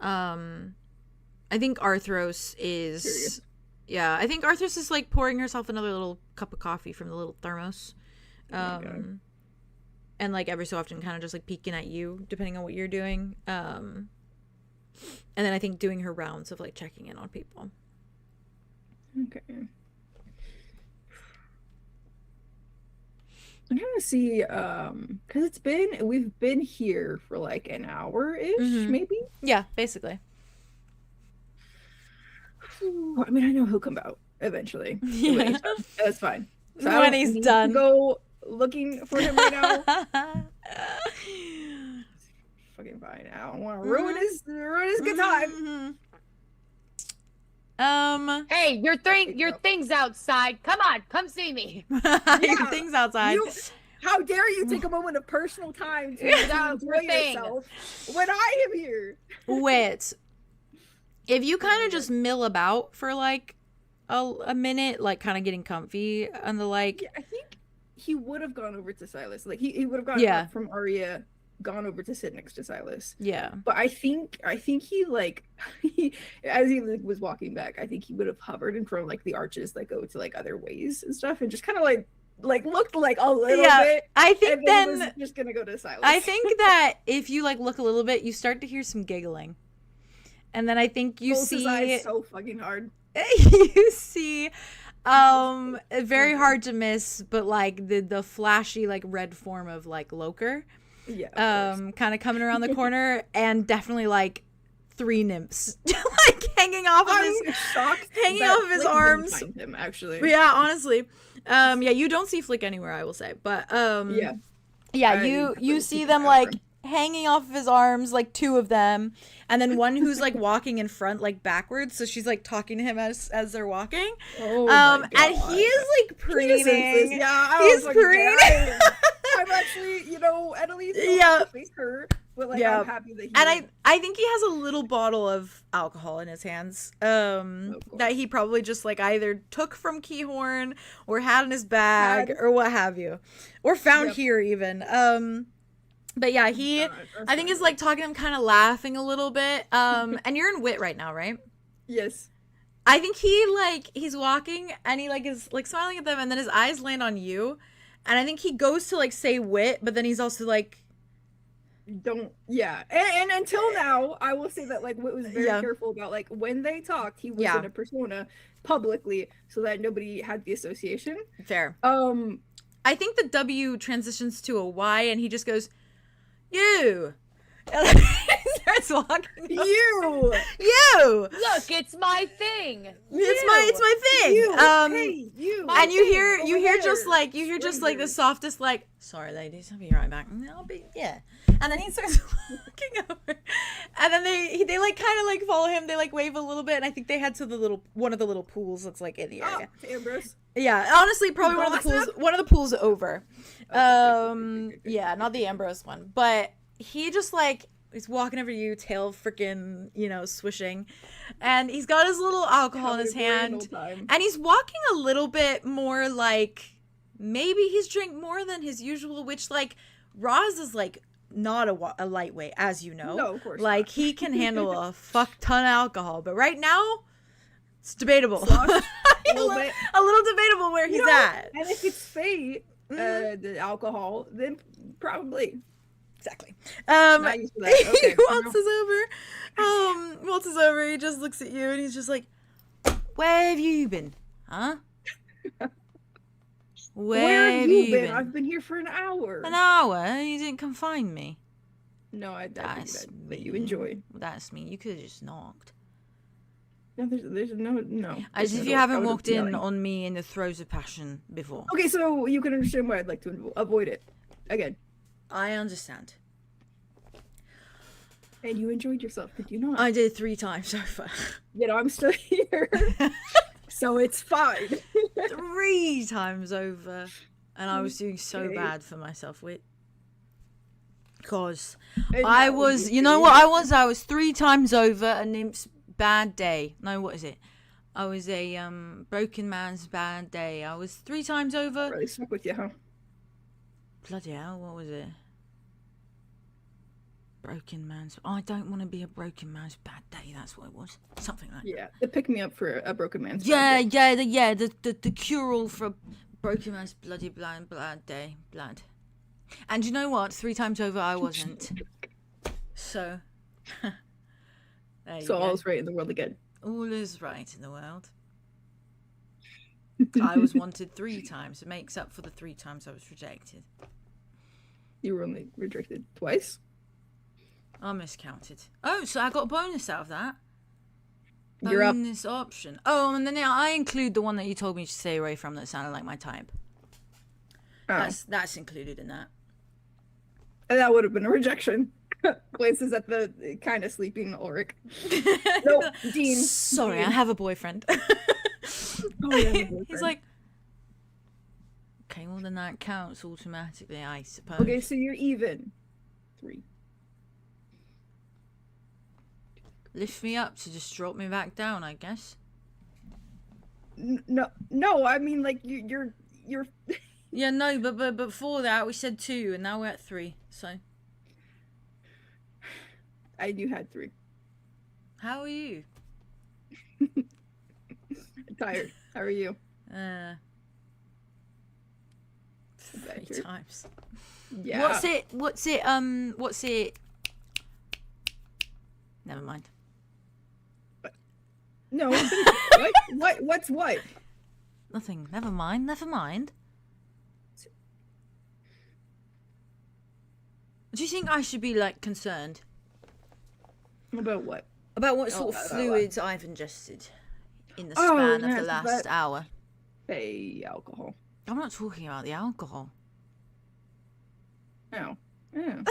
I think Arthros is I think Arthros is like pouring herself another little cup of coffee from the little thermos. And like every so often kind of just like peeking at you depending on what you're doing. And then I think doing her rounds of like checking in on people. Okay. I'm trying to see, because we've been here for like an hour-ish, maybe? Yeah, basically. I mean, I know he'll come out eventually. Yeah. That's fine. So when he's done. Go looking for him right now. Fucking fine. I don't want to ruin his good time. Hey, your thing's outside. Come on, come see me. Your thing's outside. How dare you take a moment of personal time to enjoy yourself when I am here? Wait. If you kind of just mill about for like a minute, like kind of getting comfy and the like. Yeah, I think he would have gone over to Silas. Like he would have gone from Arya, gone over to sit next to Silas. Yeah. But I think he like as he like, was walking back, I think he would have hovered in front of like the arches that go to like other ways and stuff, and just kind of like looked like a little bit. I think then he was just gonna go to Silas. I think that if you like look a little bit, you start to hear some giggling, and then I think you see his eyes so fucking hard. You see very hard to miss, but like the flashy like red form of like 𝐿𝑆r. Yeah. Kind of coming around the corner and definitely like 3 nymphs like hanging off of his arms. Find him, actually. But yeah, honestly. Yeah, you don't see Flick anywhere, I will say. But yeah, you see them like hanging off of his arms, like 2 of them, and then one who's like walking in front, like backwards, so she's like talking to him as they're walking. And he is like preening. He's preening. I'm actually, Annalise, face her, but like I'm happy that he. And I think he has a little bottle of alcohol in his hands, that he probably just like either took from 𝐄𝐩𝐬𝐬𝐻 or had in his bag or what have you, or found here even. But yeah, I think he's like talking to him, kind of laughing a little bit. And you're in Wit right now, right? Yes. I think he's walking and he like is like smiling at them, and then his eyes land on you, and I think he goes to like say Wit, but then he's also like, and until now, I will say that like Wit was very careful about like when they talked, he was in a persona publicly so that nobody had the association. Fair. I think the W transitions to a Y, and he just goes, "You." And he starts walking. You. Look, it's my thing. It's my thing. Hey, you. And you hear just like the softest like, "Sorry, ladies, I'll be right back." And then he starts walking over, and then they like kind of like follow him. They like wave a little bit, and I think they head to one of the little pools that's like in the area. Ambrose. Yeah, honestly, probably one of the pools over. Yeah, not the Ambrose one, but he just like he's walking over you, tail freaking swishing, and he's got his little alcohol in his hand, and he's walking a little bit more like maybe he's drank more than his usual, which like Roz is like not a lightweight, as you know. No, of course like not. He can handle a fuck ton of alcohol, but right now it's debatable. A little debatable where he's at. And if it's fate, the alcohol, then probably. Exactly. Not used to that. Okay. He waltzes over. He just looks at you and he's just like, "Where have you been? Huh? Where have you been? I've been here for an hour. An hour? You didn't come find me." No, I think that you enjoyed. That's me. You could have just knocked. No, there's no. As if you haven't walked in on me in the throes of passion before. Okay, so you can understand why I'd like to avoid it. Again. I understand. And you enjoyed yourself, did you not? I did 3 times so far. I'm still here. So it's fine. 3 times over. And I was doing so bad for myself, Wit. Because I was, I was 3 times over a nymph's bad day. No, what is it? I was a broken man's bad day. I was 3 times over. Really stuck with you, huh? Bloody hell, what was it? Broken man's... I don't want to be a broken man's bad day. That's what it was. Something like that. Yeah, the pick me up for a broken man's bad day. The cure-all for a broken man's bloody bad day. Blood. And you know what? 3 times over, I wasn't. So... So all's right in the world again. All is right in the world. I was wanted 3 times. It makes up for the 3 times I was rejected. You were only rejected twice? I miscounted. Oh, so I got a bonus out of that. You're up. Bonus option. Oh, and then I include the one that you told me to stay away from that sounded like my type. Oh. That's included in that. And that would have been a rejection. Glances at the kind of sleeping Ulrich. No, Dean. Sorry, I have a boyfriend. He's like, okay, well then that counts automatically, I suppose. Okay, so you're even. 3. Lift me up to just drop me back down, I guess. No, I mean like you're. Yeah, no, but before that we said 2, and now we're at 3. So. You had 3. How are you? Tired. How are you? 3 times. Yeah. What's it? Never mind. No. What's what? Nothing. Never mind. Do you think I should be like concerned? About what? About what sort of fluids I've ingested in the span of the last hour. Say alcohol. I'm not talking about the alcohol. Oh. Yeah.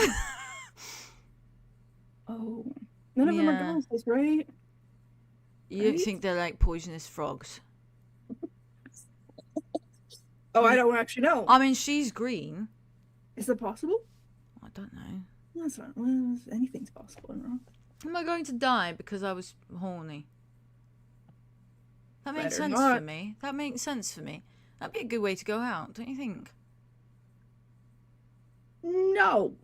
Oh. None of them are girls, right? You don't think they're like poisonous frogs? Oh, I don't actually know. I mean, she's green. Is that possible? I don't know. That's not. Well, anything's possible. Am I going to die because I was horny? That makes sense for me. That makes sense for me. That'd be a good way to go out, don't you think? No.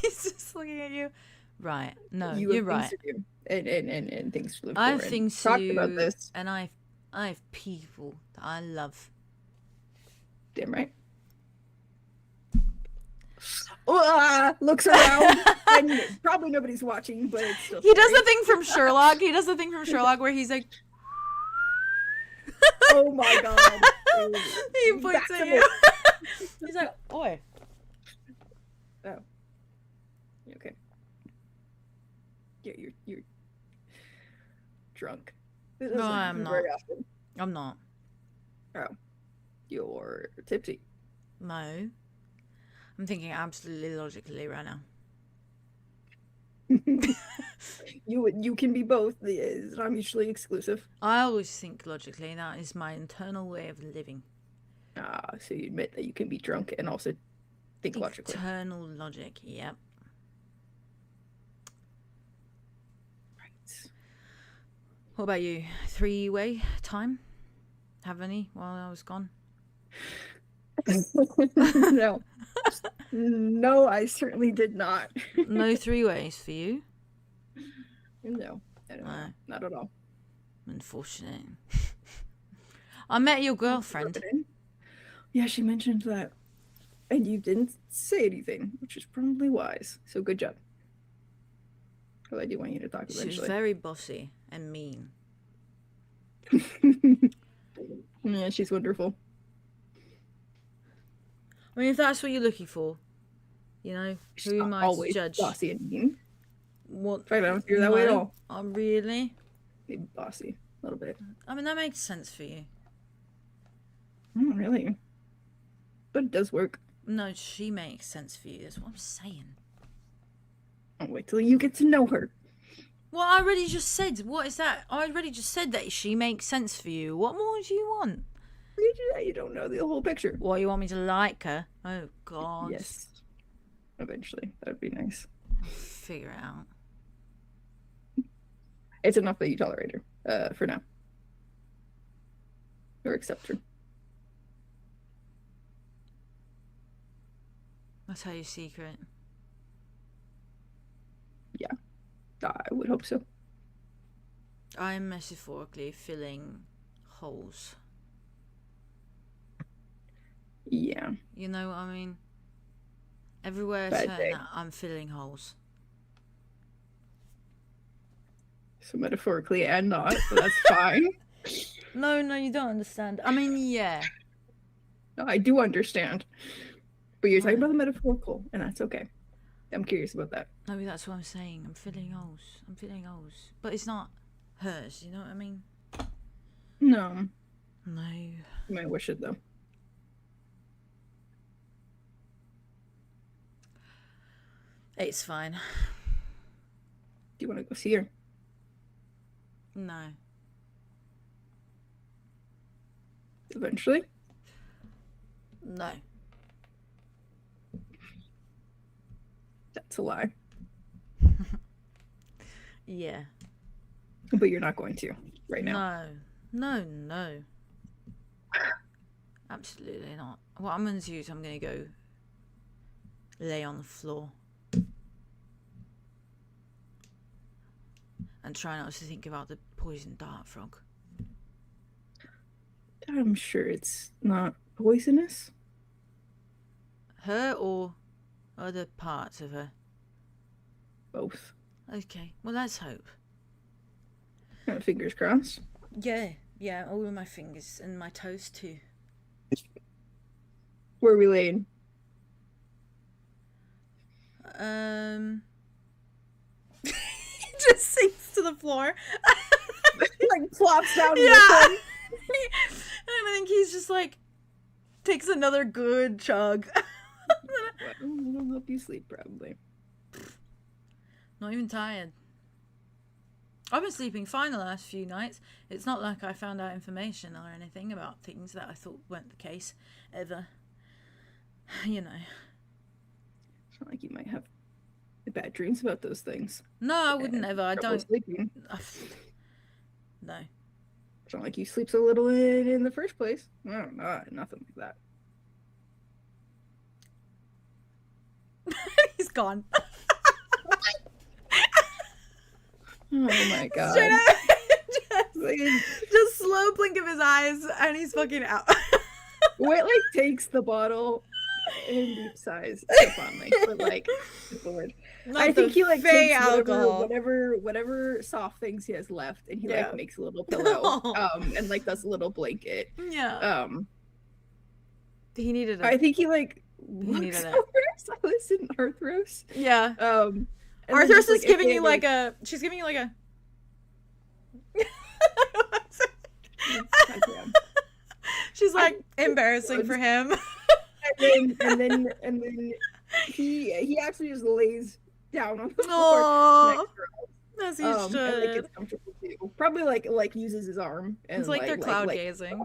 He's just looking at you. Right. No, you're right. And things to live for. I have things to do, about this. and I have people that I love. Damn right. Looks around, and probably nobody's watching, but it's still. He does the thing from Sherlock. He does the thing from Sherlock where he's like, "Oh my god!" He points at you. He's like, "Oi." Oh. Okay. Yeah, you're drunk. No, I'm not. I'm not. Oh. You're tipsy. No. I'm thinking absolutely logically right now. You can be both. It's not mutually exclusive. I always think logically. That is my internal way of living. So you admit that you can be drunk and also think logically. Internal logic, yep. Right. What about you? 3-way time? Have any while I was gone? No. No, I certainly did not. No 3-ways for you? No, I don't know. Not at all. Unfortunate. I met your girlfriend. Yeah, she mentioned that. And you didn't say anything, which is probably wise. So good job. Well, I do want you to talk eventually. She's very bossy and mean. Yeah, she's wonderful. I mean, if that's what you're looking for, you know, who am I to judge? Bossy and mean. What? I don't feel that way at all. I'm really? Maybe bossy, a little bit. I mean, that makes sense for you. Oh, really? But it does work. No, she makes sense for you. That's what I'm saying. I'll wait till you get to know her. Well, I already just said. What is that? I already just said that she makes sense for you. What more do you want? You don't know the whole picture. What, you want me to like her? Oh, God. Yes. Eventually. That would be nice. I'll figure it out. It's enough that you tolerate her, for now. Or accept her. I'll tell you a secret. Yeah. I would hope so. I'm metaphorically filling holes. Yeah. You know what I mean? Everywhere I turn, I'm filling holes. So metaphorically and not, so that's fine. No, you don't understand. I mean, yeah. No, I do understand. But you're talking about the metaphorical, and that's okay. I'm curious about that. No, that's what I'm saying. I'm filling holes. I'm filling holes. But it's not hers, you know what I mean? No. No. You might wish it, though. It's fine. Do you want to go see her? No. Eventually? No. That's a lie. Yeah. But you're not going to right now. No. Absolutely not. What I'm going to do is I'm going to go lay on the floor and try not to think about the poisoned dart frog. I'm sure it's not poisonous. Her or other parts of her? Both. Okay, well, let's hope. Fingers crossed. Yeah, all of my fingers and my toes too. Where are we laying? sinks to the floor. Like plops down. Yeah. And I think he's just like takes another good chug. It'll help you sleep, probably. Not even tired. I've been sleeping fine the last few nights. It's not like I found out information or anything about things that I thought weren't the case ever. You know. It's not like you might have bad dreams about those things. No, I wouldn't ever. I don't. Sleeping. No. It's not like you sleep so little in the first place. No, nothing like that. He's gone. Oh my god. Just slow blink of his eyes and he's fucking out. Wit like takes the bottle and deep sighs so fondly, but like bored. I think he like takes whatever soft things he has left and he like makes a little pillow and like does a little blanket. Yeah. He needed it. I think he like needed it. Silas and Arthros. Yeah. Arthros is giving you like a. She's giving you like a. She's like embarrassing for him. and then he actually just lays down on the floor next to her. As he should. And like gets comfortable too. Probably like uses his arm. And, it's like they're cloud gazing.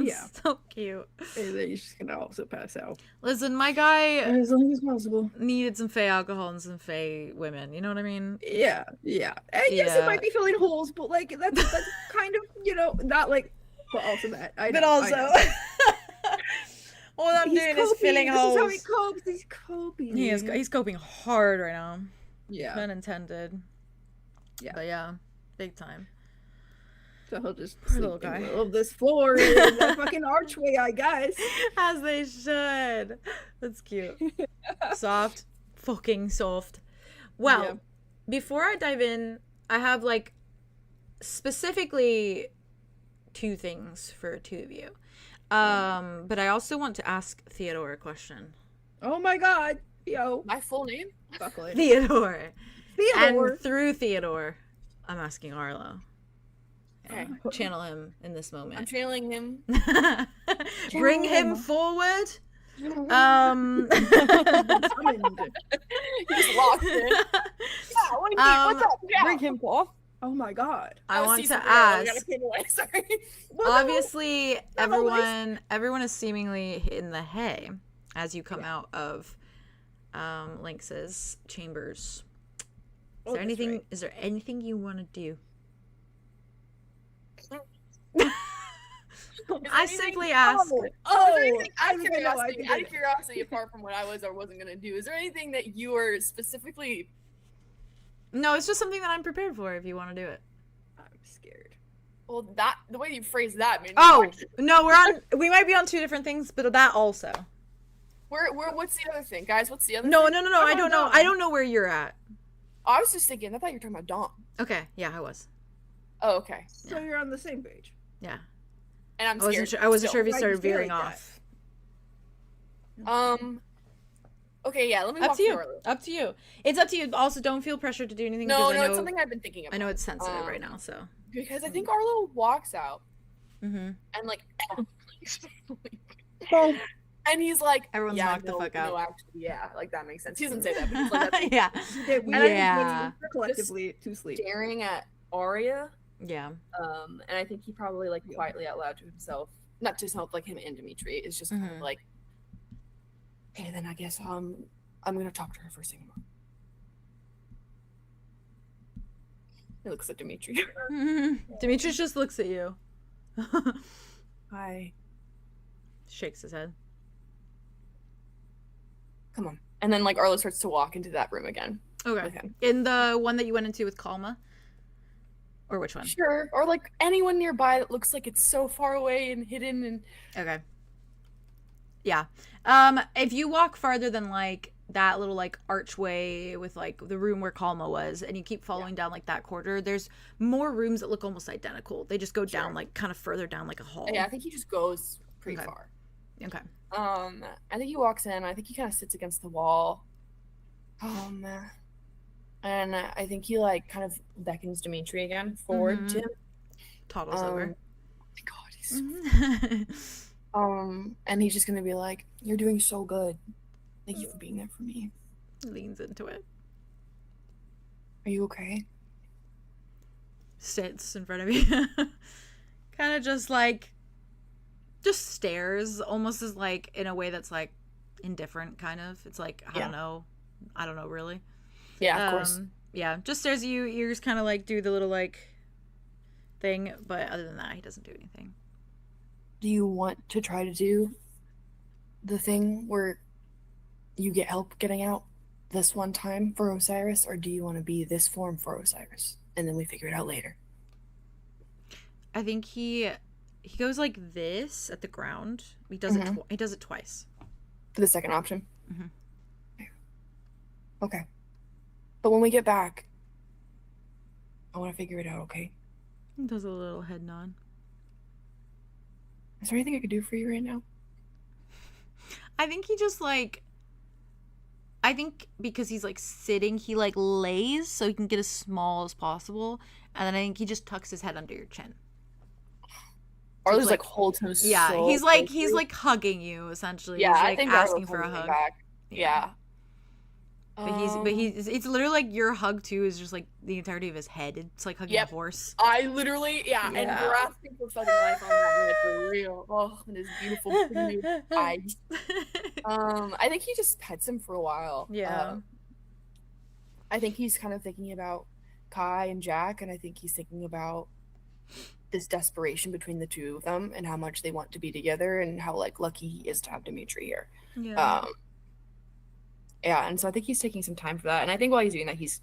Yeah. So cute. And then he's just gonna also pass out. Listen, my guy as long as possible needed some Fey alcohol and some Fey women. You know what I mean? Yeah. And yes, it might be filling holes, but like that's kind of not like, but also that. All I'm doing is filling holes. This is how he copes. He's coping. He's coping hard right now. Yeah. Pun intended. Yeah. But yeah, big time. So he'll just poor sleep little guy. in the middle of this floor in that fucking archway, I guess. As they should. That's cute. Soft. Fucking soft. Well, before I dive in, I have like specifically 2 things for 2 of you. But I also want to ask Theodore a question. Oh my god. Yo. My full name? Theodore. And through Theodore, I'm asking Arlo. Okay. Channel him in this moment. I'm channeling him. Bring him forward. He's locked in. Yeah, what's up? Yeah. Bring him off. Oh my god. I want to ask. Sorry. Obviously, everyone is seemingly in the hay as you come out of Lynx's chambers. Is there anything you want to do? I simply asked. Out of curiosity, apart from what I was or wasn't gonna do, is there anything that you were specifically? No, it's just something that I'm prepared for. If you want to do it, I'm scared. Well, the way you phrased that made me. Oh no, we might be on 2 different things, but that also. What's the other thing, guys? What's the other? No. thing? I don't know. I don't know where you're at. Oh, I was just thinking. I thought you were talking about Dawn. Okay, yeah, I was. Oh, okay. So you're on the same page. Yeah. And I'm scared. I wasn't sure if you started veering off. Okay, yeah, let me up walk to you. through. Up to you. It's up to you. Also, don't feel pressured to do anything. No, it's something I've been thinking about. I know it's sensitive right now, so. Because I think Arlo walks out. Mm-hmm. And like. Oh. And he's like, everyone's knocked the fuck out. No, actually, yeah, like that makes sense. He doesn't say that, but he's like, that's yeah. Collectively to sleep. Staring at Aria. Yeah. And I think he probably like quietly out loud to himself, not to himself, like him and Dimitri, is just kind of like, okay, then I guess I'm gonna talk to her first thing tomorrow. He looks at Dimitri. Dimitri just looks at you. Hi. Shakes his head. Come on. And then like Arlo starts to walk into that room again. Okay. In the one that you went into with Kalma? Or which one? Sure. Or like anyone nearby that looks like it's so far away and hidden and okay. Yeah. If you walk farther than like that little like archway with like the room where Kalma was and you keep following down like that corridor, there's more rooms that look almost identical. They just go down like kind of further down like a hall. Yeah, I think he just goes pretty far. Okay. I think he walks in. I think he kind of sits against the wall. And I think he like kind of beckons Dimitri again forward to him. Toddles over. God, he's and he's just gonna be like, "You're doing so good. Thank you for being there for me." Leans into it. Are you okay? Sits in front of you. Kind of just stares, almost as like in a way that's like indifferent, kind of. It's like, I don't know really. Yeah, of course. Yeah, just stares at you. Ears kind of like do the little like thing, but other than that, he doesn't do anything. Do you want to try to do the thing where you get help getting out this one time for Osiris, or do you want to be this form for Osiris and then we figure it out later? I think he goes like this at the ground. He does it. He does it twice. For the second option. Okay. But when we get back, I want to figure it out. Okay. He does a little head nod. Is there anything I could do for you right now? I think he just like. I think because he's like sitting, he like lays so he can get as small as possible, and then I think he just tucks his head under your chin. Arlo's like holds him. Yeah, so he's like closely. he's like hugging you essentially. Yeah, he's, like, I think asking Arlo for a holds me hug. back. Yeah. But he's it's literally like your hug too is just like the entirety of his head. It's like hugging a horse. I literally and grasping for fucking life on that head for real. Oh, and his beautiful pretty eyes. I think he just pets him for a while. Yeah. I think he's kind of thinking about Kai and Jack, and I think he's thinking about this desperation between the two of them and how much they want to be together and how like lucky he is to have Dimitri here. Yeah. Yeah, and so I think he's taking some time for that. And I think while he's doing that, he's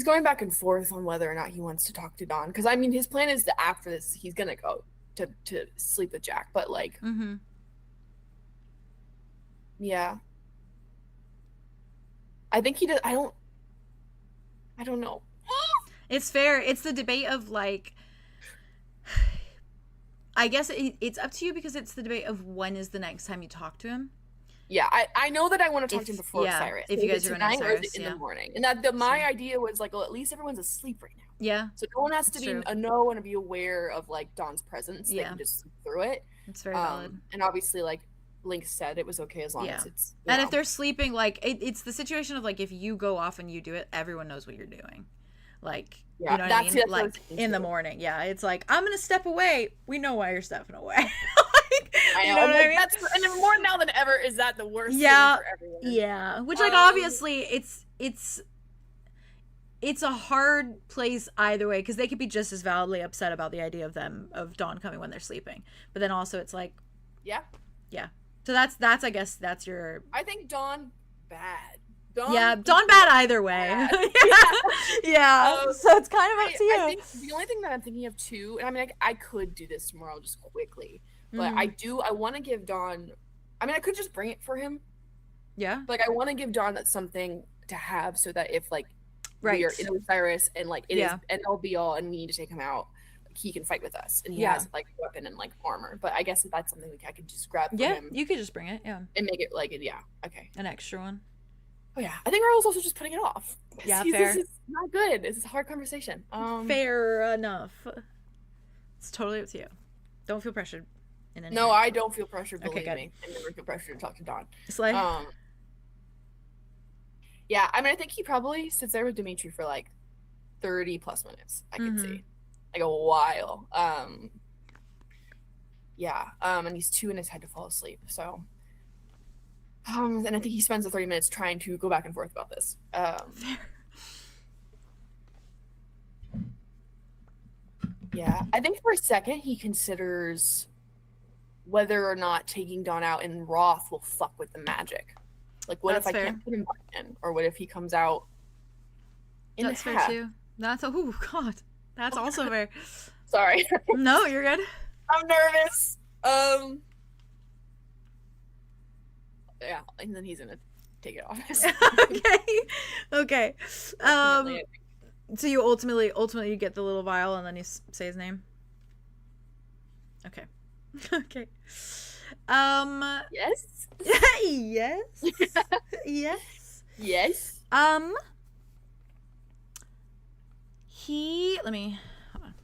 going back and forth on whether or not he wants to talk to Dawn. Because, I mean, his plan is that after this, he's going to go to sleep with Jack. But, like, yeah. I think he does. I don't know. It's fair. It's the debate of, like, I guess it's up to you because it's the debate of when is the next time you talk to him. Yeah, I know that I want to talk to him before Osiris. If you guys are tonight Osiris, or is it in the morning. And that my idea was like, well, at least everyone's asleep right now. Yeah. So no one has to know and be aware of like Dawn's presence. They can just sleep through it. It's very valid. And obviously, like Lynx said, it was okay as long as it's. And if they're sleeping, like it's the situation of like if you go off and you do it, everyone knows what you're doing. Like, you know what I mean? Like in the morning. Yeah, it's like I'm gonna step away. We know why you're stepping away. I know. You know what I mean? And more now than ever is that the worst thing for everyone. Yeah. Which like obviously it's a hard place either way because they could be just as validly upset about the idea of Dawn coming when they're sleeping. But then also it's like Yeah. So that's I guess that's your I think Dawn bad. Dawn bad either way. Yeah. So it's kind of up to you. I think the only thing that I'm thinking of too, and I mean I could do this tomorrow just quickly. But I want to give Dawn, I mean, I could just bring it for him. Yeah. But, like, I want to give Dawn something to have so that if, like, we are in Osiris and, like, it is an all and we need to take him out, like, he can fight with us. And he has, like, weapon and, like, armor. But I guess that's something I could just grab for him. You could just bring it, And make it, like, okay. An extra one. Oh, yeah. I think Earl's also just putting it off. Yeah, fair. This is not good. It's a hard conversation. Fair enough. It's totally up to you. Don't feel pressured. No, I don't feel pressure. Believe good. me, I never feel pressure to talk to Dawn. Slay. Yeah, I mean, I think he probably sits there with Dimitri for like 30 plus minutes. I could see, like a while. Yeah. And he's too in his head to fall asleep. So, and I think he spends the 30 minutes trying to go back and forth about this. Yeah, I think for a second he considers whether or not taking Dawn out in Roth will fuck with the magic. Like, what if I can't put him back in? Or what if he comes out in That's fair too. That's God. That's also fair. Sorry. No, you're good. I'm nervous. Yeah, and then he's gonna take it off. Okay. So you ultimately you get the little vial and then you say his name. Okay. Okay. Yes. Yes. Yes. Yes. let me, hold on.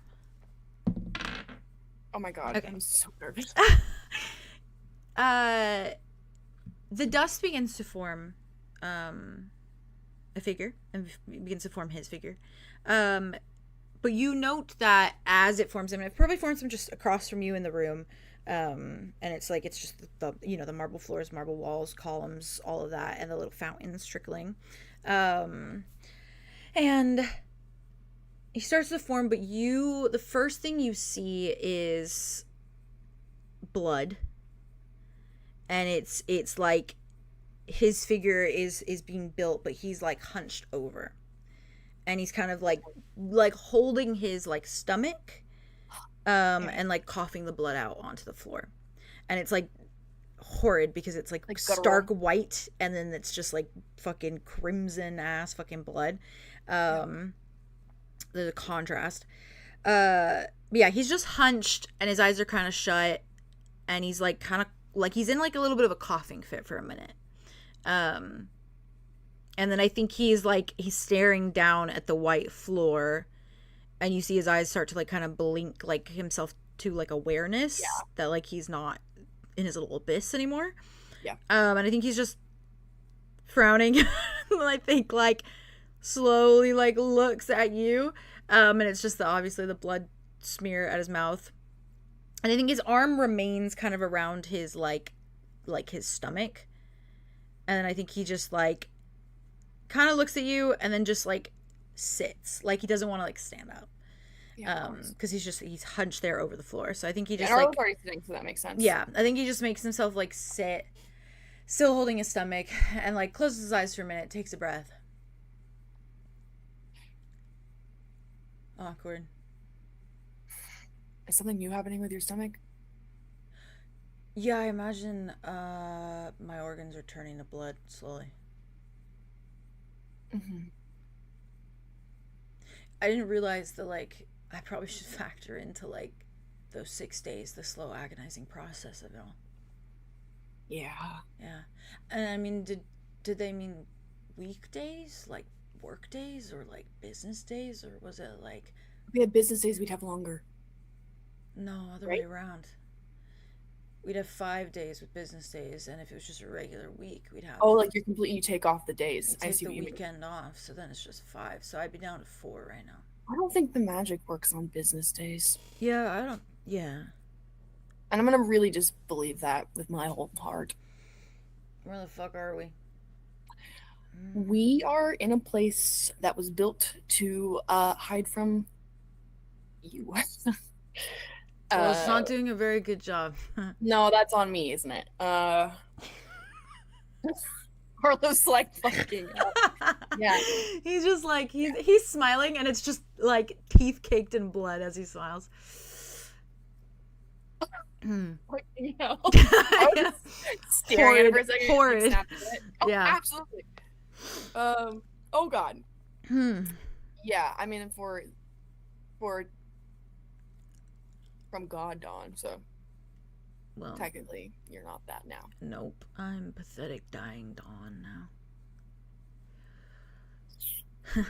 Oh my god, Okay. I'm so nervous. The dust begins to form a figure, and begins to form his figure. But you note that as it forms him, it probably forms him just across from you in the room. And it's like, it's just the marble floors, marble walls, columns, all of that, and the little fountains trickling. And he starts to form, but the first thing you see is blood. And it's like his figure is being built, but he's like hunched over. And he's kind of like holding his like stomach, and like coughing the blood out onto the floor. And it's like horrid because it's like stark white, and then it's just like fucking crimson ass fucking blood. The contrast. Yeah, he's just hunched and his eyes are kind of shut, and he's like kind of like he's in like a little bit of a coughing fit for a minute. And then I think he's staring down at the white floor, and you see his eyes start to like kind of blink like himself to like awareness that like he's not in his little abyss anymore. Yeah. And I think he's just frowning. And I think like slowly like looks at you. And it's just obviously the blood smear at his mouth. And I think his arm remains kind of around his like his stomach. And then I think he just like kind of looks at you and then just like sits, like he doesn't want to like stand up. Because he's hunched there over the floor. So I think he just like already sitting, so that makes sense. Yeah, I think he just makes himself like sit, still holding his stomach, and like closes his eyes for a minute, takes a breath. Awkward. Is something new happening with your stomach? Yeah, I imagine my organs are turning to blood slowly. Mm-hmm. I didn't realize that like I probably should factor into like those 6 days, the slow agonizing process of it all. Yeah. And I mean, did they mean weekdays, like work days, or like business days, or was it like if we had business days we'd have longer? No, other way around. We'd have 5 days with business days, and if it was just a regular week, we'd have like you take off the days. I see the weekend off, so then it's just 5. So I'd be down to 4 right now. I don't think the magic works on business days. Yeah, I don't. Yeah. And I'm gonna really just believe that with my whole heart. Where the fuck are we? We are in a place that was built to hide from you. Well, it's not doing a very good job. No, that's on me, isn't it? Arlow's like fucking yeah. He's just like he's smiling, and it's just like teeth caked in blood as he smiles. Like, you know, I was staring at it for a second. Horrid. Oh, yeah, absolutely. Oh god. Yeah, I mean for from God, Dawn, so well, technically you're not that now. Nope, I'm pathetic dying Dawn now.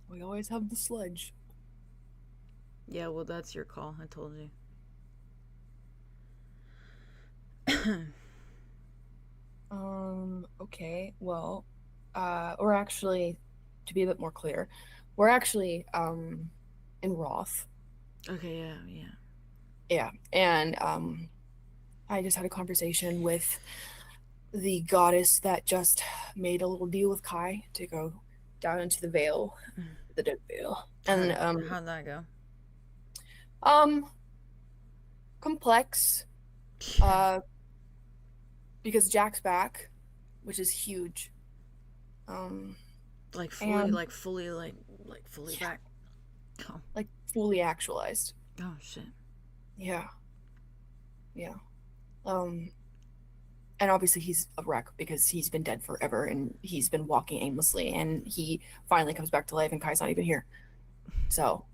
We always have the sludge. Yeah, well, that's your call, I told you. Okay, well, we're actually, to be a bit more clear, we're actually in Roth. Okay, yeah, and I just had a conversation with the goddess that just made a little deal with Kai to go down into the veil, the dead veil. And how'd that go? Complex, because Jack's back, which is huge. Like fully back. Oh. Like fully actualized. Oh shit. Yeah. And obviously he's a wreck because he's been dead forever and he's been walking aimlessly, and he finally comes back to life and Kai's not even here. So,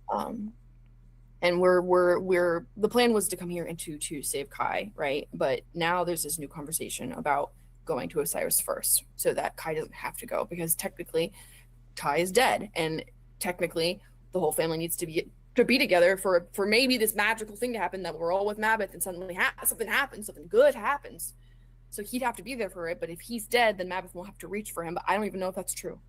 and we're the plan was to come here and to save Kai, right? But now there's this new conversation about going to Osiris first so that Kai doesn't have to go, because technically Kai is dead, and technically the whole family needs to be together for maybe this magical thing to happen, that we're all with Mabeth and suddenly something happens, something good happens. So he'd have to be there for it, but if he's dead, then Mabeth will have to reach for him, but I don't even know if that's true.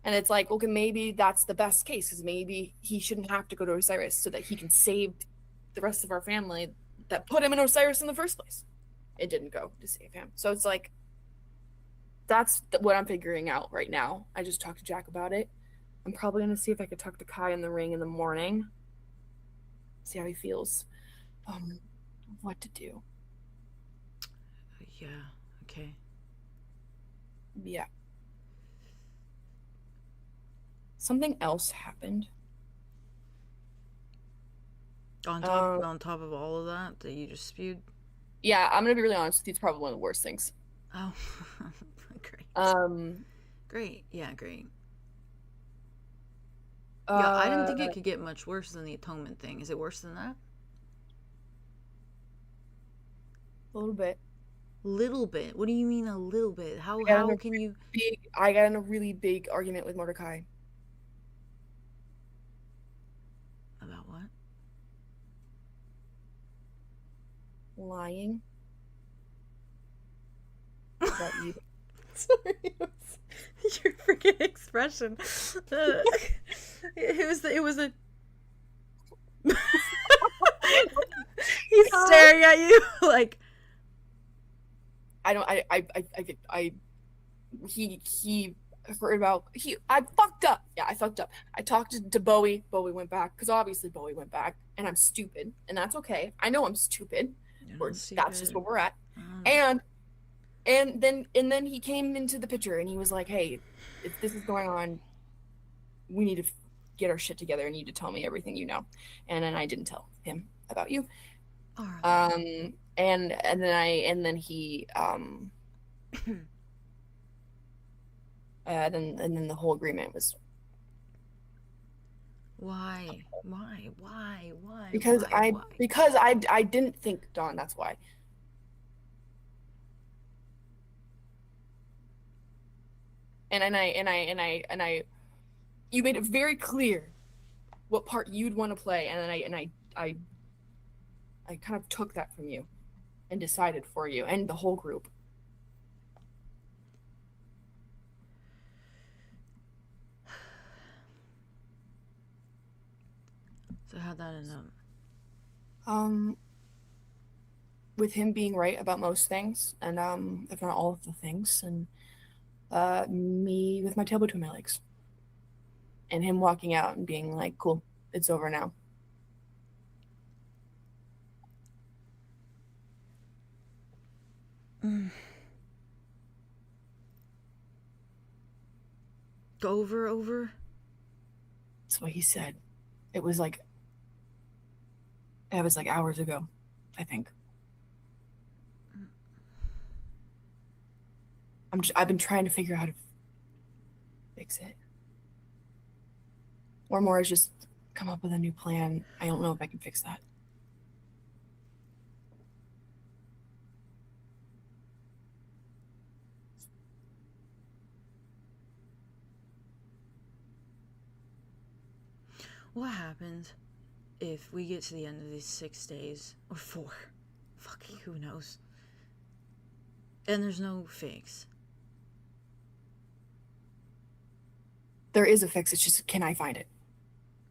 And it's like, okay, maybe that's the best case, because maybe he shouldn't have to go to Osiris so that he can save the rest of our family that put him in Osiris in the first place. It didn't go to save him. So it's like, that's what I'm figuring out right now. I just talked to Jack about it. I'm probably going to see if I could talk to Kai in the ring in the morning. See how he feels. What to do. Yeah, okay. Yeah. Something else happened. On top of all of that you just spewed? Yeah, I'm going to be really honest with you. It's probably one of the worst things. Oh, great. Great. Yeah, great. Yeah, I didn't think it could get much worse than the atonement thing. Is it worse than that? A little bit. Little bit? What do you mean a little bit? How can you... I got in a really big argument with Mordecai. About what? Lying. About you. Sorry, your freaking expression. It was a he's staring at you like he heard about I fucked up. Yeah, I fucked up. I talked to Bowie. Bowie went back, because obviously Bowie went back, and I'm stupid, and that's okay. I know I'm stupid. That's just where we're at. And then he came into the picture, and he was like, hey, if this is going on, we need to get our shit together, and you need to tell me everything you know. And then I didn't tell him about you. And then he then the whole agreement was why? Because I didn't think, Dawn, that's why. And I you made it very clear what part you'd want to play, and then I kind of took that from you and decided for you and the whole group. So how'd that end up? With him being right about most things, and if not all of the things, and me with my tail between my legs, and him walking out and being like, cool, it's over now. Over? That's what he said. It was like hours ago, I think. I've been trying to figure out how to fix it. Or more is just come up with a new plan. I don't know if I can fix that. What happens if we get to the end of these 6 days, or 4, fucking who knows, and there's no fix? There is a fix. It's just, can I find it?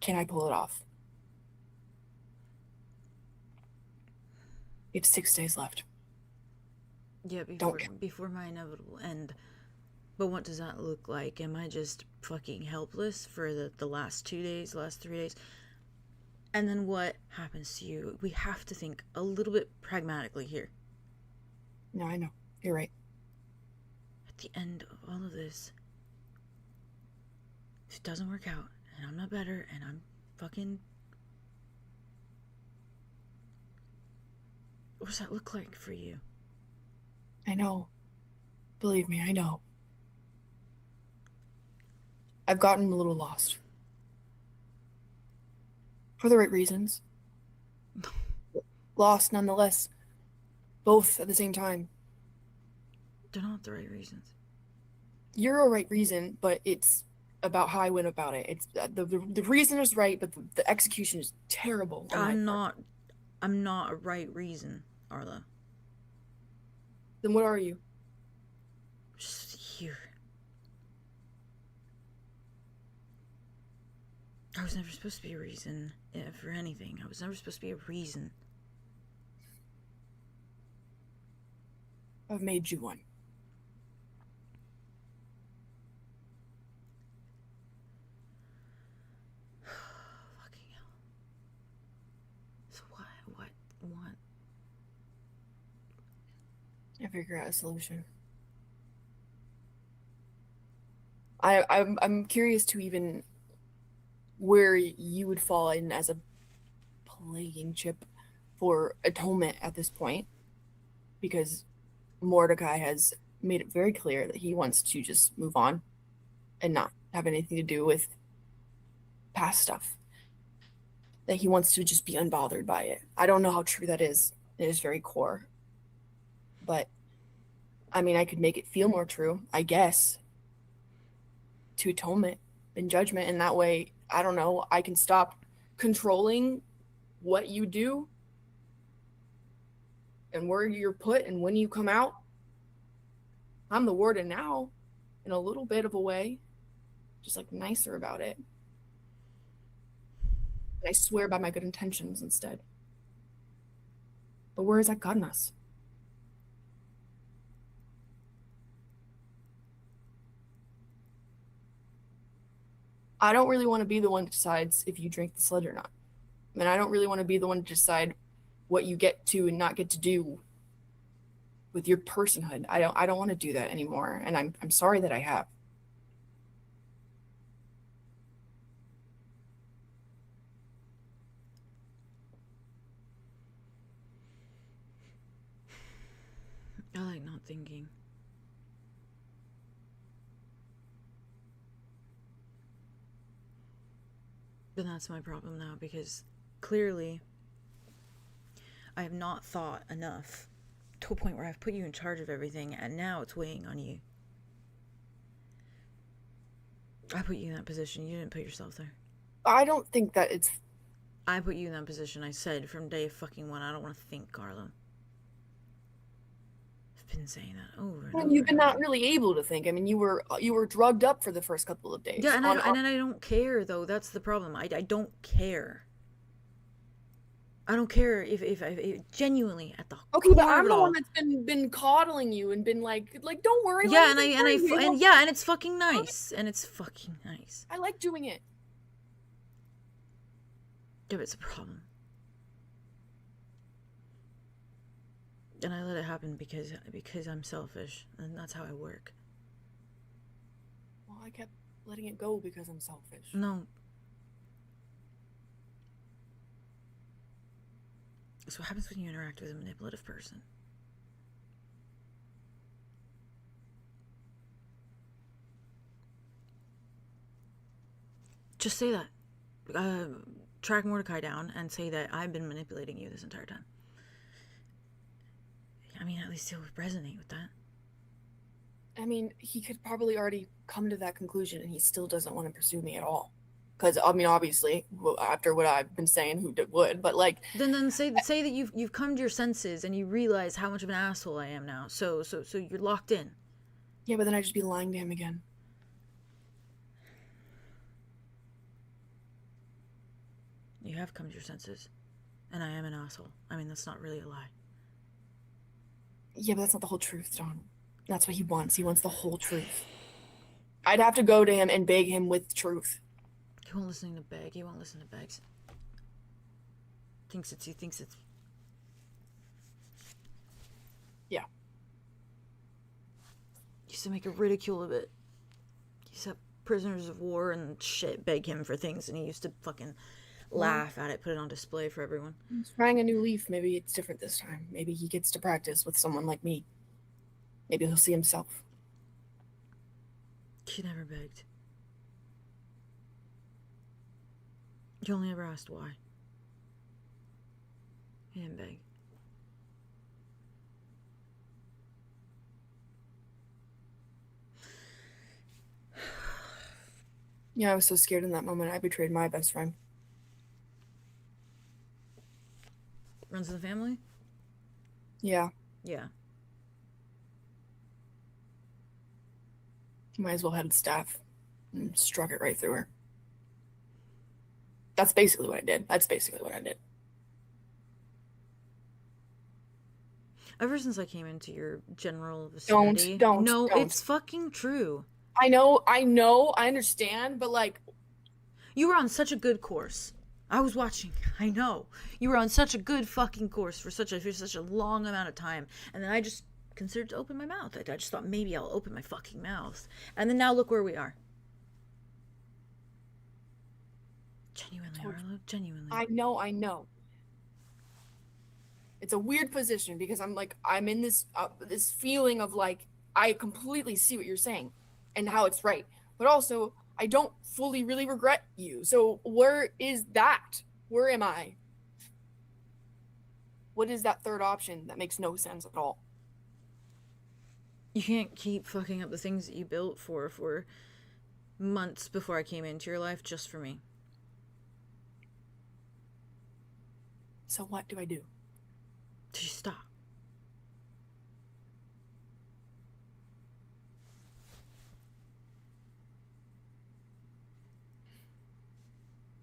Can I pull it off? We have 6 days left. Yeah, before my inevitable end. But what does that look like? Am I just fucking helpless for the last 2 days, last 3 days? And then what happens to you? We have to think a little bit pragmatically here. No, I know. You're right. At the end of all of this, if it doesn't work out, and I'm not better, and I'm fucking... What does that look like for you? I know. Believe me, I know. I've gotten a little lost. For the right reasons. Lost nonetheless. Both at the same time. They're not the right reasons. You're a right reason, but it's about how I went about it. It's the reason is right, but the execution is terrible. I'm not a right reason, Arlo. Then what are you? Just here. I was never supposed to be a reason for anything. I was never supposed to be a reason. I've made you one. Fucking hell. So what? I figure out a solution. I'm curious to even where you would fall in as a plaguing chip for atonement at this point, because Mordecai has made it very clear that he wants to just move on and not have anything to do with past stuff, that he wants to just be unbothered by it. I don't know how true that is in his very core, but I mean, I could make it feel more true, I guess, to atonement and judgment, and that way, I don't know, I can stop controlling what you do and where you're put and when you come out. I'm the warden now, in a little bit of a way, just like nicer about it. And I swear by my good intentions instead. But where has that gotten us? I don't really want to be the one that decides if you drink the sludge or not. I mean, I don't really want to be the one to decide what you get to and not get to do with your personhood. I don't want to do that anymore, and I'm sorry that I have. I like not thinking. But that's my problem now, because clearly I have not thought enough to a point where I've put you in charge of everything, and now it's weighing on you. I put you in that position. You didn't put yourself there. I don't think that it's... I put you in that position. I said from day fucking one, I don't want to think, Arlo. I've been saying that over and over. You've been not really able to think. I mean, you were drugged up for the first couple of days. Yeah, and I don't care, though. That's the problem. I don't care. I don't care if genuinely at the okay, but I'm the one that's been coddling you and been like don't worry. Yeah, and it's fucking nice, and it's fucking nice. I like doing it. Yeah, but it's a problem, and I let it happen because I'm selfish, and that's how I work. Well, I kept letting it go because I'm selfish. No. That's what happens when you interact with a manipulative person. Just say that. Track Mordecai down and say that I've been manipulating you this entire time. I mean, at least he'll resonate with that. I mean, he could probably already come to that conclusion, and he still doesn't want to pursue me at all. Because I mean, obviously, after what I've been saying, who would? But like, then say that you've come to your senses and you realize how much of an asshole I am now. So you're locked in. Yeah, but then I'd just be lying to him again. You have come to your senses, and I am an asshole. I mean, that's not really a lie. Yeah, but that's not the whole truth, John. That's what he wants. He wants the whole truth. I'd have to go to him and beg him with truth. He won't listen to beg. He won't listen to begs. He thinks it's. Yeah. He used to make a ridicule of it. He used to have prisoners of war and shit beg him for things, and he used to fucking laugh at it, put it on display for everyone. He's trying a new leaf. Maybe it's different this time. Maybe he gets to practice with someone like me. Maybe he'll see himself. He never begged. You only ever asked why. He didn't beg. Yeah, I was so scared in that moment. I betrayed my best friend. Runs in the family? Yeah. Yeah. Might as well had staff and struck it right through her. That's basically what I did. Ever since I came into your general vicinity, don't. It's fucking true. I know, I understand, but like, you were on such a good course. I was watching. I know you were on such a good fucking course for such a long amount of time, and then I just considered to open my mouth. I just thought maybe I'll open my fucking mouth, and then now look where we are. Genuinely, Arlo. Genuinely. I know. It's a weird position because I'm in this this feeling of like I completely see what you're saying and how it's right, but also I don't fully really regret you. So where is that? Where am I? What is that third option that makes no sense at all? You can't keep fucking up the things that you built for months before I came into your life just for me. So what do I do? Just stop.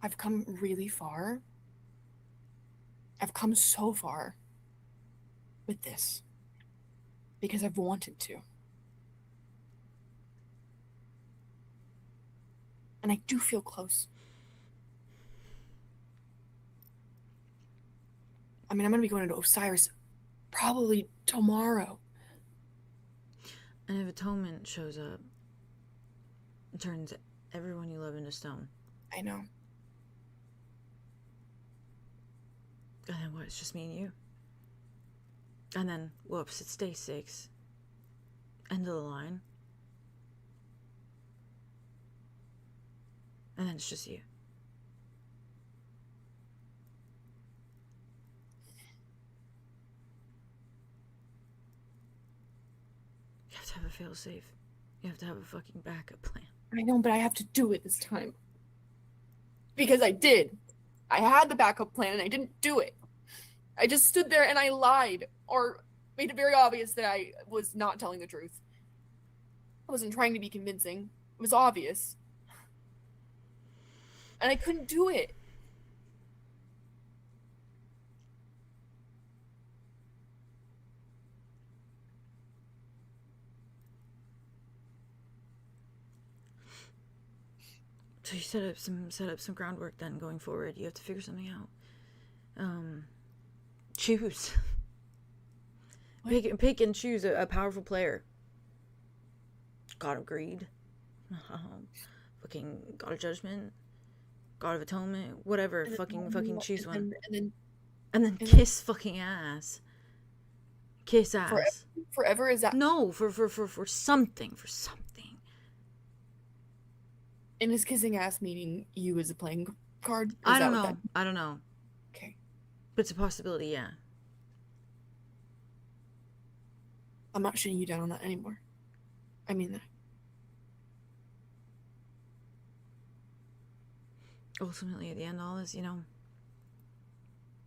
I've come really far. I've come so far with this because I've wanted to. And I do feel close. I mean, I'm going to be going into Osiris probably tomorrow. And if atonement shows up, it turns everyone you love into stone. I know. And then what? It's just me and you. And then, whoops, it's day 6. End of the line. And then it's just you. You have to have a fail-safe. You have to have a fucking backup plan. I know, but I have to do it this time. Because I did. I had the backup plan and I didn't do it. I just stood there and I lied or made it very obvious that I was not telling the truth. I wasn't trying to be convincing. It was obvious. And I couldn't do it. So you set up some groundwork then going forward. You have to figure something out. Choose. Pick and choose a powerful player. God of Greed. Fucking God of Judgment. God of Atonement. Whatever. Fucking choose one. And then kiss fucking ass. Kiss ass. Forever is that? No, for something. For something. And is kissing ass meaning you as a playing card? I don't know. Okay. But it's a possibility, yeah. I'm not shooting you down on that anymore. I mean that. Ultimately, at the end of all this, you know,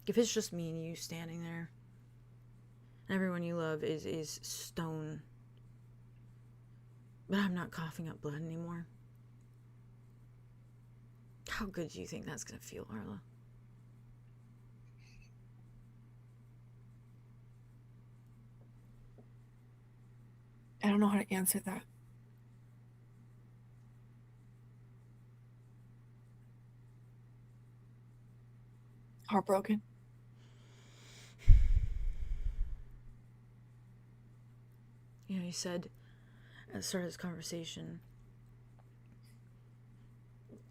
if it's just me and you standing there, and everyone you love is stone, but I'm not coughing up blood anymore, how good do you think that's gonna feel, Arlo? I don't know how to answer that. Heartbroken. You know, you said at the start of this conversation,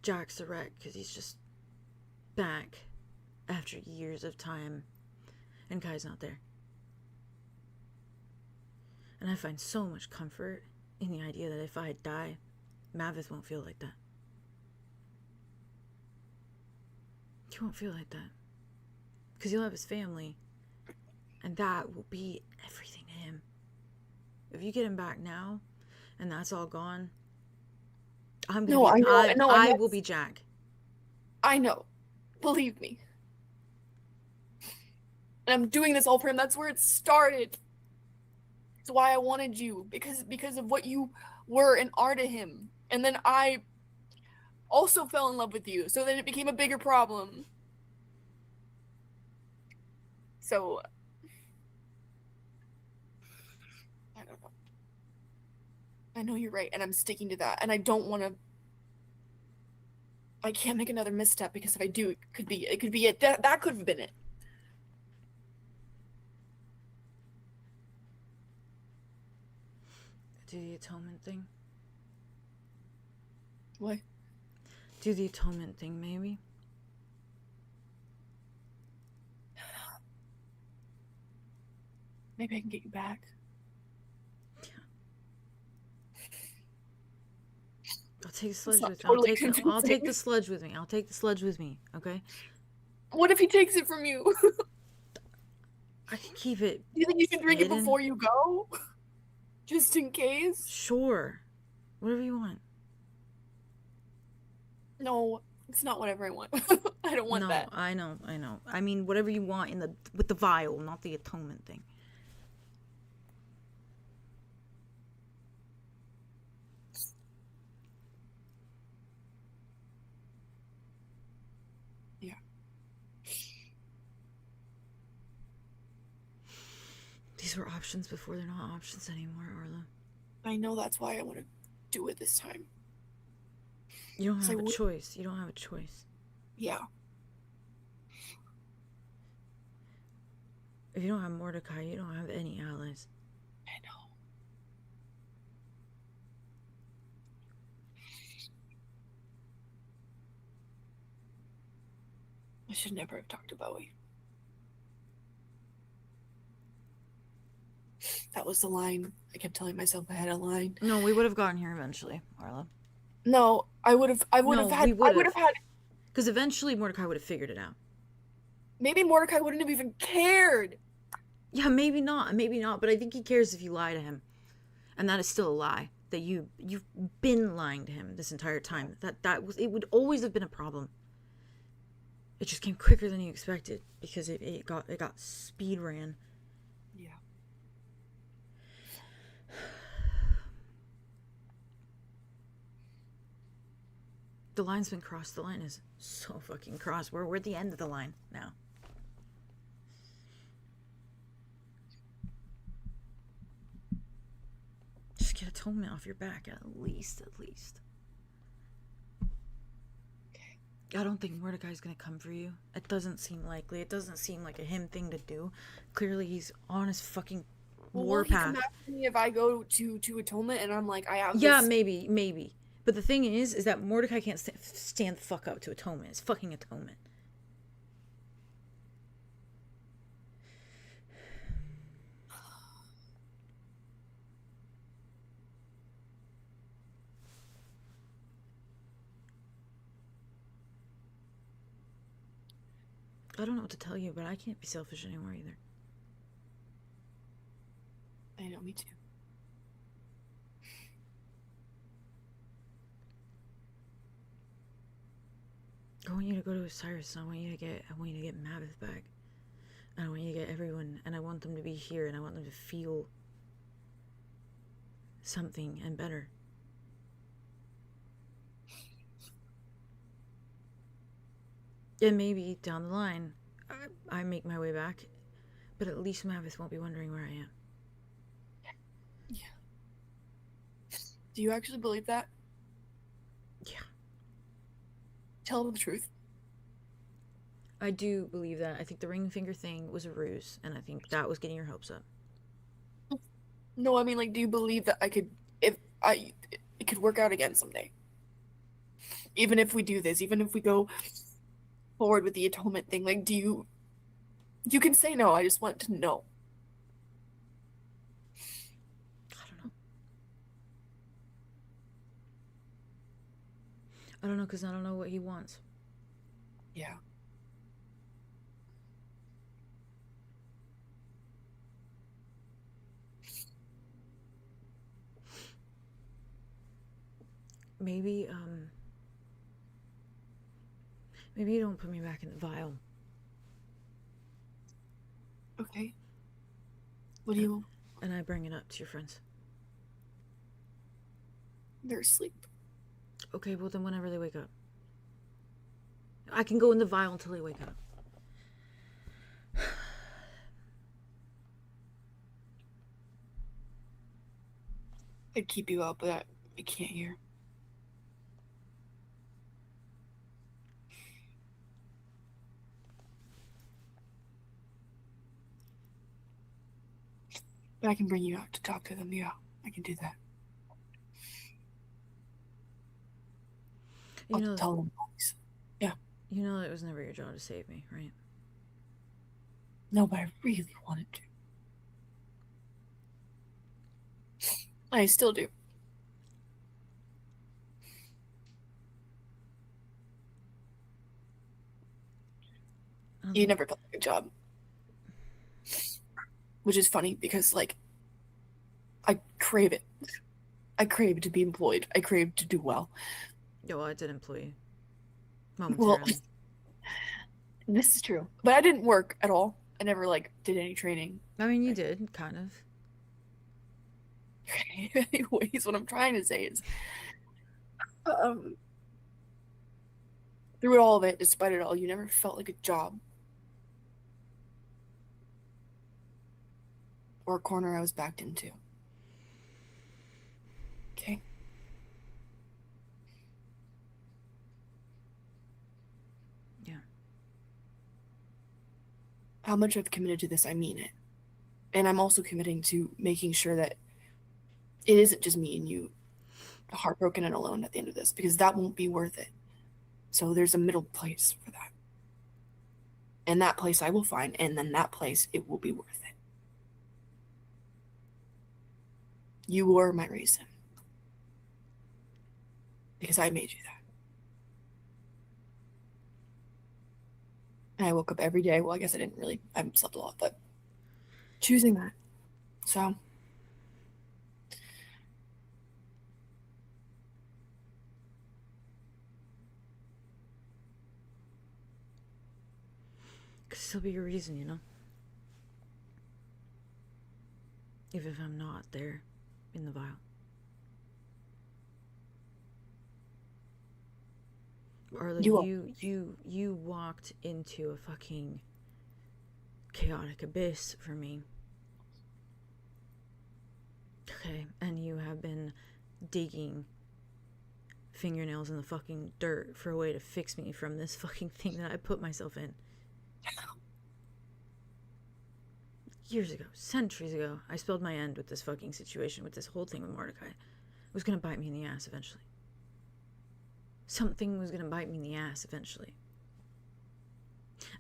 Jack's a wreck because he's just back after years of time and Kai's not there. And I find so much comfort in the idea that if I die, Maveth won't feel like that. He won't feel like that. Because he'll have his family. And that will be everything to him. If you get him back now, and that's all gone, I will be Jack. I know. Believe me. And I'm doing this all for him. That's where it started. It's why I wanted you. Because of what you were and are to him. And then I also fell in love with you. So then it became a bigger problem. So I don't know. I know you're right, and I'm sticking to that. And I don't want to. I can't make another misstep, because if I do, it could be it. That could have been it. Do the atonement thing. What? Do the atonement thing, maybe. Maybe I can get you back. I'll take the sledge with me. I'll take the sledge with me. I'll take the sledge with me, okay? What if he takes it from you? I can keep it. Do you think you can drink it before you go? Just in case? Sure. Whatever you want. No, it's not whatever I want. I don't want that. I know. I mean, whatever you want with the vial, not the atonement thing. Yeah. These were options before they're not options anymore, Arlo. I know, that's why I want to do it this time. You don't have a choice. You don't have a choice. Yeah. If you don't have Mordecai, you don't have any allies. I know. I should never have talked to Bowie. That was the line. I kept telling myself I had a line. No, we would have gotten here eventually, Arlo. No, I would have had. Because eventually Mordecai would have figured it out. Maybe Mordecai wouldn't have even cared. Yeah, maybe not, but I think he cares if you lie to him. And that is still a lie. That you've been lying to him this entire time. It would always have been a problem. It just came quicker than you expected because it got speed ran. Yeah. The line's been crossed. The line is so fucking crossed. We're at the end of the line now. Just get atonement off your back, at least. Okay. I don't think Mordecai's gonna come for you. It doesn't seem likely. It doesn't seem like a him thing to do. Clearly, he's on his fucking warpath. Will he come after me if I go to atonement and I'm like, I have this... Yeah, maybe. But the thing is that Mordecai can't stand the fuck up to atonement. It's fucking atonement. I don't know what to tell you, but I can't be selfish anymore either. I know, me too. I want you to go to Osiris, and I want you to get Maveth back. And I want you to get everyone, and I want them to be here, and I want them to feel something and better. And maybe down the line, I make my way back, but at least Maveth won't be wondering where I am. Yeah. Do you actually believe that? Yeah. Tell them the truth. I do believe that. I think the ring finger thing was a ruse, and I think that was getting your hopes up. No, I mean, like, do you believe that it could work out again someday? Even if we do this, even if we go forward with the atonement thing, like, you can say no, I just want to know. I don't know, because I don't know what he wants. Yeah. maybe you don't put me back in the vial. Okay. What do you... And I bring it up to your friends. They're asleep. Okay, well then whenever they wake up. I can go in the vial until they wake up. I'd keep you up, but I can't hear. But I can bring you out to talk to them. Yeah, I can do that. I'll tell them. Yeah. You know it was never your job to save me, right? No, but I really wanted to. I still do. You never felt like a job. Which is funny because, like, I crave it. I crave to be employed. I crave to do well. Yeah, well, I did employ you. Momentarily. Well, this is true. But I didn't work at all. I never, like, did any training. I mean, you did, kind of. Anyways, what I'm trying to say is, through all of it, despite it all, you never felt like a job. Or a corner I was backed into. Okay? Yeah. How much I've committed to this, I mean it. And I'm also committing to making sure that it isn't just me and you heartbroken and alone at the end of this, because that won't be worth it. So there's a middle place for that. And that place I will find, and then that place, it will be worth it. You were my reason. Because I made you that. And I woke up every day. Well, I guess I didn't really. I haven't slept a lot, but choosing that. So. Could still be your reason, you know? Even if I'm not there in the vial. Arlow, you walked into a fucking chaotic abyss for me. Okay, and you have been digging fingernails in the fucking dirt for a way to fix me from this fucking thing that I put myself in. Years ago, centuries ago, I spelled my end with this fucking situation, with this whole thing with Mordecai. It was gonna bite me in the ass eventually. Something was gonna bite me in the ass eventually.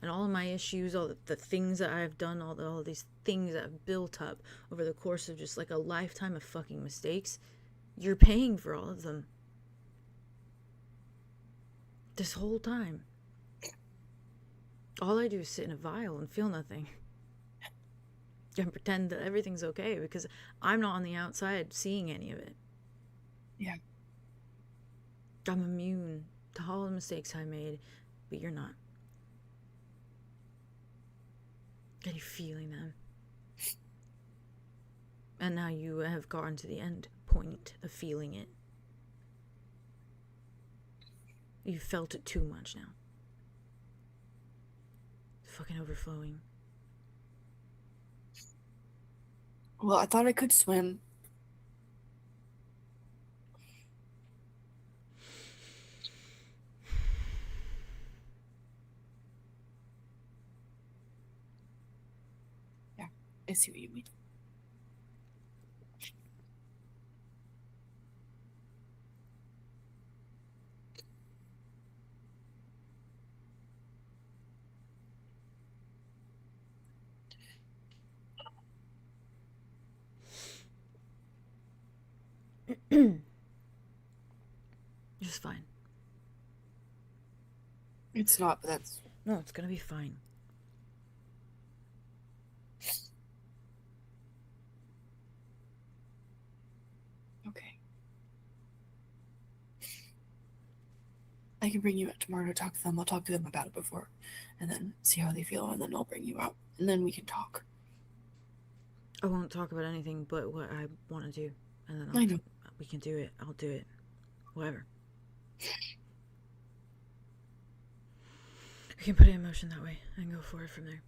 And all of my issues, all the things that I've done, all of these things that I've built up over the course of just like a lifetime of fucking mistakes, you're paying for all of them. This whole time. All I do is sit in a vial and feel nothing. And pretend that everything's okay because I'm not on the outside seeing any of it. Yeah. I'm immune to all the mistakes I made, but you're not. And you're feeling them. And now you have gotten to the end point of feeling it. You've felt it too much now. It's fucking overflowing. Well, I thought I could swim. Yeah, I see what you mean. Just fine. It's not, but that's... No, it's gonna be fine. Okay. I can bring you out tomorrow to talk to them. I'll talk to them about it before, and then see how they feel, and then I'll bring you out, and then we can talk. I won't talk about anything but what I want to do, and then I know. we can do it. I'll do it. Whatever. We can put it in motion that way and go forward from there.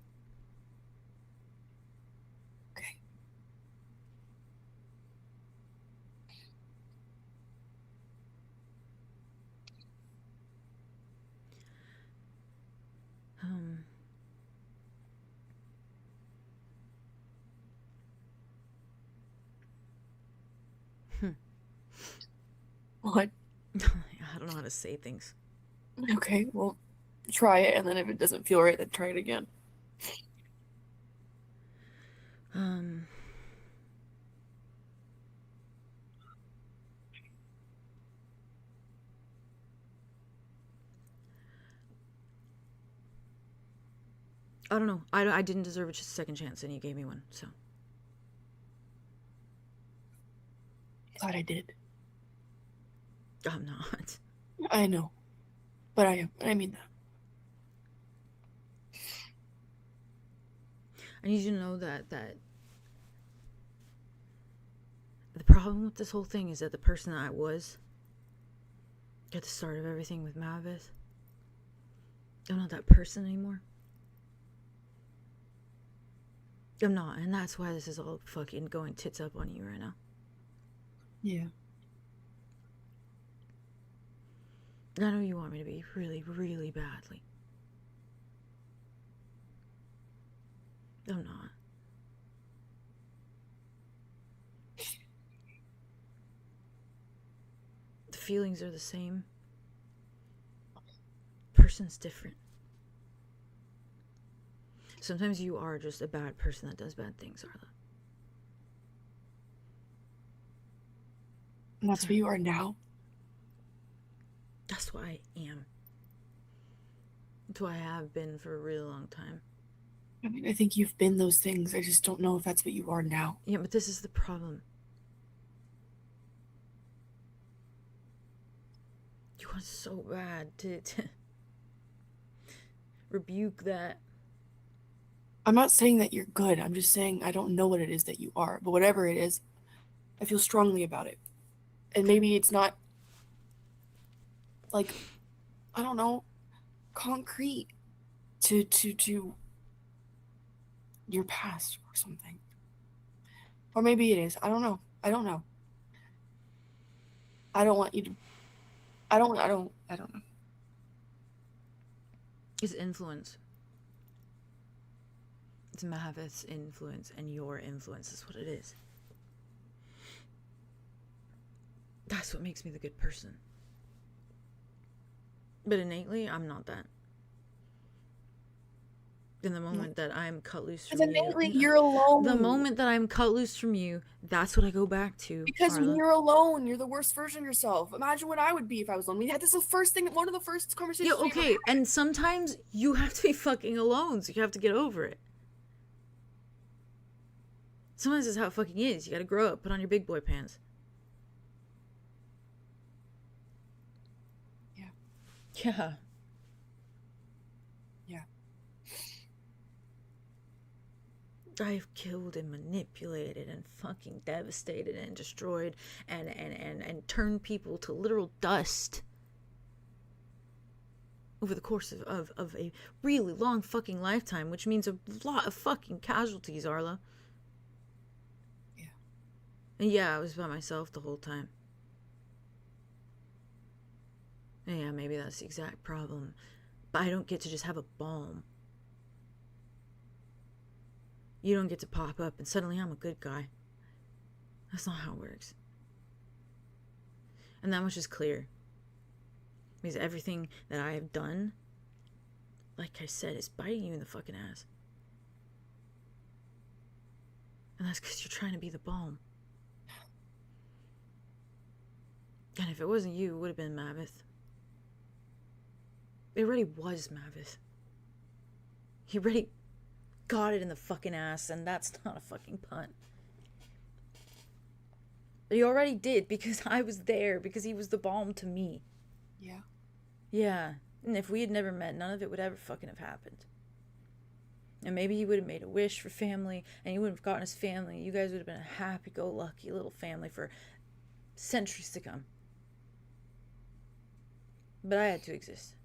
Okay. What? I don't know how to say things. Okay, well, try it, and then if it doesn't feel right, then try it again. I don't know. I didn't deserve just a second chance, and you gave me one, so. Glad I did. I'm not. I know. But I am. I mean that. I need you to know that the problem with this whole thing is that the person that I was at the start of everything with Mavis, I'm not that person anymore. I'm not, and that's why this is all fucking going tits up on you right now. Yeah. I know you want me to be really, really badly. I'm not. The feelings are the same. Person's different. Sometimes you are just a bad person that does bad things, Arla. And that's who you are now? That's what I am. That's who I have been for a really long time. I mean, I think you've been those things. I just don't know if that's what you are now. Yeah, but this is the problem. You want so bad to rebuke that. I'm not saying that you're good. I'm just saying I don't know what it is that you are. But whatever it is, I feel strongly about it. And maybe it's not, like, I don't know, concrete to your past or something. Or maybe it is. I don't know. I don't know. I don't want you to, I don't know. It's influence. It's Mahavith's influence, and your influence is what it is. That's what makes me the good person. But innately, I'm not that. In the moment that I'm cut loose from innately, you, you're alone. The moment that I'm cut loose from you, that's what I go back to. Because Arla. when you're alone, you're the worst version of yourself. Imagine what I would be if I was alone. We had this the first thing, one of the first conversations. Yeah, okay, and sometimes you have to be fucking alone, so you have to get over it. Sometimes that's how it fucking is. You gotta grow up, put on your big boy pants. Yeah. Yeah. Yeah. I've killed and manipulated and fucking devastated and destroyed and turned people to literal dust over the course of a really long fucking lifetime, which means a lot of fucking casualties, Arla. Yeah. And yeah, I was by myself the whole time. And yeah, maybe that's the exact problem. But I don't get to just have a balm. You don't get to pop up and suddenly I'm a good guy. That's not how it works. And that much is clear. Because everything that I have done, like I said, is biting you in the fucking ass. And that's because you're trying to be the balm. And if it wasn't you, it would have been Mavith. It already was Mavith. He already got it in the fucking ass, and that's not a fucking pun. He already did, because I was there, because he was the balm to me. Yeah. Yeah. And if we had never met, none of it would ever fucking have happened. And maybe he would have made a wish for family, and he would have gotten his family. You guys would have been a happy-go-lucky little family for centuries to come. But I had to exist.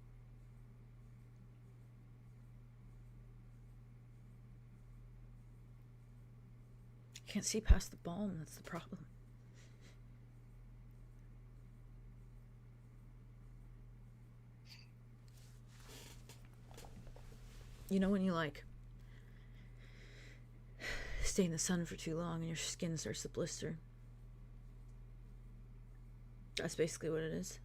I can't see past the balm, that's the problem. You know when you like stay in the sun for too long and your skin starts to blister? That's basically what it is.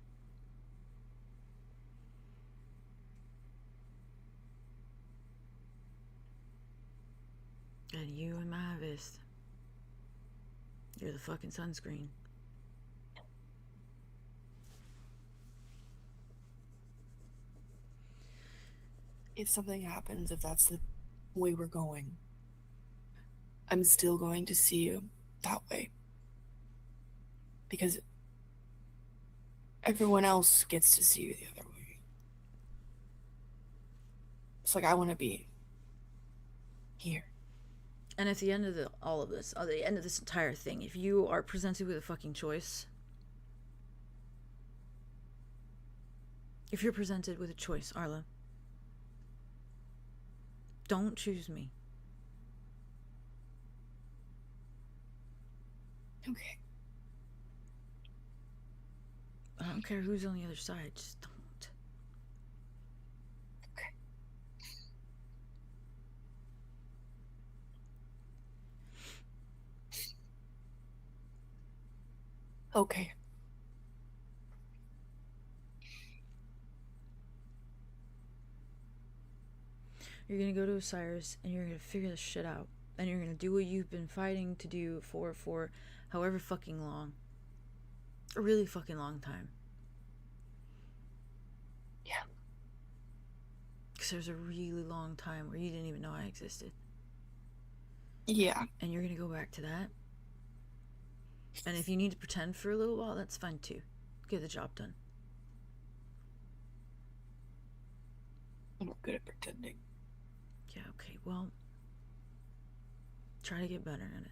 And you and my vest, you're the fucking sunscreen. If something happens, if that's the way we're going, I'm still going to see you that way. Because everyone else gets to see you the other way. It's like I want to be here. And at the end of all of this, at the end of this entire thing, if you are presented with a fucking choice, if you're presented with a choice, Arlo, don't choose me. Okay. I don't care who's on the other side, just don't. Okay. Okay. You're gonna go to Osiris and you're gonna figure this shit out. And you're gonna do what you've been fighting to do for however fucking long. A really fucking long time. Yeah. Because there's a really long time where you didn't even know I existed. Yeah. And you're gonna go back to that. And if you need to pretend for a little while, that's fine too. Get the job done. I'm not good at pretending. Yeah, okay, well, try to get better at it.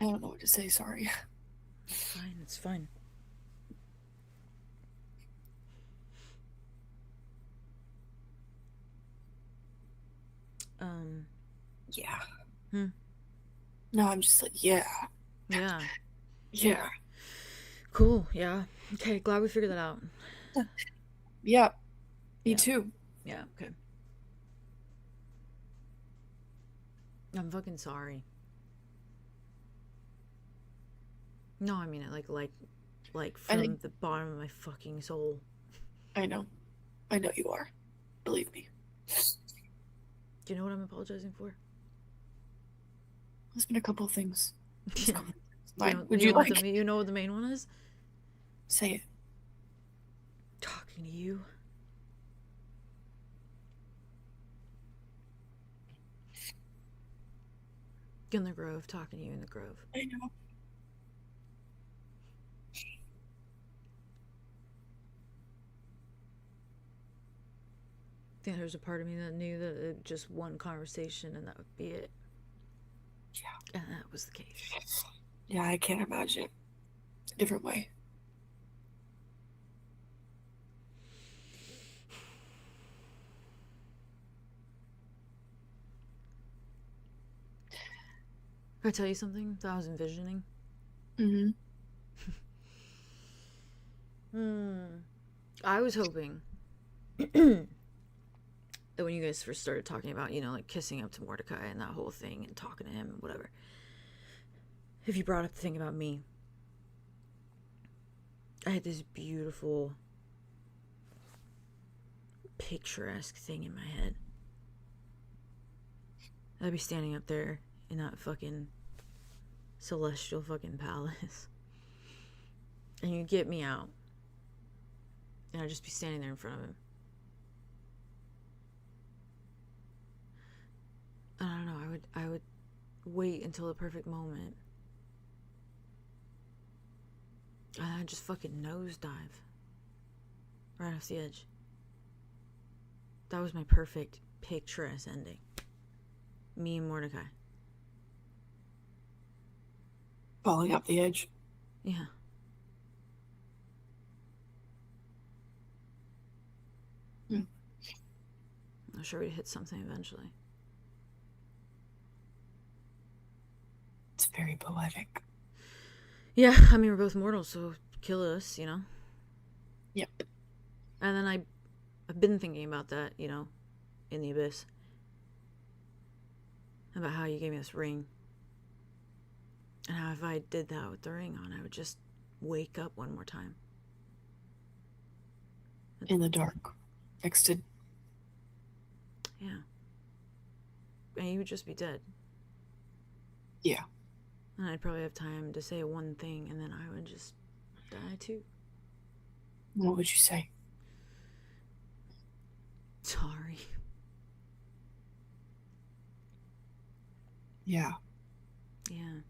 I don't know what to say, sorry. It's fine, it's fine. Yeah. Hmm. No, I'm just like, yeah. Yeah. Yeah. Cool, yeah. Okay, glad we figured that out. Yeah. Me too. Yeah, okay. I'm fucking sorry. No, I mean it like from the bottom of my fucking soul. I know. I know you are. Believe me. Do you know what I'm apologizing for? There's been a couple of things. Yeah. Would you like? You know what the main one is? Say it. Talking to you. In the Grove, talking to you in the Grove. I know. I think there's a part of me that knew that just one conversation and that would be it. Yeah. And that was the case. Yeah, I can't imagine a different way. Can I tell you something that I was envisioning? Mm-hmm. I was hoping that when you guys first started talking about, like kissing up to Mordecai and that whole thing and talking to him and whatever, if you brought up the thing about me, I had this beautiful picturesque thing in my head. I'd be standing up there in that fucking celestial fucking palace. And you'd get me out. And I'd just be standing there in front of him. wait until the perfect moment. And I just fucking nosedive right off the edge. That was my perfect picturesque ending. Me and Mordecai. Falling off the edge. Yeah. I'm sure we'd hit something eventually. It's very poetic. Yeah, I mean, we're both mortals, so kill us, you know? Yep. And then I've been thinking about that, you know, in the abyss. About how you gave me this ring. And how if I did that with the ring on, I would just wake up one more time. In the dark. Next to... Yeah. And you would just be dead. Yeah. And I'd probably have time to say one thing, and then I would just die too. What would you say? Sorry. Yeah. Yeah.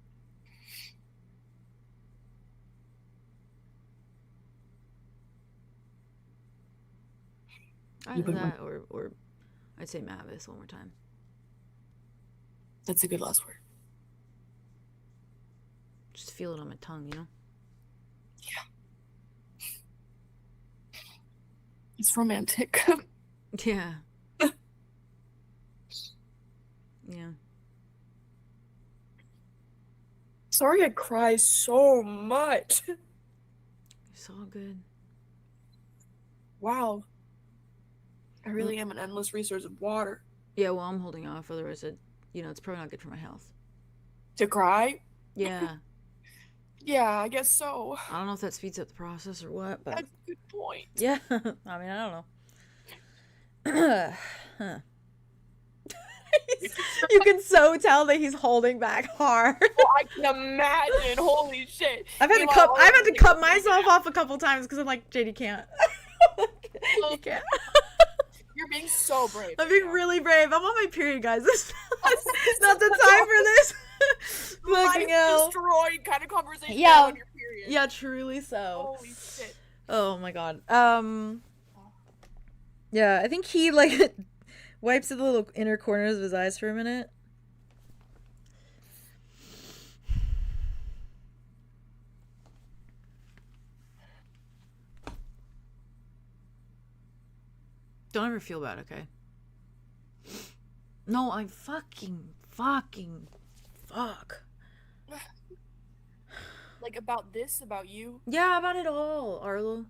Either that, or I'd say Mavis one more time. That's a good last word. Just feel it on my tongue, you know? Yeah. It's romantic. Yeah. Yeah. Sorry I cry so much. It's all good. Wow. I really am an endless resource of water. Yeah, well, I'm holding off, otherwise it's probably not good for my health. To cry? Yeah. Yeah, I guess so. I don't know if that speeds up the process or what, but... That's a good point. Yeah. I mean, I don't know. Huh. You can so tell that he's holding back hard. Oh, I can imagine. Holy shit. I've had to cut myself off a couple times because I'm like, JD can't. You can't. You're being so brave. I'm being really brave. I'm on my period, guys. This is not the time for this. Fucking hell. Destroyed kind of conversation. Yeah. On your period. Yeah, truly so. Holy shit. Oh my god. Yeah, I think he like wipes at the little inner corners of his eyes for a minute. Don't ever feel bad, okay? No, I fuck. Like about this, about you? Yeah, about it all, Arlo.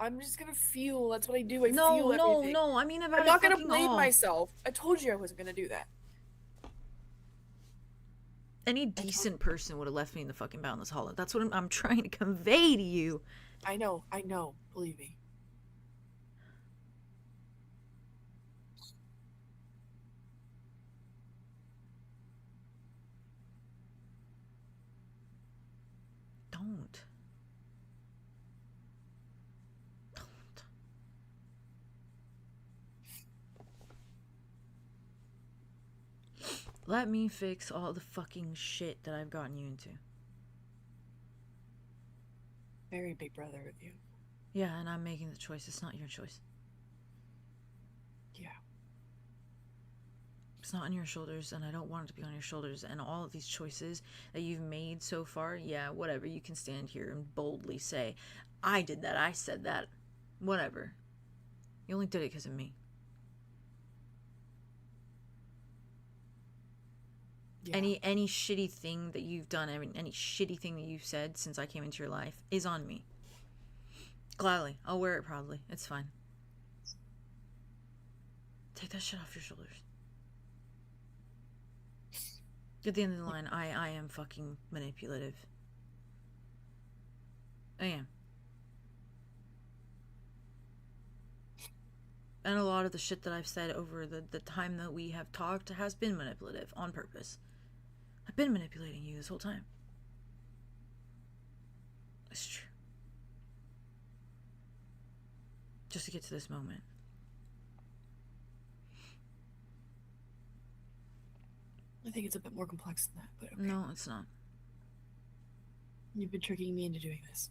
I'm just gonna feel. That's what I do. I feel everything. No. I mean about I'm not gonna blame myself. I told you I wasn't gonna do that. Any decent person would have left me in the fucking Boundless Hollow. That's what I'm trying to convey to you. I know. Believe me. Don't. Let me fix all the fucking shit that I've gotten you into. Very big brother of you. Yeah, and I'm making the choice. It's not your choice. Yeah. It's not on your shoulders, and I don't want it to be on your shoulders. And all of these choices that you've made so far, yeah, whatever. You can stand here and boldly say, I did that, I said that. Whatever. You only did it because of me. Yeah. Any shitty thing that you've done, any shitty thing that you've said since I came into your life is on me. Gladly. I'll wear it proudly. It's fine. Take that shit off your shoulders. At the end of the line, I am fucking manipulative. I am. And a lot of the shit that I've said over the time that we have talked has been manipulative on purpose. I've been manipulating you this whole time. It's true. Just to get to this moment. think it's a bit more complex than that, but okay. No, it's not. You've been tricking me into doing this.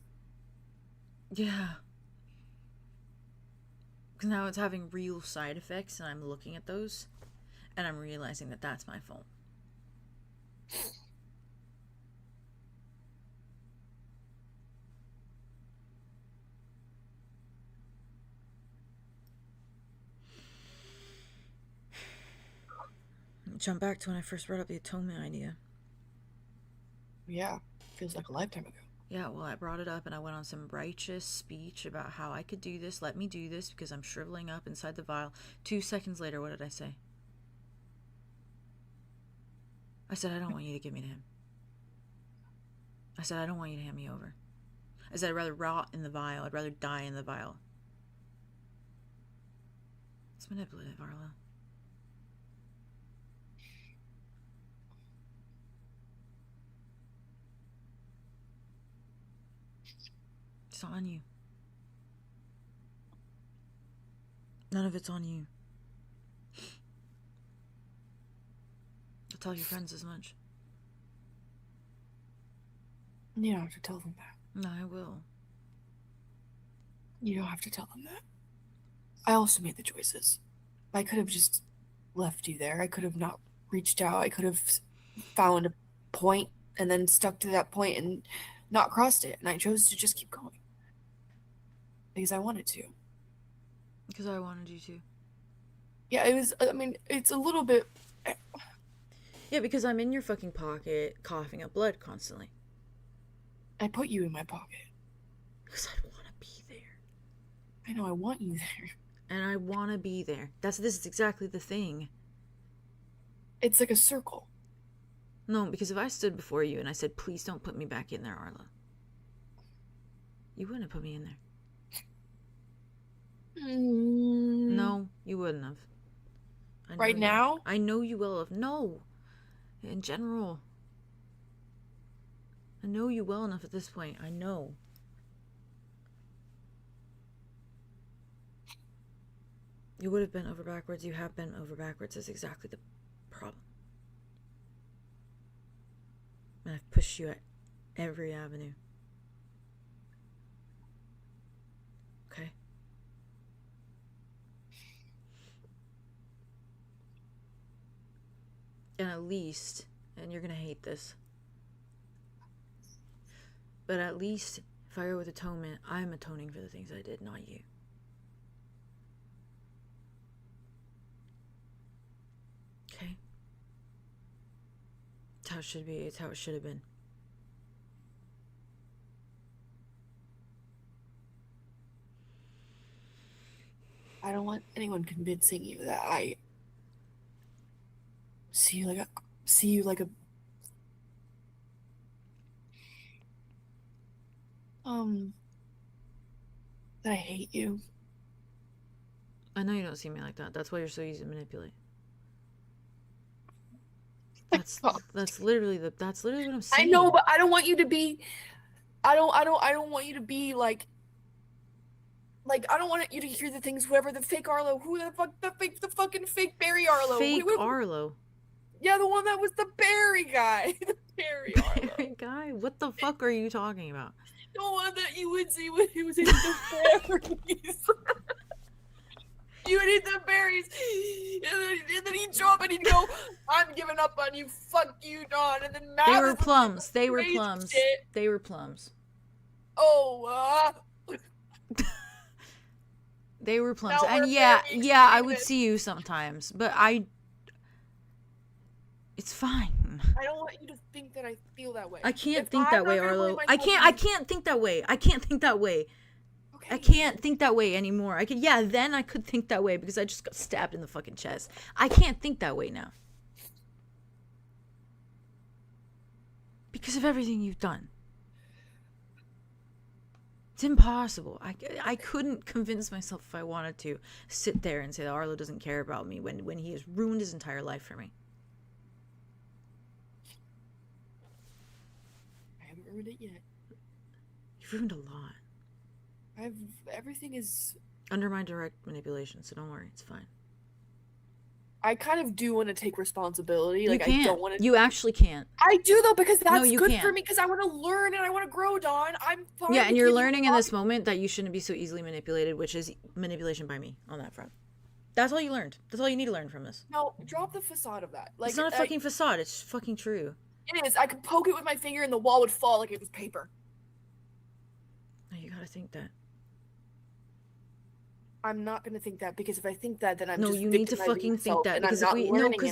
Yeah. Because now it's having real side effects, and I'm looking at those, and I'm realizing that that's my fault. Jump back to when I first brought up the atonement idea. Yeah, feels like a lifetime ago. Yeah, well, I brought it up and I went on some righteous speech about how I could do this, let me do this, because I'm shriveling up inside the vial. 2 seconds later, what did I say? I said, I don't want you to give me to him. I said, I don't want you to hand me over. I said, I'd rather rot in the vial. I'd rather die in the vial. It's manipulative, Arlo. It's not on you. None of it's on you. I'll tell your friends as much. You don't have to tell them that. No, I will. You don't have to tell them that. I also made the choices. I could have just left you there. I could have not reached out. I could have found a point and then stuck to that point and not crossed it. And I chose to just keep going. Because I wanted to. Because I wanted you to. Yeah, it was, I mean, it's a little bit... Yeah, because I'm in your fucking pocket, coughing up blood constantly. I put you in my pocket. Because I want to be there. I know, I want you there. And I want to be there. This is exactly the thing. It's like a circle. No, because if I stood before you and I said, please don't put me back in there, Arlo, you wouldn't have put me in there. No, you wouldn't have. Right now? I know you will have. No. In general. I know you well enough at this point. I know. You would have bent over backwards. You have bent over backwards. That's exactly the problem. And I've pushed you at every avenue. Okay? And at least, and you're gonna hate this, but at least if I go with atonement, I'm atoning for the things I did, not you. Okay? It's how it should be. It's how it should have been. I don't want anyone convincing you that I see you like a that I hate you. I know you don't see me like that. That's why you're so easy to manipulate. That's literally what I'm saying. I know, but I don't want you to be I don't want you to be like I don't want you to hear the things whoever the fake Arlo, who the fucking fake Barry Arlo. Fake Arlo. Yeah, the one that was the Barry guy. The Barry Arlo. Barry guy? What the fuck are you talking about? The one that you would see when he was eating the berries. You would eat the berries, and then he'd show up and he'd go, I'm giving up on you, fuck you, Dawn. And then They were plums. They were plums. They were plums. Oh, They were plums. And yeah, I would see you sometimes, but it's fine. I don't want you to think that I feel that way. I can't think that way, Arlo. I can't think that way. I can't think that way. Okay. I can't think that way anymore. Then I could think that way because I just got stabbed in the fucking chest. I can't think that way now. Because of everything you've done. It's impossible. I couldn't convince myself if I wanted to sit there and say that Arlo doesn't care about me when he has ruined his entire life for me. I haven't ruined it yet. You've ruined a lot. Everything is under my direct manipulation, so don't worry, it's fine. I kind of do want to take responsibility. You Like, can't. I don't want to. You actually can't. I do, though, because that's you good can't. for me, because I want to learn and I want to grow, Dawn. I'm fine. Yeah, and with you're you learning in being this moment that you shouldn't be so easily manipulated, which is manipulation by me on that front. That's all you learned. That's all you need to learn from this. No, drop the facade of that. Like, it's not a fucking facade. It's fucking true. It is. I could poke it with my finger and the wall would fall like it was paper. No, you gotta think that. I'm not gonna think that, because if I think that, then I'm no, just you need to fucking think that, because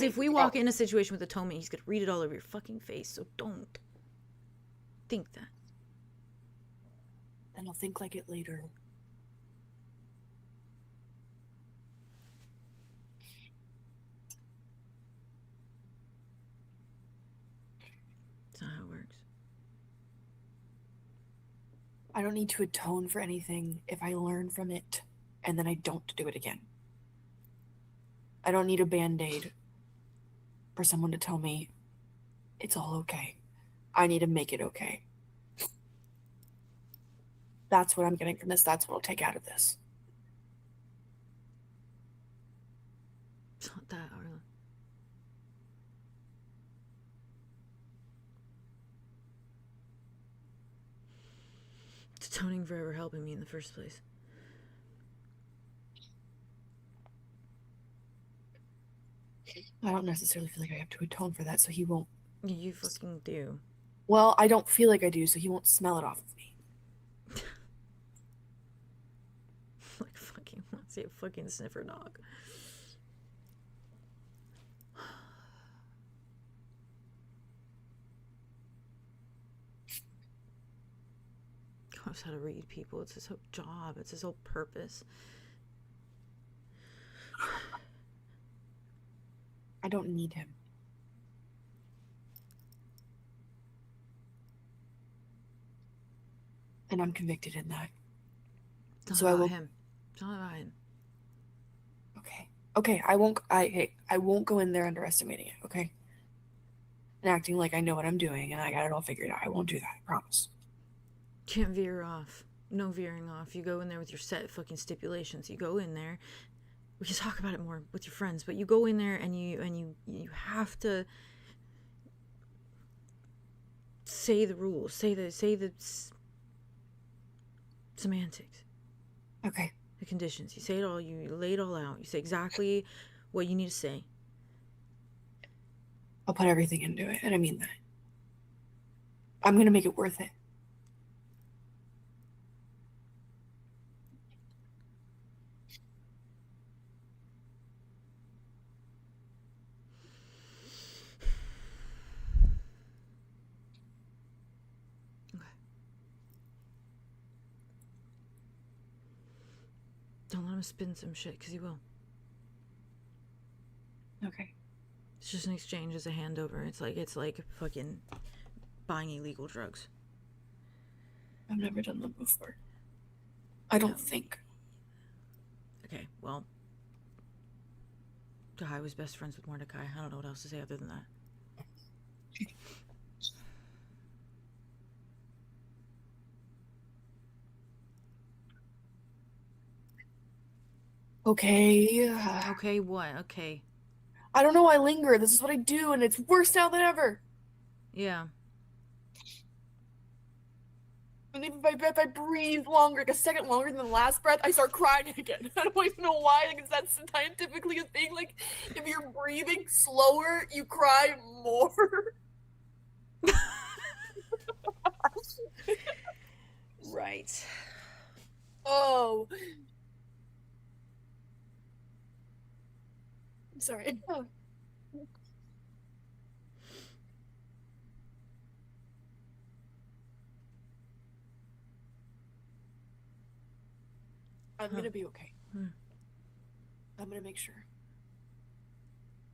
if we walk in a situation with atonement, he's gonna read it all over your fucking face. So don't think that. Then I'll think like it later. That's not how it works. I don't need to atone for anything if I learn from it and then I don't do it again. I don't need a band-aid for someone to tell me it's all okay. I need to make it okay. That's what I'm getting from this. That's what I'll take out of this. It's not that, Arlo. It's atoning for ever helping me in the first place. I don't necessarily feel like I have to atone for that, so he won't. You fucking do. Well, I don't feel like I do, so he won't smell it off of me. Like fucking, let's see a fucking sniffer dog. Knows how to read people. It's his whole job. It's his whole purpose. I don't need him. And I'm convicted in that. It's not so about I will. him. It's not about him. Okay. Okay. I won't. I won't go in there underestimating it. Okay. And acting like I know what I'm doing and I got it all figured out. I won't do that. I promise. Can't veer off. No veering off. You go in there with your set fucking stipulations. You go in there. We can talk about it more with your friends, but you go in there and you have to say the rules. Say the semantics. Okay. The conditions. You say it all. You lay it all out. You say exactly what you need to say. I'll put everything into it, and I mean that. I'm gonna make it worth it. Don't let him spin some shit, because he will. Okay. It's just an exchange as a handover. It's like fucking buying illegal drugs. I've never done that before. I don't think. Okay, well, Guy was best friends with Mordecai. I don't know what else to say other than that. Okay. Okay, what? Okay. I don't know. I linger. This is what I do, and it's worse now than ever. Yeah. And even if I breathe longer, like a second longer than the last breath, I start crying again. I don't even know why. Like, that's scientifically a thing. Like, if you're breathing slower, you cry more. Right. Oh. I'm sorry. I'm gonna be okay. I'm gonna make sure.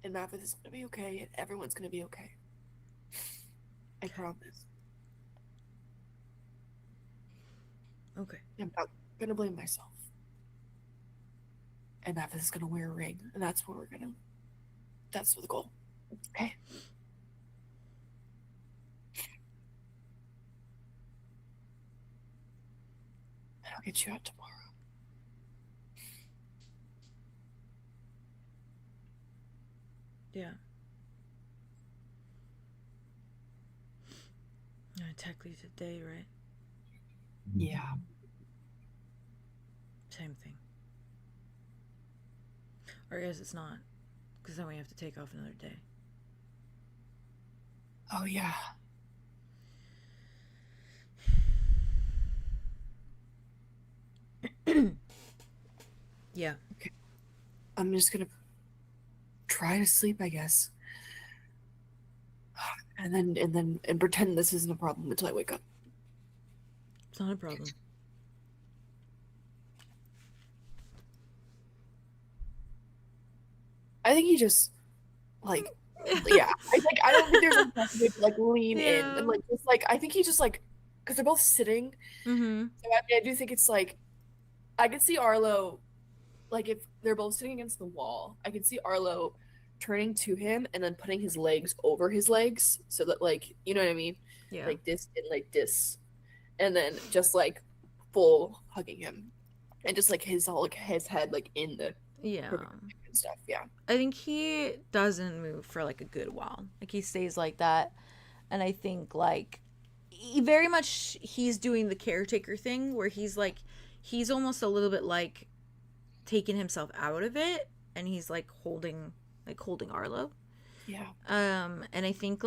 And Mathis is gonna be okay, and everyone's gonna be okay. I promise. Okay. I'm not gonna blame myself. And Mathis is gonna wear a ring, and that's the goal. Okay? And I'll get you out tomorrow. Yeah. Technically it's a day, right? Yeah. Same thing. Or I guess it's not, because then we have to take off another day. Oh, yeah. Yeah. Okay. I'm just gonna try to sleep, I guess. And pretend this isn't a problem until I wake up. It's not a problem. I think he just yeah. I don't think there's enough way to lean in and just I think he just because they're both sitting. Mm-hmm. So I do think it's I could see Arlow if they're both sitting against the wall. I could see Arlow turning to him and then putting his legs over his legs so that you know what I mean? Yeah. This and this. And then just full hugging him. And just his head in the and stuff. Yeah. I think he doesn't move for a good while. He stays like that. And I think he very much he's doing the caretaker thing where he's almost a little bit taking himself out of it and he's holding Arlow. Yeah. And I think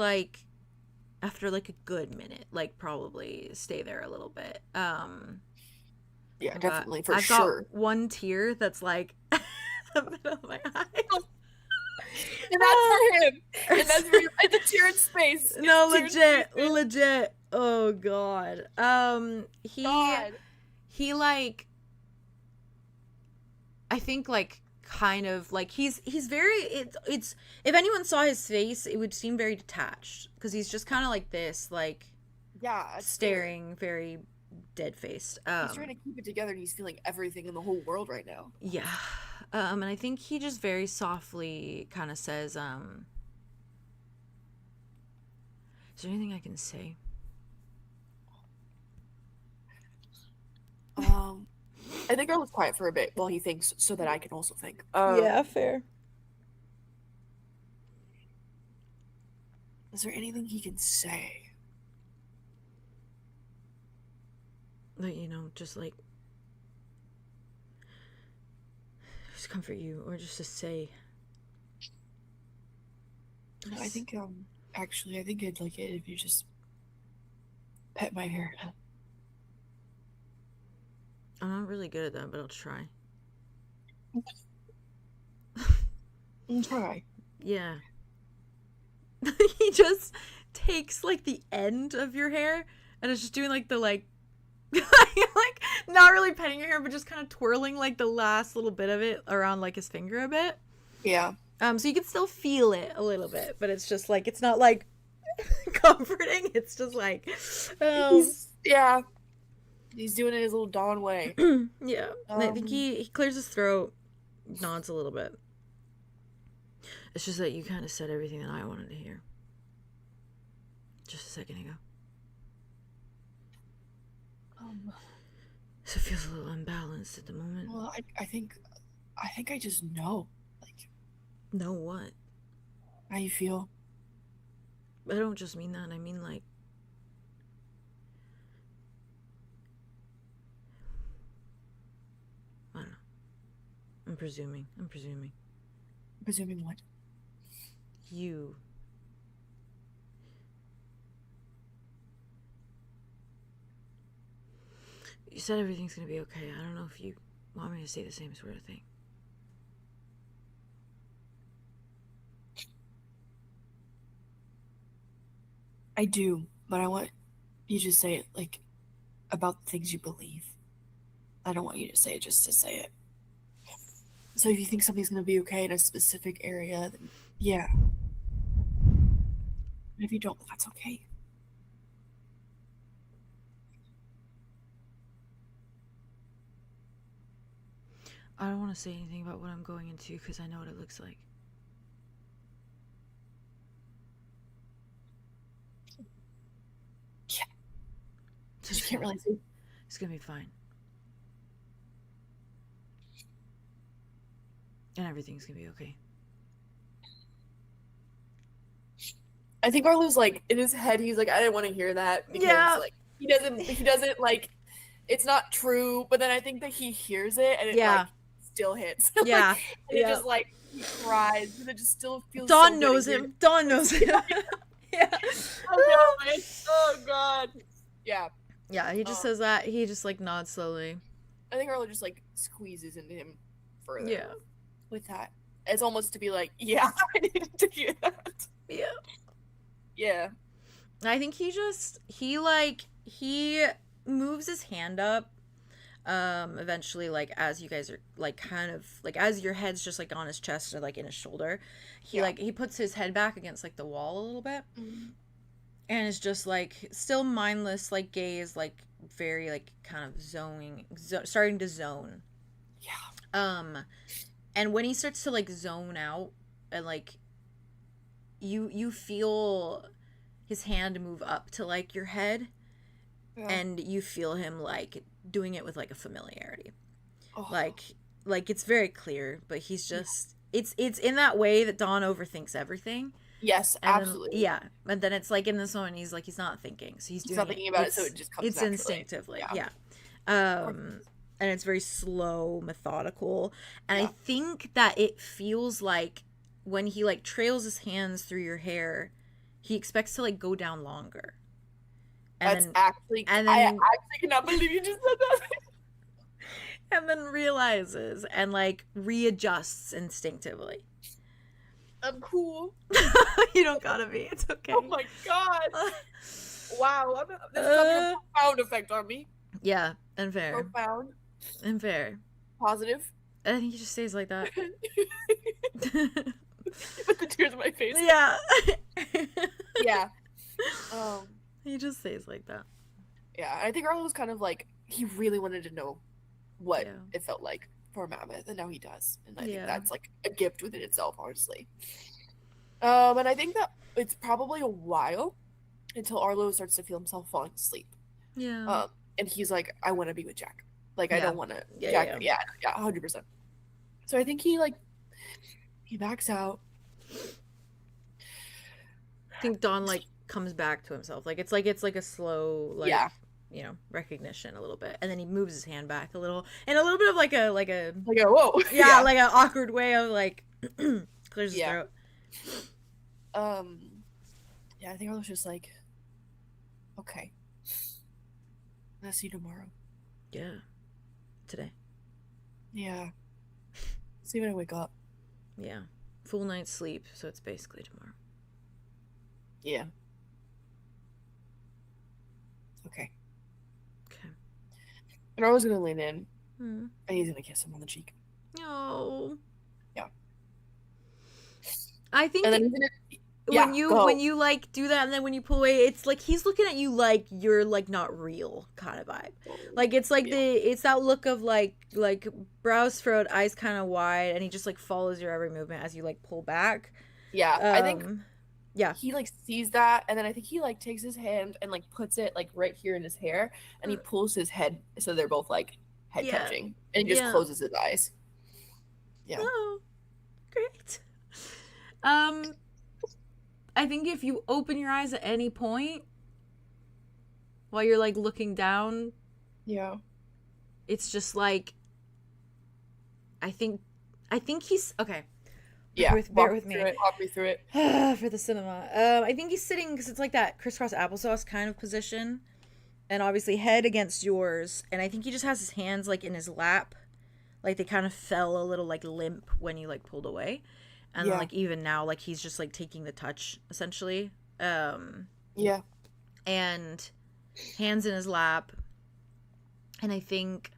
after a good minute, probably stay there a little bit. Yeah, definitely, for I've sure. got one tear that's the middle of my eye. And that's for him. And that's for him. It's a tear in space. No, legit. Oh God. He I think kind of he's very it's if anyone saw his face it would seem very detached because he's just kind of this yeah, staring very dead faced. He's trying to keep it together and he's feeling everything in the whole world right now. Yeah. And I think he just very softly kind of says is there anything I can say? I think I was quiet for a bit while he thinks so that I can also think. Yeah, fair. Is there anything he can say? Just comfort you or just to say. I think actually I think I'd like it if you just pet my hair. I'm not really good at that, but I'll try. Try. Yeah. He just takes the end of your hair and is just doing the not really petting your hair, but just kind of twirling the last little bit of it around his finger a bit. Yeah. So you can still feel it a little bit, but it's just it's not comforting. It's just yeah. He's doing it his little Dawn way. Yeah. I think he clears his throat, nods a little bit. It's just that you kind of said everything that I wanted to hear. Just a second ago. So it feels a little unbalanced at the moment. Well, I think I just know. Know what? How you feel? I don't just mean that. I mean I don't know. I'm presuming. Presuming what? You. You said everything's gonna be okay. I don't know if you want me to say the same sort of thing. I do, but I want you to say it about the things you believe. I don't want you to say it just to say it. So if you think something's gonna be okay in a specific area, then yeah. And if you don't, that's okay. I don't want to say anything about what I'm going into because I know what it looks like. Yeah. So you can't really say. It's gonna be fine. And everything's gonna be okay. I think Arlo's like in his head. He's like, I didn't want to hear that because like he doesn't like. It's not true. But then I think that he hears it and it like still hits. Yeah. And it just like he cries because it just still feels. Dawn so knows him. Dawn knows him. Yeah. Oh god. Yeah. Yeah. He just says that. He just like nods slowly. I think Arlo just like squeezes into him further. Yeah. With that, it's almost to be like, yeah, I needed to hear that. Yeah. Yeah. I think he moves his hand up. Eventually, like as you guys are like kind of like as your head's just like on his chest or like in his shoulder, he puts his head back against like the wall a little bit, and is just like still mindless, like gaze, like very like kind of starting to zone. Yeah. And when he starts to like zone out, and like you feel his hand move up to like your head, and you feel him like doing it with like a familiarity. Like it's very clear, but he's just it's in that way that Dawn overthinks everything. Yes, absolutely. Yeah, and then it's like in this moment he's not thinking, so he's not thinking about it, so it just comes. It's instinctively, and it's very slow, methodical, and I think that it feels like when he like trails his hands through your hair, he expects to like go down longer. I actually cannot believe you just said that. And then realizes and like readjusts instinctively. I'm cool. You don't gotta be. It's okay. Oh my god. Wow. This is having a profound effect on me. Yeah, and fair. Profound. And fair. Positive. I think he just stays like that. With the tears in my face. Yeah. Yeah. He just stays like that. Yeah, I think Arlo was kind of like, he really wanted to know what it felt like for a mammoth, and now he does. And I think that's like a gift within itself, honestly. And I think that it's probably a while until Arlo starts to feel himself falling asleep. Yeah. And he's like, I want to be with Jack. Like, I don't want to. Yeah, 100%. So I think he backs out. I think Dawn like comes back to himself. Like it's like a slow recognition a little bit, and then he moves his hand back a little in a little bit of like a whoa. Like an awkward way of like clears his throat. I think I was just like, okay, I'll see you tomorrow. Yeah. Today. Yeah. See when I wake up. Yeah. Full night's sleep, so it's basically tomorrow. Yeah. Okay. And I was gonna lean in, and he's gonna kiss him on the cheek. Oh. Yeah. I think and then he's gonna, when you like do that, and then when you pull away, it's like he's looking at you like you're like not real kind of vibe. Like it's like it's that look of like brows furrowed, eyes kind of wide, and he just like follows your every movement as you like pull back. Yeah, I think. Yeah, he like sees that, and then I think he like takes his hand and like puts it like right here in his hair, and he pulls his head so they're both like head touching, and he just closes his eyes. Yeah. Oh, great. I think if you open your eyes at any point while you're like looking down, it's just like I think he's okay. Yeah, bear with me. Walk me through it. For the cinema. I think he's sitting because it's like that crisscross applesauce kind of position, and obviously head against yours. And I think he just has his hands like in his lap, like they kind of fell a little like limp when you like pulled away, and then, like even now like he's just like taking the touch essentially. And hands in his lap, and I think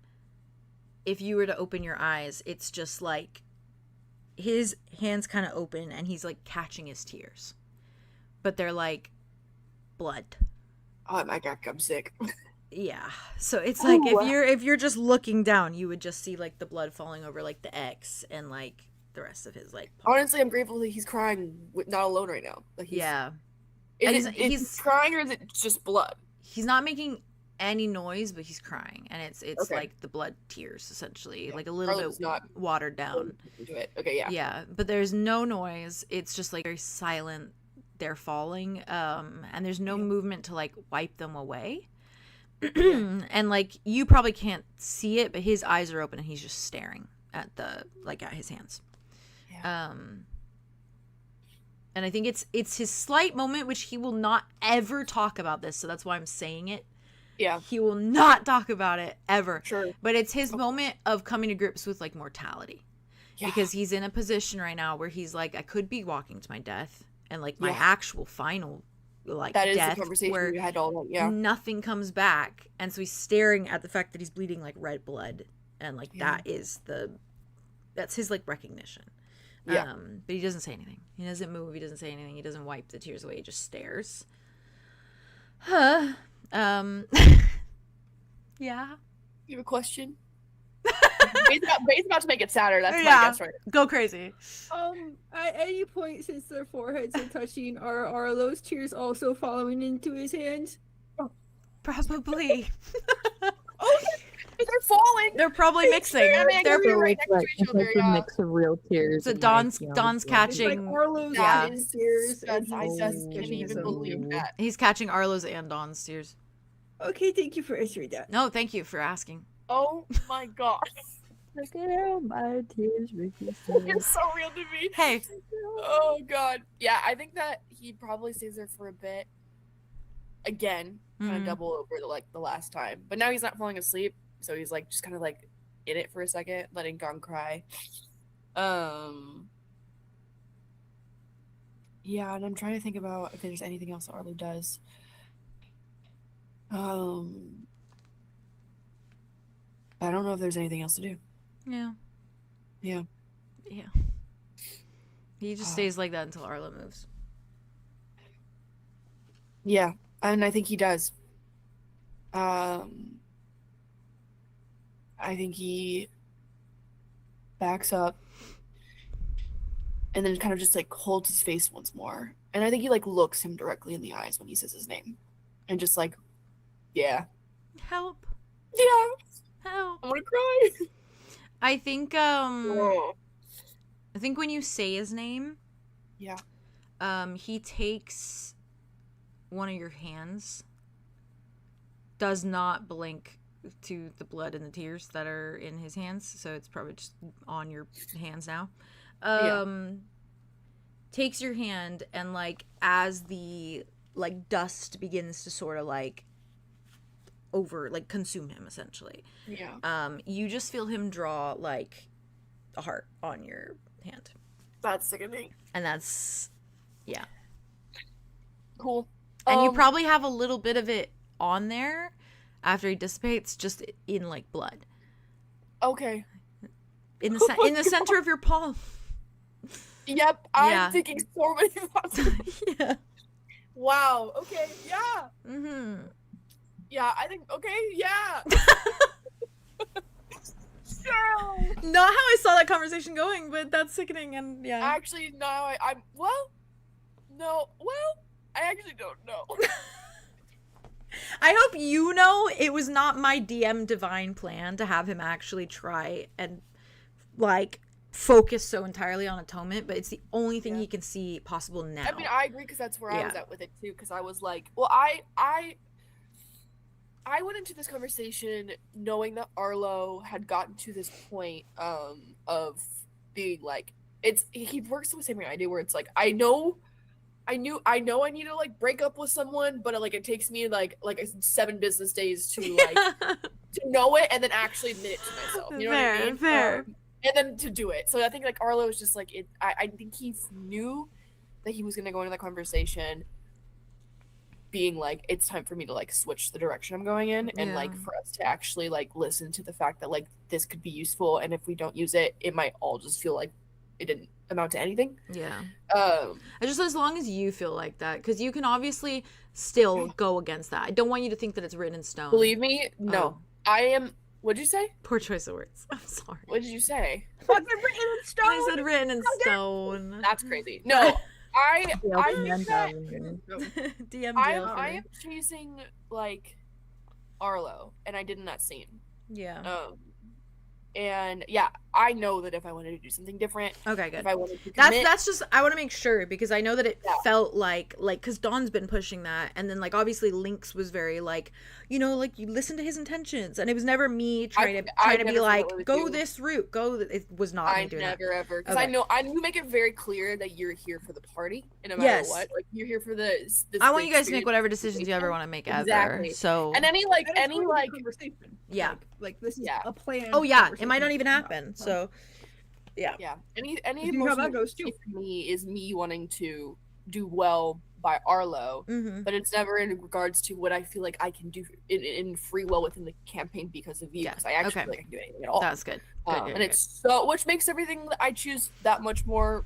if you were to open your eyes, it's just like his hands kind of open and he's like catching his tears, but they're like blood. Oh my god, I'm sick. Yeah, so it's like if you're just looking down, you would just see like the blood falling over like the X and like the rest of his like palm. Honestly, I'm grateful that he's crying not alone right now. Like he's crying, or is it just blood? He's not making any noise, but he's crying, and it's like the blood tears essentially, like a little bit not watered down into it. Okay, yeah, but there's no noise. It's just like very silent they're falling, and there's no movement to like wipe them away. And like you probably can't see it, but his eyes are open and he's just staring at at his hands. And I think it's his slight moment, which he will not ever talk about this, so that's why I'm saying it. Yeah. He will not talk about it ever. Sure. But it's his moment of coming to grips with like mortality. Yeah. Because he's in a position right now where he's like, I could be walking to my death, and like my actual final like that is death, the conversation where we had all that, nothing comes back, and so he's staring at the fact that he's bleeding like red blood, and like that's his like recognition. But he doesn't say anything. He doesn't move. He doesn't say anything. He doesn't wipe the tears away. He just stares. Yeah. You have a question? Bae's about to make it sadder. That's my guess right. Go crazy. At any point since their foreheads are touching, are those tears also following into his hands? Probably. They're falling. They're probably mixing. They're right next to each other. A mix of real tears. So Don's catching. Like Arlow's tears. I just can't even believe that. He's catching Arlow's and Don's tears. Okay, thank you for answering that. No, thank you for asking. Oh my god. Look at how my tears You're so real to me. Hey. Oh god. Yeah, I think that he probably stays there for a bit. Again, kind of double over the last time. But now he's not falling asleep, so he's like just kind of like in it for a second, letting Gon cry. Yeah, and I'm trying to think about if there's anything else that Arlo does. I don't know if there's anything else to do. Yeah. He just stays like that until Arlo moves. Yeah, and I think he does. I think he backs up and then kind of just like holds his face once more. And I think he like looks him directly in the eyes when he says his name. And just like, yeah. Help. Yeah. Help. I want to cry. I think when you say his name, he takes one of your hands, does not blink to the blood and the tears that are in his hands, so it's probably just on your hands now. Takes your hand, and like as the like dust begins to sort of like consume him essentially. You just feel him draw like a heart on your hand. That's sickening. And that's cool. And you probably have a little bit of it on there after he dissipates, just in like blood. Okay. In the in the center of your palm. Yep, I'm thinking so many thoughts. Wow. Okay. Yeah. Yeah, I think. Okay. Yeah. Not how I saw that conversation going, but that's sickening. And actually, no. I actually don't know. I hope you know it was not my DM divine plan to have him actually try and like focus so entirely on atonement, but it's the only thing he can see possible now. I mean, I agree, because that's where I was at with it too, because I was like, well, I went into this conversation knowing that Arlo had gotten to this point of being like, he works the same way I do, where it's like, I know I need to like break up with someone, but like it takes me like 7 business days to like to know it and then actually admit it to myself. You know what I mean? Fair. And then to do it. So I think like Arlo was just like I think he knew that he was gonna go into that conversation being like, it's time for me to like switch the direction I'm going in, and like for us to actually like listen to the fact that like this could be useful, and if we don't use it, it might all just feel like it didn't amount to anything. I just, as long as you feel like that, because you can obviously still go against that. I don't want you to think that it's written in stone. Believe me, no. I am. What'd you say? Poor choice of words. I'm sorry. What did you say? Fucking written in stone. I said written in stone. That's crazy. No, I think that DM I am chasing like Arlo, and I did in that scene. And yeah, I know that if I wanted to do something different, okay, good. If I wanted to commit, that's just, I want to make sure, because I know that it felt like because Dawn's been pushing that, and then like obviously Lynx was very like, you know, like you listen to his intentions, and it was never me trying to be like, go this route, it was not me doing that. I never ever, because I know you make it very clear that you're here for the party, and no matter what, like you're here for this I want you guys to make whatever decisions you ever want to make ever. So and any conversation. Yeah. Like this is a plan. Oh yeah, it might not even happen. So yeah. Any emotional goes too. for me is me wanting to do well by Arlow, but it's never in regards to what I feel like I can do in free will within the campaign because of you. Because I actually feel like I can do anything at all. That's good. And it's so, which makes everything that I choose that much more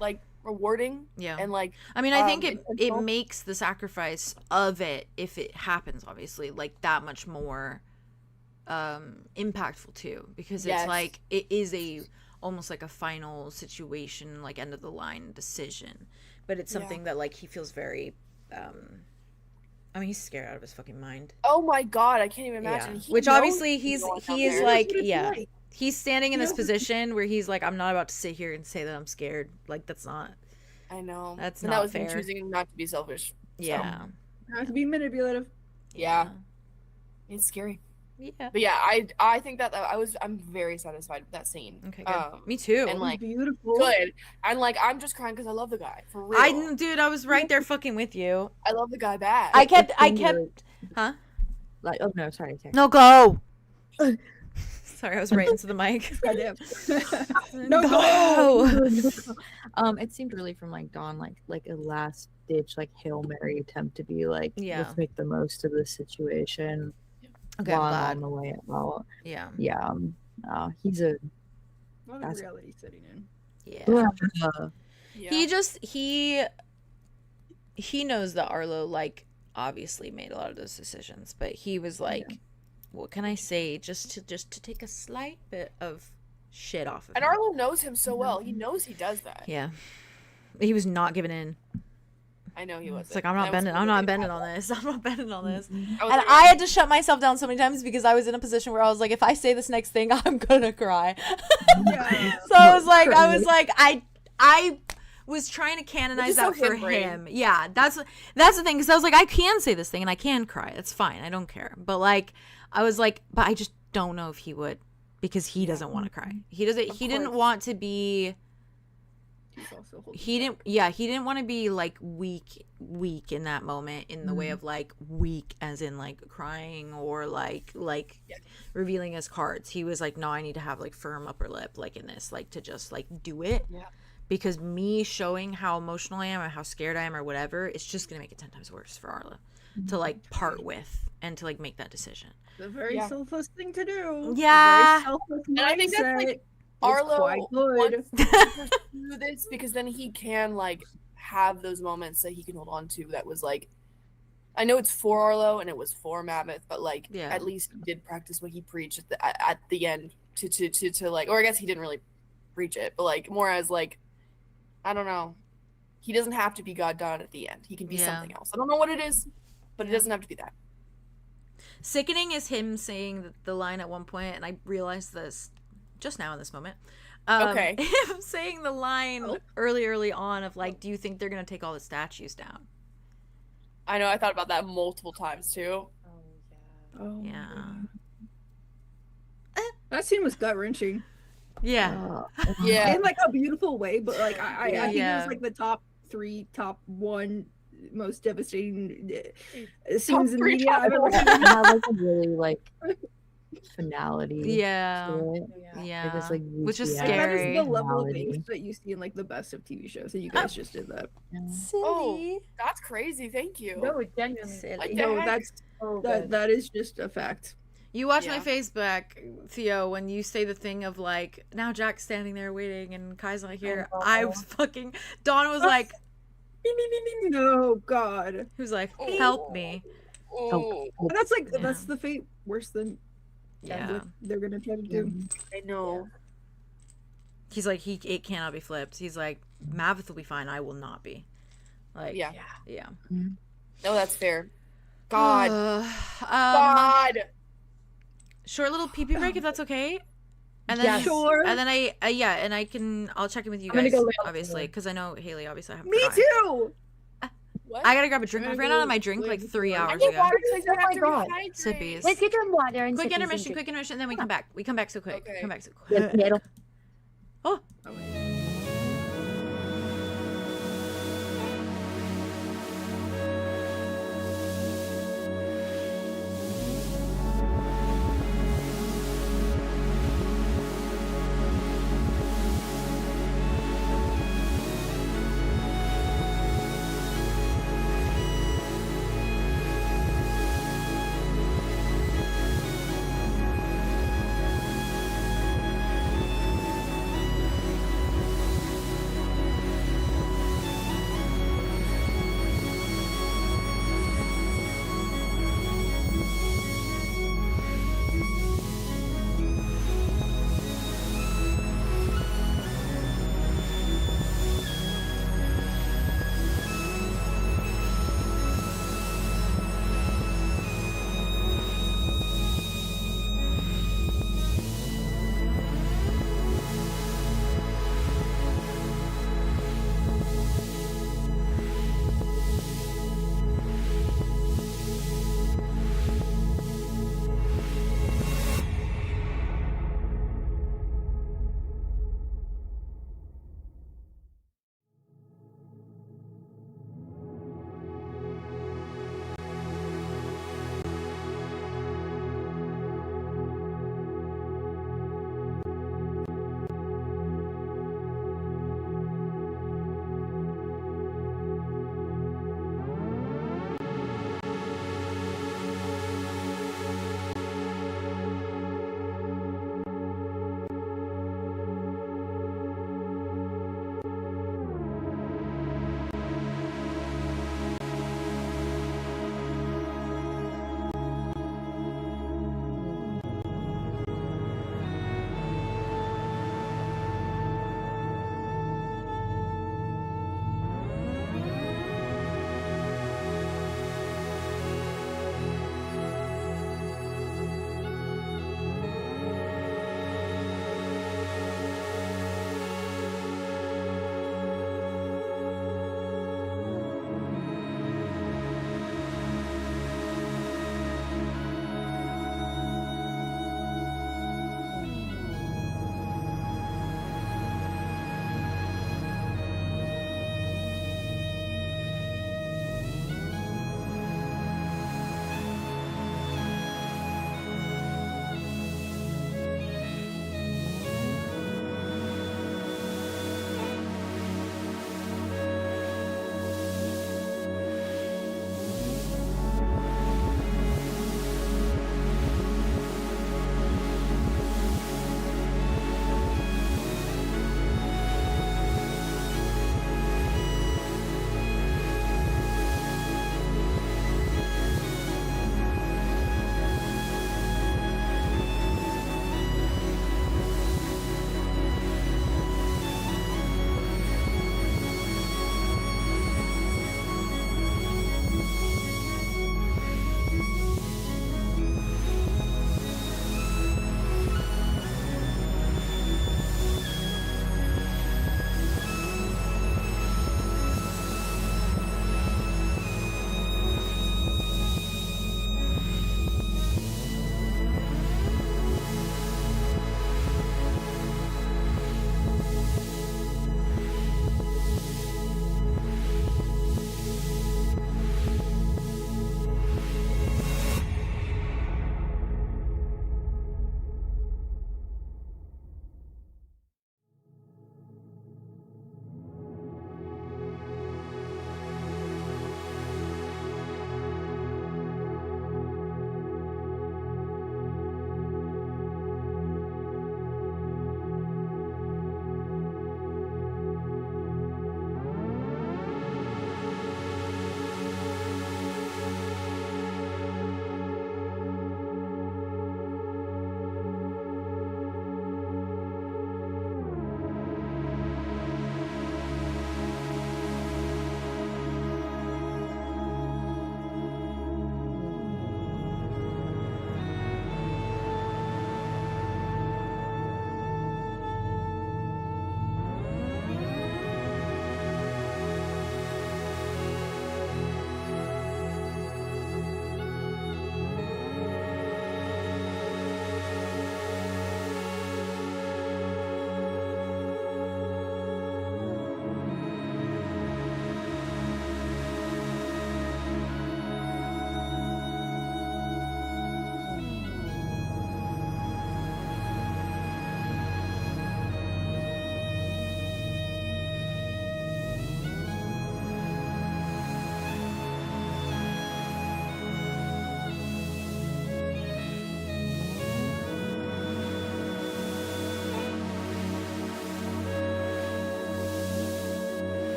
like rewarding. Yeah. And like, I mean, I think it makes the sacrifice of it, if it happens, obviously, like that much more impactful too, because it's like it is almost like a final situation, like end of the line decision, but it's something that like he feels very I mean, he's scared out of his fucking mind. Oh my god, I can't even imagine. Which obviously he is like, he's standing in this position where he's like, I'm not about to sit here and say that I'm scared. Like, that's not. I know. That's and not that was fair. him choosing not to be selfish. Yeah. Not to be manipulative. Yeah. It's scary. Yeah. But yeah, I think that I'm very satisfied with that scene. Okay, good. Me too. And like beautiful. Good. And like I'm just crying because I love the guy. For real. Dude, I was right there fucking with you. I love the guy bad. I kept huh? Like, oh no, sorry. No, go. Sorry, I was right into the mic. No, go. It seemed really from like Dawn like a last ditch like Hail Mary attempt to be like, let's make the most of this situation. Okay, on the way out. Yeah. Yeah. He's a lot of reality setting in. Yeah. He knows that Arlo like obviously made a lot of those decisions, but he was like, what can I say, just to take a slight bit of shit off of him. And Arlo knows him so well. He knows he does that. Yeah. He was not giving in. I know he was. It's like, I'm not bending on this. I'm not bending on this. And I had to shut myself down so many times because I was in a position where I was like, if I say this next thing, I'm gonna cry. So I was like, I was trying to canonize that for him. Yeah, that's the thing, because I was like, I can say this thing and I can cry. It's fine. I don't care. But like, I was like, but I just don't know if he would, because he doesn't want to cry. He didn't want to be. He didn't want to be like weak in that moment, in the way of like weak as in like crying or like revealing his cards. He was like, no, I need to have like firm upper lip, like in this, like to just like do it, because me showing how emotional I am or how scared I am or whatever, it's just gonna make it 10 times worse for Arlo to like part with and to like make that decision. It's a very selfless thing to do. Yeah. Very selfless and I think that's like Arlo wants to pursue this because then he can like have those moments that he can hold on to. That was like, I know it's for Arlo and it was for Mammoth, but like at least he did practice what he preached at the end to like, or I guess he didn't really preach it, but like more as like, I don't know, he doesn't have to be God done at the end. He can be something else. I don't know what it is, but it doesn't have to be that. Sickening is him saying the line at one point, and I realized this just now in this moment. Him saying the line early on of like, do you think they're gonna take all the statues down? I know, I thought about that multiple times too. That scene was gut wrenching. Yeah. In like a beautiful way, but like I think it was like the top one most devastating scenes in media I've ever seen. That was a really like finality. It was like, which is That scary. is the level of things that you see in like the best of TV shows, and you guys just did that. Silly. Oh, that's crazy. Thank you. No, genuinely silly. No, that is just a fact. You watch my face back, Theo, when you say the thing of like, now Jack's standing there waiting and Kai's not here. I was fucking, Dawn was like, no, God. He was like, help me. That's like, that's the fate worse than what they're gonna try to do. I know. He's like, it cannot be flipped. He's like, Maveth will be fine. I will not be. Like, yeah. No, that's fair. God. Short little pee-pee break, if that's okay. And then Sure. And then I'll check in with you I'm gonna guys, go lay on the obviously, because I know Haley. Obviously, I haven't. Me forgotten. too. What? I gotta grab a drink. I I'm ran gonna out of my go drink lay like before 3 I- hours I need ago. water because Oh I have my to God. rehydrate. Sippies. Let's get some water and Quick sippies intermission. and Quick intermission. Then we come back. We come back so quick. Okay. Come back so Yeah, quick. yeah, Oh, Oh, wait.